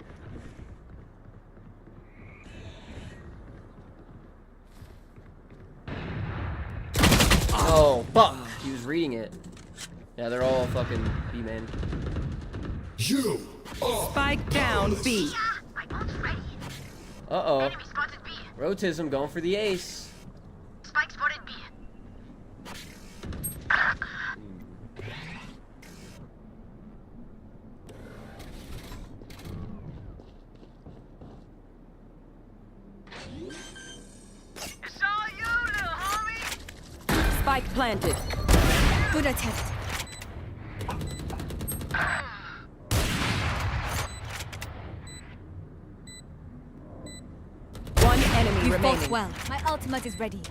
Oh, fuck! He was reading it. Yeah, they're all fucking B-man. You. Spike down B. Uh-oh. Enemy spotted B. Rotism going for the ace. Spike spotted B. It's all you, little homie. Spike planted. Good attempt. One enemy You remaining. fought well. My ultimate is ready.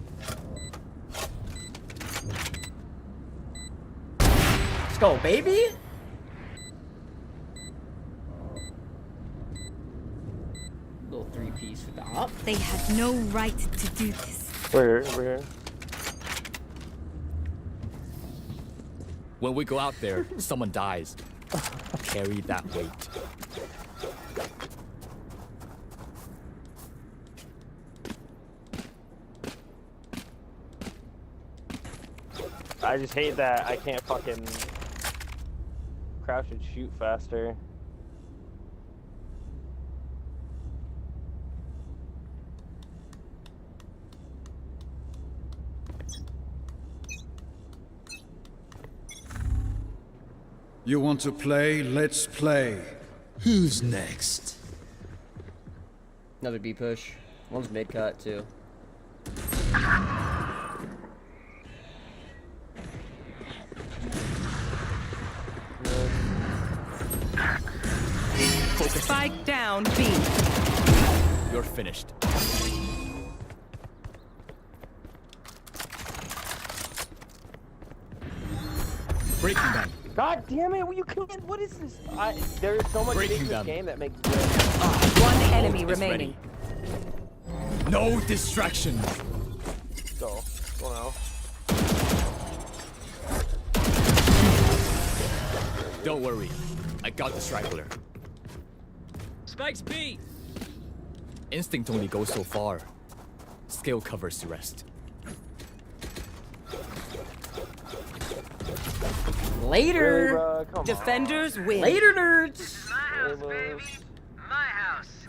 Let's go, baby! Little 3-piece with the up. They had no right to do this. Where? Where? When we go out there, someone dies. Carry that weight. I just hate that I can't fucking crouch and shoot faster. You want to play? Let's play. Who's next? Another B push. One's mid cut too. Spike down B. You're finished. Breaking them. God damn it! You can't. What is this? There's so much in this game that makes good. One enemy remaining. No distraction. Go. Go now. Don't worry. I got the straggler. Spike's B. Instinct only goes so far. Skill covers the rest. Later. Really, bro? Defenders win. Later, nerds. My house, baby. My house.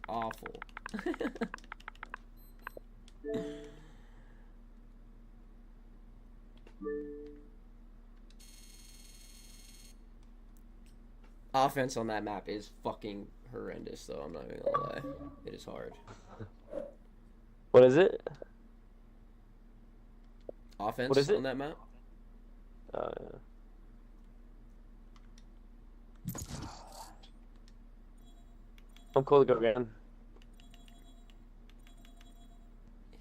Awful. Offense on that map is fucking horrendous, though. I'm not even gonna lie. It is hard. What is it? Offense What is it? on that map? Yeah. I'm cool to go again.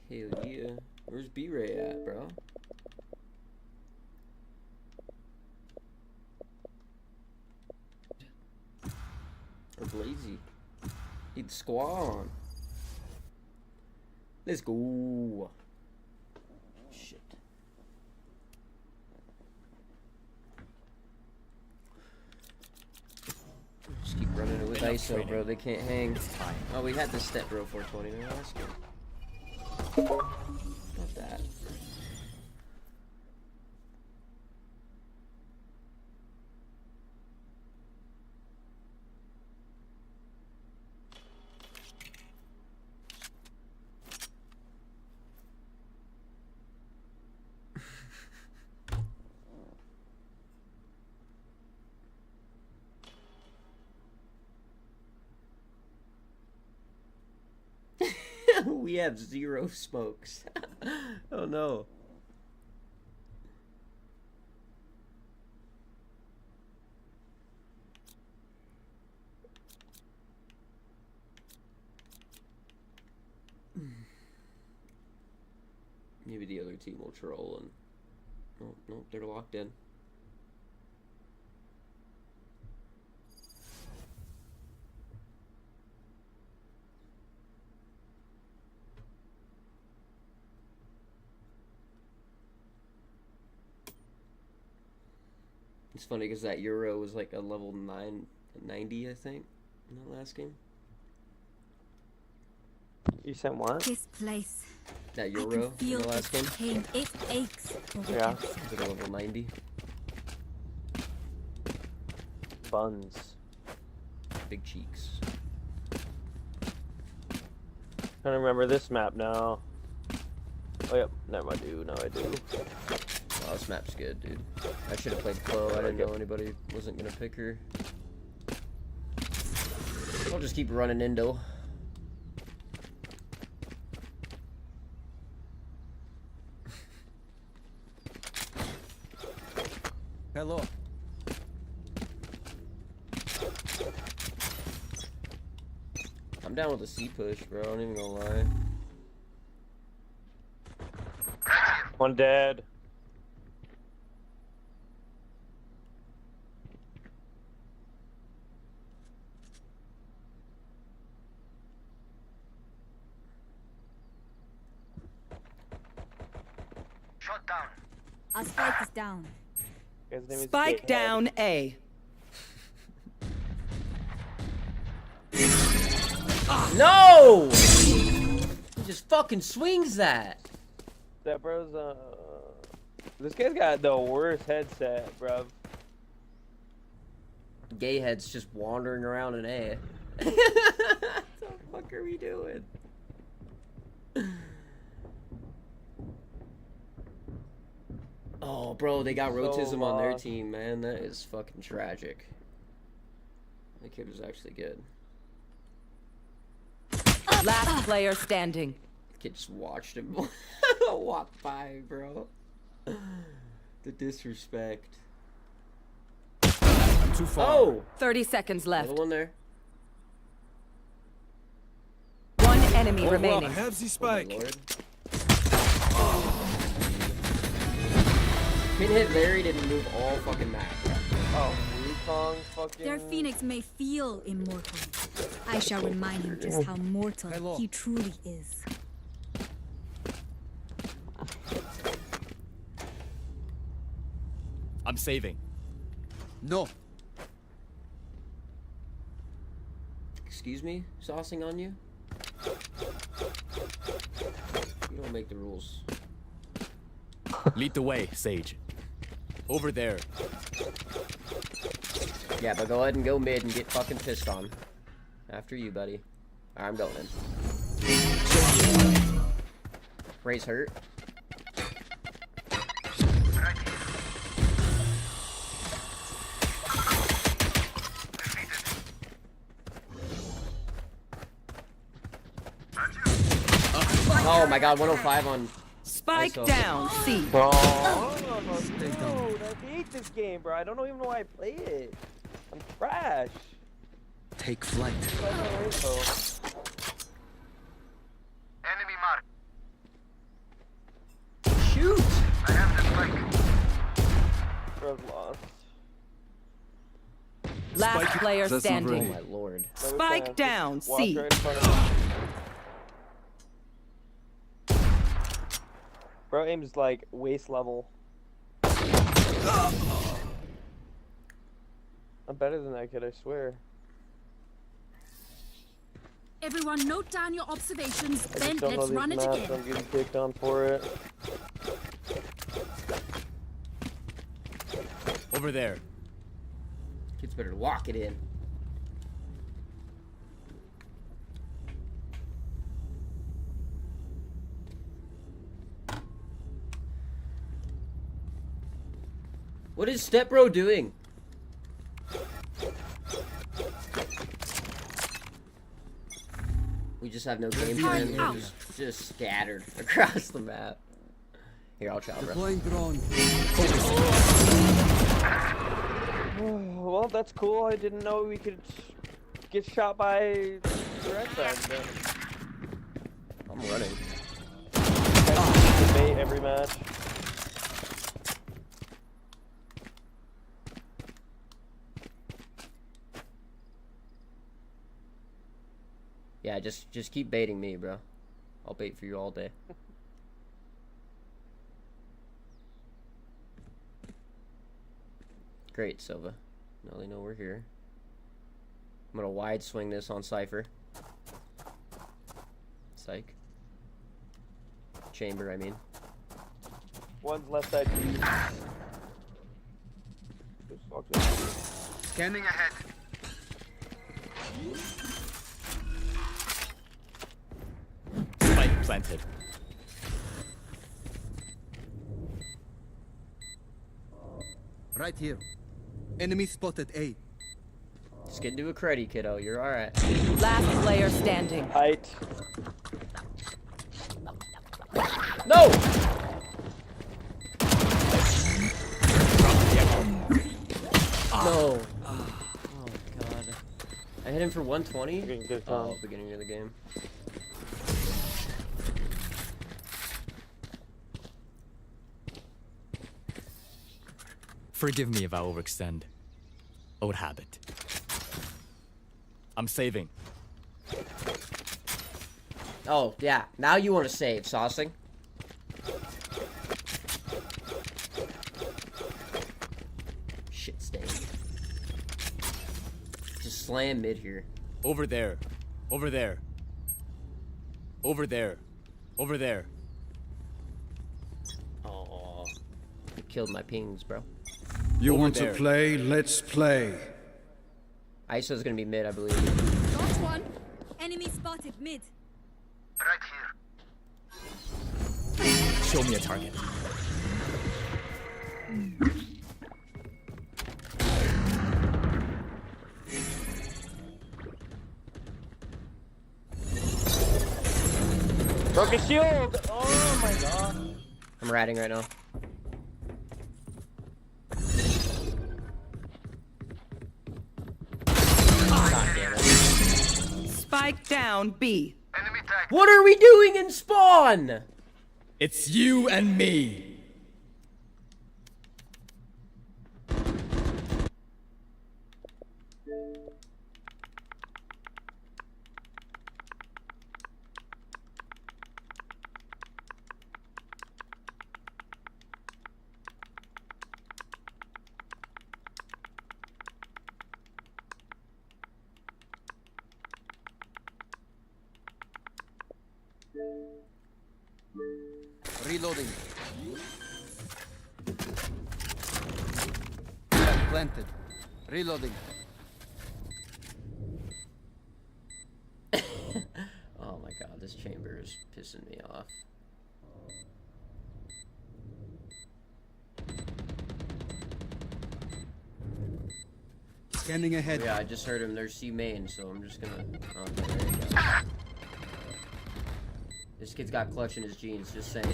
Hell yeah. Where's B-Ray at, bro? Or Blazy. He'd squad. Let's go. Shit. Just keep running it with ISO, bro. They can't hang. Oh, we had this step, bro. 420. Man, that's good. Not that. We have 0 smokes. Oh no. Maybe the other team will troll and... Oh, no, they're locked in. It's funny because that Euro was like a level 990, I think, in that last game. You said what? This place. That Euro in the last game. Pain. It aches. Yeah. It's like a level 90. Buns. Big cheeks. Trying to remember this map now. Oh yep, never mind, I do. No, I do. Oh, this map's good, dude. I should have played Chloe. I didn't know anybody wasn't gonna pick her. I'll just keep running Indo. Hello. I'm down with a C push, bro. I ain't even gonna lie. One dead. Shot down. Our spike is down. Spike down A. No! He just fucking swings that. That bro's this guy's got the worst headset, bruv. Gay head's just wandering around in A. What the fuck are we doing? Oh, bro, they got Rotism on their team, man. That is fucking tragic. The kid was actually good. Last player standing. The kid just watched him walk by, bro. The disrespect. Too far. Oh! 30 seconds left. Another one there. One enemy remaining. I have the spike. Pin hit Larry didn't move all fucking map. Oh, Wukong fucking... Their phoenix may feel immortal. I shall remind him just how mortal he truly is. I'm saving. No. Excuse me? Saucing on you? You don't make the rules. Lead the way, Sage. Over there. Yeah, but go ahead and go mid and get fucking pissed on. After you, buddy. Alright, I'm going in. Ray's hurt. Oh my god, 105 on Spike ISO. down, C. Bro, I hate this game, bro. I don't even know why I play it. I'm trash. Take flight. Enemy mark. Shoot! I have the spike. Bro's lost. Last Spike. player That's not Oh standing. my lord. Spike down, Walk C. right in front of me. Bro aims like waist level. I'm better than that kid, I swear. Everyone note down your observations, I then just don't know let's these run it maps, again. I'm getting kicked on for it. Over there. Kids better lock it in. What is Step Bro doing? We just have no game plan. We're just scattered across the map. Here, I'll try, bro. Deploying drone. Well, that's cool. I didn't know we could get shot by the red side. But I'm running. debate every match. Yeah, just keep baiting me, bro. I'll bait for you all day. Great, Silva. Now they know we're here. I'm gonna wide swing this on Cypher. Psych. Chamber, I mean. One's left side. Scanning ahead. Spike planted. Right here. Enemy spotted A. Just get into a credit, kiddo. You're alright. Last player standing. Height. No! No. Oh god. I hit him for 120? Oh, beginning of the game. Forgive me if I overextend. Old habit. I'm saving. Oh, yeah. Now you want to save, Saucing. Shit stain. Just slam mid here. Over there. Over there. Over there. Over there. Oh, you killed my pings, bro. You Over want there. to play? Let's play. ISO's gonna be mid, I believe. Got one. Enemy spotted mid. Right here. Show me a target. Broke his shield! Oh my god. I'm ratting right now. God damn it. Spike down, B. Enemy tag. What are we doing in spawn? It's you and me. Reloading. Planted. Reloading. Oh my god, this chamber is pissing me off. Scanning ahead. Yeah, I just heard him. There's C main, so I'm just gonna. Oh, okay, there you go. This kid's got clutch in his jeans. Just saying.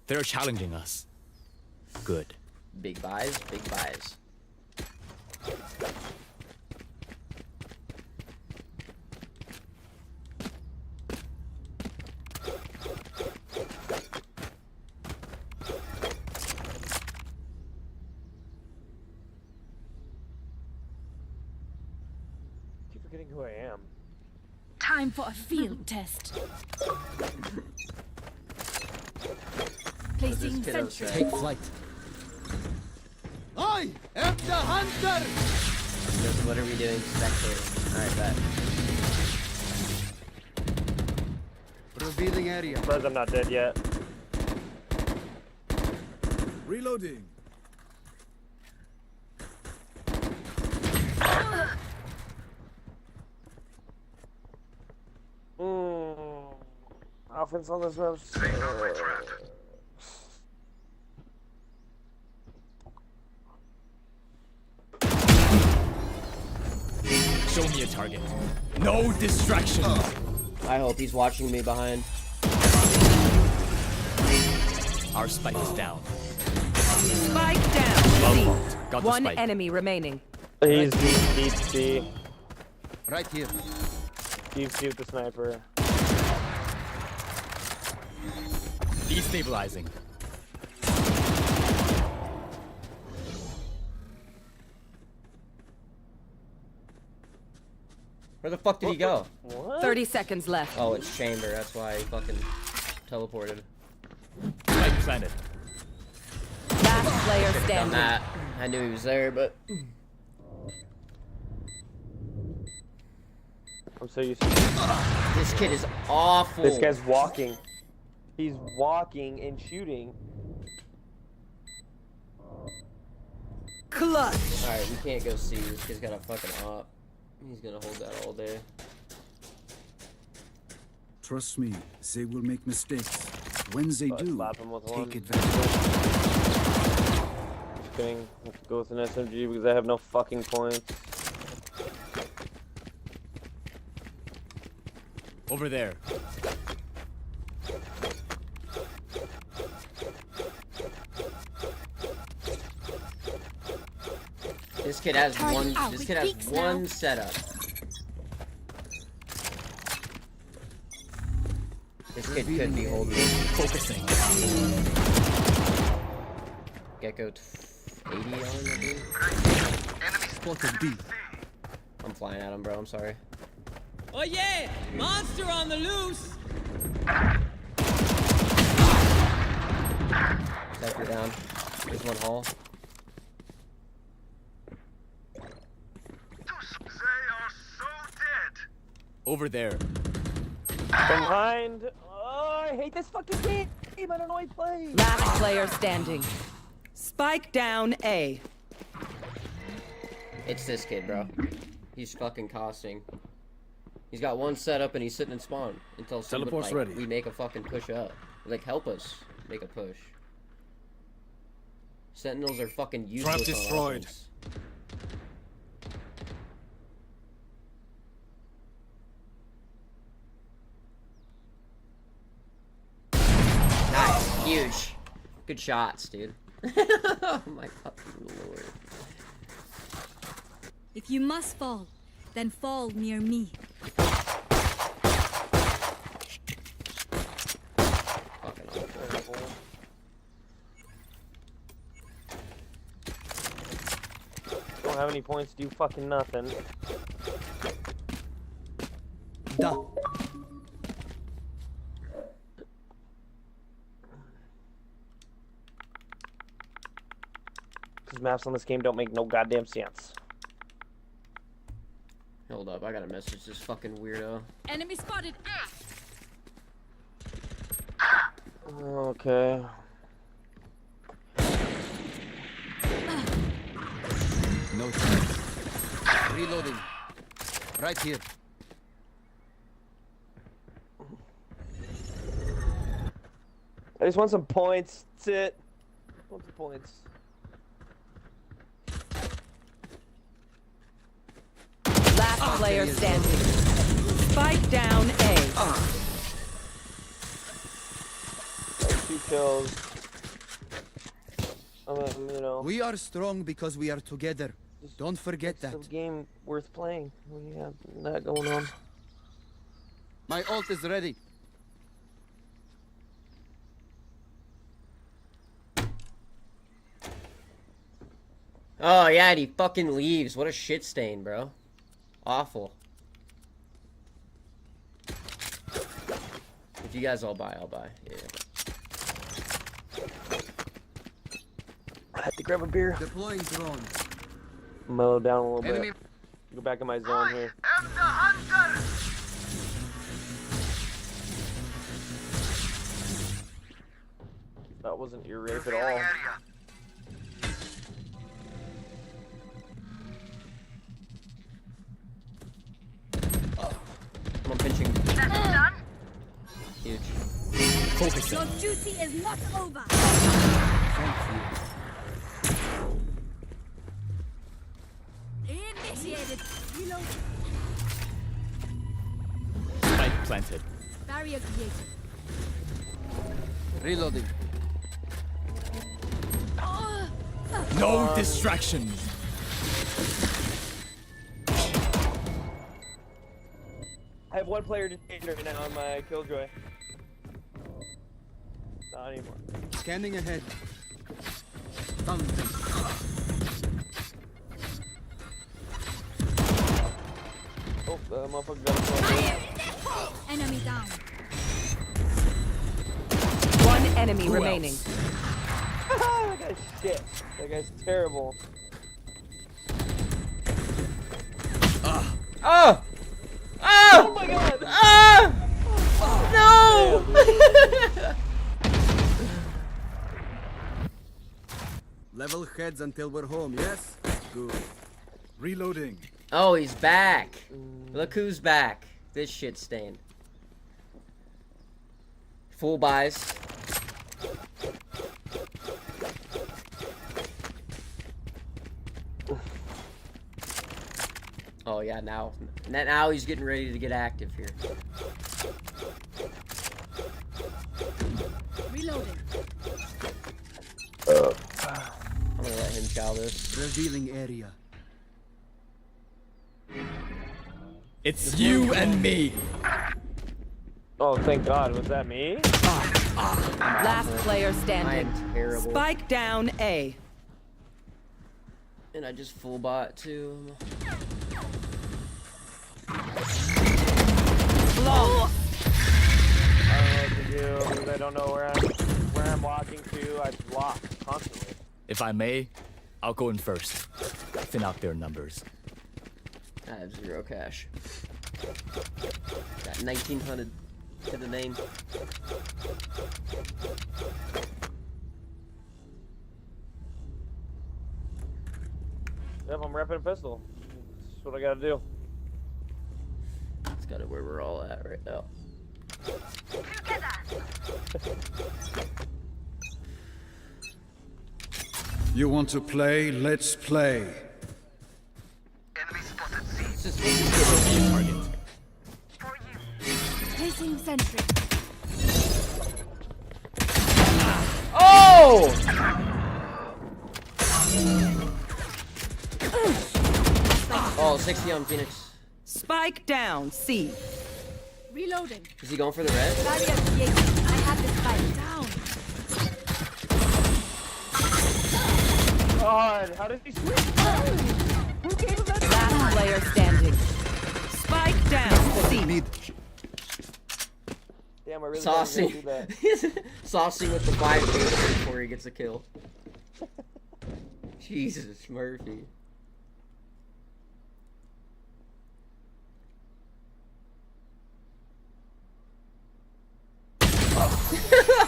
They're challenging us. Good. Big buys, big buys. Keep forgetting who I am. Time for a field test. Placing sentry. Take flight. I am the hunter! Just what are we doing? Spectating. Alright, bet. Revealing area. But I'm not dead yet. Reloading. Offense on this map. Show me a target. No distraction. I hope he's watching me behind. Our spike is down. Spike down. C. Got the One spike. enemy remaining. He's deep C. Right here. Deep C with the sniper. Destabilizing. Where the fuck did he go? What? 30 seconds left. Oh, it's chamber. That's why he fucking teleported. Spike planted. Last player Done standing. that. I knew he was there, but I'm so used to this kid is awful. This guy's walking. He's walking and shooting. Clutch. Alright, we can't go see. This kid's got a fucking op. He's gonna hold that all day. Trust me, they will make mistakes. When they do, Slap him with one. take advantage. Just kidding. Let's go with an SMG because I have no fucking points. Over there. This kid has one. This kid has one setup. This kid could be holding. Focusing. Gecko 80 on, I think. Spotted B. I'm flying at him, bro. I'm sorry. Oh yeah! Monster on the loose! Sniper down. There's one hall. Over there. Behind. Oh, I hate this fucking game. I don't know how he plays. Last player standing. Spike down A. It's this kid, bro. He's fucking costing. He's got one setup and he's sitting in spawn until somebody, Teleport's like, ready. we make a fucking push up. Like, help us make a push. Sentinels are fucking useless. Trap destroyed. On offense. Nice, huge. Good shots, dude. Oh my fucking lord. If you must fall, then fall near me. Fucking awful. Don't have any points, do fucking nothing. Duh. Because maps on this game don't make no goddamn sense. Hold up, I gotta message this fucking weirdo. Enemy spotted. Okay. No chance. Reloading. Right here. I just want some points. That's it. I want some points. Last player standing. Spike down A. 2 kills. You know. We are strong because we are together. Don't forget that. It's a game worth playing when you have that going on. My ult is ready. Oh yeah, and he fucking leaves. What a shit stain, bro. Awful. If you guys all buy, I'll buy. Yeah. I had to grab a beer. Deploying drone. Mellow down a little bit. Go back in my zone here. That wasn't ear rape at all. I'm pinching. Huge. Focus. Your duty is not over. Initiated. Reload. Spike planted. Barrier created. Reloading. No distractions. I have 1 player detained right now on my killjoy. Not anymore. Scanning ahead. Something. Oh, the motherfucker got a Enemy down. One enemy remaining. That guy's shit. That guy's terrible. Oh! Oh my god! No! Level heads until we're home, yes? Good. Reloading. Oh, he's back. Look who's back. This shit stain. Full buys. Oh yeah, now he's getting ready to get active here. Reloading. I'm gonna let him chow this. Revealing area. It's you and me. Oh, thank God. Was that me? Last player standing. I am terrible. Spike down A. And I just full bot too. Long. I don't know what to do because I don't know where I'm walking to. I block constantly. If I may, I'll go in first. Thin out their numbers. I have 0 cash. Got 1900 to the name. Yep, I'm repping a pistol. That's what I gotta do. That's kind of where we're all at right now. You want to play? Let's play. Placing sentry. Oh! Oh, 60 on Phoenix. Spike down C. Reloading. Is he going for the red? Barrier created. I have the spike down. God, how did he switch? Who gave him that? Last player standing. Spike down C. Damn, I really Saucy. do that. Saucy with the 5 before he gets a kill. Jesus, Murphy.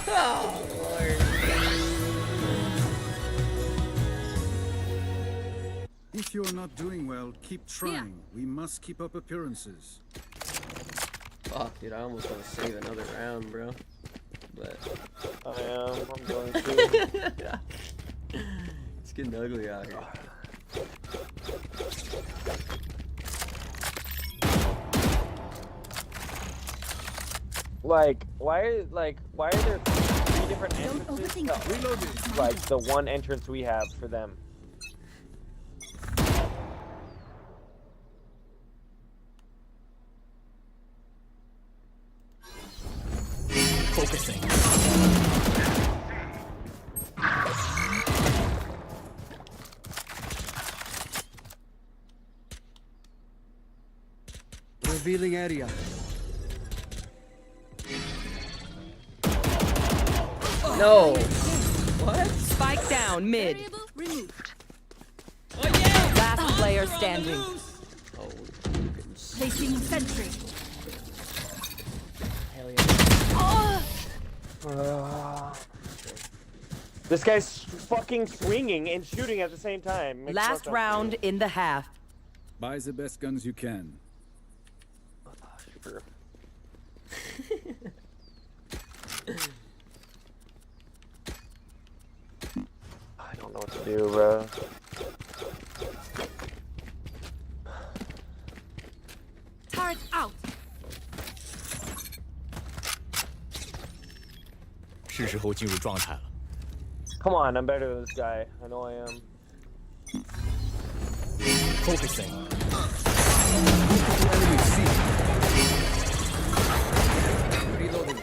Oh, Lord. If you're not doing well, keep trying. We must keep up appearances. Fuck, dude, I almost want to save another round, bro. But I'm going to. It's getting ugly out here. Like, why are there 3 different entrances? No, like the one entrance we have for them. Focusing. Revealing area. No. What? Spike down mid. Removed. Last player standing. Oh, Placing sentry. hell yeah. This guy's fucking swinging and shooting at the same time. Makes no Last sense. round in the half. Buy the best guns you can. Sure. I don't know what to do, bro. Turret out. 是时候进入状态了。 Come on, I'm better than this guy. I know I am. Focusing. Reloading.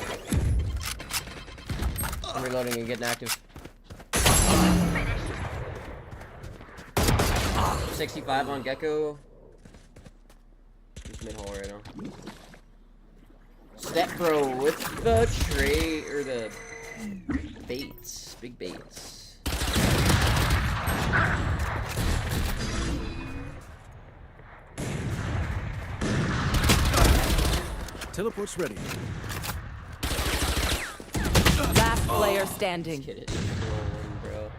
I'm reloading and getting active. 65 on Gecko. Just mid hole right now. Step bro with the tray or the baits, big baits. Teleport's ready. Last player standing. Get it, one, bro.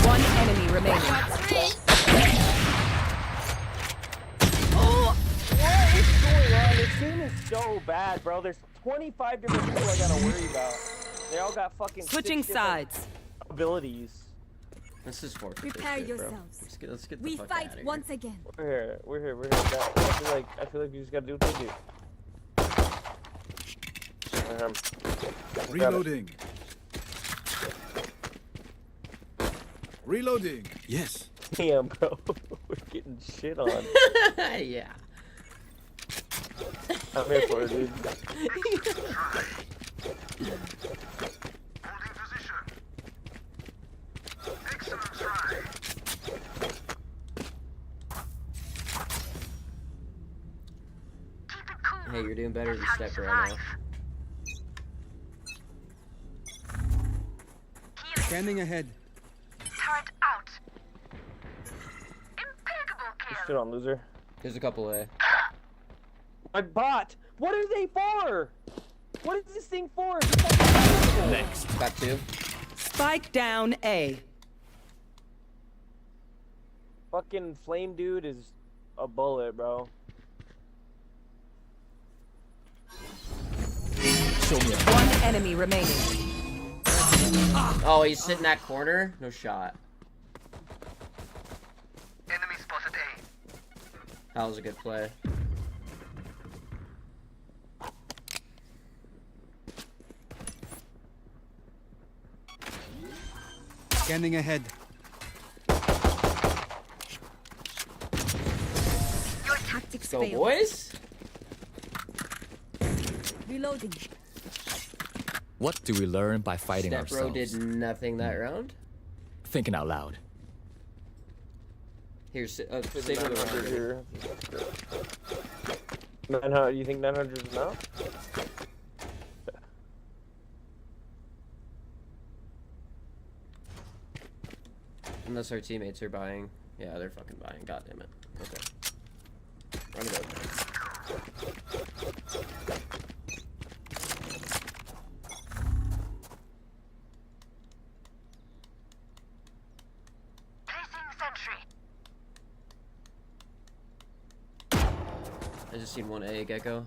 One enemy remaining. What is going on? This game is so bad, bro. There's 25 different people I gotta worry about. They all got fucking Switching 6 different sides. abilities. This is for Prepare yourselves. Let's get the We fuck fight outta here. once again. We're here. I feel like you just gotta do what they do. Reloading. Reloading. Yes. Damn, bro. We're getting shit on. Yeah. I'm here for it, dude. Hey, you're doing better than Step right now. Scanning ahead. Turret out. Impeccable You kill. stood on loser. There's a couple A. My bot! What are they for? What is this thing for? Next. Got 2. Spike down A. Fucking flame dude is a bullet, bro. Show me. One enemy remaining. Oh, he's sitting that corner? No shot. Enemy spotted A. That was a good play. Scanning ahead. Your tactics Go, failed. boys. Reloading. What do we learn by fighting Step bro ourselves? did nothing that round. Thinking out loud. Here's save another round. 900 here. 900, you think 900 is enough? Unless our teammates are buying. Yeah, they're fucking buying. God damn it. Okay. Run it over. I just seen one A gecko.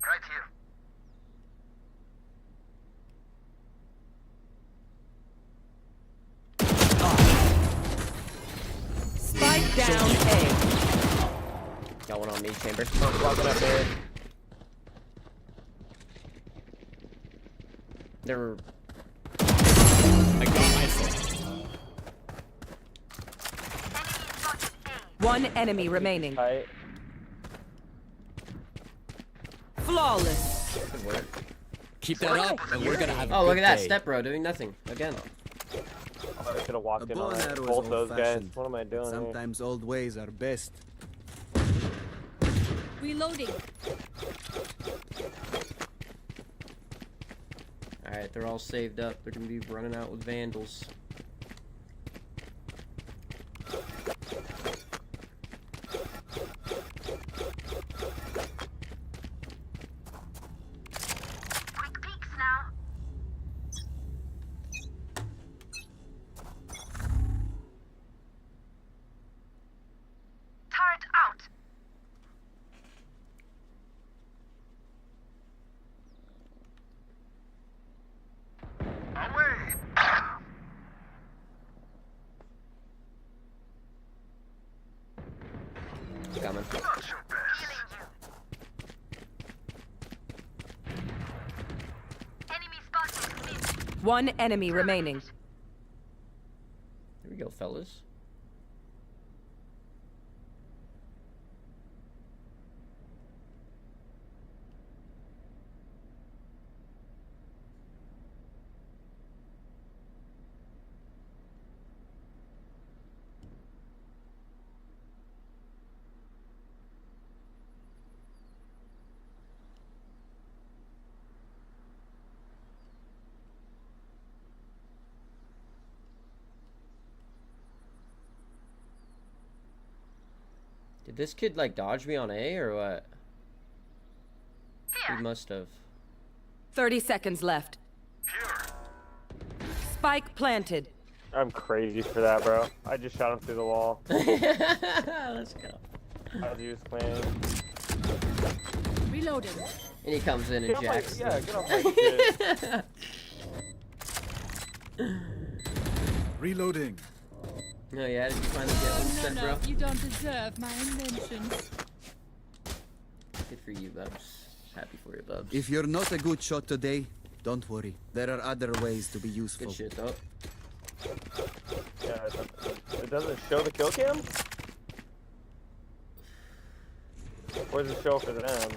Right here. Spike down A. Got one on me, chamber. Walking up there. They're. I got myself. One enemy remaining. Flawless. Good work. Keep that up, and we're gonna have a Oh, look good at that. day. Step bro doing nothing. Again. I should have walked A in bow on and that. arrow is Both those guys. old-fashioned. What am I doing here? Sometimes old ways are best. Reloading. Alright, they're all saved up. They're gonna be running out with vandals. Quick peeks now. Turret out. Away. Coming. Enemy spotted. One enemy remaining. Here we go, fellas. Did this kid like dodge me on A or what? He must have. 30 seconds left. Spike planted. I'm crazy for that, bro. I just shot him through the wall. Let's go. As he was playing. Reloading. And he comes in and Get off my- jacks. yeah, get off my shit. Reloading. No, yeah, did you finally get one set, bro? You don't deserve my inventions. Good for you, Bubs. Happy for you, Bubs. If you're not a good shot today, don't worry. There are other ways to be useful. Good shit, though. Yeah, it doesn't show the kill cam? Or does it show for them?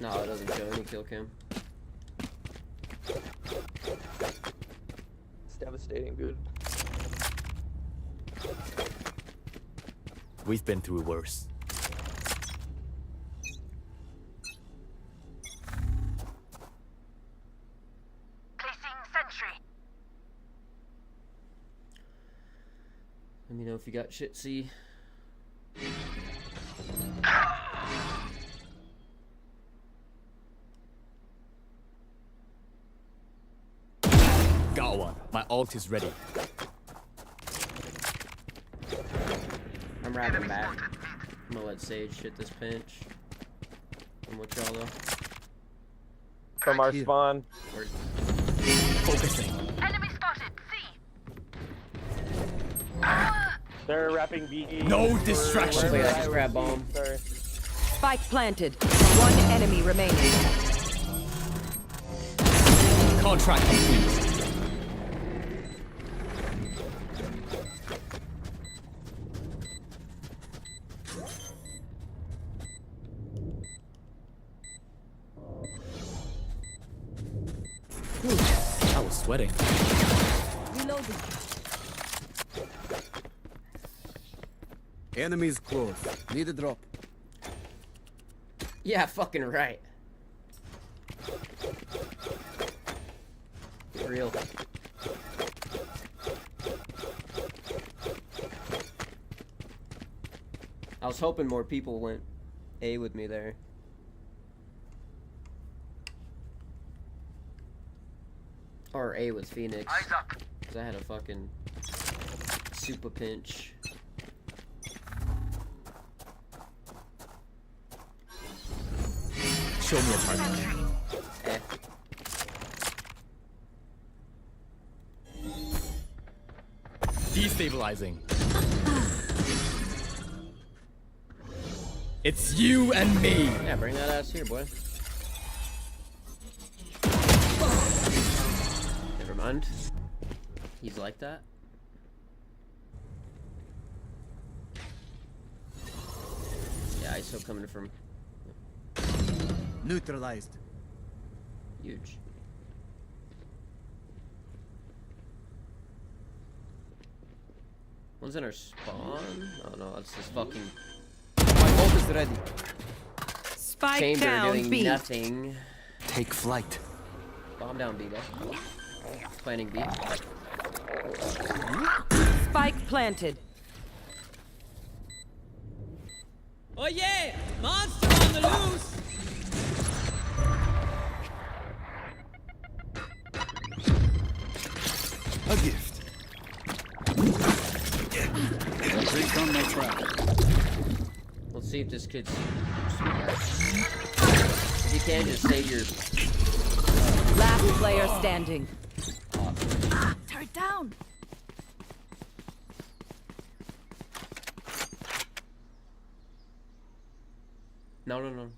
No, it doesn't show any kill cam. It's devastating, dude. We've been through worse. Placing sentry. Let me know if you got shit, see. Got one. My ult is ready. I'm wrapping back. I'm gonna let Sage hit this pinch. I'm with y'all though. From our spawn. Focusing. Enemy spotted. C. They're wrapping B. No distraction. Wait, I just grabbed bomb. Sorry. Spike planted. One enemy remaining. Contract complete. I was sweating. Reloading. Enemies close. Need a drop. Yeah, fucking right. real. I was hoping more people went A with me there. Or A with Phoenix. Because I had a fucking super pinch. Show me a target. Eh. Destabilizing. It's you and me. Yeah, bring that ass here, boy. Never mind. He's like that. Yeah, ISO coming from. Neutralized. Huge. One's in our spawn? Oh no, that's this fucking. My ult is ready. Spike chamber down doing B. nothing. Take flight. Bomb down B, guys. Planning B. Spike planted. Oh yeah! Monster on the loose! A gift. Drink on my trap. Let's see if this kid's smart. If you can, just save your. Last player standing. Turn down. No.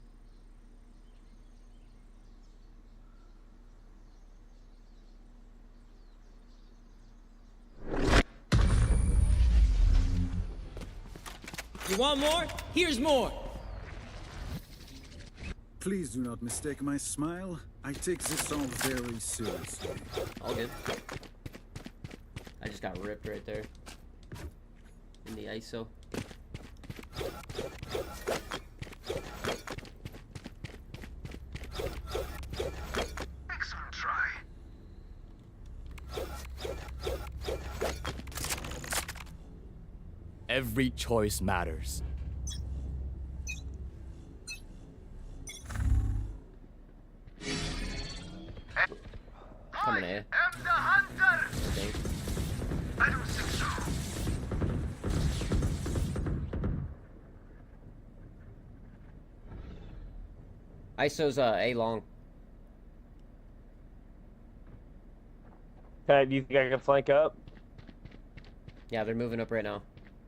You want more? Here's more. Please do not mistake my smile. I take this all very seriously. All good. I just got ripped right there. In the ISO. Excellent try. Every choice matters. Coming A. I'm the hunter. Okay. I don't think so. ISO's A long. Okay, do you think I can flank up? Yeah, they're moving up right now.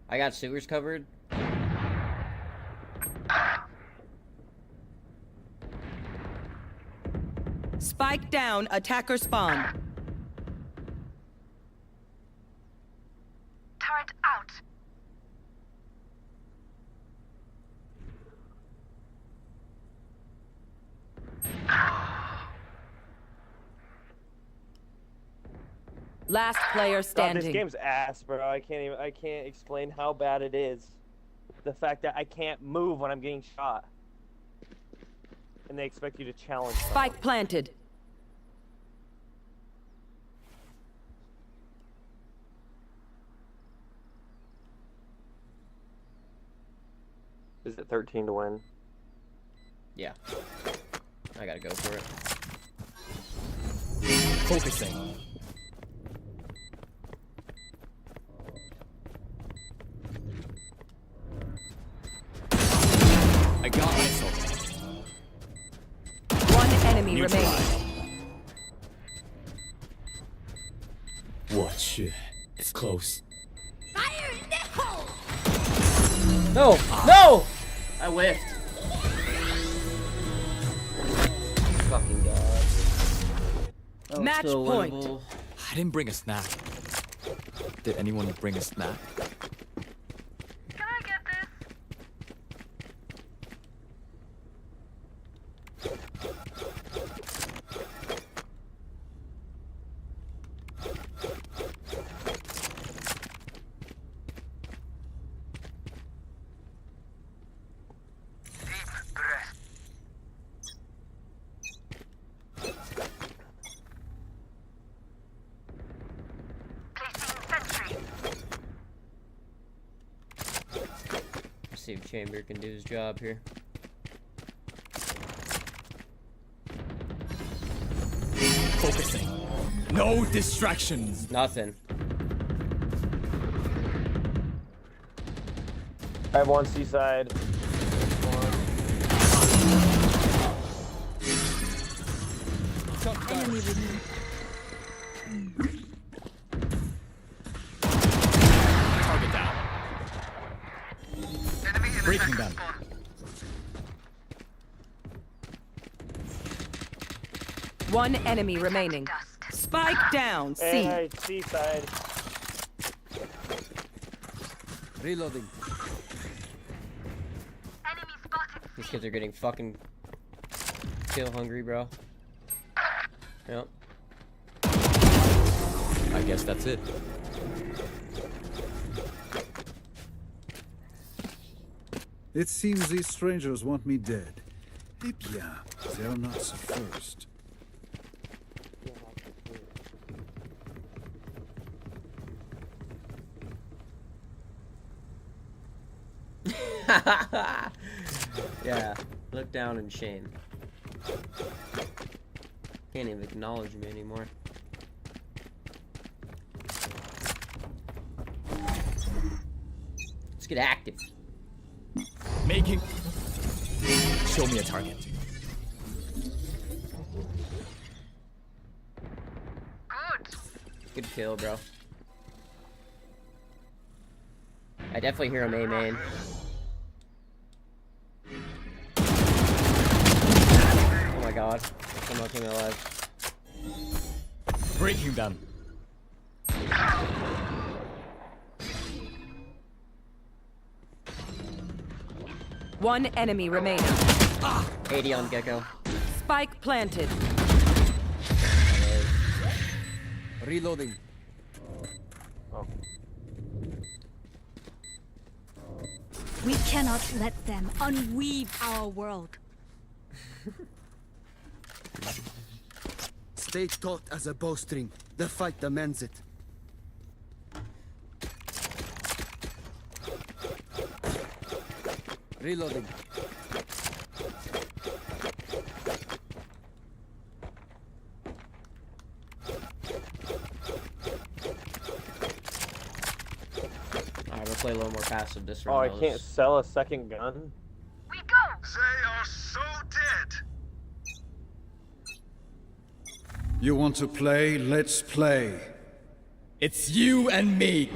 I got sewers covered. Spike down, attacker spawn. Turret out. Last player God, standing. this game's ass, bro. I can't explain how bad it is. The fact that I can't move when I'm getting shot. And they expect you to challenge someone. Spike planted. Is it 13 to win? Yeah. I gotta go for it. Focusing. I got myself. One enemy remaining. Watch it. It's close. Fire in the hole! No! No! I whiffed. Fucking god. That was Match so point. winnable. I didn't bring a snack. Did anyone bring a snack? Can I get this? Deep breath. see if Chamber can do his job here. Focusing. No distractions. Nothing. I have one seaside. Enemy removed. Target down. Breaking them. One enemy remaining. Spike down. C. Hey, seaside. Reloading. These kids are getting fucking kill hungry, bro. Yep. I guess that's it. It seems these strangers want me dead. Eh bien, they're not so first. Yeah, look down in shame. Can't even acknowledge me anymore. Let's get active. Making. Show me a target. Good kill, bro. I definitely hear him A main. Oh my god. I'm not coming alive. Breaking them. One enemy remaining. 80 on Gecko. Spike planted. Reloading. Oh. We cannot let them unweave our world. Stay taut as a bowstring. The fight demands it. Reloading. Alright, we'll play a little more passive this Oh, round. I can't sell a second gun? We go! They are so dead! You want to play? Let's play. It's you and me.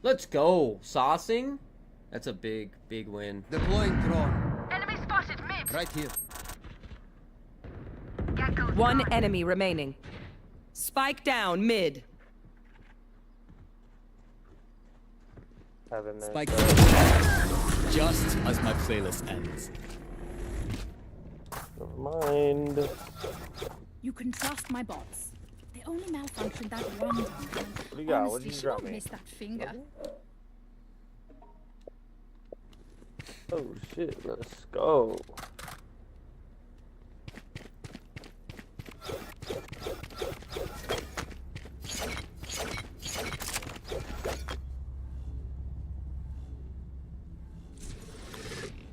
Let's go. Saucing? That's a big, big win. Deploying drone. Enemy spotted mid! Right here. One enemy remaining. Spike down mid. Spike. Just as my playlist ends. Never mind. You can trust my bots. They only malfunctioned that one time. What do you got? What Honestly, did you she drop won't me? miss that finger. Oh shit, let's go.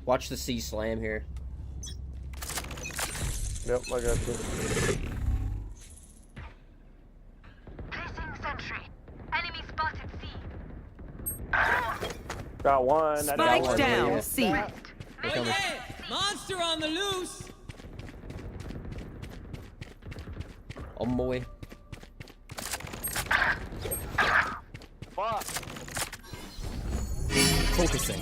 Watch the C slam here. Yep, I got you. Placing sentry. Enemy spotted C. Got one. I Spike got one. down C. They're coming. Monster on the loose! Oh boy. Fuck. Focusing.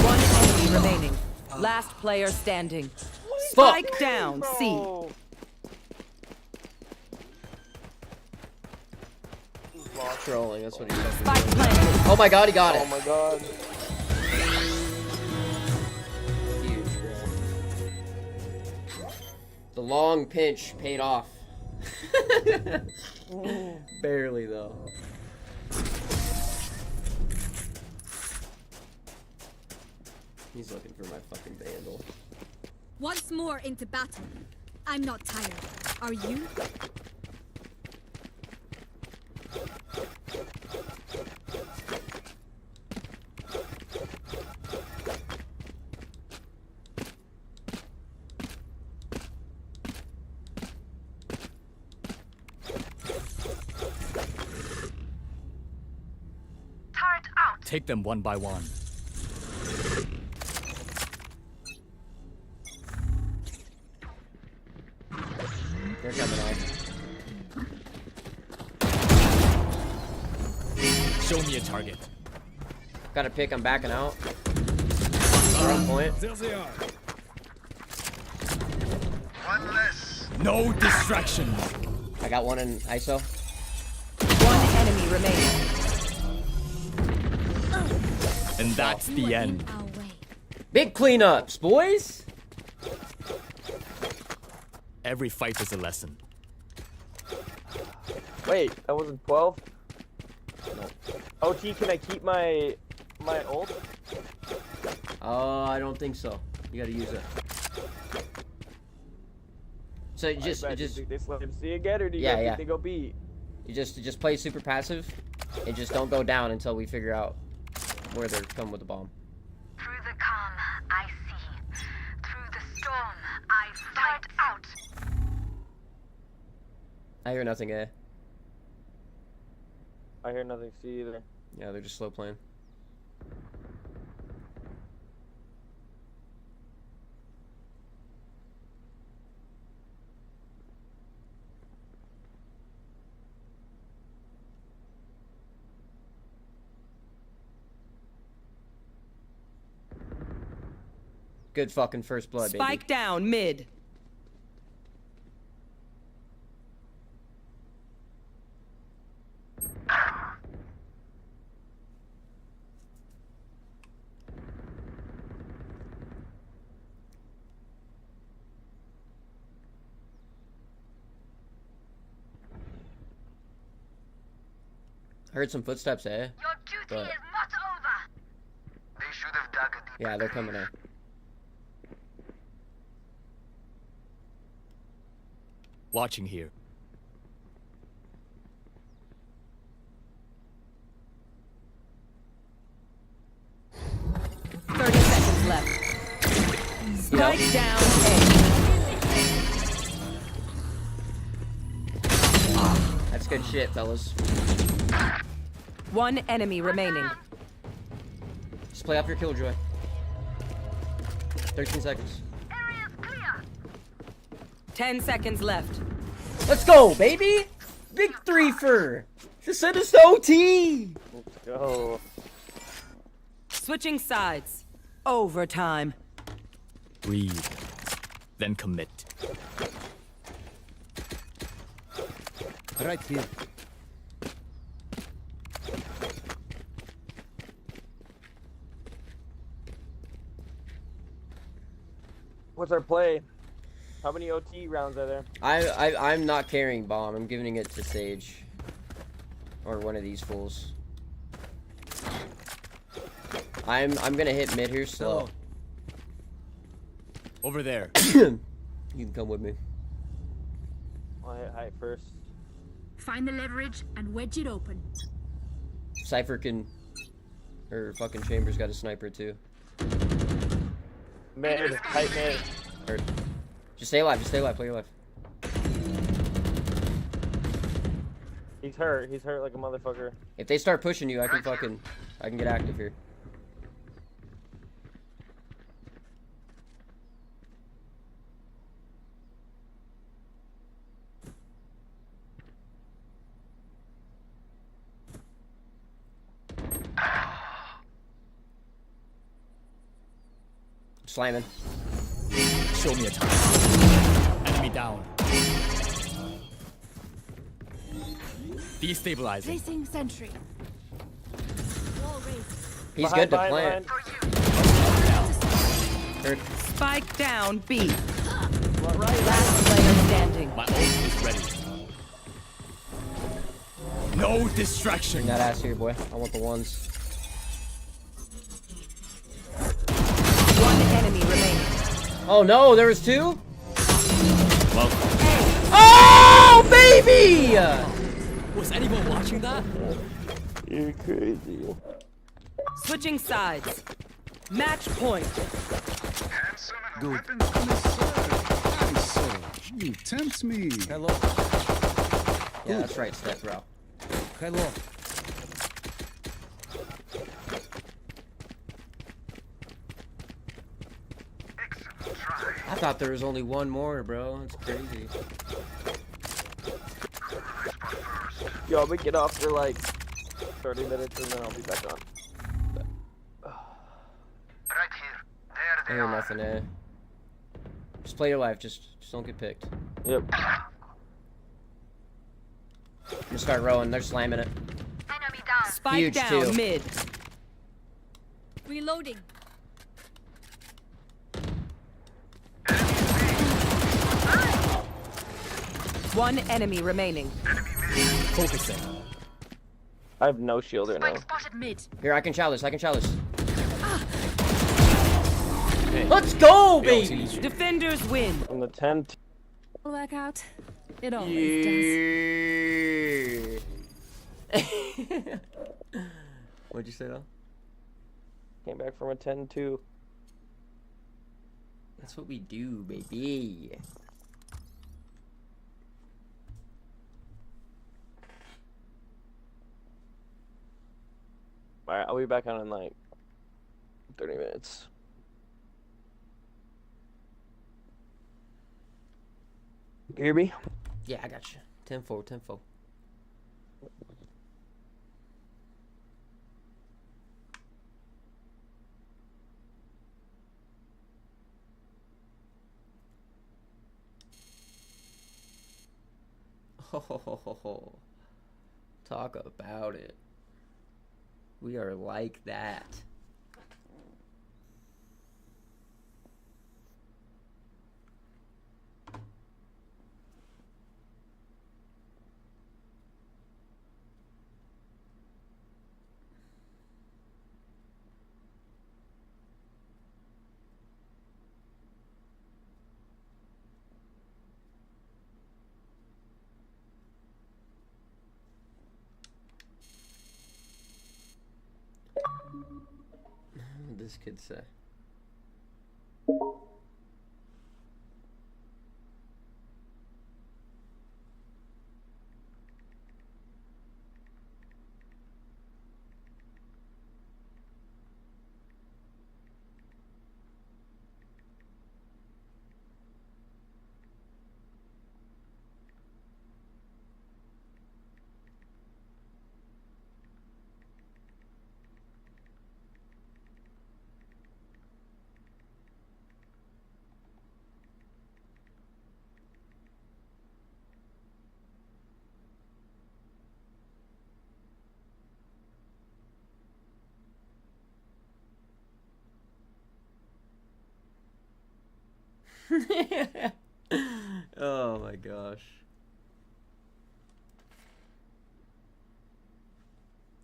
One enemy remaining. Last player standing. Fuck. Spike down C. Bro. Trolling, that's what he's doing. Spike planted. Oh my god, he got it. Oh my god. Huge, bro. The long pinch paid off. Barely, though. He's looking for my fucking vandal. Once more into battle. I'm not tired. Are you? Turret out. Take them one by one. They're coming out. Show me a target. Got a pick, I'm backing out. On point. There they are. One less. No distraction. I got one in ISO. One enemy remaining. And that's the end. Big cleanups, boys. Every fight is a lesson. Wait, that wasn't 12? No. OT, can I keep my ult? I don't think so. You gotta use it. So you just think they let him see again, or do you Yeah, guys yeah. think they go B? you just play super passive and just don't go down until we figure out where they're coming with the bomb. Through the calm, I see. Through the storm, I fight out. I hear nothing, eh? I hear nothing C either. Yeah, they're just slow playing. Good fucking first blood, baby. Spike down mid. I heard some footsteps, eh? Your duty But- is not over. They should have dug a deeper Yeah, they're coming in. Watching here. Seconds left. Spike down That's good shit, fellas. A. One enemy remaining. Just play off your killjoy. 13 seconds. 10 seconds left. Let's go, baby! Big three-fer! Just send us to OT! Let's go. Switching sides. Overtime. Breathe. Then commit. Right here. What's our play? How many OT rounds are there? I'm not carrying bomb. I'm giving it to Sage. Or one of these fools. I'm gonna hit mid here slow. Over there. You can come with me. I'll hit high first. Find the leverage and wedge it open. Cypher can... Or fucking Chambers got a sniper too. Mid, tight mid. Heard. Just stay alive, play your life. He's hurt like a motherfucker. If they start pushing you, I can get active here. Slamming. Show me a target. Enemy down. Destabilizing. Placing sentry. Wall raised. He's good to plant. Hurt. Spike down B. Right. Last player standing. My ult is ready. No distraction. Bring that ass here, boy. I want the ones. One enemy remaining. Oh no, there was two? Well. Oh, baby! Was anyone watching that? You're crazy. Switching sides. Match point. Good. Nice, sir. You tempt me. Hello. Yeah, that's right, Steph, bro. Hello. I thought there was only one more, bro. That's crazy. Yo, I'm gonna get off for like 30 minutes and then I'll be back on. I hear nothing, eh? Just play your life. Just don't get picked. Yep. I'm gonna start rowing. They're slamming it. Spike Huge down too. mid. Reloading. One enemy remaining. Focusing. I have no shield right now. Spotted mid. Here, I can challenge. I can challenge. Hey. Let's go, baby! Defenders win. From the 10. It'll work out. It always does. What'd you say, though? Came back from a 10-2. That's what we do, baby. Alright, I'll be back on in like 30 minutes. You hear me? Yeah, I got you. 10-4, 10-4. Oh, talk about it. We are like that. This kid say. Oh my gosh.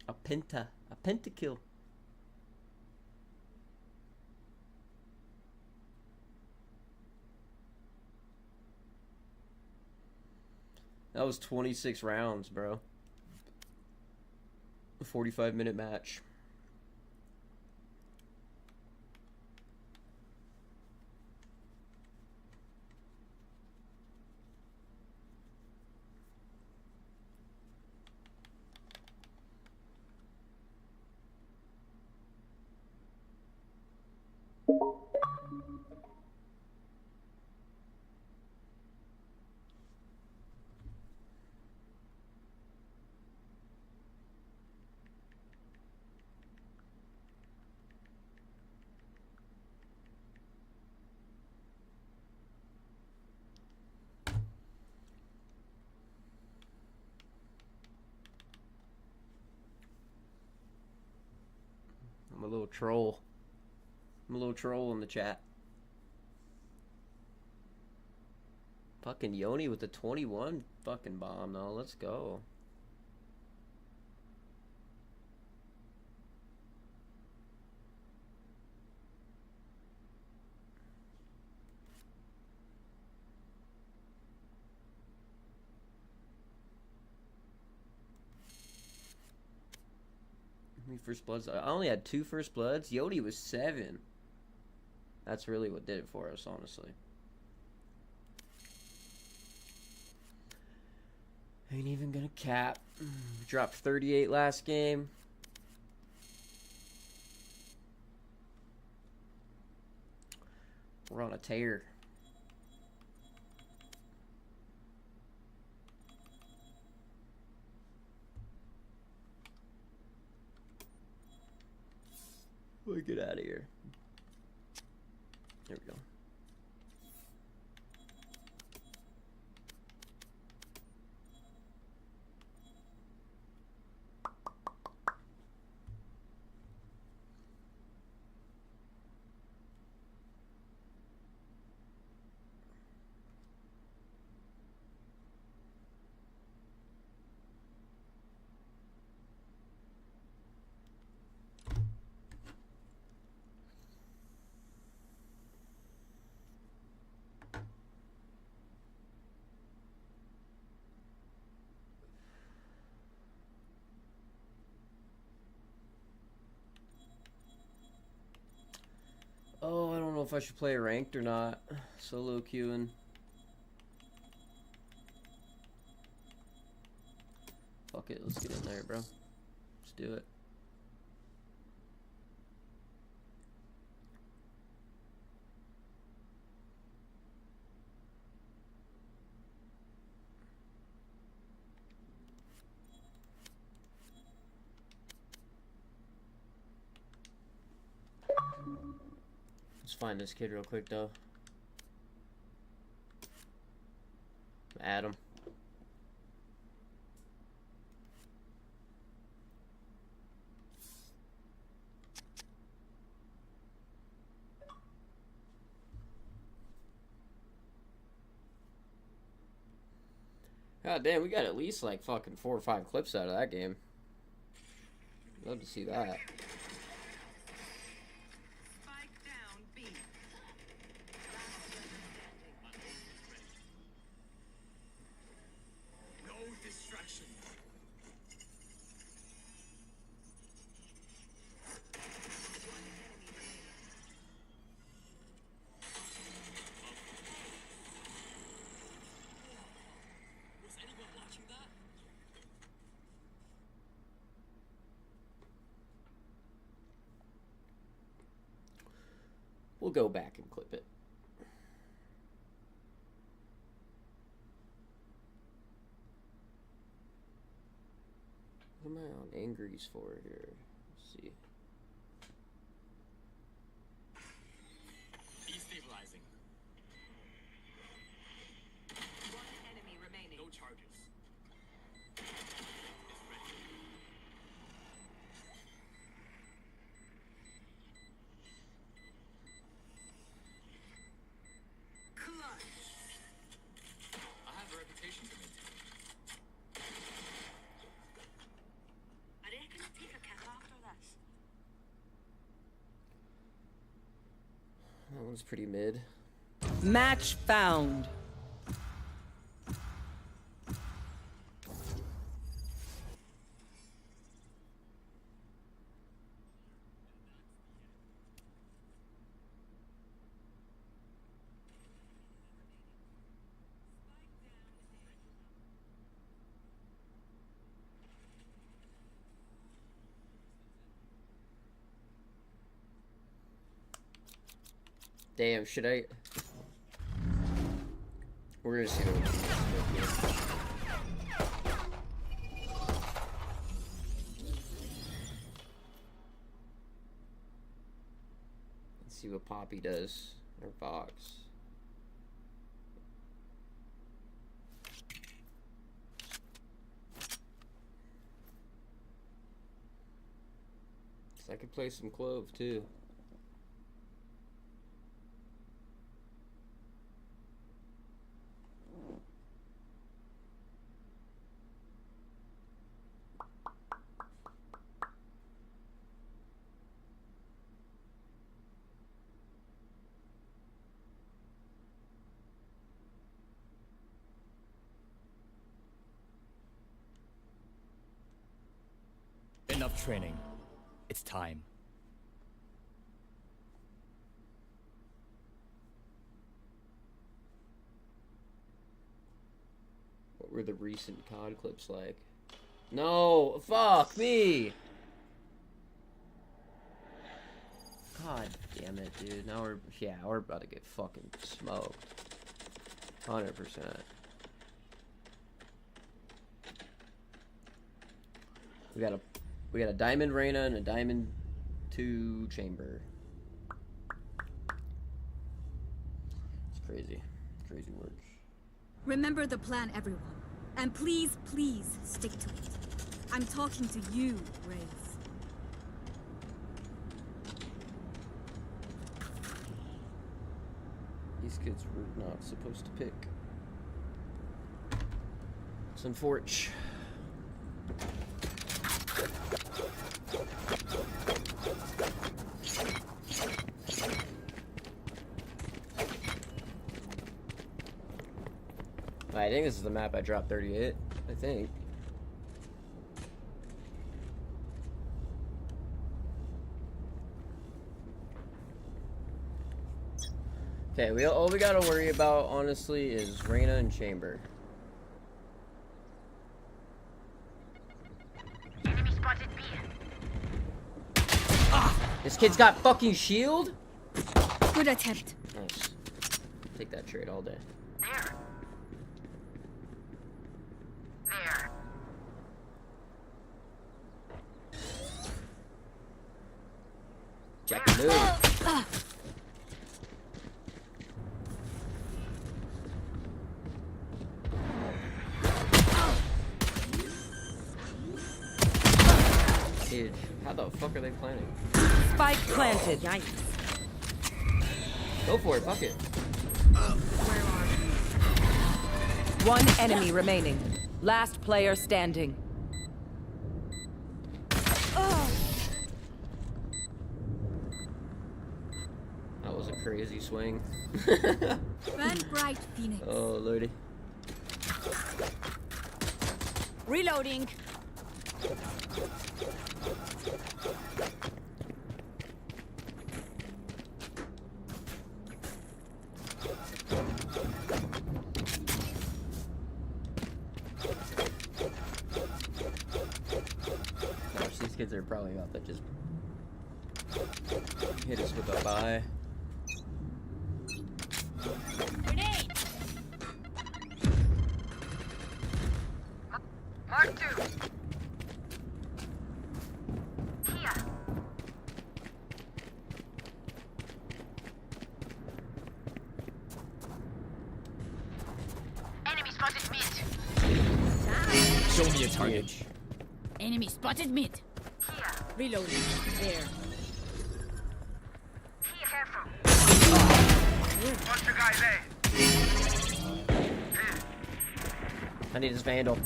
A pentakill. That was 26 rounds, bro. A 45-minute match. I'm a little troll. I'm a little troll in the chat. Fucking Yoni with the 21 fucking bomb though. Let's go. many first bloods? I only had 2 first bloods. Yodi was 7. That's really what did it for us, honestly. Ain't even gonna cap. Dropped 38 last game. We're on a tear. We'll get out of here. There we go. Oh, I don't know if I should play ranked or not. Solo queuing. Fuck it, let's get in there, bro. Let's do it. Let's find this kid real quick, though. Add him. God damn, we got at least like fucking 4 or 5 clips out of that game. Love to see that. We'll go back and clip it. What am I on Angries for here? Let's see. Destabilizing. One enemy remaining. No charges. I have a reputation to maintain. I reckon I'll take a kick after this. That one's pretty mid. Match found. Damn, should I? We're gonna see what. Let's see what Poppy does. Or Fox. I could play some Clove too. Enough training. It's time. What were the recent COD clips like? No, fuck me. God damn it, dude. Now we're about to get fucking smoked. 100%. We got a diamond Reyna and a diamond 2 chamber. It's crazy. Crazy work. Remember the plan, everyone. And please, please, stick to it. I'm talking to you, Raze. These kids were not supposed to pick. It's unfortunate. I think this is the map I dropped 38. I think. Okay, all we gotta worry about, honestly, is Reyna and Chamber. Enemy spotted B. This kid's got fucking shield? Good attempt. Nice. Take that trade all day. There. There. Jack the move. Dude, how the fuck are they planning? Spike planted. Yikes. Go for it, fuck it. One enemy remaining. Last player standing. That was a crazy swing. Burn bright, Phoenix. Oh, lordy. Reloading. Gosh, these kids are probably about to just hit us with a buy. Grenade. Mark 2. Here. Enemy spotted mid. Show me a target. Enemy spotted mid. Here. Reloading. There. Here. Careful. Watch your guys, eh? I need his Vandal.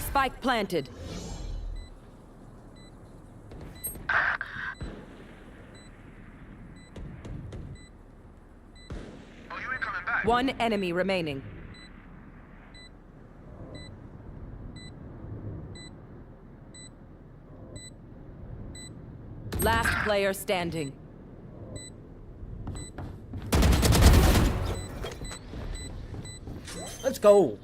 Spike planted. Oh, you ain't coming back. One enemy remaining. Last player standing. Let's go.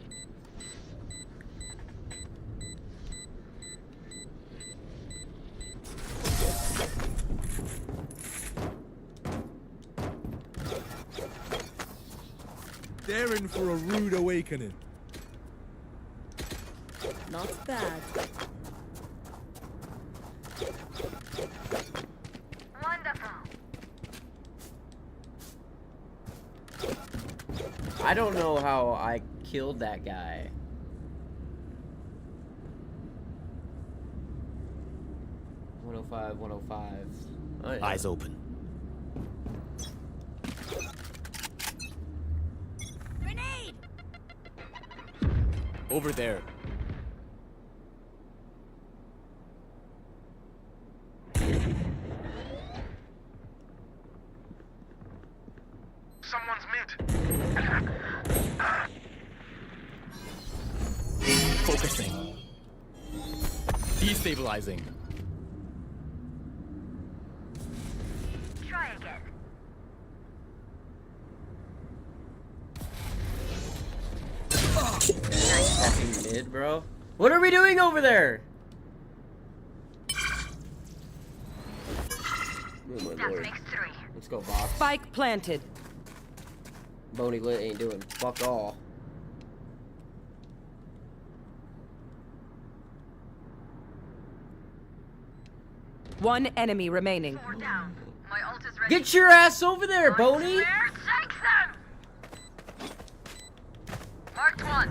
They're in for a rude awakening. Not bad. Wonderful. I don't know how I killed that guy. $105, $105. Oh, yeah. Eyes open. Grenade. Over there. Someone's mid. Focusing. Destabilizing. Try again. Fucking mid, bro. What are we doing over there? Oh my lord. Let's go, box. Spike planted. Boney Lit ain't doing fuck all. One enemy remaining. Down. My ult is ready. Get your ass over there, Boney! Where takes them? Marked one.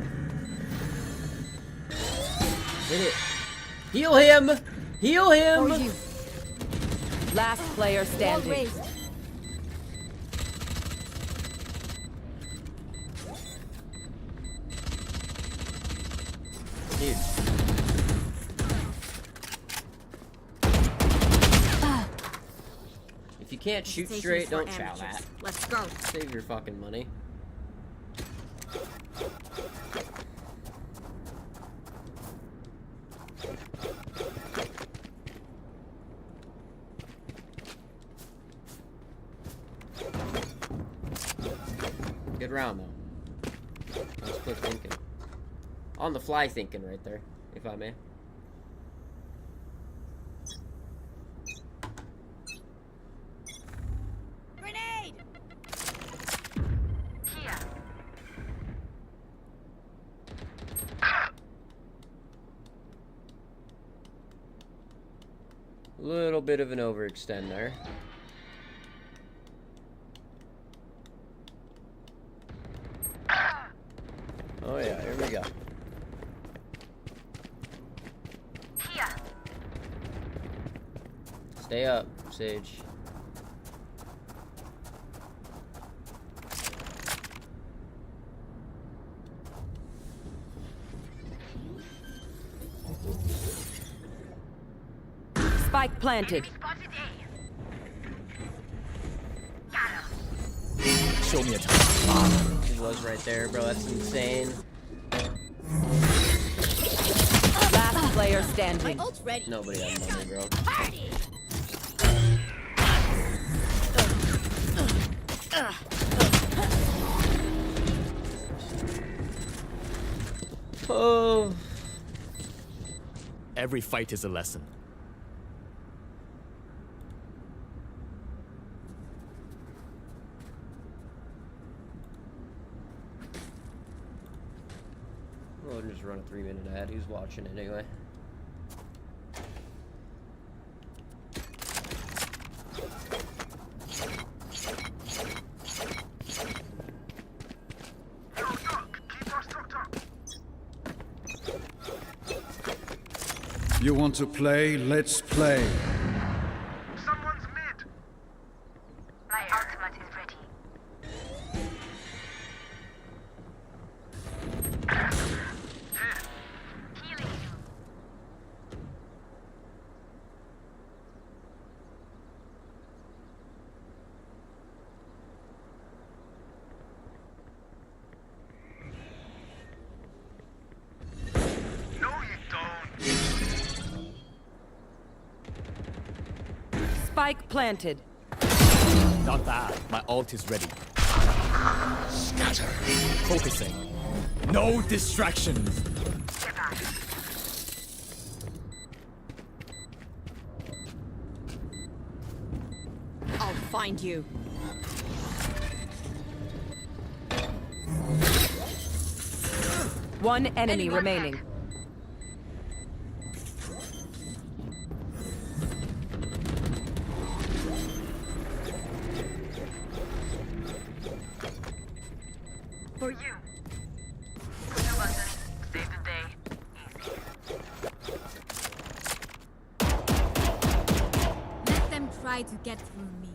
Hit it. Heal him! Heal him! Last player standing. Dude. If you can't shoot straight, don't chow that. Let's go. Save your fucking money. Good round though. That's quick thinking. On the fly thinking right there, if I may. Grenade! Here. A little bit of an overextend there. Oh yeah, here we go. Here. Stay up, Sage. Spike planted. Spotted A. Show me a time. He was right there, bro. That's insane. Last player standing. My ult's ready. Nobody had money, bro. Party! Oh. Every fight is a lesson. We'll just run a 3-minute ad. He's watching it anyway. You want to play? Let's play. Someone's mid. My ultimate is ready. Healing you. No, you don't. Spike planted. Not bad. My ult is ready. Scatter. Focusing. No distractions. I'll find you. One enemy remaining. For you. Push a button. Save the day. Let them try to get through me.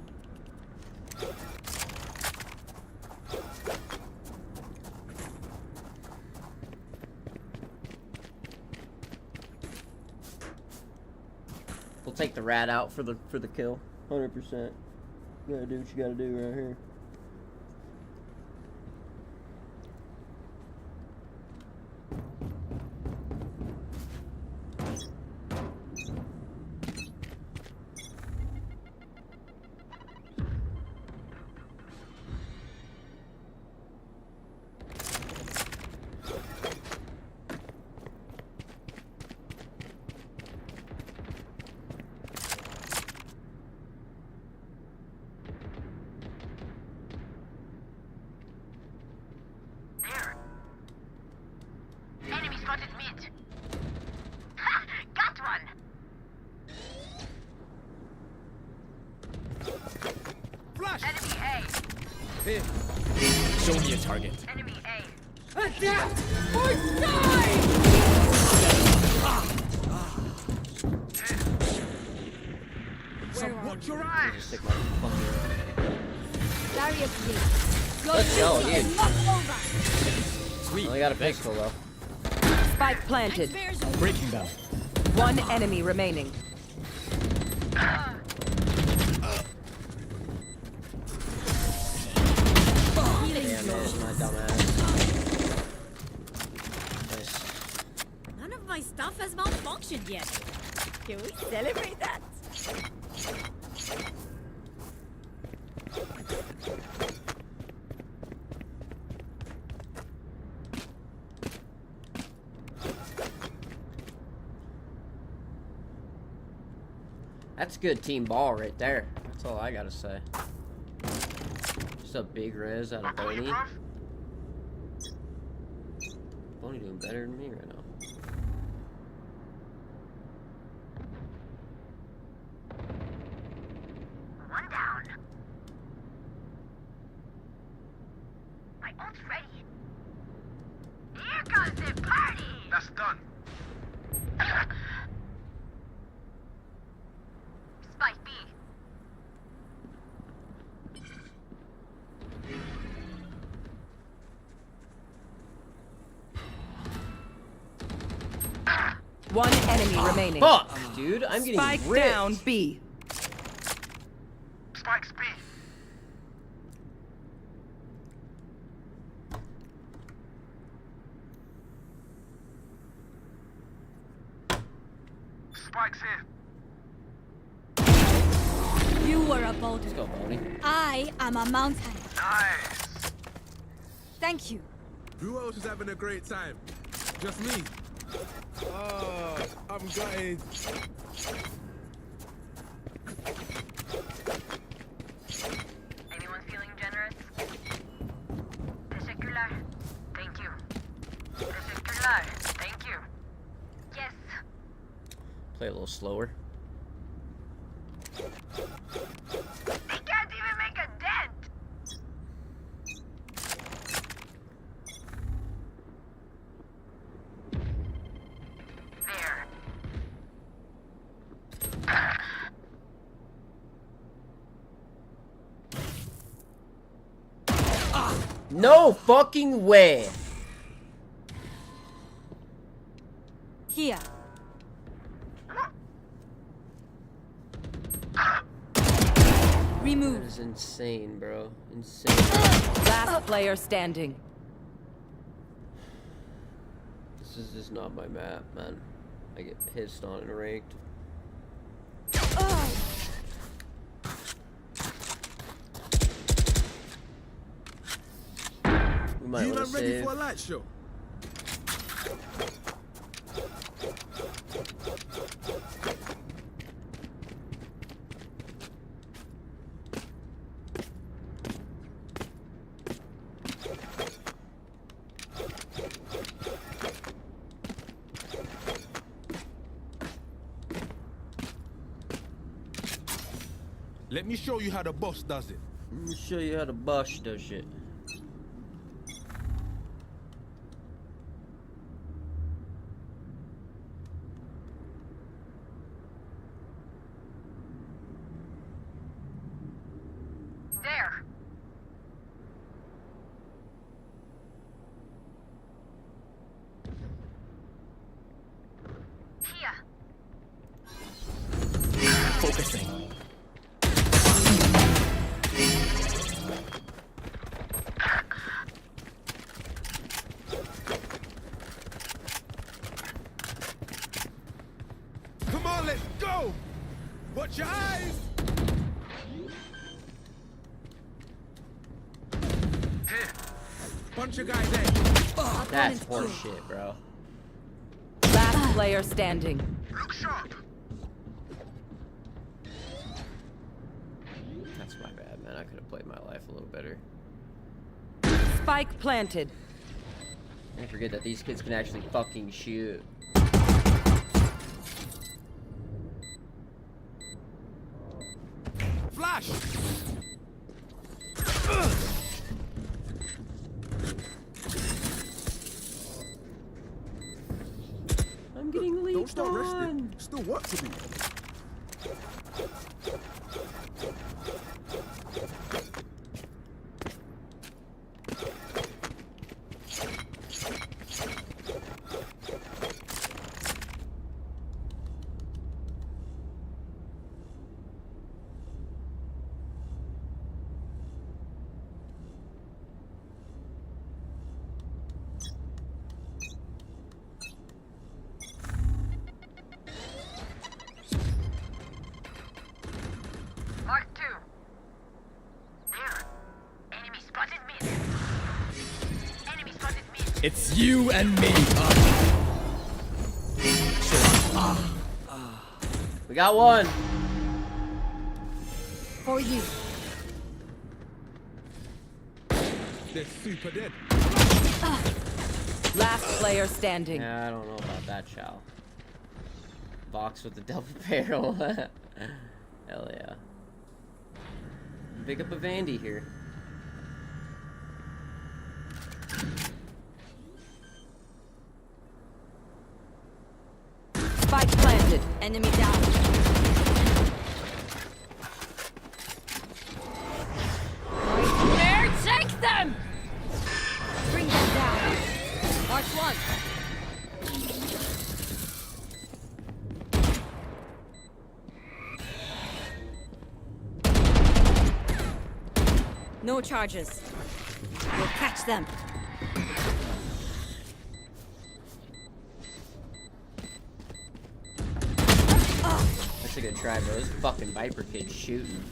We'll take the rat out for the kill. 100%. You gotta do what you gotta do right here. it. Ha! Got one. Flash! Enemy A. Here. Show me a target. Enemy A. Adapt or die! So watch your eyes! Just stick my fucking... Barrier clear. Let's go, dude. Sweet. Only got a pistol though. Spike planted. Breaking them. One enemy remaining. Damn it, my dumb ass. Nice. None of my stuff has malfunctioned yet. Can we celebrate that? That's good team ball right there. That's all I gotta say. Just a big res out of Boney. Boney doing better than me right now. One down. My ult's ready. Here comes the party. That's done. Spike B. One enemy remaining. Fuck, dude, I'm getting Spike ripped. down B. Spike's B. Spike's here. You were a boulder. Let's go, Boney. I am a mountain. Nice. Thank you. Who else is having a great time? Just me. Oh, I'm gutted. Anyone feeling generous? Teşekkürler. Thank you. Teşekkürler. Thank you. Yes. Play a little slower. They can't even make a dent. There. No fucking way. Here. Remove. That is insane, bro. Insane. Last player standing. This is just not my map, man. I get pissed on and ranked. We might You want not to ready save. for a light show? Let me show you how the boss does it. Let me show you how the boss does shit. There. Here. Focusing. Come on, let's go! Watch your eyes! Here. Bunch of guys there. That's horseshit, bro. Last player standing. Look sharp. That's my bad, man. I could have played my life a little better. Spike planted. I forget that these kids can actually fucking shoot. Flash! I'm getting leaked. Don't start resting. Still want to be. Mark 2. There. Enemy spotted me. Enemy spotted me. It's you and me. We got one. For you. They're super dead. Last player standing. Yeah, I don't know about that, Chow. Box with the double barrel. Hell yeah. Pick up a Vandy here. Spike planted. Enemy down. There, take them! Bring them down. Mark 1. No charges. We'll catch them. That's a good try, bro. This fucking Viper kid's shooting.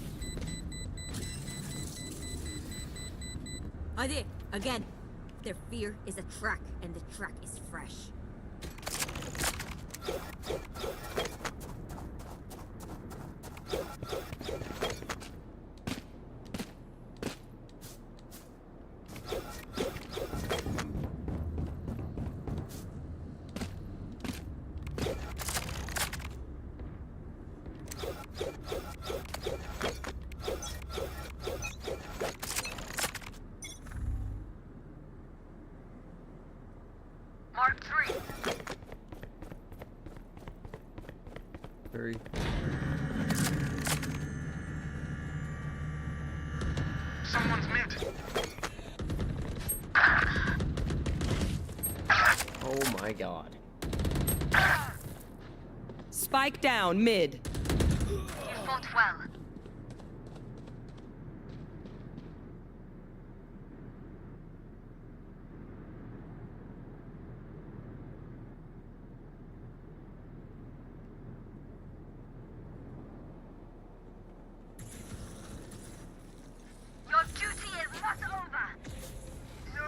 Ade, again. Their fear is a track, and the track is fresh. Mark 3. Hurry. Someone's mid. Oh my god. Spike down mid. You fought well. Your duty is not over. Yo,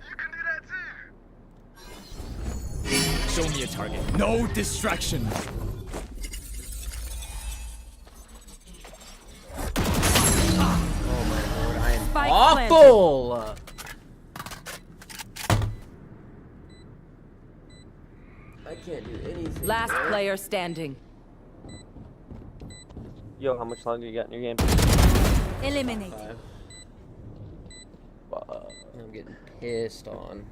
you can do that too. Show me a target. No distraction. Oh my lord, I am Spike awful! I can't do anything. Last bro. player standing. Yo, how much longer you got in your game? Eliminate. 5. I'm getting pissed on.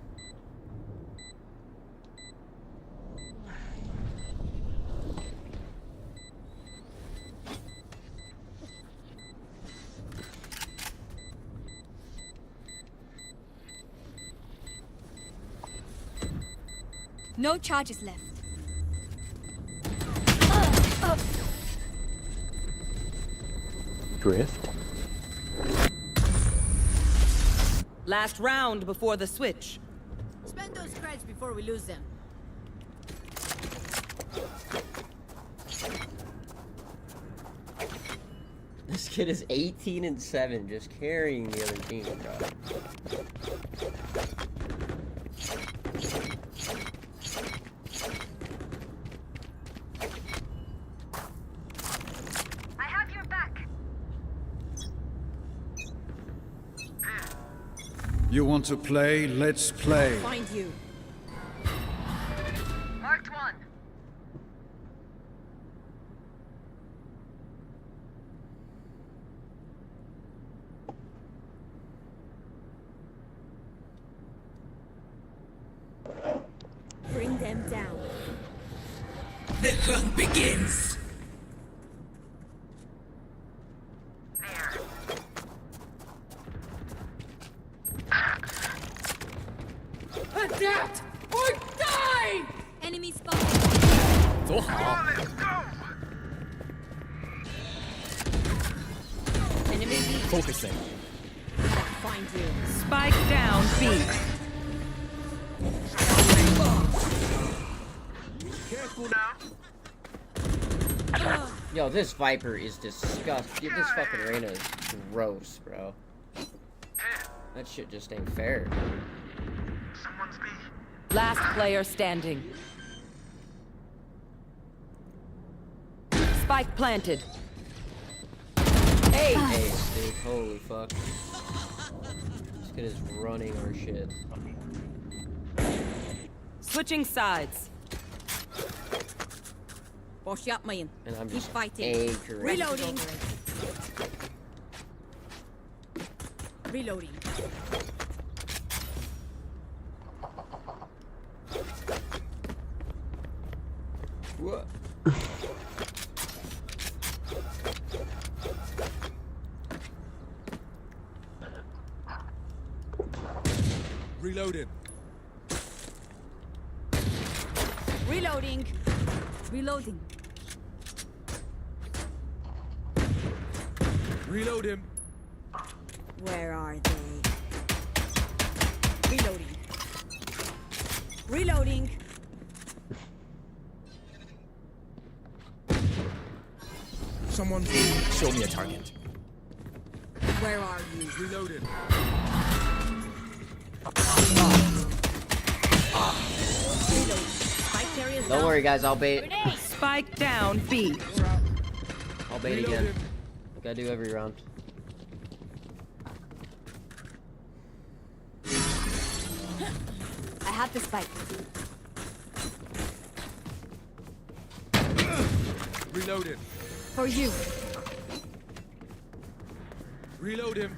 No charges left. Drift. Last round before the switch. Spend those credits before we lose them. This kid is 18-7, just carrying the other team, bro. I have your back. You want to play? Let's play. Find you. Marked one. Bring them down. The hunt begins. Adapt or die! Enemy spotted. 走好。 Enemy B. Focusing. Find you. Spike down B. Careful now. Yo, this Viper is disgusting. This fucking Reyna is gross, bro. That shit just ain't fair. Last player standing. Spike planted. Hey. Ace, dude. Holy fuck. This kid is running our shit. Switching sides. Wash up, man. And I'm Keep just fighting. anchoring. Reloading. Reloading. What? Reloading. Reloading. Reloading. Reload him. Where are they? Reloading. Reloading. Someone show me a target. Where are you? Reloading. Don't worry, guys. I'll bait. Spike down B. I'll bait again. Like I do every round. I have the spike. Reloading. For you. Reload him.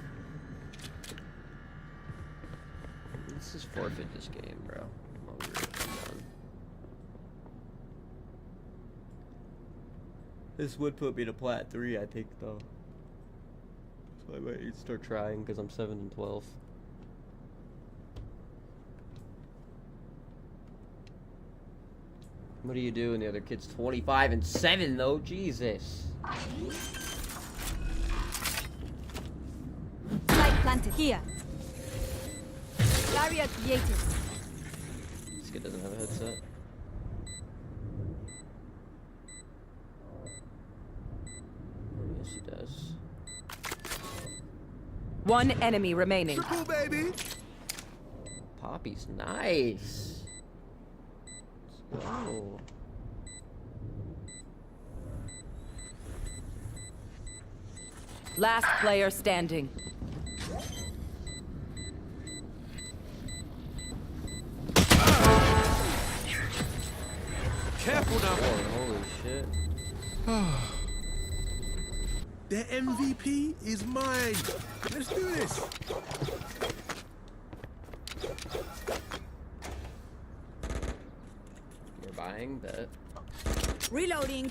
Let's just forfeit this game, bro. I'm over it. I'm done. This would put me to plat 3, I think, though. So I might start trying because I'm 7 and 12. What do you do? And the other kid's 25 and 7, though. Jesus. Spike planted. Here. Barrier created. This kid doesn't have a headset. Yes, he does. One enemy remaining. Triple, baby. Poppy's nice. Let's go. Last player standing. Careful now. Holy shit. The MVP is mine. Let's do this. We're buying, bet. Reloading.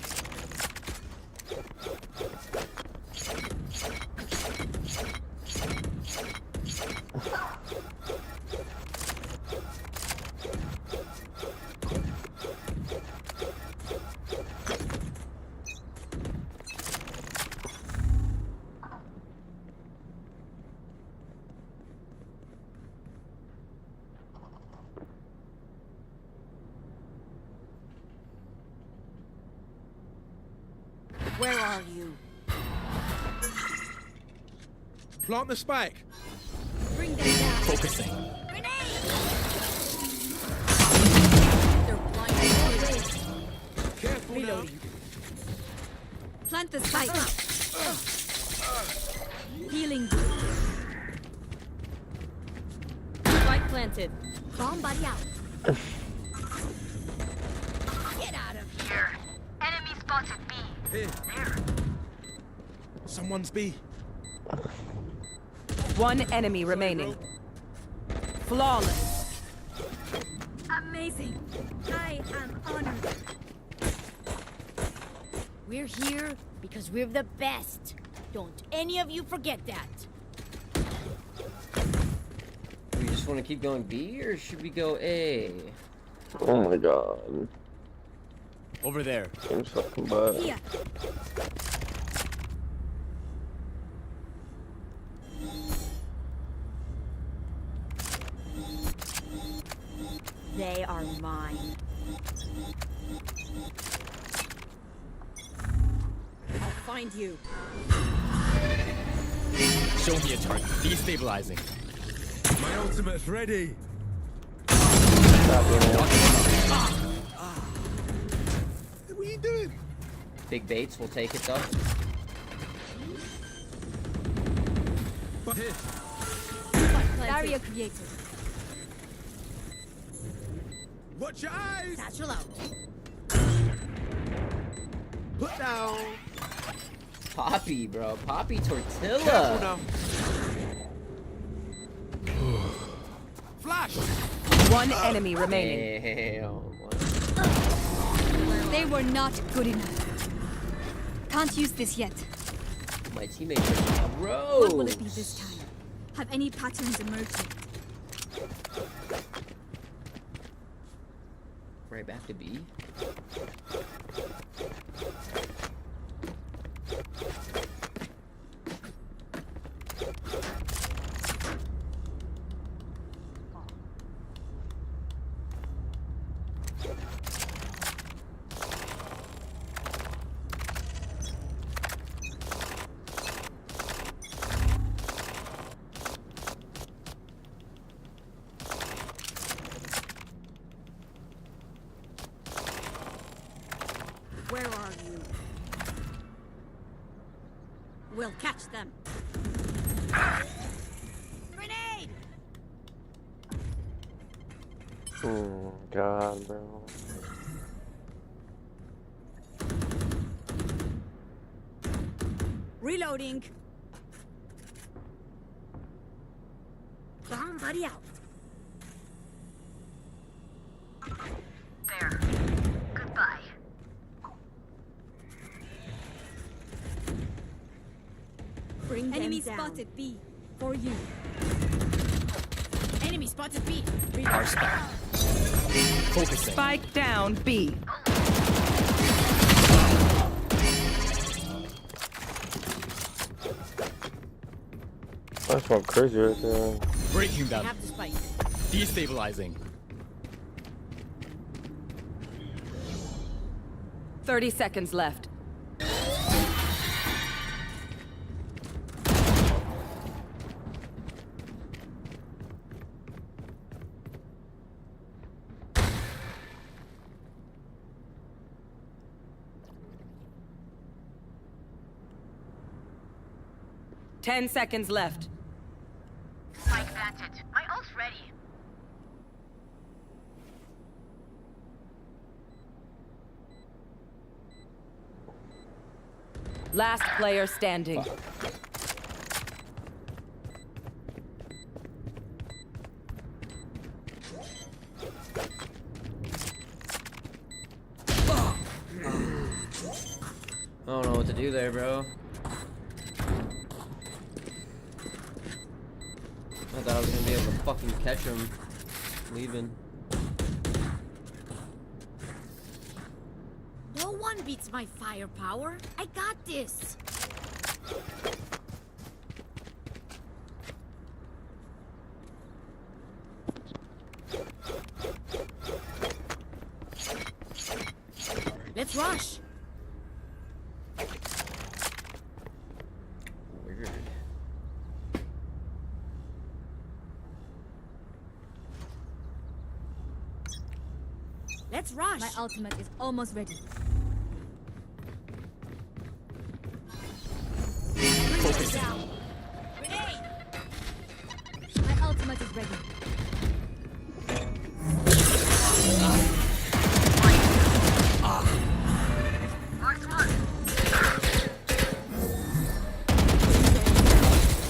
Where are you? Plant the spike. Bring them down. Focusing. They're flying away. Careful Reloading. Plant the spike. Healing. planted. Bomb buddy out. Get out of here. Enemy spotted B. Here. There. Someone's B. One enemy remaining. Flawless. Amazing. I am honored. We're here because we're the best. Don't any of you forget that. Do we just want to keep going B or should we go A? Oh my god. Over there. Game's fucking butt. Here. They are mine. I'll find you. Show me a target. Destabilizing. My ultimate's ready. What are you doing? Big baits, we'll take it though. Barrier created. Watch your eyes. Satchel out. Put down. Poppy, bro. Poppy Tortilla. Careful now. Flash. One enemy remaining. Damn. They were not good enough. Can't use this yet. My teammates are gross. What will it be this time? Have any patterns emerged yet? Right back to B. Where are you? We'll catch them. Grenade! Oh god, bro. Reloading. Bomb buddy out. There. Goodbye. Bring them Enemy down. Spotted B. For you. Enemy spotted B. Our spot. Focusing. Spike down B. That's one crazy right there. Breaking them. Have the spike. Destabilizing. 30 seconds left. Ten seconds left. Spike planted. My ult's ready. Last player standing. I don't know what to do there, bro. I thought I was gonna be able to fucking catch him leaving. No one beats my firepower. I got this. Let's rush. Weird. Let's rush. My ultimate is almost ready. Focus down. Grenade. My ultimate is ready.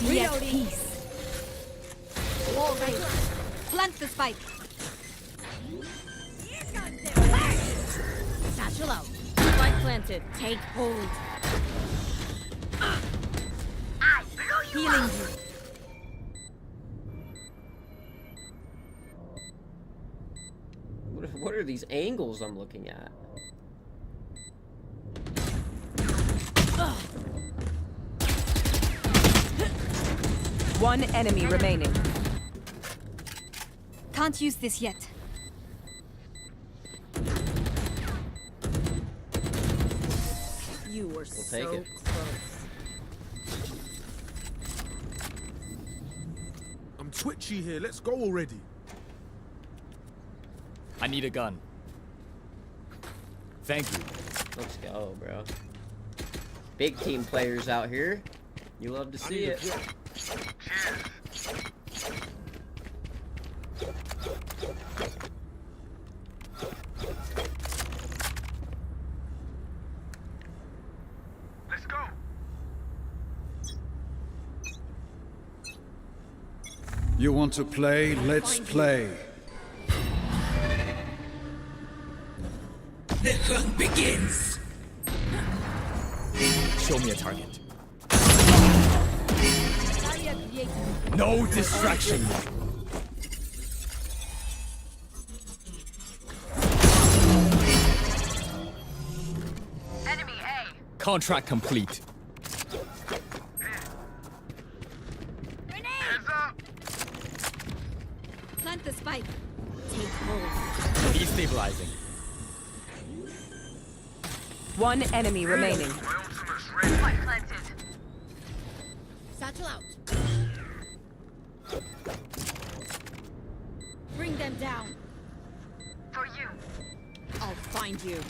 Yes, peace. Wall raised. Plant the spike. Satchel out. Spike planted. Take hold. Healing you. What are these angles I'm looking at? One enemy remaining. Can't use this yet. You were We'll so take it. close. I'm twitchy here. Let's go already. I need a gun. Thank you. Let's go, bro. Big team players out here. You love to see it. Let's go. You want to play? Let's play. The hunt begins. Show me a target. No distraction. Enemy A. Contract complete. Heads up. Plant the spike. Take hold. Destabilizing. One enemy remaining. My ultimate's ready. Spike planted. Satchel out. Bring them down. For you. I'll find you.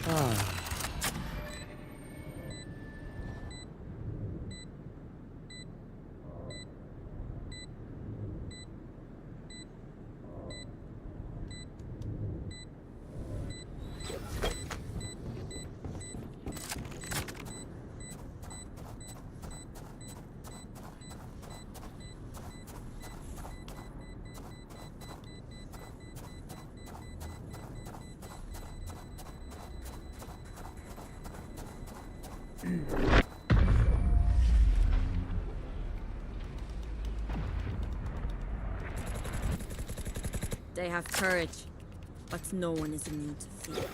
They have courage, but no one is immune to fear.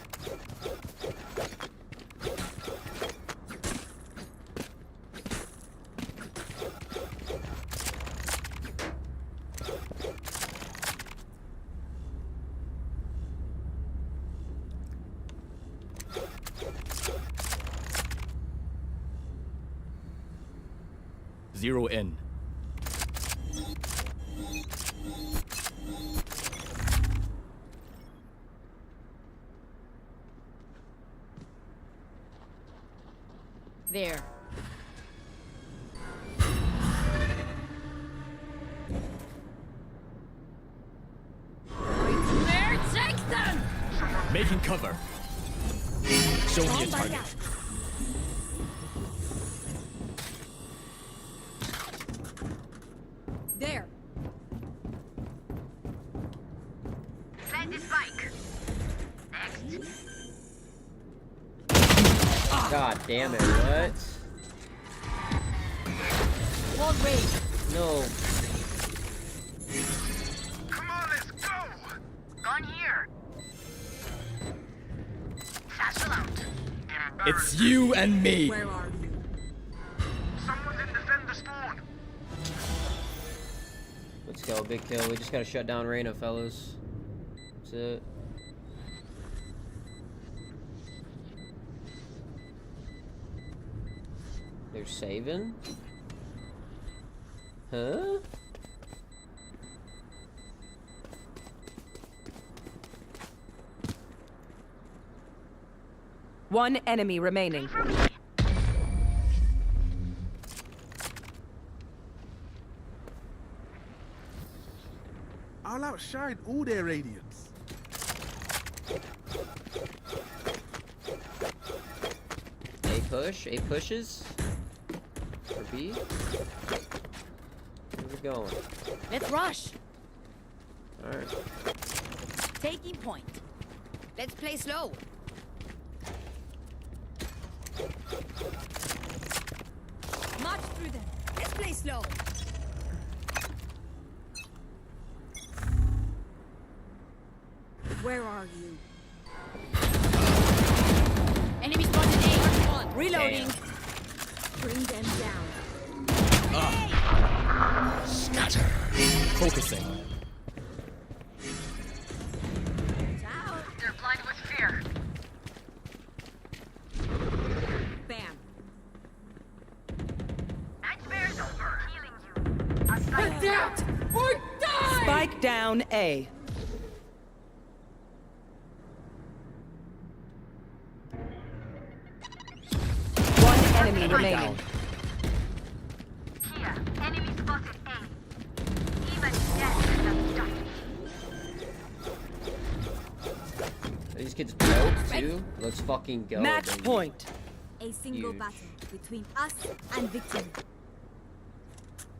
Zero in. There. There, take them! Making cover. Show me a target. There. Plant the spike. Next. God damn it, what? Wall raised. No. Come on, let's go. Gone here. Satchel out. It's you and me. Where are you? Someone's in defender spawn. Let's go, big kill. We just gotta shut down Reyna, fellas. That's it. They're saving? Huh? One enemy remaining. I'll outshine all their radiance. push. A pushes. For B. Where we going? Let's rush. Alright. Taking point. Let's play slow. March through them. Let's play slow. Where are you? Enemy spotted A. Reloading. Damn. Bring them down. Scatter. Focusing. They're blind with fear. Bam. Nightmare's over. Healing you. Adapt or die! Spike down A. One enemy remaining. Here, enemy spotted A. Even death doesn't stop. These kids broke too. Let's fucking go. Match baby. point. A single Huge. battle between us and victim.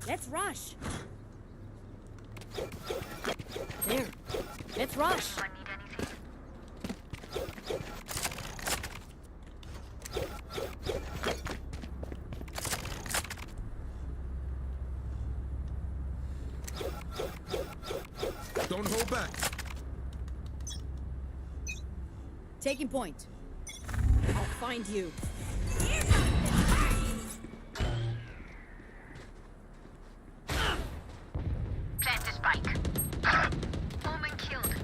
Let's rush. There. Let's rush. Do I need anything? Don't hold back. Taking point. I'll find you. Plant the spike. Omen killed.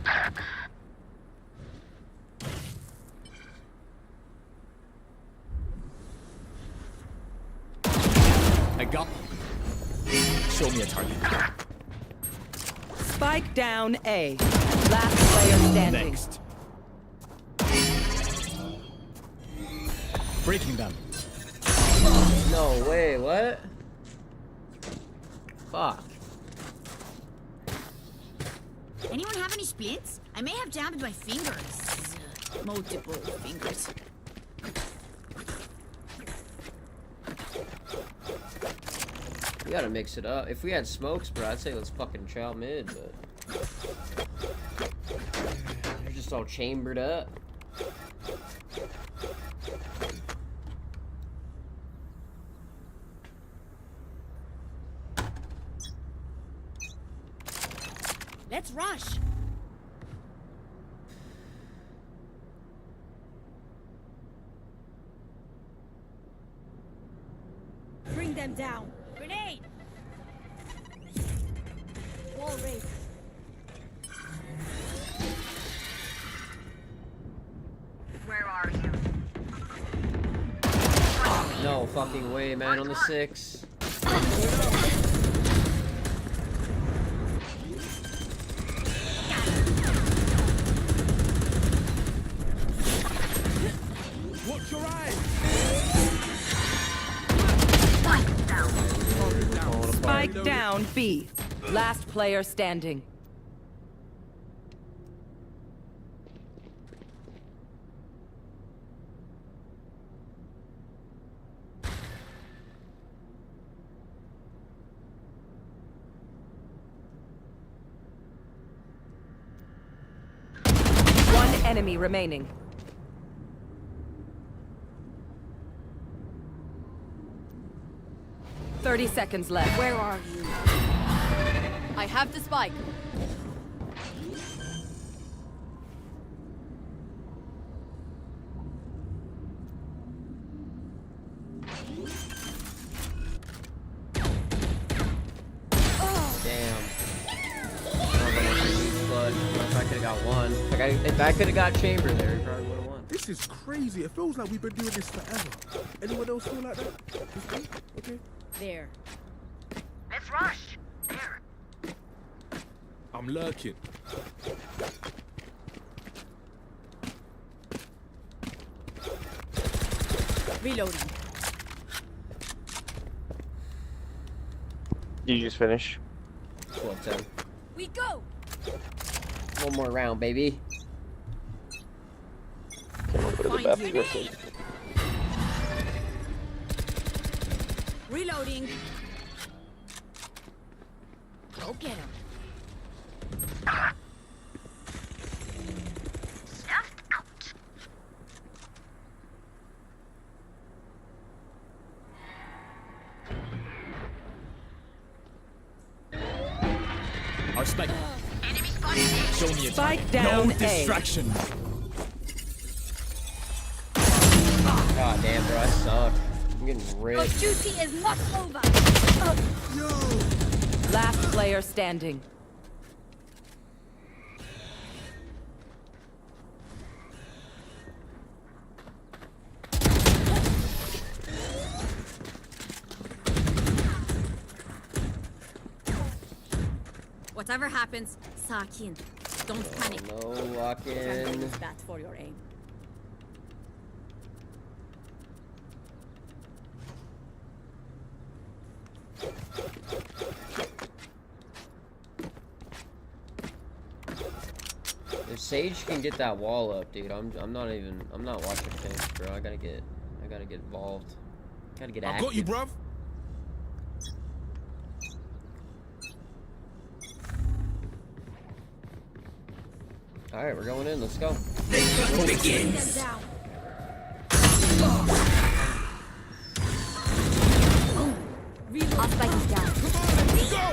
I got. Show me a target. Spike down A. Last player standing. Next. Breaking them. No way, what? Fuck. Anyone have any splints? I may have jammed my fingers. Multiple fingers. We gotta mix it up. If we had smokes, bro, I'd say let's fucking chow mid, but they're just all chambered up. Let's rush. Bring them down. Grenade. Wall race. Where are you? No fucking way, man, on the 6. Watch your eyes. Spike down B. Last player standing. One enemy remaining. "30 seconds left. Where are you? I have the spike. Damn. But if I could have got one. If I could have got chamber there, he probably would have won. This is crazy. It feels like we've been doing this forever. Anyone else feel like that? Just me? Okay. There. Let's rush. There. I'm lurking. Reloading. You just finish. 12-10. We go. One more round, baby. Came up with the best versus. Reloading. Go get him. Our spike. Enemy spotted. Show me a Spike target. down No A. distraction. God damn, bro, I suck. I'm getting Your ripped. duty is not over. Last player standing. Whatever happens, Sakin. Don't panic. No, lock Try to in. use that for your aim. If Sage can get that wall up, dude, I'm not watching things, bro. I gotta get involved. Gotta get active. I got you, bruv. All right, we're going in. Let's go. Begins. Our spike is down.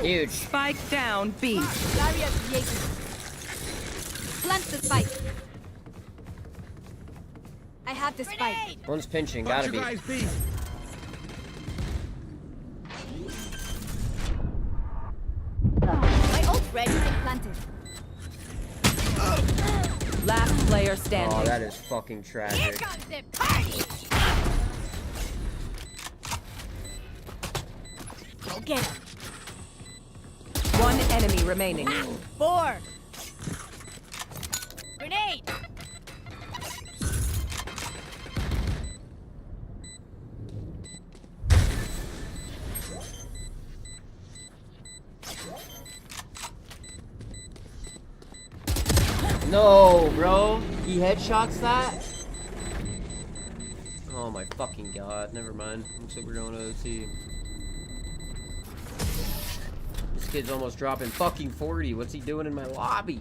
Huge. Spike down B. Barrier created. Plant the spike. I have the spike. One's pinching. Gotta be. My ult ready and planted. Last player standing. Oh, that is fucking tragic. Comes the party. Go get him. One enemy remaining. 4. Grenade. No, bro. He headshots that? Oh my fucking god. Never mind. Looks like we're going to OT. This kid's almost dropping fucking 40. What's he doing in my lobby?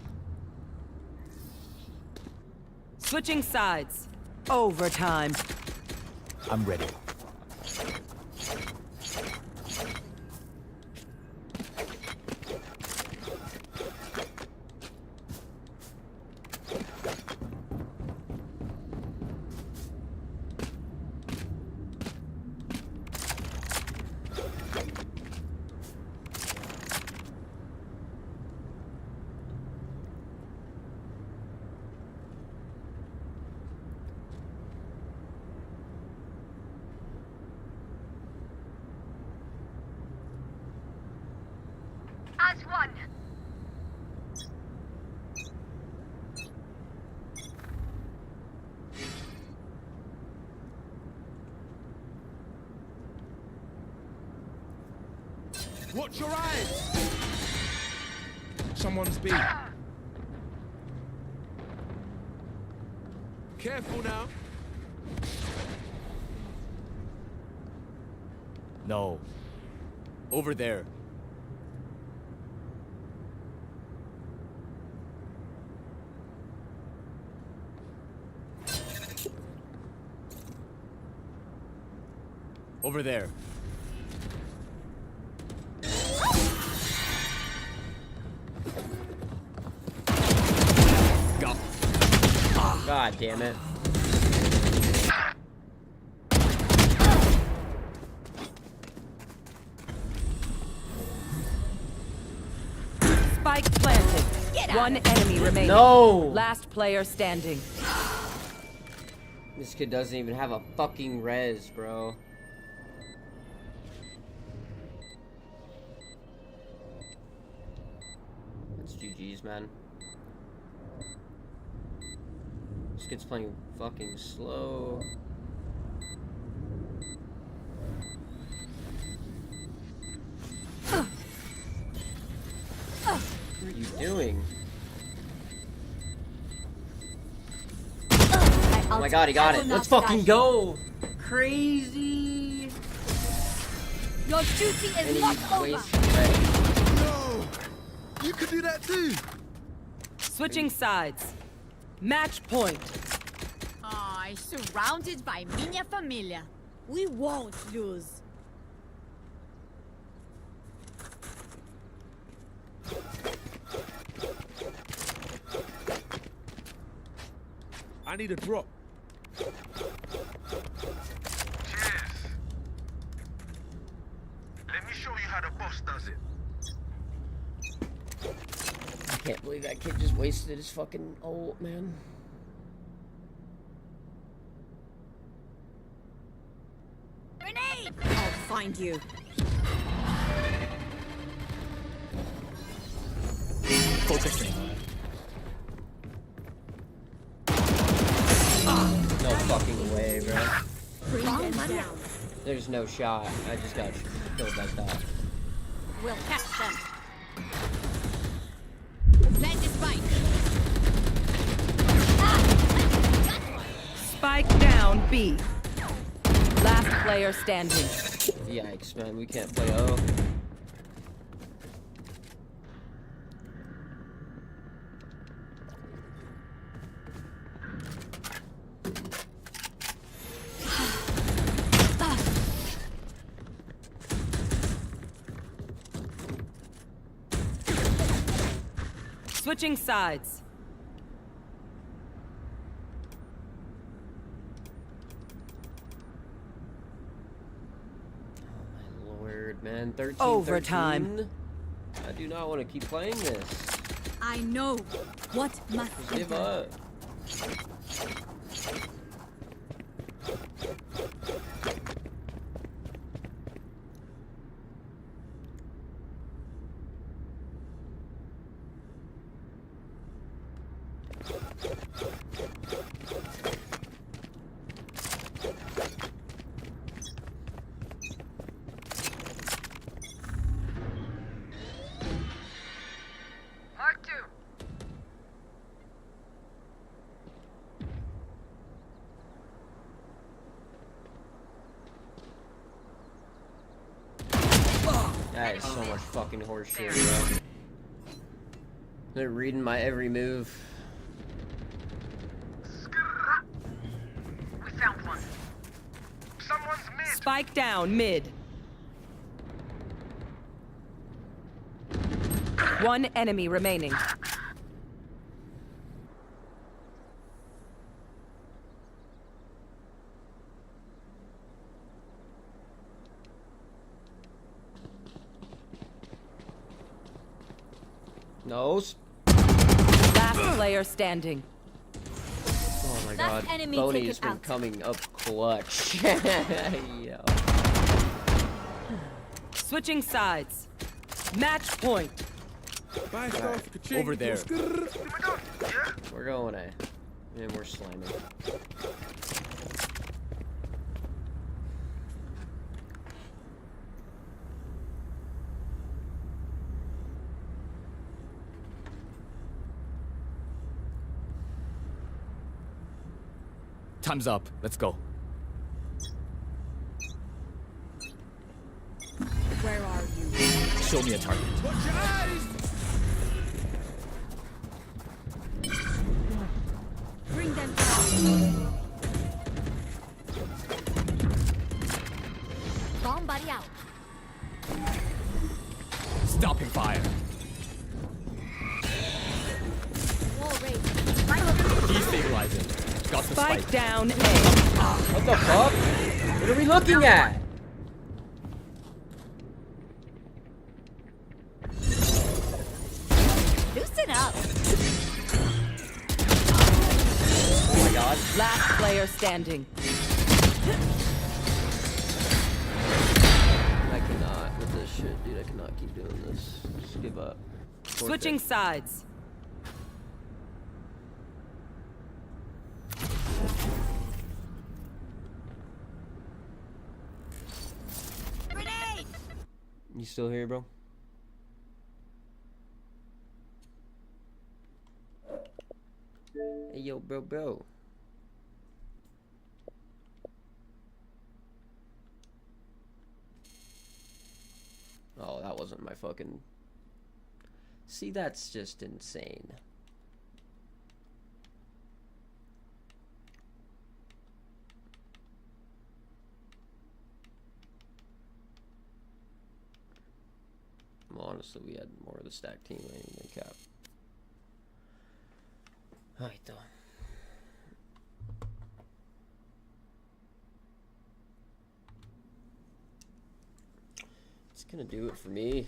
Switching sides. Overtime. I'm ready. As one. Watch your eyes. Someone's B. Careful now. No. Over there. Over there. Go. God damn it. Spike planted. One enemy remaining. No. Last player standing. This kid doesn't even have a fucking res, bro. That's GG's, man. This kid's playing fucking slow. What are you doing? Oh my god, he got it. Let's fucking go! Crazy! Your duty And is he not over. wastes red. No! You could do that too! Switching sides. Match point. Aw, surrounded by minha família. We won't lose. I need a drop. Let me show you how the boss does it. I can't believe that kid just wasted his fucking ult, man. Grenade! I'll find you. Focusing. No fucking way, bro. Bring them down. There's no shot. I just got killed like that. We'll catch them. Plant the spike. Spike down B. Last player standing. Yikes, man. We can't play O. Switching sides. Oh my lord, man. 13 Overtime. 13? I do not want to keep playing this. I know what must Just be give done. up. Mark 2. That is so much fucking horseshit, bro. They're reading my every move. We found one. Someone's mid. Spike down mid. One enemy remaining. No. Last player standing. Oh my god. enemy Boney's taken been out. coming up clutch. Yo. Switching sides. Match point. Bye, stuff. Ka-ching. Over there. We're going A. And we're slamming. Time's up. Let's go. Where are you? Show me a target. Watch your eyes! Bring them down. Bomb buddy out. Stopping fire. Wall raised. He's stabilizing. Got the Spike spike. down A. What the fuck? What are we looking at? Loosen up. Oh my god. Last player standing. I cannot with this shit, dude. I cannot keep doing this. Just give up. Switching sides. Grenade! You still here, bro? Hey, yo, bro. Oh, that wasn't my fucking... See, that's just insane. Well, honestly, we had more of the stack team laning than Cap. Alright, though. It's gonna do it for me. I'm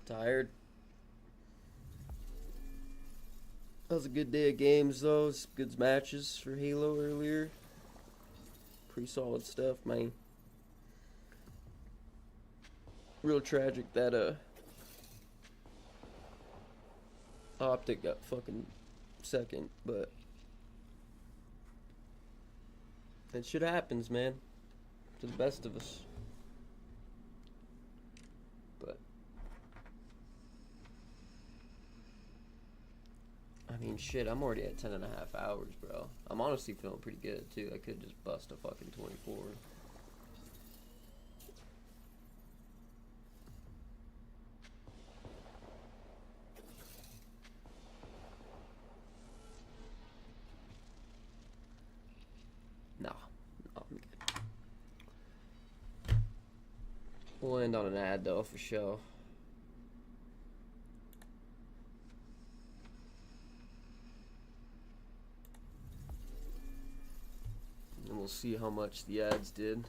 tired. That was a good day of games, though. Some good matches for Halo earlier. Pretty solid stuff, man. Real tragic that Optic got fucking second, but that shit happens, man, to the best of us. But I mean, shit, I'm already at 10.5 hours, bro. I'm honestly feeling pretty good too. I could just bust a fucking 24. We'll end on an ad though, for sure. And we'll see how much the ads did.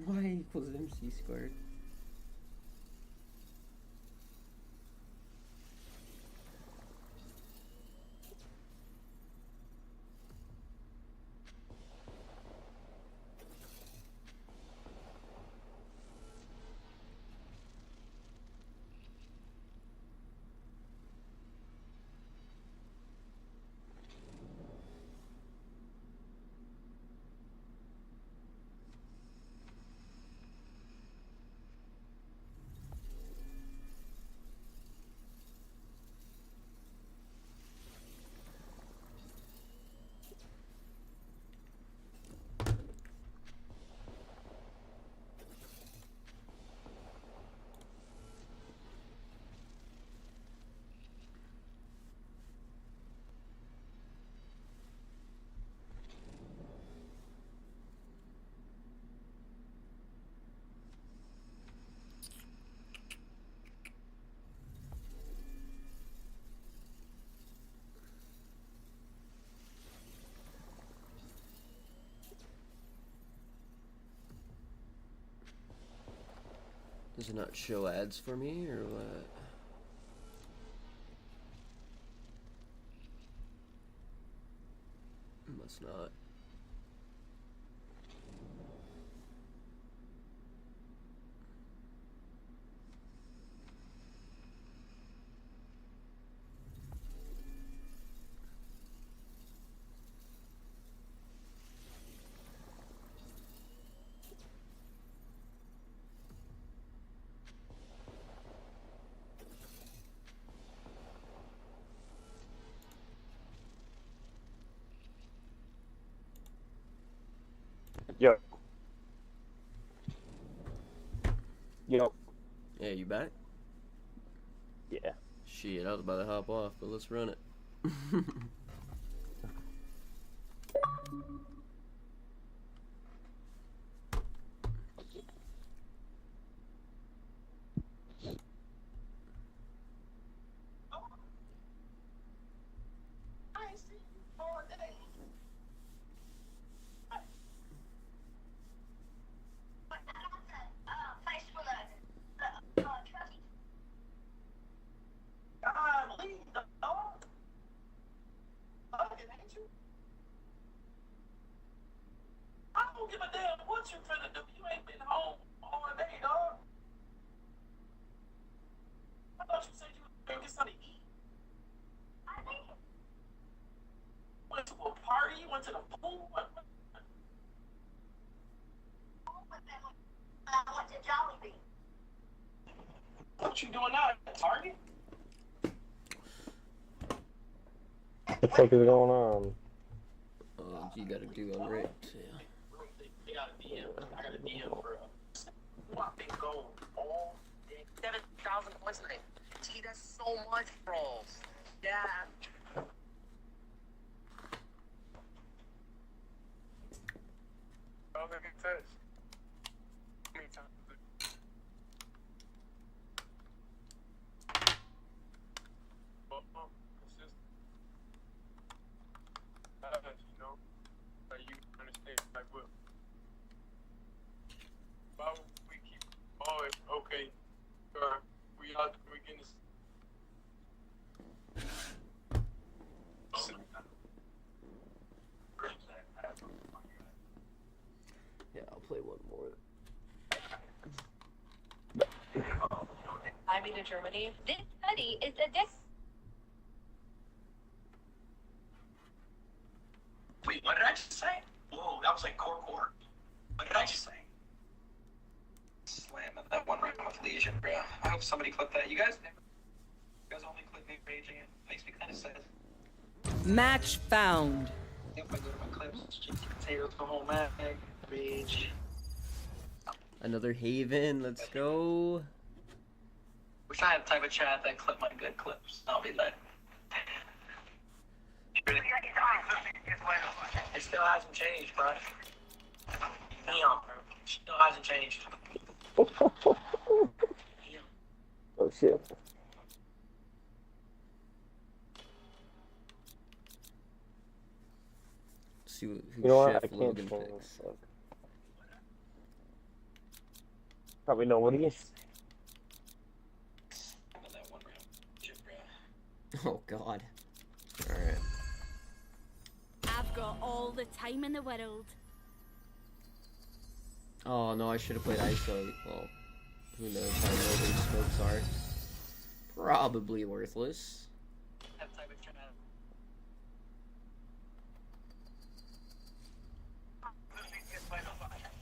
Y equals MC squared. Does it not show ads for me, or what? Must not. Yo. Yo. Yeah, you back? Yeah. Shit, I was about to hop off, but let's run it. give a damn what you finna do. You ain't been home all day, dog. I thought you said you was gonna get something to eat. I did. Went to a party? You went to the pool? What? I went to Jollibee. What you doing now at Target? What the fuck is going on? Oh, you gotta do on Rick. They got a DM. I got a DM for I've been going all day. 7,000 points tonight. Gee, that's so much, bro. Yeah. How many tests? How many times? You know, like you understand, like what? Why would we keep always okay? We out there, we getting this. Yeah, I'll play one more. I'm in Germany. This study is a Wait, what did I just say? Whoa, that was like core. What did I just say? Slam that one round with Legion, bro. I hope somebody clipped that. You guys only clip me raging. It makes me kind of sad. Match found. If I go to my clips, chicken potatoes, the whole mag, rage. Another Haven, let's go. Wish I had the type of chat that clip my good clips. I'll be like. It still hasn't changed, bro. Neon, bro. Still hasn't changed. Oh shit. See who You know what? Chef I can't Logan change picks. this. Probably know what he is. Oh god. Alright. I've got all the time in the world. Oh no, I should have played ISO. Well, who knows how low these smokes are. Probably worthless.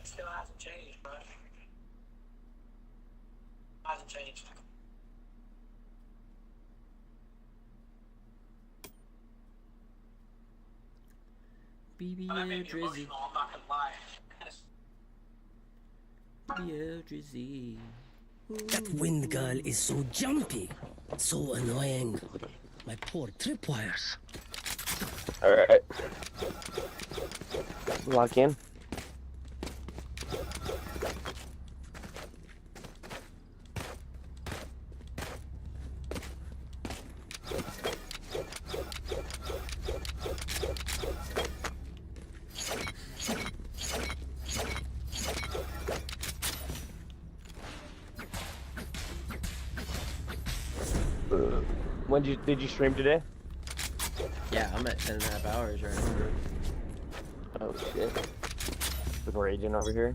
Still hasn't changed, bro. Hasn't changed. BBL That made me Drizzy. emotional, I'm not gonna lie. BBL Drizzy. That wind girl is so jumpy, so annoying. My poor tripwires. Alright. Lock in. When did you stream today? Yeah, I'm at 10.5 hours right now. Oh shit. Been raging over here.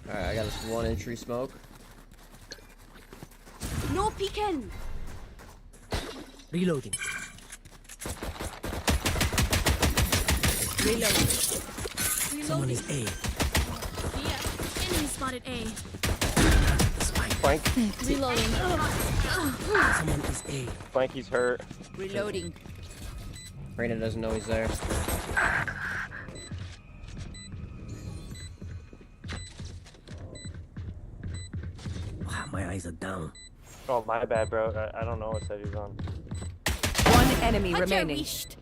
Alright, I got this one entry smoke. No peeking! Reloading. Reloading. Someone is A. Yeah, enemy spotted A. Flank. Reloading. Someone is A. Flanky's hurt. Reloading. Raina doesn't know he's there. My eyes are down. Oh, my bad, bro. I don't know what side he's on. One enemy remaining. He's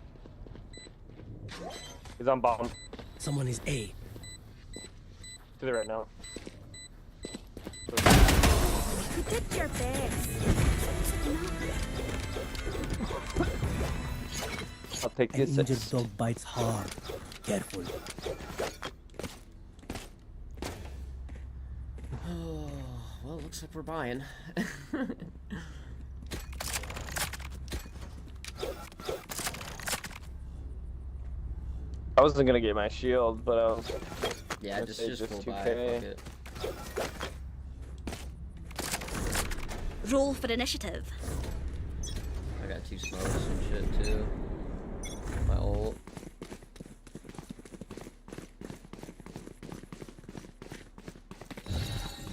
on bottom. Someone is A. To the right now. You did your best. I'll take An this. injured dog bites hard. Careful. Well, looks like we're buying. wasn't gonna get my shield, but I was. Yeah, just go by. 2K. Fuck it. Roll for initiative. I got 2 smokes and shit too. My ult.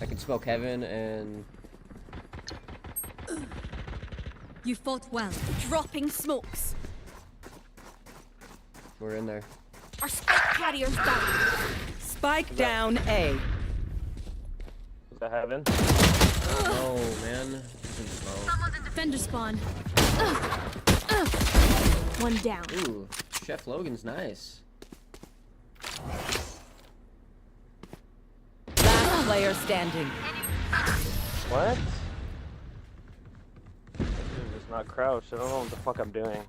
I can smoke heaven and. You fought well. Dropping smokes. We're in there. Our spike carrier's down. Spike down A. Is that heaven? Oh man. Defender spawn. One down. Ooh, Chef Logan's nice. Last player standing. What? This is just not crouched. I don't know what the fuck I'm doing.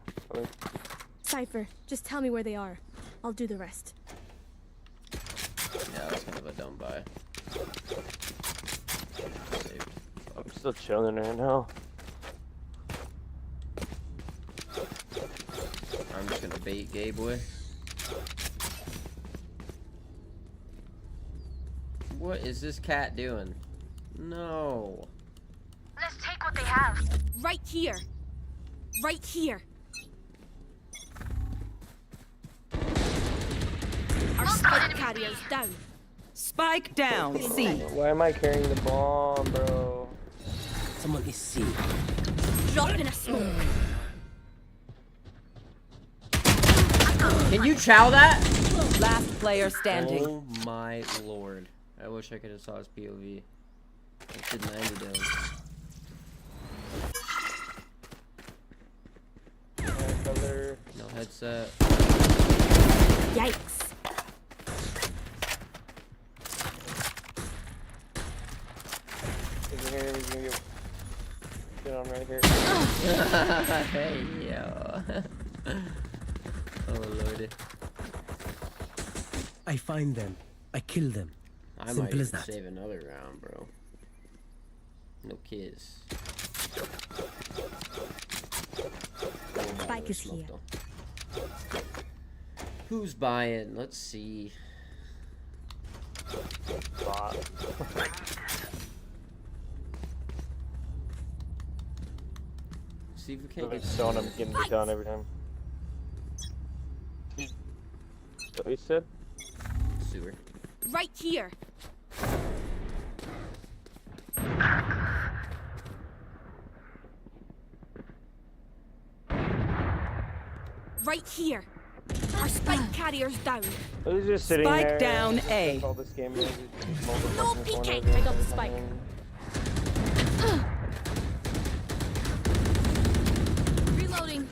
Cypher, just tell me where they are. I'll do the rest. Yeah, that's kind of a dumb buy. I'm still chilling right now. I'm just gonna bait gay boy. What is this cat doing? No. Let's take what they have. Right here. Right here. Our spike carrier's down. Spike down C. Why am I carrying the bomb, bro? Someone is C. Drop in a smoke. Can you chow that? Last player standing. Oh my lord. I wish I could have saw his POV. I did 90 damage. No headset. Yikes. He's gonna get on right here. Hey, yo. Oh lordy. I find them. I kill them. I Simple might as that. save another round, bro. No kiss. Spike is here. Who's buying? Let's see. See if we can't get Stone, I'm getting beat down every time. What you said? Sewer. Right here. Right here. Our spike carrier's down. He's just sitting Spike there. down A. All this game is No peeking. I got the spike. Reloading.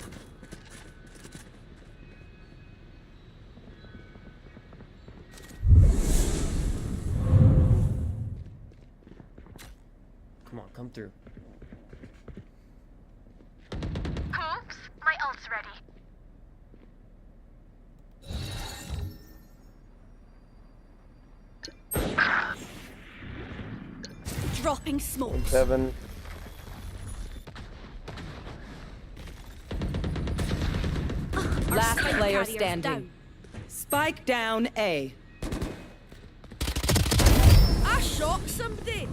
Come on, come through. Oops, my ult's ready. Dropping smoke. 7. Last spike player carrier's standing. down. Spike down A. I shot somebody.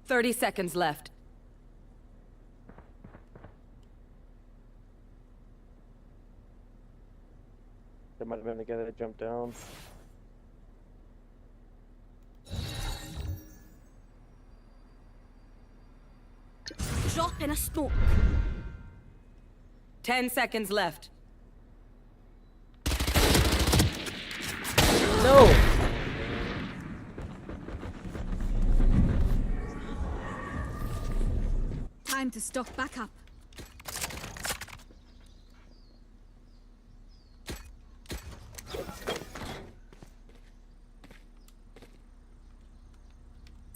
$30 left. There might have been the guy that jumped down. Drop in a smoke. 10 seconds left. No! Time to stock back up.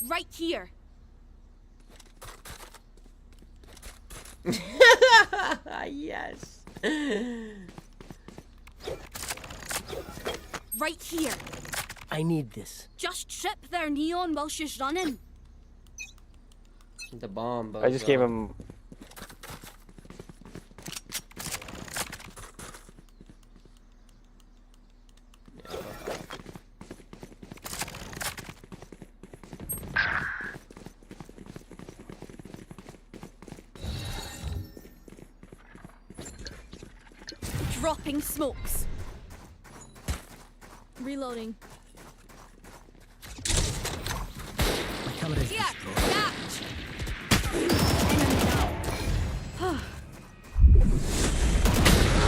Right here. Yes. Right here. I need this. Just trip their neon while she's running. The bomb. I just gave him. Dropping smokes. Reloading. My camera is Yeah,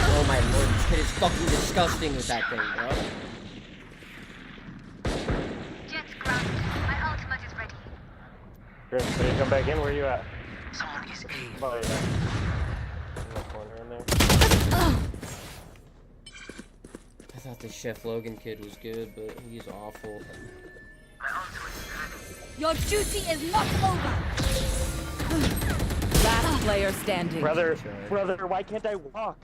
Oh my lord, this kid is fucking disgusting with that thing, bro. Jet ground. My ultimate is ready. Chris, can you come back in? Where are you at? Someone is aiming. Oh, yeah. In the corner in there. I thought the Chef Logan kid was good, but he's awful. your duty is not over. Last player standing. Brother, why can't I walk?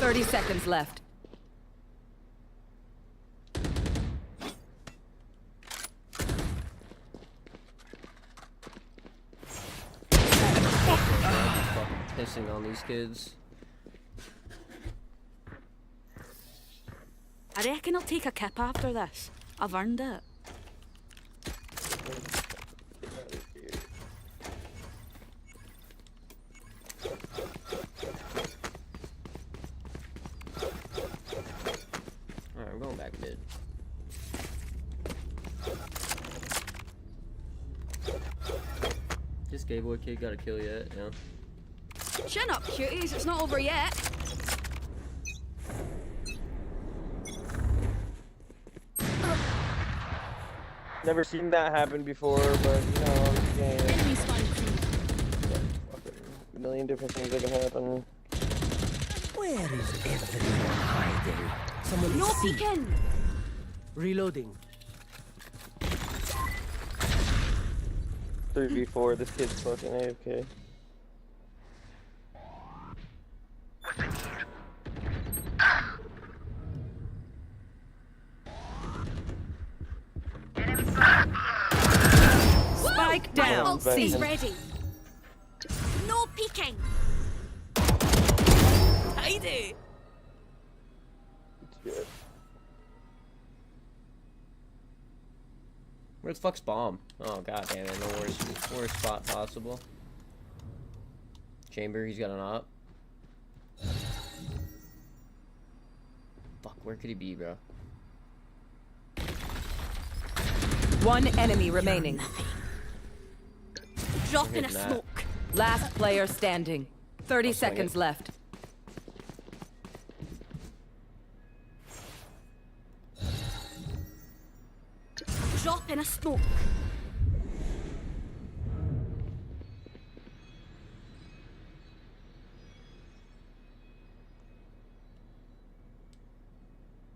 30 seconds left. Pissing on these kids. I reckon I'll take a kip after this. I've earned it. Alright, I'm going back mid. This gay boy kid got a kill yet, yeah. Chin up, cuties. It's not over yet. Never seen that happen before, but you know, Enemy spawn. a million different things that can happen. Where is everyone hiding? Someone No is C. peeking. Reloading. 3v4, this kid's fucking AFK. Spike down. My ulti's C. ready. No peeking. Tidy. Where the fuck's bomb? Oh god damn it, no worst spot possible. Chamber, he's got an op. Fuck, where could he be, bro? One enemy remaining. Drop in a Hitting that. smoke. Last player standing. 30 I'll swing seconds it. left. Drop in a smoke.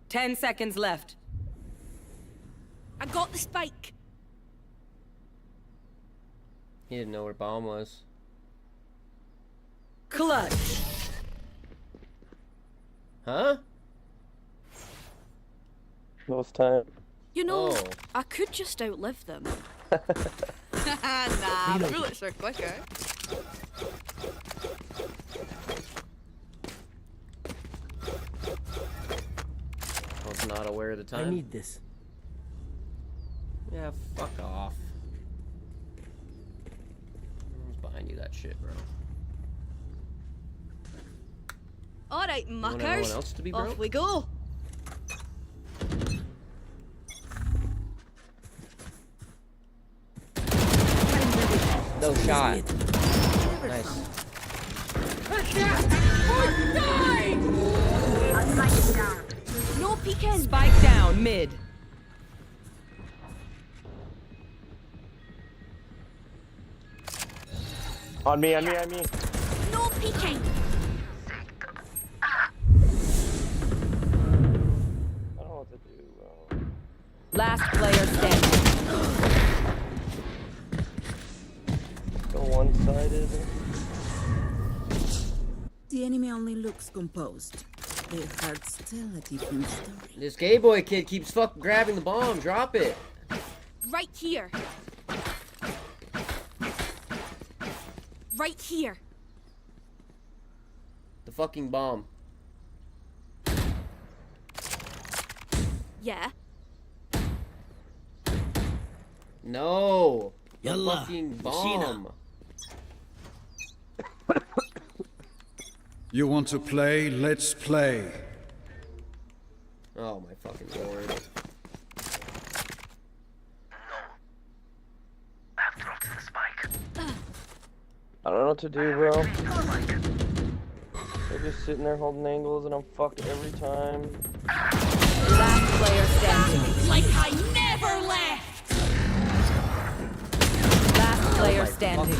Ten seconds left. I got the spike. He didn't know where bomb was. Clutch. Huh? Most time. You know, Oh. I could just outlive them. Nah, bullets are quicker. I was not aware of the I time. need this. Yeah, fuck off. Who's behind you, that shit, bro? Alright, want everyone muckers. else to be Off broke? we go. No shot. Nice. No peeking. Spike down mid. On me. No peeking. I don't know what to do. Last player standing. Go one-sided. The enemy only looks composed. Their hearts tell a different story. This gay boy kid keeps fucking grabbing the bomb. Drop it. Right here. Right here. The fucking bomb. Yeah. No. The Yalla, fucking Machina. bomb. You want to play? Let's play. Oh my fucking lord. I don't know what to do, bro. They're just sitting there holding angles and I'm fucked every time. Last player standing. Like I never left! Last player standing.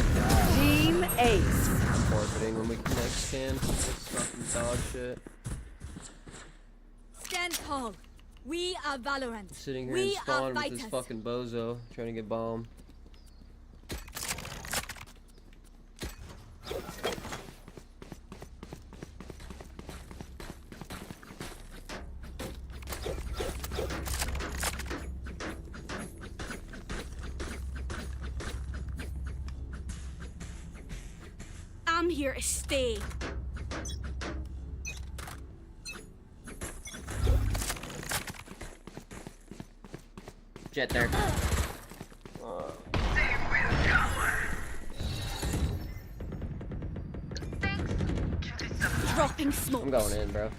Team Ace. Forfeiting when we next can. It's fucking dog shit. Stand tall. We are Valorant. Sitting here We in spawn are with fighters. this fucking bozo trying to get bomb. I'm here to stay. Jet there. Dropping smoke. I'm going in, bro.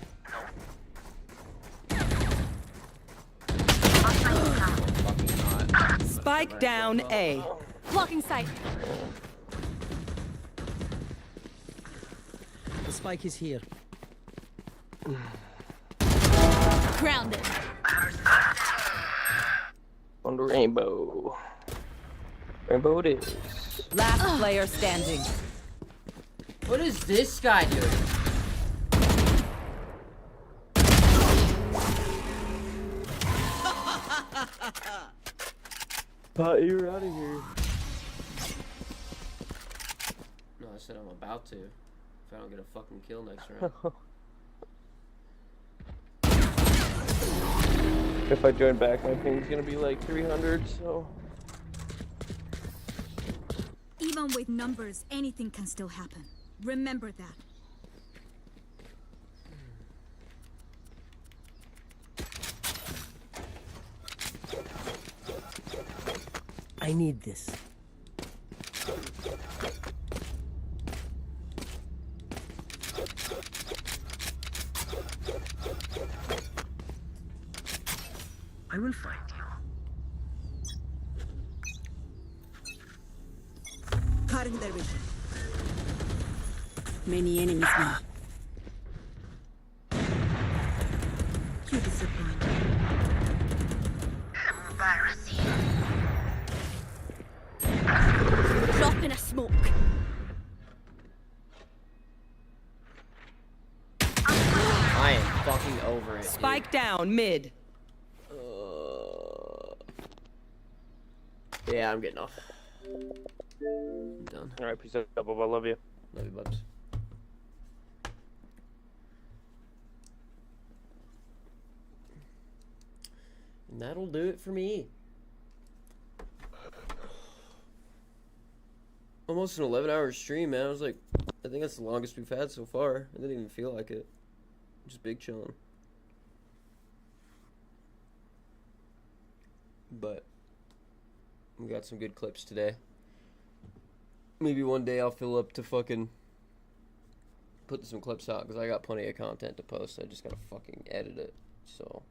Spike down A. Blocking sight. The spike is here. Grounded. On the rainbow. Rainbow it is. Last player standing. What is this guy doing? But you're out of here. No, I said I'm about to. If I don't get a fucking kill next round. If I join back, my ping's gonna be like 300, so. Even with numbers, anything can still happen. Remember that. I need this. I will find you. Cutting their vision. Many enemies now. You disappoint. Dropping a smoke. I am fucking over it. Spike down mid. Yeah, I'm getting off. I'm done. Alright, peace out, Bob. I love you. Love you, bubs. And that'll do it for me. Almost an 11-hour stream, man. I was like, I think that's the longest we've had so far. I didn't even feel like it. Just big chilling. But we got some good clips today. Maybe one day I'll fill up to fucking put some clips out because I got plenty of content to post. I just gotta fucking edit it. So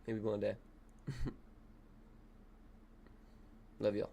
maybe one day. Love y'all.